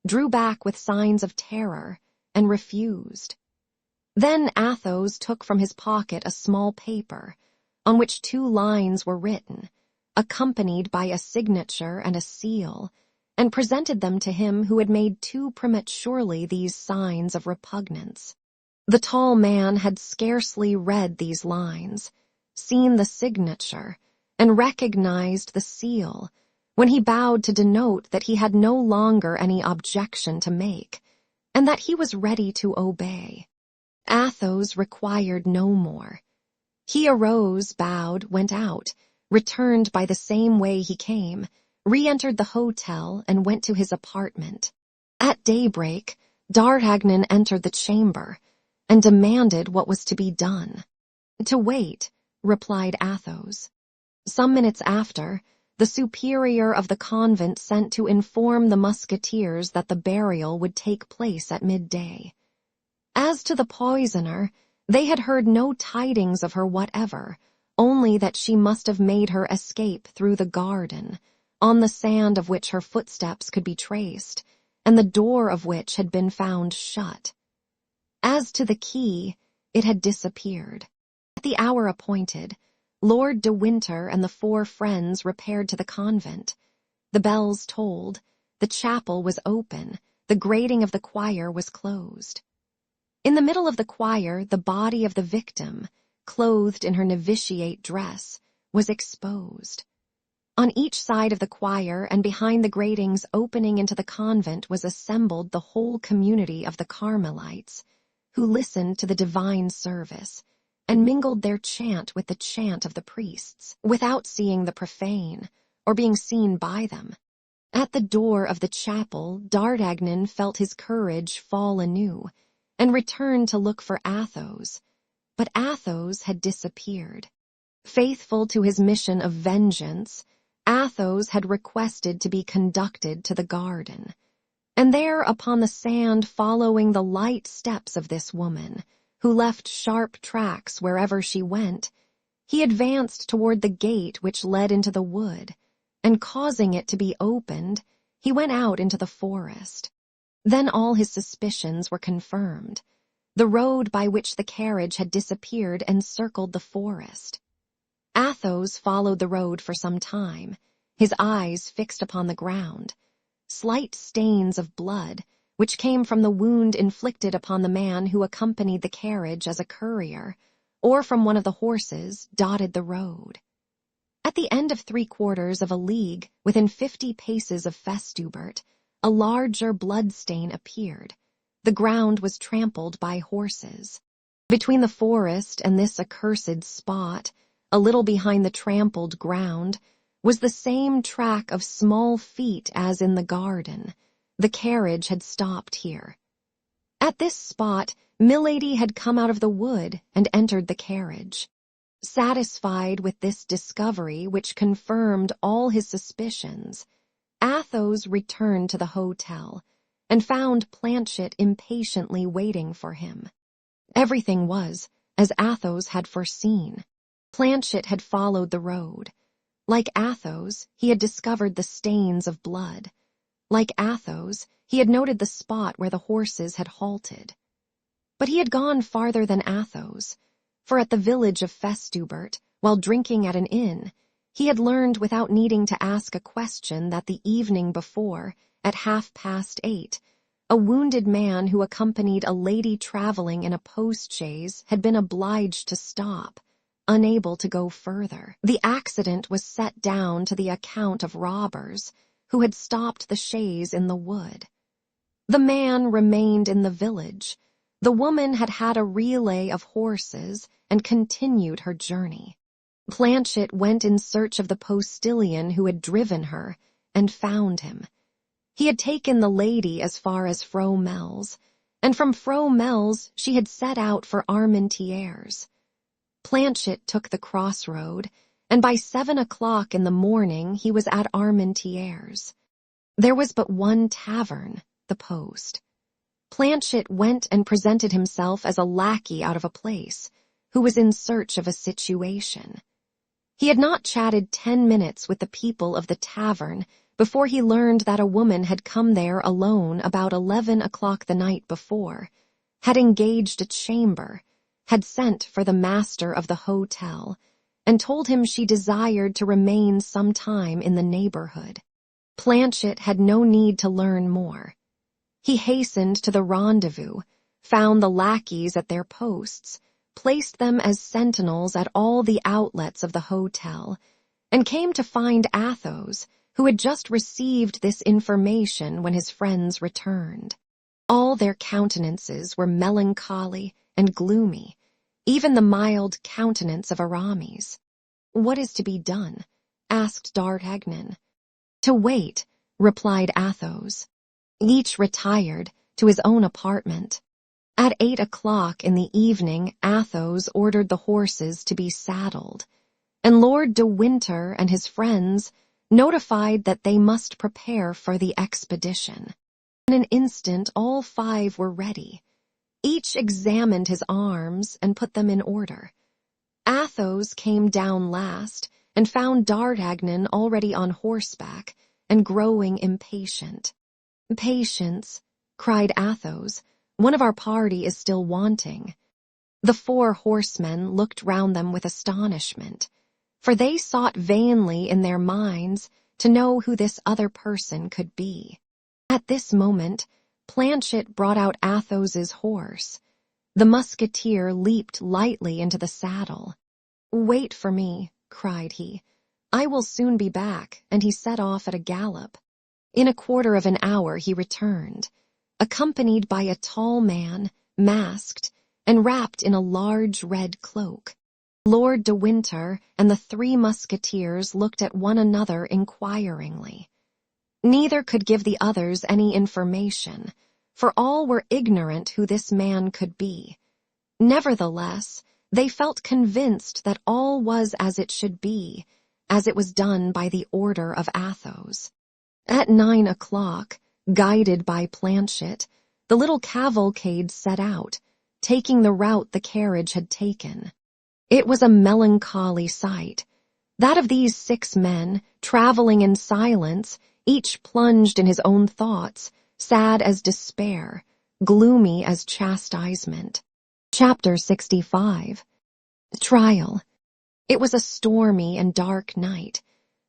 drew back with signs of terror and refused. Then Athos took from his pocket a small paper, on which 2 lines were written, accompanied by a signature and a seal, and presented them to him who had made too prematurely these signs of repugnance. The tall man had scarcely read these lines, seen the signature, and recognized the seal, when he bowed to denote that he had no longer any objection to make, and that he was ready to obey. Athos required no more. He arose, bowed, went out, returned by the same way he came, re-entered the hotel, and went to his apartment. At daybreak, D'Artagnan entered the chamber, and demanded what was to be done. "To wait," replied Athos. Some minutes after, the superior of the convent sent to inform the musketeers that the burial would take place at midday. As to the poisoner, they had heard no tidings of her whatever, only that she must have made her escape through the garden, on the sand of which her footsteps could be traced, and the door of which had been found shut. As to the key, it had disappeared. At the hour appointed, Lord de Winter and the 4 friends repaired to the convent. The bells tolled, the chapel was open, the grating of the choir was closed. In the middle of the choir, the body of the victim, clothed in her novitiate dress, was exposed. On each side of the choir and behind the gratings opening into the convent was assembled the whole community of the Carmelites, who listened to the divine service and mingled their chant with the chant of the priests, without seeing the profane or being seen by them. At the door of the chapel, D'Artagnan felt his courage fall anew and returned to look for Athos, but Athos had disappeared. Faithful to his mission of vengeance, Athos had requested to be conducted to the garden, and there upon the sand following the light steps of this woman, who left sharp tracks wherever she went, he advanced toward the gate which led into the wood, and causing it to be opened, he went out into the forest. Then all his suspicions were confirmed. The road by which the carriage had disappeared encircled the forest. Athos followed the road for some time, his eyes fixed upon the ground. Slight stains of blood, which came from the wound inflicted upon the man who accompanied the carriage as a courier, or from one of the horses, dotted the road. At the end of 3/4 of a league, within 50 paces of Festubert, a larger bloodstain appeared. The ground was trampled by horses. Between the forest and this accursed spot, a little behind the trampled ground, was the same track of small feet as in the garden. The carriage had stopped here. At this spot, Milady had come out of the wood and entered the carriage. Satisfied with this discovery, which confirmed all his suspicions, Athos returned to the hotel and found Planchet impatiently waiting for him. Everything was as Athos had foreseen. Planchet had followed the road. Like Athos, he had discovered the stains of blood. Like Athos, he had noted the spot where the horses had halted. But he had gone farther than Athos, for at the village of Festubert, while drinking at an inn, he had learned without needing to ask a question that the evening before, at 8:30, a wounded man who accompanied a lady traveling in a post-chaise had been obliged to stop, unable to go further. The accident was set down to the account of robbers who had stopped the chaise in the wood. The man remained in the village. The woman had had a relay of horses and continued her journey. Planchet went in search of the postilion who had driven her and found him. He had taken the lady as far as Fromelles, and from Fromelles she had set out for Armentières. Planchet took the crossroad, and by 7 o'clock in the morning he was at Armentières. There was but one tavern, the Post. Planchet went and presented himself as a lackey out of a place, who was in search of a situation. He had not chatted 10 minutes with the people of the tavern before he learned that a woman had come there alone about 11 o'clock the night before, had engaged a chamber, had sent for the master of the hotel, and told him she desired to remain some time in the neighborhood. Planchet had no need to learn more. He hastened to the rendezvous, found the lackeys at their posts, placed them as sentinels at all the outlets of the hotel, and came to find Athos, who had just received this information when his friends returned. All their countenances were melancholy and gloomy, even the mild countenance of Aramis. "What is to be done?" asked D'Artagnan. "To wait," replied Athos. Each retired to his own apartment. At 8 o'clock in the evening, Athos ordered the horses to be saddled, and Lord de Winter and his friends notified that they must prepare for the expedition. In an instant, all 5 were ready. Each examined his arms and put them in order. Athos came down last and found D'Artagnan already on horseback and growing impatient. "Patience," cried Athos. "One of our party is still wanting." The 4 horsemen looked round them with astonishment, for they sought vainly in their minds to know who this other person could be. At this moment, Planchet brought out Athos's horse. The musketeer leaped lightly into the saddle. "Wait for me," cried he. "I will soon be back," and he set off at a gallop. In a quarter of an hour he returned, accompanied by a tall man, masked, and wrapped in a large red cloak. Lord de Winter and the 3 musketeers looked at one another inquiringly. Neither could give the others any information, for all were ignorant who this man could be. Nevertheless, they felt convinced that all was as it should be, as it was done by the order of Athos. At 9 o'clock, guided by Planchet, the little cavalcade set out, taking the route the carriage had taken. It was a melancholy sight, that of these 6 men, traveling in silence, each plunged in his own thoughts, sad as despair, gloomy as chastisement. Chapter 65. Trial. It was a stormy and dark night.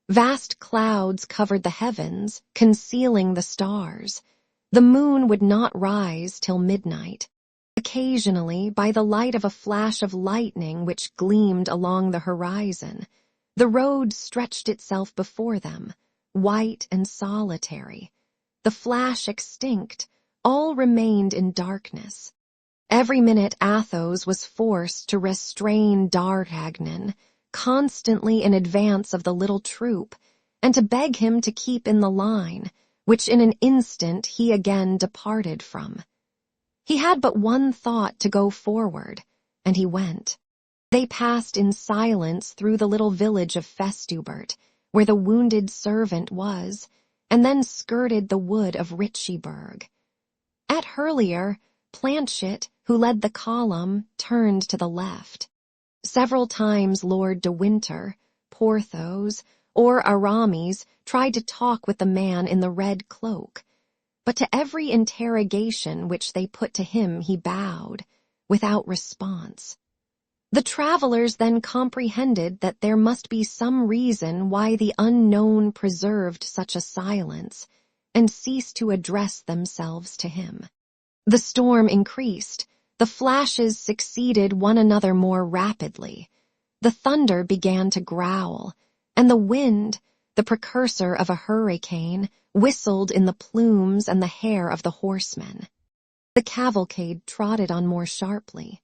Vast clouds covered the heavens, concealing the stars. The moon would not rise till midnight. Occasionally, by the light of a flash of lightning which gleamed along the horizon, the road stretched itself before them, white and solitary. The flash extinct, all remained in darkness. Every minute Athos was forced to restrain D'Artagnan, constantly in advance of the little troop, and to beg him to keep in the line, which in an instant he again departed from. He had but one thought to go forward, and he went. They passed in silence through the little village of Festubert, where the wounded servant was, and then skirted the wood of Richieburg. At Hurlier, Planchet, who led the column, turned to the left. Several times Lord de Winter, Porthos, or Aramis tried to talk with the man in the red cloak, but to every interrogation which they put to him he bowed, without response. The travelers then comprehended that there must be some reason why the unknown preserved such a silence, and ceased to address themselves to him. The storm increased, the flashes succeeded one another more rapidly, the thunder began to growl, and the wind, the precursor of a hurricane, whistled in the plumes and the hair of the horsemen. The cavalcade trotted on more sharply.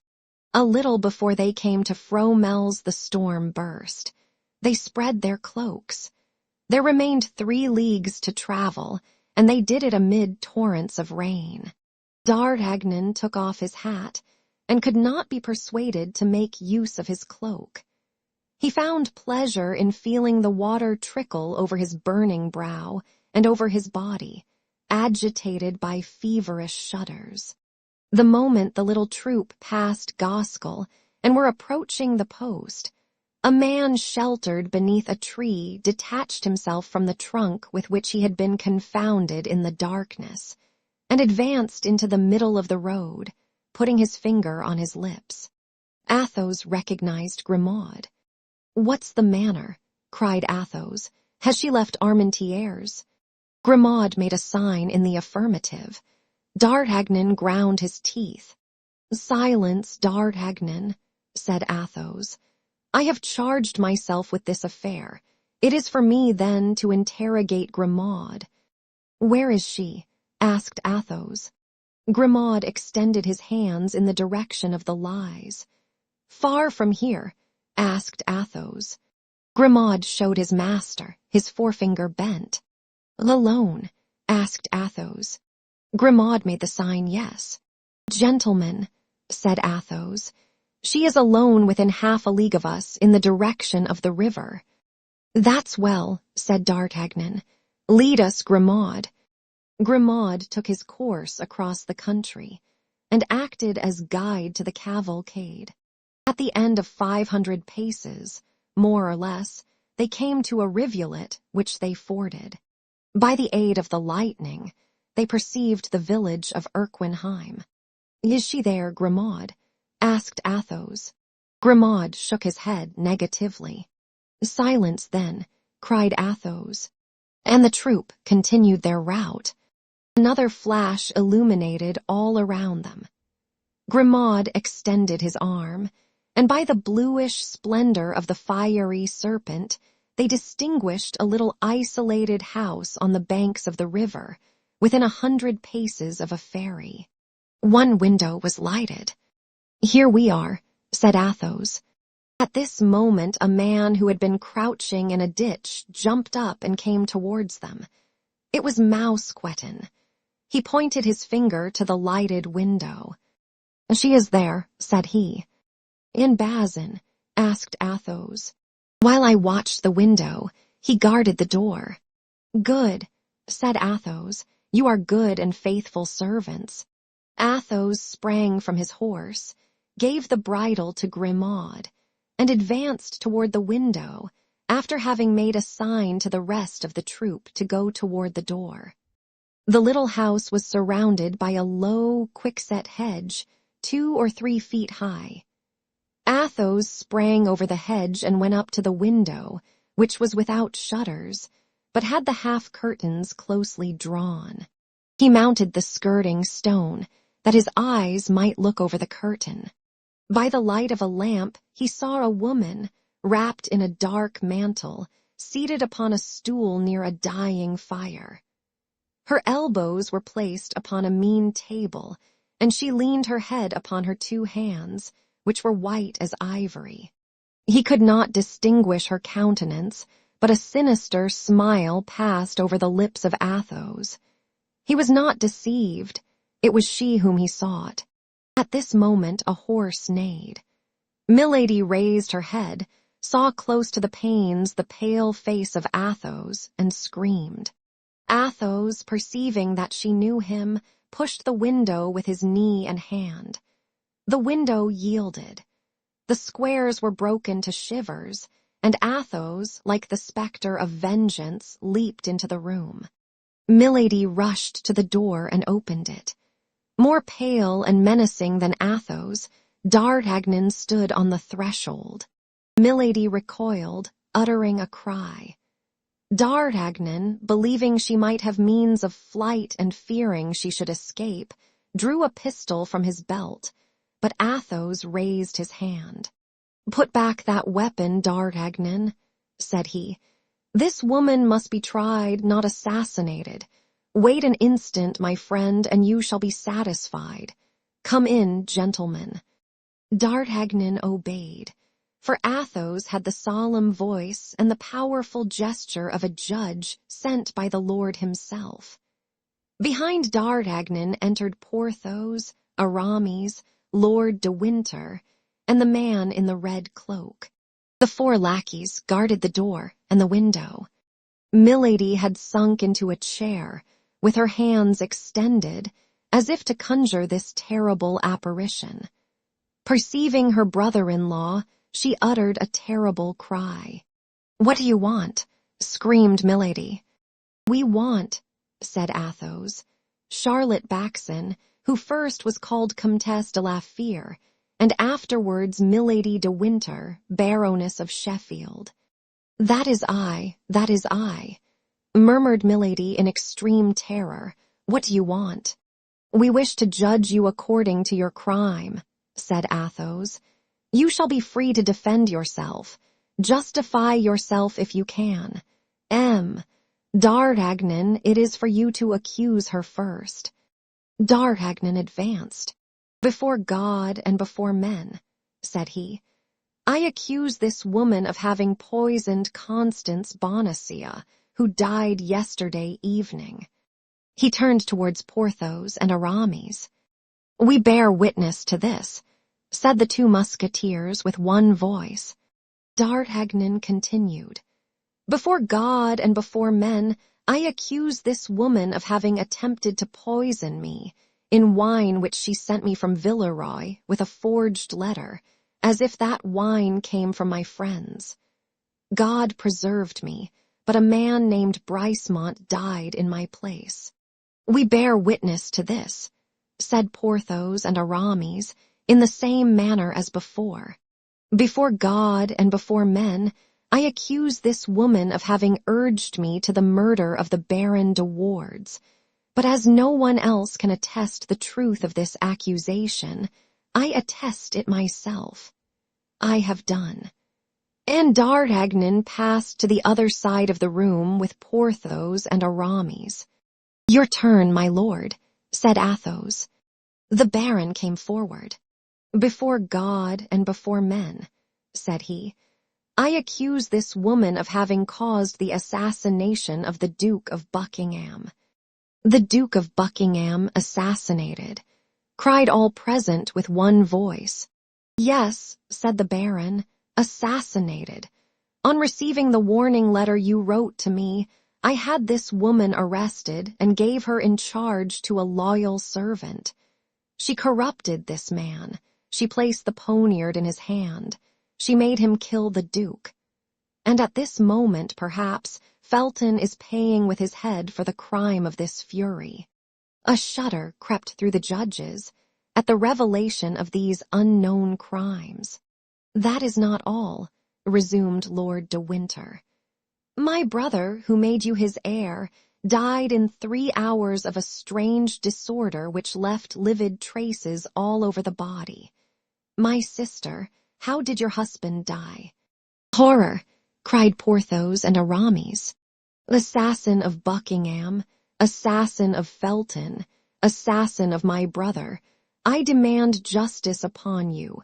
A little before they came to Fromel's the storm burst. They spread their cloaks. There remained 3 leagues to travel, and they did it amid torrents of rain. D'Artagnan took off his hat, and could not be persuaded to make use of his cloak. He found pleasure in feeling the water trickle over his burning brow and over his body, agitated by feverish shudders. The moment the little troop passed Goskell and were approaching the post, a man sheltered beneath a tree detached himself from the trunk with which he had been confounded in the darkness, and advanced into the middle of the road, putting his finger on his lips. Athos recognized Grimaud. "What's the manner?" cried Athos. "Has she left Armentières?" Grimaud made a sign in the affirmative. D'Artagnan ground his teeth. "Silence, D'Artagnan," said Athos. "I have charged myself with this affair. It is for me, then, to interrogate Grimaud." "Where is she?" asked Athos. Grimaud extended his hands in the direction of the lies. "Far from here?" asked Athos. Grimaud showed his master, his forefinger bent. "Alone?" asked Athos. Grimaud made the sign yes. "Gentlemen," said Athos, "she is alone within half a league of us in the direction of the river." "That's well," said D'Artagnan. "Lead us, Grimaud." Grimaud took his course across the country, and acted as guide to the cavalcade. At the end of 500 paces, more or less, they came to a rivulet which they forded. By the aid of the lightning, they perceived the village of Erquinheim. "Is she there, Grimaud?" asked Athos. Grimaud shook his head negatively. "Silence, then," cried Athos. And the troop continued their route. Another flash illuminated all around them. Grimaud extended his arm, and by the bluish splendor of the fiery serpent, they distinguished a little isolated house on the banks of the river, within 100 paces of a ferry. One window was lighted. "Here we are," said Athos. At this moment a man who had been crouching in a ditch jumped up and came towards them. It was Musketeers. He pointed his finger to the lighted window. "She is there," said he. "In Bazin?" asked Athos. "While I watched the window, he guarded the door." "Good," said Athos. "You are good and faithful servants." Athos sprang from his horse, gave the bridle to Grimaud, and advanced toward the window, after having made a sign to the rest of the troop to go toward the door. The little house was surrounded by a low, quickset hedge, 2 or 3 feet high. Athos sprang over the hedge and went up to the window, which was without shutters, but had the half-curtains closely drawn. He mounted the skirting stone, that his eyes might look over the curtain. By the light of a lamp, he saw a woman, wrapped in a dark mantle, seated upon a stool near a dying fire. Her elbows were placed upon a mean table, and she leaned her head upon her 2 hands, which were white as ivory. He could not distinguish her countenance, but a sinister smile passed over the lips of Athos. He was not deceived. It was she whom he sought. At this moment a horse neighed. Milady raised her head, saw close to the panes the pale face of Athos, and screamed. Athos, perceiving that she knew him, pushed the window with his knee and hand. The window yielded. The squares were broken to shivers, and Athos, like the spectre of vengeance, leaped into the room. Milady rushed to the door and opened it. More pale and menacing than Athos, D'Artagnan stood on the threshold. Milady recoiled, uttering a cry. D'Artagnan, believing she might have means of flight and fearing she should escape, drew a pistol from his belt, but Athos raised his hand. "Put back that weapon, D'Artagnan," said he. "This woman must be tried, not assassinated. Wait an instant, my friend, and you shall be satisfied. Come in, gentlemen." D'Artagnan obeyed, for Athos had the solemn voice and the powerful gesture of a judge sent by the Lord himself. Behind D'Artagnan entered Porthos, Aramis, Lord de Winter, and the man in the red cloak. The 4 lackeys guarded the door and the window. Milady had sunk into a chair, with her hands extended, as if to conjure this terrible apparition. Perceiving her brother-in-law, she uttered a terrible cry. "What do you want?" screamed Milady. "We want," said Athos, "Charlotte Backson, who first was called Comtesse de la Fere, and afterwards Milady de Winter, Baroness of Sheffield." "That is I, murmured Milady in extreme terror. "What do you want?" "We wish to judge you according to your crime," said Athos. "You shall be free to defend yourself. Justify yourself if you can. D'Artagnan, it is for you to accuse her first." D'Artagnan advanced. "Before God and before men," said he, "I accuse this woman of having poisoned Constance Bonacieux, who died yesterday evening." He turned towards Porthos and Aramis. "We bear witness to this," said the 2 musketeers with one voice. D'Artagnan continued, "Before God and before men, I accuse this woman of having attempted to poison me in wine which she sent me from Villeroy with a forged letter, as if that wine came from my friends. God preserved me, but a man named Bricemont died in my place. "We bear witness to this," said Porthos and Aramis in the same manner as before. "Before God and before men, I accuse this woman of having urged me to the murder of the Baron de Wardes. But as no one else can attest the truth of this accusation, I attest it myself. I have done." And D'Artagnan passed to the other side of the room with Porthos and Aramis. "Your turn, my lord," said Athos. The Baron came forward. "Before God and before men," said he, "I accuse this woman of having caused the assassination of the Duke of Buckingham." "The Duke of Buckingham assassinated," cried all present with one voice. "Yes," said the Baron, "assassinated. On receiving the warning letter you wrote to me, I had this woman arrested and gave her in charge to a loyal servant. She corrupted this man. She placed the poniard in his hand. She made him kill the Duke. And at this moment, perhaps, Felton is paying with his head for the crime of this fury." A shudder crept through the judges at the revelation of these unknown crimes. "That is not all," resumed Lord de Winter. "My brother, who made you his heir, died in 3 hours of a strange disorder which left livid traces all over the body. My sister, how did your husband die?" "Horror!" cried Porthos and Aramis. "Assassin of Buckingham, assassin of Felton, assassin of my brother, I demand justice upon you,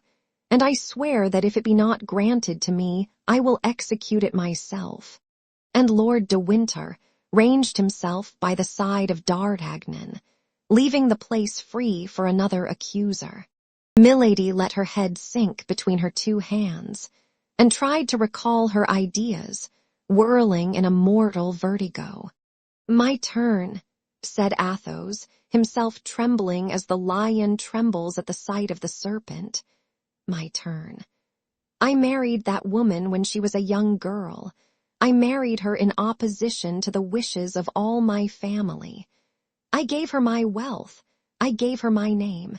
and I swear that if it be not granted to me, I will execute it myself." And Lord de Winter ranged himself by the side of D'Artagnan, leaving the place free for another accuser. Milady let her head sink between her two hands, and tried to recall her ideas, whirling in a mortal vertigo. "My turn," said Athos, himself trembling as the lion trembles at the sight of the serpent. "My turn. I married that woman when she was a young girl. I married her in opposition to the wishes of all my family. I gave her my wealth. I gave her my name.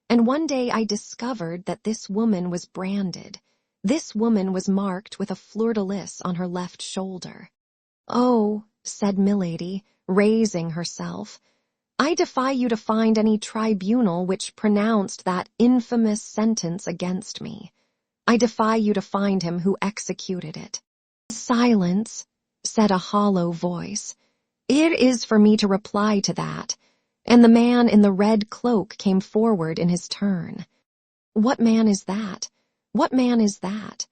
And one day I discovered that this woman was branded. This woman was marked with a fleur-de-lis on her left shoulder." "Oh," said Milady, raising herself, "I defy you to find any tribunal which pronounced that infamous sentence against me. I defy you to find him who executed it." "Silence," said a hollow voice. "It is for me to reply to that." And the man in the red cloak came forward in his turn. "What man is that? What man is that?"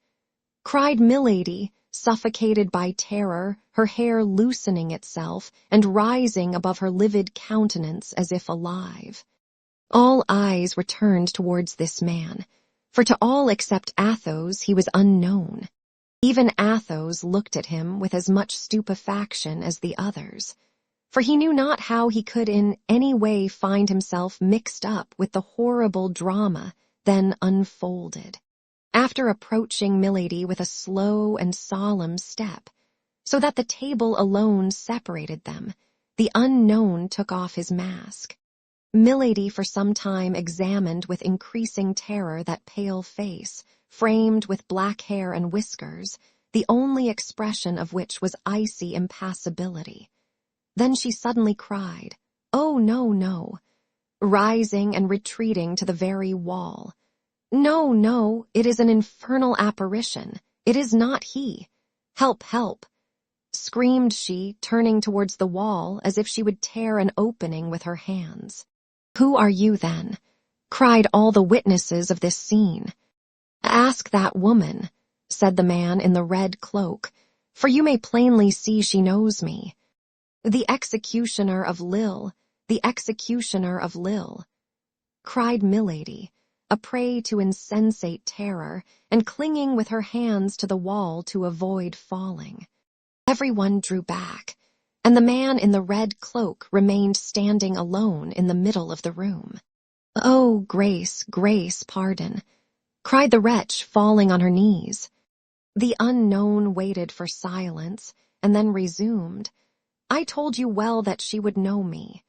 cried Milady, suffocated by terror, her hair loosening itself and rising above her livid countenance as if alive. All eyes were turned towards this man, for to all except Athos he was unknown. Even Athos looked at him with as much stupefaction as the others, for he knew not how he could in any way find himself mixed up with the horrible drama then unfolded. After approaching Milady with a slow and solemn step, so that the table alone separated them, the unknown took off his mask. Milady for some time examined with increasing terror that pale face, framed with black hair and whiskers, the only expression of which was icy impassibility. Then she suddenly cried, "Oh, no, no," rising and retreating to the very wall. "No, no, it is an infernal apparition. It is not he. Help, help," screamed she, turning towards the wall as if she would tear an opening with her hands. "Who are you, then?" cried all the witnesses of this scene. "Ask that woman," said the man in the red cloak, "for you may plainly see she knows me. The executioner of Lille, the executioner of Lille," cried Milady, a prey to insensate terror, and clinging with her hands to the wall to avoid falling. Everyone drew back, and the man in the red cloak remained standing alone in the middle of the room. "Oh, Grace, Grace, pardon," cried the wretch, falling on her knees. The unknown waited for silence, and then resumed, "I told you well that she would know me.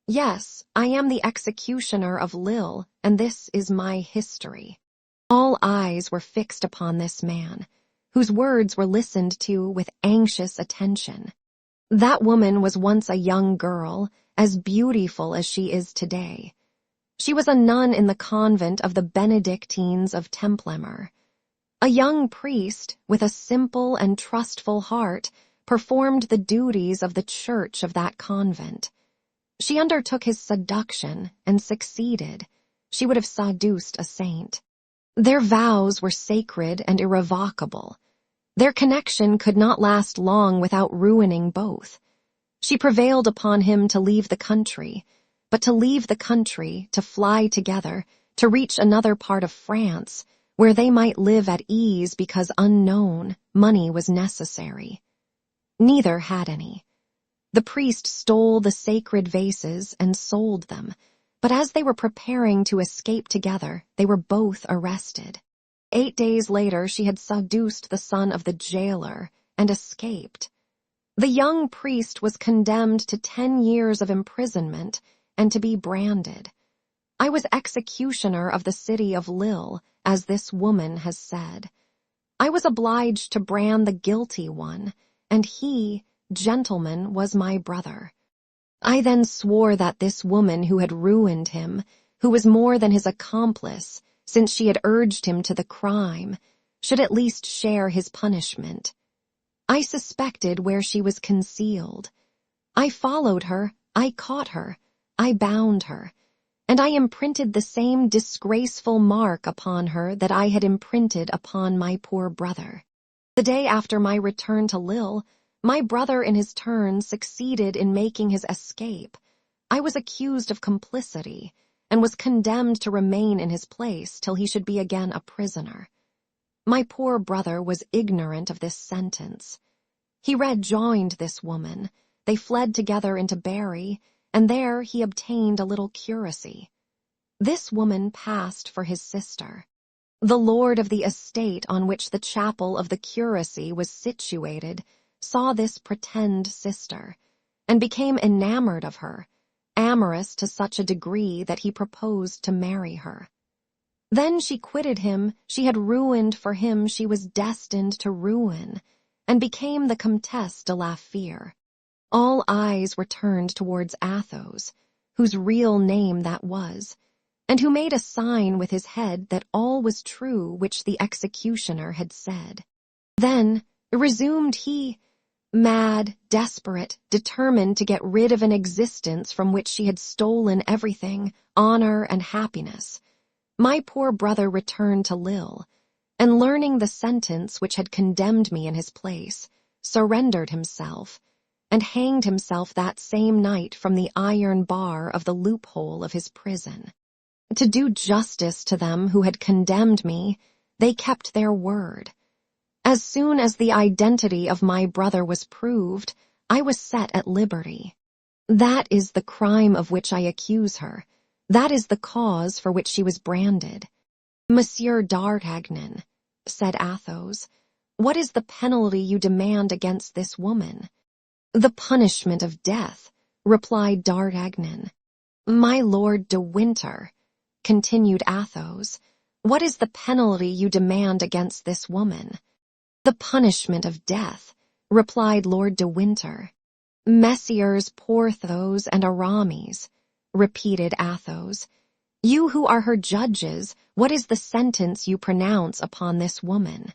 Yes, I am the executioner of Lille, and this is my history. All eyes were fixed upon this man, whose words were listened to with anxious attention. That woman was once a young girl, as beautiful as she is today. She was a nun in the convent of the Benedictines of Templemar. A young priest, with a simple and trustful heart, performed the duties of the church of that convent. She undertook his seduction and succeeded. She would have seduced a saint. Their vows were sacred and irrevocable. Their connection could not last long without ruining both. She prevailed upon him to leave the country, but to leave the country, to fly together, to reach another part of France, where they might live at ease because unknown, money was necessary. Neither had any. The priest stole the sacred vases and sold them, but as they were preparing to escape together, they were both arrested. 8 days later, she had seduced the son of the jailer and escaped. The young priest was condemned to 10 years of imprisonment and to be branded. I was executioner of the city of Lille, as this woman has said. I was obliged to brand the guilty one, and he, gentleman, was my brother. I then swore that this woman who had ruined him, who was more than his accomplice, since she had urged him to the crime, should at least share his punishment. I suspected where she was concealed. I followed her, I caught her, I bound her, and I imprinted the same disgraceful mark upon her that I had imprinted upon my poor brother. The day after my return to Lille, my brother in his turn succeeded in making his escape. I was accused of complicity, and was condemned to remain in his place till he should be again a prisoner. My poor brother was ignorant of this sentence. He rejoined this woman. They fled together into Berry, and there he obtained a little curacy. This woman passed for his sister. The lord of the estate on which the chapel of the curacy was situated saw this pretend sister, and became enamored of her, amorous to such a degree that he proposed to marry her. Then she quitted him, she had ruined for him she was destined to ruin, and became the Comtesse de la Fere. All eyes were turned towards Athos, whose real name that was, and who made a sign with his head that all was true which the executioner had said. Then, resumed he, mad, desperate, determined to get rid of an existence from which she had stolen everything, honor and happiness, my poor brother returned to Lille, and learning the sentence which had condemned me in his place, surrendered himself, and hanged himself that same night from the iron bar of the loophole of his prison. To do justice to them who had condemned me, they kept their word. As soon as the identity of my brother was proved, I was set at liberty. That is the crime of which I accuse her. That is the cause for which she was branded. Monsieur d'Artagnan, said Athos, what is the penalty you demand against this woman? The punishment of death, replied d'Artagnan. My Lord de Winter, continued Athos, what is the penalty you demand against this woman? The punishment of death, replied Lord de Winter. Messieurs Porthos and Aramis, repeated Athos, you who are her judges, what is the sentence you pronounce upon this woman?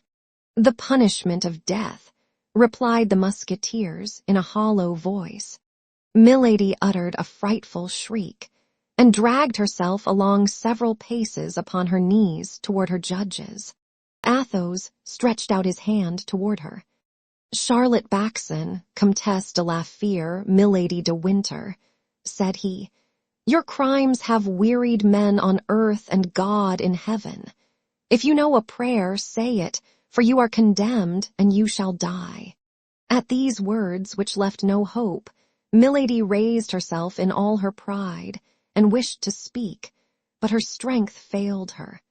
The punishment of death, replied the musketeers in a hollow voice. Milady uttered a frightful shriek, and dragged herself along several paces upon her knees toward her judges. Athos stretched out his hand toward her. Charlotte Backson, Comtesse de la Fere, Milady de Winter, said he, your crimes have wearied men on earth and God in heaven. If you know a prayer, say it, for you are condemned and you shall die. At these words, which left no hope, Milady raised herself in all her pride, and wished to speak, but her strength failed her.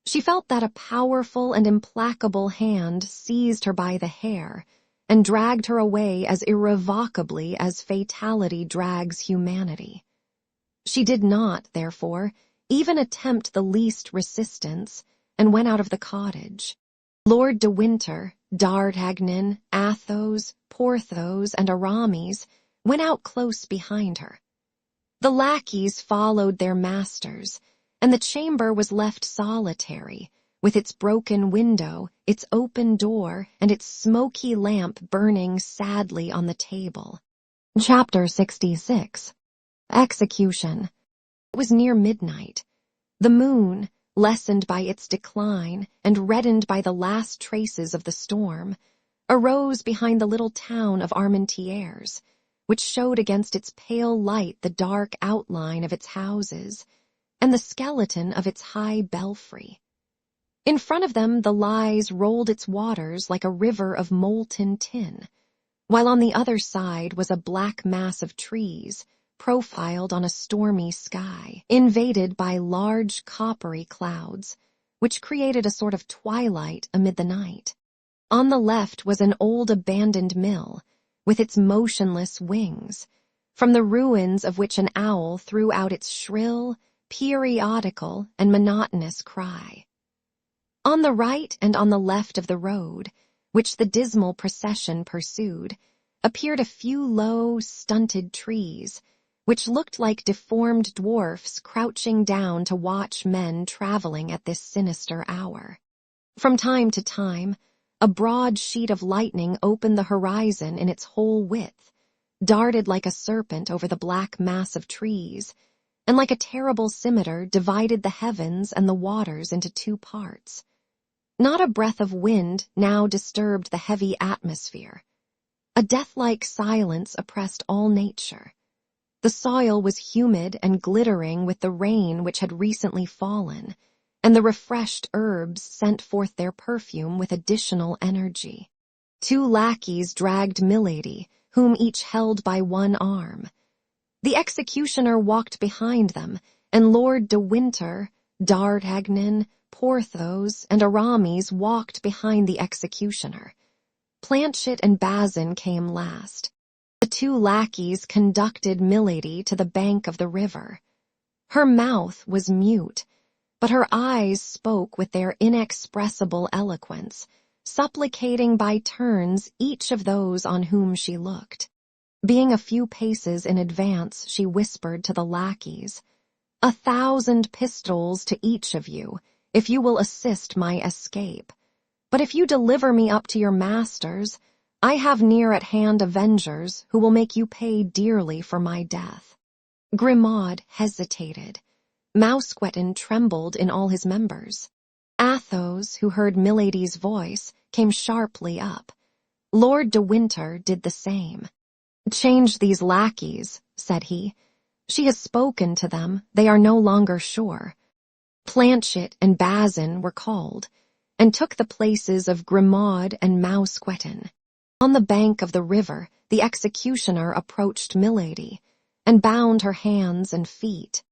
She felt that a powerful and implacable hand seized her by the hair, and dragged her away as irrevocably as fatality drags humanity. She did not, therefore, even attempt the least resistance, and went out of the cottage. Lord de Winter, D'Artagnan, Athos, Porthos, and Aramis went out close behind her. The lackeys followed their masters, and the chamber was left solitary, with its broken window, its open door, and its smoky lamp burning sadly on the table. Chapter 66. Execution. It was near midnight. The moon, lessened by its decline and reddened by the last traces of the storm, arose behind the little town of Armentières, which showed against its pale light the dark outline of its houses and the skeleton of its high belfry. In front of them the Lys rolled its waters like a river of molten tin, while on the other side was a black mass of trees, profiled on a stormy sky, invaded by large coppery clouds, which created a sort of twilight amid the night. On the left was an old abandoned mill, with its motionless wings, from the ruins of which an owl threw out its shrill, periodical, and monotonous cry. On the right and on the left of the road, which the dismal procession pursued, appeared a few low, stunted trees, which looked like deformed dwarfs crouching down to watch men traveling at this sinister hour. From time to time, a broad sheet of lightning opened the horizon in its whole width, darted like a serpent over the black mass of trees, and like a terrible scimitar divided the heavens and the waters into two parts. Not a breath of wind now disturbed the heavy atmosphere. A death-like silence oppressed all nature. The soil was humid and glittering with the rain which had recently fallen, and the refreshed herbs sent forth their perfume with additional energy. Two lackeys dragged Milady, whom each held by one arm. The executioner walked behind them, and Lord de Winter, D'Artagnan, Porthos, and Aramis walked behind the executioner. Planchet and Bazin came last. The two lackeys conducted Milady to the bank of the river. Her mouth was mute, but her eyes spoke with their inexpressible eloquence, supplicating by turns each of those on whom she looked. Being a few paces in advance, she whispered to the lackeys, "1,000 pistoles to each of you, if you will assist my escape. But if you deliver me up to your masters, I have near at hand avengers who will make you pay dearly for my death." Grimaud hesitated. Mousqueton trembled in all his members. Athos, who heard Milady's voice, came sharply up. Lord de Winter did the same. "Change these lackeys," said he. "She has spoken to them, they are no longer sure." Planchet and Bazin were called, and took the places of Grimaud and Mousqueton. On the bank of the river, the executioner approached Milady, and bound her hands and feet.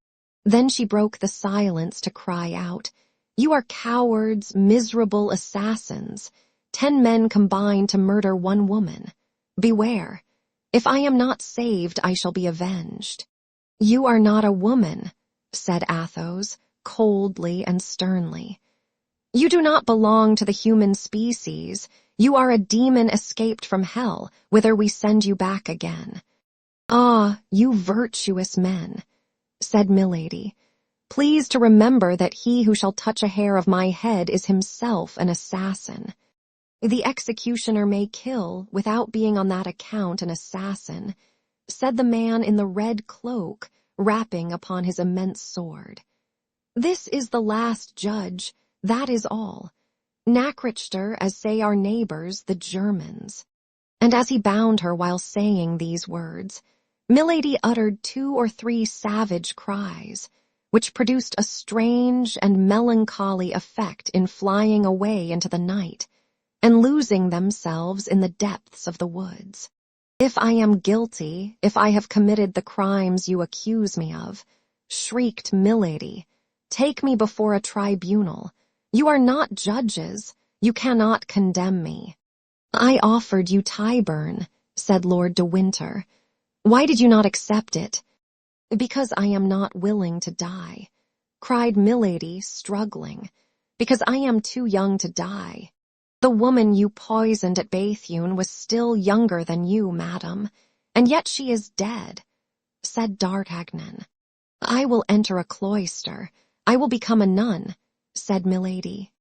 Then she broke the silence to cry out, "You are cowards, miserable assassins. 10 men combined to murder 1 woman. Beware. If I am not saved, I shall be avenged." "You are not a woman," said Athos, coldly and sternly. "You do not belong to the human species. You are a demon escaped from hell, whither we send you back again." "Ah, you virtuous men," said Milady, "please to remember that he who shall touch a hair of my head is himself an assassin. The executioner may kill without being on that account an assassin," said the man in the red cloak, rapping upon his immense sword. "This is the last judge, that is all. Nachrichter, as say our neighbors, the Germans." And as he bound her while saying these words, Milady uttered 2 or 3 savage cries, which produced a strange and melancholy effect in flying away into the night, and losing themselves in the depths of the woods. "If I am guilty, if I have committed the crimes you accuse me of," shrieked Milady, "take me before a tribunal. You are not judges. You cannot condemn me." "I offered you Tyburn," said Lord de Winter. "Why did you not accept it?" "Because I am not willing to die," cried Milady, struggling. "Because I am too young to die. The woman you poisoned at Béthune was still younger than you, madam, and yet she is dead," said D'Artagnan. "I will enter a cloister. I will become a nun," said Milady.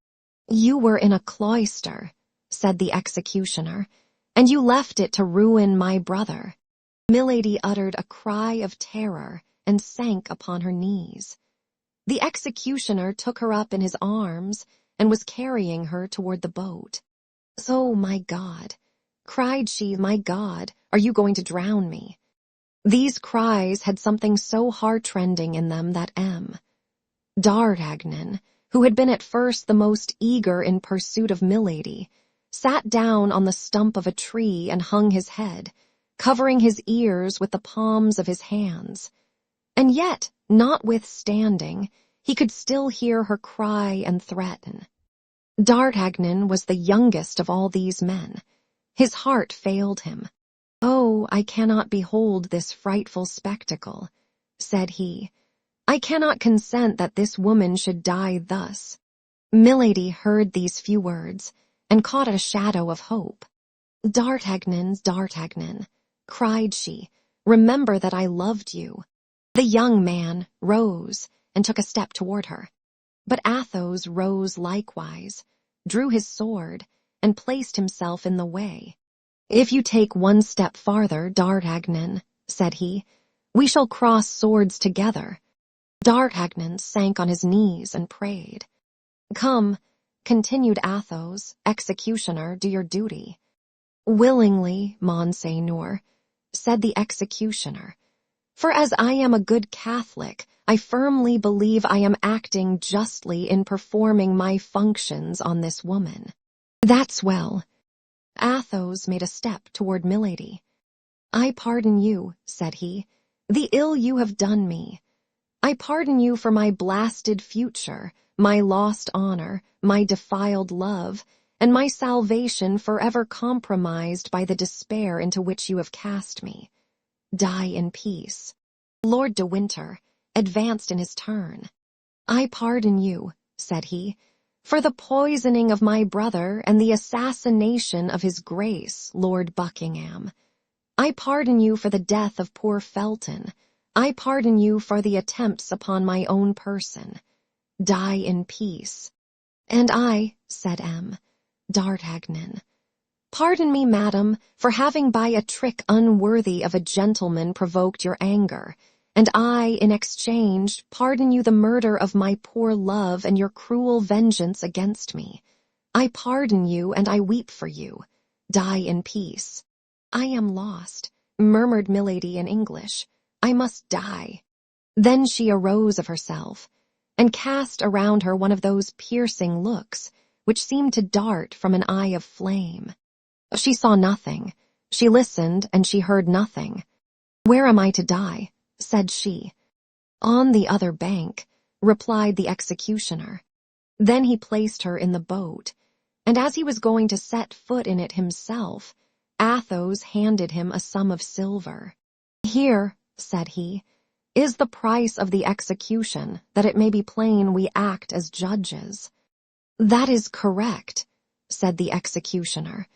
"You were in a cloister," said the executioner, "and you left it to ruin my brother." Milady uttered a cry of terror and sank upon her knees. The executioner took her up in his arms and was carrying her toward the boat. "Oh, my God," cried she, "my God, are you going to drown me?" These cries had something so heartrending in them that D'Artagnan, who had been at first the most eager in pursuit of Milady, sat down on the stump of a tree and hung his head, covering his ears with the palms of his hands. And yet, notwithstanding, he could still hear her cry and threaten. D'Artagnan was the youngest of all these men. His heart failed him. "Oh, I cannot behold this frightful spectacle," said he. "I cannot consent that this woman should die thus." Milady heard these few words, and caught a shadow of hope. D'Artagnan, D'Artagnan," cried she, "remember that I loved you." The young man rose and took a step toward her. But Athos rose likewise, drew his sword, and placed himself in the way. "If you take one step farther, D'Artagnan," said he, "we shall cross swords together." D'Artagnan sank on his knees and prayed. "Come," continued Athos, "executioner, do your duty." "Willingly, Monseigneur," said the executioner, "for as I am a good Catholic, I firmly believe I am acting justly in performing my functions on this woman." "That's well." Athos made a step toward Milady. "I pardon you," said he, "the ill you have done me. I pardon you for my blasted future, my lost honor, my defiled love, and my salvation forever compromised by the despair into which you have cast me. Die in peace." Lord de Winter advanced in his turn. "I pardon you," said he, "for the poisoning of my brother and the assassination of his Grace, Lord Buckingham. I pardon you for the death of poor Felton. I pardon you for the attempts upon my own person. Die in peace." "And I," said D'Artagnan, "pardon me, madam, for having by a trick unworthy of a gentleman provoked your anger, and I, in exchange, pardon you the murder of my poor love and your cruel vengeance against me. I pardon you, and I weep for you. Die in peace." "I am lost," murmured Milady in English. "I must die." Then she arose of herself, and cast around her one of those piercing looks which seemed to dart from an eye of flame. She saw nothing, she listened, and she heard nothing. "Where am I to die?" said she. "On the other bank," replied the executioner. Then he placed her in the boat, and as he was going to set foot in it himself, Athos handed him a sum of silver. "Here," said he, "is the price of the execution, that it may be plain we act as judges." "That is correct," said the executioner.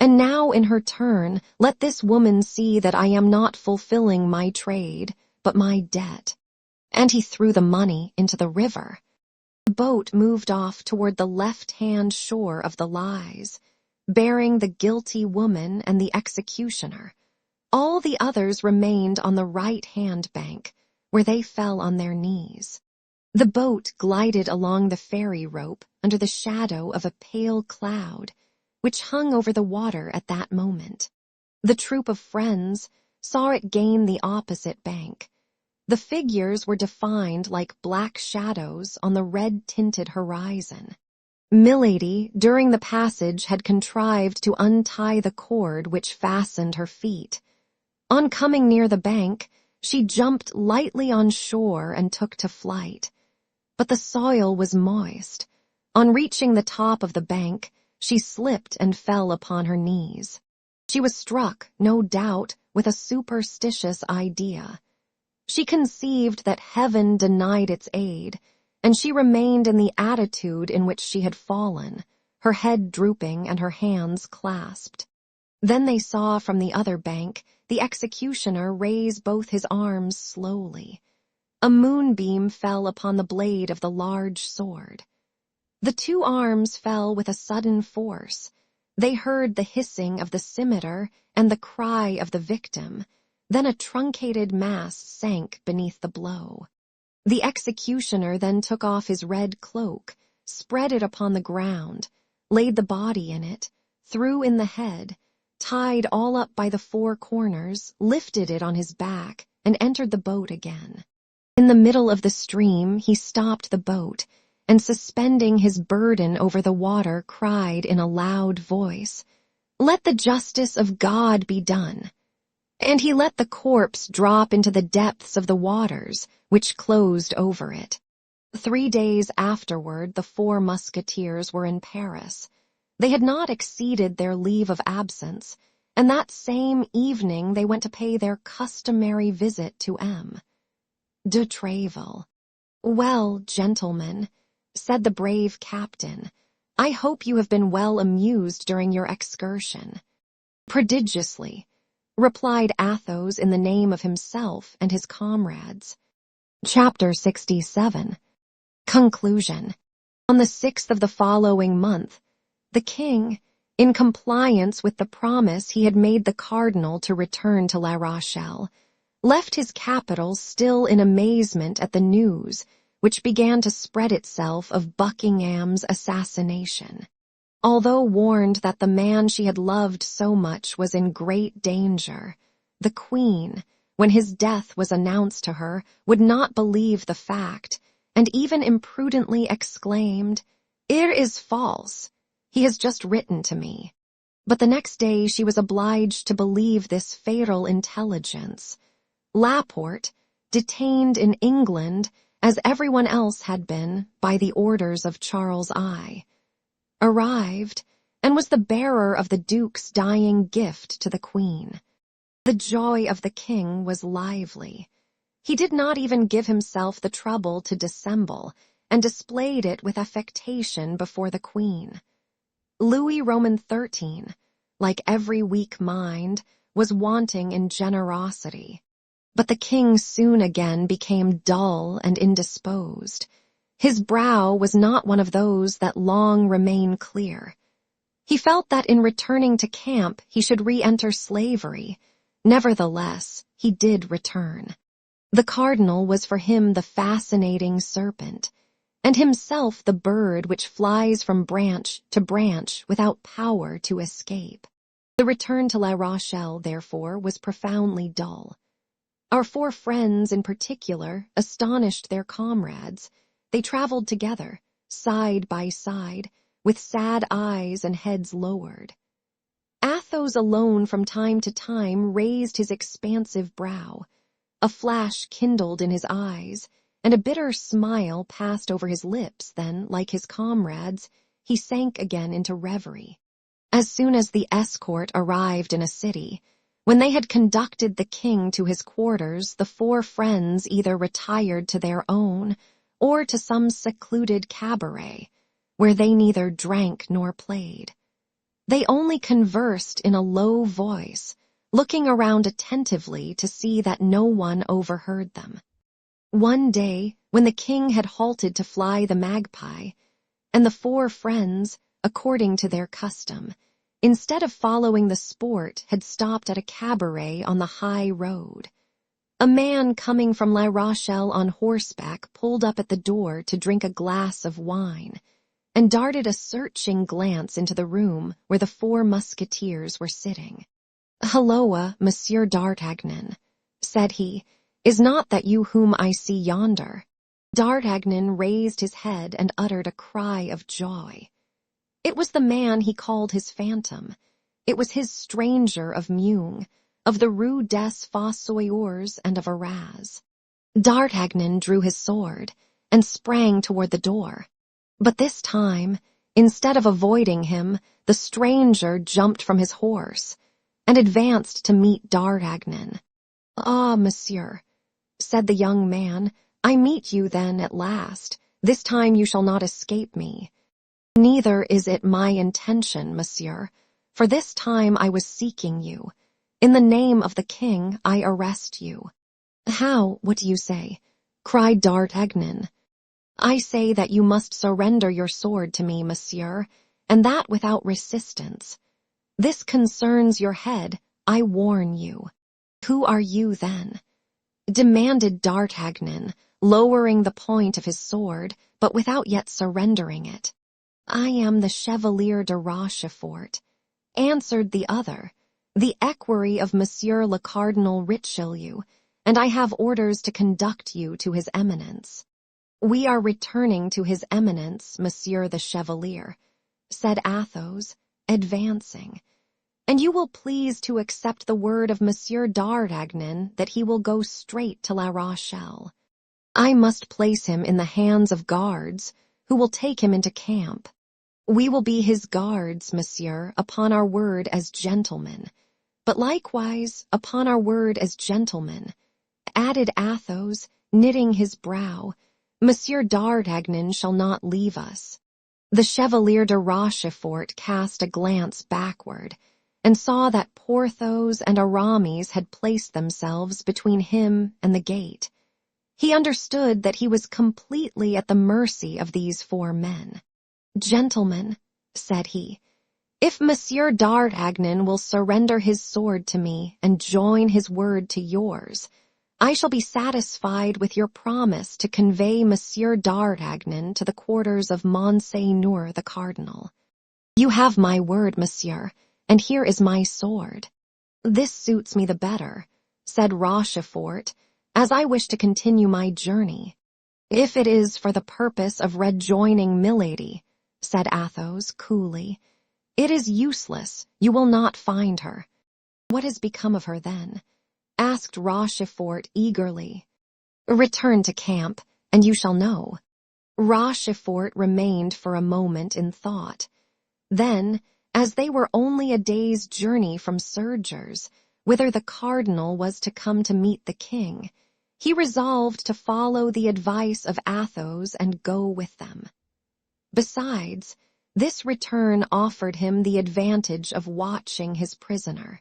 "And now in her turn, let this woman see that I am not fulfilling my trade, but my debt." And he threw the money into the river. The boat moved off toward the left-hand shore of the Lys, bearing the guilty woman and the executioner. All the others remained on the right-hand bank, where they fell on their knees. The boat glided along the ferry rope under the shadow of a pale cloud, which hung over the water at that moment. The troop of friends saw it gain the opposite bank. The figures were defined like black shadows on the red-tinted horizon. Milady, during the passage, had contrived to untie the cord which fastened her feet. On coming near the bank, she jumped lightly on shore and took to flight. But the soil was moist. On reaching the top of the bank, she slipped and fell upon her knees. She was struck, no doubt, with a superstitious idea. She conceived that heaven denied its aid, and she remained in the attitude in which she had fallen, her head drooping and her hands clasped. Then they saw from the other bank the executioner raise both his arms slowly. A moonbeam fell upon the blade of the large sword. The two arms fell with a sudden force. They heard the hissing of the scimitar and the cry of the victim. Then a truncated mass sank beneath the blow. The executioner then took off his red cloak, spread it upon the ground, laid the body in it, threw in the head, tied all up by the four corners, lifted it on his back, and entered the boat again. In the middle of the stream he stopped the boat, and suspending his burden over the water cried in a loud voice, "Let the justice of God be done." And he let the corpse drop into the depths of the waters, which closed over it. 3 days afterward the 4 musketeers were in Paris. They had not exceeded their leave of absence, and that same evening they went to pay their customary visit to M. de Treville. "Well, gentlemen," said the brave captain, "I hope you have been well amused during your excursion." "Prodigiously," replied Athos in the name of himself and his comrades. Chapter 67. Conclusion. On the 6th of the following month, the king, in compliance with the promise he had made the cardinal to return to La Rochelle, left his capital still in amazement at the news which began to spread itself of Buckingham's assassination. Although warned that the man she had loved so much was in great danger, the queen, when his death was announced to her, would not believe the fact, and even imprudently exclaimed, "It is false. He has just written to me." But the next day she was obliged to believe this fatal intelligence. Laporte, detained in England, as everyone else had been, by the orders of Charles I, arrived, and was the bearer of the Duke's dying gift to the Queen. The joy of the king was lively. He did not even give himself the trouble to dissemble, and displayed it with affectation before the Queen. Louis Roman XIII, like every weak mind, was wanting in generosity. But the king soon again became dull and indisposed. His brow was not one of those that long remain clear. He felt that in returning to camp he should re-enter slavery. Nevertheless, he did return. The cardinal was for him the fascinating serpent, and himself the bird which flies from branch to branch without power to escape. The return to La Rochelle, therefore, was profoundly dull. Our 4 friends in particular astonished their comrades. They traveled together, side by side, with sad eyes and heads lowered. Athos alone from time to time raised his expansive brow. A flash kindled in his eyes, and a bitter smile passed over his lips. Then, like his comrades, he sank again into reverie. As soon as the escort arrived in a city, when they had conducted the king to his quarters, the 4 friends either retired to their own or to some secluded cabaret, where they neither drank nor played. They only conversed in a low voice, looking around attentively to see that no one overheard them. One day, when the king had halted to fly the magpie, and the 4 friends, according to their custom, instead of following the sport, had stopped at a cabaret on the high road, a man coming from La Rochelle on horseback pulled up at the door to drink a glass of wine, and darted a searching glance into the room where the 4 musketeers were sitting. "Halloa, Monsieur d'Artagnan," said he, "is not that you whom I see yonder?" D'Artagnan raised his head and uttered a cry of joy. It was the man he called his phantom. It was his stranger of Meung, of the Rue des Fossoyeurs and of Arras. D'Artagnan drew his sword and sprang toward the door. But this time, instead of avoiding him, the stranger jumped from his horse and advanced to meet D'Artagnan. "Ah, monsieur, said the young man. "I meet you then at last. This time you shall not escape me." "Neither is it my intention, monsieur, for this time I was seeking you. In the name of the king I arrest you." "How? What do you say?" cried D'Artagnan. "I say that you must surrender your sword to me, monsieur, and that without resistance. This concerns your head, I warn you." "Who are you, then?" demanded D'Artagnan, lowering the point of his sword, but without yet surrendering it. "I am the Chevalier de Rochefort," answered the other, "the equerry of Monsieur le Cardinal Richelieu, and I have orders to conduct you to his eminence." "We are returning to his eminence, Monsieur the Chevalier," said Athos, advancing, "and you will please to accept the word of Monsieur D'Artagnan that he will go straight to La Rochelle. I must place him in the hands of guards, who will take him into camp. We will be his guards, monsieur, upon our word as gentlemen, but likewise upon our word as gentlemen," added Athos, knitting his brow, "Monsieur D'Artagnan shall not leave us." The Chevalier de Rochefort cast a glance backward, and saw that Porthos and Aramis had placed themselves between him and the gate. He understood that he was completely at the mercy of these 4 men. "Gentlemen," said he, "if Monsieur D'Artagnan will surrender his sword to me and join his word to yours, I shall be satisfied with your promise to convey Monsieur D'Artagnan to the quarters of Monseigneur the Cardinal. You have my word, monsieur, and here is my sword." "This suits me the better," said Rochefort, "as I wish to continue my journey." "If it is for the purpose of rejoining Milady," said Athos coolly, "it is useless, you will not find her." "What has become of her, then?" asked Rochefort eagerly. "Return to camp, and you shall know." Rochefort remained for a moment in thought. Then, as they were only a day's journey from Surgers, whither the cardinal was to come to meet the king, he resolved to follow the advice of Athos and go with them. Besides, this return offered him the advantage of watching his prisoner.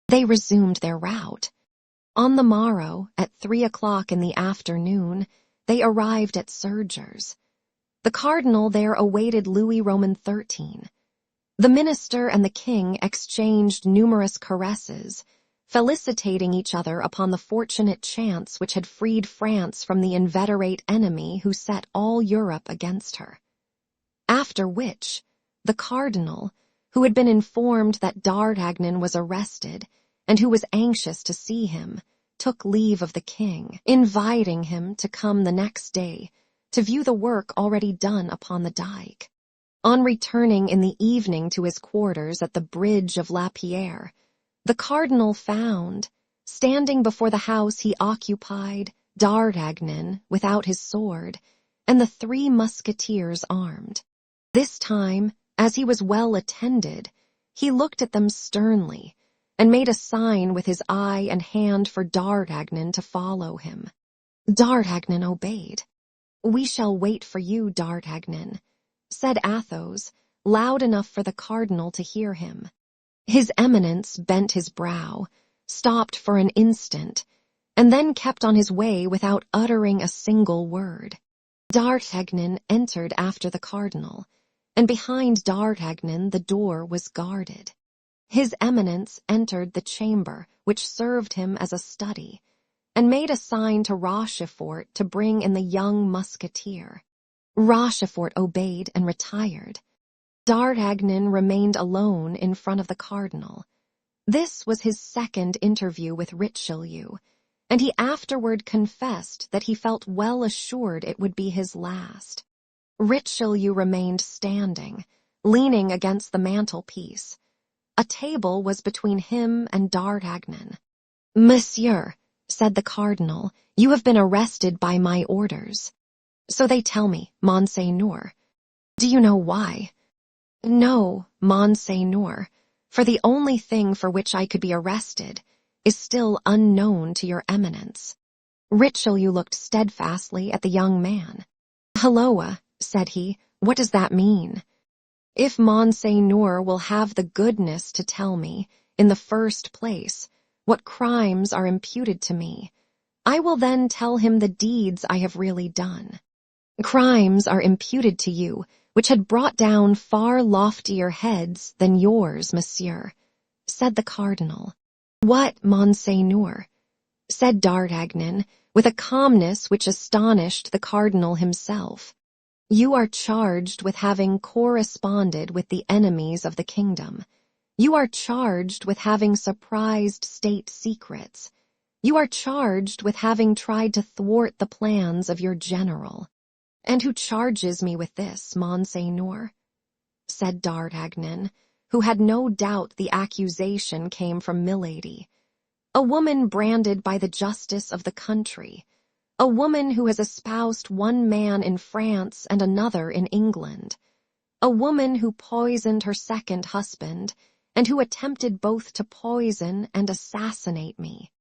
They resumed their route. On the morrow, at 3 o'clock in the afternoon, they arrived at Surgers. The cardinal there awaited Louis Roman XIII. The minister and the king exchanged numerous caresses, felicitating each other upon the fortunate chance which had freed France from the inveterate enemy who set all Europe against her. After which, the cardinal, who had been informed that D'Artagnan was arrested, and who was anxious to see him, took leave of the king, inviting him to come the next day to view the work already done upon the dike. On returning in the evening to his quarters at the bridge of La Pierre, the cardinal found, standing before the house he occupied, D'Artagnan without his sword, and the 3 musketeers armed. This time, as he was well attended, he looked at them sternly, and made a sign with his eye and hand for D'Artagnan to follow him. D'Artagnan obeyed. "We shall wait for you, D'Artagnan," said Athos, loud enough for the cardinal to hear him. His Eminence bent his brow, stopped for an instant, and then kept on his way without uttering a single word. D'Artagnan entered after the cardinal, and behind D'Artagnan the door was guarded. His Eminence entered the chamber which served him as a study, and made a sign to Rochefort to bring in the young musketeer. Rochefort obeyed and retired. D'Artagnan remained alone in front of the cardinal. This was his second interview with Richelieu, and he afterward confessed that he felt well assured it would be his last. Richelieu remained standing, leaning against the mantelpiece. A table was between him and D'Artagnan. "Monsieur," said the cardinal, "you have been arrested by my orders." "So they tell me, Monseigneur." "Do you know why?" "No, Monseigneur, for the only thing for which I could be arrested is still unknown to your Eminence." Richelieu looked steadfastly at the young man. "Halloa," said he, "what does that mean? If Monseigneur will have the goodness to tell me, in the first place, what crimes are imputed to me, I will then tell him the deeds I have really done." "Crimes are imputed to you, which had brought down far loftier heads than yours, monsieur," said the cardinal. "What, Monseigneur?" said D'Artagnan, with a calmness which astonished the cardinal himself. "You are charged with having corresponded with the enemies of the kingdom. You are charged with having surprised state secrets. You are charged with having tried to thwart the plans of your general." "And who charges me with this, Monseigneur?" said D'Artagnan, who had no doubt the accusation came from Milady. "A woman branded by the justice of the country, a woman who has espoused one man in France and another in England, a woman who poisoned her second husband, and who attempted both to poison and assassinate me."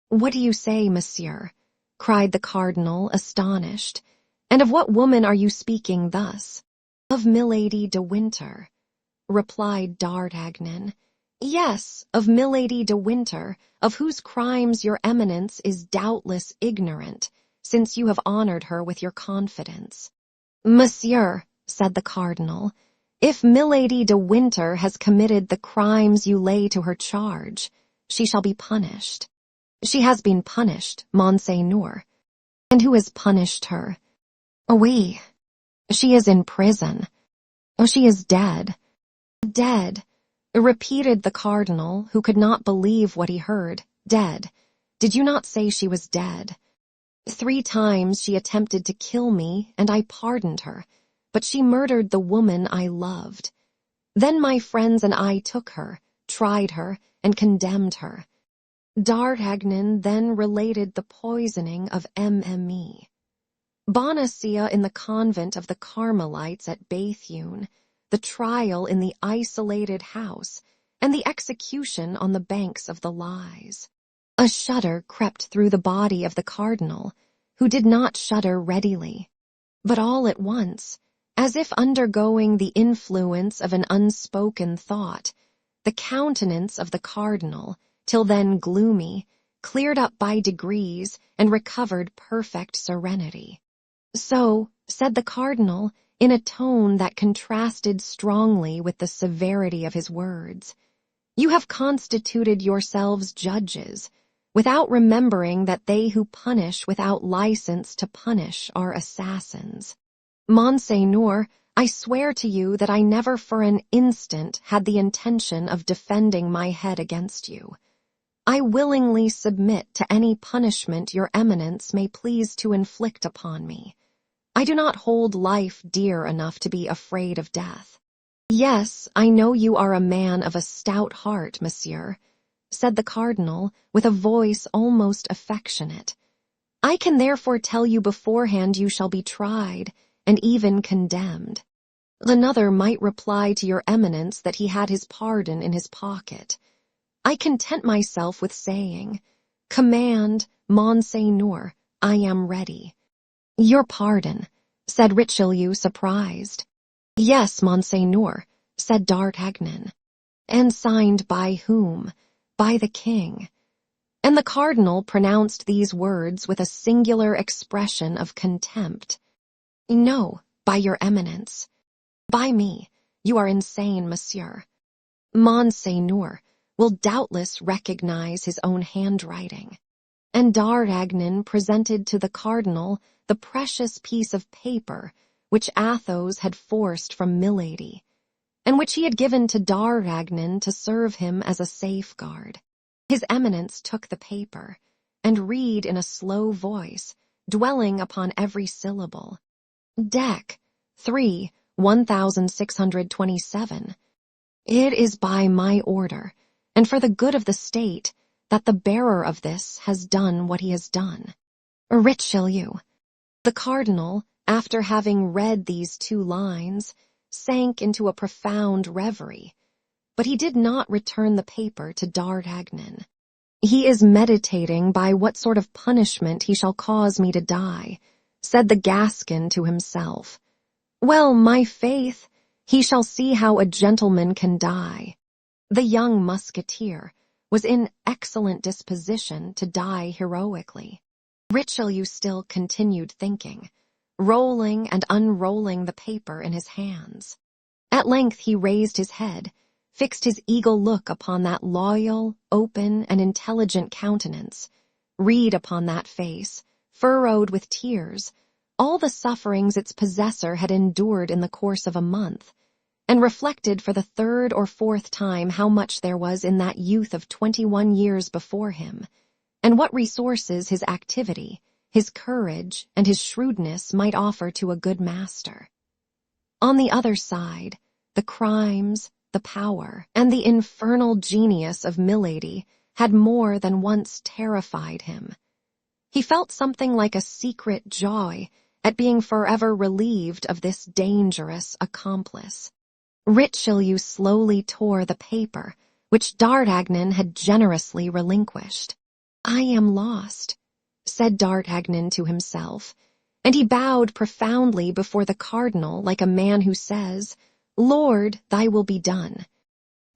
"What do you say, monsieur?" cried the cardinal, astonished. "And of what woman are you speaking thus?" "Of Milady de Winter," replied D'Artagnan. "Yes, of Milady de Winter, of whose crimes your eminence is doubtless ignorant, since you have honored her with your confidence." "Monsieur," said the cardinal, "if Milady de Winter has committed the crimes you lay to her charge, she shall be punished." "She has been punished, Monseigneur." "And who has punished her?" "Oui. She is in prison." "Oh, she is dead." "Dead," repeated the cardinal, who could not believe what he heard. "Dead. Did you not say she was dead? 3 times she attempted to kill me, and I pardoned her, but she murdered the woman I loved. Then my friends and I took her, tried her, and condemned her." D'Artagnan then related the poisoning of Mme. Bonacieux in the convent of the Carmelites at Béthune, the trial in the isolated house, and the execution on the banks of the Lys. A shudder crept through the body of the cardinal, who did not shudder readily. But all at once, as if undergoing the influence of an unspoken thought, the countenance of the cardinal, till then gloomy, cleared up by degrees and recovered perfect serenity. "So," said the cardinal, in a tone that contrasted strongly with the severity of his words, "you have constituted yourselves judges, without remembering that they who punish without license to punish are assassins. Monseigneur, I swear to you that I never for an instant had the intention of defending my head against you. I willingly submit to any punishment your eminence may please to inflict upon me. I do not hold life dear enough to be afraid of death." "Yes, I know you are a man of a stout heart, monsieur," said the cardinal, with a voice almost affectionate. "I can therefore tell you beforehand you shall be tried, and even condemned. Another might reply to your eminence that he had his pardon in his pocket. I content myself with saying, 'Command, Monseigneur, I am ready.'" "Your pardon," said Richelieu, surprised. "Yes, Monseigneur," said D'Artagnan. "And signed by whom?" "By the king." And the cardinal pronounced these words with a singular expression of contempt. "No, by your eminence." "By me. You are insane, monsieur." "Monseigneur will doubtless recognize his own handwriting." And D'Artagnan presented to the cardinal the precious piece of paper which Athos had forced from Milady, and which he had given to D'Artagnan to serve him as a safeguard. His eminence took the paper, and read in a slow voice, dwelling upon every syllable. "Dec. 3, 1627. It is by my order, and for the good of the state, that the bearer of this has done what he has done. Richelieu." The cardinal, after having read these 2 lines, sank into a profound reverie, but he did not return the paper to D'Artagnan. "He is meditating by what sort of punishment he shall cause me to die," said the Gascon to himself. "Well, my faith, he shall see how a gentleman can die." The young musketeer was in excellent disposition to die heroically. Richelieu still continued thinking, rolling and unrolling the paper in his hands. At length he raised his head, fixed his eagle look upon that loyal, open, and intelligent countenance, read upon that face, furrowed with tears, all the sufferings its possessor had endured in the course of a month, and reflected for the third or fourth time how much there was in that youth of 21 years before him, and what resources his activity, his courage, and his shrewdness might offer to a good master. On the other side, the crimes, the power, and the infernal genius of Milady had more than once terrified him. He felt something like a secret joy at being forever relieved of this dangerous accomplice. Richelieu slowly tore the paper, which D'Artagnan had generously relinquished. "I am lost," said D'Artagnan to himself, and he bowed profoundly before the cardinal like a man who says, "Lord, thy will be done."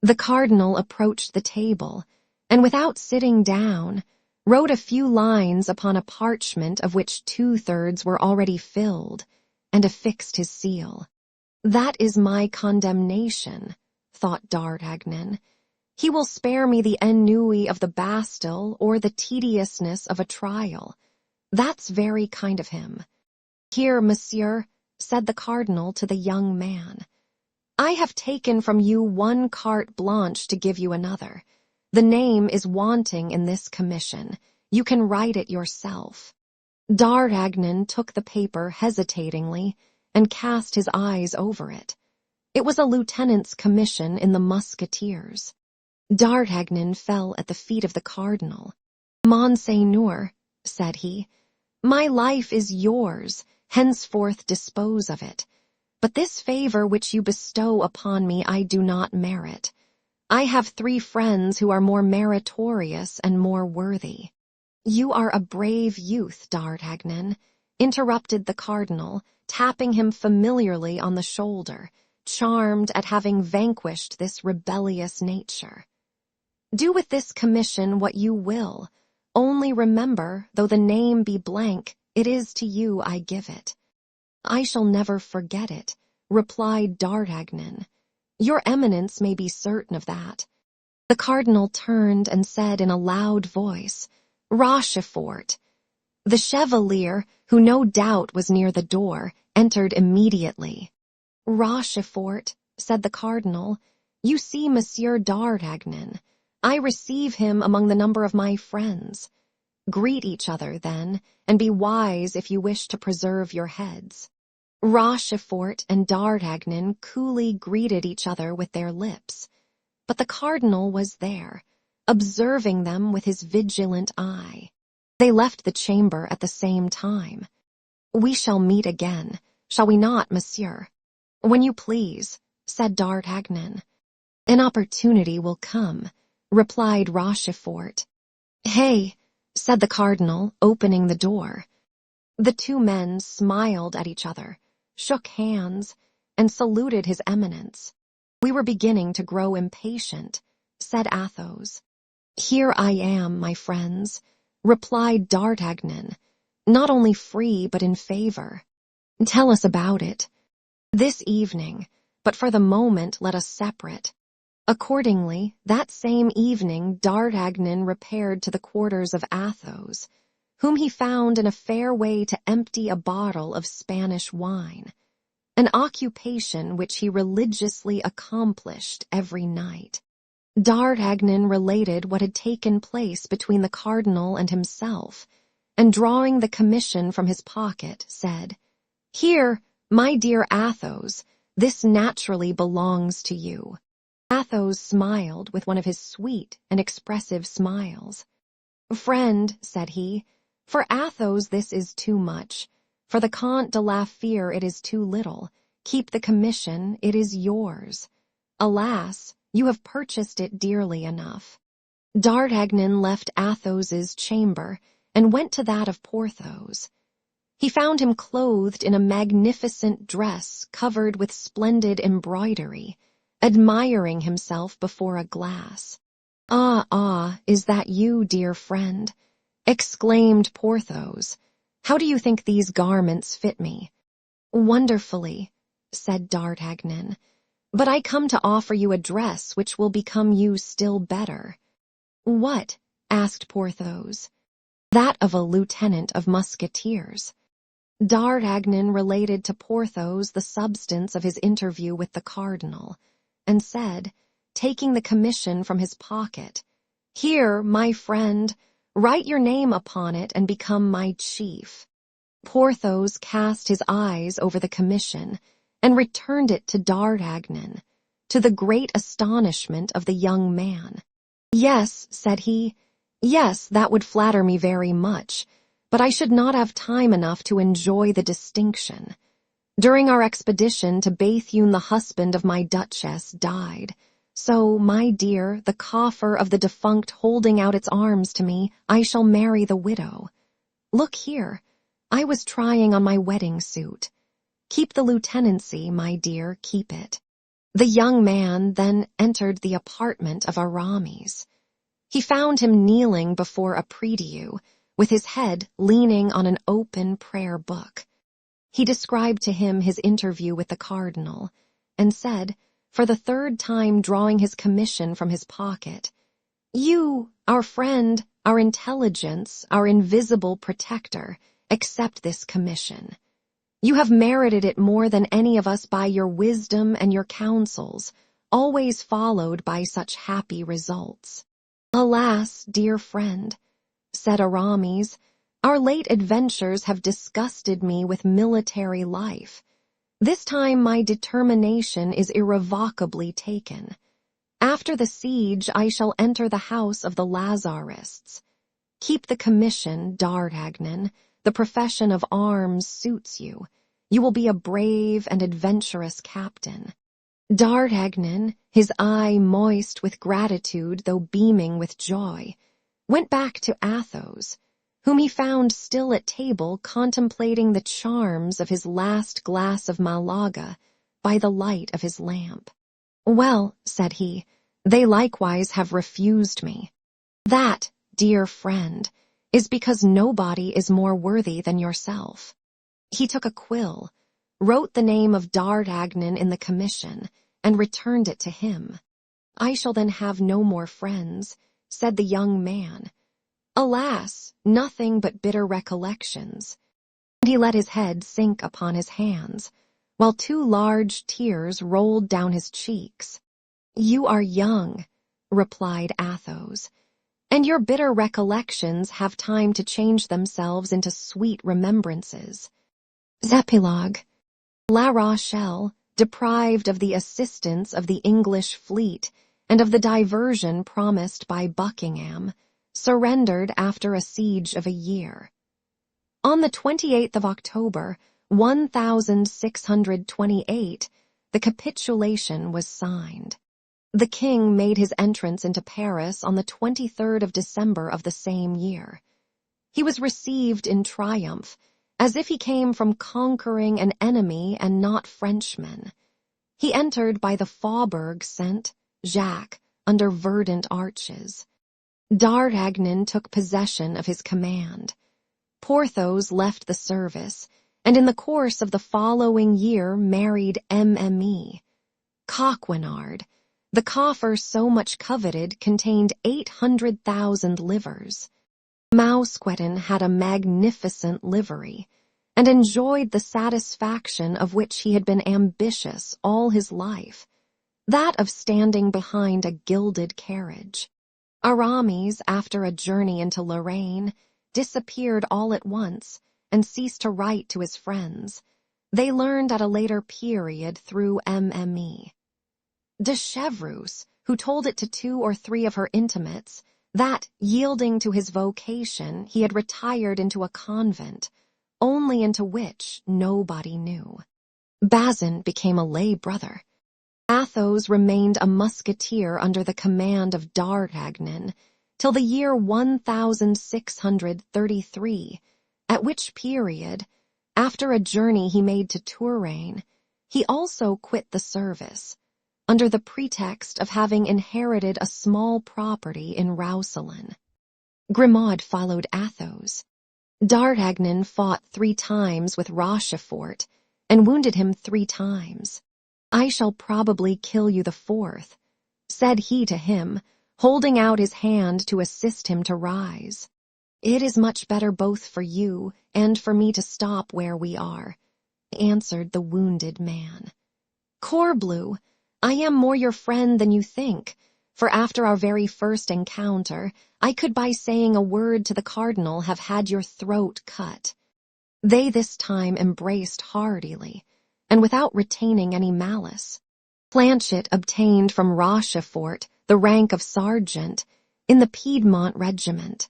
The cardinal approached the table, and without sitting down, wrote a few lines upon a parchment of which 2/3 were already filled, and affixed his seal. "That is my condemnation," thought D'Artagnan. "He will spare me the ennui of the Bastille or the tediousness of a trial. That's very kind of him." "Here, monsieur," said the cardinal to the young man, "I have taken from you one carte blanche to give you another. The name is wanting in this commission. You can write it yourself." D'Artagnan took the paper hesitatingly and cast his eyes over it. It was a lieutenant's commission in the musketeers. D'Artagnan fell at the feet of the cardinal. "Monseigneur," said he, "my life is yours, henceforth dispose of it. But this favor which you bestow upon me I do not merit. I have 3 friends who are more meritorious and more worthy." "You are a brave youth, D'Artagnan," interrupted the cardinal, tapping him familiarly on the shoulder, charmed at having vanquished this rebellious nature. "Do with this commission what you will. Only remember, though the name be blank, it is to you I give it." "I shall never forget it," replied D'Artagnan. "Your eminence may be certain of that." The cardinal turned and said in a loud voice, "Rochefort." The chevalier, who no doubt was near the door, entered immediately. "Rochefort," said the cardinal, "you see Monsieur D'Artagnan. I receive him among the number of my friends. Greet each other, then, and be wise if you wish to preserve your heads." Rochefort and D'Artagnan coolly greeted each other with their lips, but the cardinal was there, observing them with his vigilant eye. They left the chamber at the same time. "We shall meet again, shall we not, monsieur?" "When you please," said D'Artagnan. "An opportunity will come," replied Rochefort. "Hey," said the cardinal, opening the door. The 2 men smiled at each other, shook hands, and saluted his eminence. "We were beginning to grow impatient," said Athos. "Here I am, my friends," replied D'Artagnan, "not only free but in favor." "Tell us about it." "This evening, but for the moment let us separate." Accordingly, that same evening D'Artagnan repaired to the quarters of Athos, whom he found in a fair way to empty a bottle of Spanish wine, an occupation which he religiously accomplished every night. D'Artagnan related what had taken place between the cardinal and himself, and drawing the commission from his pocket, said, "Here, my dear Athos, this naturally belongs to you." Athos smiled with one of his sweet and expressive smiles. "Friend," said he, "for Athos this is too much. For the Comte de la Fere it is too little. Keep the commission, it is yours. Alas, you have purchased it dearly enough." D'Artagnan left Athos's chamber and went to that of Porthos. He found him clothed in a magnificent dress covered with splendid embroidery, admiring himself before a glass. "Ah, is that you, dear friend?" exclaimed Porthos. "How do you think these garments fit me?" "Wonderfully," said D'Artagnan, "but I come to offer you a dress which will become you still better." "What?" asked Porthos. "That of a lieutenant of musketeers." D'Artagnan related to Porthos the substance of his interview with the cardinal, and said, taking the commission from his pocket, "Here, my friend, write your name upon it and become my chief." Porthos cast his eyes over the commission and returned it to D'Artagnan, to the great astonishment of the young man. "Yes," said he, "yes, that would flatter me very much, but I should not have time enough to enjoy the distinction. During our expedition to Béthune, the husband of my duchess died. So, my dear, the coffer of the defunct holding out its arms to me, I shall marry the widow. Look here, I was trying on my wedding suit. Keep the lieutenancy, my dear, keep it." The young man then entered the apartment of Aramis. He found him kneeling before a prie-dieu, with his head leaning on an open prayer book. He described to him his interview with the cardinal, and said, for the third time drawing his commission from his pocket, "You, our friend, our intelligence, our invisible protector, accept this commission. You have merited it more than any of us by your wisdom and your counsels, always followed by such happy results." "Alas, dear friend," said Aramis, "our late adventures have disgusted me with military life. This time my determination is irrevocably taken. After the siege I shall enter the house of the Lazarists. Keep the commission, D'Artagnan. The profession of arms suits you. You will be a brave and adventurous captain." D'Artagnan, his eye moist with gratitude though beaming with joy, went back to Athos, whom he found still at table contemplating the charms of his last glass of Malaga by the light of his lamp. "Well," said he, "they likewise have refused me. That, dear friend, is because nobody is more worthy than yourself." He took a quill, wrote the name of D'Artagnan in the commission, and returned it to him. "I shall then have no more friends," said the young man. "Alas, nothing but bitter recollections." And he let his head sink upon his hands, while 2 large tears rolled down his cheeks. "You are young," replied Athos, "and your bitter recollections have time to change themselves into sweet remembrances." Epilogue. La Rochelle, deprived of the assistance of the English fleet and of the diversion promised by Buckingham, surrendered after a siege of a year. On the 28th of October, 1628, the capitulation was signed. The king made his entrance into Paris on the 23rd of December of the same year. He was received in triumph, as if he came from conquering an enemy and not Frenchmen. He entered by the Faubourg Saint-Jacques under verdant arches. D'Artagnan took possession of his command. Porthos left the service, and in the course of the following year married Mme. Coquenard. The coffer so much coveted contained 800,000 livres. Mousqueton had a magnificent livery, and enjoyed the satisfaction of which he had been ambitious all his life, that of standing behind a gilded carriage. Aramis, after a journey into Lorraine, disappeared all at once and ceased to write to his friends. They learned at a later period through Mme. De Chevreuse, who told it to 2 or 3 of her intimates, that, yielding to his vocation, he had retired into a convent, only into which nobody knew. Bazin became a lay brother. Athos remained a musketeer under the command of D'Artagnan, till the year 1633, at which period, after a journey he made to Touraine, he also quit the service, under the pretext of having inherited a small property in Roussillon. Grimaud followed Athos. D'Artagnan fought 3 times with Rochefort, and wounded him 3 times. "I shall probably kill you the 4th, said he to him, holding out his hand to assist him to rise. "It is much better both for you and for me to stop where we are," answered the wounded man. "Corbleu, I am more your friend than you think, for after our very first encounter, I could by saying a word to the cardinal have had your throat cut." They this time embraced heartily, and without retaining any malice. Planchet obtained from Rochefort the rank of sergeant in the Piedmont regiment.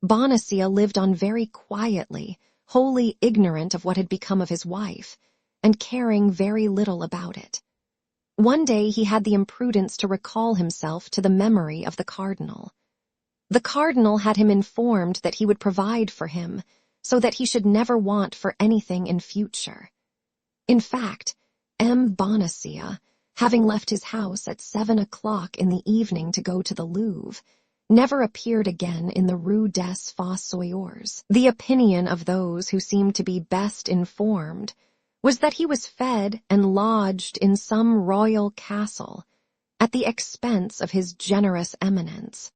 Bonacieux lived on very quietly, wholly ignorant of what had become of his wife, and caring very little about it. One day he had the imprudence to recall himself to the memory of the cardinal. The cardinal had him informed that he would provide for him, so that he should never want for anything in future. In fact, Bonacieux, having left his house at 7 o'clock in the evening to go to the Louvre, never appeared again in the Rue des Fossoyeurs. The opinion of those who seemed to be best informed was that he was fed and lodged in some royal castle at the expense of his generous eminence.